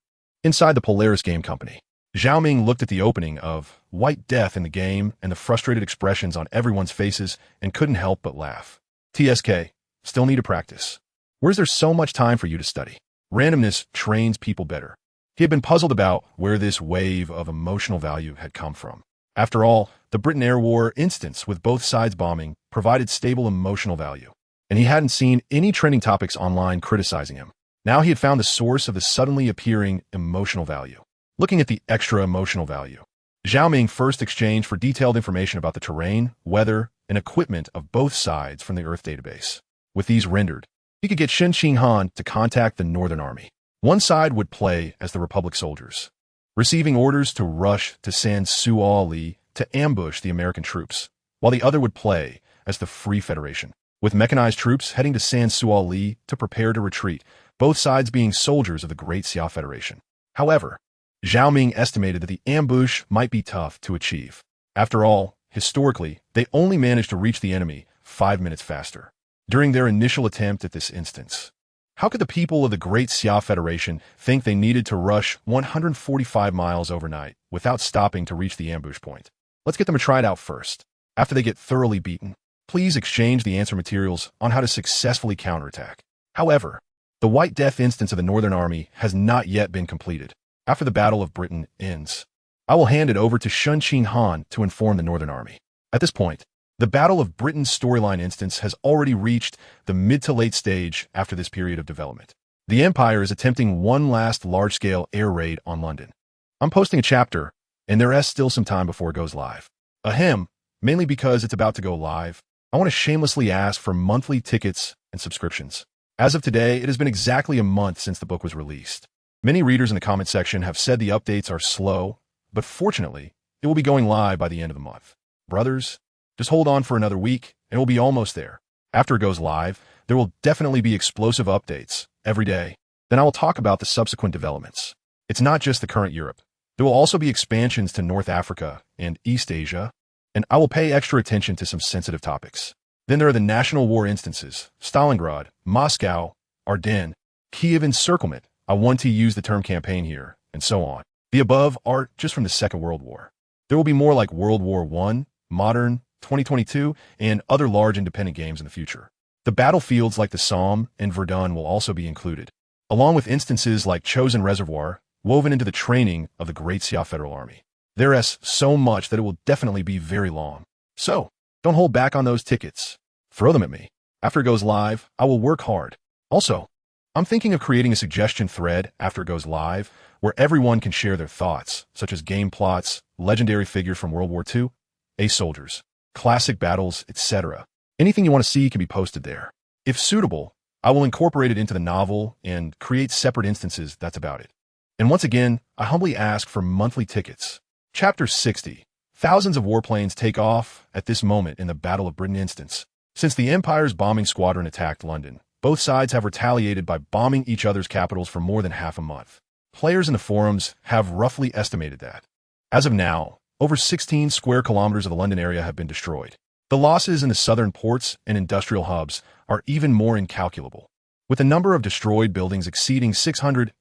Inside the Polaris Game Company, Zhao Ming looked at the opening of White Death in the game and the frustrated expressions on everyone's faces and couldn't help but laugh. TSK, still need to practice. Where's there so much time for you to study? Randomness trains people better. He had been puzzled about where this wave of emotional value had come from. After all, the Britain Air War instance with both sides bombing provided stable emotional value, and he hadn't seen any trending topics online criticizing him. Now he had found the source of the suddenly appearing emotional value. Looking at the extra emotional value, Zhao Ming first exchanged for detailed information about the terrain, weather, and equipment of both sides from the Earth database. With these rendered, he could get Shen Qinghan to contact the Northern Army. One side would play as the Republic soldiers, receiving orders to rush to San Suo Li to ambush the American troops, while the other would play as the Free Federation, with mechanized troops heading to San Suo Li to prepare to retreat, both sides being soldiers of the Great Xia Federation. However, Zhao Ming estimated that the ambush might be tough to achieve. After all, historically, they only managed to reach the enemy 5 minutes faster during their initial attempt at this instance. How could the people of the Great Xia Federation think they needed to rush 145 miles overnight without stopping to reach the ambush point? Let's get them to try it out first. After they get thoroughly beaten, please exchange the answer materials on how to successfully counterattack. However, the White Death instance of the Northern Army has not yet been completed. After the Battle of Britain ends, I will hand it over to Shen Qinghan to inform the Northern Army. At this point, the Battle of Britain's storyline instance has already reached the mid to late stage after this period of development. The Empire is attempting one last large-scale air raid on London. I'm posting a chapter, and there is still some time before it goes live. Ahem, mainly because it's about to go live, I want to shamelessly ask for monthly tickets and subscriptions. As of today, it has been exactly a month since the book was released. Many readers in the comment section have said the updates are slow, but fortunately, it will be going live by the end of the month. Brothers, just hold on for another week, and we'll be almost there. After it goes live, there will definitely be explosive updates every day. Then I will talk about the subsequent developments. It's not just the current Europe. There will also be expansions to North Africa and East Asia, and I will pay extra attention to some sensitive topics. Then there are the national war instances, Stalingrad, Moscow, Ardennes, Kiev encirclement. I want to use the term campaign here, and so on. The above are just from the Second World War. There will be more like World War I, Modern, 2022, and other large independent games in the future. The battlefields like the Somme and Verdun will also be included, along with instances like Chosin Reservoir, woven into the training of the Great Xia Federal Army. There is so much that it will definitely be very long. So, don't hold back on those tickets. Throw them at me. After it goes live, I will work hard. Also, I'm thinking of creating a suggestion thread after it goes live where everyone can share their thoughts, such as game plots, legendary figures from World War II, ace soldiers, classic battles, etc. Anything you want to see can be posted there. If suitable, I will incorporate it into the novel and create separate instances. That's about it. And once again, I humbly ask for monthly tickets. Chapter 60. Thousands of warplanes take off at this moment in the Battle of Britain instance. Since the Empire's bombing squadron attacked London, both sides have retaliated by bombing each other's capitals for more than half a month. Players in the forums have roughly estimated that. As of now, over 16 square kilometers of the London area have been destroyed. The losses in the southern ports and industrial hubs are even more incalculable, with the number of destroyed buildings exceeding 600,000.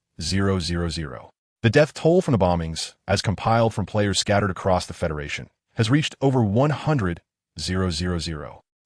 The death toll from the bombings, as compiled from players scattered across the Federation, has reached over 100,000.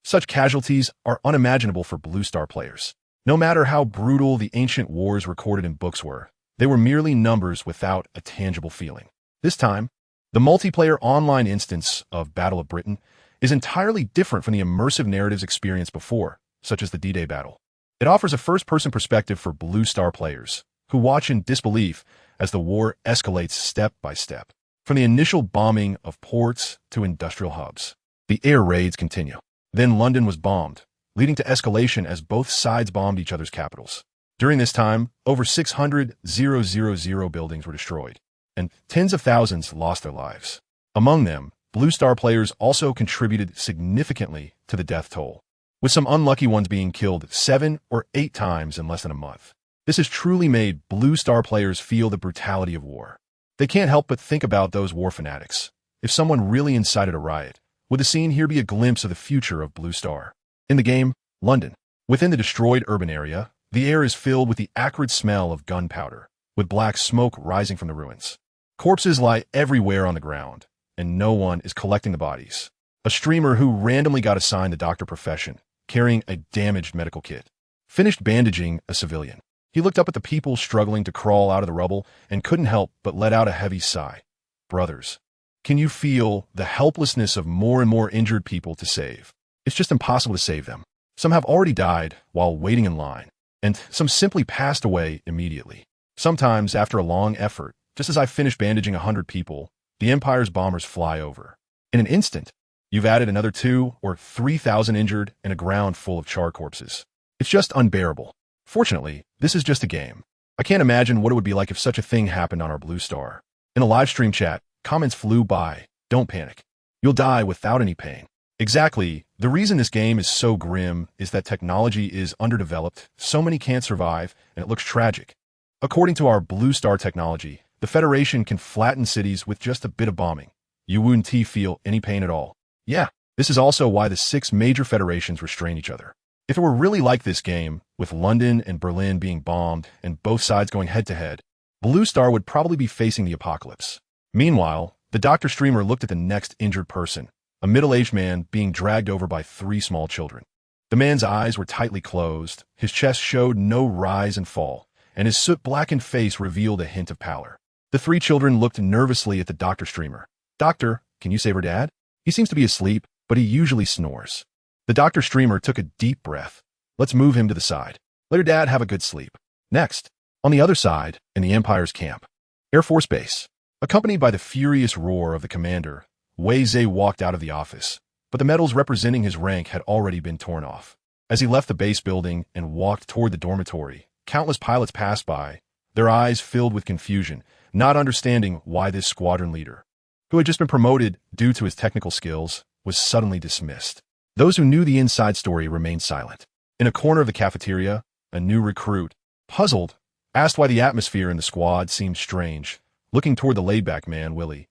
Such casualties are unimaginable for Blue Star players. No matter how brutal the ancient wars recorded in books were, they were merely numbers without a tangible feeling. This time, the multiplayer online instance of Battle of Britain is entirely different from the immersive narratives experienced before, such as the D-Day battle. It offers a first-person perspective for Blue Star players, who watch in disbelief as the war escalates step by step. From the initial bombing of ports to industrial hubs, the air raids continue. Then London was bombed, leading to escalation as both sides bombed each other's capitals. During this time, over 600,000 buildings were destroyed, and tens of thousands lost their lives. Among them, Blue Star players also contributed significantly to the death toll, with some unlucky ones being killed 7 or 8 times in less than a month. This has truly made Blue Star players feel the brutality of war. They can't help but think about those war fanatics. If someone really incited a riot, would the scene here be a glimpse of the future of Blue Star? In the game, London. Within the destroyed urban area, the air is filled with the acrid smell of gunpowder, with black smoke rising from the ruins. Corpses lie everywhere on the ground, and no one is collecting the bodies. A streamer who randomly got assigned the doctor profession, carrying a damaged medical kit, finished bandaging a civilian. He looked up at the people struggling to crawl out of the rubble and couldn't help but let out a heavy sigh. Brothers, can you feel the helplessness of more and more injured people to save? It's just impossible to save them. Some have already died while waiting in line, and some simply passed away immediately. Sometimes, after a long effort, just as I finished bandaging 100 people, the Empire's bombers fly over. In an instant, you've added another 2,000 or 3,000 injured and a ground full of charred corpses. It's just unbearable. Fortunately, this is just a game. I can't imagine what it would be like if such a thing happened on our Blue Star. In a live stream chat, comments flew by. Don't panic. You'll die without any pain. Exactly. The reason this game is so grim is that technology is underdeveloped, so many can't survive, and it looks tragic. According to our Blue Star technology, the Federation can flatten cities with just a bit of bombing. You wouldn't feel any pain at all. Yeah, this is also why the 6 major federations restrain each other. If it were really like this game, with London and Berlin being bombed and both sides going head-to-head, Blue Star would probably be facing the apocalypse. Meanwhile, the doctor streamer looked at the next injured person, a middle-aged man being dragged over by 3 small children. The man's eyes were tightly closed, his chest showed no rise and fall, and his soot-blackened face revealed a hint of pallor. The 3 children looked nervously at the doctor streamer. Doctor, can you save her dad? He seems to be asleep, but he usually snores. The doctor streamer took a deep breath. Let's move him to the side. Let her dad have a good sleep. Next, on the other side, in the Empire's camp, Air Force Base. Accompanied by the furious roar of the commander, Wei Zhe walked out of the office, but the medals representing his rank had already been torn off. As he left the base building and walked toward the dormitory, countless pilots passed by, their eyes filled with confusion, not understanding why this squadron leader, who had just been promoted due to his technical skills, was suddenly dismissed. Those who knew the inside story remained silent. In a corner of the cafeteria, a new recruit, puzzled, asked why the atmosphere in the squad seemed strange, looking toward the laid-back man, Willie.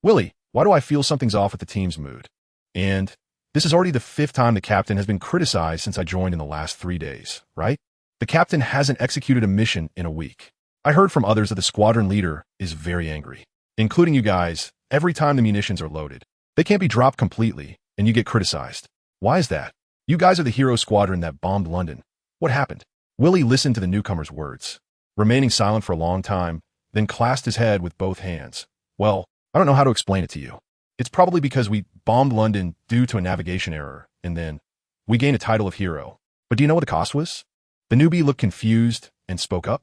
Willie, why do I feel something's off with the team's mood? And this is already the 5th time the captain has been criticized since I joined in the last 3 days, right? The captain hasn't executed a mission in a week. I heard from others that the squadron leader is very angry, including you guys, every time the munitions are loaded. They can't be dropped completely, and you get criticized. Why is that? You guys are the hero squadron that bombed London. What happened? Willie listened to the newcomer's words, remaining silent for a long time, then clasped his head with both hands. Well, I don't know how to explain it to you. It's probably because we bombed London due to a navigation error, and then we gained a title of hero. But do you know what the cost was? The newbie looked confused and spoke up.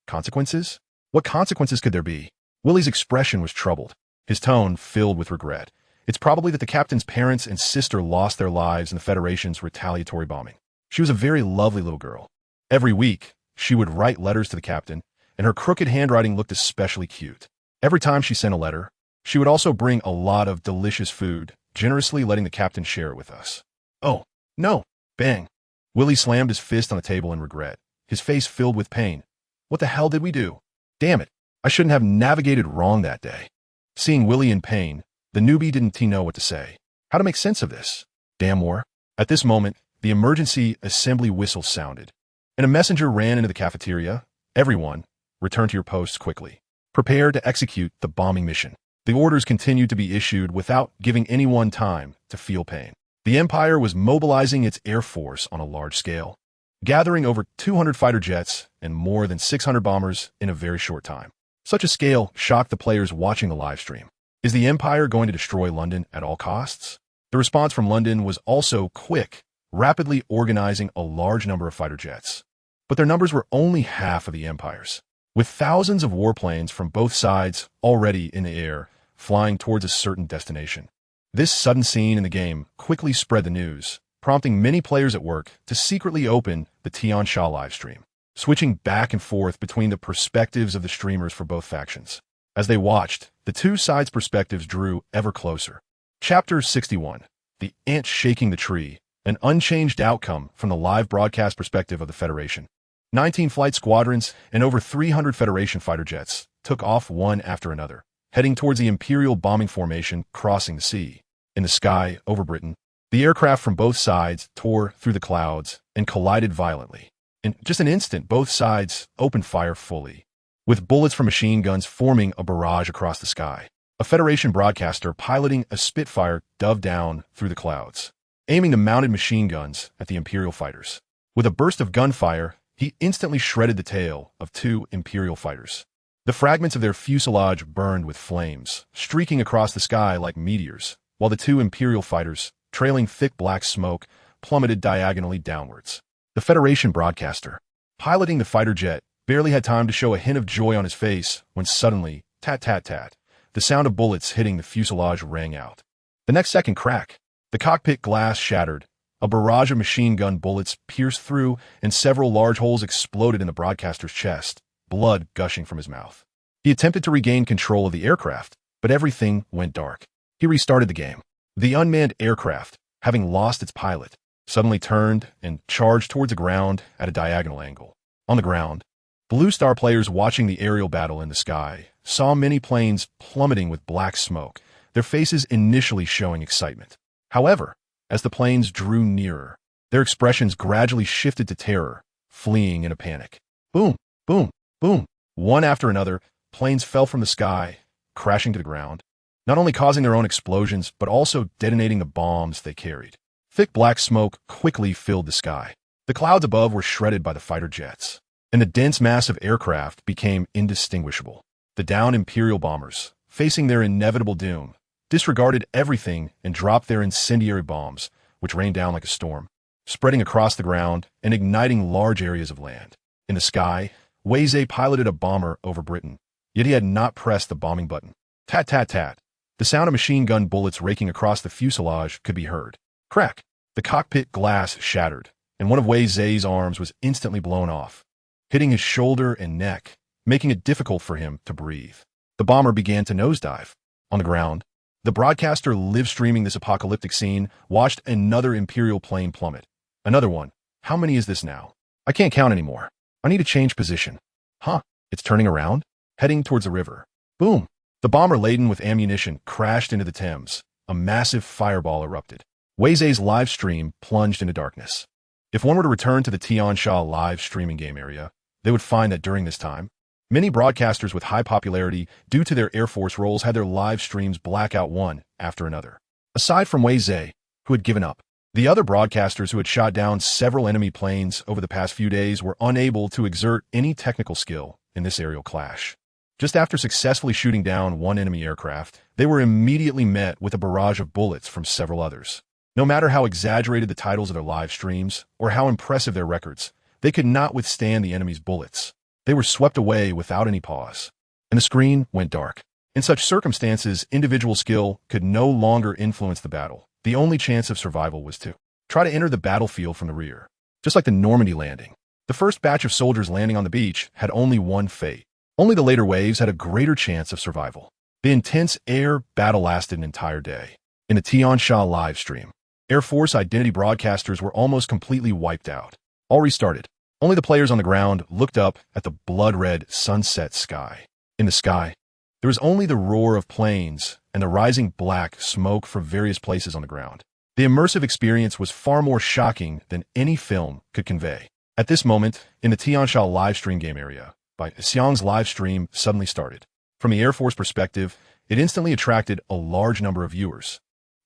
Consequences? What consequences could there be? Willie's expression was troubled, his tone filled with regret. It's probably that the captain's parents and sister lost their lives in the Federation's retaliatory bombing. She was a very lovely little girl. Every week, she would write letters to the captain, and her crooked handwriting looked especially cute. Every time she sent a letter, she would also bring a lot of delicious food, generously letting the captain share it with us. Oh, no! Bang! Willie slammed his fist on the table in regret, his face filled with pain. What the hell did we do? Damn it! I shouldn't have navigated wrong that day. Seeing Willie in pain, the newbie didn't know what to say. How to make sense of this? Damn war. At this moment, the emergency assembly whistle sounded, and a messenger ran into the cafeteria. Everyone, return to your posts quickly. Prepare to execute the bombing mission. The orders continued to be issued without giving anyone time to feel pain. The Empire was mobilizing its air force on a large scale, gathering over 200 fighter jets and more than 600 bombers in a very short time. Such a scale shocked the players watching the live stream. Is the Empire going to destroy London at all costs? The response from London was also quick, rapidly organizing a large number of fighter jets. But their numbers were only half of the Empire's. With thousands of warplanes from both sides already in the air, flying towards a certain destination. This sudden scene in the game quickly spread the news, prompting many players at work to secretly open the Tiansha livestream, switching back and forth between the perspectives of the streamers for both factions. As they watched, the two sides' perspectives drew ever closer. Chapter 61. The Ant Shaking the Tree, an unchanged outcome from the live broadcast perspective of the Federation. 19 flight squadrons and over 300 Federation fighter jets took off one after another, heading towards the Imperial bombing formation crossing the sea. In the sky over Britain, the aircraft from both sides tore through the clouds and collided violently. In just an instant, both sides opened fire fully, with bullets from machine guns forming a barrage across the sky. A Federation broadcaster piloting a Spitfire dove down through the clouds, aiming the mounted machine guns at the Imperial fighters. With a burst of gunfire, he instantly shredded the tail of two Imperial fighters. The fragments of their fuselage burned with flames, streaking across the sky like meteors, while the two Imperial fighters, trailing thick black smoke, plummeted diagonally downwards. The Federation broadcaster, piloting the fighter jet, barely had time to show a hint of joy on his face when suddenly, tat-tat-tat, the sound of bullets hitting the fuselage rang out. The next second, crack. The cockpit glass shattered. A barrage of machine gun bullets pierced through, and several large holes exploded in the broadcaster's chest, blood gushing from his mouth. He attempted to regain control of the aircraft, but everything went dark. He restarted the game. The unmanned aircraft, having lost its pilot, suddenly turned and charged towards the ground at a diagonal angle. On the ground, Blue Star players watching the aerial battle in the sky saw many planes plummeting with black smoke, their faces initially showing excitement. However, as the planes drew nearer, their expressions gradually shifted to terror, fleeing in a panic. Boom, boom, boom. One after another, planes fell from the sky, crashing to the ground, not only causing their own explosions, but also detonating the bombs they carried. Thick black smoke quickly filled the sky. The clouds above were shredded by the fighter jets, and the dense mass of aircraft became indistinguishable. The downed Imperial bombers, facing their inevitable doom, disregarded everything and dropped their incendiary bombs, which rained down like a storm, spreading across the ground and igniting large areas of land. In the sky, Wei piloted a bomber over Britain, yet he had not pressed the bombing button. Tat-tat-tat. The sound of machine gun bullets raking across the fuselage could be heard. Crack. The cockpit glass shattered, and one of Wei's arms was instantly blown off, hitting his shoulder and neck, making it difficult for him to breathe. The bomber began to nosedive. On the ground, the broadcaster live-streaming this apocalyptic scene watched another Imperial plane plummet. Another one. How many is this now? I can't count anymore. I need to change position. Huh, it's turning around, heading towards the river. Boom. The bomber laden with ammunition crashed into the Thames. A massive fireball erupted. Wei's live stream plunged into darkness. If one were to return to the Tiansha live streaming game area, they would find that during this time, many broadcasters with high popularity due to their Air Force roles had their live streams black out one after another. Aside from Wei, who had given up, the other broadcasters who had shot down several enemy planes over the past few days were unable to exert any technical skill in this aerial clash. Just after successfully shooting down one enemy aircraft, they were immediately met with a barrage of bullets from several others. No matter how exaggerated the titles of their live streams or how impressive their records, they could not withstand the enemy's bullets. They were swept away without any pause, and the screen went dark. In such circumstances, individual skill could no longer influence the battle. The only chance of survival was to try to enter the battlefield from the rear. Just like the Normandy landing, the first batch of soldiers landing on the beach had only one fate. Only the later waves had a greater chance of survival. The intense air battle lasted an entire day. In the Tiansha live stream, Air Force identity broadcasters were almost completely wiped out. All restarted. Only the players on the ground looked up at the blood-red sunset sky. In the sky, there was only the roar of planes and the rising black smoke from various places on the ground. The immersive experience was far more shocking than any film could convey. At this moment, in the Tiansha live stream game area, Xiang's live stream suddenly started. From the Air Force perspective, it instantly attracted a large number of viewers.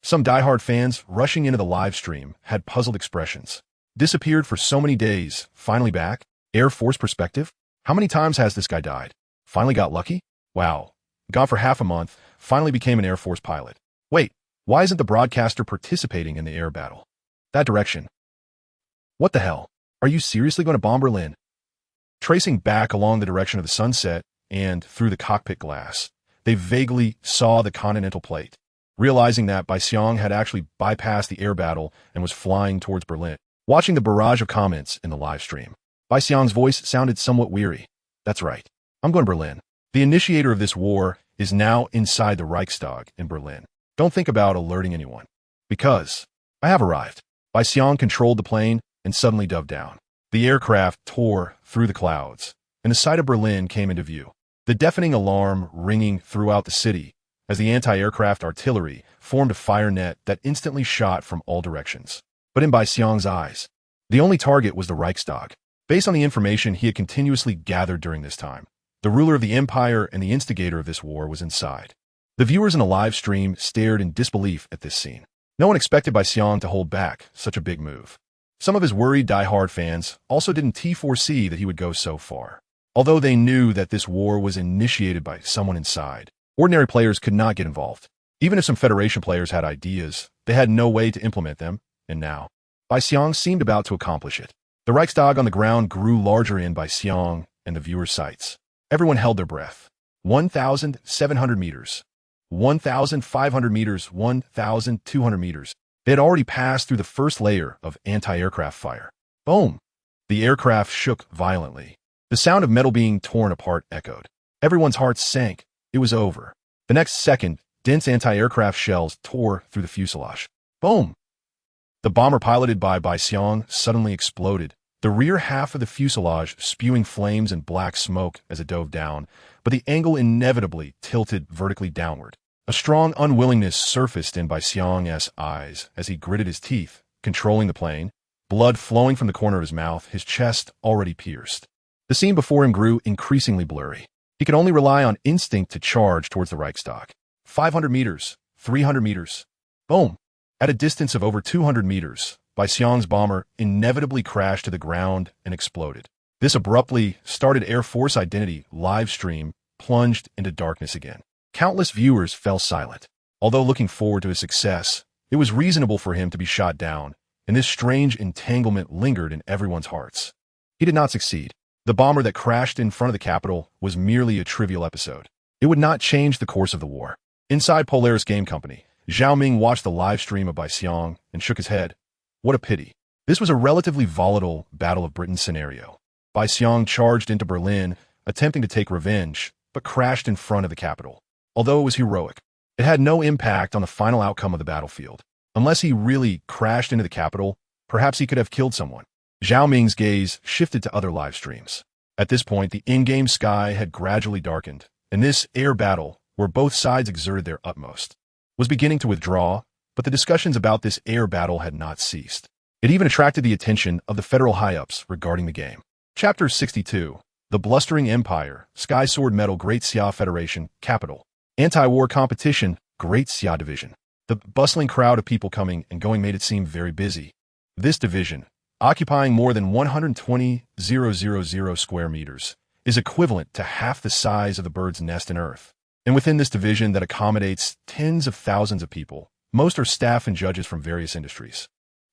Some diehard fans rushing into the live stream had puzzled expressions. Disappeared for so many days, finally back? Air Force perspective? How many times has this guy died? Finally got lucky? Wow. Gone for half a month, finally became an Air Force pilot. Wait, why isn't the broadcaster participating in the air battle? That direction. What the hell? Are you seriously going to bomb Berlin? Tracing back along the direction of the sunset and through the cockpit glass, they vaguely saw the continental plate. Realizing that Baixiang had actually bypassed the air battle and was flying towards Berlin. Watching the barrage of comments in the live stream, Baixiang's voice sounded somewhat weary. That's right. I'm going to Berlin. The initiator of this war is now inside the Reichstag in Berlin. Don't think about alerting anyone. Because I have arrived. Baixiang controlled the plane and suddenly dove down. The aircraft tore through the clouds, and the sight of Berlin came into view. The deafening alarm ringing throughout the city as the anti-aircraft artillery formed a fire net that instantly shot from all directions. But in Baixiang's eyes, the only target was the Reichstag. Based on the information he had continuously gathered during this time, the ruler of the empire and the instigator of this war was inside. The viewers in the live stream stared in disbelief at this scene. No one expected Baixiang to hold back such a big move. Some of his worried die-hard fans also didn't foresee that he would go so far. Although they knew that this war was initiated by someone inside, ordinary players could not get involved. Even if some Federation players had ideas, they had no way to implement them, and now, Baixiang seemed about to accomplish it. The Reichstag on the ground grew larger in Baixiang and the viewers' sights. Everyone held their breath. 1,700 meters. 1,500 meters. 1,200 meters. They had already passed through the first layer of anti-aircraft fire. Boom! The aircraft shook violently. The sound of metal being torn apart echoed. Everyone's hearts sank. It was over. The next second, dense anti-aircraft shells tore through the fuselage. Boom! The bomber piloted by Baixiang suddenly exploded, the rear half of the fuselage spewing flames and black smoke as it dove down, but the angle inevitably tilted vertically downward. A strong unwillingness surfaced in Baixiang's eyes as he gritted his teeth, controlling the plane, blood flowing from the corner of his mouth, his chest already pierced. The scene before him grew increasingly blurry. He could only rely on instinct to charge towards the Reichstag. 500 meters, 300 meters. Boom! At a distance of over 200 meters, Baixiang's bomber inevitably crashed to the ground and exploded. This abruptly started Air Force Identity live stream plunged into darkness again. Countless viewers fell silent. Although looking forward to his success, it was reasonable for him to be shot down, and this strange entanglement lingered in everyone's hearts. He did not succeed. The bomber that crashed in front of the Capitol was merely a trivial episode. It would not change the course of the war. Inside Polaris Game Company, Zhao Ming watched the live stream of Baixiang and shook his head. What a pity. This was a relatively volatile Battle of Britain scenario. Baixiang charged into Berlin, attempting to take revenge, but crashed in front of the Capitol. Although it was heroic, it had no impact on the final outcome of the battlefield. Unless he really crashed into the Capitol, perhaps he could have killed someone. Zhao Ming's gaze shifted to other live streams. At this point, the in-game sky had gradually darkened, and this air battle, where both sides exerted their utmost, was beginning to withdraw, but the discussions about this air battle had not ceased. It even attracted the attention of the federal high-ups regarding the game. Chapter 62. The Blustering Empire, Sky Sword Medal Great Xia Federation, Capital. Anti-war competition, Great Xia Division. The bustling crowd of people coming and going made it seem very busy. This division, occupying more than 120,000 square meters, is equivalent to half the size of the bird's nest in Earth. And within this division that accommodates tens of thousands of people, most are staff and judges from various industries.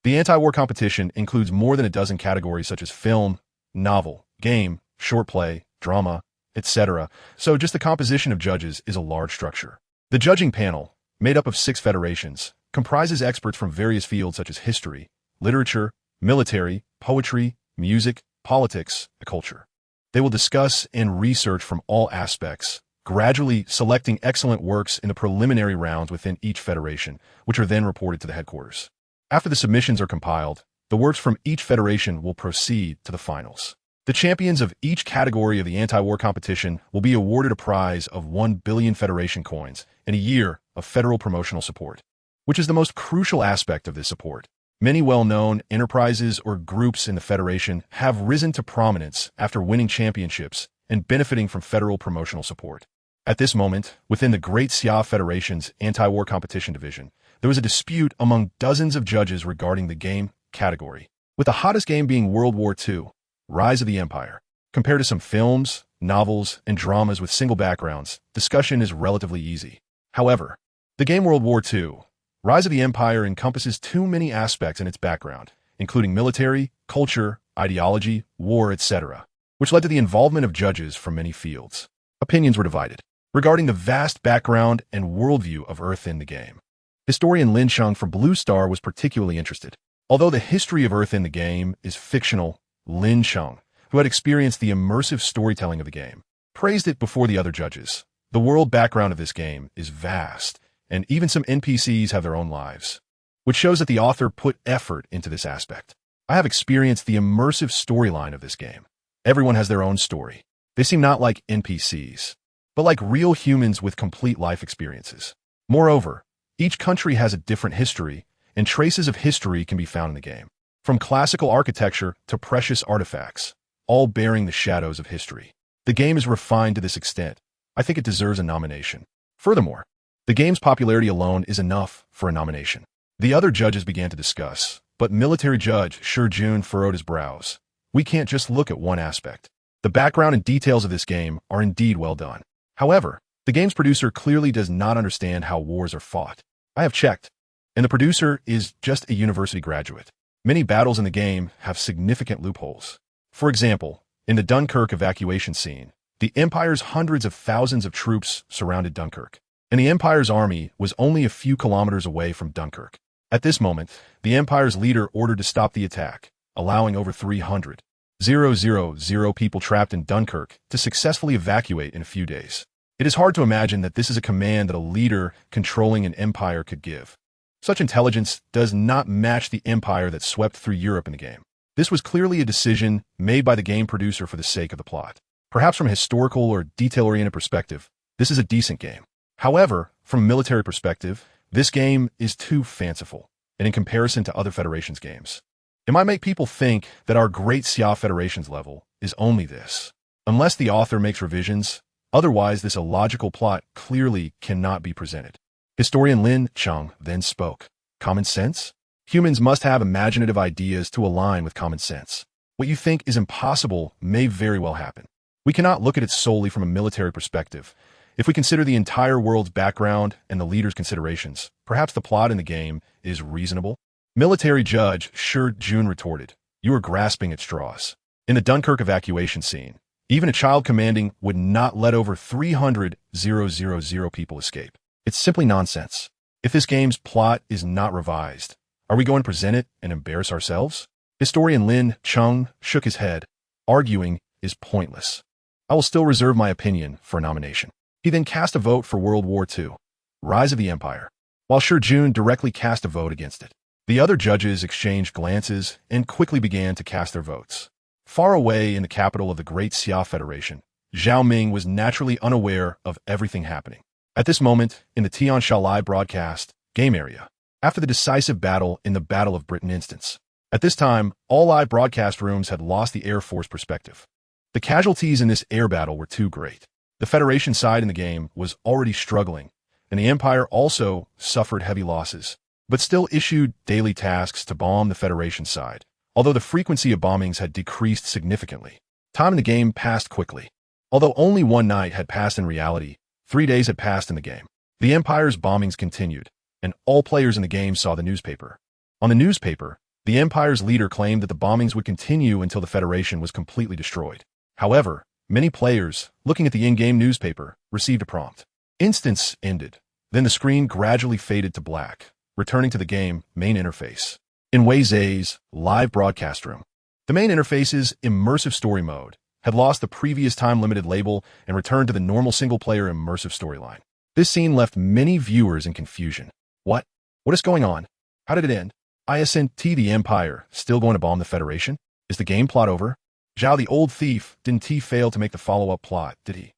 The anti-war competition includes more than a dozen categories such as film, novel, game, short play, drama, etc., so just the composition of judges is a large structure. The judging panel, made up of 6 federations, comprises experts from various fields such as history, literature, military, poetry, music, politics, and culture. They will discuss and research from all aspects, gradually selecting excellent works in the preliminary rounds within each federation, which are then reported to the headquarters. After the submissions are compiled, the works from each federation will proceed to the finals. The champions of each category of the anti-war competition will be awarded a prize of 1 billion Federation coins and a year of federal promotional support, which is the most crucial aspect of this support. Many well-known enterprises or groups in the Federation have risen to prominence after winning championships and benefiting from federal promotional support. At this moment, within the Great Xia Federation's anti-war competition division, there was a dispute among dozens of judges regarding the game category, with the hottest game being World War II, Rise of the Empire. Compared to some films, novels, and dramas with single backgrounds, discussion is relatively easy. However, the game World War II, Rise of the Empire encompasses too many aspects in its background, including military, culture, ideology, war, etc., which led to the involvement of judges from many fields. Opinions were divided regarding the vast background and worldview of Earth in the game. Historian Lin Chung from Blue Star was particularly interested. Although the history of Earth in the game is fictional, Lin Chung, who had experienced the immersive storytelling of the game, praised it before the other judges. The world background of this game is vast, and even some NPCs have their own lives, which shows that the author put effort into this aspect. I have experienced the immersive storyline of this game. Everyone has their own story. They seem not like NPCs, but like real humans with complete life experiences. Moreover, each country has a different history, and traces of history can be found in the game. From classical architecture to precious artifacts, all bearing the shadows of history. The game is refined to this extent. I think it deserves a nomination. Furthermore, the game's popularity alone is enough for a nomination. The other judges began to discuss, but military judge Shi Jun furrowed his brows. We can't just look at one aspect. The background and details of this game are indeed well done. However, the game's producer clearly does not understand how wars are fought. I have checked, and the producer is just a university graduate. Many battles in the game have significant loopholes. For example, in the Dunkirk evacuation scene, the Empire's hundreds of thousands of troops surrounded Dunkirk, and the Empire's army was only a few kilometers away from Dunkirk. At this moment, the Empire's leader ordered to stop the attack, allowing over 300,000 people trapped in Dunkirk to successfully evacuate in a few days. It is hard to imagine that this is a command that a leader controlling an empire could give. Such intelligence does not match the empire that swept through Europe in the game. This was clearly a decision made by the game producer for the sake of the plot. Perhaps from a historical or detail-oriented perspective, this is a decent game. However, from a military perspective, this game is too fanciful, and in comparison to other Federation's games, it might make people think that our Great Xia Federation's level is only this. Unless the author makes revisions, otherwise this illogical plot clearly cannot be presented. Historian Lin Chung then spoke. Common sense? Humans must have imaginative ideas to align with common sense. What you think is impossible may very well happen. We cannot look at it solely from a military perspective. If we consider the entire world's background and the leader's considerations, perhaps the plot in the game is reasonable. Military judge Shi Jun retorted, "You are grasping at straws." In the Dunkirk evacuation scene, even a child commanding would not let over 300,000 people escape. It's simply nonsense. If this game's plot is not revised, are we going to present it and embarrass ourselves? Historian Lin Chung shook his head, arguing is pointless. I will still reserve my opinion for a nomination. He then cast a vote for World War II, Rise of the Empire, while Shi Jun directly cast a vote against it. The other judges exchanged glances and quickly began to cast their votes. Far away in the capital of the Great Xia Federation, Zhao Ming was naturally unaware of everything happening. At this moment, in the Tiansha Live broadcast game area, after the decisive battle in the Battle of Britain instance. At this time, all live broadcast rooms had lost the Air Force perspective. The casualties in this air battle were too great. The Federation side in the game was already struggling, and the Empire also suffered heavy losses, but still issued daily tasks to bomb the Federation side, although the frequency of bombings had decreased significantly. Time in the game passed quickly. Although only one night had passed in reality, 3 days had passed in the game. The Empire's bombings continued, and all players in the game saw the newspaper. On the newspaper, the Empire's leader claimed that the bombings would continue until the Federation was completely destroyed. However, many players, looking at the in-game newspaper, received a prompt. Instance ended. Then the screen gradually faded to black, returning to the game main interface. In Wei Zhe's live broadcast room, the main interface's immersive story mode had lost the previous time-limited label and returned to the normal single-player immersive storyline. This scene left many viewers in confusion. What? What is going on? How did it end? Isn't the Empire still going to bomb the Federation? Is the game plot over? Zhao the old thief, didn't he fail to make the follow-up plot, did he?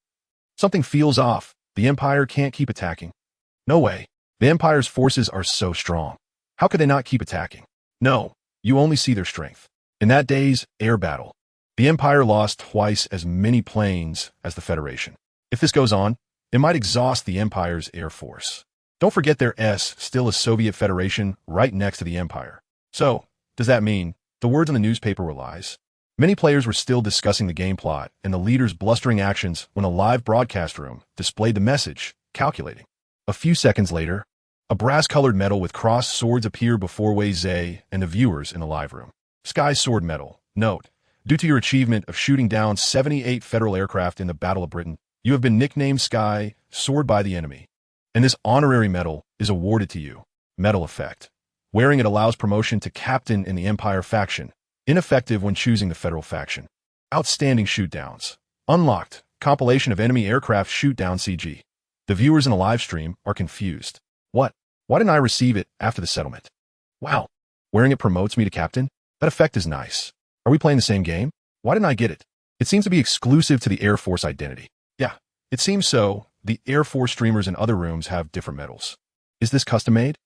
Something feels off. The Empire can't keep attacking. No way. The Empire's forces are so strong. How could they not keep attacking? No, you only see their strength. In that day's air battle, the Empire lost twice as many planes as the Federation. If this goes on, it might exhaust the Empire's air force. Don't forget there's still a Soviet Federation right next to the Empire. So, does that mean the words in the newspaper were lies? Many players were still discussing the game plot and the leader's blustering actions when a live broadcast room displayed the message, calculating. A few seconds later, A brass-colored medal with crossed swords appeared before Wei Zhe and the viewers in the live room. Sky Sword Medal. Note: due to your achievement of shooting down 78 Federal aircraft in the Battle of Britain, you have been nicknamed Sky Sword by the enemy, and this honorary medal is awarded to you. Medal effect. Wearing it allows promotion to captain in the Empire faction, ineffective when choosing the Federal faction. Outstanding shootdowns. Unlocked. Compilation of enemy aircraft shootdown CG. The viewers in the live stream are confused. What? Why didn't I receive it after the settlement? Wow. Wearing it promotes me to captain? That effect is nice. Are we playing the same game? Why didn't I get it? It seems to be exclusive to the Air Force identity. Yeah, it seems so. The Air Force streamers in other rooms have different medals. Is this custom-made?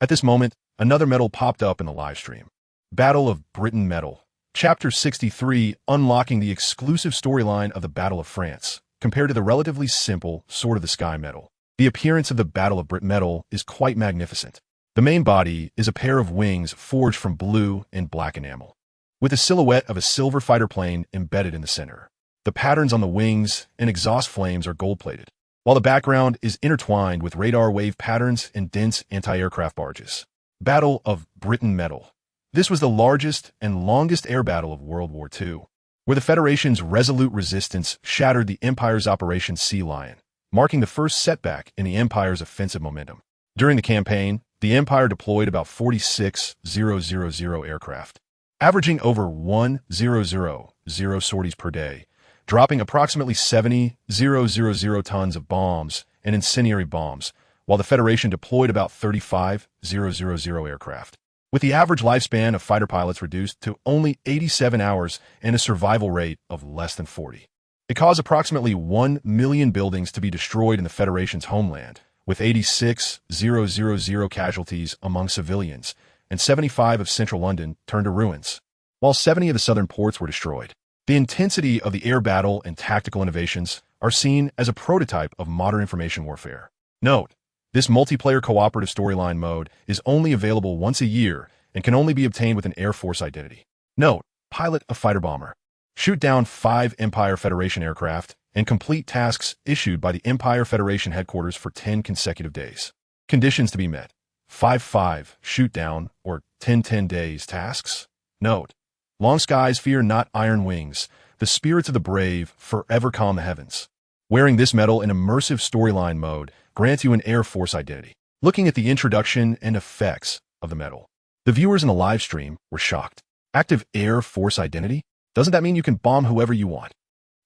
At this moment, another medal popped up in the live stream. Battle of Britain Medal. Chapter 63, unlocking the exclusive storyline of the Battle of France, compared to the relatively simple Sword of the Sky medal. The appearance of the Battle of Britain medal is quite magnificent. The main body is a pair of wings forged from blue and black enamel, with a silhouette of a silver fighter plane embedded in the center. The patterns on the wings and exhaust flames are gold-plated, while the background is intertwined with radar wave patterns and dense anti-aircraft barges. Battle of Britain Medal. This was the largest and longest air battle of World War II, where the Federation's resolute resistance shattered the Empire's Operation Sea Lion, marking the first setback in the Empire's offensive momentum. During the campaign, the Empire deployed about 46,000 aircraft, averaging over 1,000 sorties per day, dropping approximately 70,000 tons of bombs and incendiary bombs, while the Federation deployed about 35,000 aircraft, with the average lifespan of fighter pilots reduced to only 87 hours and a survival rate of less than 40. It caused approximately 1 million buildings to be destroyed in the Federation's homeland, with 86,000 casualties among civilians, and 75 of central London turned to ruins, while 70 of the southern ports were destroyed. The intensity of the air battle and tactical innovations are seen as a prototype of modern information warfare. Note: this multiplayer cooperative storyline mode is only available once a year and can only be obtained with an Air Force identity. Note: pilot a fighter bomber. Shoot down 5 Empire Federation aircraft and complete tasks issued by the Empire Federation headquarters for 10 consecutive days. Conditions to be met: 5-5 shoot down or 10 days tasks. Note: long skies fear not iron wings. The spirits of the brave forever calm the heavens. Wearing this medal in immersive storyline mode grants you an Air Force identity. Looking at the introduction and effects of the medal, the viewers in the live stream were shocked. Active Air Force identity? Doesn't that mean you can bomb whoever you want?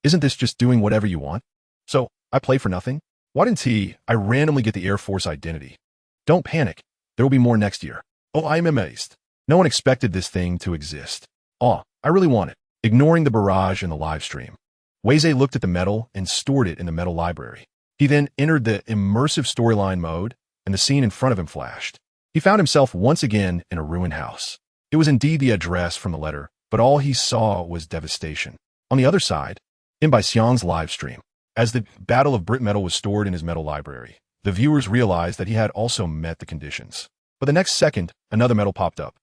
Isn't this just doing whatever you want? So, I play for nothing? Why didn't I randomly get the Air Force identity? Don't panic. There will be more next year. Oh, I am amazed. No one expected this thing to exist. I really want it. Ignoring the barrage in the live stream, Wei Zhe looked at the medal and stored it in the medal library. He then entered the immersive storyline mode, and the scene in front of him flashed. He found himself once again in a ruined house. It was indeed the address from the letter, but all he saw was devastation. On the other side, in Bai Xiang's live stream, as the Battle of Britain medal was stored in his medal library, the viewers realized that he had also met the conditions. But the next second, another medal popped up.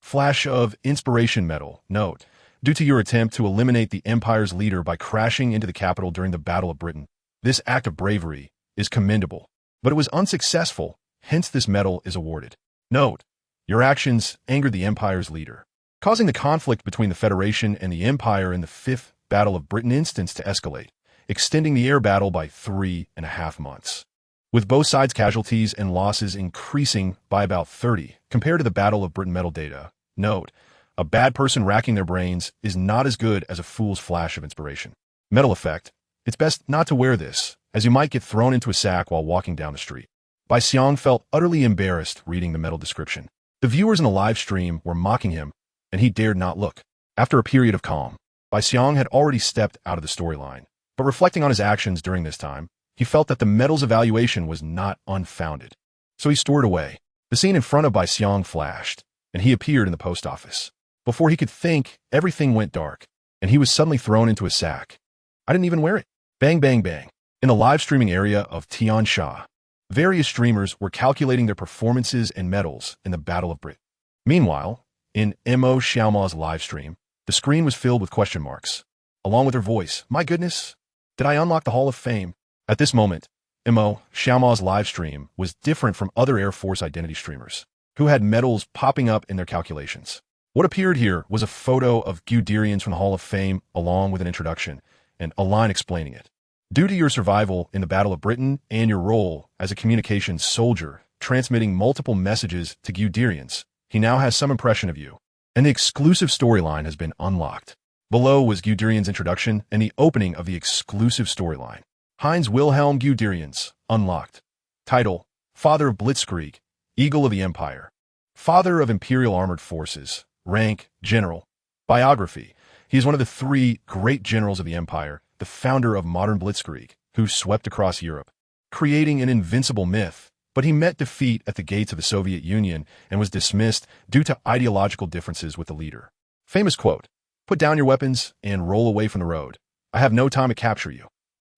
Flash of Inspiration Medal. Note: due to your attempt to eliminate the Empire's leader by crashing into the capital during the Battle of Britain, this act of bravery is commendable, but it was unsuccessful, hence this medal is awarded. Note: your actions angered the Empire's leader, causing the conflict between the Federation and the Empire in the 5th Battle of Britain instance to escalate, extending the air battle by 3.5 months, with both sides' casualties and losses increasing by about 30 compared to the Battle of Britain medal data. Note: a bad person racking their brains is not as good as a fool's flash of inspiration. Medal effect: it's best not to wear this, as you might get thrown into a sack while walking down the street. Bai Xiang felt utterly embarrassed reading the medal description. The viewers in the live stream were mocking him, and he dared not look. After a period of calm, Bai Xiang had already stepped out of the storyline, but reflecting on his actions during this time, he felt that the medal's evaluation was not unfounded. So he stored away. The scene in front of Bai Xiang flashed, and he appeared in the post office. Before he could think, everything went dark, and he was suddenly thrown into a sack. I didn't even wear it. Bang, bang, bang. In the live streaming area of Tiansha, various streamers were calculating their performances and medals in the Battle of Britain. Meanwhile, in Mo Xiaoma's live stream, the screen was filled with question marks, along with her voice. My goodness, did I unlock the Hall of Fame? At this moment, Mo Xiaoma's livestream was different from other Air Force identity streamers, who had medals popping up in their calculations. What appeared here was a photo of Guderians from the Hall of Fame along with an introduction and a line explaining it. Due to your survival in the Battle of Britain and your role as a communications soldier, transmitting multiple messages to Guderians, he now has some impression of you, and the exclusive storyline has been unlocked. Below was Guderian's introduction and the opening of the exclusive storyline. Heinz Wilhelm Guderians, unlocked. Title, Father of Blitzkrieg, Eagle of the Empire. Father of Imperial Armored Forces, rank, General. Biography, he is one of the 3 great generals of the Empire, the founder of modern Blitzkrieg, who swept across Europe, creating an invincible myth, but he met defeat at the gates of the Soviet Union and was dismissed due to ideological differences with the leader. Famous quote, "Put down your weapons and roll away from the road. I have no time to capture you."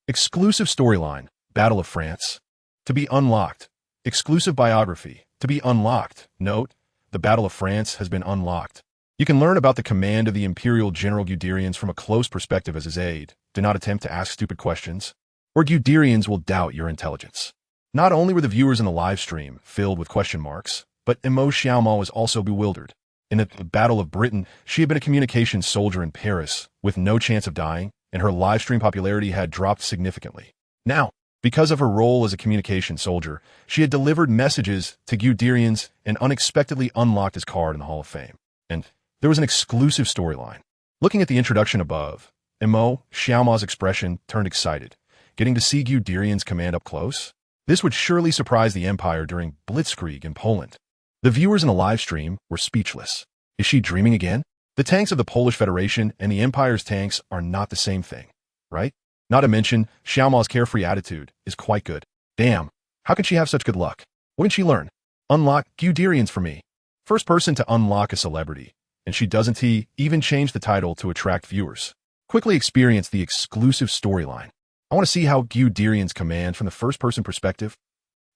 Exclusive storyline, Battle of France. To be unlocked. Exclusive biography, to be unlocked. Note, the Battle of France has been unlocked. You can learn about the command of the Imperial General Guderians from a close perspective as his aide. Do not attempt to ask stupid questions, or Guderians will doubt your intelligence. Not only were the viewers in the live stream filled with question marks, but Mo Xiaoma was also bewildered. In the Battle of Britain, she had been a communications soldier in Paris with no chance of dying, and her live stream popularity had dropped significantly. Now, because of her role as a communications soldier, she had delivered messages to Guderians and unexpectedly unlocked his card in the Hall of Fame. And there was an exclusive storyline. Looking at the introduction above, Mo Xiaoma's expression turned excited. Getting to see Guderian's command up close? This would surely surprise the Empire during Blitzkrieg in Poland. The viewers in the live stream were speechless. Is she dreaming again? The tanks of the Polish Federation and the Empire's tanks are not the same thing, right? Not to mention, Xiaoma's carefree attitude is quite good. Damn, how can she have such good luck? What can she learn? Unlock Guderians for me. First person to unlock a celebrity, and she doesn't he even change the title to attract viewers. Quickly experience the exclusive storyline. I want to see how Guderians command from the first-person perspective.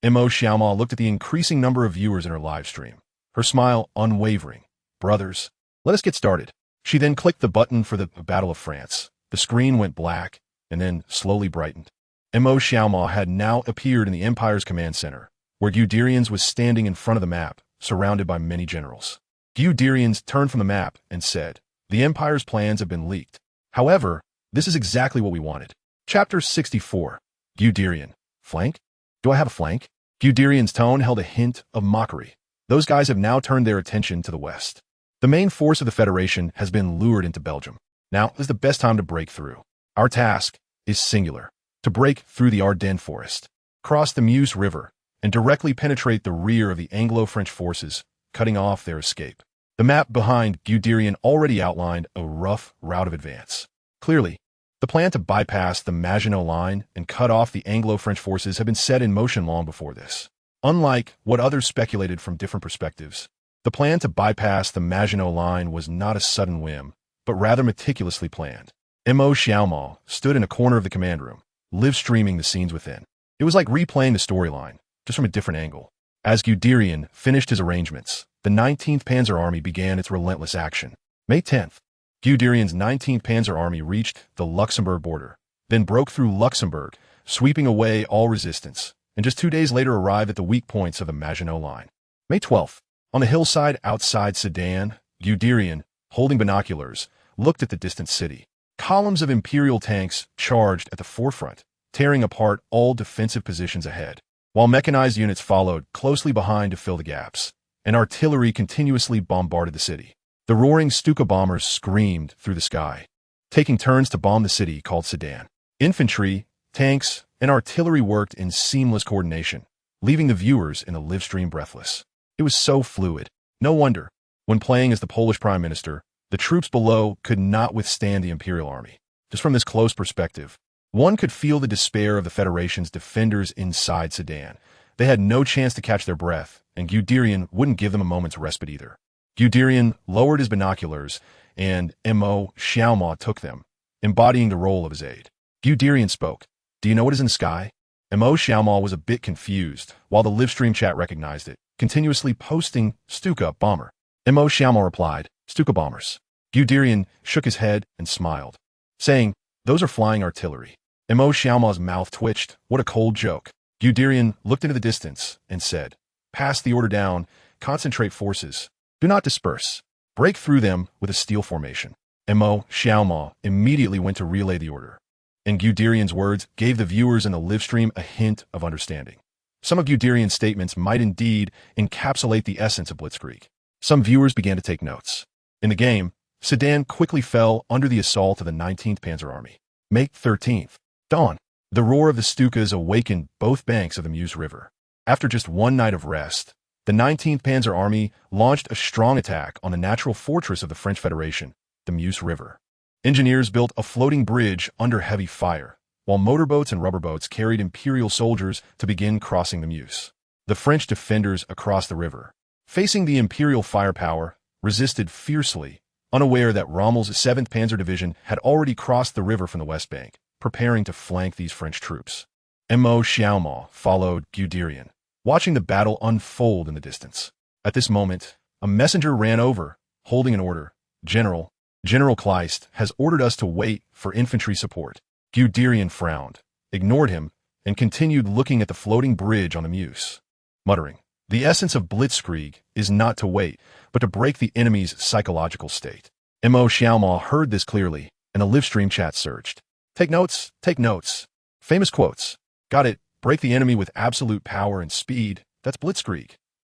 Mo Xiaoma looked at the increasing number of viewers in her live stream, her smile unwavering. Brothers, let us get started. She then clicked the button for the Battle of France. The screen went black and then slowly brightened. Mo Xiaoma had now appeared in the Empire's command center, where Guderians was standing in front of the map, surrounded by many generals. Guderians turned from the map and said, "The Empire's plans have been leaked. However, this is exactly what we wanted." Chapter 64. Guderian. Flank? Do I have a flank? Guderian's tone held a hint of mockery. Those guys have now turned their attention to the west. The main force of the Federation has been lured into Belgium. Now is the best time to break through. Our task is singular: to break through the Ardennes forest, cross the Meuse River, and directly penetrate the rear of the Anglo-French forces, cutting off their escape. The map behind Guderian already outlined a rough route of advance. Clearly, the plan to bypass the Maginot Line and cut off the Anglo-French forces had been set in motion long before this. Unlike what others speculated from different perspectives, the plan to bypass the Maginot Line was not a sudden whim, but rather meticulously planned. Mo Xiaoma stood in a corner of the command room, live-streaming the scenes within. It was like replaying the storyline, just from a different angle. As Guderian finished his arrangements, the 19th Panzer Army began its relentless action. May 10th, Guderian's 19th Panzer Army reached the Luxembourg border, then broke through Luxembourg, sweeping away all resistance, and just 2 days later arrived at the weak points of the Maginot Line. May 12th, on the hillside outside Sedan, Guderian, holding binoculars, looked at the distant city. Columns of Imperial tanks charged at the forefront, tearing apart all defensive positions ahead, while mechanized units followed closely behind to fill the gaps, and artillery continuously bombarded the city. The roaring Stuka bombers screamed through the sky, taking turns to bomb the city called Sedan. Infantry, tanks, and artillery worked in seamless coordination, leaving the viewers in the live stream breathless. It was so fluid. No wonder, when playing as the Polish Prime Minister, the troops below could not withstand the Imperial Army. Just from this close perspective, one could feel the despair of the Federation's defenders inside Sedan. They had no chance to catch their breath, and Guderian wouldn't give them a moment's respite either. Guderian lowered his binoculars, and Mo Xiaoma took them, embodying the role of his aide. Guderian spoke. "Do you know what is in the sky?" Mo Xiaoma was a bit confused, while the livestream chat recognized it, continuously posting Stuka bomber. Mo Xiaoma replied, "Stuka bombers." Guderian shook his head and smiled, saying, "Those are flying artillery." Mo Xiaoma's mouth twitched. What a cold joke. Guderian looked into the distance and said, "Pass the order down. Concentrate forces. Do not disperse. Break through them with a steel formation." Mo Xiaoma immediately went to relay the order, and Guderian's words gave the viewers in the live stream a hint of understanding. Some of Guderian's statements might indeed encapsulate the essence of Blitzkrieg. Some viewers began to take notes. In the game, Sedan quickly fell under the assault of the 19th Panzer Army. May 13th. Dawn. The roar of the Stukas awakened both banks of the Meuse River. After just one night of rest, the 19th Panzer Army launched a strong attack on the natural fortress of the French Federation, the Meuse River. Engineers built a floating bridge under heavy fire, while motorboats and rubber boats carried Imperial soldiers to begin crossing the Meuse. The French defenders across the river, facing the Imperial firepower, resisted fiercely, unaware that Rommel's 7th Panzer Division had already crossed the river from the west bank, preparing to flank these French troops. Mo Xiaoma followed Guderian, watching the battle unfold in the distance. At this moment, a messenger ran over, holding an order. General Kleist has ordered us to wait for infantry support." Guderian frowned, ignored him, and continued looking at the floating bridge on the Meuse, muttering, "The essence of Blitzkrieg is not to wait, but to break the enemy's psychological state." Mo Xiaoma heard this clearly, and the live stream chat surged. Take notes, take notes. Famous quotes. Got it. Break the enemy with absolute power and speed. That's Blitzkrieg.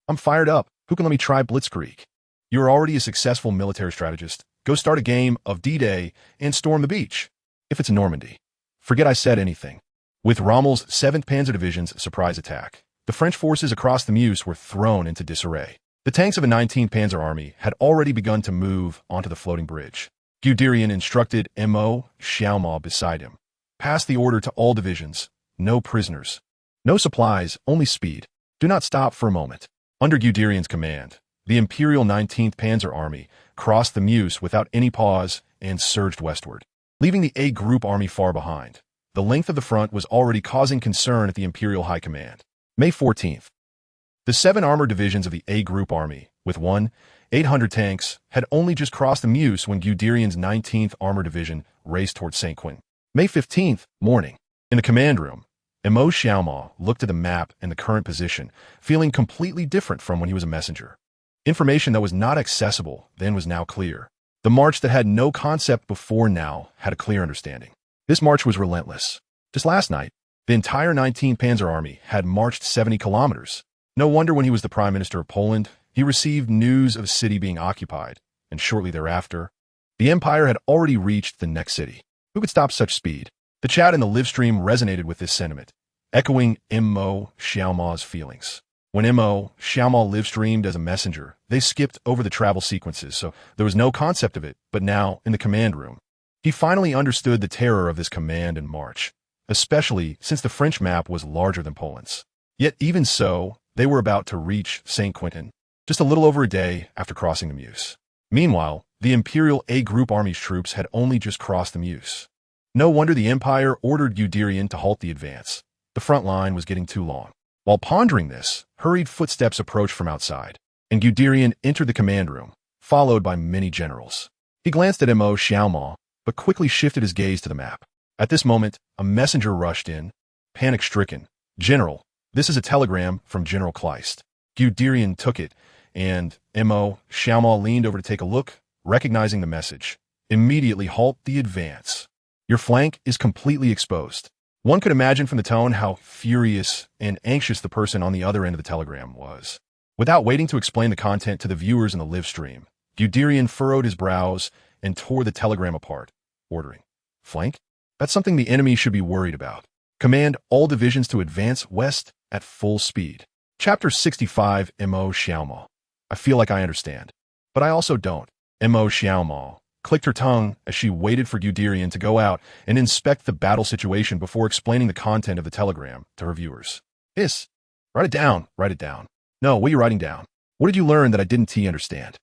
I'm fired up. Who can let me try Blitzkrieg? You're already a successful military strategist. Go start a game of D-Day and storm the beach. If it's Normandy. Forget I said anything. With Rommel's 7th Panzer Division's surprise attack, the French forces across the Meuse were thrown into disarray. The tanks of the 19th Panzer Army had already begun to move onto the floating bridge. Guderian instructed Mo Xiaoma beside him. "Pass the order to all divisions. No prisoners. No supplies, only speed. Do not stop for a moment." Under Guderian's command, the Imperial 19th Panzer Army crossed the Meuse without any pause and surged westward, leaving the A Group Army far behind. The length of the front was already causing concern at the Imperial High Command. May 14th. The 7 armored divisions of the A Group Army, with 800 tanks, had only just crossed the Meuse when Guderian's 19th Armored Division raced toward Saint-Quentin. May 15th, morning. In the command room, Mo Xiaoma looked at the map and the current position, feeling completely different from when he was a messenger. Information that was not accessible then was now clear. The march that had no concept before now had a clear understanding. This march was relentless. Just last night, the entire 19th Panzer Army had marched 70 kilometers. No wonder when he was the Prime Minister of Poland, he received news of a city being occupied, and shortly thereafter, the Empire had already reached the next city. Who could stop such speed? The chat in the live stream resonated with this sentiment, echoing Mo Xiaoma's feelings. When Mo Xiaoma live streamed as a messenger, they skipped over the travel sequences, so there was no concept of it, but now, in the command room, he finally understood the terror of this command and march, especially since the French map was larger than Poland's. Yet even so, they were about to reach Saint-Quentin, just a little over a day after crossing the Meuse. Meanwhile, the Imperial A Group Army's troops had only just crossed the Meuse. No wonder the Empire ordered Guderian to halt the advance. The front line was getting too long. While pondering this, hurried footsteps approached from outside, and Guderian entered the command room, followed by many generals. He glanced at Mo Xiaoma, but quickly shifted his gaze to the map. At this moment, a messenger rushed in, panic-stricken. "General, this is a telegram from General Kleist." Guderian took it, and Mo Xiaoma leaned over to take a look, recognizing the message. "Immediately halt the advance. Your flank is completely exposed." One could imagine from the tone how furious and anxious the person on the other end of the telegram was. Without waiting to explain the content to the viewers in the live stream, Guderian furrowed his brows and tore the telegram apart, ordering, "Flank? That's something the enemy should be worried about. Command all divisions to advance west at full speed." Chapter 65, Mo Xiaoma. I feel like I understand, but I also don't. Mo Xiaoma clicked her tongue as she waited for Guderian to go out and inspect the battle situation before explaining the content of the telegram to her viewers. "Yes. Write it down. Write it down." "No, what are you writing down? What did you learn that I didn't understand?"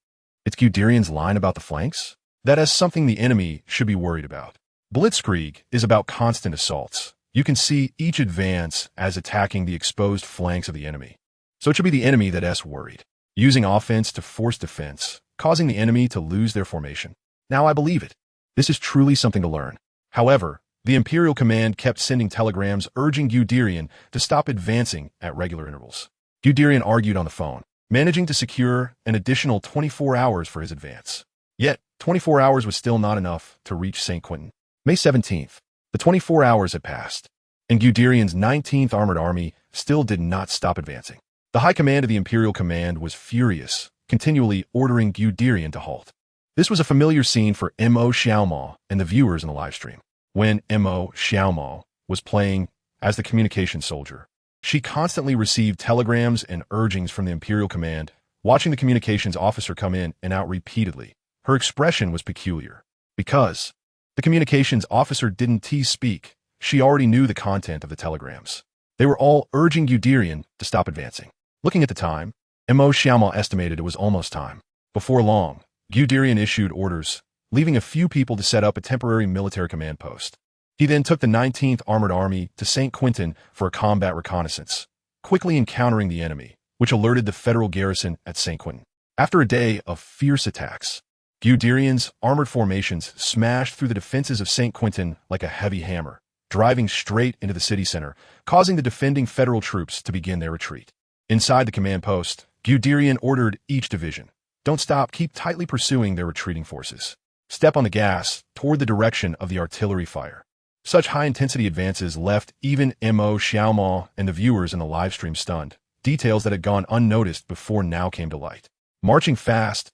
"It's Guderian's line about the flanks? That is something the enemy should be worried about. Blitzkrieg is about constant assaults. You can see each advance as attacking the exposed flanks of the enemy. So it should be the enemy that's worried. Using offense to force defense, causing the enemy to lose their formation. Now I believe it. This is truly something to learn. However, The Imperial Command kept sending telegrams urging Guderian to stop advancing at regular intervals. Guderian argued on the phone, managing to secure an additional 24 hours for his advance. Yet, 24 hours was still not enough to reach St. Quentin. May 17th, the 24 hours had passed, and Guderian's 19th Armored Army still did not stop advancing. The High Command of the Imperial Command was furious, continually ordering Guderian to halt. This was a familiar scene for M.O. Xiaomao and the viewers in the livestream. When M.O. Xiaomao was playing as the communication soldier, she constantly received telegrams and urgings from the Imperial Command, watching the communications officer come in and out repeatedly. Her expression was peculiar. Because the communications officer didn't speak, she already knew the content of the telegrams. They were all urging Guderian to stop advancing. Looking at the time, M.O. Xiaomao estimated it was almost time. Before long, Guderian issued orders, leaving a few people to set up a temporary military command post. He then took the 19th Armored Army to St. Quentin for a combat reconnaissance, quickly encountering the enemy, which alerted the federal garrison at St. Quentin. After a day of fierce attacks, Guderian's armored formations smashed through the defenses of St. Quentin like a heavy hammer, driving straight into the city center, causing the defending federal troops to begin their retreat. Inside the command post, Guderian ordered each division, "Don't stop, keep tightly pursuing their retreating forces. Step on the gas toward the direction of the artillery fire." Such high-intensity advances left even M.O. Xiaomao and the viewers in the livestream stunned. Details that had gone unnoticed before now came to light. Marching fast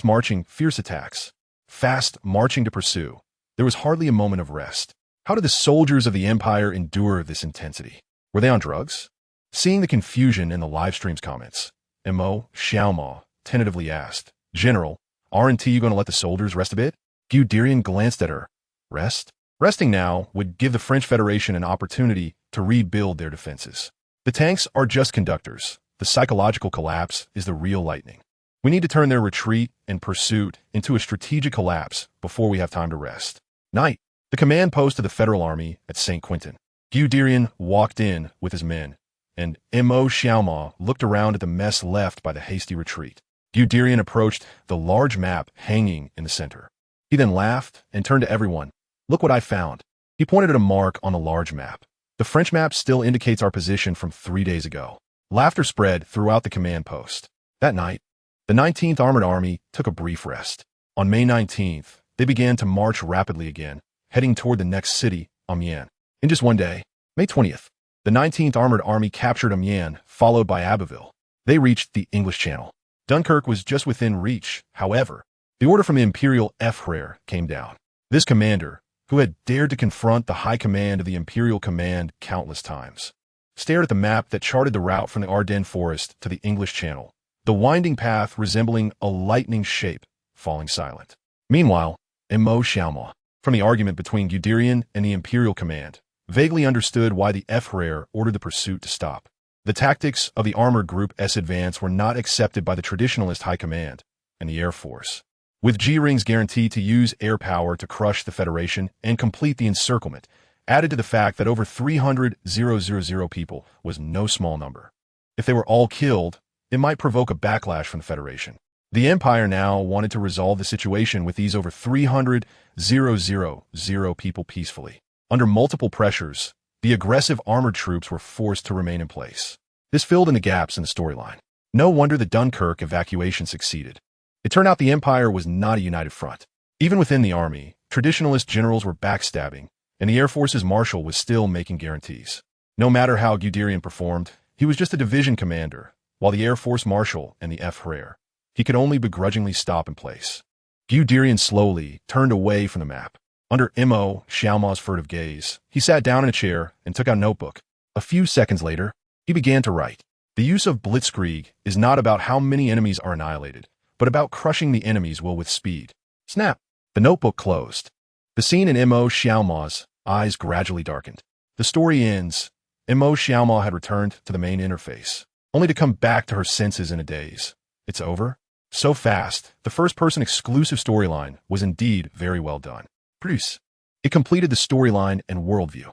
marching, fierce attacks. Fast marching to pursue. There was hardly a moment of rest. How did the soldiers of the Empire endure this intensity? Were they on drugs? Seeing the confusion in the livestream's comments, M.O. Xiaomao tentatively asked, "General, aren't you going to let the soldiers rest a bit?" Guderian glanced at her. Rest? Resting now would give the French Federation an opportunity to rebuild their defenses. The tanks are just conductors. The psychological collapse is the real lightning. We need to turn their retreat and pursuit into a strategic collapse before we have time to rest. Night. The command post of the Federal Army at St. Quentin. Guderian walked in with his men, and M.O. Xiaomao looked around at the mess left by the hasty retreat. Guderian approached the large map hanging in the center. He then laughed and turned to everyone. "Look what I found." He pointed at a mark on the large map. "The French map still indicates our position from 3 days ago." Laughter spread throughout the command post. That night, the 19th Armored Army took a brief rest. On May 19th, they began to march rapidly again, heading toward the next city, Amiens. In just one day, May 20th, the 19th Armored Army captured Amiens, followed by Abbeville. They reached the English Channel. Dunkirk was just within reach. However, the order from Imperial F. came down. This commander, who had dared to confront the high command of the Imperial Command countless times, stared at the map that charted the route from the Ardennes Forest to the English Channel, the winding path resembling a lightning shape, falling silent. Meanwhile, M.O. Xiaomao, from the argument between Guderian and the Imperial Command, vaguely understood why the F. ordered the pursuit to stop. The tactics of the Armored Group S advance were not accepted by the traditionalist High Command and the Air Force. With G-Ring's guarantee to use air power to crush the Federation and complete the encirclement, added to the fact that over 300,000 people was no small number. If they were all killed, it might provoke a backlash from the Federation. The Empire now wanted to resolve the situation with these over 300,000 people peacefully. Under multiple pressures, the aggressive armored troops were forced to remain in place. This filled in the gaps in the storyline. No wonder the Dunkirk evacuation succeeded. It turned out the Empire was not a united front. Even within the army, traditionalist generals were backstabbing, and the Air Force's marshal was still making guarantees. No matter how Guderian performed, he was just a division commander, while the Air Force marshal and the F. He could only begrudgingly stop in place. Guderian slowly turned away from the map. Under M.O. Xiaomao's furtive gaze, he sat down in a chair and took out a notebook. A few seconds later, he began to write. The use of blitzkrieg is not about how many enemies are annihilated, but about crushing the enemy's will with speed. Snap! The notebook closed. The scene in M.O. Xiaomao's eyes gradually darkened. The story ends. M.O. Xiaomao had returned to the main interface, only to come back to her senses in a daze. It's over? So fast, the first-person exclusive storyline was indeed very well done. Plus, it completed the storyline and worldview.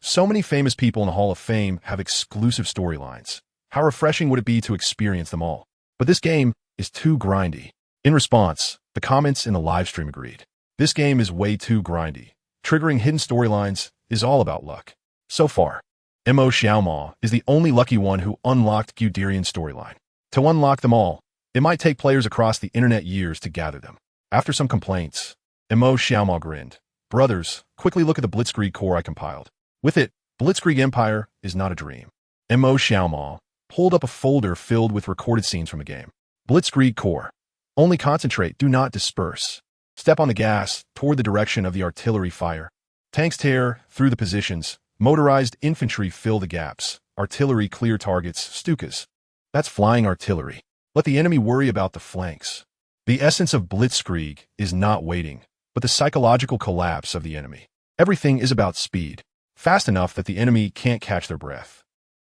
So many famous people in the Hall of Fame have exclusive storylines. How refreshing would it be to experience them all? But this game is too grindy. In response, the comments in the livestream agreed. This game is way too grindy. Triggering hidden storylines is all about luck. So far, Mo Xiaoma is the only lucky one who unlocked Guderian's storyline. To unlock them all, it might take players across the internet years to gather them. After some complaints, Mo Xiaoma grinned. Brothers, quickly look at the Blitzkrieg core I compiled. With it, Blitzkrieg Empire is not a dream. Mo Xiaoma pulled up a folder filled with recorded scenes from the game. Blitzkrieg core. Only concentrate, do not disperse. Step on the gas toward the direction of the artillery fire. Tanks tear through the positions. Motorized infantry fill the gaps. Artillery clear targets, Stukas. That's flying artillery. Let the enemy worry about the flanks. The essence of Blitzkrieg is not waiting, but the psychological collapse of the enemy. Everything is about speed. Fast enough that the enemy can't catch their breath.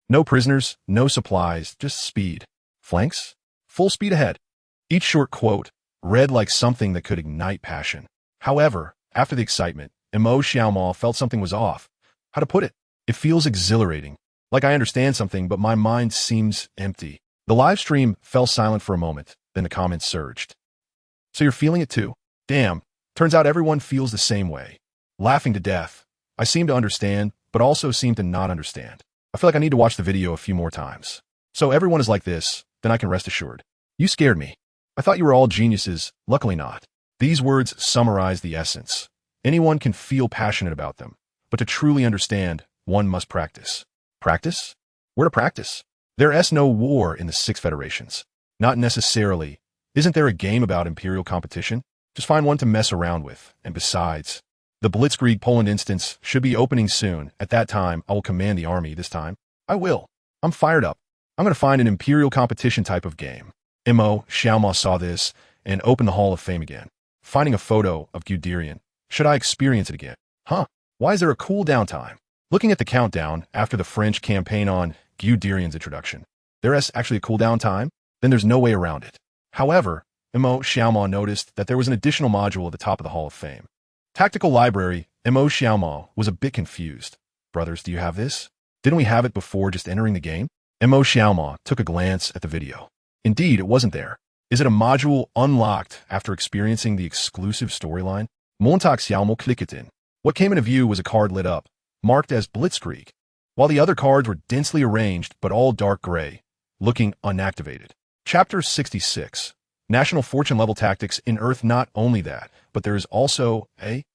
No prisoners, no supplies, just speed. Flanks? Full speed ahead. Each short quote read like something that could ignite passion. However, after the excitement, Mo Xiaoma felt something was off. How to put it? It feels exhilarating. Like I understand something, but my mind seems empty. The live stream fell silent for a moment, then the comments surged. So you're feeling it too? Damn, turns out everyone feels the same way. Laughing to death. I seem to understand, but also seem to not understand. I feel like I need to watch the video a few more times. So everyone is like this, then I can rest assured. You scared me. I thought you were all geniuses, luckily not. These words summarize the essence. Anyone can feel passionate about them, but to truly understand, one must practice. Practice? Where to practice? There is no war in the six federations. Not necessarily. Isn't there a game about imperial competition? Just find one to mess around with. And besides, the Blitzkrieg Poland instance should be opening soon. At that time, I will command the army this time. I will. I'm fired up. I'm going to find an imperial competition type of game. Mo Xiaoma saw this and opened the Hall of Fame again. Finding a photo of Guderian. Should I experience it again? Huh? Why is there a cooldown time? Looking at the countdown after the French campaign on Guderian's introduction. There is actually a cooldown time? Then there's no way around it. However, Mo Xiaoma noticed that there was an additional module at the top of the Hall of Fame. Tactical Library. Mo Xiaoma was a bit confused. Brothers, do you have this? Didn't we have it before just entering the game? Mo Xiaoma took a glance at the video. Indeed, it wasn't there. Is it a module unlocked after experiencing the exclusive storyline? Montag Xiaomo klicketen. What came into view was a card lit up, marked as Blitzkrieg, while the other cards were densely arranged but all dark gray, looking unactivated. Chapter 66. National Fortune Level Tactics in Earth. Not only that, but there is also a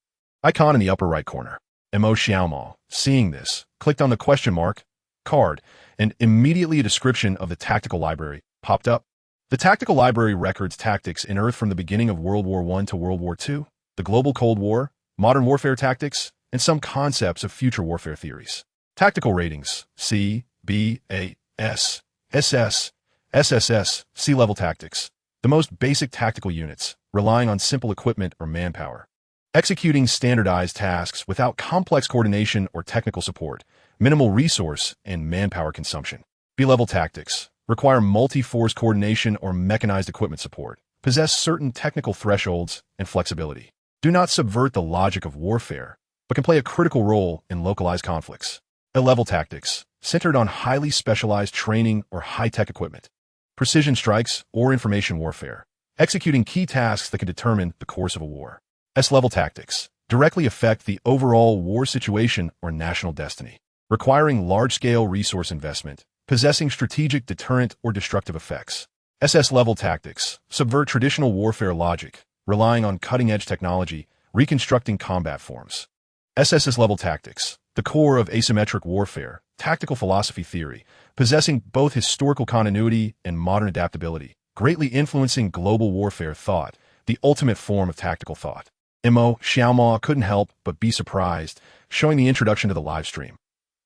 icon in the upper right corner. Mo Xiaoma, seeing this, clicked on the question mark card, and immediately a description of the tactical library popped up. The tactical library records tactics in Earth from the beginning of World War I to World War II, the global Cold War, modern warfare tactics, and some concepts of future warfare theories. Tactical ratings: C, B, A, S, SS, SSS, C-level tactics. The most basic tactical units, relying on simple equipment or manpower. Executing standardized tasks without complex coordination or technical support, minimal resource and manpower consumption. B-level tactics require multi-force coordination or mechanized equipment support, possess certain technical thresholds and flexibility. Do not subvert the logic of warfare, but can play a critical role in localized conflicts. A-level tactics, centered on highly specialized training or high-tech equipment. Precision strikes or information warfare, executing key tasks that can determine the course of a war. S-level tactics, directly affect the overall war situation or national destiny, requiring large-scale resource investment, possessing strategic deterrent or destructive effects. SS-level tactics, subvert traditional warfare logic, relying on cutting-edge technology, reconstructing combat forms. SSS-level tactics, the core of asymmetric warfare, tactical philosophy theory, possessing both historical continuity and modern adaptability, greatly influencing global warfare thought, the ultimate form of tactical thought. Mo Xiaoma couldn't help but be surprised, showing the introduction to the live stream.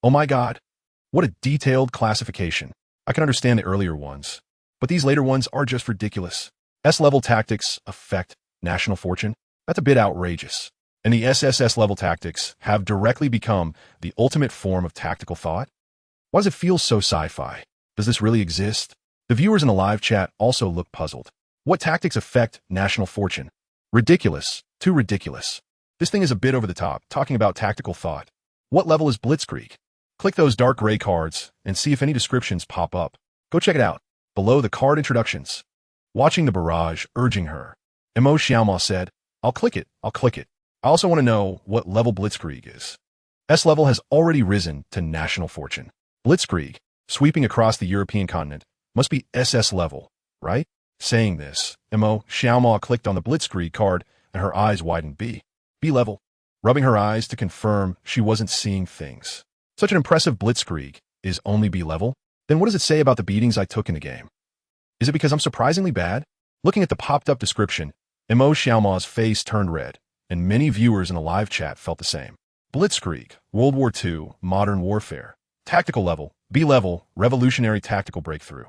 Oh my god, what a detailed classification. I can understand the earlier ones, but these later ones are just ridiculous. S-level tactics affect national fortune? That's a bit outrageous. And the SSS-level tactics have directly become the ultimate form of tactical thought? Why does it feel so sci-fi? Does this really exist? The viewers in the live chat also look puzzled. What tactics affect national fortune? Ridiculous. Too ridiculous. This thing is a bit over the top, talking about tactical thought. What level is Blitzkrieg? Click those dark gray cards and see if any descriptions pop up. Go check it out. Below the card introductions. Watching the barrage, urging her. Mo Xiaoma said, I'll click it. I also want to know what level Blitzkrieg is. S level has already risen to national fortune. Blitzkrieg, sweeping across the European continent, must be SS level, right? Saying this, Mo Xiaoma clicked on the Blitzkrieg card and her eyes widened. B level, rubbing her eyes to confirm she wasn't seeing things. Such an impressive Blitzkrieg is only B level? Then what does it say about the beatings I took in the game? Is it because I'm surprisingly bad? Looking at the popped-up description, Mo Xiaoma's face turned red, and many viewers in the live chat felt the same. Blitzkrieg, World War II, Modern Warfare. Tactical level, B level, revolutionary tactical breakthrough.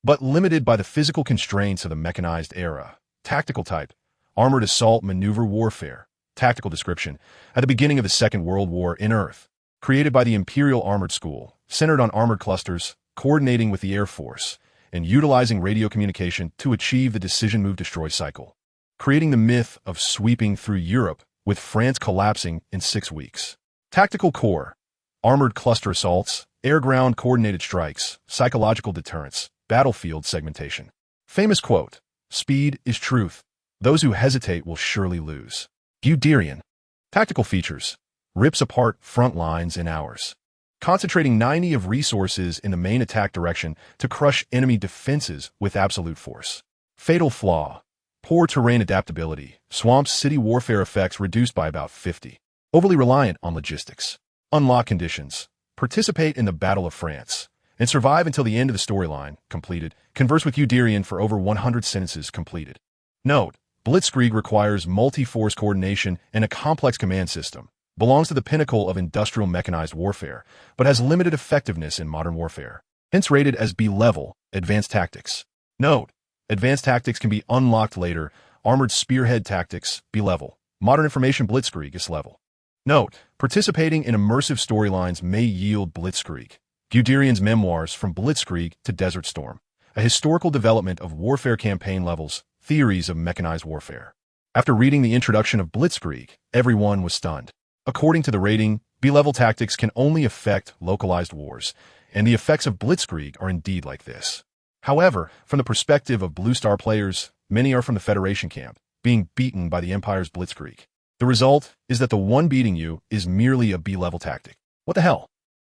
But limited by the physical constraints of the mechanized era. Tactical type, armored assault maneuver warfare. Tactical description, at the beginning of the Second World War in Earth. Created by the Imperial Armored School, centered on armored clusters, coordinating with the Air Force, and utilizing radio communication to achieve the decision move destroy cycle. Creating the myth of sweeping through Europe, with France collapsing in 6 weeks. Tactical core, armored cluster assaults, air-ground coordinated strikes, psychological deterrence, battlefield segmentation. Famous quote, speed is truth. Those who hesitate will surely lose. Guderian. Tactical features, rips apart front lines in hours. Concentrating 90 of resources in the main attack direction to crush enemy defenses with absolute force. Fatal flaw, poor terrain adaptability, swamps city warfare effects reduced by about 50. Overly reliant on logistics. Unlock conditions, participate in the Battle of France, and survive until the end of the storyline, completed. Converse with Guderian for over 100 sentences, completed. Note, Blitzkrieg requires multi-force coordination and a complex command system. Belongs to the pinnacle of industrial mechanized warfare, but has limited effectiveness in modern warfare. Hence rated as B-level, advanced tactics. Note, advanced tactics can be unlocked later. Armored spearhead tactics, B-level. Modern information Blitzkrieg is level. Note, participating in immersive storylines may yield Blitzkrieg. Guderian's memoirs From Blitzkrieg to Desert Storm. A historical development of warfare campaign levels, theories of mechanized warfare. After reading the introduction of Blitzkrieg, everyone was stunned. According to the rating, B-level tactics can only affect localized wars, and the effects of Blitzkrieg are indeed like this. However, from the perspective of Blue Star players, many are from the Federation camp, being beaten by the Empire's Blitzkrieg. The result is that the one beating you is merely a B-level tactic. What the hell?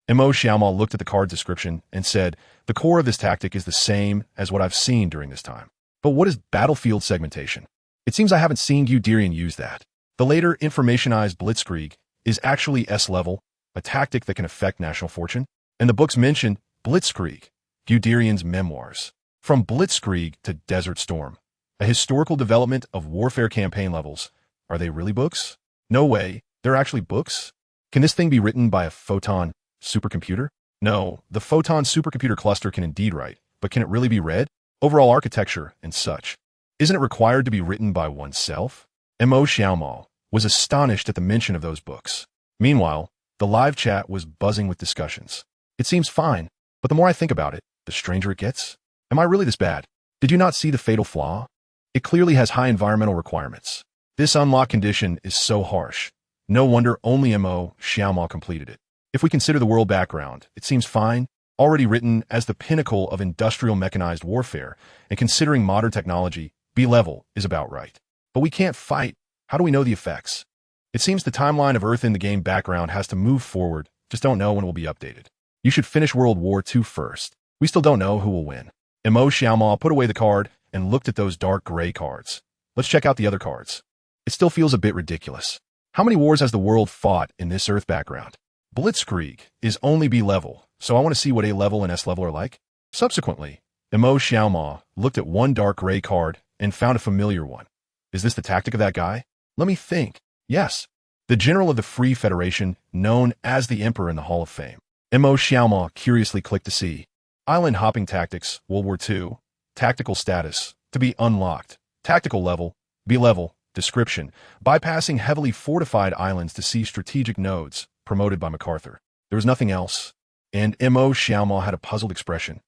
Mo Xiaoma looked at the card description and said, the core of this tactic is the same as what I've seen during this time. But what is battlefield segmentation? It seems I haven't seen Guderian use that. The later informationized Blitzkrieg is actually S-level, a tactic that can affect national fortune. And the books mentioned Blitzkrieg, Guderian's memoirs. From Blitzkrieg to Desert Storm, a historical development of warfare campaign levels. Are they really books? No way, they're actually books? Can this thing be written by a photon supercomputer? No, the photon supercomputer cluster can indeed write, but can it really be read? Overall architecture and such. Isn't it required to be written by oneself? Mo Xiaoma was astonished at the mention of those books. Meanwhile, the live chat was buzzing with discussions. It seems fine, but the more I think about it, the stranger it gets. Am I really this bad? Did you not see the fatal flaw? It clearly has high environmental requirements. This unlock condition is so harsh. No wonder only Mo Xiaoma completed it. If we consider the world background, it seems fine, already written as the pinnacle of industrial mechanized warfare, and considering modern technology, B-level is about right. But we can't fight. How do we know the effects? It seems the timeline of Earth in the game background has to move forward, just don't know when it will be updated. You should finish World War II first. We still don't know who will win. Mo Xiaoma put away the card and looked at those dark gray cards. Let's check out the other cards. It still feels a bit ridiculous. How many wars has the world fought in this Earth background? Blitzkrieg is only B-level, so I want to see what A-level and S-level are like. Subsequently, Mo Xiaoma looked at one dark gray card and found a familiar one. Is this the tactic of that guy? Let me think. Yes. The general of the Free Federation, known as the Emperor in the Hall of Fame. Mo Xiaoma curiously clicked to see. Island hopping tactics, World War II. Tactical status, to be unlocked. Tactical level, B-level. Description, bypassing heavily fortified islands to see strategic nodes, promoted by MacArthur. There was nothing else, and Mo Xiaoma had a puzzled expression.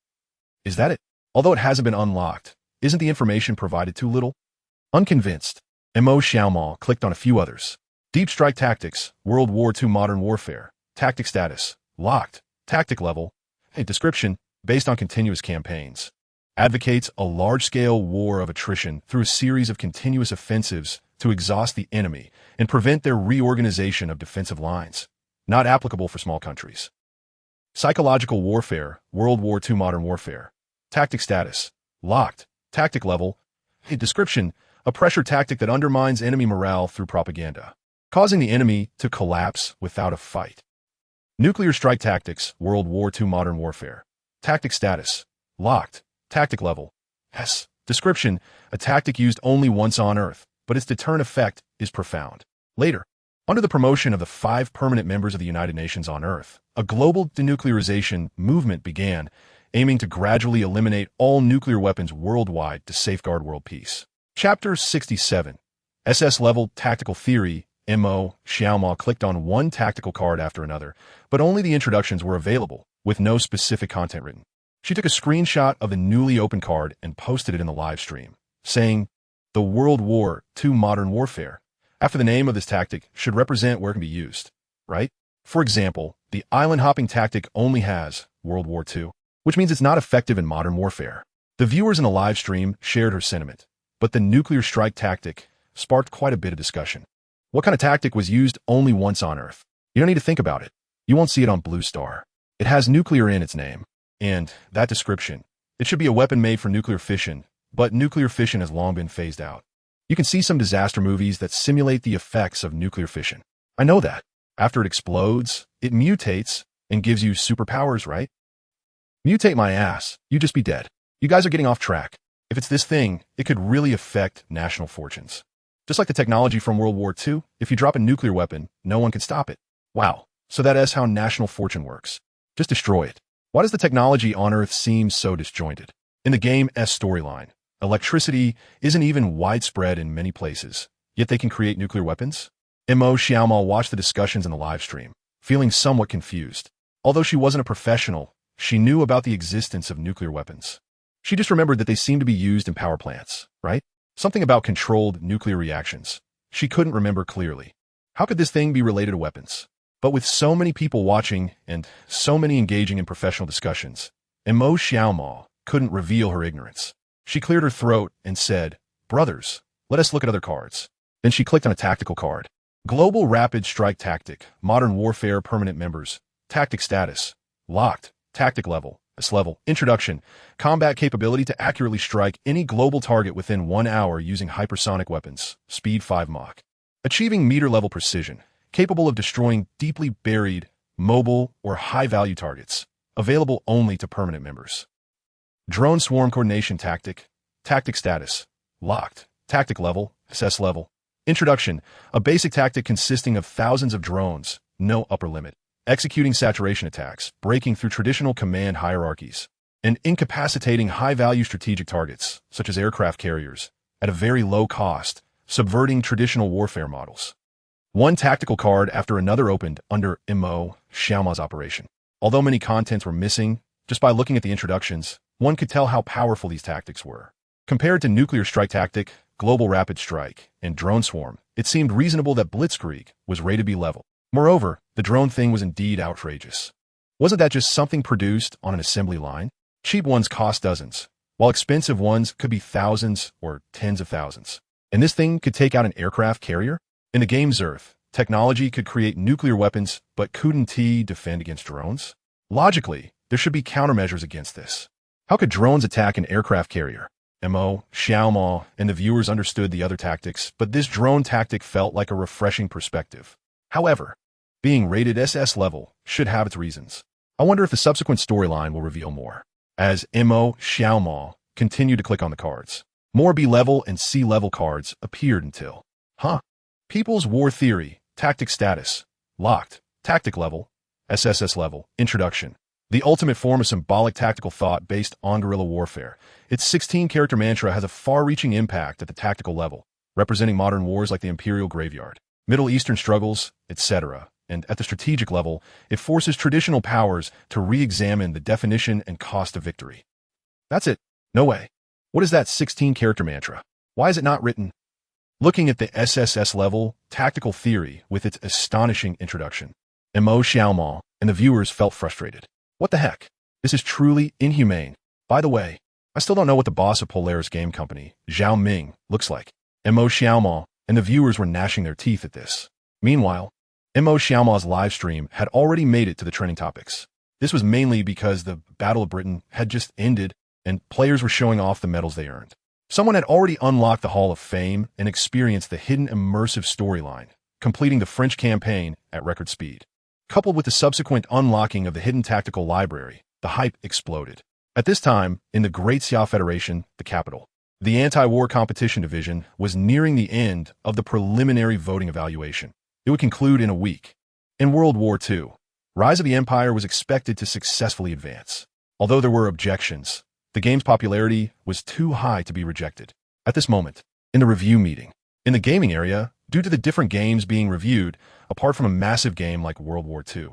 Is that it? Although it hasn't been unlocked, isn't the information provided too little? Unconvinced, Mo Xiaoma clicked on a few others. Deep strike tactics, World War II modern warfare. Tactic status, locked. Tactic level, a description, based on continuous campaigns. advocates a large-scale war of attrition through a series of continuous offensives to exhaust the enemy and prevent their reorganization of defensive lines, not applicable for small countries. Psychological warfare, World War II modern warfare. Tactic status, locked. Tactic level, a description, a pressure tactic that undermines enemy morale through propaganda, causing the enemy to collapse without a fight. Nuclear strike tactics, World War II modern warfare. Tactic status, locked. Tactic level, S. Description, a tactic used only once on Earth, but its deterrent effect is profound. Later, under the promotion of the 5 permanent members of the United Nations on Earth, a global denuclearization movement began, aiming to gradually eliminate all nuclear weapons worldwide to safeguard world peace. Chapter 67. SS-level tactical theory. M.O. Xiaoma clicked on one tactical card after another, but only the introductions were available, with no specific content written. She took a screenshot of the newly opened card and posted it in the live stream, saying, "The World War II modern warfare," after the name of this tactic should represent where it can be used, right? For example, the island-hopping tactic only has World War II, which means it's not effective in modern warfare. The viewers in the live stream shared her sentiment, but the nuclear strike tactic sparked quite a bit of discussion. What kind of tactic was used only once on Earth? You don't need to think about it. You won't see it on Blue Star. It has nuclear in its name. And that description, it should be a weapon made for nuclear fission, but nuclear fission has long been phased out. You can see some disaster movies that simulate the effects of nuclear fission. I know that. After it explodes, it mutates and gives you superpowers, right? Mutate my ass. You just be dead. You guys are getting off track. If it's this thing, it could really affect national fortunes. Just like the technology from World War II, if you drop a nuclear weapon, no one can stop it. Wow. So that is how national fortune works. Just destroy it. Why does the technology on Earth seem so disjointed? In the game's storyline, electricity isn't even widespread in many places, yet they can create nuclear weapons? M.O. Xiaoma watched the discussions in the live stream, feeling somewhat confused. Although she wasn't a professional, she knew about the existence of nuclear weapons. She just remembered that they seemed to be used in power plants, right? Something about controlled nuclear reactions. She couldn't remember clearly. How could this thing be related to weapons? But with so many people watching and so many engaging in professional discussions, M.O. Xiaoma couldn't reveal her ignorance. She cleared her throat and said, "Brothers, let us look at other cards." Then she clicked on a tactical card. Global Rapid Strike Tactic, Modern Warfare Permanent Members, Tactic Status, Locked, Tactic Level, S-Level, Introduction, Combat Capability to accurately strike any global target within 1 hour using hypersonic weapons, Speed 5 Mach. Achieving meter-level precision, capable of destroying deeply buried, mobile, or high-value targets, available only to permanent members. Drone Swarm Coordination Tactic, Tactic Status, Locked, Tactic Level, SS Level. Introduction, a basic tactic consisting of thousands of drones, no upper limit, executing saturation attacks, breaking through traditional command hierarchies, and incapacitating high-value strategic targets, such as aircraft carriers, at a very low cost, subverting traditional warfare models. One tactical card after another opened under M.O. Xiaoma's operation. Although many contents were missing, just by looking at the introductions, one could tell how powerful these tactics were. Compared to Nuclear Strike Tactic, Global Rapid Strike, and Drone Swarm, it seemed reasonable that Blitzkrieg was rated B level. Moreover, the drone thing was indeed outrageous. Wasn't that just something produced on an assembly line? Cheap ones cost dozens, while expensive ones could be thousands or tens of thousands. And this thing could take out an aircraft carrier? In the game's Earth, technology could create nuclear weapons, but couldn't it defend against drones? Logically, there should be countermeasures against this. How could drones attack an aircraft carrier? M.O. Xiaoma and the viewers understood the other tactics, but this drone tactic felt like a refreshing perspective. However, being rated SS level should have its reasons. I wonder if the subsequent storyline will reveal more. As M.O. Xiaoma continued to click on the cards, more B-level and C-level cards appeared until, People's War Theory, Tactic Status, Locked, Tactic Level, SSS Level, Introduction. The ultimate form of symbolic tactical thought based on guerrilla warfare. Its 16-character mantra has a far-reaching impact at the tactical level, representing modern wars like the Imperial Graveyard, Middle Eastern struggles, etc. And at the strategic level, it forces traditional powers to re-examine the definition and cost of victory. That's it. No way. What is that 16-character mantra? Why is it not written? Looking at the SSS level tactical theory with its astonishing introduction, M.O. Xiaoma and the viewers felt frustrated. What the heck? This is truly inhumane. By the way, I still don't know what the boss of Polaris Game Company, Zhao Ming, looks like. Mo Xiaomao and the viewers were gnashing their teeth at this. Meanwhile, Mo Xiaomao's live stream had already made it to the trending topics. This was mainly because the Battle of Britain had just ended and players were showing off the medals they earned. Someone had already unlocked the Hall of Fame and experienced the hidden immersive storyline, completing the French campaign at record speed. Coupled with the subsequent unlocking of the hidden tactical library, the hype exploded. At this time, in the Great Xia Federation, the capital, the anti-war competition division was nearing the end of the preliminary voting evaluation. It would conclude in a week. In World War II, Rise of the Empire was expected to successfully advance. Although there were objections, the game's popularity was too high to be rejected. At this moment, in the review meeting, in the gaming area, due to the different games being reviewed, apart from a massive game like World War II,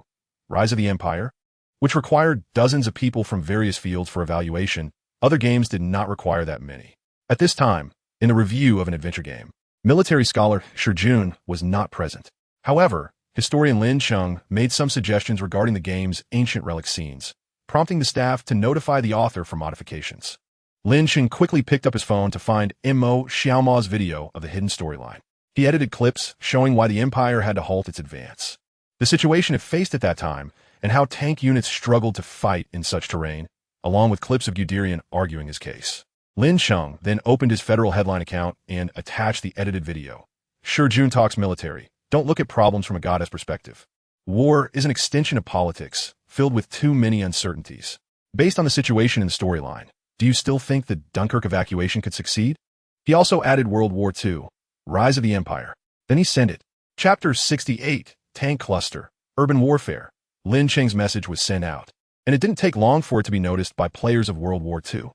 Rise of the Empire, which required dozens of people from various fields for evaluation, other games did not require that many. At this time, in the review of an adventure game, military scholar Shi Jun was not present. However, historian Lin Cheng made some suggestions regarding the game's ancient relic scenes, prompting the staff to notify the author for modifications. Lin Cheng quickly picked up his phone to find Mo Xiaomao's video of the hidden storyline. He edited clips showing why the Empire had to halt its advance, the situation it faced at that time, and how tank units struggled to fight in such terrain, along with clips of Guderian arguing his case. Lin Cheng then opened his Federal Headline account and attached the edited video. Shi Jun talks military. Don't look at problems from a goddess perspective. War is an extension of politics, filled with too many uncertainties. Based on the situation in the storyline, do you still think the Dunkirk evacuation could succeed? He also added World War II, Rise of the Empire. Then he sent it. Chapter 68, Tank Cluster, Urban Warfare. Lin Cheng's message was sent out, and it didn't take long for it to be noticed by players of World War II,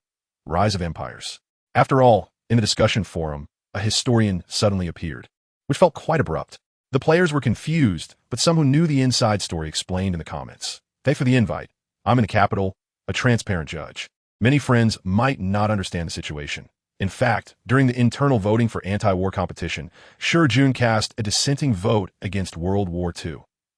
Rise of Empires. After all, in the discussion forum, a historian suddenly appeared, which felt quite abrupt. The players were confused, but some who knew the inside story explained in the comments. Thanks for the invite. I'm in the capital, a transparent judge. Many friends might not understand the situation. In fact, during the internal voting for anti-war competition, Shi Jun cast a dissenting vote against World War II,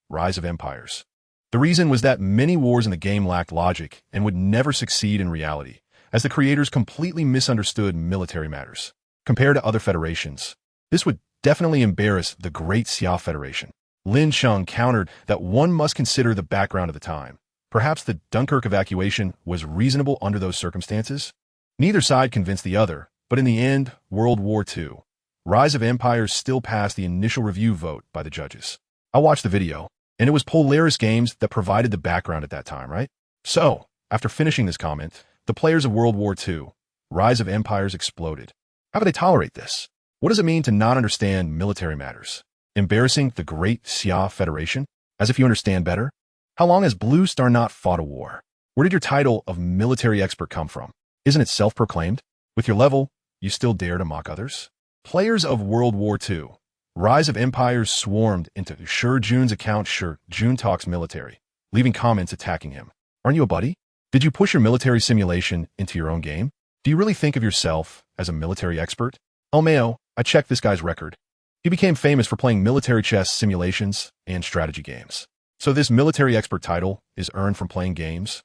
Rise of Empires. The reason was that many wars in the game lacked logic and would never succeed in reality, as the creators completely misunderstood military matters. Compared to other federations, this would definitely embarrass the Great Xia Federation. Lin Cheng countered that one must consider the background of the time. Perhaps the Dunkirk evacuation was reasonable under those circumstances? Neither side convinced the other, but in the end, World War II, Rise of Empires still passed the initial review vote by the judges. I watched the video, and it was Polaris Games that provided the background at that time, right? So, after finishing this comment, the players of World War II, Rise of Empires exploded. How could they tolerate this? What does it mean to not understand military matters? Embarrassing the Great Xia Federation? As if you understand better? How long has Blue Star not fought a war? Where did your title of military expert come from? Isn't it self-proclaimed? With your level, you still dare to mock others? Players of World War II, Rise of Empires swarmed into Shi Jun's account. Shi Jun talks military, leaving comments attacking him. Aren't you a buddy? Did you push your military simulation into your own game? Do you really think of yourself as a military expert? Mayo, I checked this guy's record. He became famous for playing military chess simulations and strategy games. So this military expert title is earned from playing games?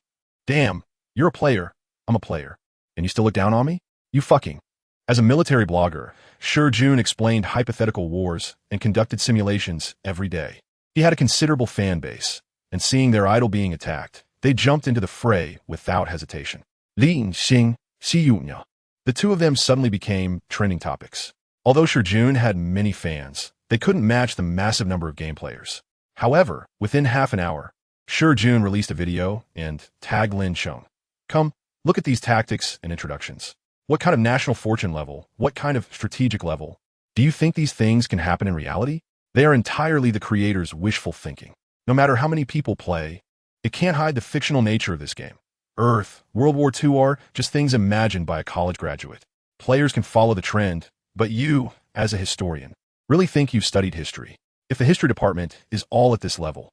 Damn, you're a player, I'm a player. And you still look down on me? You fucking. As a military blogger, Shi Jun explained hypothetical wars and conducted simulations every day. He had a considerable fan base, and seeing their idol being attacked, they jumped into the fray without hesitation. Li Xing, Xi Yunya. The two of them suddenly became trending topics. Although Shi Jun had many fans, they couldn't match the massive number of game players. However, within half an hour, Shi Jun released a video and tagged Lin Cheng. Come, look at these tactics and introductions. What kind of national fortune level? What kind of strategic level? Do you think these things can happen in reality? They are entirely the creator's wishful thinking. No matter how many people play, it can't hide the fictional nature of this game. Earth, World War II are just things imagined by a college graduate. Players can follow the trend, but you, as a historian, really think you've studied history. If the history department is all at this level,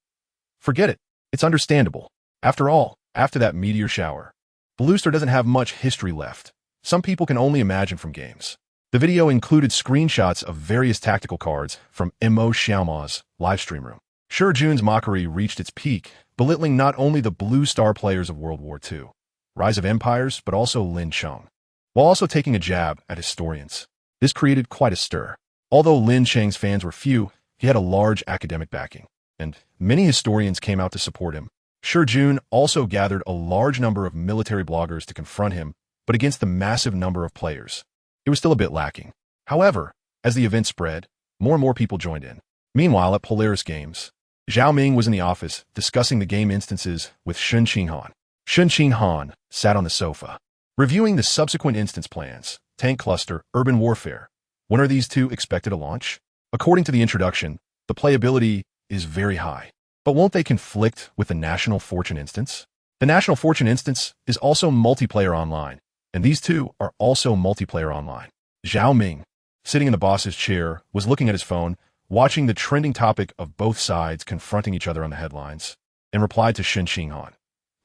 forget it. It's understandable. After all, after that meteor shower, Blue Star doesn't have much history left. Some people can only imagine from games. The video included screenshots of various tactical cards from Mo Xiaomao's livestream room. Shi Jun's mockery reached its peak, belittling not only the Blue Star players of World War II, Rise of Empires, but also Lin Cheng, while also taking a jab at historians. This created quite a stir. Although Lin Cheng's fans were few, he had a large academic backing, and many historians came out to support him. Shi Jun also gathered a large number of military bloggers to confront him, but against the massive number of players, it was still a bit lacking. However, as the event spread, more and more people joined in. Meanwhile, at Polaris Games, Zhao Ming was in the office discussing the game instances with Sun Qinghan. Sun Qinghan sat on the sofa, reviewing the subsequent instance plans: tank cluster, urban warfare. When are these two expected to launch? According to the introduction, the playability is very high. But won't they conflict with the National Fortune instance? The National Fortune instance is also multiplayer online, and these two are also multiplayer online. Zhao Ming, sitting in the boss's chair, was looking at his phone, watching the trending topic of both sides confronting each other on the headlines, and replied to Sun Qinghan.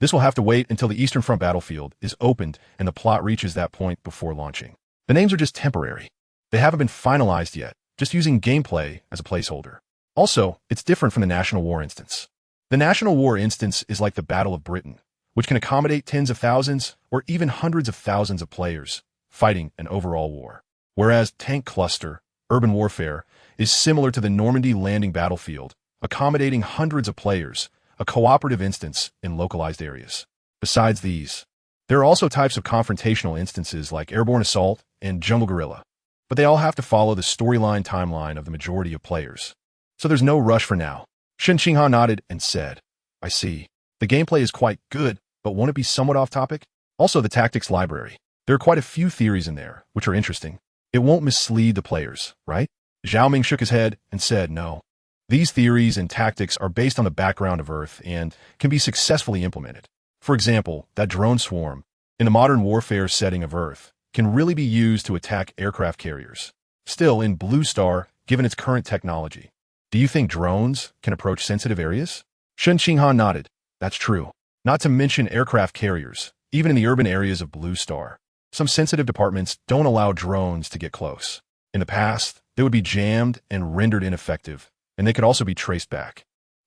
This will have to wait until the Eastern Front battlefield is opened and the plot reaches that point before launching. The names are just temporary. They haven't been finalized yet, just using gameplay as a placeholder. Also, it's different from the National War instance. The National War instance is like the Battle of Britain, which can accommodate tens of thousands or even hundreds of thousands of players fighting an overall war. Whereas Tank Cluster, Urban Warfare, is similar to the Normandy landing battlefield, accommodating hundreds of players, a cooperative instance in localized areas. Besides these, there are also types of confrontational instances like Airborne Assault and Jungle Guerrilla, but they all have to follow the storyline timeline of the majority of players. So there's no rush for now. Sun Qinghan nodded and said, I see. The gameplay is quite good, but won't it be somewhat off topic? Also, the tactics library. There are quite a few theories in there, which are interesting. It won't mislead the players, right? Zhao Ming shook his head and said no. These theories and tactics are based on the background of Earth and can be successfully implemented. For example, that drone swarm, in the modern warfare setting of Earth, can really be used to attack aircraft carriers. Still, in Blue Star, given its current technology, do you think drones can approach sensitive areas? Sun Qinghan nodded. That's true. Not to mention aircraft carriers, even in the urban areas of Blue Star. Some sensitive departments don't allow drones to get close. In the past, they would be jammed and rendered ineffective, and they could also be traced back.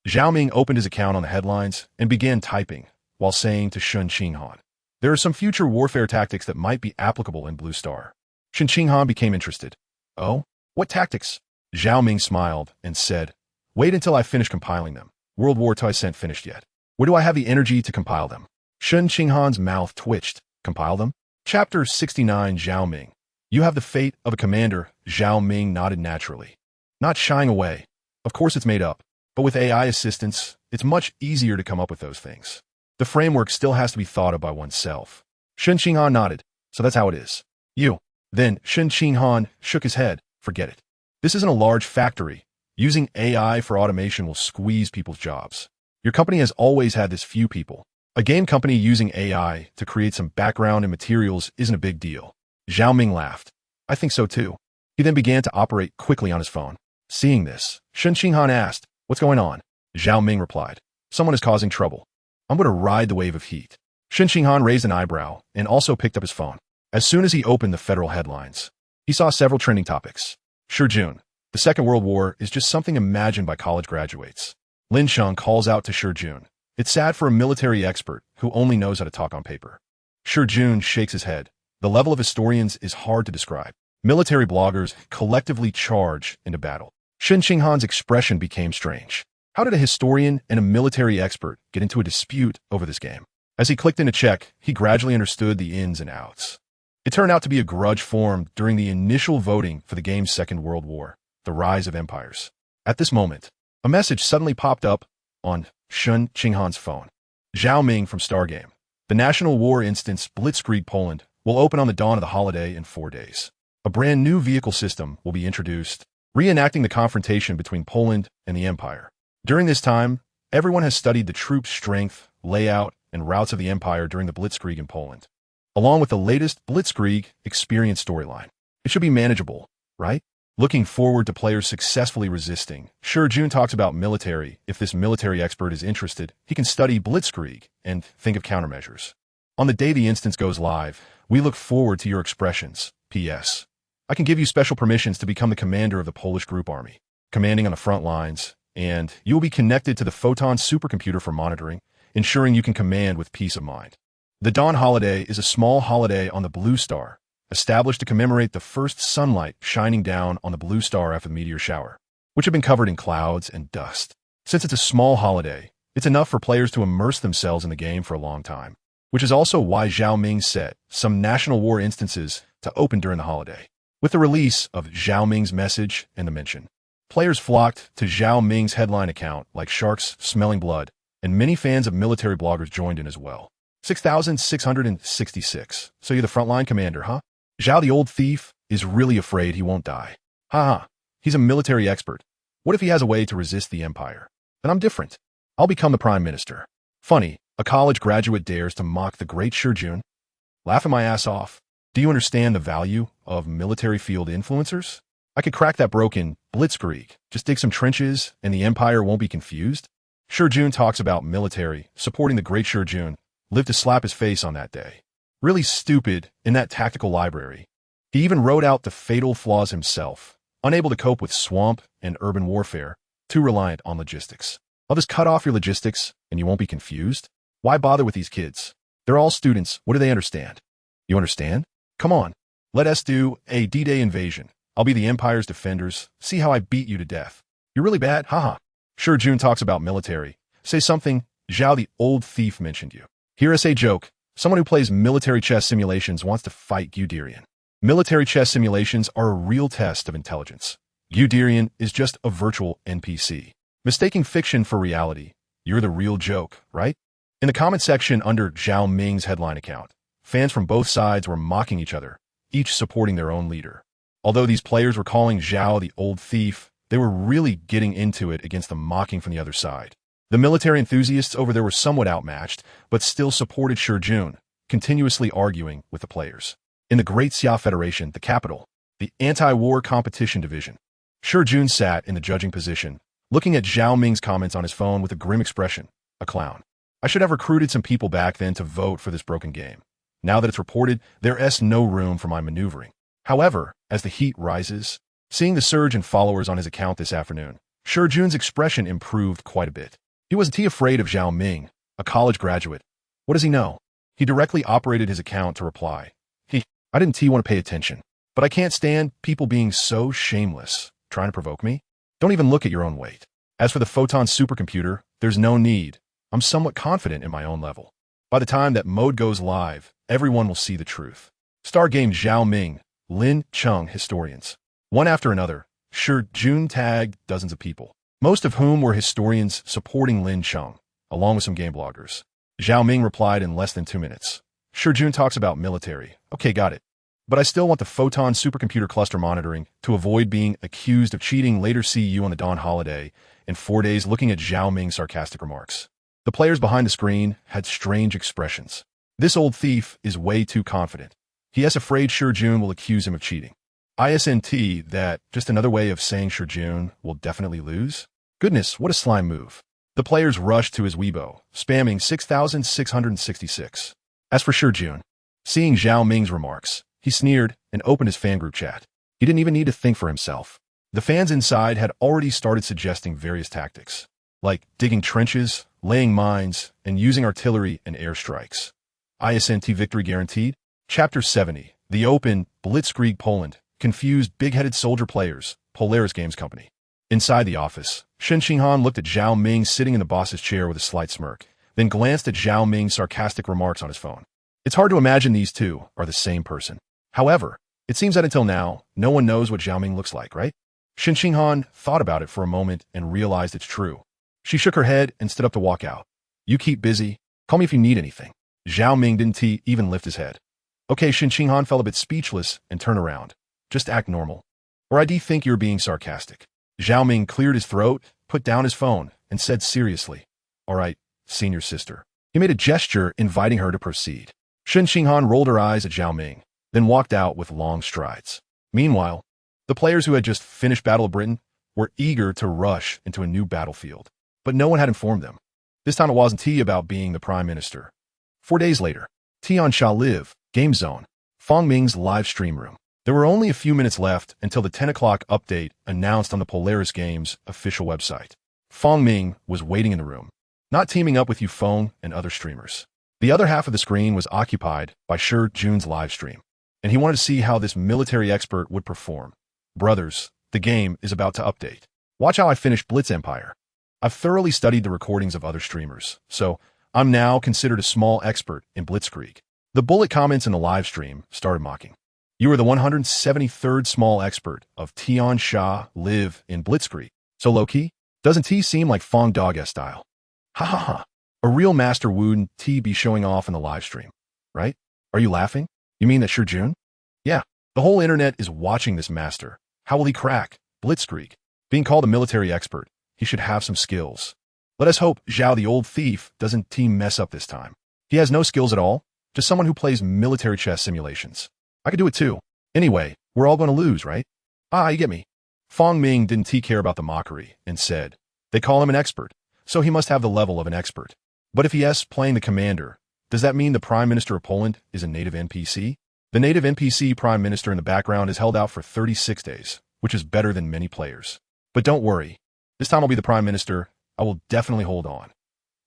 Zhao Ming opened his account on the headlines and began typing, while saying to Sun Qinghan, there are some future warfare tactics that might be applicable in Blue Star. Sun Qinghan became interested. Oh? What tactics? Zhao Ming smiled and said, wait until I finish compiling them. World War II isn't finished yet. Where do I have the energy to compile them? Sun Qinghan's mouth twitched. Compile them? Chapter 69. Zhao Ming. You have the fate of a commander. Zhao Ming nodded naturally, not shying away. Of course it's made up, but with AI assistance, it's much easier to come up with those things. The framework still has to be thought of by oneself. Sun Qinghan nodded. So that's how it is. You. Then Sun Qinghan shook his head. Forget it. This isn't a large factory. Using AI for automation will squeeze people's jobs. Your company has always had this few people. A game company using AI to create some background and materials isn't a big deal. Zhao Ming laughed. I think so too. He then began to operate quickly on his phone. Seeing this, Sun Qinghan asked, what's going on? Zhao Ming replied, someone is causing trouble. I'm going to ride the wave of heat. Sun Qinghan raised an eyebrow and also picked up his phone. As soon as he opened the federal headlines, he saw several trending topics. Shi Jun. The Second World War is just something imagined by college graduates. Lin Cheng calls out to Shi Jun. It's sad for a military expert who only knows how to talk on paper. Shi Jun shakes his head. The level of historians is hard to describe. Military bloggers collectively charge into battle. Sun Qinghan's expression became strange. How did a historian and a military expert get into a dispute over this game? As he clicked in a check, he gradually understood the ins and outs. It turned out to be a grudge formed during the initial voting for the game's Second World War, the Rise of Empires. At this moment, a message suddenly popped up on Sun Qinghan's phone. Zhao Ming from Stargame. The National War instance Blitzkrieg Poland will open on the dawn of the holiday in 4 days. A brand new vehicle system will be introduced, reenacting the confrontation between Poland and the Empire. During this time, everyone has studied the troops' strength, layout, and routes of the Empire during the Blitzkrieg in Poland, along with the latest Blitzkrieg experience storyline. It should be manageable, right? Looking forward to players successfully resisting. Shi Jun talks about military. If this military expert is interested, he can study Blitzkrieg and think of countermeasures. On the day the instance goes live, we look forward to your expressions. P.S. I can give you special permissions to become the commander of the Polish group army, commanding on the front lines, and you will be connected to the Photon supercomputer for monitoring, ensuring you can command with peace of mind. The Dawn Holiday is a small holiday on the Blue Star, established to commemorate the first sunlight shining down on the Blue Star after the meteor shower, which had been covered in clouds and dust. Since it's a small holiday, it's enough for players to immerse themselves in the game for a long time, which is also why Zhao Ming set some national war instances to open during the holiday. With the release of Zhao Ming's message and the mention, players flocked to Zhao Ming's headline account like sharks smelling blood, and many fans of military bloggers joined in as well. 6,666. So you're the frontline commander, huh? Zhao the old thief is really afraid he won't die. Haha, he's a military expert. What if he has a way to resist the empire? Then I'm different. I'll become the prime minister. Funny, a college graduate dares to mock the Great Xia. Laughing my ass off. Do you understand the value of military field influencers? I could crack that broken blitzkrieg, just dig some trenches, and the empire won't be confused. Xia talks about military, supporting the Great Xia, lived to slap his face on that day. Really stupid in that tactical library. He even wrote out the fatal flaws himself, unable to cope with swamp and urban warfare, too reliant on logistics. I'll just cut off your logistics and you won't be confused. Why bother with these kids? They're all students. What do they understand? You understand? Come on. Let us do a D-Day invasion. I'll be the Empire's defenders. See how I beat you to death. You're really bad? Haha. Xia talks about military. Say something. Zhao the old thief mentioned you. Hear us a joke. Someone who plays military chess simulations wants to fight Guderian. Military chess simulations are a real test of intelligence. Guderian is just a virtual NPC. Mistaking fiction for reality. You're the real joke, right? In the comment section under Zhao Ming's headline account, fans from both sides were mocking each other, each supporting their own leader. Although these players were calling Zhao the old thief, they were really getting into it against the mocking from the other side. The military enthusiasts over there were somewhat outmatched, but still supported Xia, continuously arguing with the players. In the Great Xia Federation, the capital, the anti-war competition division, Xia sat in the judging position, looking at Zhao Ming's comments on his phone with a grim expression, a clown. I should have recruited some people back then to vote for this broken game. Now that it's reported, there's no room for my maneuvering. However, as the heat rises, seeing the surge in followers on his account this afternoon, Xia's expression improved quite a bit. He wasn't afraid of Zhao Ming, a college graduate. What does he know? He directly operated his account to reply. I didn't want to pay attention, but I can't stand people being so shameless, trying to provoke me. Don't even look at your own weight. As for the photon supercomputer, there's no need. I'm somewhat confident in my own level. By the time that mode goes live, everyone will see the truth. Star Game Zhao Ming, Lin Cheng historians. One after another, Xia tagged dozens of people, most of whom were historians supporting Lin Cheng, along with some game bloggers. Zhao Ming replied in less than 2 minutes. Xia talks about military. Okay, got it. But I still want the photon supercomputer cluster monitoring to avoid being accused of cheating. Later, see you on the Dawn Holiday in 4 days. Looking at Zhao Ming's sarcastic remarks. The players behind the screen had strange expressions. This old thief is way too confident. He is afraid Xia will accuse him of cheating. ISNT, that just another way of saying Xia will definitely lose? Goodness, what a slime move. The players rushed to his Weibo, spamming 6,666. As for Xia, seeing Zhao Ming's remarks, he sneered and opened his fan group chat. He didn't even need to think for himself. The fans inside had already started suggesting various tactics, like digging trenches, laying mines, and using artillery and airstrikes. ISNT victory guaranteed? Chapter 70, The Open, Blitzkrieg Poland, confused big-headed soldier players, Polaris Games Company. Inside the office, Shen Xinghan looked at Zhao Ming sitting in the boss's chair with a slight smirk, then glanced at Zhao Ming's sarcastic remarks on his phone. It's hard to imagine these two are the same person. However, it seems that until now, no one knows what Zhao Ming looks like, right? Shen Xinghan thought about it for a moment and realized it's true. She shook her head and stood up to walk out. You keep busy. Call me if you need anything. Zhao Ming didn't even lift his head. Okay, Shen Xinghan felt a bit speechless and turned around. Just act normal. Or I do think you're being sarcastic. Zhao Ming cleared his throat, put down his phone, and said seriously, all right, senior sister. He made a gesture inviting her to proceed. Shen Xinghan rolled her eyes at Zhao Ming, then walked out with long strides. Meanwhile, the players who had just finished Battle of Britain were eager to rush into a new battlefield, but no one had informed them. This time it wasn't about being the prime minister. 4 days later, Tian Sha Live, Game Zone, Fong Ming's live stream room. There were only a few minutes left until the 10 o'clock update announced on the Polaris Games official website. Fong Ming was waiting in the room, not teaming up with you Fong and other streamers. The other half of the screen was occupied by Shi Jun's live stream, and he wanted to see how this military expert would perform. Brothers, the game is about to update. Watch how I finish Blitz Empire. I've thoroughly studied the recordings of other streamers, so I'm now considered a small expert in Blitzkrieg. The bullet comments in the live stream started mocking. You are the 173rd small expert of Tian Sha live in Blitzkrieg. So low-key? Doesn't T seem like Fong Dog style? Ha ha ha. A real master wouldn't T be showing off in the live stream, right? Are you laughing? You mean that Shi Jun? Yeah, the whole internet is watching this master. How will he crack Blitzkrieg? Being called a military expert, he should have some skills. Let us hope Zhao the old thief doesn't team mess up this time. He has no skills at all, just someone who plays military chess simulations. I could do it too. Anyway, we're all going to lose, right? Ah, you get me. Fong Ming didn't care about the mockery and said, they call him an expert, so he must have the level of an expert. But if he is playing the commander, does that mean the Prime Minister of Poland is a native NPC? The native NPC Prime Minister in the background is held out for 36 days, which is better than many players. But don't worry, this time I'll be the Prime Minister. I will definitely hold on.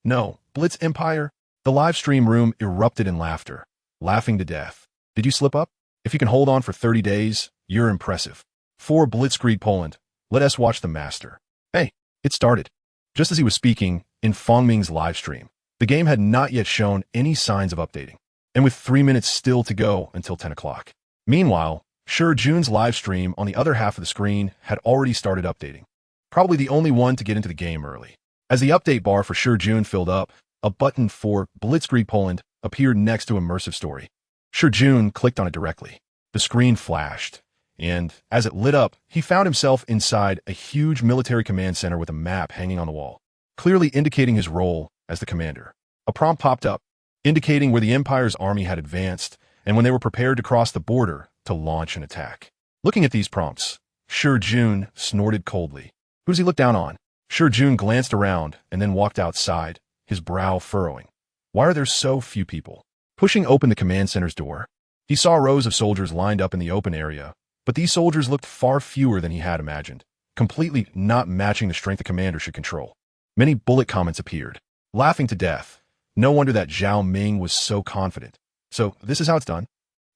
No, Blitz Empire? The live stream room erupted in laughter, laughing to death. Did you slip up? If you can hold on for 30 days, you're impressive. For Blitzkrieg Poland, let us watch the master. Hey, it started. Just as he was speaking, in Fong Ming's live stream, the game had not yet shown any signs of updating, and with 3 minutes still to go until 10 o'clock. Meanwhile, Shi Jun's live stream on the other half of the screen had already started updating. Probably the only one to get into the game early. As the update bar for Shi Jun filled up, a button for Blitzkrieg Poland appeared next to Immersive Story. Shi Jun clicked on it directly. The screen flashed, and as it lit up, he found himself inside a huge military command center with a map hanging on the wall, clearly indicating his role as the commander. A prompt popped up, indicating where the Empire's army had advanced and when they were prepared to cross the border to launch an attack. Looking at these prompts, Shi Jun snorted coldly. Who does he look down on? Shi Jun glanced around and then walked outside, his brow furrowing. Why are there so few people? Pushing open the command center's door, he saw rows of soldiers lined up in the open area, but these soldiers looked far fewer than he had imagined, completely not matching the strength the commander should control. Many bullet comments appeared, laughing to death. No wonder that Zhao Ming was so confident. So this is how it's done.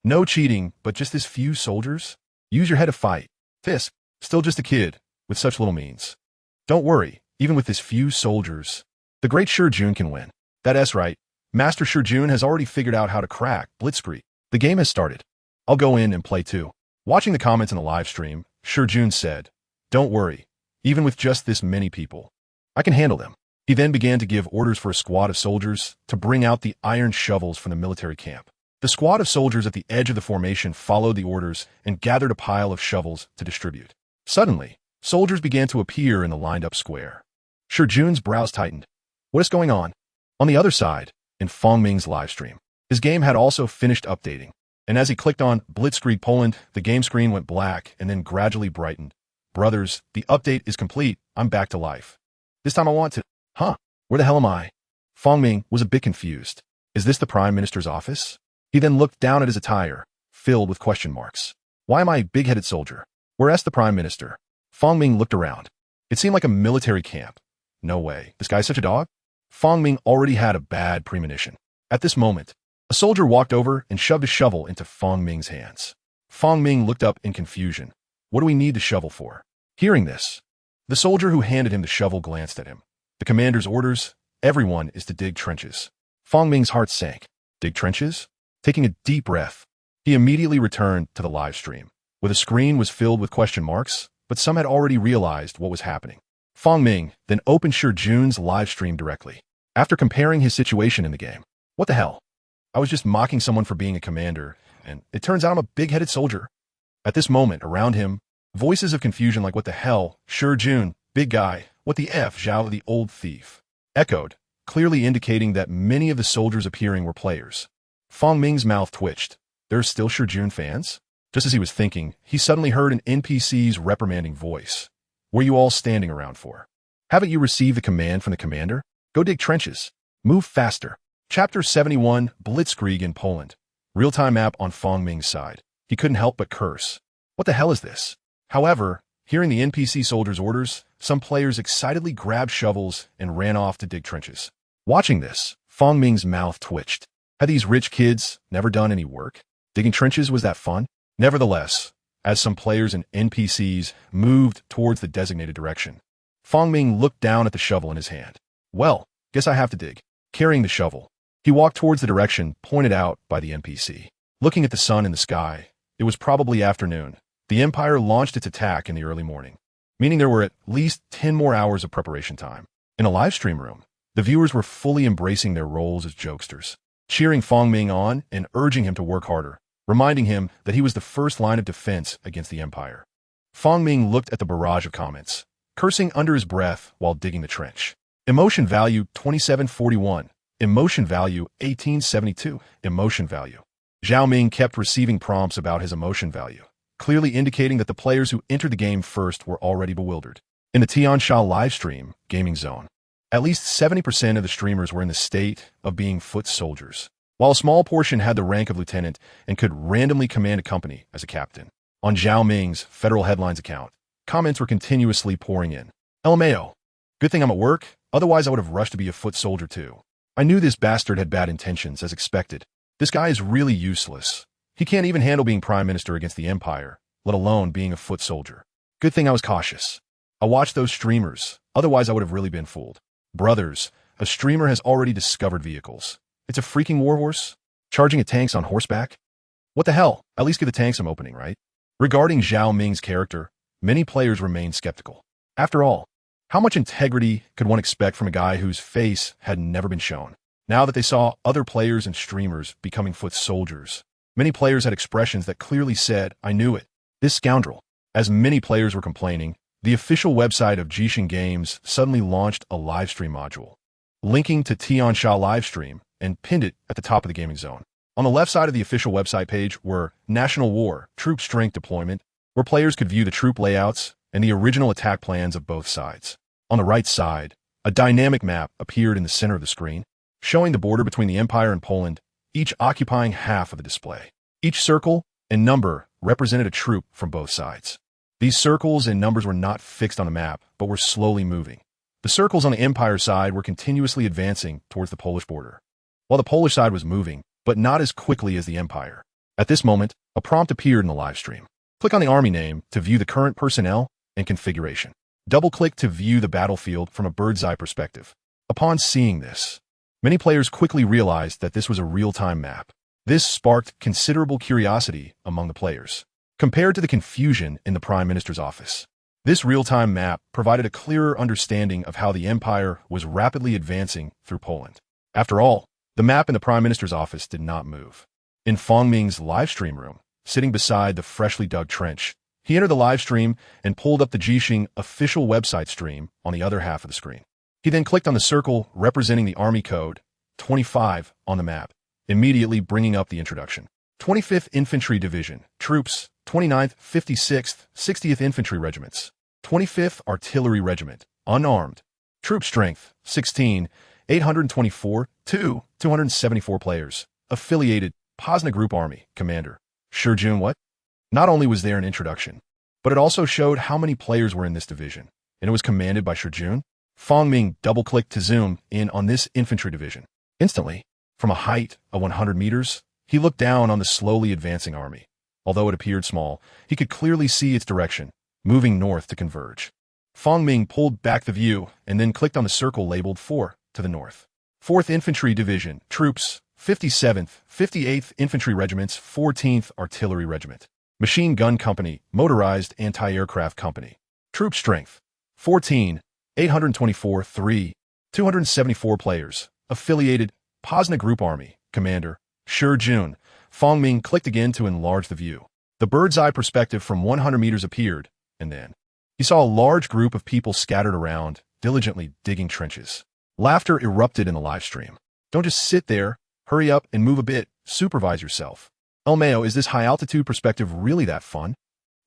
No cheating, but just this few soldiers? Use your head to fight. Fisk, still just a kid, with such little means. Don't worry, even with this few soldiers, the great Shi Jun can win. That's right. Master Shi Jun has already figured out how to crack Blitzkrieg. The game has started. I'll go in and play too. Watching the comments in the live stream, Shi Jun said, don't worry, even with just this many people, I can handle them. He then began to give orders for a squad of soldiers to bring out the iron shovels from the military camp. The squad of soldiers at the edge of the formation followed the orders and gathered a pile of shovels to distribute. Suddenly, soldiers began to appear in the lined-up square. Shi Jun's brows tightened. What is going on? On the other side, in Fong Ming's live stream, his game had also finished updating, and as he clicked on Blitzkrieg Poland, the game screen went black and then gradually brightened. Brothers, the update is complete. I'm back to life. This time I want to... Huh? Where the hell am I? Fong Ming was a bit confused. Is this the Prime Minister's office? He then looked down at his attire, filled with question marks. Why am I a big-headed soldier? Where's the Prime Minister? Fong Ming looked around. It seemed like a military camp. No way. This guy's such a dog? Fong Ming already had a bad premonition. At this moment, a soldier walked over and shoved a shovel into Fong Ming's hands. Fong Ming looked up in confusion. What do we need the shovel for? Hearing this, the soldier who handed him the shovel glanced at him. The commander's orders, everyone is to dig trenches. Fong Ming's heart sank. Dig trenches? Taking a deep breath, he immediately returned to the live stream, where the screen was filled with question marks, but some had already realized what was happening. Fong Ming then opened Shi Jun's live stream directly, after comparing his situation in the game. What the hell? I was just mocking someone for being a commander, and it turns out I'm a big-headed soldier. At this moment, around him, voices of confusion like what the hell, Shi Jun, big guy, what the F, Zhao the old thief, echoed, clearly indicating that many of the soldiers appearing were players. Fong Ming's mouth twitched. There are still Shi Jun fans? Just as he was thinking, he suddenly heard an NPC's reprimanding voice. What are you all standing around for? Haven't you received the command from the commander? Go dig trenches. Move faster. Chapter 71, Blitzkrieg in Poland. Real-time map on Fong Ming's side. He couldn't help but curse. What the hell is this? However, hearing the NPC soldiers' orders, some players excitedly grabbed shovels and ran off to dig trenches. Watching this, Fong Ming's mouth twitched. Had these rich kids never done any work? Digging trenches was that fun? Nevertheless, as some players and NPCs moved towards the designated direction, Fong Ming looked down at the shovel in his hand. Well, guess I have to dig. Carrying the shovel, he walked towards the direction pointed out by the NPC. Looking at the sun in the sky, it was probably afternoon. The Empire launched its attack in the early morning, meaning there were at least 10 more hours of preparation time. In a live stream room, the viewers were fully embracing their roles as jokesters, cheering Fong Ming on and urging him to work harder, reminding him that he was the first line of defense against the Empire. Fong Ming looked at the barrage of comments, cursing under his breath while digging the trench. Emotion value 2741. Emotion value 1872. Emotion value. Zhao Ming kept receiving prompts about his emotion value, clearly indicating that the players who entered the game first were already bewildered. In the Tiansha livestream gaming zone, at least 70% of the streamers were in the state of being foot soldiers, while a small portion had the rank of lieutenant and could randomly command a company as a captain. On Zhao Ming's Federal Headlines account, comments were continuously pouring in. LMAO. Good thing I'm at work, otherwise I would have rushed to be a foot soldier too. I knew this bastard had bad intentions, as expected. This guy is really useless. He can't even handle being prime minister against the Empire, let alone being a foot soldier. Good thing I was cautious. I watched those streamers, otherwise I would have really been fooled. Brothers, a streamer has already discovered vehicles. It's a freaking warhorse? Charging at tanks on horseback? What the hell? At least give the tank some opening, right? Regarding Zhao Ming's character, many players remained skeptical. After all, how much integrity could one expect from a guy whose face had never been shown? Now that they saw other players and streamers becoming foot soldiers, many players had expressions that clearly said, I knew it. This scoundrel. As many players were complaining, the official website of Jishin Games suddenly launched a livestream module, linking to Tiansha livestream and pinned it at the top of the gaming zone. On the left side of the official website page were National War, Troop Strength Deployment, where players could view the troop layouts and the original attack plans of both sides. On the right side, a dynamic map appeared in the center of the screen, showing the border between the Empire and Poland, each occupying half of the display. Each circle and number represented a troop from both sides. These circles and numbers were not fixed on the map, but were slowly moving. The circles on the Empire side were continuously advancing towards the Polish border, while the Polish side was moving, but not as quickly as the Empire. At this moment, a prompt appeared in the live stream. Click on the army name to view the current personnel and configuration. Double-click to view the battlefield from a bird's-eye perspective. Upon seeing this, many players quickly realized that this was a real-time map. This sparked considerable curiosity among the players. Compared to the confusion in the Prime Minister's office, this real-time map provided a clearer understanding of how the Empire was rapidly advancing through Poland. After all, the map in the Prime Minister's office did not move. In Fong Ming's live stream room, sitting beside the freshly dug trench, he entered the live stream and pulled up the Jishin official website stream on the other half of the screen. He then clicked on the circle representing the Army code 25 on the map, immediately bringing up the introduction. 25th Infantry Division, troops, 29th, 56th, 60th Infantry Regiments, 25th Artillery Regiment, unarmed, troop strength, 16, 824, 274 players, affiliated, Pozna Group Army, Commander, Shurjun what? Not only was there an introduction, but it also showed how many players were in this division, and it was commanded by Shurjun. Fong Ming double-clicked to zoom in on this infantry division. Instantly, from a height of 100 meters, he looked down on the slowly advancing army. Although it appeared small, he could clearly see its direction, moving north to converge. Fong Ming pulled back the view and then clicked on the circle labeled 4 to the north. 4th Infantry Division, troops, 57th, 58th Infantry Regiments, 14th Artillery Regiment, Machine Gun Company, Motorized Anti-Aircraft Company, troop strength, 14, 824, 274 players, affiliated, Pozna Group Army, Commander, Shurjun. Fong Ming clicked again to enlarge the view. The bird's-eye perspective from 100 meters appeared, and then he saw a large group of people scattered around, diligently digging trenches. Laughter erupted in the live stream. Don't just sit there, hurry up and move a bit, supervise yourself. El Mayo, is this high-altitude perspective really that fun?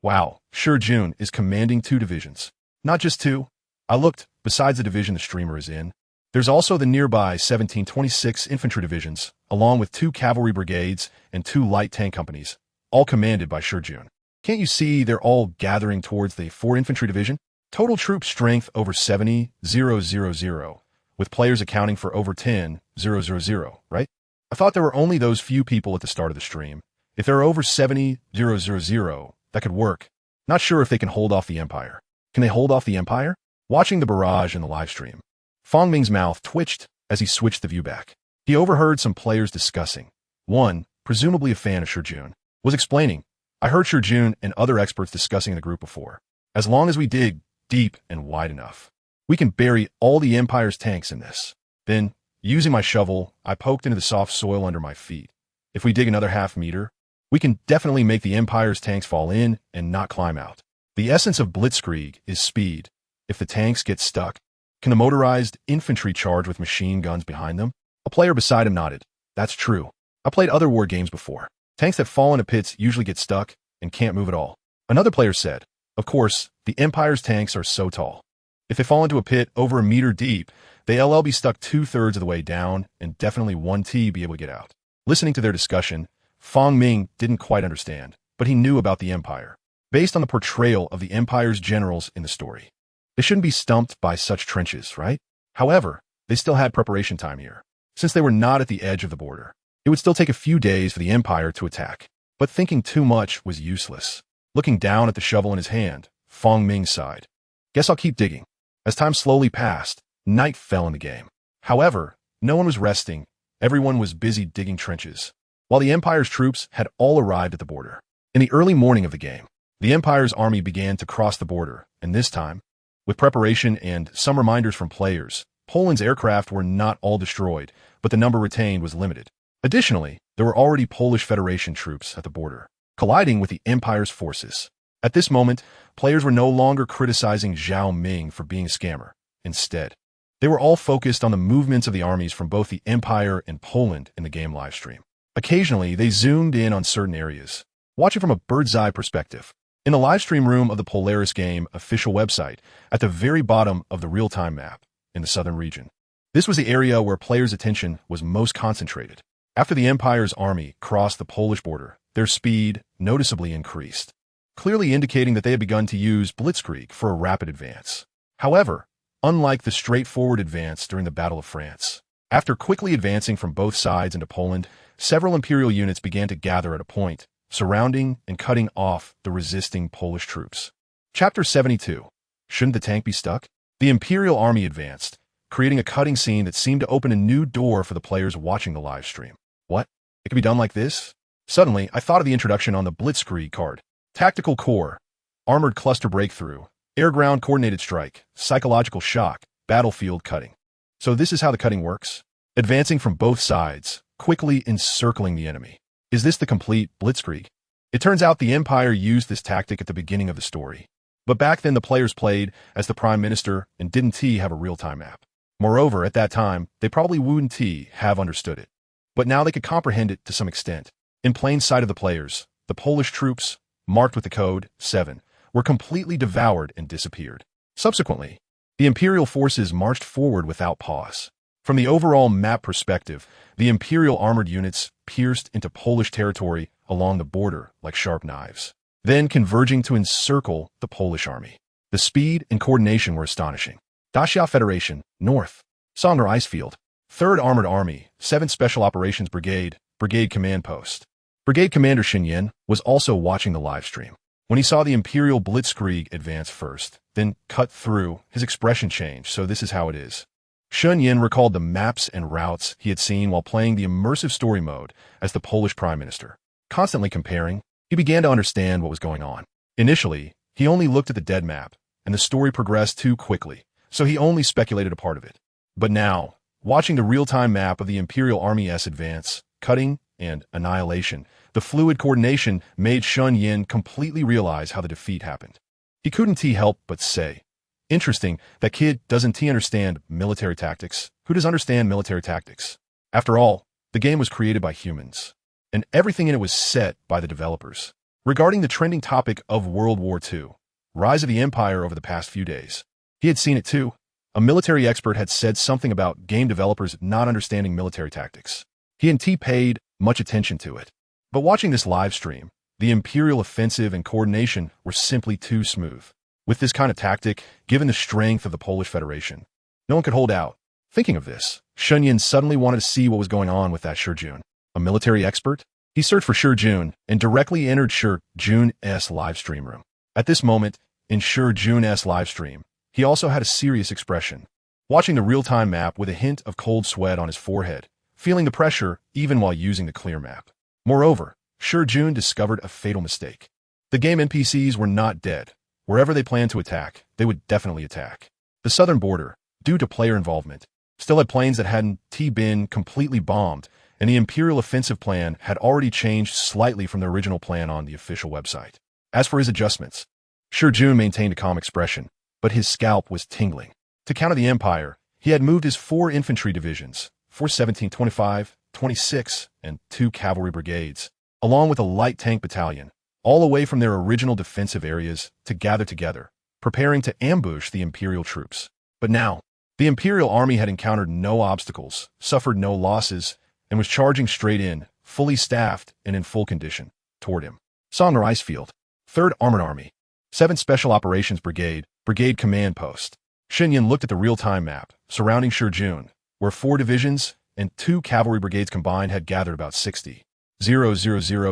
Wow, Shurjun is commanding 2 divisions. Not just 2. I looked, besides the division the streamer is in, there's also the nearby 1726 infantry divisions, along with 2 cavalry brigades and 2 light tank companies, all commanded by Shurjun. Can't you see they're all gathering towards the 4 infantry division? Total troop strength over 70,000, with players accounting for over 10,000, right? I thought there were only those few people at the start of the stream. If there are over 70,000, that could work. Not sure if they can hold off the Empire. Can they hold off the Empire? Watching the barrage in the live stream, Fang Ming's mouth twitched as he switched the view back. He overheard some players discussing. One, presumably a fan of Shijun, was explaining, I heard Shijun and other experts discussing in the group before. As long as we dig deep and wide enough, we can bury all the Empire's tanks in this. Then, using my shovel, I poked into the soft soil under my feet. If we dig another half-meter, we can definitely make the Empire's tanks fall in and not climb out. The essence of blitzkrieg is speed. If the tanks get stuck, can the motorized infantry charge with machine guns behind them? A player beside him nodded. That's true. I played other war games before. Tanks that fall into pits usually get stuck and can't move at all. Another player said, of course, the Empire's tanks are so tall. If they fall into a pit over a meter deep, they'll be stuck 2/3 of the way down and definitely 1T be able to get out. Listening to their discussion, Fang Ming didn't quite understand, but he knew about the Empire. Based on the portrayal of the Empire's generals in the story, they shouldn't be stumped by such trenches, right? However, they still had preparation time here. Since they were not at the edge of the border, it would still take a few days for the Empire to attack. But thinking too much was useless. Looking down at the shovel in his hand, Fang Ming sighed. Guess I'll keep digging. As time slowly passed, night fell in the game. However, no one was resting. Everyone was busy digging trenches, while the Empire's troops had all arrived at the border. In the early morning of the game, the Empire's army began to cross the border, and this time, with preparation and some reminders from players, Poland's aircraft were not all destroyed, but the number retained was limited. Additionally, there were already Polish Federation troops at the border, colliding with the Empire's forces. At this moment, players were no longer criticizing Zhao Ming for being a scammer. Instead, they were all focused on the movements of the armies from both the Empire and Poland in the game livestream. Occasionally, they zoomed in on certain areas, watching from a bird's-eye perspective. In the livestream room of the Polaris game official website, at the very bottom of the real-time map, in the southern region. This was the area where players' attention was most concentrated. After the Empire's army crossed the Polish border, their speed noticeably increased, clearly indicating that they had begun to use blitzkrieg for a rapid advance. However, unlike the straightforward advance during the Battle of France, after quickly advancing from both sides into Poland, several Imperial units began to gather at a point, surrounding and cutting off the resisting Polish troops. Chapter 72. Shouldn't the tank be stuck? The Imperial army advanced, creating a cutting scene that seemed to open a new door for the players watching the live stream. What? It could be done like this? Suddenly, I thought of the introduction on the Blitzkrieg card. Tactical Core, Armored Cluster Breakthrough, Air-Ground Coordinated Strike, Psychological Shock, Battlefield Cutting. So this is how the cutting works? Advancing from both sides, quickly encircling the enemy. Is this the complete Blitzkrieg? It turns out the Empire used this tactic at the beginning of the story. But back then the players played as the Prime Minister and didn't have a real-time map. Moreover, at that time, they probably wouldn't have understood it. But now they could comprehend it to some extent. In plain sight of the players, the Polish troops, marked with the code 7, were completely devoured and disappeared. Subsequently, the Imperial forces marched forward without pause. From the overall map perspective, the Imperial armored units pierced into Polish territory along the border like sharp knives, then converging to encircle the Polish army. The speed and coordination were astonishing. Xia Federation, North, Songer Icefield, 3rd Armored Army, 7th Special Operations Brigade, Brigade Command Post. Brigade Commander Xin Yin was also watching the live stream. When he saw the Imperial Blitzkrieg advance first, then cut through, his expression changed, so this is how it is. Xin Yin recalled the maps and routes he had seen while playing the immersive story mode as the Polish Prime Minister. Constantly comparing, he began to understand what was going on. Initially, he only looked at the dead map, and the story progressed too quickly, so he only speculated a part of it. But now, watching the real-time map of the Imperial Army's advance, cutting, and annihilation, the fluid coordination made Xin Yin completely realize how the defeat happened. He couldn't help but say, interesting, that kid doesn't understand military tactics. Who does understand military tactics? After all, the game was created by humans, and everything in it was set by the developers. Regarding the trending topic of World War II, rise of the Empire over the past few days, he had seen it too. A military expert had said something about game developers not understanding military tactics. He hadn't paid much attention to it. But watching this live stream, the Imperial offensive and coordination were simply too smooth. With this kind of tactic, given the strength of the Polish Federation, no one could hold out. Thinking of this, Shunyan suddenly wanted to see what was going on with that Shijun. A military expert? He searched for Shijun and directly entered Shijun's livestream room. At this moment, in Shijun's livestream, he also had a serious expression, watching the real-time map with a hint of cold sweat on his forehead, feeling the pressure even while using the clear map. Moreover, Shijun discovered a fatal mistake. The game NPCs were not dead. Wherever they planned to attack, they would definitely attack. The southern border, due to player involvement, still had planes that hadn't been completely bombed, and the Imperial offensive plan had already changed slightly from the original plan on the official website. As for his adjustments, Shijun maintained a calm expression, but his scalp was tingling. To counter the Empire, he had moved his 4 infantry divisions, 417, 25, 26, and 2 cavalry brigades, along with a light tank battalion, all away from their original defensive areas to gather together, preparing to ambush the Imperial troops. But now, the Imperial army had encountered no obstacles, suffered no losses, and was charging straight in, fully staffed and in full condition, toward him. Songner Icefield, 3rd Armored Army, 7th Special Operations Brigade, Brigade Command Post. Shunyan looked at the real-time map surrounding Shijun, where 4 divisions and 2 cavalry brigades combined had gathered about 60,000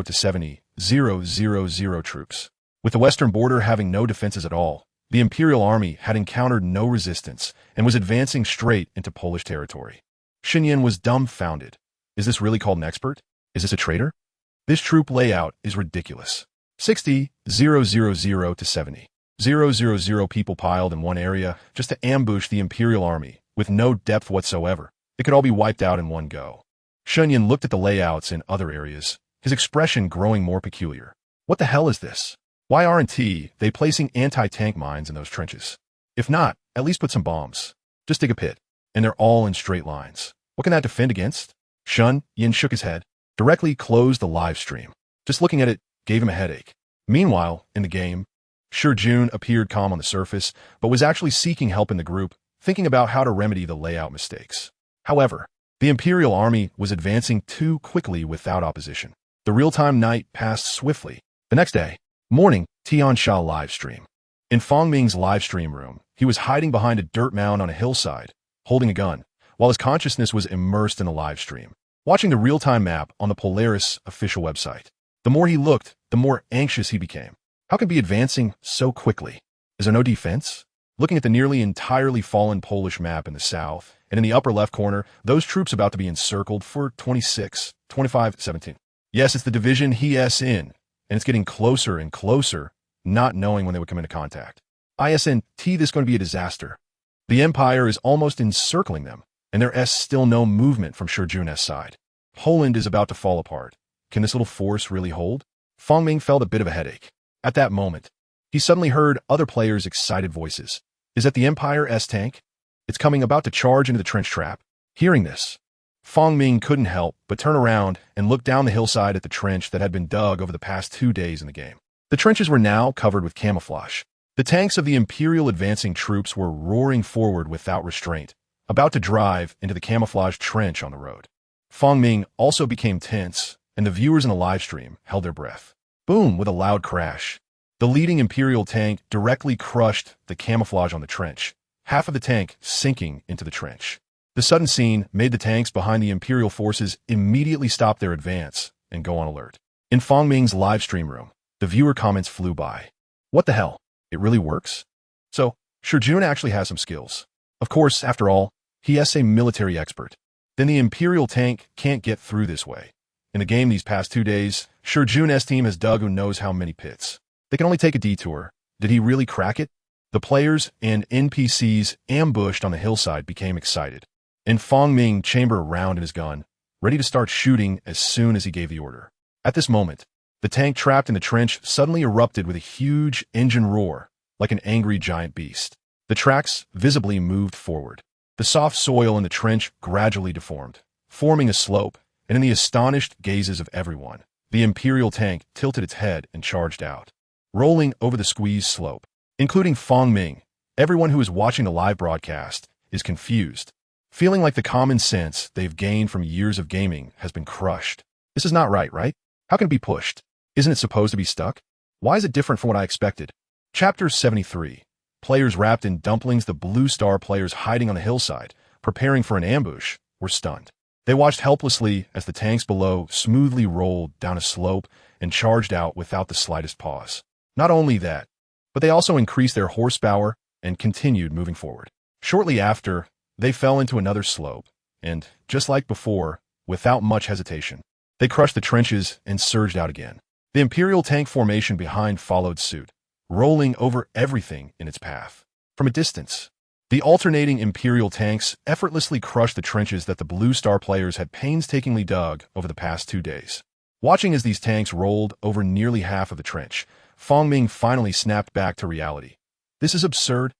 to 70,000 troops. With the western border having no defenses at all, the Imperial army had encountered no resistance and was advancing straight into Polish territory. Shunyan was dumbfounded. Is this really called an expert? Is this a traitor? This troop layout is ridiculous. 60,000 to 70,000 people piled in one area just to ambush the Imperial army with no depth whatsoever. It could all be wiped out in one go. Shunyan looked at the layouts in other areas, his expression growing more peculiar. What the hell is this? Why aren't they placing anti-tank mines in those trenches? If not, at least put some bombs. Just dig a pit, and they're all in straight lines. What can that defend against? Shunyan shook his head, directly closed the live stream. Just looking at it gave him a headache. Meanwhile, in the game, Shijun appeared calm on the surface, but was actually seeking help in the group, thinking about how to remedy the layout mistakes. However, the Imperial army was advancing too quickly without opposition. The real-time night passed swiftly. The next day, morning, Tiansha live stream. In Fangming's live stream room, he was hiding behind a dirt mound on a hillside, holding a gun, while his consciousness was immersed in the live stream, watching the real-time map on the Polaris official website. The more he looked, the more anxious he became. How could he be advancing so quickly? Is there no defense? Looking at the nearly entirely fallen Polish map in the south, and in the upper left corner, those troops about to be encircled for 26, 25, 17. Yes, it's the division he is in, and it's getting closer and closer, not knowing when they would come into contact. This is going to be a disaster. The Empire is almost encircling them, and there is still no movement from Shijun's side. Poland is about to fall apart. Can this little force really hold? Fangming felt a bit of a headache. At that moment, he suddenly heard other players' excited voices. Is that the Empire's tank? It's coming about to charge into the trench trap. Hearing this, Fangming couldn't help but turn around and look down the hillside at the trench that had been dug over the past 2 days in the game. The trenches were now covered with camouflage. The tanks of the Imperial advancing troops were roaring forward without restraint, about to drive into the camouflaged trench on the road. Fangming also became tense, and the viewers in the live stream held their breath. Boom! With a loud crash, the leading Imperial tank directly crushed the camouflage on the trench, half of the tank sinking into the trench. The sudden scene made the tanks behind the Imperial forces immediately stop their advance and go on alert. In Fangming's live stream room, the viewer comments flew by. What the hell? It really works? So, Shijun actually has some skills. Of course, after all, he is a military expert. Then the Imperial tank can't get through this way. In the game these past 2 days, Shijun's team has dug who knows how many pits. They can only take a detour. Did he really crack it? The players and NPCs ambushed on the hillside became excited, and Fangming chambered a round in his gun, ready to start shooting as soon as he gave the order. At this moment, the tank trapped in the trench suddenly erupted with a huge engine roar, like an angry giant beast. The tracks visibly moved forward. The soft soil in the trench gradually deformed, forming a slope, and in the astonished gazes of everyone, the Imperial tank tilted its head and charged out, rolling over the squeezed slope. Including Fangming, everyone who is watching the live broadcast is confused, feeling like the common sense they've gained from years of gaming has been crushed. This is not right? How can it be pushed? Isn't it supposed to be stuck? Why is it different from what I expected? Chapter 73. Players wrapped in dumplings. The Blue Star players hiding on the hillside, preparing for an ambush, were stunned. They watched helplessly as the tanks below smoothly rolled down a slope and charged out without the slightest pause. Not only that, but they also increased their horsepower and continued moving forward. Shortly after, they fell into another slope, and, just like before, without much hesitation, they crushed the trenches and surged out again. The Imperial tank formation behind followed suit, rolling over everything in its path. From a distance, the alternating Imperial tanks effortlessly crushed the trenches that the Blue Star players had painstakingly dug over the past 2 days. Watching as these tanks rolled over nearly half of the trench, Fong Ming finally snapped back to reality. This is absurd.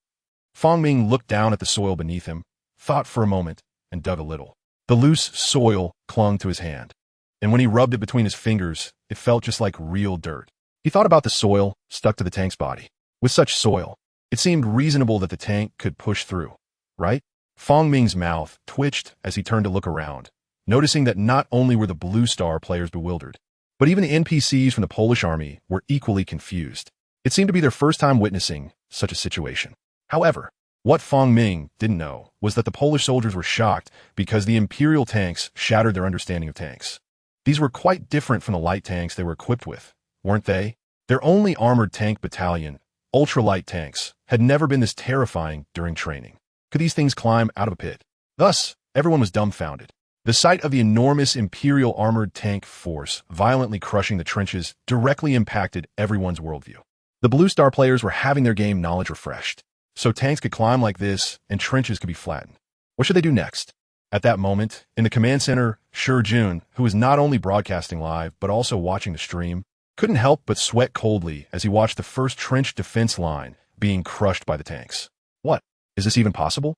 Fong Ming looked down at the soil beneath him, thought for a moment, and dug a little. The loose soil clung to his hand, and when he rubbed it between his fingers, it felt just like real dirt. He thought about the soil stuck to the tank's body. With such soil, it seemed reasonable that the tank could push through, right? Fong Ming's mouth twitched as he turned to look around, noticing that not only were the Blue Star players bewildered, but even the NPCs from the Polish army were equally confused. It seemed to be their first time witnessing such a situation. However, what Fong Ming didn't know was that the Polish soldiers were shocked because the Imperial tanks shattered their understanding of tanks. These were quite different from the light tanks they were equipped with, weren't they? Their only armored tank battalion, ultralight tanks, had never been this terrifying during training. Could these things climb out of a pit? Thus, everyone was dumbfounded. The sight of the enormous Imperial armored tank force violently crushing the trenches directly impacted everyone's worldview. The Blue Star players were having their game knowledge refreshed, so tanks could climb like this and trenches could be flattened. What should they do next? At that moment, in the command center, Shi Jun, who was not only broadcasting live but also watching the stream, couldn't help but sweat coldly as he watched the first trench defense line being crushed by the tanks. What? Is this even possible?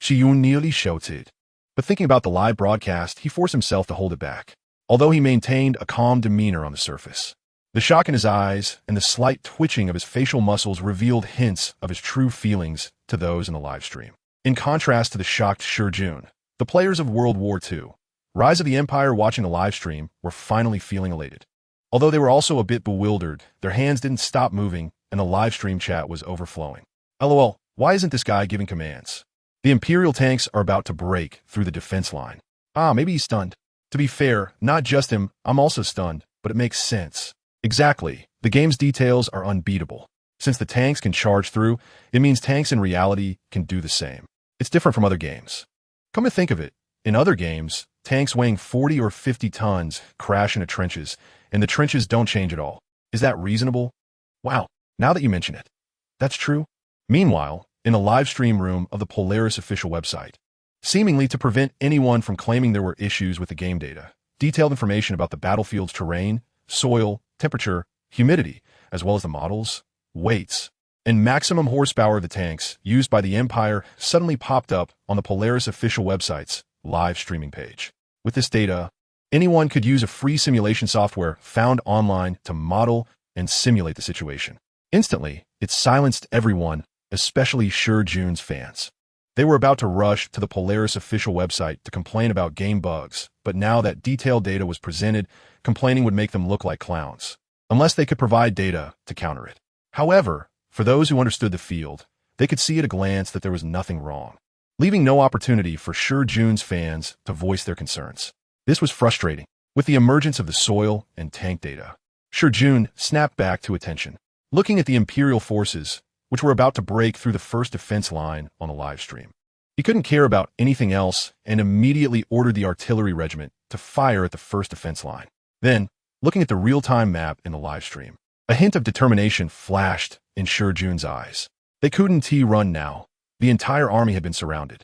Shi Yun nearly shouted. But thinking about the live broadcast, he forced himself to hold it back, although he maintained a calm demeanor on the surface. The shock in his eyes and the slight twitching of his facial muscles revealed hints of his true feelings to those in the live stream. In contrast to the shocked Shi Jun, the players of World War II, Rise of the Empire watching the live stream, were finally feeling elated. Although they were also a bit bewildered, their hands didn't stop moving and the live stream chat was overflowing. LOL, why isn't this guy giving commands? The Imperial tanks are about to break through the defense line. Maybe he's stunned. To be fair, not just him, I'm also stunned, but it makes sense. Exactly. The game's details are unbeatable. Since the tanks can charge through, it means tanks in reality can do the same. It's different from other games. Come to think of it, in other games, tanks weighing 40 or 50 tons crash into trenches, and the trenches don't change at all. Is that reasonable? Wow, now that you mention it. That's true. Meanwhile, in the live stream room of the Polaris official website, seemingly to prevent anyone from claiming there were issues with the game data, detailed information about the battlefield's terrain, soil, temperature, humidity, as well as the models, weights, and maximum horsepower of the tanks used by the Empire suddenly popped up on the Polaris official website's live streaming page. With this data, anyone could use a free simulation software found online to model and simulate the situation. Instantly, it silenced everyone, especially Shi Jun's fans. They were about to rush to the Polaris official website to complain about game bugs, but now that detailed data was presented, complaining would make them look like clowns, unless they could provide data to counter it. However, for those who understood the field, they could see at a glance that there was nothing wrong, leaving no opportunity for Shi Jun's fans to voice their concerns. This was frustrating. With the emergence of the soil and tank data, Shi Jun snapped back to attention, looking at the Imperial forces, which were about to break through the first defense line on the live stream. He couldn't care about anything else and immediately ordered the artillery regiment to fire at the first defense line. Then, looking at the real-time map in the live stream, a hint of determination flashed in Shi Jun's eyes. They couldn't run now. The entire army had been surrounded.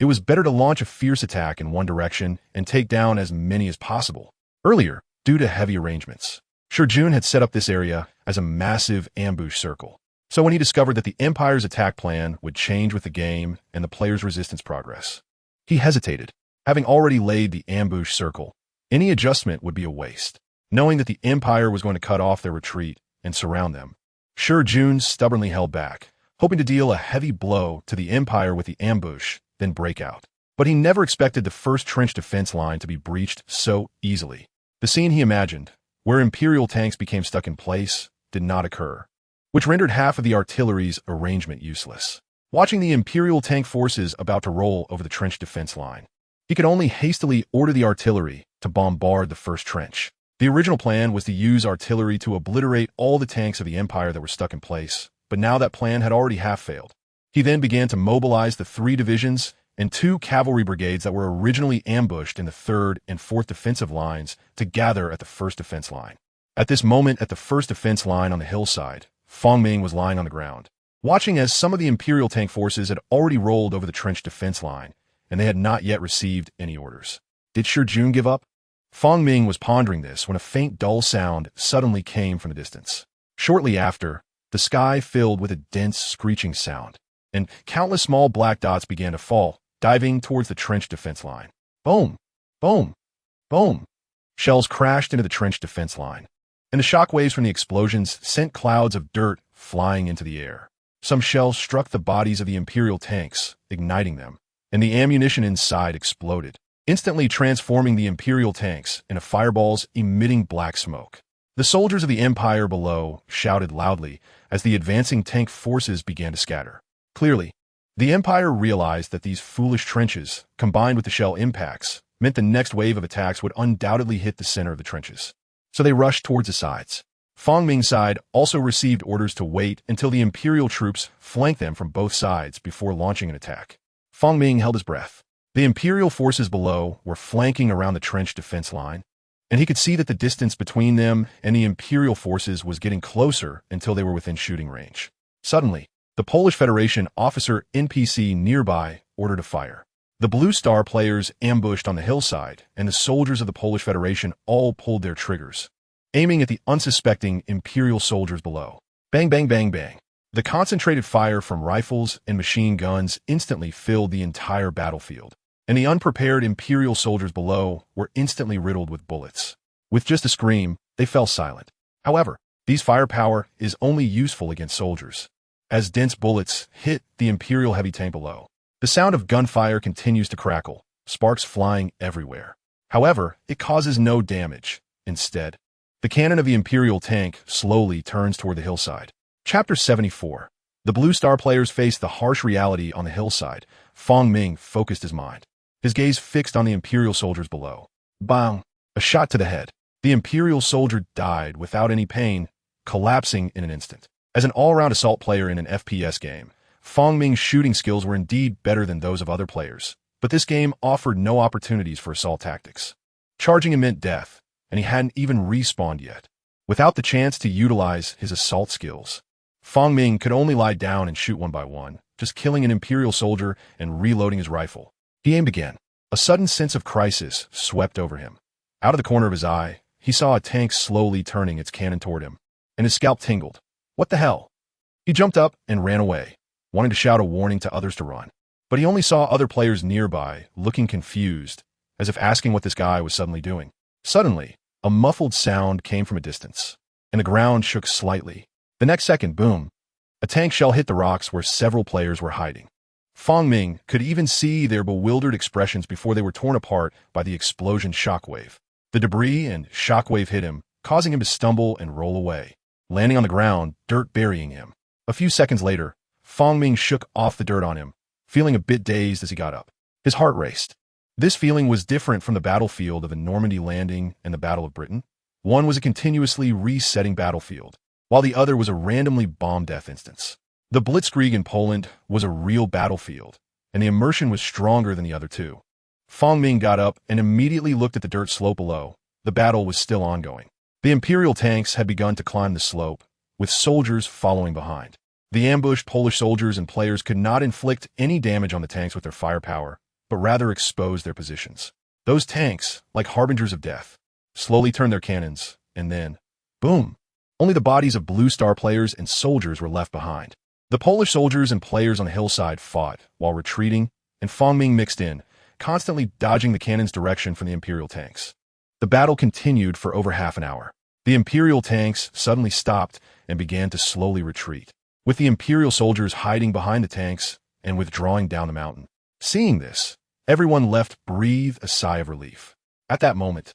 It was better to launch a fierce attack in one direction and take down as many as possible. Earlier, due to heavy arrangements, Shi Jun had set up this area as a massive ambush circle. So when he discovered that the Empire's attack plan would change with the game and the players' resistance progress, he hesitated. Having already laid the ambush circle, any adjustment would be a waste. Knowing that the Empire was going to cut off their retreat and surround them, Shi Jun stubbornly held back, hoping to deal a heavy blow to the Empire with the ambush, then break out. But he never expected the first trench defense line to be breached so easily. The scene he imagined, where Imperial tanks became stuck in place, did not occur, which rendered half of the artillery's arrangement useless. watching the Imperial tank forces about to roll over the trench defense line. He could only hastily order the artillery to bombard the first trench. The original plan was to use artillery to obliterate all the tanks of the Empire that were stuck in place, but now that plan had already half-failed. He then began to mobilize the 3 divisions and 2 cavalry brigades that were originally ambushed in the 3rd and 4th defensive lines to gather at the 1st defense line. At this moment, at the 1st defense line on the hillside, Fong Ming was lying on the ground, watching as some of the Imperial tank forces had already rolled over the trench defense line, and they had not yet received any orders. Did Shi Jun give up? Fong Ming was pondering this when a faint, dull sound suddenly came from the distance. Shortly after, the sky filled with a dense, screeching sound, and countless small black dots began to fall, diving towards the trench defense line. Boom! Boom! Boom! Shells crashed into the trench defense line, and the shockwaves from the explosions sent clouds of dirt flying into the air. Some shells struck the bodies of the Imperial tanks, igniting them, and the ammunition inside exploded, instantly transforming the Imperial tanks into fireballs emitting black smoke. The soldiers of the Empire below shouted loudly as the advancing tank forces began to scatter. Clearly, the Empire realized that these foolish trenches, combined with the shell impacts, meant the next wave of attacks would undoubtedly hit the center of the trenches. So they rushed towards the sides. Fong Ming's side also received orders to wait until the Imperial troops flanked them from both sides before launching an attack. Fong Ming held his breath. The Imperial forces below were flanking around the trench defense line, and he could see that the distance between them and the Imperial forces was getting closer until they were within shooting range. Suddenly, the Polish Federation officer NPC nearby ordered a fire. The Blue Star players ambushed on the hillside, and the soldiers of the Polish Federation all pulled their triggers, aiming at the unsuspecting Imperial soldiers below. Bang, bang, bang, bang. The concentrated fire from rifles and machine guns instantly filled the entire battlefield, and the unprepared Imperial soldiers below were instantly riddled with bullets. With just a scream, they fell silent. However, these firepower is only useful against soldiers, as dense bullets hit the Imperial heavy tank below. The sound of gunfire continues to crackle, sparks flying everywhere. However, it causes no damage. Instead, the cannon of the Imperial tank slowly turns toward the hillside. Chapter 74. The Blue Star players faced the harsh reality on the hillside. Fong Ming focused his mind, his gaze fixed on the Imperial soldiers below. Bang! A shot to the head. The Imperial soldier died without any pain, collapsing in an instant. As an all-around assault player in an FPS game, Fong Ming's shooting skills were indeed better than those of other players, but this game offered no opportunities for assault tactics. Charging him meant death, and he hadn't even respawned yet. Without the chance to utilize his assault skills, Fong Ming could only lie down and shoot one by one, just killing an Imperial soldier and reloading his rifle. He aimed again. A sudden sense of crisis swept over him. Out of the corner of his eye, he saw a tank slowly turning its cannon toward him, and his scalp tingled. What the hell? He jumped up and ran away, wanting to shout a warning to others to run. But he only saw other players nearby, looking confused, as if asking what this guy was suddenly doing. Suddenly, a muffled sound came from a distance, and the ground shook slightly. The next second, boom, a tank shell hit the rocks where several players were hiding. Fong Ming could even see their bewildered expressions before they were torn apart by the explosion shockwave. The debris and shockwave hit him, causing him to stumble and roll away, landing on the ground, dirt burying him. A few seconds later, Fong Ming shook off the dirt on him, feeling a bit dazed as he got up. His heart raced. This feeling was different from the battlefield of the Normandy landing and the Battle of Britain. One was a continuously resetting battlefield, while the other was a randomly bomb death instance. The Blitzkrieg in Poland was a real battlefield, and the immersion was stronger than the other two. Fong Ming got up and immediately looked at the dirt slope below. The battle was still ongoing. The Imperial tanks had begun to climb the slope, with soldiers following behind. The ambushed Polish soldiers and players could not inflict any damage on the tanks with their firepower, but rather expose their positions. Those tanks, like harbingers of death, slowly turned their cannons, and then, boom! Only the bodies of Blue Star players and soldiers were left behind. The Polish soldiers and players on the hillside fought while retreating, and Fong Ming mixed in, constantly dodging the cannon's direction from the Imperial tanks. The battle continued for over half an hour. The Imperial tanks suddenly stopped and began to slowly retreat, with the Imperial soldiers hiding behind the tanks and withdrawing down the mountain. Seeing this, everyone left breathed a sigh of relief. At that moment,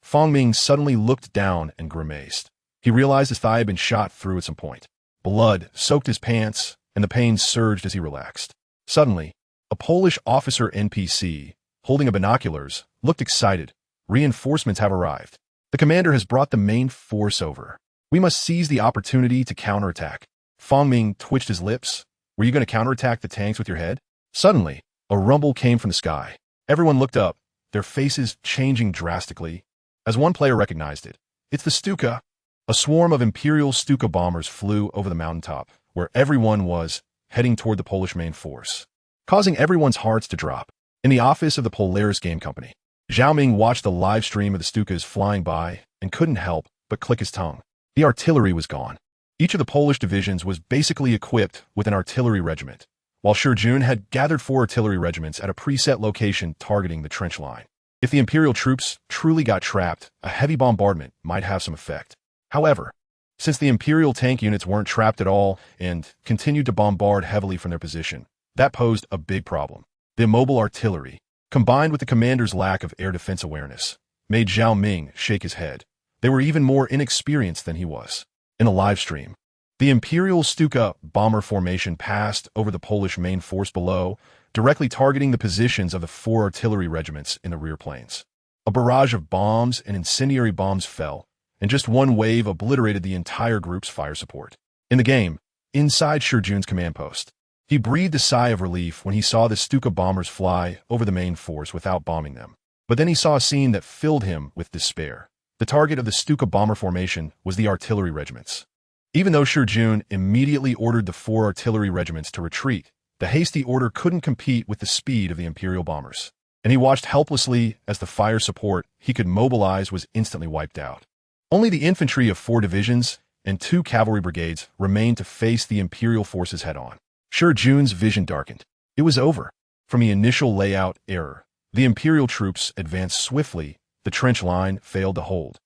Fong Ming suddenly looked down and grimaced. He realized his thigh had been shot through at some point. Blood soaked his pants, and the pain surged as he relaxed. Suddenly, a Polish officer NPC, holding a binoculars, looked excited. Reinforcements have arrived. The commander has brought the main force over. We must seize the opportunity to counterattack. Fong Ming twitched his lips. Were you going to counterattack the tanks with your head? Suddenly, a rumble came from the sky. Everyone looked up, their faces changing drastically. As one player recognized it, it's the Stuka. A swarm of Imperial Stuka bombers flew over the mountaintop, where everyone was, heading toward the Polish main force, causing everyone's hearts to drop. In the office of the Polaris Game Company, Zhao Ming watched the live stream of the Stukas flying by and couldn't help but click his tongue. The artillery was gone. Each of the Polish divisions was basically equipped with an artillery regiment, while Shi Jun had gathered 4 artillery regiments at a preset location targeting the trench line. If the Imperial troops truly got trapped, a heavy bombardment might have some effect. However, since the Imperial tank units weren't trapped at all and continued to bombard heavily from their position, that posed a big problem. The immobile artillery, combined with the commander's lack of air defense awareness, made Zhao Ming shake his head. They were even more inexperienced than he was. In a live stream, the Imperial Stuka bomber formation passed over the Polish main force below, directly targeting the positions of the 4 artillery regiments in the rear planes. A barrage of bombs and incendiary bombs fell, and just one wave obliterated the entire group's fire support. In the game, inside Shi Jun's command post, he breathed a sigh of relief when he saw the Stuka bombers fly over the main force without bombing them. But then he saw a scene that filled him with despair. The target of the Stuka bomber formation was the artillery regiments. Even though Shi Jun immediately ordered the 4 artillery regiments to retreat, the hasty order couldn't compete with the speed of the Imperial bombers, and he watched helplessly as the fire support he could mobilize was instantly wiped out. Only the infantry of 4 divisions and 2 cavalry brigades remained to face the Imperial forces head-on. Shi Jun's vision darkened. It was over. From the initial layout error, the Imperial troops advanced swiftly, the trench line failed to hold,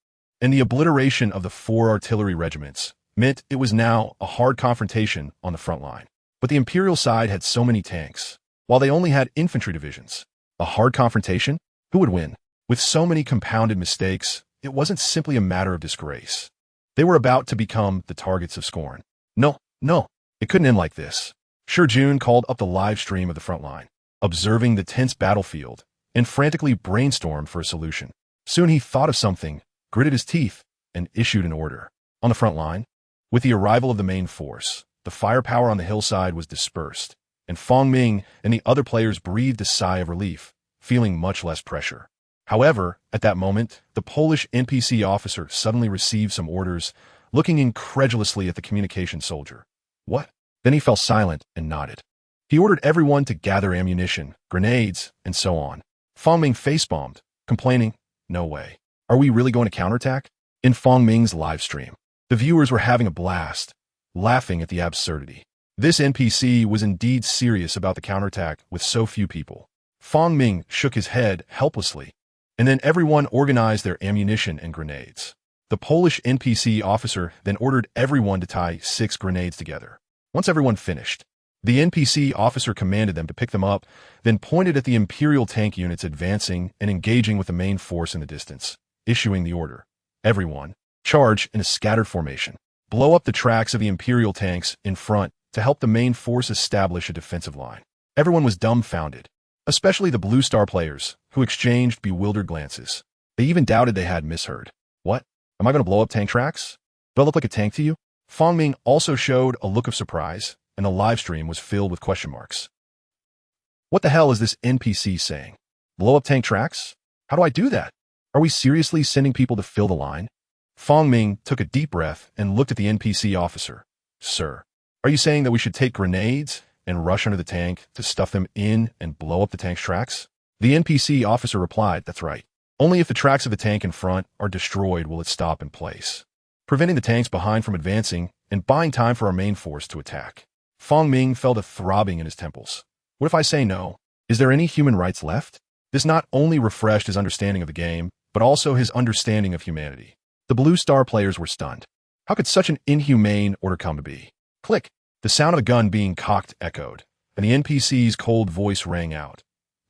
and the obliteration of the 4 artillery regiments meant it was now a hard confrontation on the front line. But the Imperial side had so many tanks, while they only had infantry divisions. A hard confrontation? Who would win? With so many compounded mistakes, it wasn't simply a matter of disgrace. They were about to become the targets of scorn. No, it couldn't end like this. Shi Jun called up the live stream of the front line, observing the tense battlefield, and frantically brainstormed for a solution. Soon he thought of something, gritted his teeth, and issued an order. On the front line, with the arrival of the main force, the firepower on the hillside was dispersed, and Fong Ming and the other players breathed a sigh of relief, feeling much less pressure. However, at that moment, the Polish NPC officer suddenly received some orders, looking incredulously at the communication soldier. What? Then he fell silent and nodded. He ordered everyone to gather ammunition, grenades, and so on. Fong Ming face-bombed, complaining, "No way. Are we really going to counterattack?" In Fong Ming's live stream, the viewers were having a blast, laughing at the absurdity. This NPC was indeed serious about the counterattack with so few people. Fong Ming shook his head helplessly, and then everyone organized their ammunition and grenades. The Polish NPC officer then ordered everyone to tie 6 grenades together. Once everyone finished, the NPC officer commanded them to pick them up, then pointed at the Imperial tank units advancing and engaging with the main force in the distance, issuing the order. Everyone, charge in a scattered formation. Blow up the tracks of the Imperial tanks in front to help the main force establish a defensive line. Everyone was dumbfounded, especially the Blue Star players, who exchanged bewildered glances. They even doubted they had misheard. What? Am I going to blow up tank tracks? Do I look like a tank to you? Fong Ming also showed a look of surprise, and the live stream was filled with question marks. What the hell is this NPC saying? Blow up tank tracks? How do I do that? Are we seriously sending people to fill the line? Fong Ming took a deep breath and looked at the NPC officer. Sir, are you saying that we should take grenades and rush under the tank to stuff them in and blow up the tank's tracks? The NPC officer replied, that's right. Only if the tracks of the tank in front are destroyed will it stop in place, preventing the tanks behind from advancing and buying time for our main force to attack. Fong Ming felt a throbbing in his temples. What if I say no? Is there any human rights left? This not only refreshed his understanding of the game, but also his understanding of humanity. The Blue Star players were stunned. How could such an inhumane order come to be? Click! The sound of a gun being cocked echoed, and the NPC's cold voice rang out.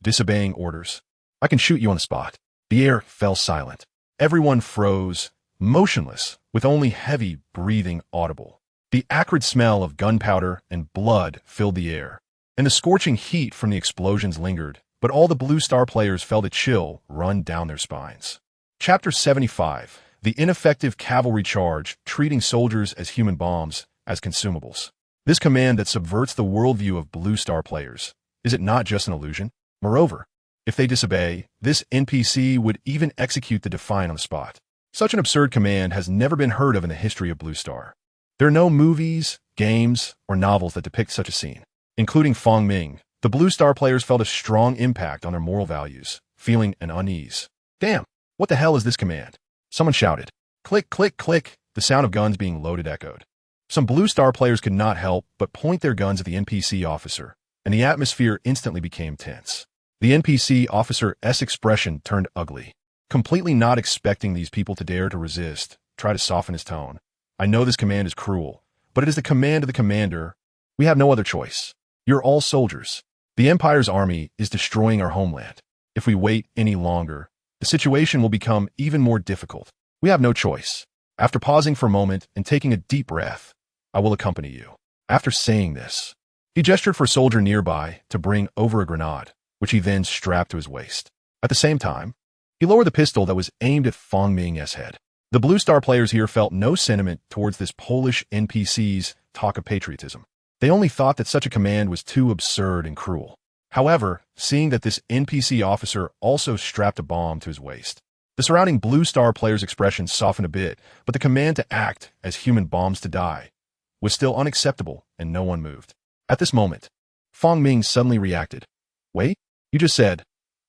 Disobeying orders. I can shoot you on the spot. The air fell silent. Everyone froze, motionless, with only heavy breathing audible. The acrid smell of gunpowder and blood filled the air, and the scorching heat from the explosions lingered, but all the Blue Star players felt a chill run down their spines. Chapter 75. The ineffective cavalry charge, treating soldiers as human bombs, as consumables. This command that subverts the worldview of Blue Star players. Is it not just an illusion? Moreover, if they disobey, this NPC would even execute the defiant on the spot. Such an absurd command has never been heard of in the history of Blue Star. There are no movies, games, or novels that depict such a scene. Including Fong Ming, the Blue Star players felt a strong impact on their moral values, feeling an unease. Damn, what the hell is this command? Someone shouted. Click, click, click, the sound of guns being loaded echoed. Some Blue Star players could not help but point their guns at the NPC officer, and the atmosphere instantly became tense. The NPC officer's expression turned ugly. Completely not expecting these people to dare to resist, try to soften his tone. I know this command is cruel, but it is the command of the commander. We have no other choice. You're all soldiers. The Empire's army is destroying our homeland. If we wait any longer, the situation will become even more difficult. We have no choice. After pausing for a moment and taking a deep breath, I will accompany you. After saying this, he gestured for a soldier nearby to bring over a grenade, which he then strapped to his waist. At the same time, he lowered the pistol that was aimed at Fong Ming's head. The Blue Star players here felt no sentiment towards this Polish NPC's talk of patriotism. They only thought that such a command was too absurd and cruel. However, seeing that this NPC officer also strapped a bomb to his waist, the surrounding Blue Star players' expressions softened a bit, but the command to act as human bombs to die was still unacceptable, and no one moved. At this moment, Fong Ming suddenly reacted. Wait, you just said,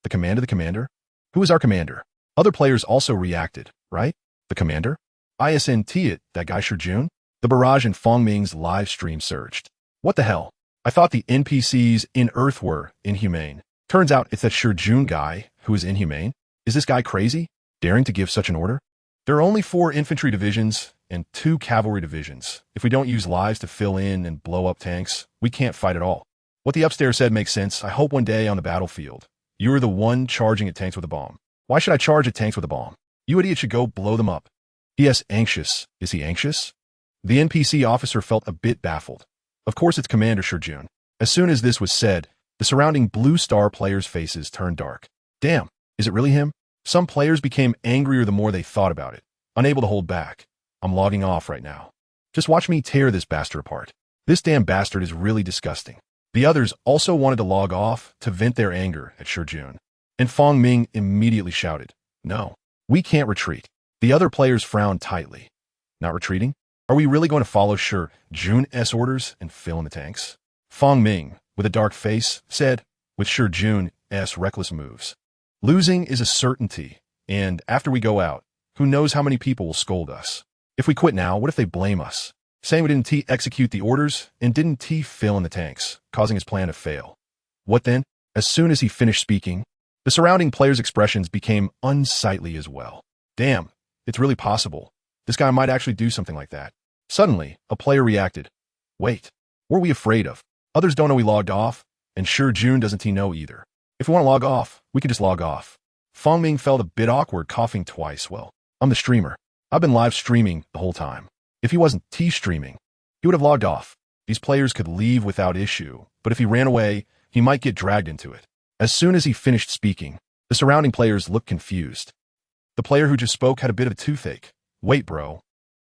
the command of the commander? Who is our commander? Other players also reacted, right? The commander? Isn't it that guy Shijun? The barrage in Fong Ming's live stream surged. What the hell? I thought the NPCs in Earth were inhumane. Turns out it's that Shijun guy who is inhumane. Is this guy crazy, daring to give such an order? There are only 4 infantry divisions and 2 cavalry divisions. If we don't use lives to fill in and blow up tanks, we can't fight at all. What the upstairs said makes sense. I hope one day on the battlefield, you are the one charging at tanks with a bomb. Why should I charge at tanks with a bomb? You idiot should go blow them up. He.S. anxious. Is he anxious? The NPC officer felt a bit baffled. Of course it's Commander Shijun. As soon as this was said, the surrounding Blue Star players' faces turned dark. Damn, is it really him? Some players became angrier the more they thought about it, unable to hold back. I'm logging off right now. Just watch me tear this bastard apart. This damn bastard is really disgusting. The others also wanted to log off to vent their anger at Shijun. And Fong Ming immediately shouted, no, we can't retreat. The other players frowned tightly. Not retreating? Are we really going to follow Shijun's orders and fill in the tanks? Fong Ming, with a dark face, said, with Shijun's reckless moves. Losing is a certainty, and after we go out, who knows how many people will scold us. If we quit now, what if they blame us? Saying we didn't execute the orders and didn't fill in the tanks, causing his plan to fail. What then? As soon as he finished speaking, the surrounding players' expressions became unsightly as well. Damn, it's really possible. This guy might actually do something like that. Suddenly, a player reacted. Wait, what are we afraid of? Others don't know we logged off, and Shijun doesn't know either. If we want to log off, we can just log off. Fong Ming felt a bit awkward, coughing twice. Well, I'm the streamer. I've been live streaming the whole time. If he wasn't streaming, he would have logged off. These players could leave without issue, but if he ran away, he might get dragged into it. As soon as he finished speaking, the surrounding players looked confused. The player who just spoke had a bit of a toothache. Wait, bro.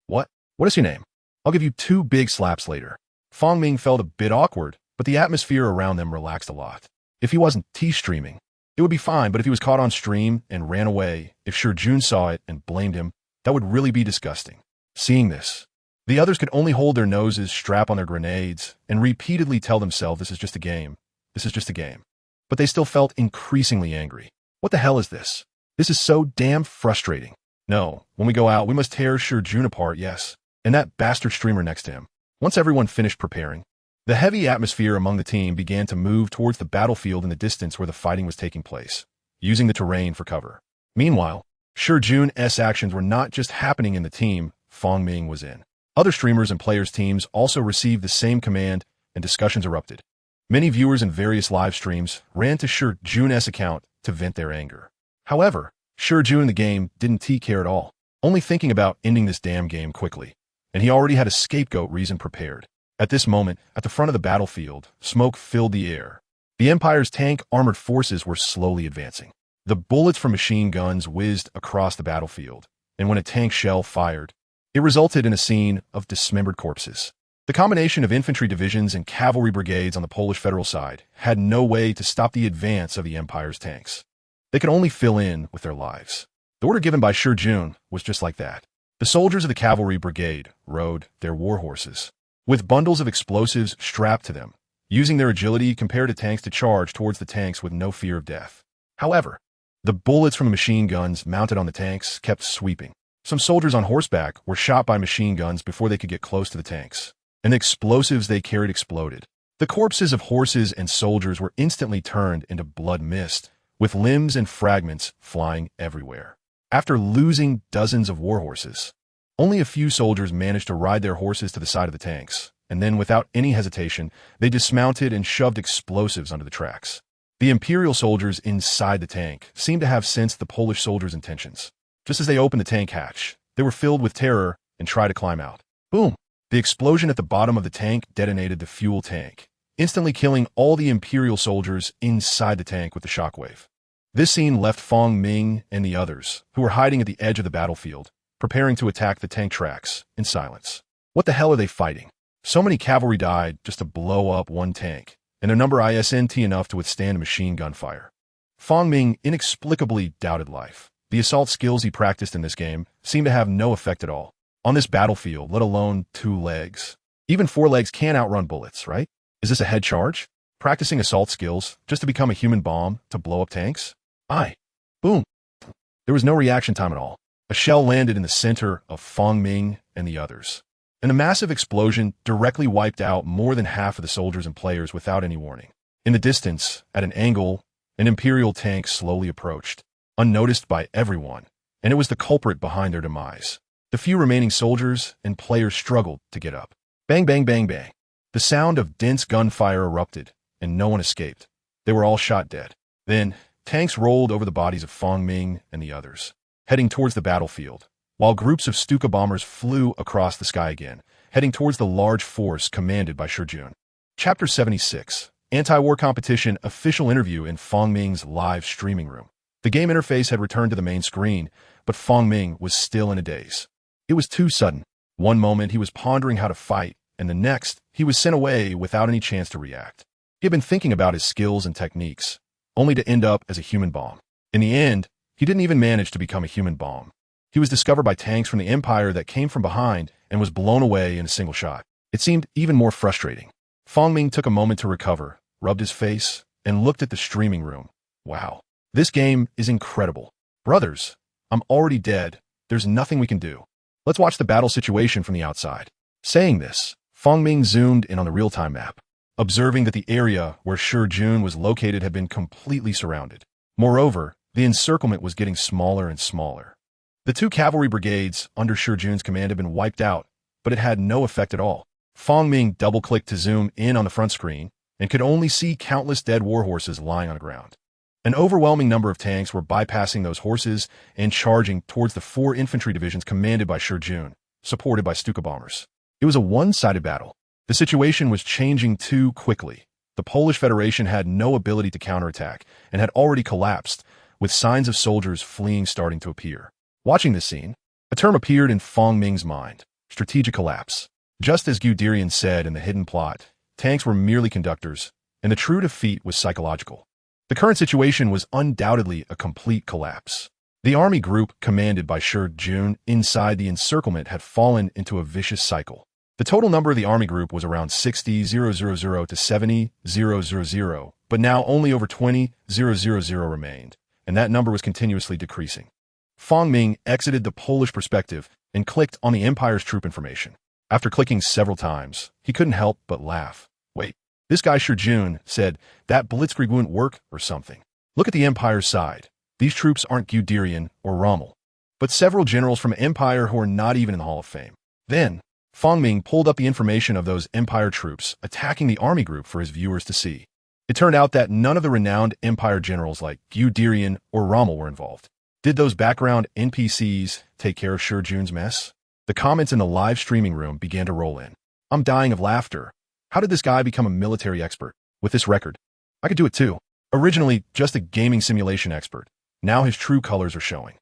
What? What is your name? I'll give you 2 big slaps later. Fong Ming felt a bit awkward, but the atmosphere around them relaxed a lot. If he wasn't streaming, it would be fine, but if he was caught on stream and ran away, if Shijun saw it and blamed him, that would really be disgusting. Seeing this, the others could only hold their noses, strap on their grenades, and repeatedly tell themselves this is just a game. This is just a game. But they still felt increasingly angry. What the hell is this? This is so damn frustrating. No, when we go out, we must tear Shijun apart, yes, and that bastard streamer next to him. Once everyone finished preparing, the heavy atmosphere among the team began to move towards the battlefield in the distance where the fighting was taking place, using the terrain for cover. Meanwhile, Shijun's actions were not just happening in the team Fong Ming was in. Other streamers and players' teams also received the same command, and discussions erupted. Many viewers in various live streams ran to Shijun's account to vent their anger. However, Shijun in the game didn't care at all, only thinking about ending this damn game quickly. and he already had a scapegoat reason prepared. At this moment, at the front of the battlefield, smoke filled the air. The Empire's tank armored forces were slowly advancing. The bullets from machine guns whizzed across the battlefield, and when a tank shell fired, it resulted in a scene of dismembered corpses. The combination of infantry divisions and cavalry brigades on the Polish federal side had no way to stop the advance of the Empire's tanks. They could only fill in with their lives. The order given by Shi Jun was just like that. The soldiers of the cavalry brigade rode their war horses, with bundles of explosives strapped to them, using their agility compared to tanks to charge towards the tanks with no fear of death. However, the bullets from the machine guns mounted on the tanks kept sweeping. Some soldiers on horseback were shot by machine guns before they could get close to the tanks, and the explosives they carried exploded. The corpses of horses and soldiers were instantly turned into blood mist, with limbs and fragments flying everywhere. After losing dozens of war horses, only a few soldiers managed to ride their horses to the side of the tanks, and then without any hesitation, they dismounted and shoved explosives onto the tracks. The Imperial soldiers inside the tank seemed to have sensed the Polish soldiers' intentions. Just as they opened the tank hatch, they were filled with terror and tried to climb out. Boom! The explosion at the bottom of the tank detonated the fuel tank, instantly killing all the Imperial soldiers inside the tank with the shockwave. This scene left Fong Ming and the others, who were hiding at the edge of the battlefield, preparing to attack the tank tracks, in silence. What the hell are they fighting? So many cavalry died just to blow up one tank, and their number isn't enough to withstand a machine gun fire. Fong Ming inexplicably doubted life. The assault skills he practiced in this game seemed to have no effect at all. On this battlefield, let alone 2 legs. Even 4 legs can't outrun bullets, right? Is this a head charge? Practicing assault skills just to become a human bomb to blow up tanks? Aye. Boom. There was no reaction time at all. A shell landed in the center of Fong Ming and the others, and a massive explosion directly wiped out more than half of the soldiers and players without any warning. In the distance, at an angle, an Imperial tank slowly approached, unnoticed by everyone, and it was the culprit behind their demise. The few remaining soldiers and players struggled to get up. Bang, bang, bang, bang. The sound of dense gunfire erupted, and no one escaped. They were all shot dead. Then, tanks rolled over the bodies of Fong Ming and the others, heading towards the battlefield, while groups of Stuka bombers flew across the sky again, heading towards the large force commanded by Shi Jun. Chapter 76, Anti-War Competition Official Interview in Fong Ming's live streaming room. The game interface had returned to the main screen, but Fong Ming was still in a daze. It was too sudden. One moment he was pondering how to fight, and the next he was sent away without any chance to react. He had been thinking about his skills and techniques, only to end up as a human bomb. In the end, he didn't even manage to become a human bomb. He was discovered by tanks from the Empire that came from behind and was blown away in a single shot. It seemed even more frustrating. Fong Ming took a moment to recover, rubbed his face, and looked at the streaming room. Wow. This game is incredible. Brothers, I'm already dead. There's nothing we can do. Let's watch the battle situation from the outside. Saying this, Fong Ming zoomed in on the real-time map, observing that the area where Shi Jun was located had been completely surrounded. Moreover, the encirclement was getting smaller and smaller. The 2 cavalry brigades under Shi Jun's command had been wiped out, but it had no effect at all. Fong Ming double-clicked to zoom in on the front screen and could only see countless dead war horses lying on the ground. An overwhelming number of tanks were bypassing those horses and charging towards the 4 infantry divisions commanded by Shi Jun, supported by Stuka bombers. It was a one-sided battle. The situation was changing too quickly. The Polish Federation had no ability to counterattack and had already collapsed, with signs of soldiers fleeing starting to appear. Watching this scene, a term appeared in Fong Ming's mind: strategic collapse. Just as Guderian said in The Hidden Plot, tanks were merely conductors, and the true defeat was psychological. The current situation was undoubtedly a complete collapse. The army group commanded by Shi Jun inside the encirclement had fallen into a vicious cycle. The total number of the army group was around 60,000 to 70,000, but now only over 20,000 remained, and that number was continuously decreasing. Fong Ming exited the Polish perspective and clicked on the Empire's troop information. After clicking several times, he couldn't help but laugh. Wait, this guy Shi Jun said that blitzkrieg wouldn't work or something. Look at the Empire's side. These troops aren't Guderian or Rommel, but several generals from Empire who are not even in the Hall of Fame. Then, Fong Ming pulled up the information of those Empire troops attacking the army group for his viewers to see. It turned out that none of the renowned Empire generals like Guderian or Rommel were involved. Did those background NPCs take care of Shi Jun's mess? The The comments in the live streaming room began to roll in. I'm dying of laughter. How did this guy become a military expert? With this record, I could do it too. Originally, just a gaming simulation expert. Now his true colors are showing.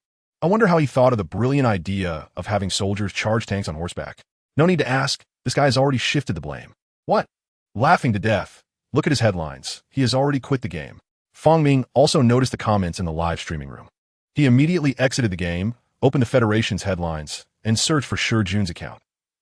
I wonder how he thought of the brilliant idea of having soldiers charge tanks on horseback. No need to ask, this guy has already shifted the blame. What? Laughing to death. Look at his headlines. He has already quit the game. Fong Ming also noticed the comments in the live streaming room. He immediately exited the game, opened the Federation's headlines, and searched for Shi Jun's account.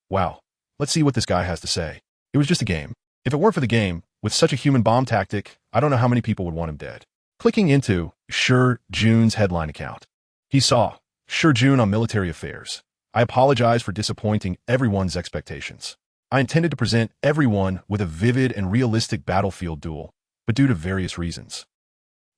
Wow. Let's see what this guy has to say. It was just a game. If it weren't for the game, with such a human bomb tactic, I don't know how many people would want him dead. Clicking into Shi Jun's headline account, he saw Shi Jun on military affairs. I apologize for disappointing everyone's expectations. I intended to present everyone with a vivid and realistic battlefield duel, but due to various reasons.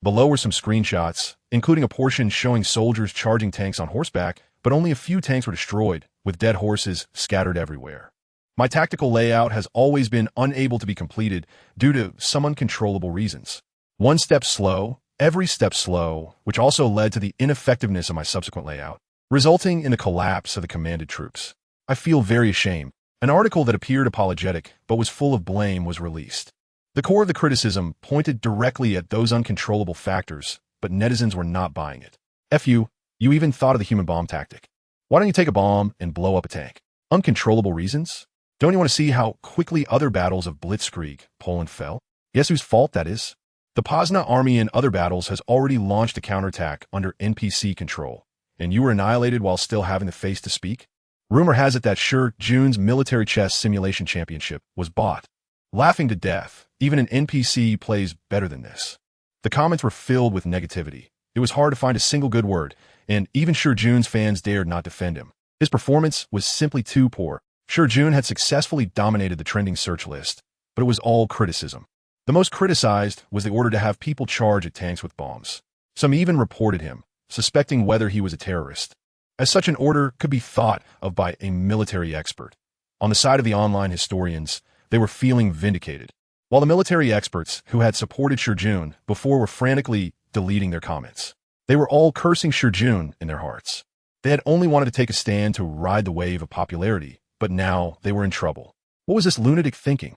Below were some screenshots, including a portion showing soldiers charging tanks on horseback, but only a few tanks were destroyed, with dead horses scattered everywhere. My tactical layout has always been unable to be completed due to some uncontrollable reasons. One step slow, every step slow, which also led to the ineffectiveness of my subsequent layout, resulting in the collapse of the commanded troops. I feel very ashamed. An article that appeared apologetic but was full of blame was released. The core of the criticism pointed directly at those uncontrollable factors, but netizens were not buying it. F you even thought of the human bomb tactic. Why don't you take a bomb and blow up a tank? Uncontrollable reasons? Don't you want to see how quickly other battles of Blitzkrieg, Poland fell? Guess whose fault that is? The Pozna army in other battles has already launched a counterattack under NPC control, and you were annihilated while still having the face to speak? Rumor has it that Shi Jun's military chess simulation championship was bought. Laughing to death, even an NPC plays better than this. The comments were filled with negativity. It was hard to find a single good word, and even Shi Jun's fans dared not defend him. His performance was simply too poor. Shi Jun had successfully dominated the trending search list, but it was all criticism. The most criticized was the order to have people charge at tanks with bombs. Some even reported him, suspecting whether he was a terrorist, as such an order could be thought of by a military expert. On the side of the online historians, they were feeling vindicated, while the military experts who had supported Shi Jun before were frantically deleting their comments. They were all cursing Shi Jun in their hearts. They had only wanted to take a stand to ride the wave of popularity, but now they were in trouble. What was this lunatic thinking?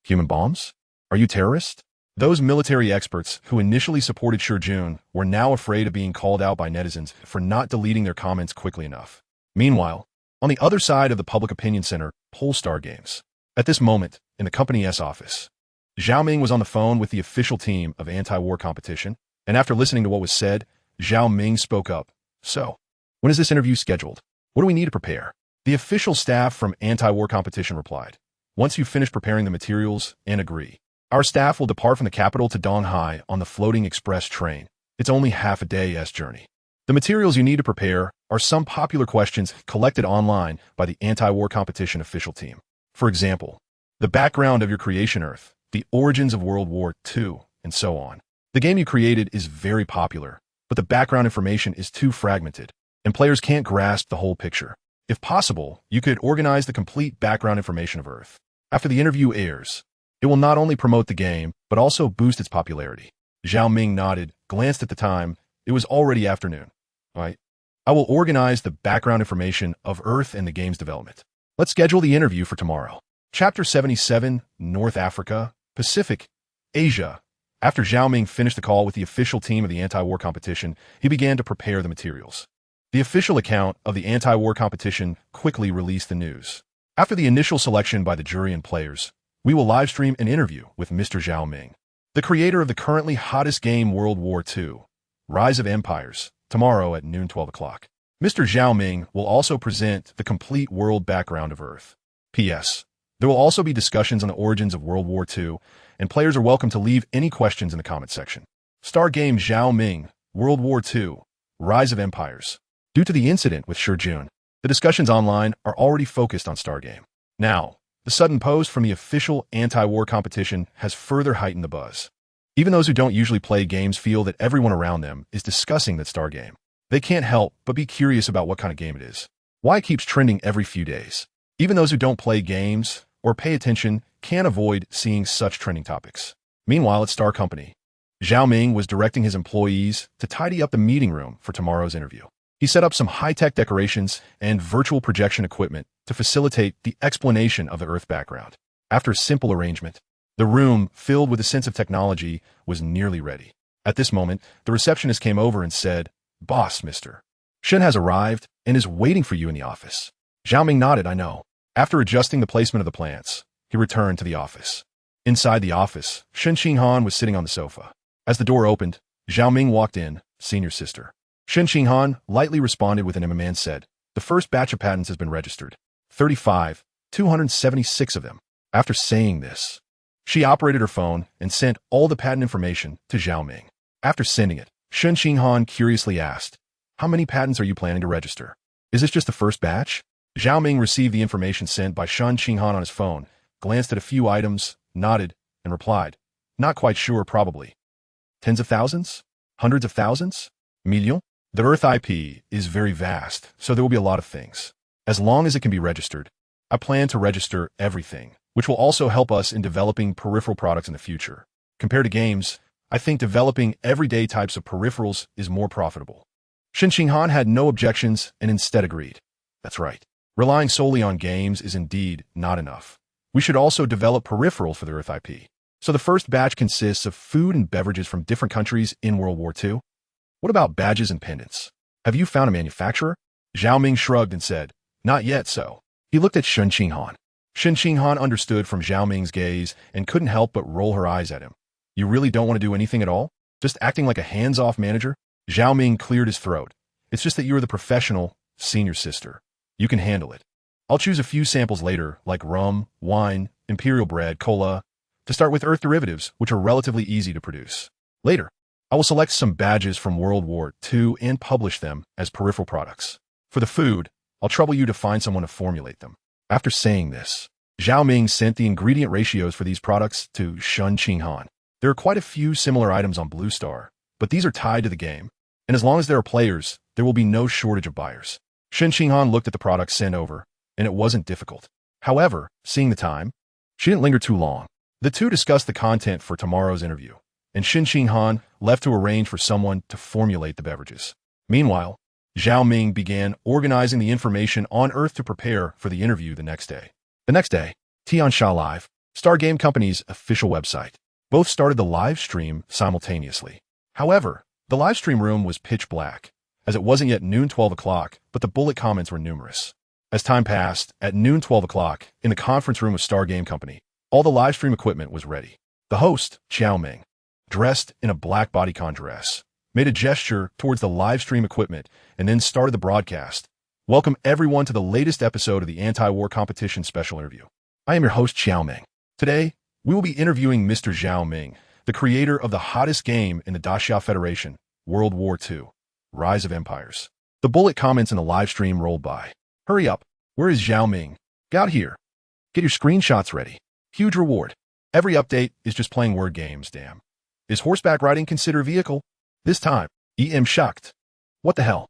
Human bombs? Are you terrorist? Those military experts who initially supported Shi Jun were now afraid of being called out by netizens for not deleting their comments quickly enough. Meanwhile, on the other side of the public opinion center, Polestar Games. At this moment, in the Company S office, Zhao Ming was on the phone with the official team of anti-war competition, and after listening to what was said, Zhao Ming spoke up. So, when is this interview scheduled? What do we need to prepare? The official staff from anti-war competition replied, once you finish preparing the materials and agree, our staff will depart from the capital to Donghai on the floating express train. It's only half a day's journey. The materials you need to prepare are some popular questions collected online by the anti-war competition official team. For example, the background of your creation Earth, the origins of World War II, and so on. The game you created is very popular, but the background information is too fragmented, and players can't grasp the whole picture. If possible, you could organize the complete background information of Earth. After the interview airs, it will not only promote the game, but also boost its popularity. Zhao Ming nodded, glanced at the time. It was already afternoon. Right? I will organize the background information of Earth and the game's development. Let's schedule the interview for tomorrow. Chapter 77, North Africa, Pacific, Asia. After Zhao Ming finished the call with the official team of the anti-war competition, he began to prepare the materials. The official account of the anti-war competition quickly released the news. After the initial selection by the jury and players, we will live stream an interview with Mr. Zhao Ming, the creator of the currently hottest game World War II, Rise of Empires, tomorrow at noon 12 o'clock. Mr. Zhao Ming will also present the complete world background of Earth. P.S. There will also be discussions on the origins of World War II, and players are welcome to leave any questions in the comment section. Star Game Zhao Ming, World War II, Rise of Empires. Due to the incident with Shi Jun, the discussions online are already focused on Star Game. Now, the sudden post from the official anti-war competition has further heightened the buzz. Even those who don't usually play games feel that everyone around them is discussing that Star Game. They can't help but be curious about what kind of game it is. Why it keeps trending every few days. Even those who don't play games or pay attention can't avoid seeing such trending topics. Meanwhile, at Star Company, Zhao Ming was directing his employees to tidy up the meeting room for tomorrow's interview. He set up some high-tech decorations and virtual projection equipment to facilitate the explanation of the Earth background. After a simple arrangement, the room, filled with a sense of technology, was nearly ready. At this moment, the receptionist came over and said, "Boss, Mr. Shen has arrived and is waiting for you in the office." Zhao Ming nodded, "I know." After adjusting the placement of the plants, he returned to the office. Inside the office, Shen Qinghan was sitting on the sofa. As the door opened, Zhao Ming walked in, senior sister. Shen Qinghan lightly responded with an M and said, "The first batch of patents has been registered. 35, 276 of them." After saying this, she operated her phone and sent all the patent information to Zhao Ming. After sending it, Shen Qinghan curiously asked, "How many patents are you planning to register? Is this just the first batch?" Zhao Ming received the information sent by Shen Qinghan on his phone, glanced at a few items, nodded, and replied, "Not quite sure, probably. Tens of thousands? Hundreds of thousands? Million?" The Earth IP is very vast, so there will be a lot of things. As long as it can be registered, I plan to register everything, which will also help us in developing peripheral products in the future. Compared to games, I think developing everyday types of peripherals is more profitable. Shen Qinghan had no objections and instead agreed. That's right. Relying solely on games is indeed not enough. We should also develop peripherals for the Earth IP. So the first batch consists of food and beverages from different countries in World War II. What about badges and pendants? Have you found a manufacturer? Zhao Ming shrugged and said, "Not yet, so." He looked at Shen Qinghan. Shen Qinghan understood from Zhao Ming's gaze and couldn't help but roll her eyes at him. "You really don't want to do anything at all? Just acting like a hands-off manager?" Zhao Ming cleared his throat. "It's just that you're the professional, senior sister. You can handle it. I'll choose a few samples later, like rum, wine, imperial bread, cola, to start with Earth derivatives, which are relatively easy to produce. Later, I will select some badges from World War II and publish them as peripheral products. For the food, I'll trouble you to find someone to formulate them." After saying this, Zhao Ming sent the ingredient ratios for these products to Shen Qinghan. There are quite a few similar items on Blue Star, but these are tied to the game, and as long as there are players, there will be no shortage of buyers. Shen Qinghan looked at the products sent over, and it wasn't difficult. However, seeing the time, she didn't linger too long. The two discussed the content for tomorrow's interview, and Shen Qinghan left to arrange for someone to formulate the beverages. Meanwhile, Zhao Ming began organizing the information on Earth to prepare for the interview the next day. The next day, Tiansha Live, Star Game Company's official website, both started the live stream simultaneously. However, the live stream room was pitch black, as it wasn't yet noon 12 o'clock, but the bullet comments were numerous. As time passed, at noon 12 o'clock, in the conference room of Star Game Company, all the live stream equipment was ready. The host, Zhao Ming, dressed in a black bodycon dress, made a gesture towards the live stream equipment and then started the broadcast. "Welcome everyone to the latest episode of the Anti-War Competition Special Interview. I am your host, Zhao Ming. Today, we will be interviewing Mr. Zhao Ming, the creator of the hottest game in the Great Xia Federation, World War II, Rise of Empires." The bullet comments in the live stream rolled by. "Hurry up. Where is Zhao Ming? Get out here. Get your screenshots ready. Huge reward. Every update is just playing word games, damn. Is horseback riding considered a vehicle? This time, EM shocked. What the hell?"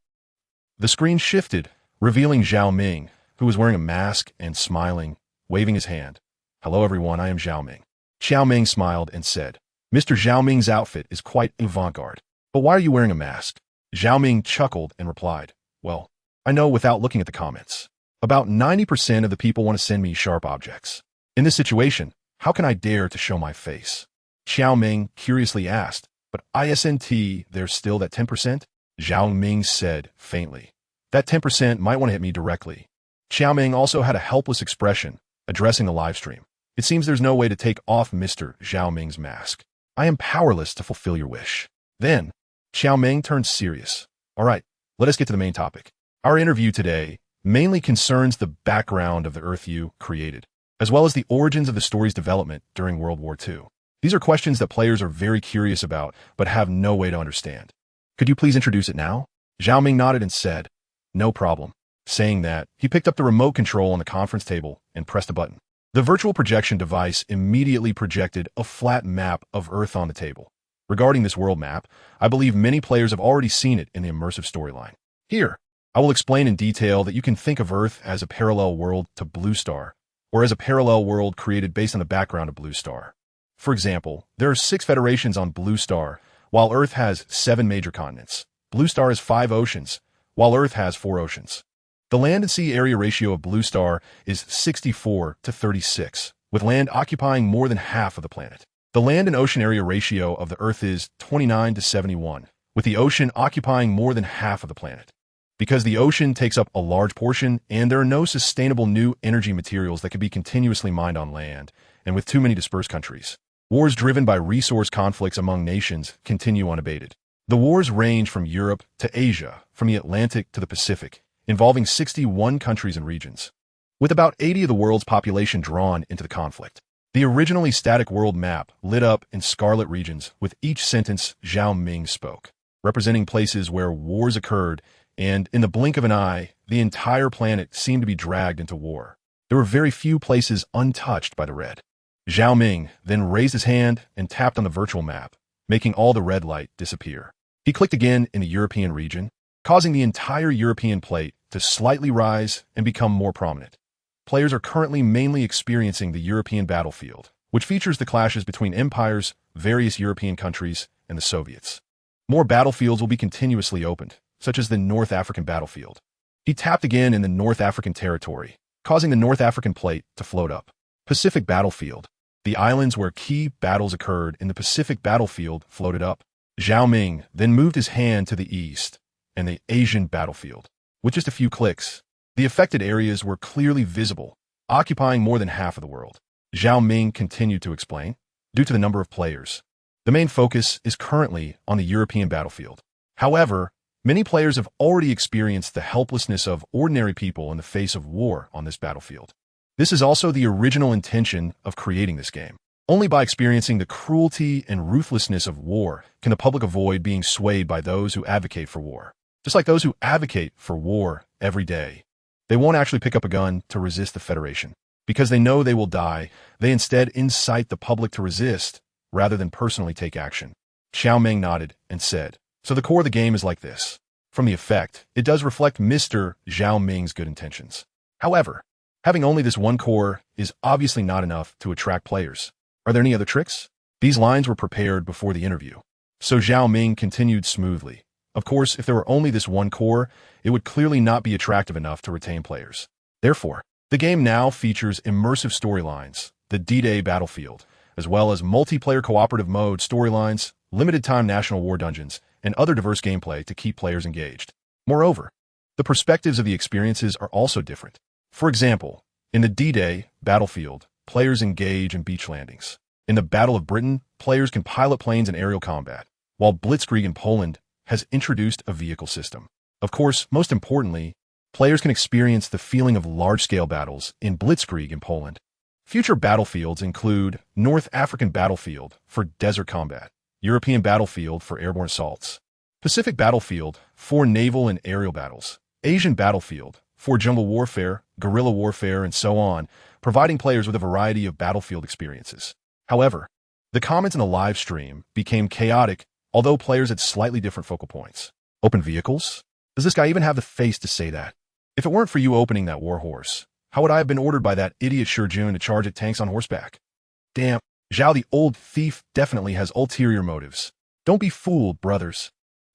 The screen shifted, revealing Zhao Ming, who was wearing a mask and smiling, waving his hand. "Hello everyone, I am Zhao Ming." Zhao Ming smiled and said, "Mr. Zhao Ming's outfit is quite avant-garde. But why are you wearing a mask?" Zhao Ming chuckled and replied, "Well, I know without looking at the comments. About 90% of the people want to send me sharp objects. In this situation, how can I dare to show my face?" Zhao Ming curiously asked, "But isn't there's still that 10%? Zhao Ming said faintly, "That 10% might want to hit me directly." Zhao Ming also had a helpless expression, addressing the live stream. "It seems there's no way to take off Mr. Zhao Ming's mask. I am powerless to fulfill your wish." Then, Zhao Ming turned serious. "All right, let us get to the main topic. Our interview today mainly concerns the background of the Earth you created, as well as the origins of the story's development during World War II. These are questions that players are very curious about, but have no way to understand. Could you please introduce it now?" Zhao Ming nodded and said, "No problem." Saying that, he picked up the remote control on the conference table and pressed a button. The virtual projection device immediately projected a flat map of Earth on the table. Regarding this world map, I believe many players have already seen it in the immersive storyline. Here, I will explain in detail that you can think of Earth as a parallel world to Blue Star, or as a parallel world created based on the background of Blue Star. For example, there are 6 federations on Blue Star, while Earth has 7 major continents. Blue Star has 5 oceans, while Earth has 4 oceans. The land and sea area ratio of Blue Star is 64 to 36, with land occupying more than half of the planet. The land and ocean area ratio of the Earth is 29 to 71, with the ocean occupying more than half of the planet. Because the ocean takes up a large portion and there are no sustainable new energy materials that can be continuously mined on land, and with too many dispersed countries, wars driven by resource conflicts among nations continue unabated. The wars range from Europe to Asia, from the Atlantic to the Pacific, involving 61 countries and regions, with about 80 of the world's population drawn into the conflict. The originally static world map lit up in scarlet regions with each sentence Zhao Ming spoke, representing places where wars occurred, and in the blink of an eye, the entire planet seemed to be dragged into war. There were very few places untouched by the red. Zhao Ming then raised his hand and tapped on the virtual map, making all the red light disappear. He clicked again in the European region, causing the entire European plate to slightly rise and become more prominent. Players are currently mainly experiencing the European battlefield, which features the clashes between empires, various European countries, and the Soviets. More battlefields will be continuously opened, such as the North African battlefield. He tapped again in the North African territory, causing the North African plate to float up. Pacific battlefield. The islands where key battles occurred in the Pacific battlefield floated up. Zhao Ming then moved his hand to the east, and the Asian battlefield. With just a few clicks, the affected areas were clearly visible, occupying more than half of the world. Zhao Ming continued to explain, due to the number of players, the main focus is currently on the European battlefield. However, many players have already experienced the helplessness of ordinary people in the face of war on this battlefield. This is also the original intention of creating this game. Only by experiencing the cruelty and ruthlessness of war can the public avoid being swayed by those who advocate for war. Just like those who advocate for war every day, they won't actually pick up a gun to resist the Federation. Because they know they will die, they instead incite the public to resist, rather than personally take action. Zhao Ming nodded and said, "So the core of the game is like this." From the effect, it does reflect Mr. Zhao Ming's good intentions. However, having only this one core is obviously not enough to attract players. Are there any other tricks? These lines were prepared before the interview. So Zhao Ming continued smoothly. Of course, if there were only this one core, it would clearly not be attractive enough to retain players. Therefore, the game now features immersive storylines, the D-Day battlefield, as well as multiplayer cooperative mode storylines, limited-time national war dungeons, and other diverse gameplay to keep players engaged. Moreover, the perspectives of the experiences are also different. For example, in the D-Day battlefield, players engage in beach landings. In the Battle of Britain, players can pilot planes in aerial combat, while Blitzkrieg in Poland has introduced a vehicle system. Of course, most importantly, players can experience the feeling of large-scale battles in Blitzkrieg in Poland. Future battlefields include North African battlefield for desert combat, European battlefield for airborne assaults, Pacific battlefield for naval and aerial battles, Asian battlefield for jungle warfare, guerrilla warfare, and so on, providing players with a variety of battlefield experiences. However, the comments in the live stream became chaotic, although players had slightly different focal points. Open vehicles? Does this guy even have the face to say that? If it weren't for you opening that warhorse, how would I have been ordered by that idiot Shurjun to charge at tanks on horseback? Damn, Zhao the old thief definitely has ulterior motives. Don't be fooled, brothers.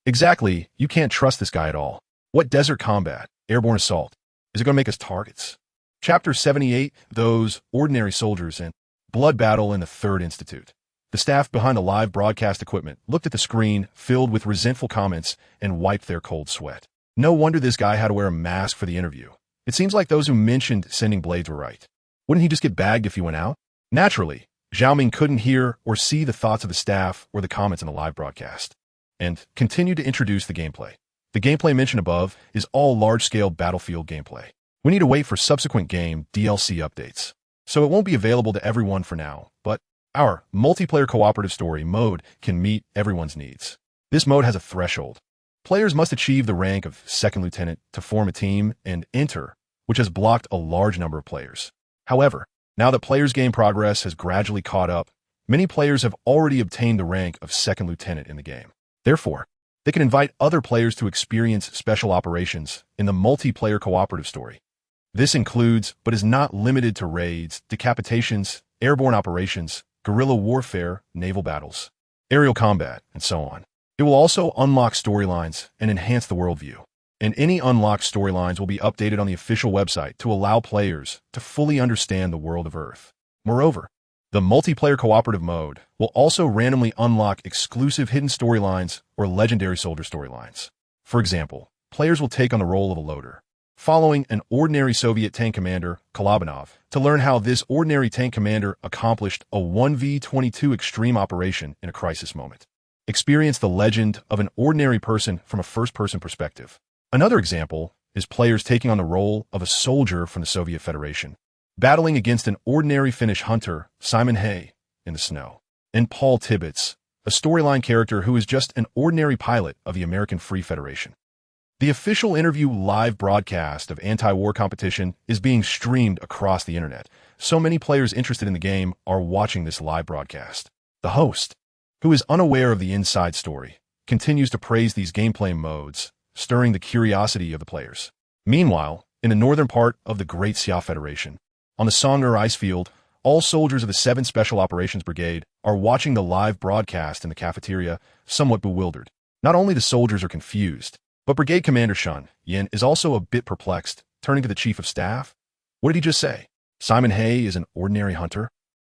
Exactly, you can't trust this guy at all. What desert combat, airborne assault? Is it going to make us targets? Chapter 78, Those Ordinary Soldiers and Blood Battle in the Third Institute. The staff behind the live broadcast equipment looked at the screen filled with resentful comments and wiped their cold sweat. No wonder this guy had to wear a mask for the interview. It seems like those who mentioned sending blades were right. Wouldn't he just get bagged if he went out? Naturally, Zhao Ming couldn't hear or see the thoughts of the staff or the comments in the live broadcast, and continued to introduce the gameplay. The gameplay mentioned above is all large-scale battlefield gameplay. We need to wait for subsequent game DLC updates, so it won't be available to everyone for now, but our multiplayer cooperative story mode can meet everyone's needs. This mode has a threshold. Players must achieve the rank of second lieutenant to form a team and enter, which has blocked a large number of players. However, now that players' game progress has gradually caught up, many players have already obtained the rank of second lieutenant in the game. Therefore, they can invite other players to experience special operations in the multiplayer cooperative story. This includes, but is not limited to raids, decapitations, airborne operations, guerrilla warfare, naval battles, aerial combat, and so on. It will also unlock storylines and enhance the worldview. and any unlocked storylines will be updated on the official website to allow players to fully understand the world of Earth. Moreover, the multiplayer cooperative mode will also randomly unlock exclusive hidden storylines or legendary soldier storylines. For example, players will take on the role of a loader, following an ordinary Soviet tank commander, Kolobanov, to learn how this ordinary tank commander accomplished a 1v22 extreme operation in a crisis moment. Experience the legend of an ordinary person from a first-person perspective. Another example is players taking on the role of a soldier from the Soviet Federation, battling against an ordinary Finnish hunter, Simon Hay, in the snow, and Paul Tibbets, a storyline character who is just an ordinary pilot of the American Free Federation. The official interview live broadcast of anti-war competition is being streamed across the internet. So many players interested in the game are watching this live broadcast. The host, who is unaware of the inside story, continues to praise these gameplay modes, stirring the curiosity of the players. Meanwhile, in the northern part of the Great Xia Federation, on the Songer ice field, all soldiers of the 7th Special Operations Brigade are watching the live broadcast in the cafeteria, somewhat bewildered. Not only the soldiers are confused, but Brigade Commander Shun Yin is also a bit perplexed, turning to the Chief of Staff. What did he just say? Simon Hay is an ordinary hunter?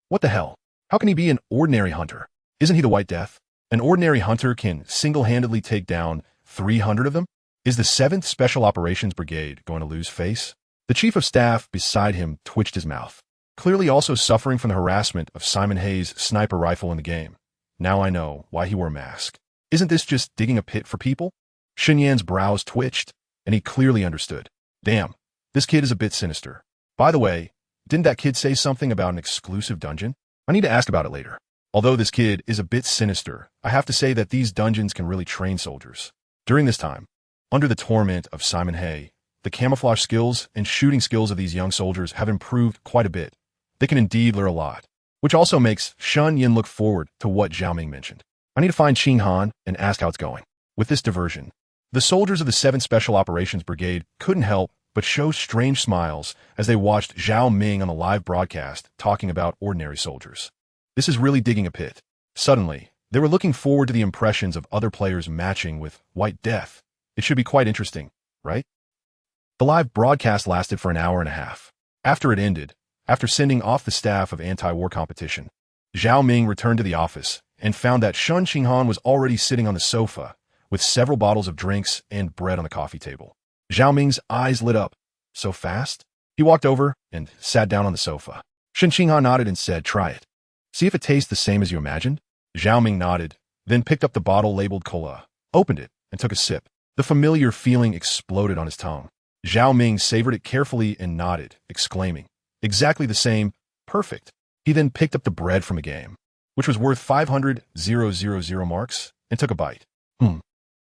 What the hell? How can he be an ordinary hunter? Isn't he the White Death? An ordinary hunter can single-handedly take down 300 of them? Is the 7th Special Operations Brigade going to lose face? The Chief of Staff beside him twitched his mouth, clearly also suffering from the harassment of Simon Hay's sniper rifle in the game. Now I know why he wore a mask. Isn't this just digging a pit for people? Shun Yan's brows twitched, and he clearly understood. Damn, this kid is a bit sinister. By the way, didn't that kid say something about an exclusive dungeon? I need to ask about it later. Although this kid is a bit sinister, I have to say that these dungeons can really train soldiers. During this time, under the torment of Simon Hay, the camouflage skills and shooting skills of these young soldiers have improved quite a bit. They can indeed learn a lot, which also makes Shun Yin look forward to what Zhao Ming mentioned. I need to find Qing Han and ask how it's going. With this diversion, the soldiers of the 7th Special Operations Brigade couldn't help but show strange smiles as they watched Zhao Ming on the live broadcast talking about ordinary soldiers. This is really digging a pit. Suddenly, they were looking forward to the impressions of other players matching with White Death. It should be quite interesting, right? The live broadcast lasted for an hour and a half. After it ended, after sending off the staff of anti-war competition, Zhao Ming returned to the office and found that Shun Qinghan was already sitting on the sofa with several bottles of drinks and bread on the coffee table. Zhao Ming's eyes lit up. So fast? He walked over and sat down on the sofa. Shun Qinghan nodded and said, "Try it. See if it tastes the same as you imagined?" Zhao Ming nodded, then picked up the bottle labeled cola, opened it, and took a sip. The familiar feeling exploded on his tongue. Zhao Ming savored it carefully and nodded, exclaiming, "Exactly the same. Perfect." He then picked up the bread from a game, which was worth 500,000 marks, and took a bite.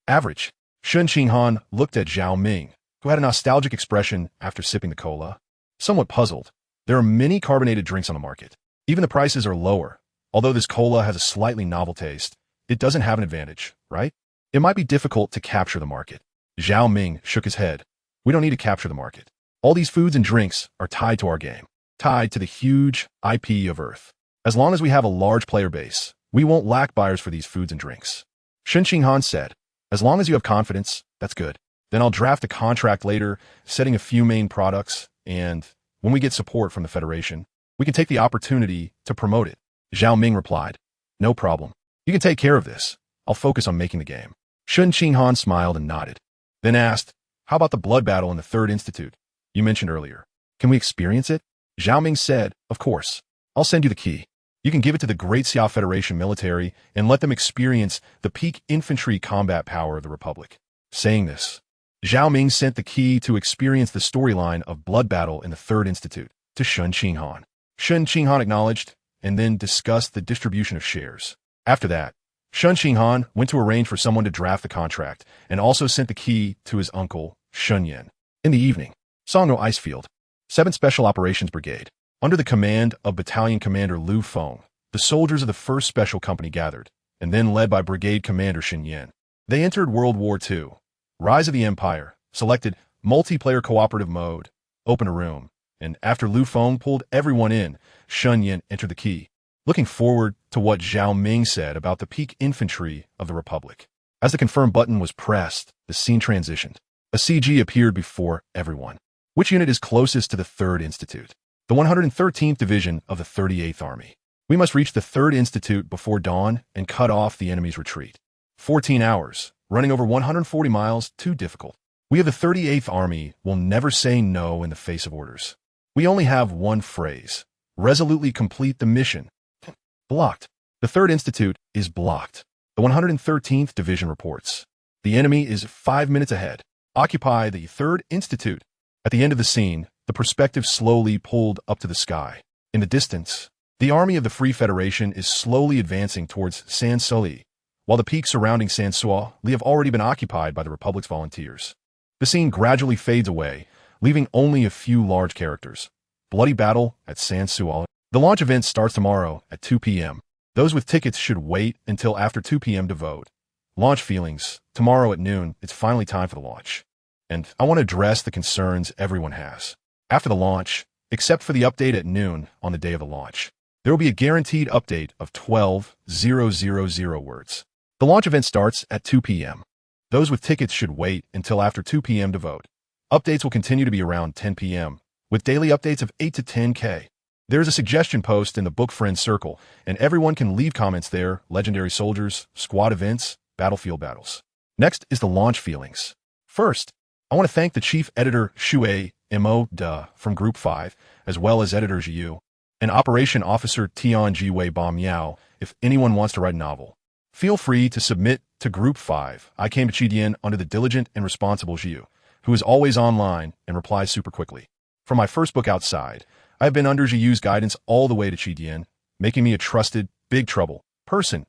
Average. Shun Qinghan looked at Zhao Ming, who had a nostalgic expression after sipping the cola. Somewhat puzzled, there are many carbonated drinks on the market. Even the prices are lower. Although this cola has a slightly novel taste, it doesn't have an advantage, right? It might be difficult to capture the market. Zhao Ming shook his head. We don't need to capture the market. All these foods and drinks are tied to our game, tied to the huge IP of Earth. As long as we have a large player base, we won't lack buyers for these foods and drinks. Shun Qinghan said, "As long as you have confidence, that's good. Then I'll draft a contract later, setting a few main products, and when we get support from the Federation, we can take the opportunity to promote it." Zhao Ming replied, "No problem. You can take care of this. I'll focus on making the game." Shun Qinghan smiled and nodded, then asked, "How about the blood battle in the Third Institute you mentioned earlier? Can we experience it?" Zhao Ming said, "Of course. I'll send you the key. You can give it to the Great Xia Federation military and let them experience the peak infantry combat power of the Republic." Saying this, Zhao Ming sent the key to experience the storyline of blood battle in the Third Institute to Shun Qinghan. Shun Qinghan acknowledged and then discussed the distribution of shares. After that, Shun Qinghan went to arrange for someone to draft the contract and also sent the key to his uncle, Shun Yan. In the evening, Songno Ice Field, 7th Special Operations Brigade, under the command of Battalion Commander Lu Feng, the soldiers of the 1st Special Company gathered, and then led by Brigade Commander Xin Yan. They entered World War II, Rise of the Empire, selected multiplayer cooperative mode, opened a room, and after Lu Feng pulled everyone in, Shun Yan entered the key, looking forward to what Zhao Ming said about the peak infantry of the Republic. As the confirm button was pressed, the scene transitioned. A CG appeared before everyone. Which unit is closest to the 3rd Institute? The 113th Division of the 38th Army. We must reach the 3rd Institute before dawn and cut off the enemy's retreat. 14 hours, running over 140 miles, too difficult. We of the 38th Army will never say no in the face of orders. We only have one phrase. Resolutely complete the mission. Blocked. The 3rd Institute is blocked. The 113th Division reports. The enemy is 5 minutes ahead. Occupy the 3rd Institute. At the end of the scene, the perspective slowly pulled up to the sky. In the distance, the army of the Free Federation is slowly advancing towards San-Soli, while the peaks surrounding San-Soli have already been occupied by the Republic's volunteers. The scene gradually fades away, leaving only a few large characters. Bloody battle at San-Soli. The launch event starts tomorrow at 2 p.m. Those with tickets should wait until after 2 p.m. to vote. Launch feelings. Tomorrow at noon, it's finally time for the launch. And I want to address the concerns everyone has. After the launch, except for the update at noon on the day of the launch, there will be a guaranteed update of 12,000 words. The launch event starts at 2 p.m. Those with tickets should wait until after 2 p.m. to vote. Updates will continue to be around 10 p.m., with daily updates of 8 to 10K. There is a suggestion post in the Book Friends circle, and everyone can leave comments there: legendary soldiers, squad events, battlefield battles. Next is the launch feelings. First, I want to thank the chief editor Shui Mo Da from Group 5, as well as editor Jiu, and operation officer Tian Jiwei Ba Miao. If anyone wants to write a novel, feel free to submit to Group 5. I came to Chidian under the diligent and responsible Jiu, who is always online and replies super quickly. From my first book Outside, I have been under Jiu's guidance all the way to Chidian, making me a trusted, big trouble person.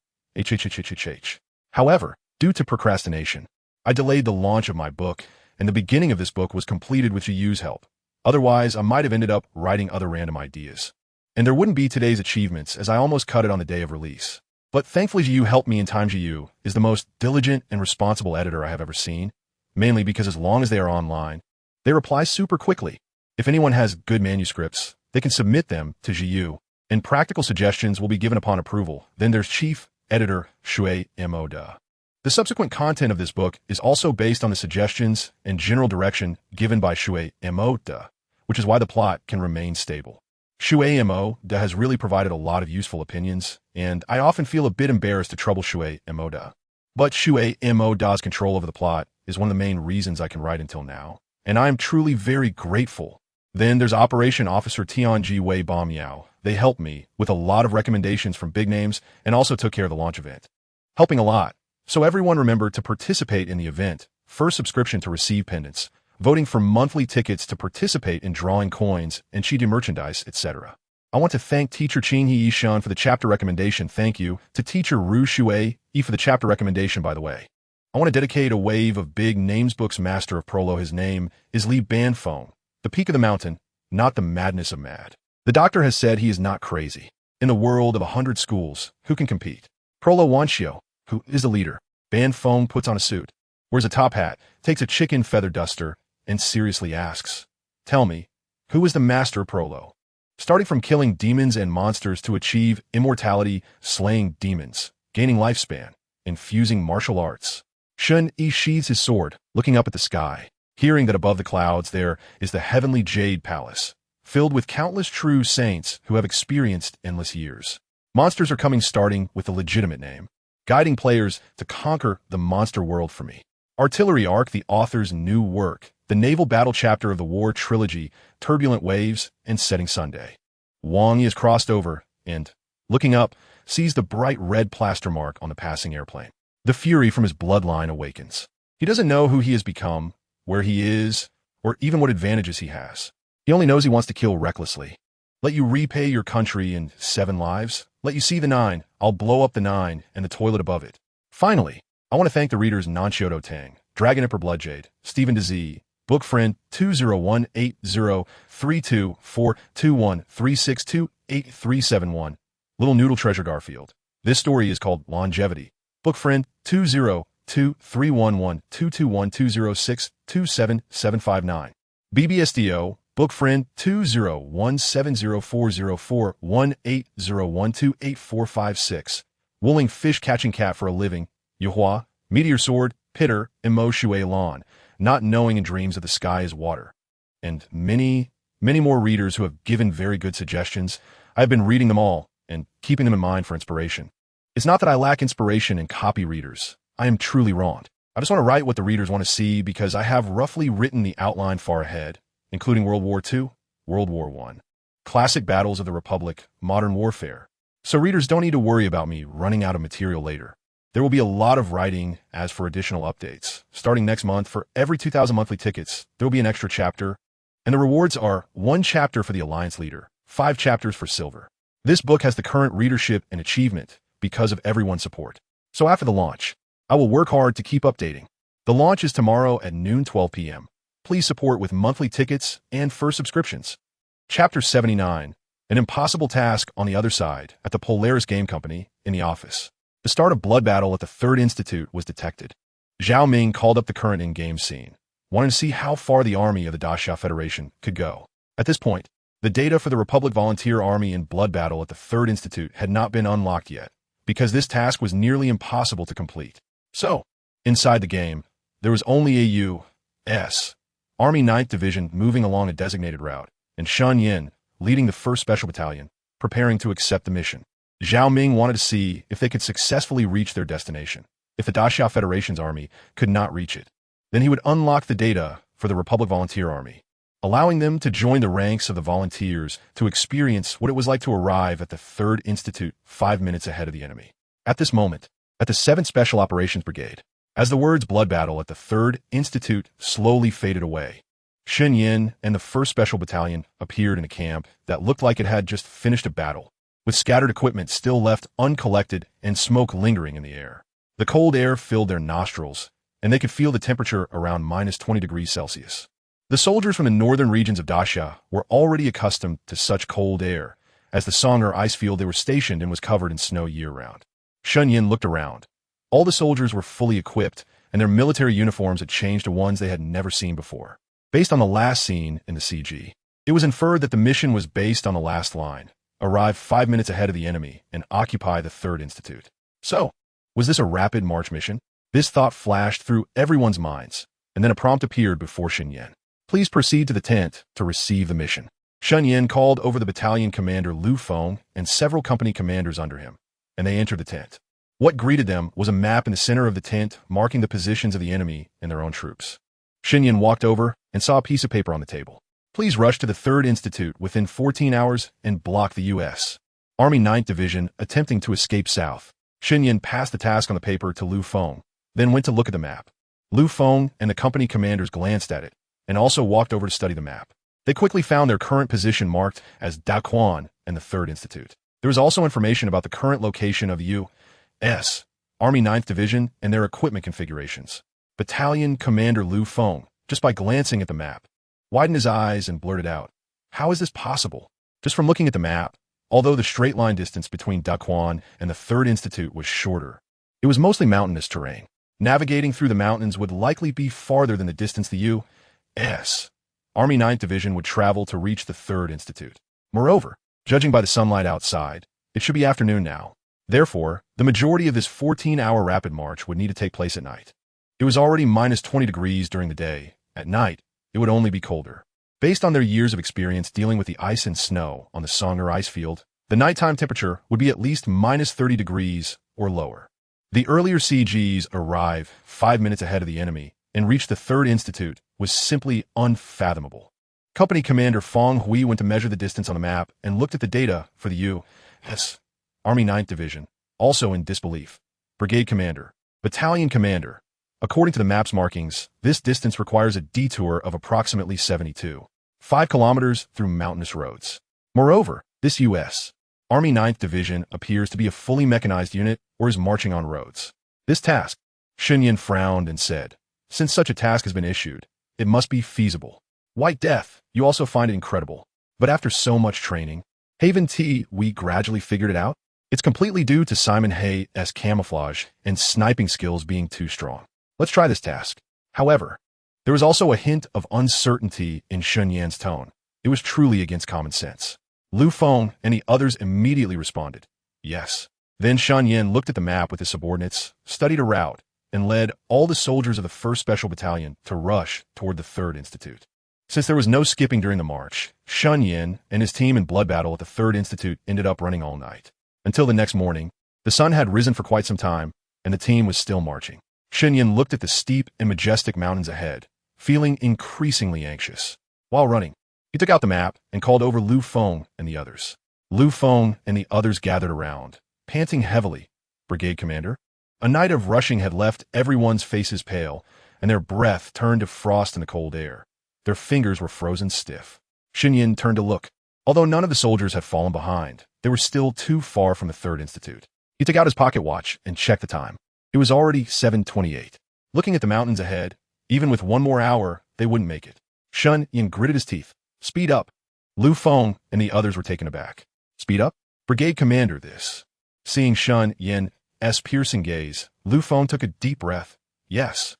However, due to procrastination, I delayed the launch of my book, and the beginning of this book was completed with Jiu's help. Otherwise, I might have ended up writing other random ideas. And there wouldn't be today's achievements, as I almost cut it on the day of release. But thankfully Jiu helped me in time. Jiu is the most diligent and responsible editor I have ever seen, mainly because as long as they are online, they reply super quickly. If anyone has good manuscripts, they can submit them to Jiu, and practical suggestions will be given upon approval. Then there's Chief Editor Shui Mo Da. The subsequent content of this book is also based on the suggestions and general direction given by Shui Mo Da, which is why the plot can remain stable. Shui Mo Da has really provided a lot of useful opinions, and I often feel a bit embarrassed to trouble Shui Mo Da. But Shui Mo Da's control over the plot is one of the main reasons I can write until now, and I am truly very grateful. Then there's Operation Officer Tian Jiwei Ba Miao. They helped me with a lot of recommendations from big names and also took care of the launch event. Helping a lot. So everyone remember to participate in the event, first subscription to receive pendants, voting for monthly tickets to participate in drawing coins and Chidi merchandise, etc. I want to thank Teacher Qing Yishan for the chapter recommendation. Thank you to Teacher Ru Shui E for the chapter recommendation, by the way. I want to dedicate a wave of big names books master of Prolo. His name is Li Banfeng, the peak of the mountain, not the madness of mad. The doctor has said he is not crazy. In the world of 100 schools, who can compete? Prolo Wanshio, who is the leader. Banfeng puts on a suit, wears a top hat, takes a chicken feather duster, and seriously asks, "Tell me, who is the master of Prolo?" Starting from killing demons and monsters to achieve immortality, slaying demons, gaining lifespan, infusing martial arts. Shun Yi sheathes his sword, looking up at the sky, hearing that above the clouds there is the heavenly Jade Palace, filled with countless true saints who have experienced endless years. Monsters are coming, starting with the legitimate name, guiding players to conquer the monster world for me. Artillery Arc, the author's new work, the naval battle chapter of the war trilogy, Turbulent Waves, and Setting Sunday. Wang Yi has crossed over and, looking up, sees the bright red plaster mark on the passing airplane. The fury from his bloodline awakens. He doesn't know who he has become, where he is, or even what advantages he has. He only knows he wants to kill recklessly. Let you repay your country in 7 lives. Let you see the 9. I'll blow up the 9 and the toilet above it. Finally, I want to thank the readers Nanchiodo Tang, Dragon Emperor Bloodjade, Stephen DeZ, Book Friend 20180324213628371, Little Noodle Treasure Garfield. This story is called Longevity. Book Friend 20231122120627759. BBSDO, Book Friend 20170404180128456. Wooling Fish Catching Cat for a Living, Yuhua, Meteor Sword, Pitter, Imo Shui Lan, not knowing and dreams that the sky is water. And many more readers who have given very good suggestions. I've been reading them all and keeping them in mind for inspiration. It's not that I lack inspiration and copy readers. I am truly wrong. I just want to write what the readers want to see because I have roughly written the outline far ahead, including World War II, World War I, classic battles of the Republic, modern warfare. So readers don't need to worry about me running out of material later. There will be a lot of writing as for additional updates. Starting next month, for every 2,000 monthly tickets, there will be an extra chapter, and the rewards are 1 chapter for the Alliance Leader, 5 chapters for Silver. This book has the current readership and achievement because of everyone's support. So after the launch, I will work hard to keep updating. The launch is tomorrow at noon 12 p.m. Please support with monthly tickets and first subscriptions. Chapter 79, An Impossible Task on the Other Side at the Polaris Game Company in the office. The start of blood battle at the Third Institute was detected. Zhao Ming called up the current in-game scene, wanting to see how far the army of the Great Xia Federation could go. At this point, the data for the Republic Volunteer Army in blood battle at the Third Institute had not been unlocked yet, because this task was nearly impossible to complete. So, inside the game, there was only a U.S. Army 9th Division moving along a designated route, and Shen Yin, leading the 1st Special Battalion, preparing to accept the mission. Zhao Ming wanted to see if they could successfully reach their destination. If the Great Xia Federation's army could not reach it, then he would unlock the data for the Republic Volunteer Army, allowing them to join the ranks of the volunteers to experience what it was like to arrive at the Third Institute 5 minutes ahead of the enemy. At this moment, at the 7th Special Operations Brigade, as the words blood battle at the Third Institute slowly faded away, Shen Yin and the 1st Special Battalion appeared in a camp that looked like it had just finished a battle, with scattered equipment still left uncollected and smoke lingering in the air. The cold air filled their nostrils, and they could feel the temperature around minus 20 degrees Celsius. The soldiers from the northern regions of Great Xia were already accustomed to such cold air, as the Song'er ice field they were stationed in was covered in snow year-round. Shen Yin looked around. All the soldiers were fully equipped, and their military uniforms had changed to ones they had never seen before. Based on the last scene in the CG, it was inferred that the mission was based on the last line: arrive 5 minutes ahead of the enemy and occupy the Third Institute. So, was this a rapid march mission? This thought flashed through everyone's minds, and then a prompt appeared before Shen Yin. Please proceed to the tent to receive the mission. Shen Yin called over the battalion commander Lu Feng and several company commanders under him, and they entered the tent. What greeted them was a map in the center of the tent marking the positions of the enemy and their own troops. Shen Yin walked over and saw a piece of paper on the table. Please rush to the Third Institute within 14 hours and block the U.S. Army 9th Division attempting to escape south. Shen Yin passed the task on the paper to Lu Feng, then went to look at the map. Lu Feng and the company commanders glanced at it, and also walked over to study the map. They quickly found their current position marked as Daquan and the Third Institute. There was also information about the current location of the U.S. Army 9th Division and their equipment configurations. Battalion Commander Lu Feng, just by glancing at the map, widened his eyes and blurted out, "How is this possible?" Just from looking at the map, although the straight line distance between Daquan and the Third Institute was shorter, it was mostly mountainous terrain. Navigating through the mountains would likely be farther than the distance the U.S. Army 9th Division would travel to reach the Third Institute. Moreover, judging by the sunlight outside, it should be afternoon now. Therefore, the majority of this 14-hour rapid march would need to take place at night. It was already minus 20 degrees during the day. At night, it would only be colder. Based on their years of experience dealing with the ice and snow on the Song'er ice field, the nighttime temperature would be at least minus 30 degrees or lower. The earlier CGs arrive 5 minutes ahead of the enemy and reach the Third Institute was simply unfathomable. Company Commander Fong Hui went to measure the distance on the map and looked at the data for the U.S. Army 9th Division, also in disbelief. Brigade Commander, Battalion Commander. According to the map's markings, this distance requires a detour of approximately 5 kilometers through mountainous roads. Moreover, this U.S. Army 9th Division appears to be a fully mechanized unit or is marching on roads. This task, Shen Yin frowned and said, since such a task has been issued, it must be feasible. White Death, you also find it incredible. But after so much training, Haven T, we gradually figured it out. It's completely due to Simon Hay's camouflage and sniping skills being too strong. Let's try this task. However, there was also a hint of uncertainty in Shen Yin's tone. It was truly against common sense. Lu Feng and the others immediately responded, yes. Then Shen Yin looked at the map with his subordinates, studied a route, and led all the soldiers of the 1st Special Battalion to rush toward the 3rd Institute. Since there was no skipping during the march, Sun Yin and his team in blood battle at the 3rd Institute ended up running all night. Until the next morning, the sun had risen for quite some time, and the team was still marching. Sun Yin looked at the steep and majestic mountains ahead, feeling increasingly anxious. While running, he took out the map and called over Lu Feng and the others. Lu Feng and the others gathered around, panting heavily. "Brigade Commander?" A night of rushing had left everyone's faces pale, and their breath turned to frost in the cold air. Their fingers were frozen stiff. Sun Yin turned to look. Although none of the soldiers had fallen behind, they were still too far from the 3rd Institute. He took out his pocket watch and checked the time. It was already 7:28. Looking at the mountains ahead, even with one more hour, they wouldn't make it. Sun Yin gritted his teeth. "Speed up." Lu Feng and the others were taken aback. "Speed up? Brigade Commander, this." Seeing Sun Yin's piercing gaze, Lu Feng took a deep breath. "Yes."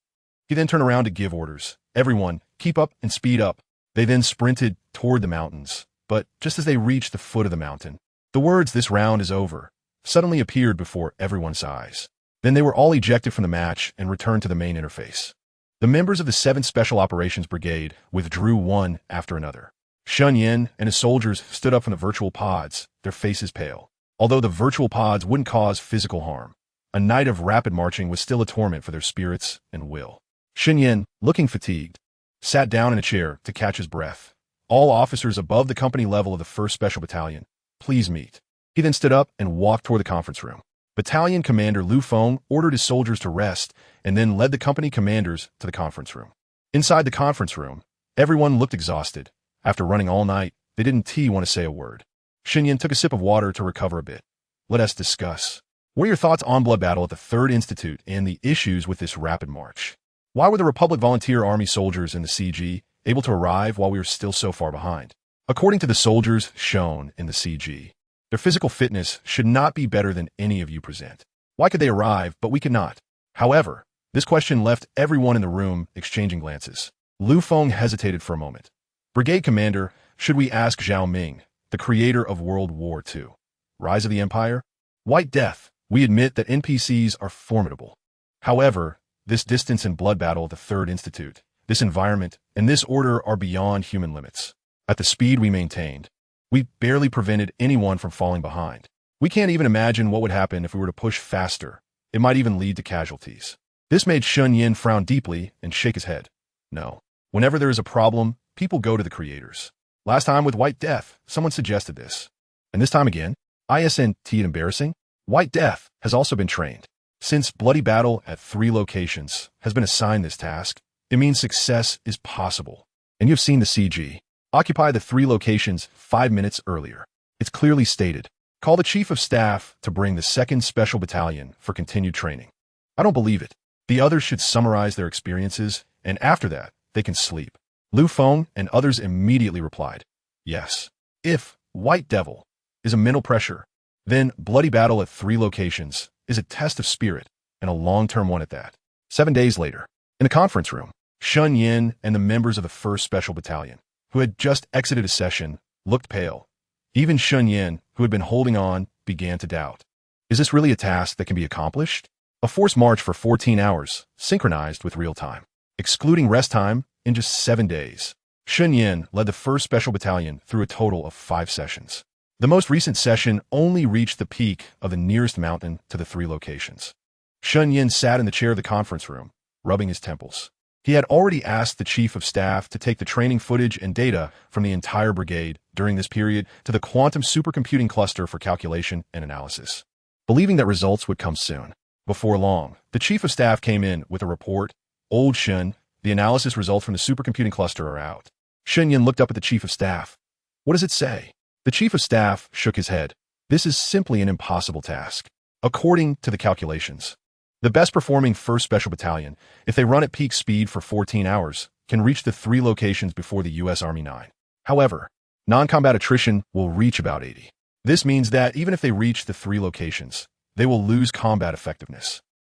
He then turned around to give orders. "Everyone, keep up and speed up." They then sprinted toward the mountains, but just as they reached the foot of the mountain, the words "this round is over" suddenly appeared before everyone's eyes. Then they were all ejected from the match and returned to the main interface. The members of the 7th Special Operations Brigade withdrew one after another. Sun Yin and his soldiers stood up from the virtual pods, their faces pale. Although the virtual pods wouldn't cause physical harm, a night of rapid marching was still a torment for their spirits and will. Sun Yin, looking fatigued, sat down in a chair to catch his breath. "All officers above the company level of the 1st Special Battalion, please meet." He then stood up and walked toward the conference room. Battalion Commander Lu Feng ordered his soldiers to rest and then led the company commanders to the conference room. Inside the conference room, everyone looked exhausted. After running all night, they didn't want to say a word. Sun Yin took a sip of water to recover a bit. "Let us discuss. What are your thoughts on blood battle at the 3rd Institute and the issues with this rapid march? Why were the Republic Volunteer Army soldiers in the CG able to arrive while we were still so far behind? According to the soldiers shown in the CG, their physical fitness should not be better than any of you present. Why could they arrive, but we could not?" However, this question left everyone in the room exchanging glances. Lu Feng hesitated for a moment. "Brigade Commander, should we ask Zhao Ming, the creator of World War II? Rise of the Empire? White Death. We admit that NPCs are formidable. However, this distance and blood battle at the 3rd Institute, this environment, and this order are beyond human limits. At the speed we maintained, we barely prevented anyone from falling behind. We can't even imagine what would happen if we were to push faster. It might even lead to casualties." This made Sun Yin frown deeply and shake his head. "No. Whenever there is a problem, people go to the creators. Last time with White Death, someone suggested this. And this time again? Isn't it embarrassing? White Death has also been trained. Since bloody battle at 3 locations has been assigned this task, it means success is possible. And you've seen the CG. Occupy the 3 locations 5 minutes earlier. It's clearly stated. Call the Chief of Staff to bring the 2nd Special Battalion for continued training." I don't believe it. The others should summarize their experiences, and after that, they can sleep. Lu Feng and others immediately replied, "Yes. If White Devil is a mental pressure, then bloody battle at 3 locations is a test of spirit, and a long-term one at that." 7 days later, in the conference room, Sun Yin and the members of the 1st Special Battalion, who had just exited a session, looked pale. Even Sun Yin, who had been holding on, began to doubt. Is this really a task that can be accomplished? A forced march for 14 hours, synchronized with real time, excluding rest time, in just 7 days. Sun Yin led the 1st Special Battalion through a total of 5 sessions. The most recent session only reached the peak of the nearest mountain to the 3 locations. Sun Yin sat in the chair of the conference room, rubbing his temples. He had already asked the Chief of Staff to take the training footage and data from the entire brigade during this period to the quantum supercomputing cluster for calculation and analysis, believing that results would come soon. Before long, the Chief of Staff came in with a report. "Old Shun, the analysis results from the supercomputing cluster are out." Sun Yin looked up at the Chief of Staff. "What does it say?" The Chief of Staff shook his head. "This is simply an impossible task. According to the calculations, the best performing 1st Special Battalion, if they run at peak speed for 14 hours, can reach the 3 locations before the U.S. Army 9. However, non-combat attrition will reach about 80. This means that even if they reach the 3 locations, they will lose combat effectiveness.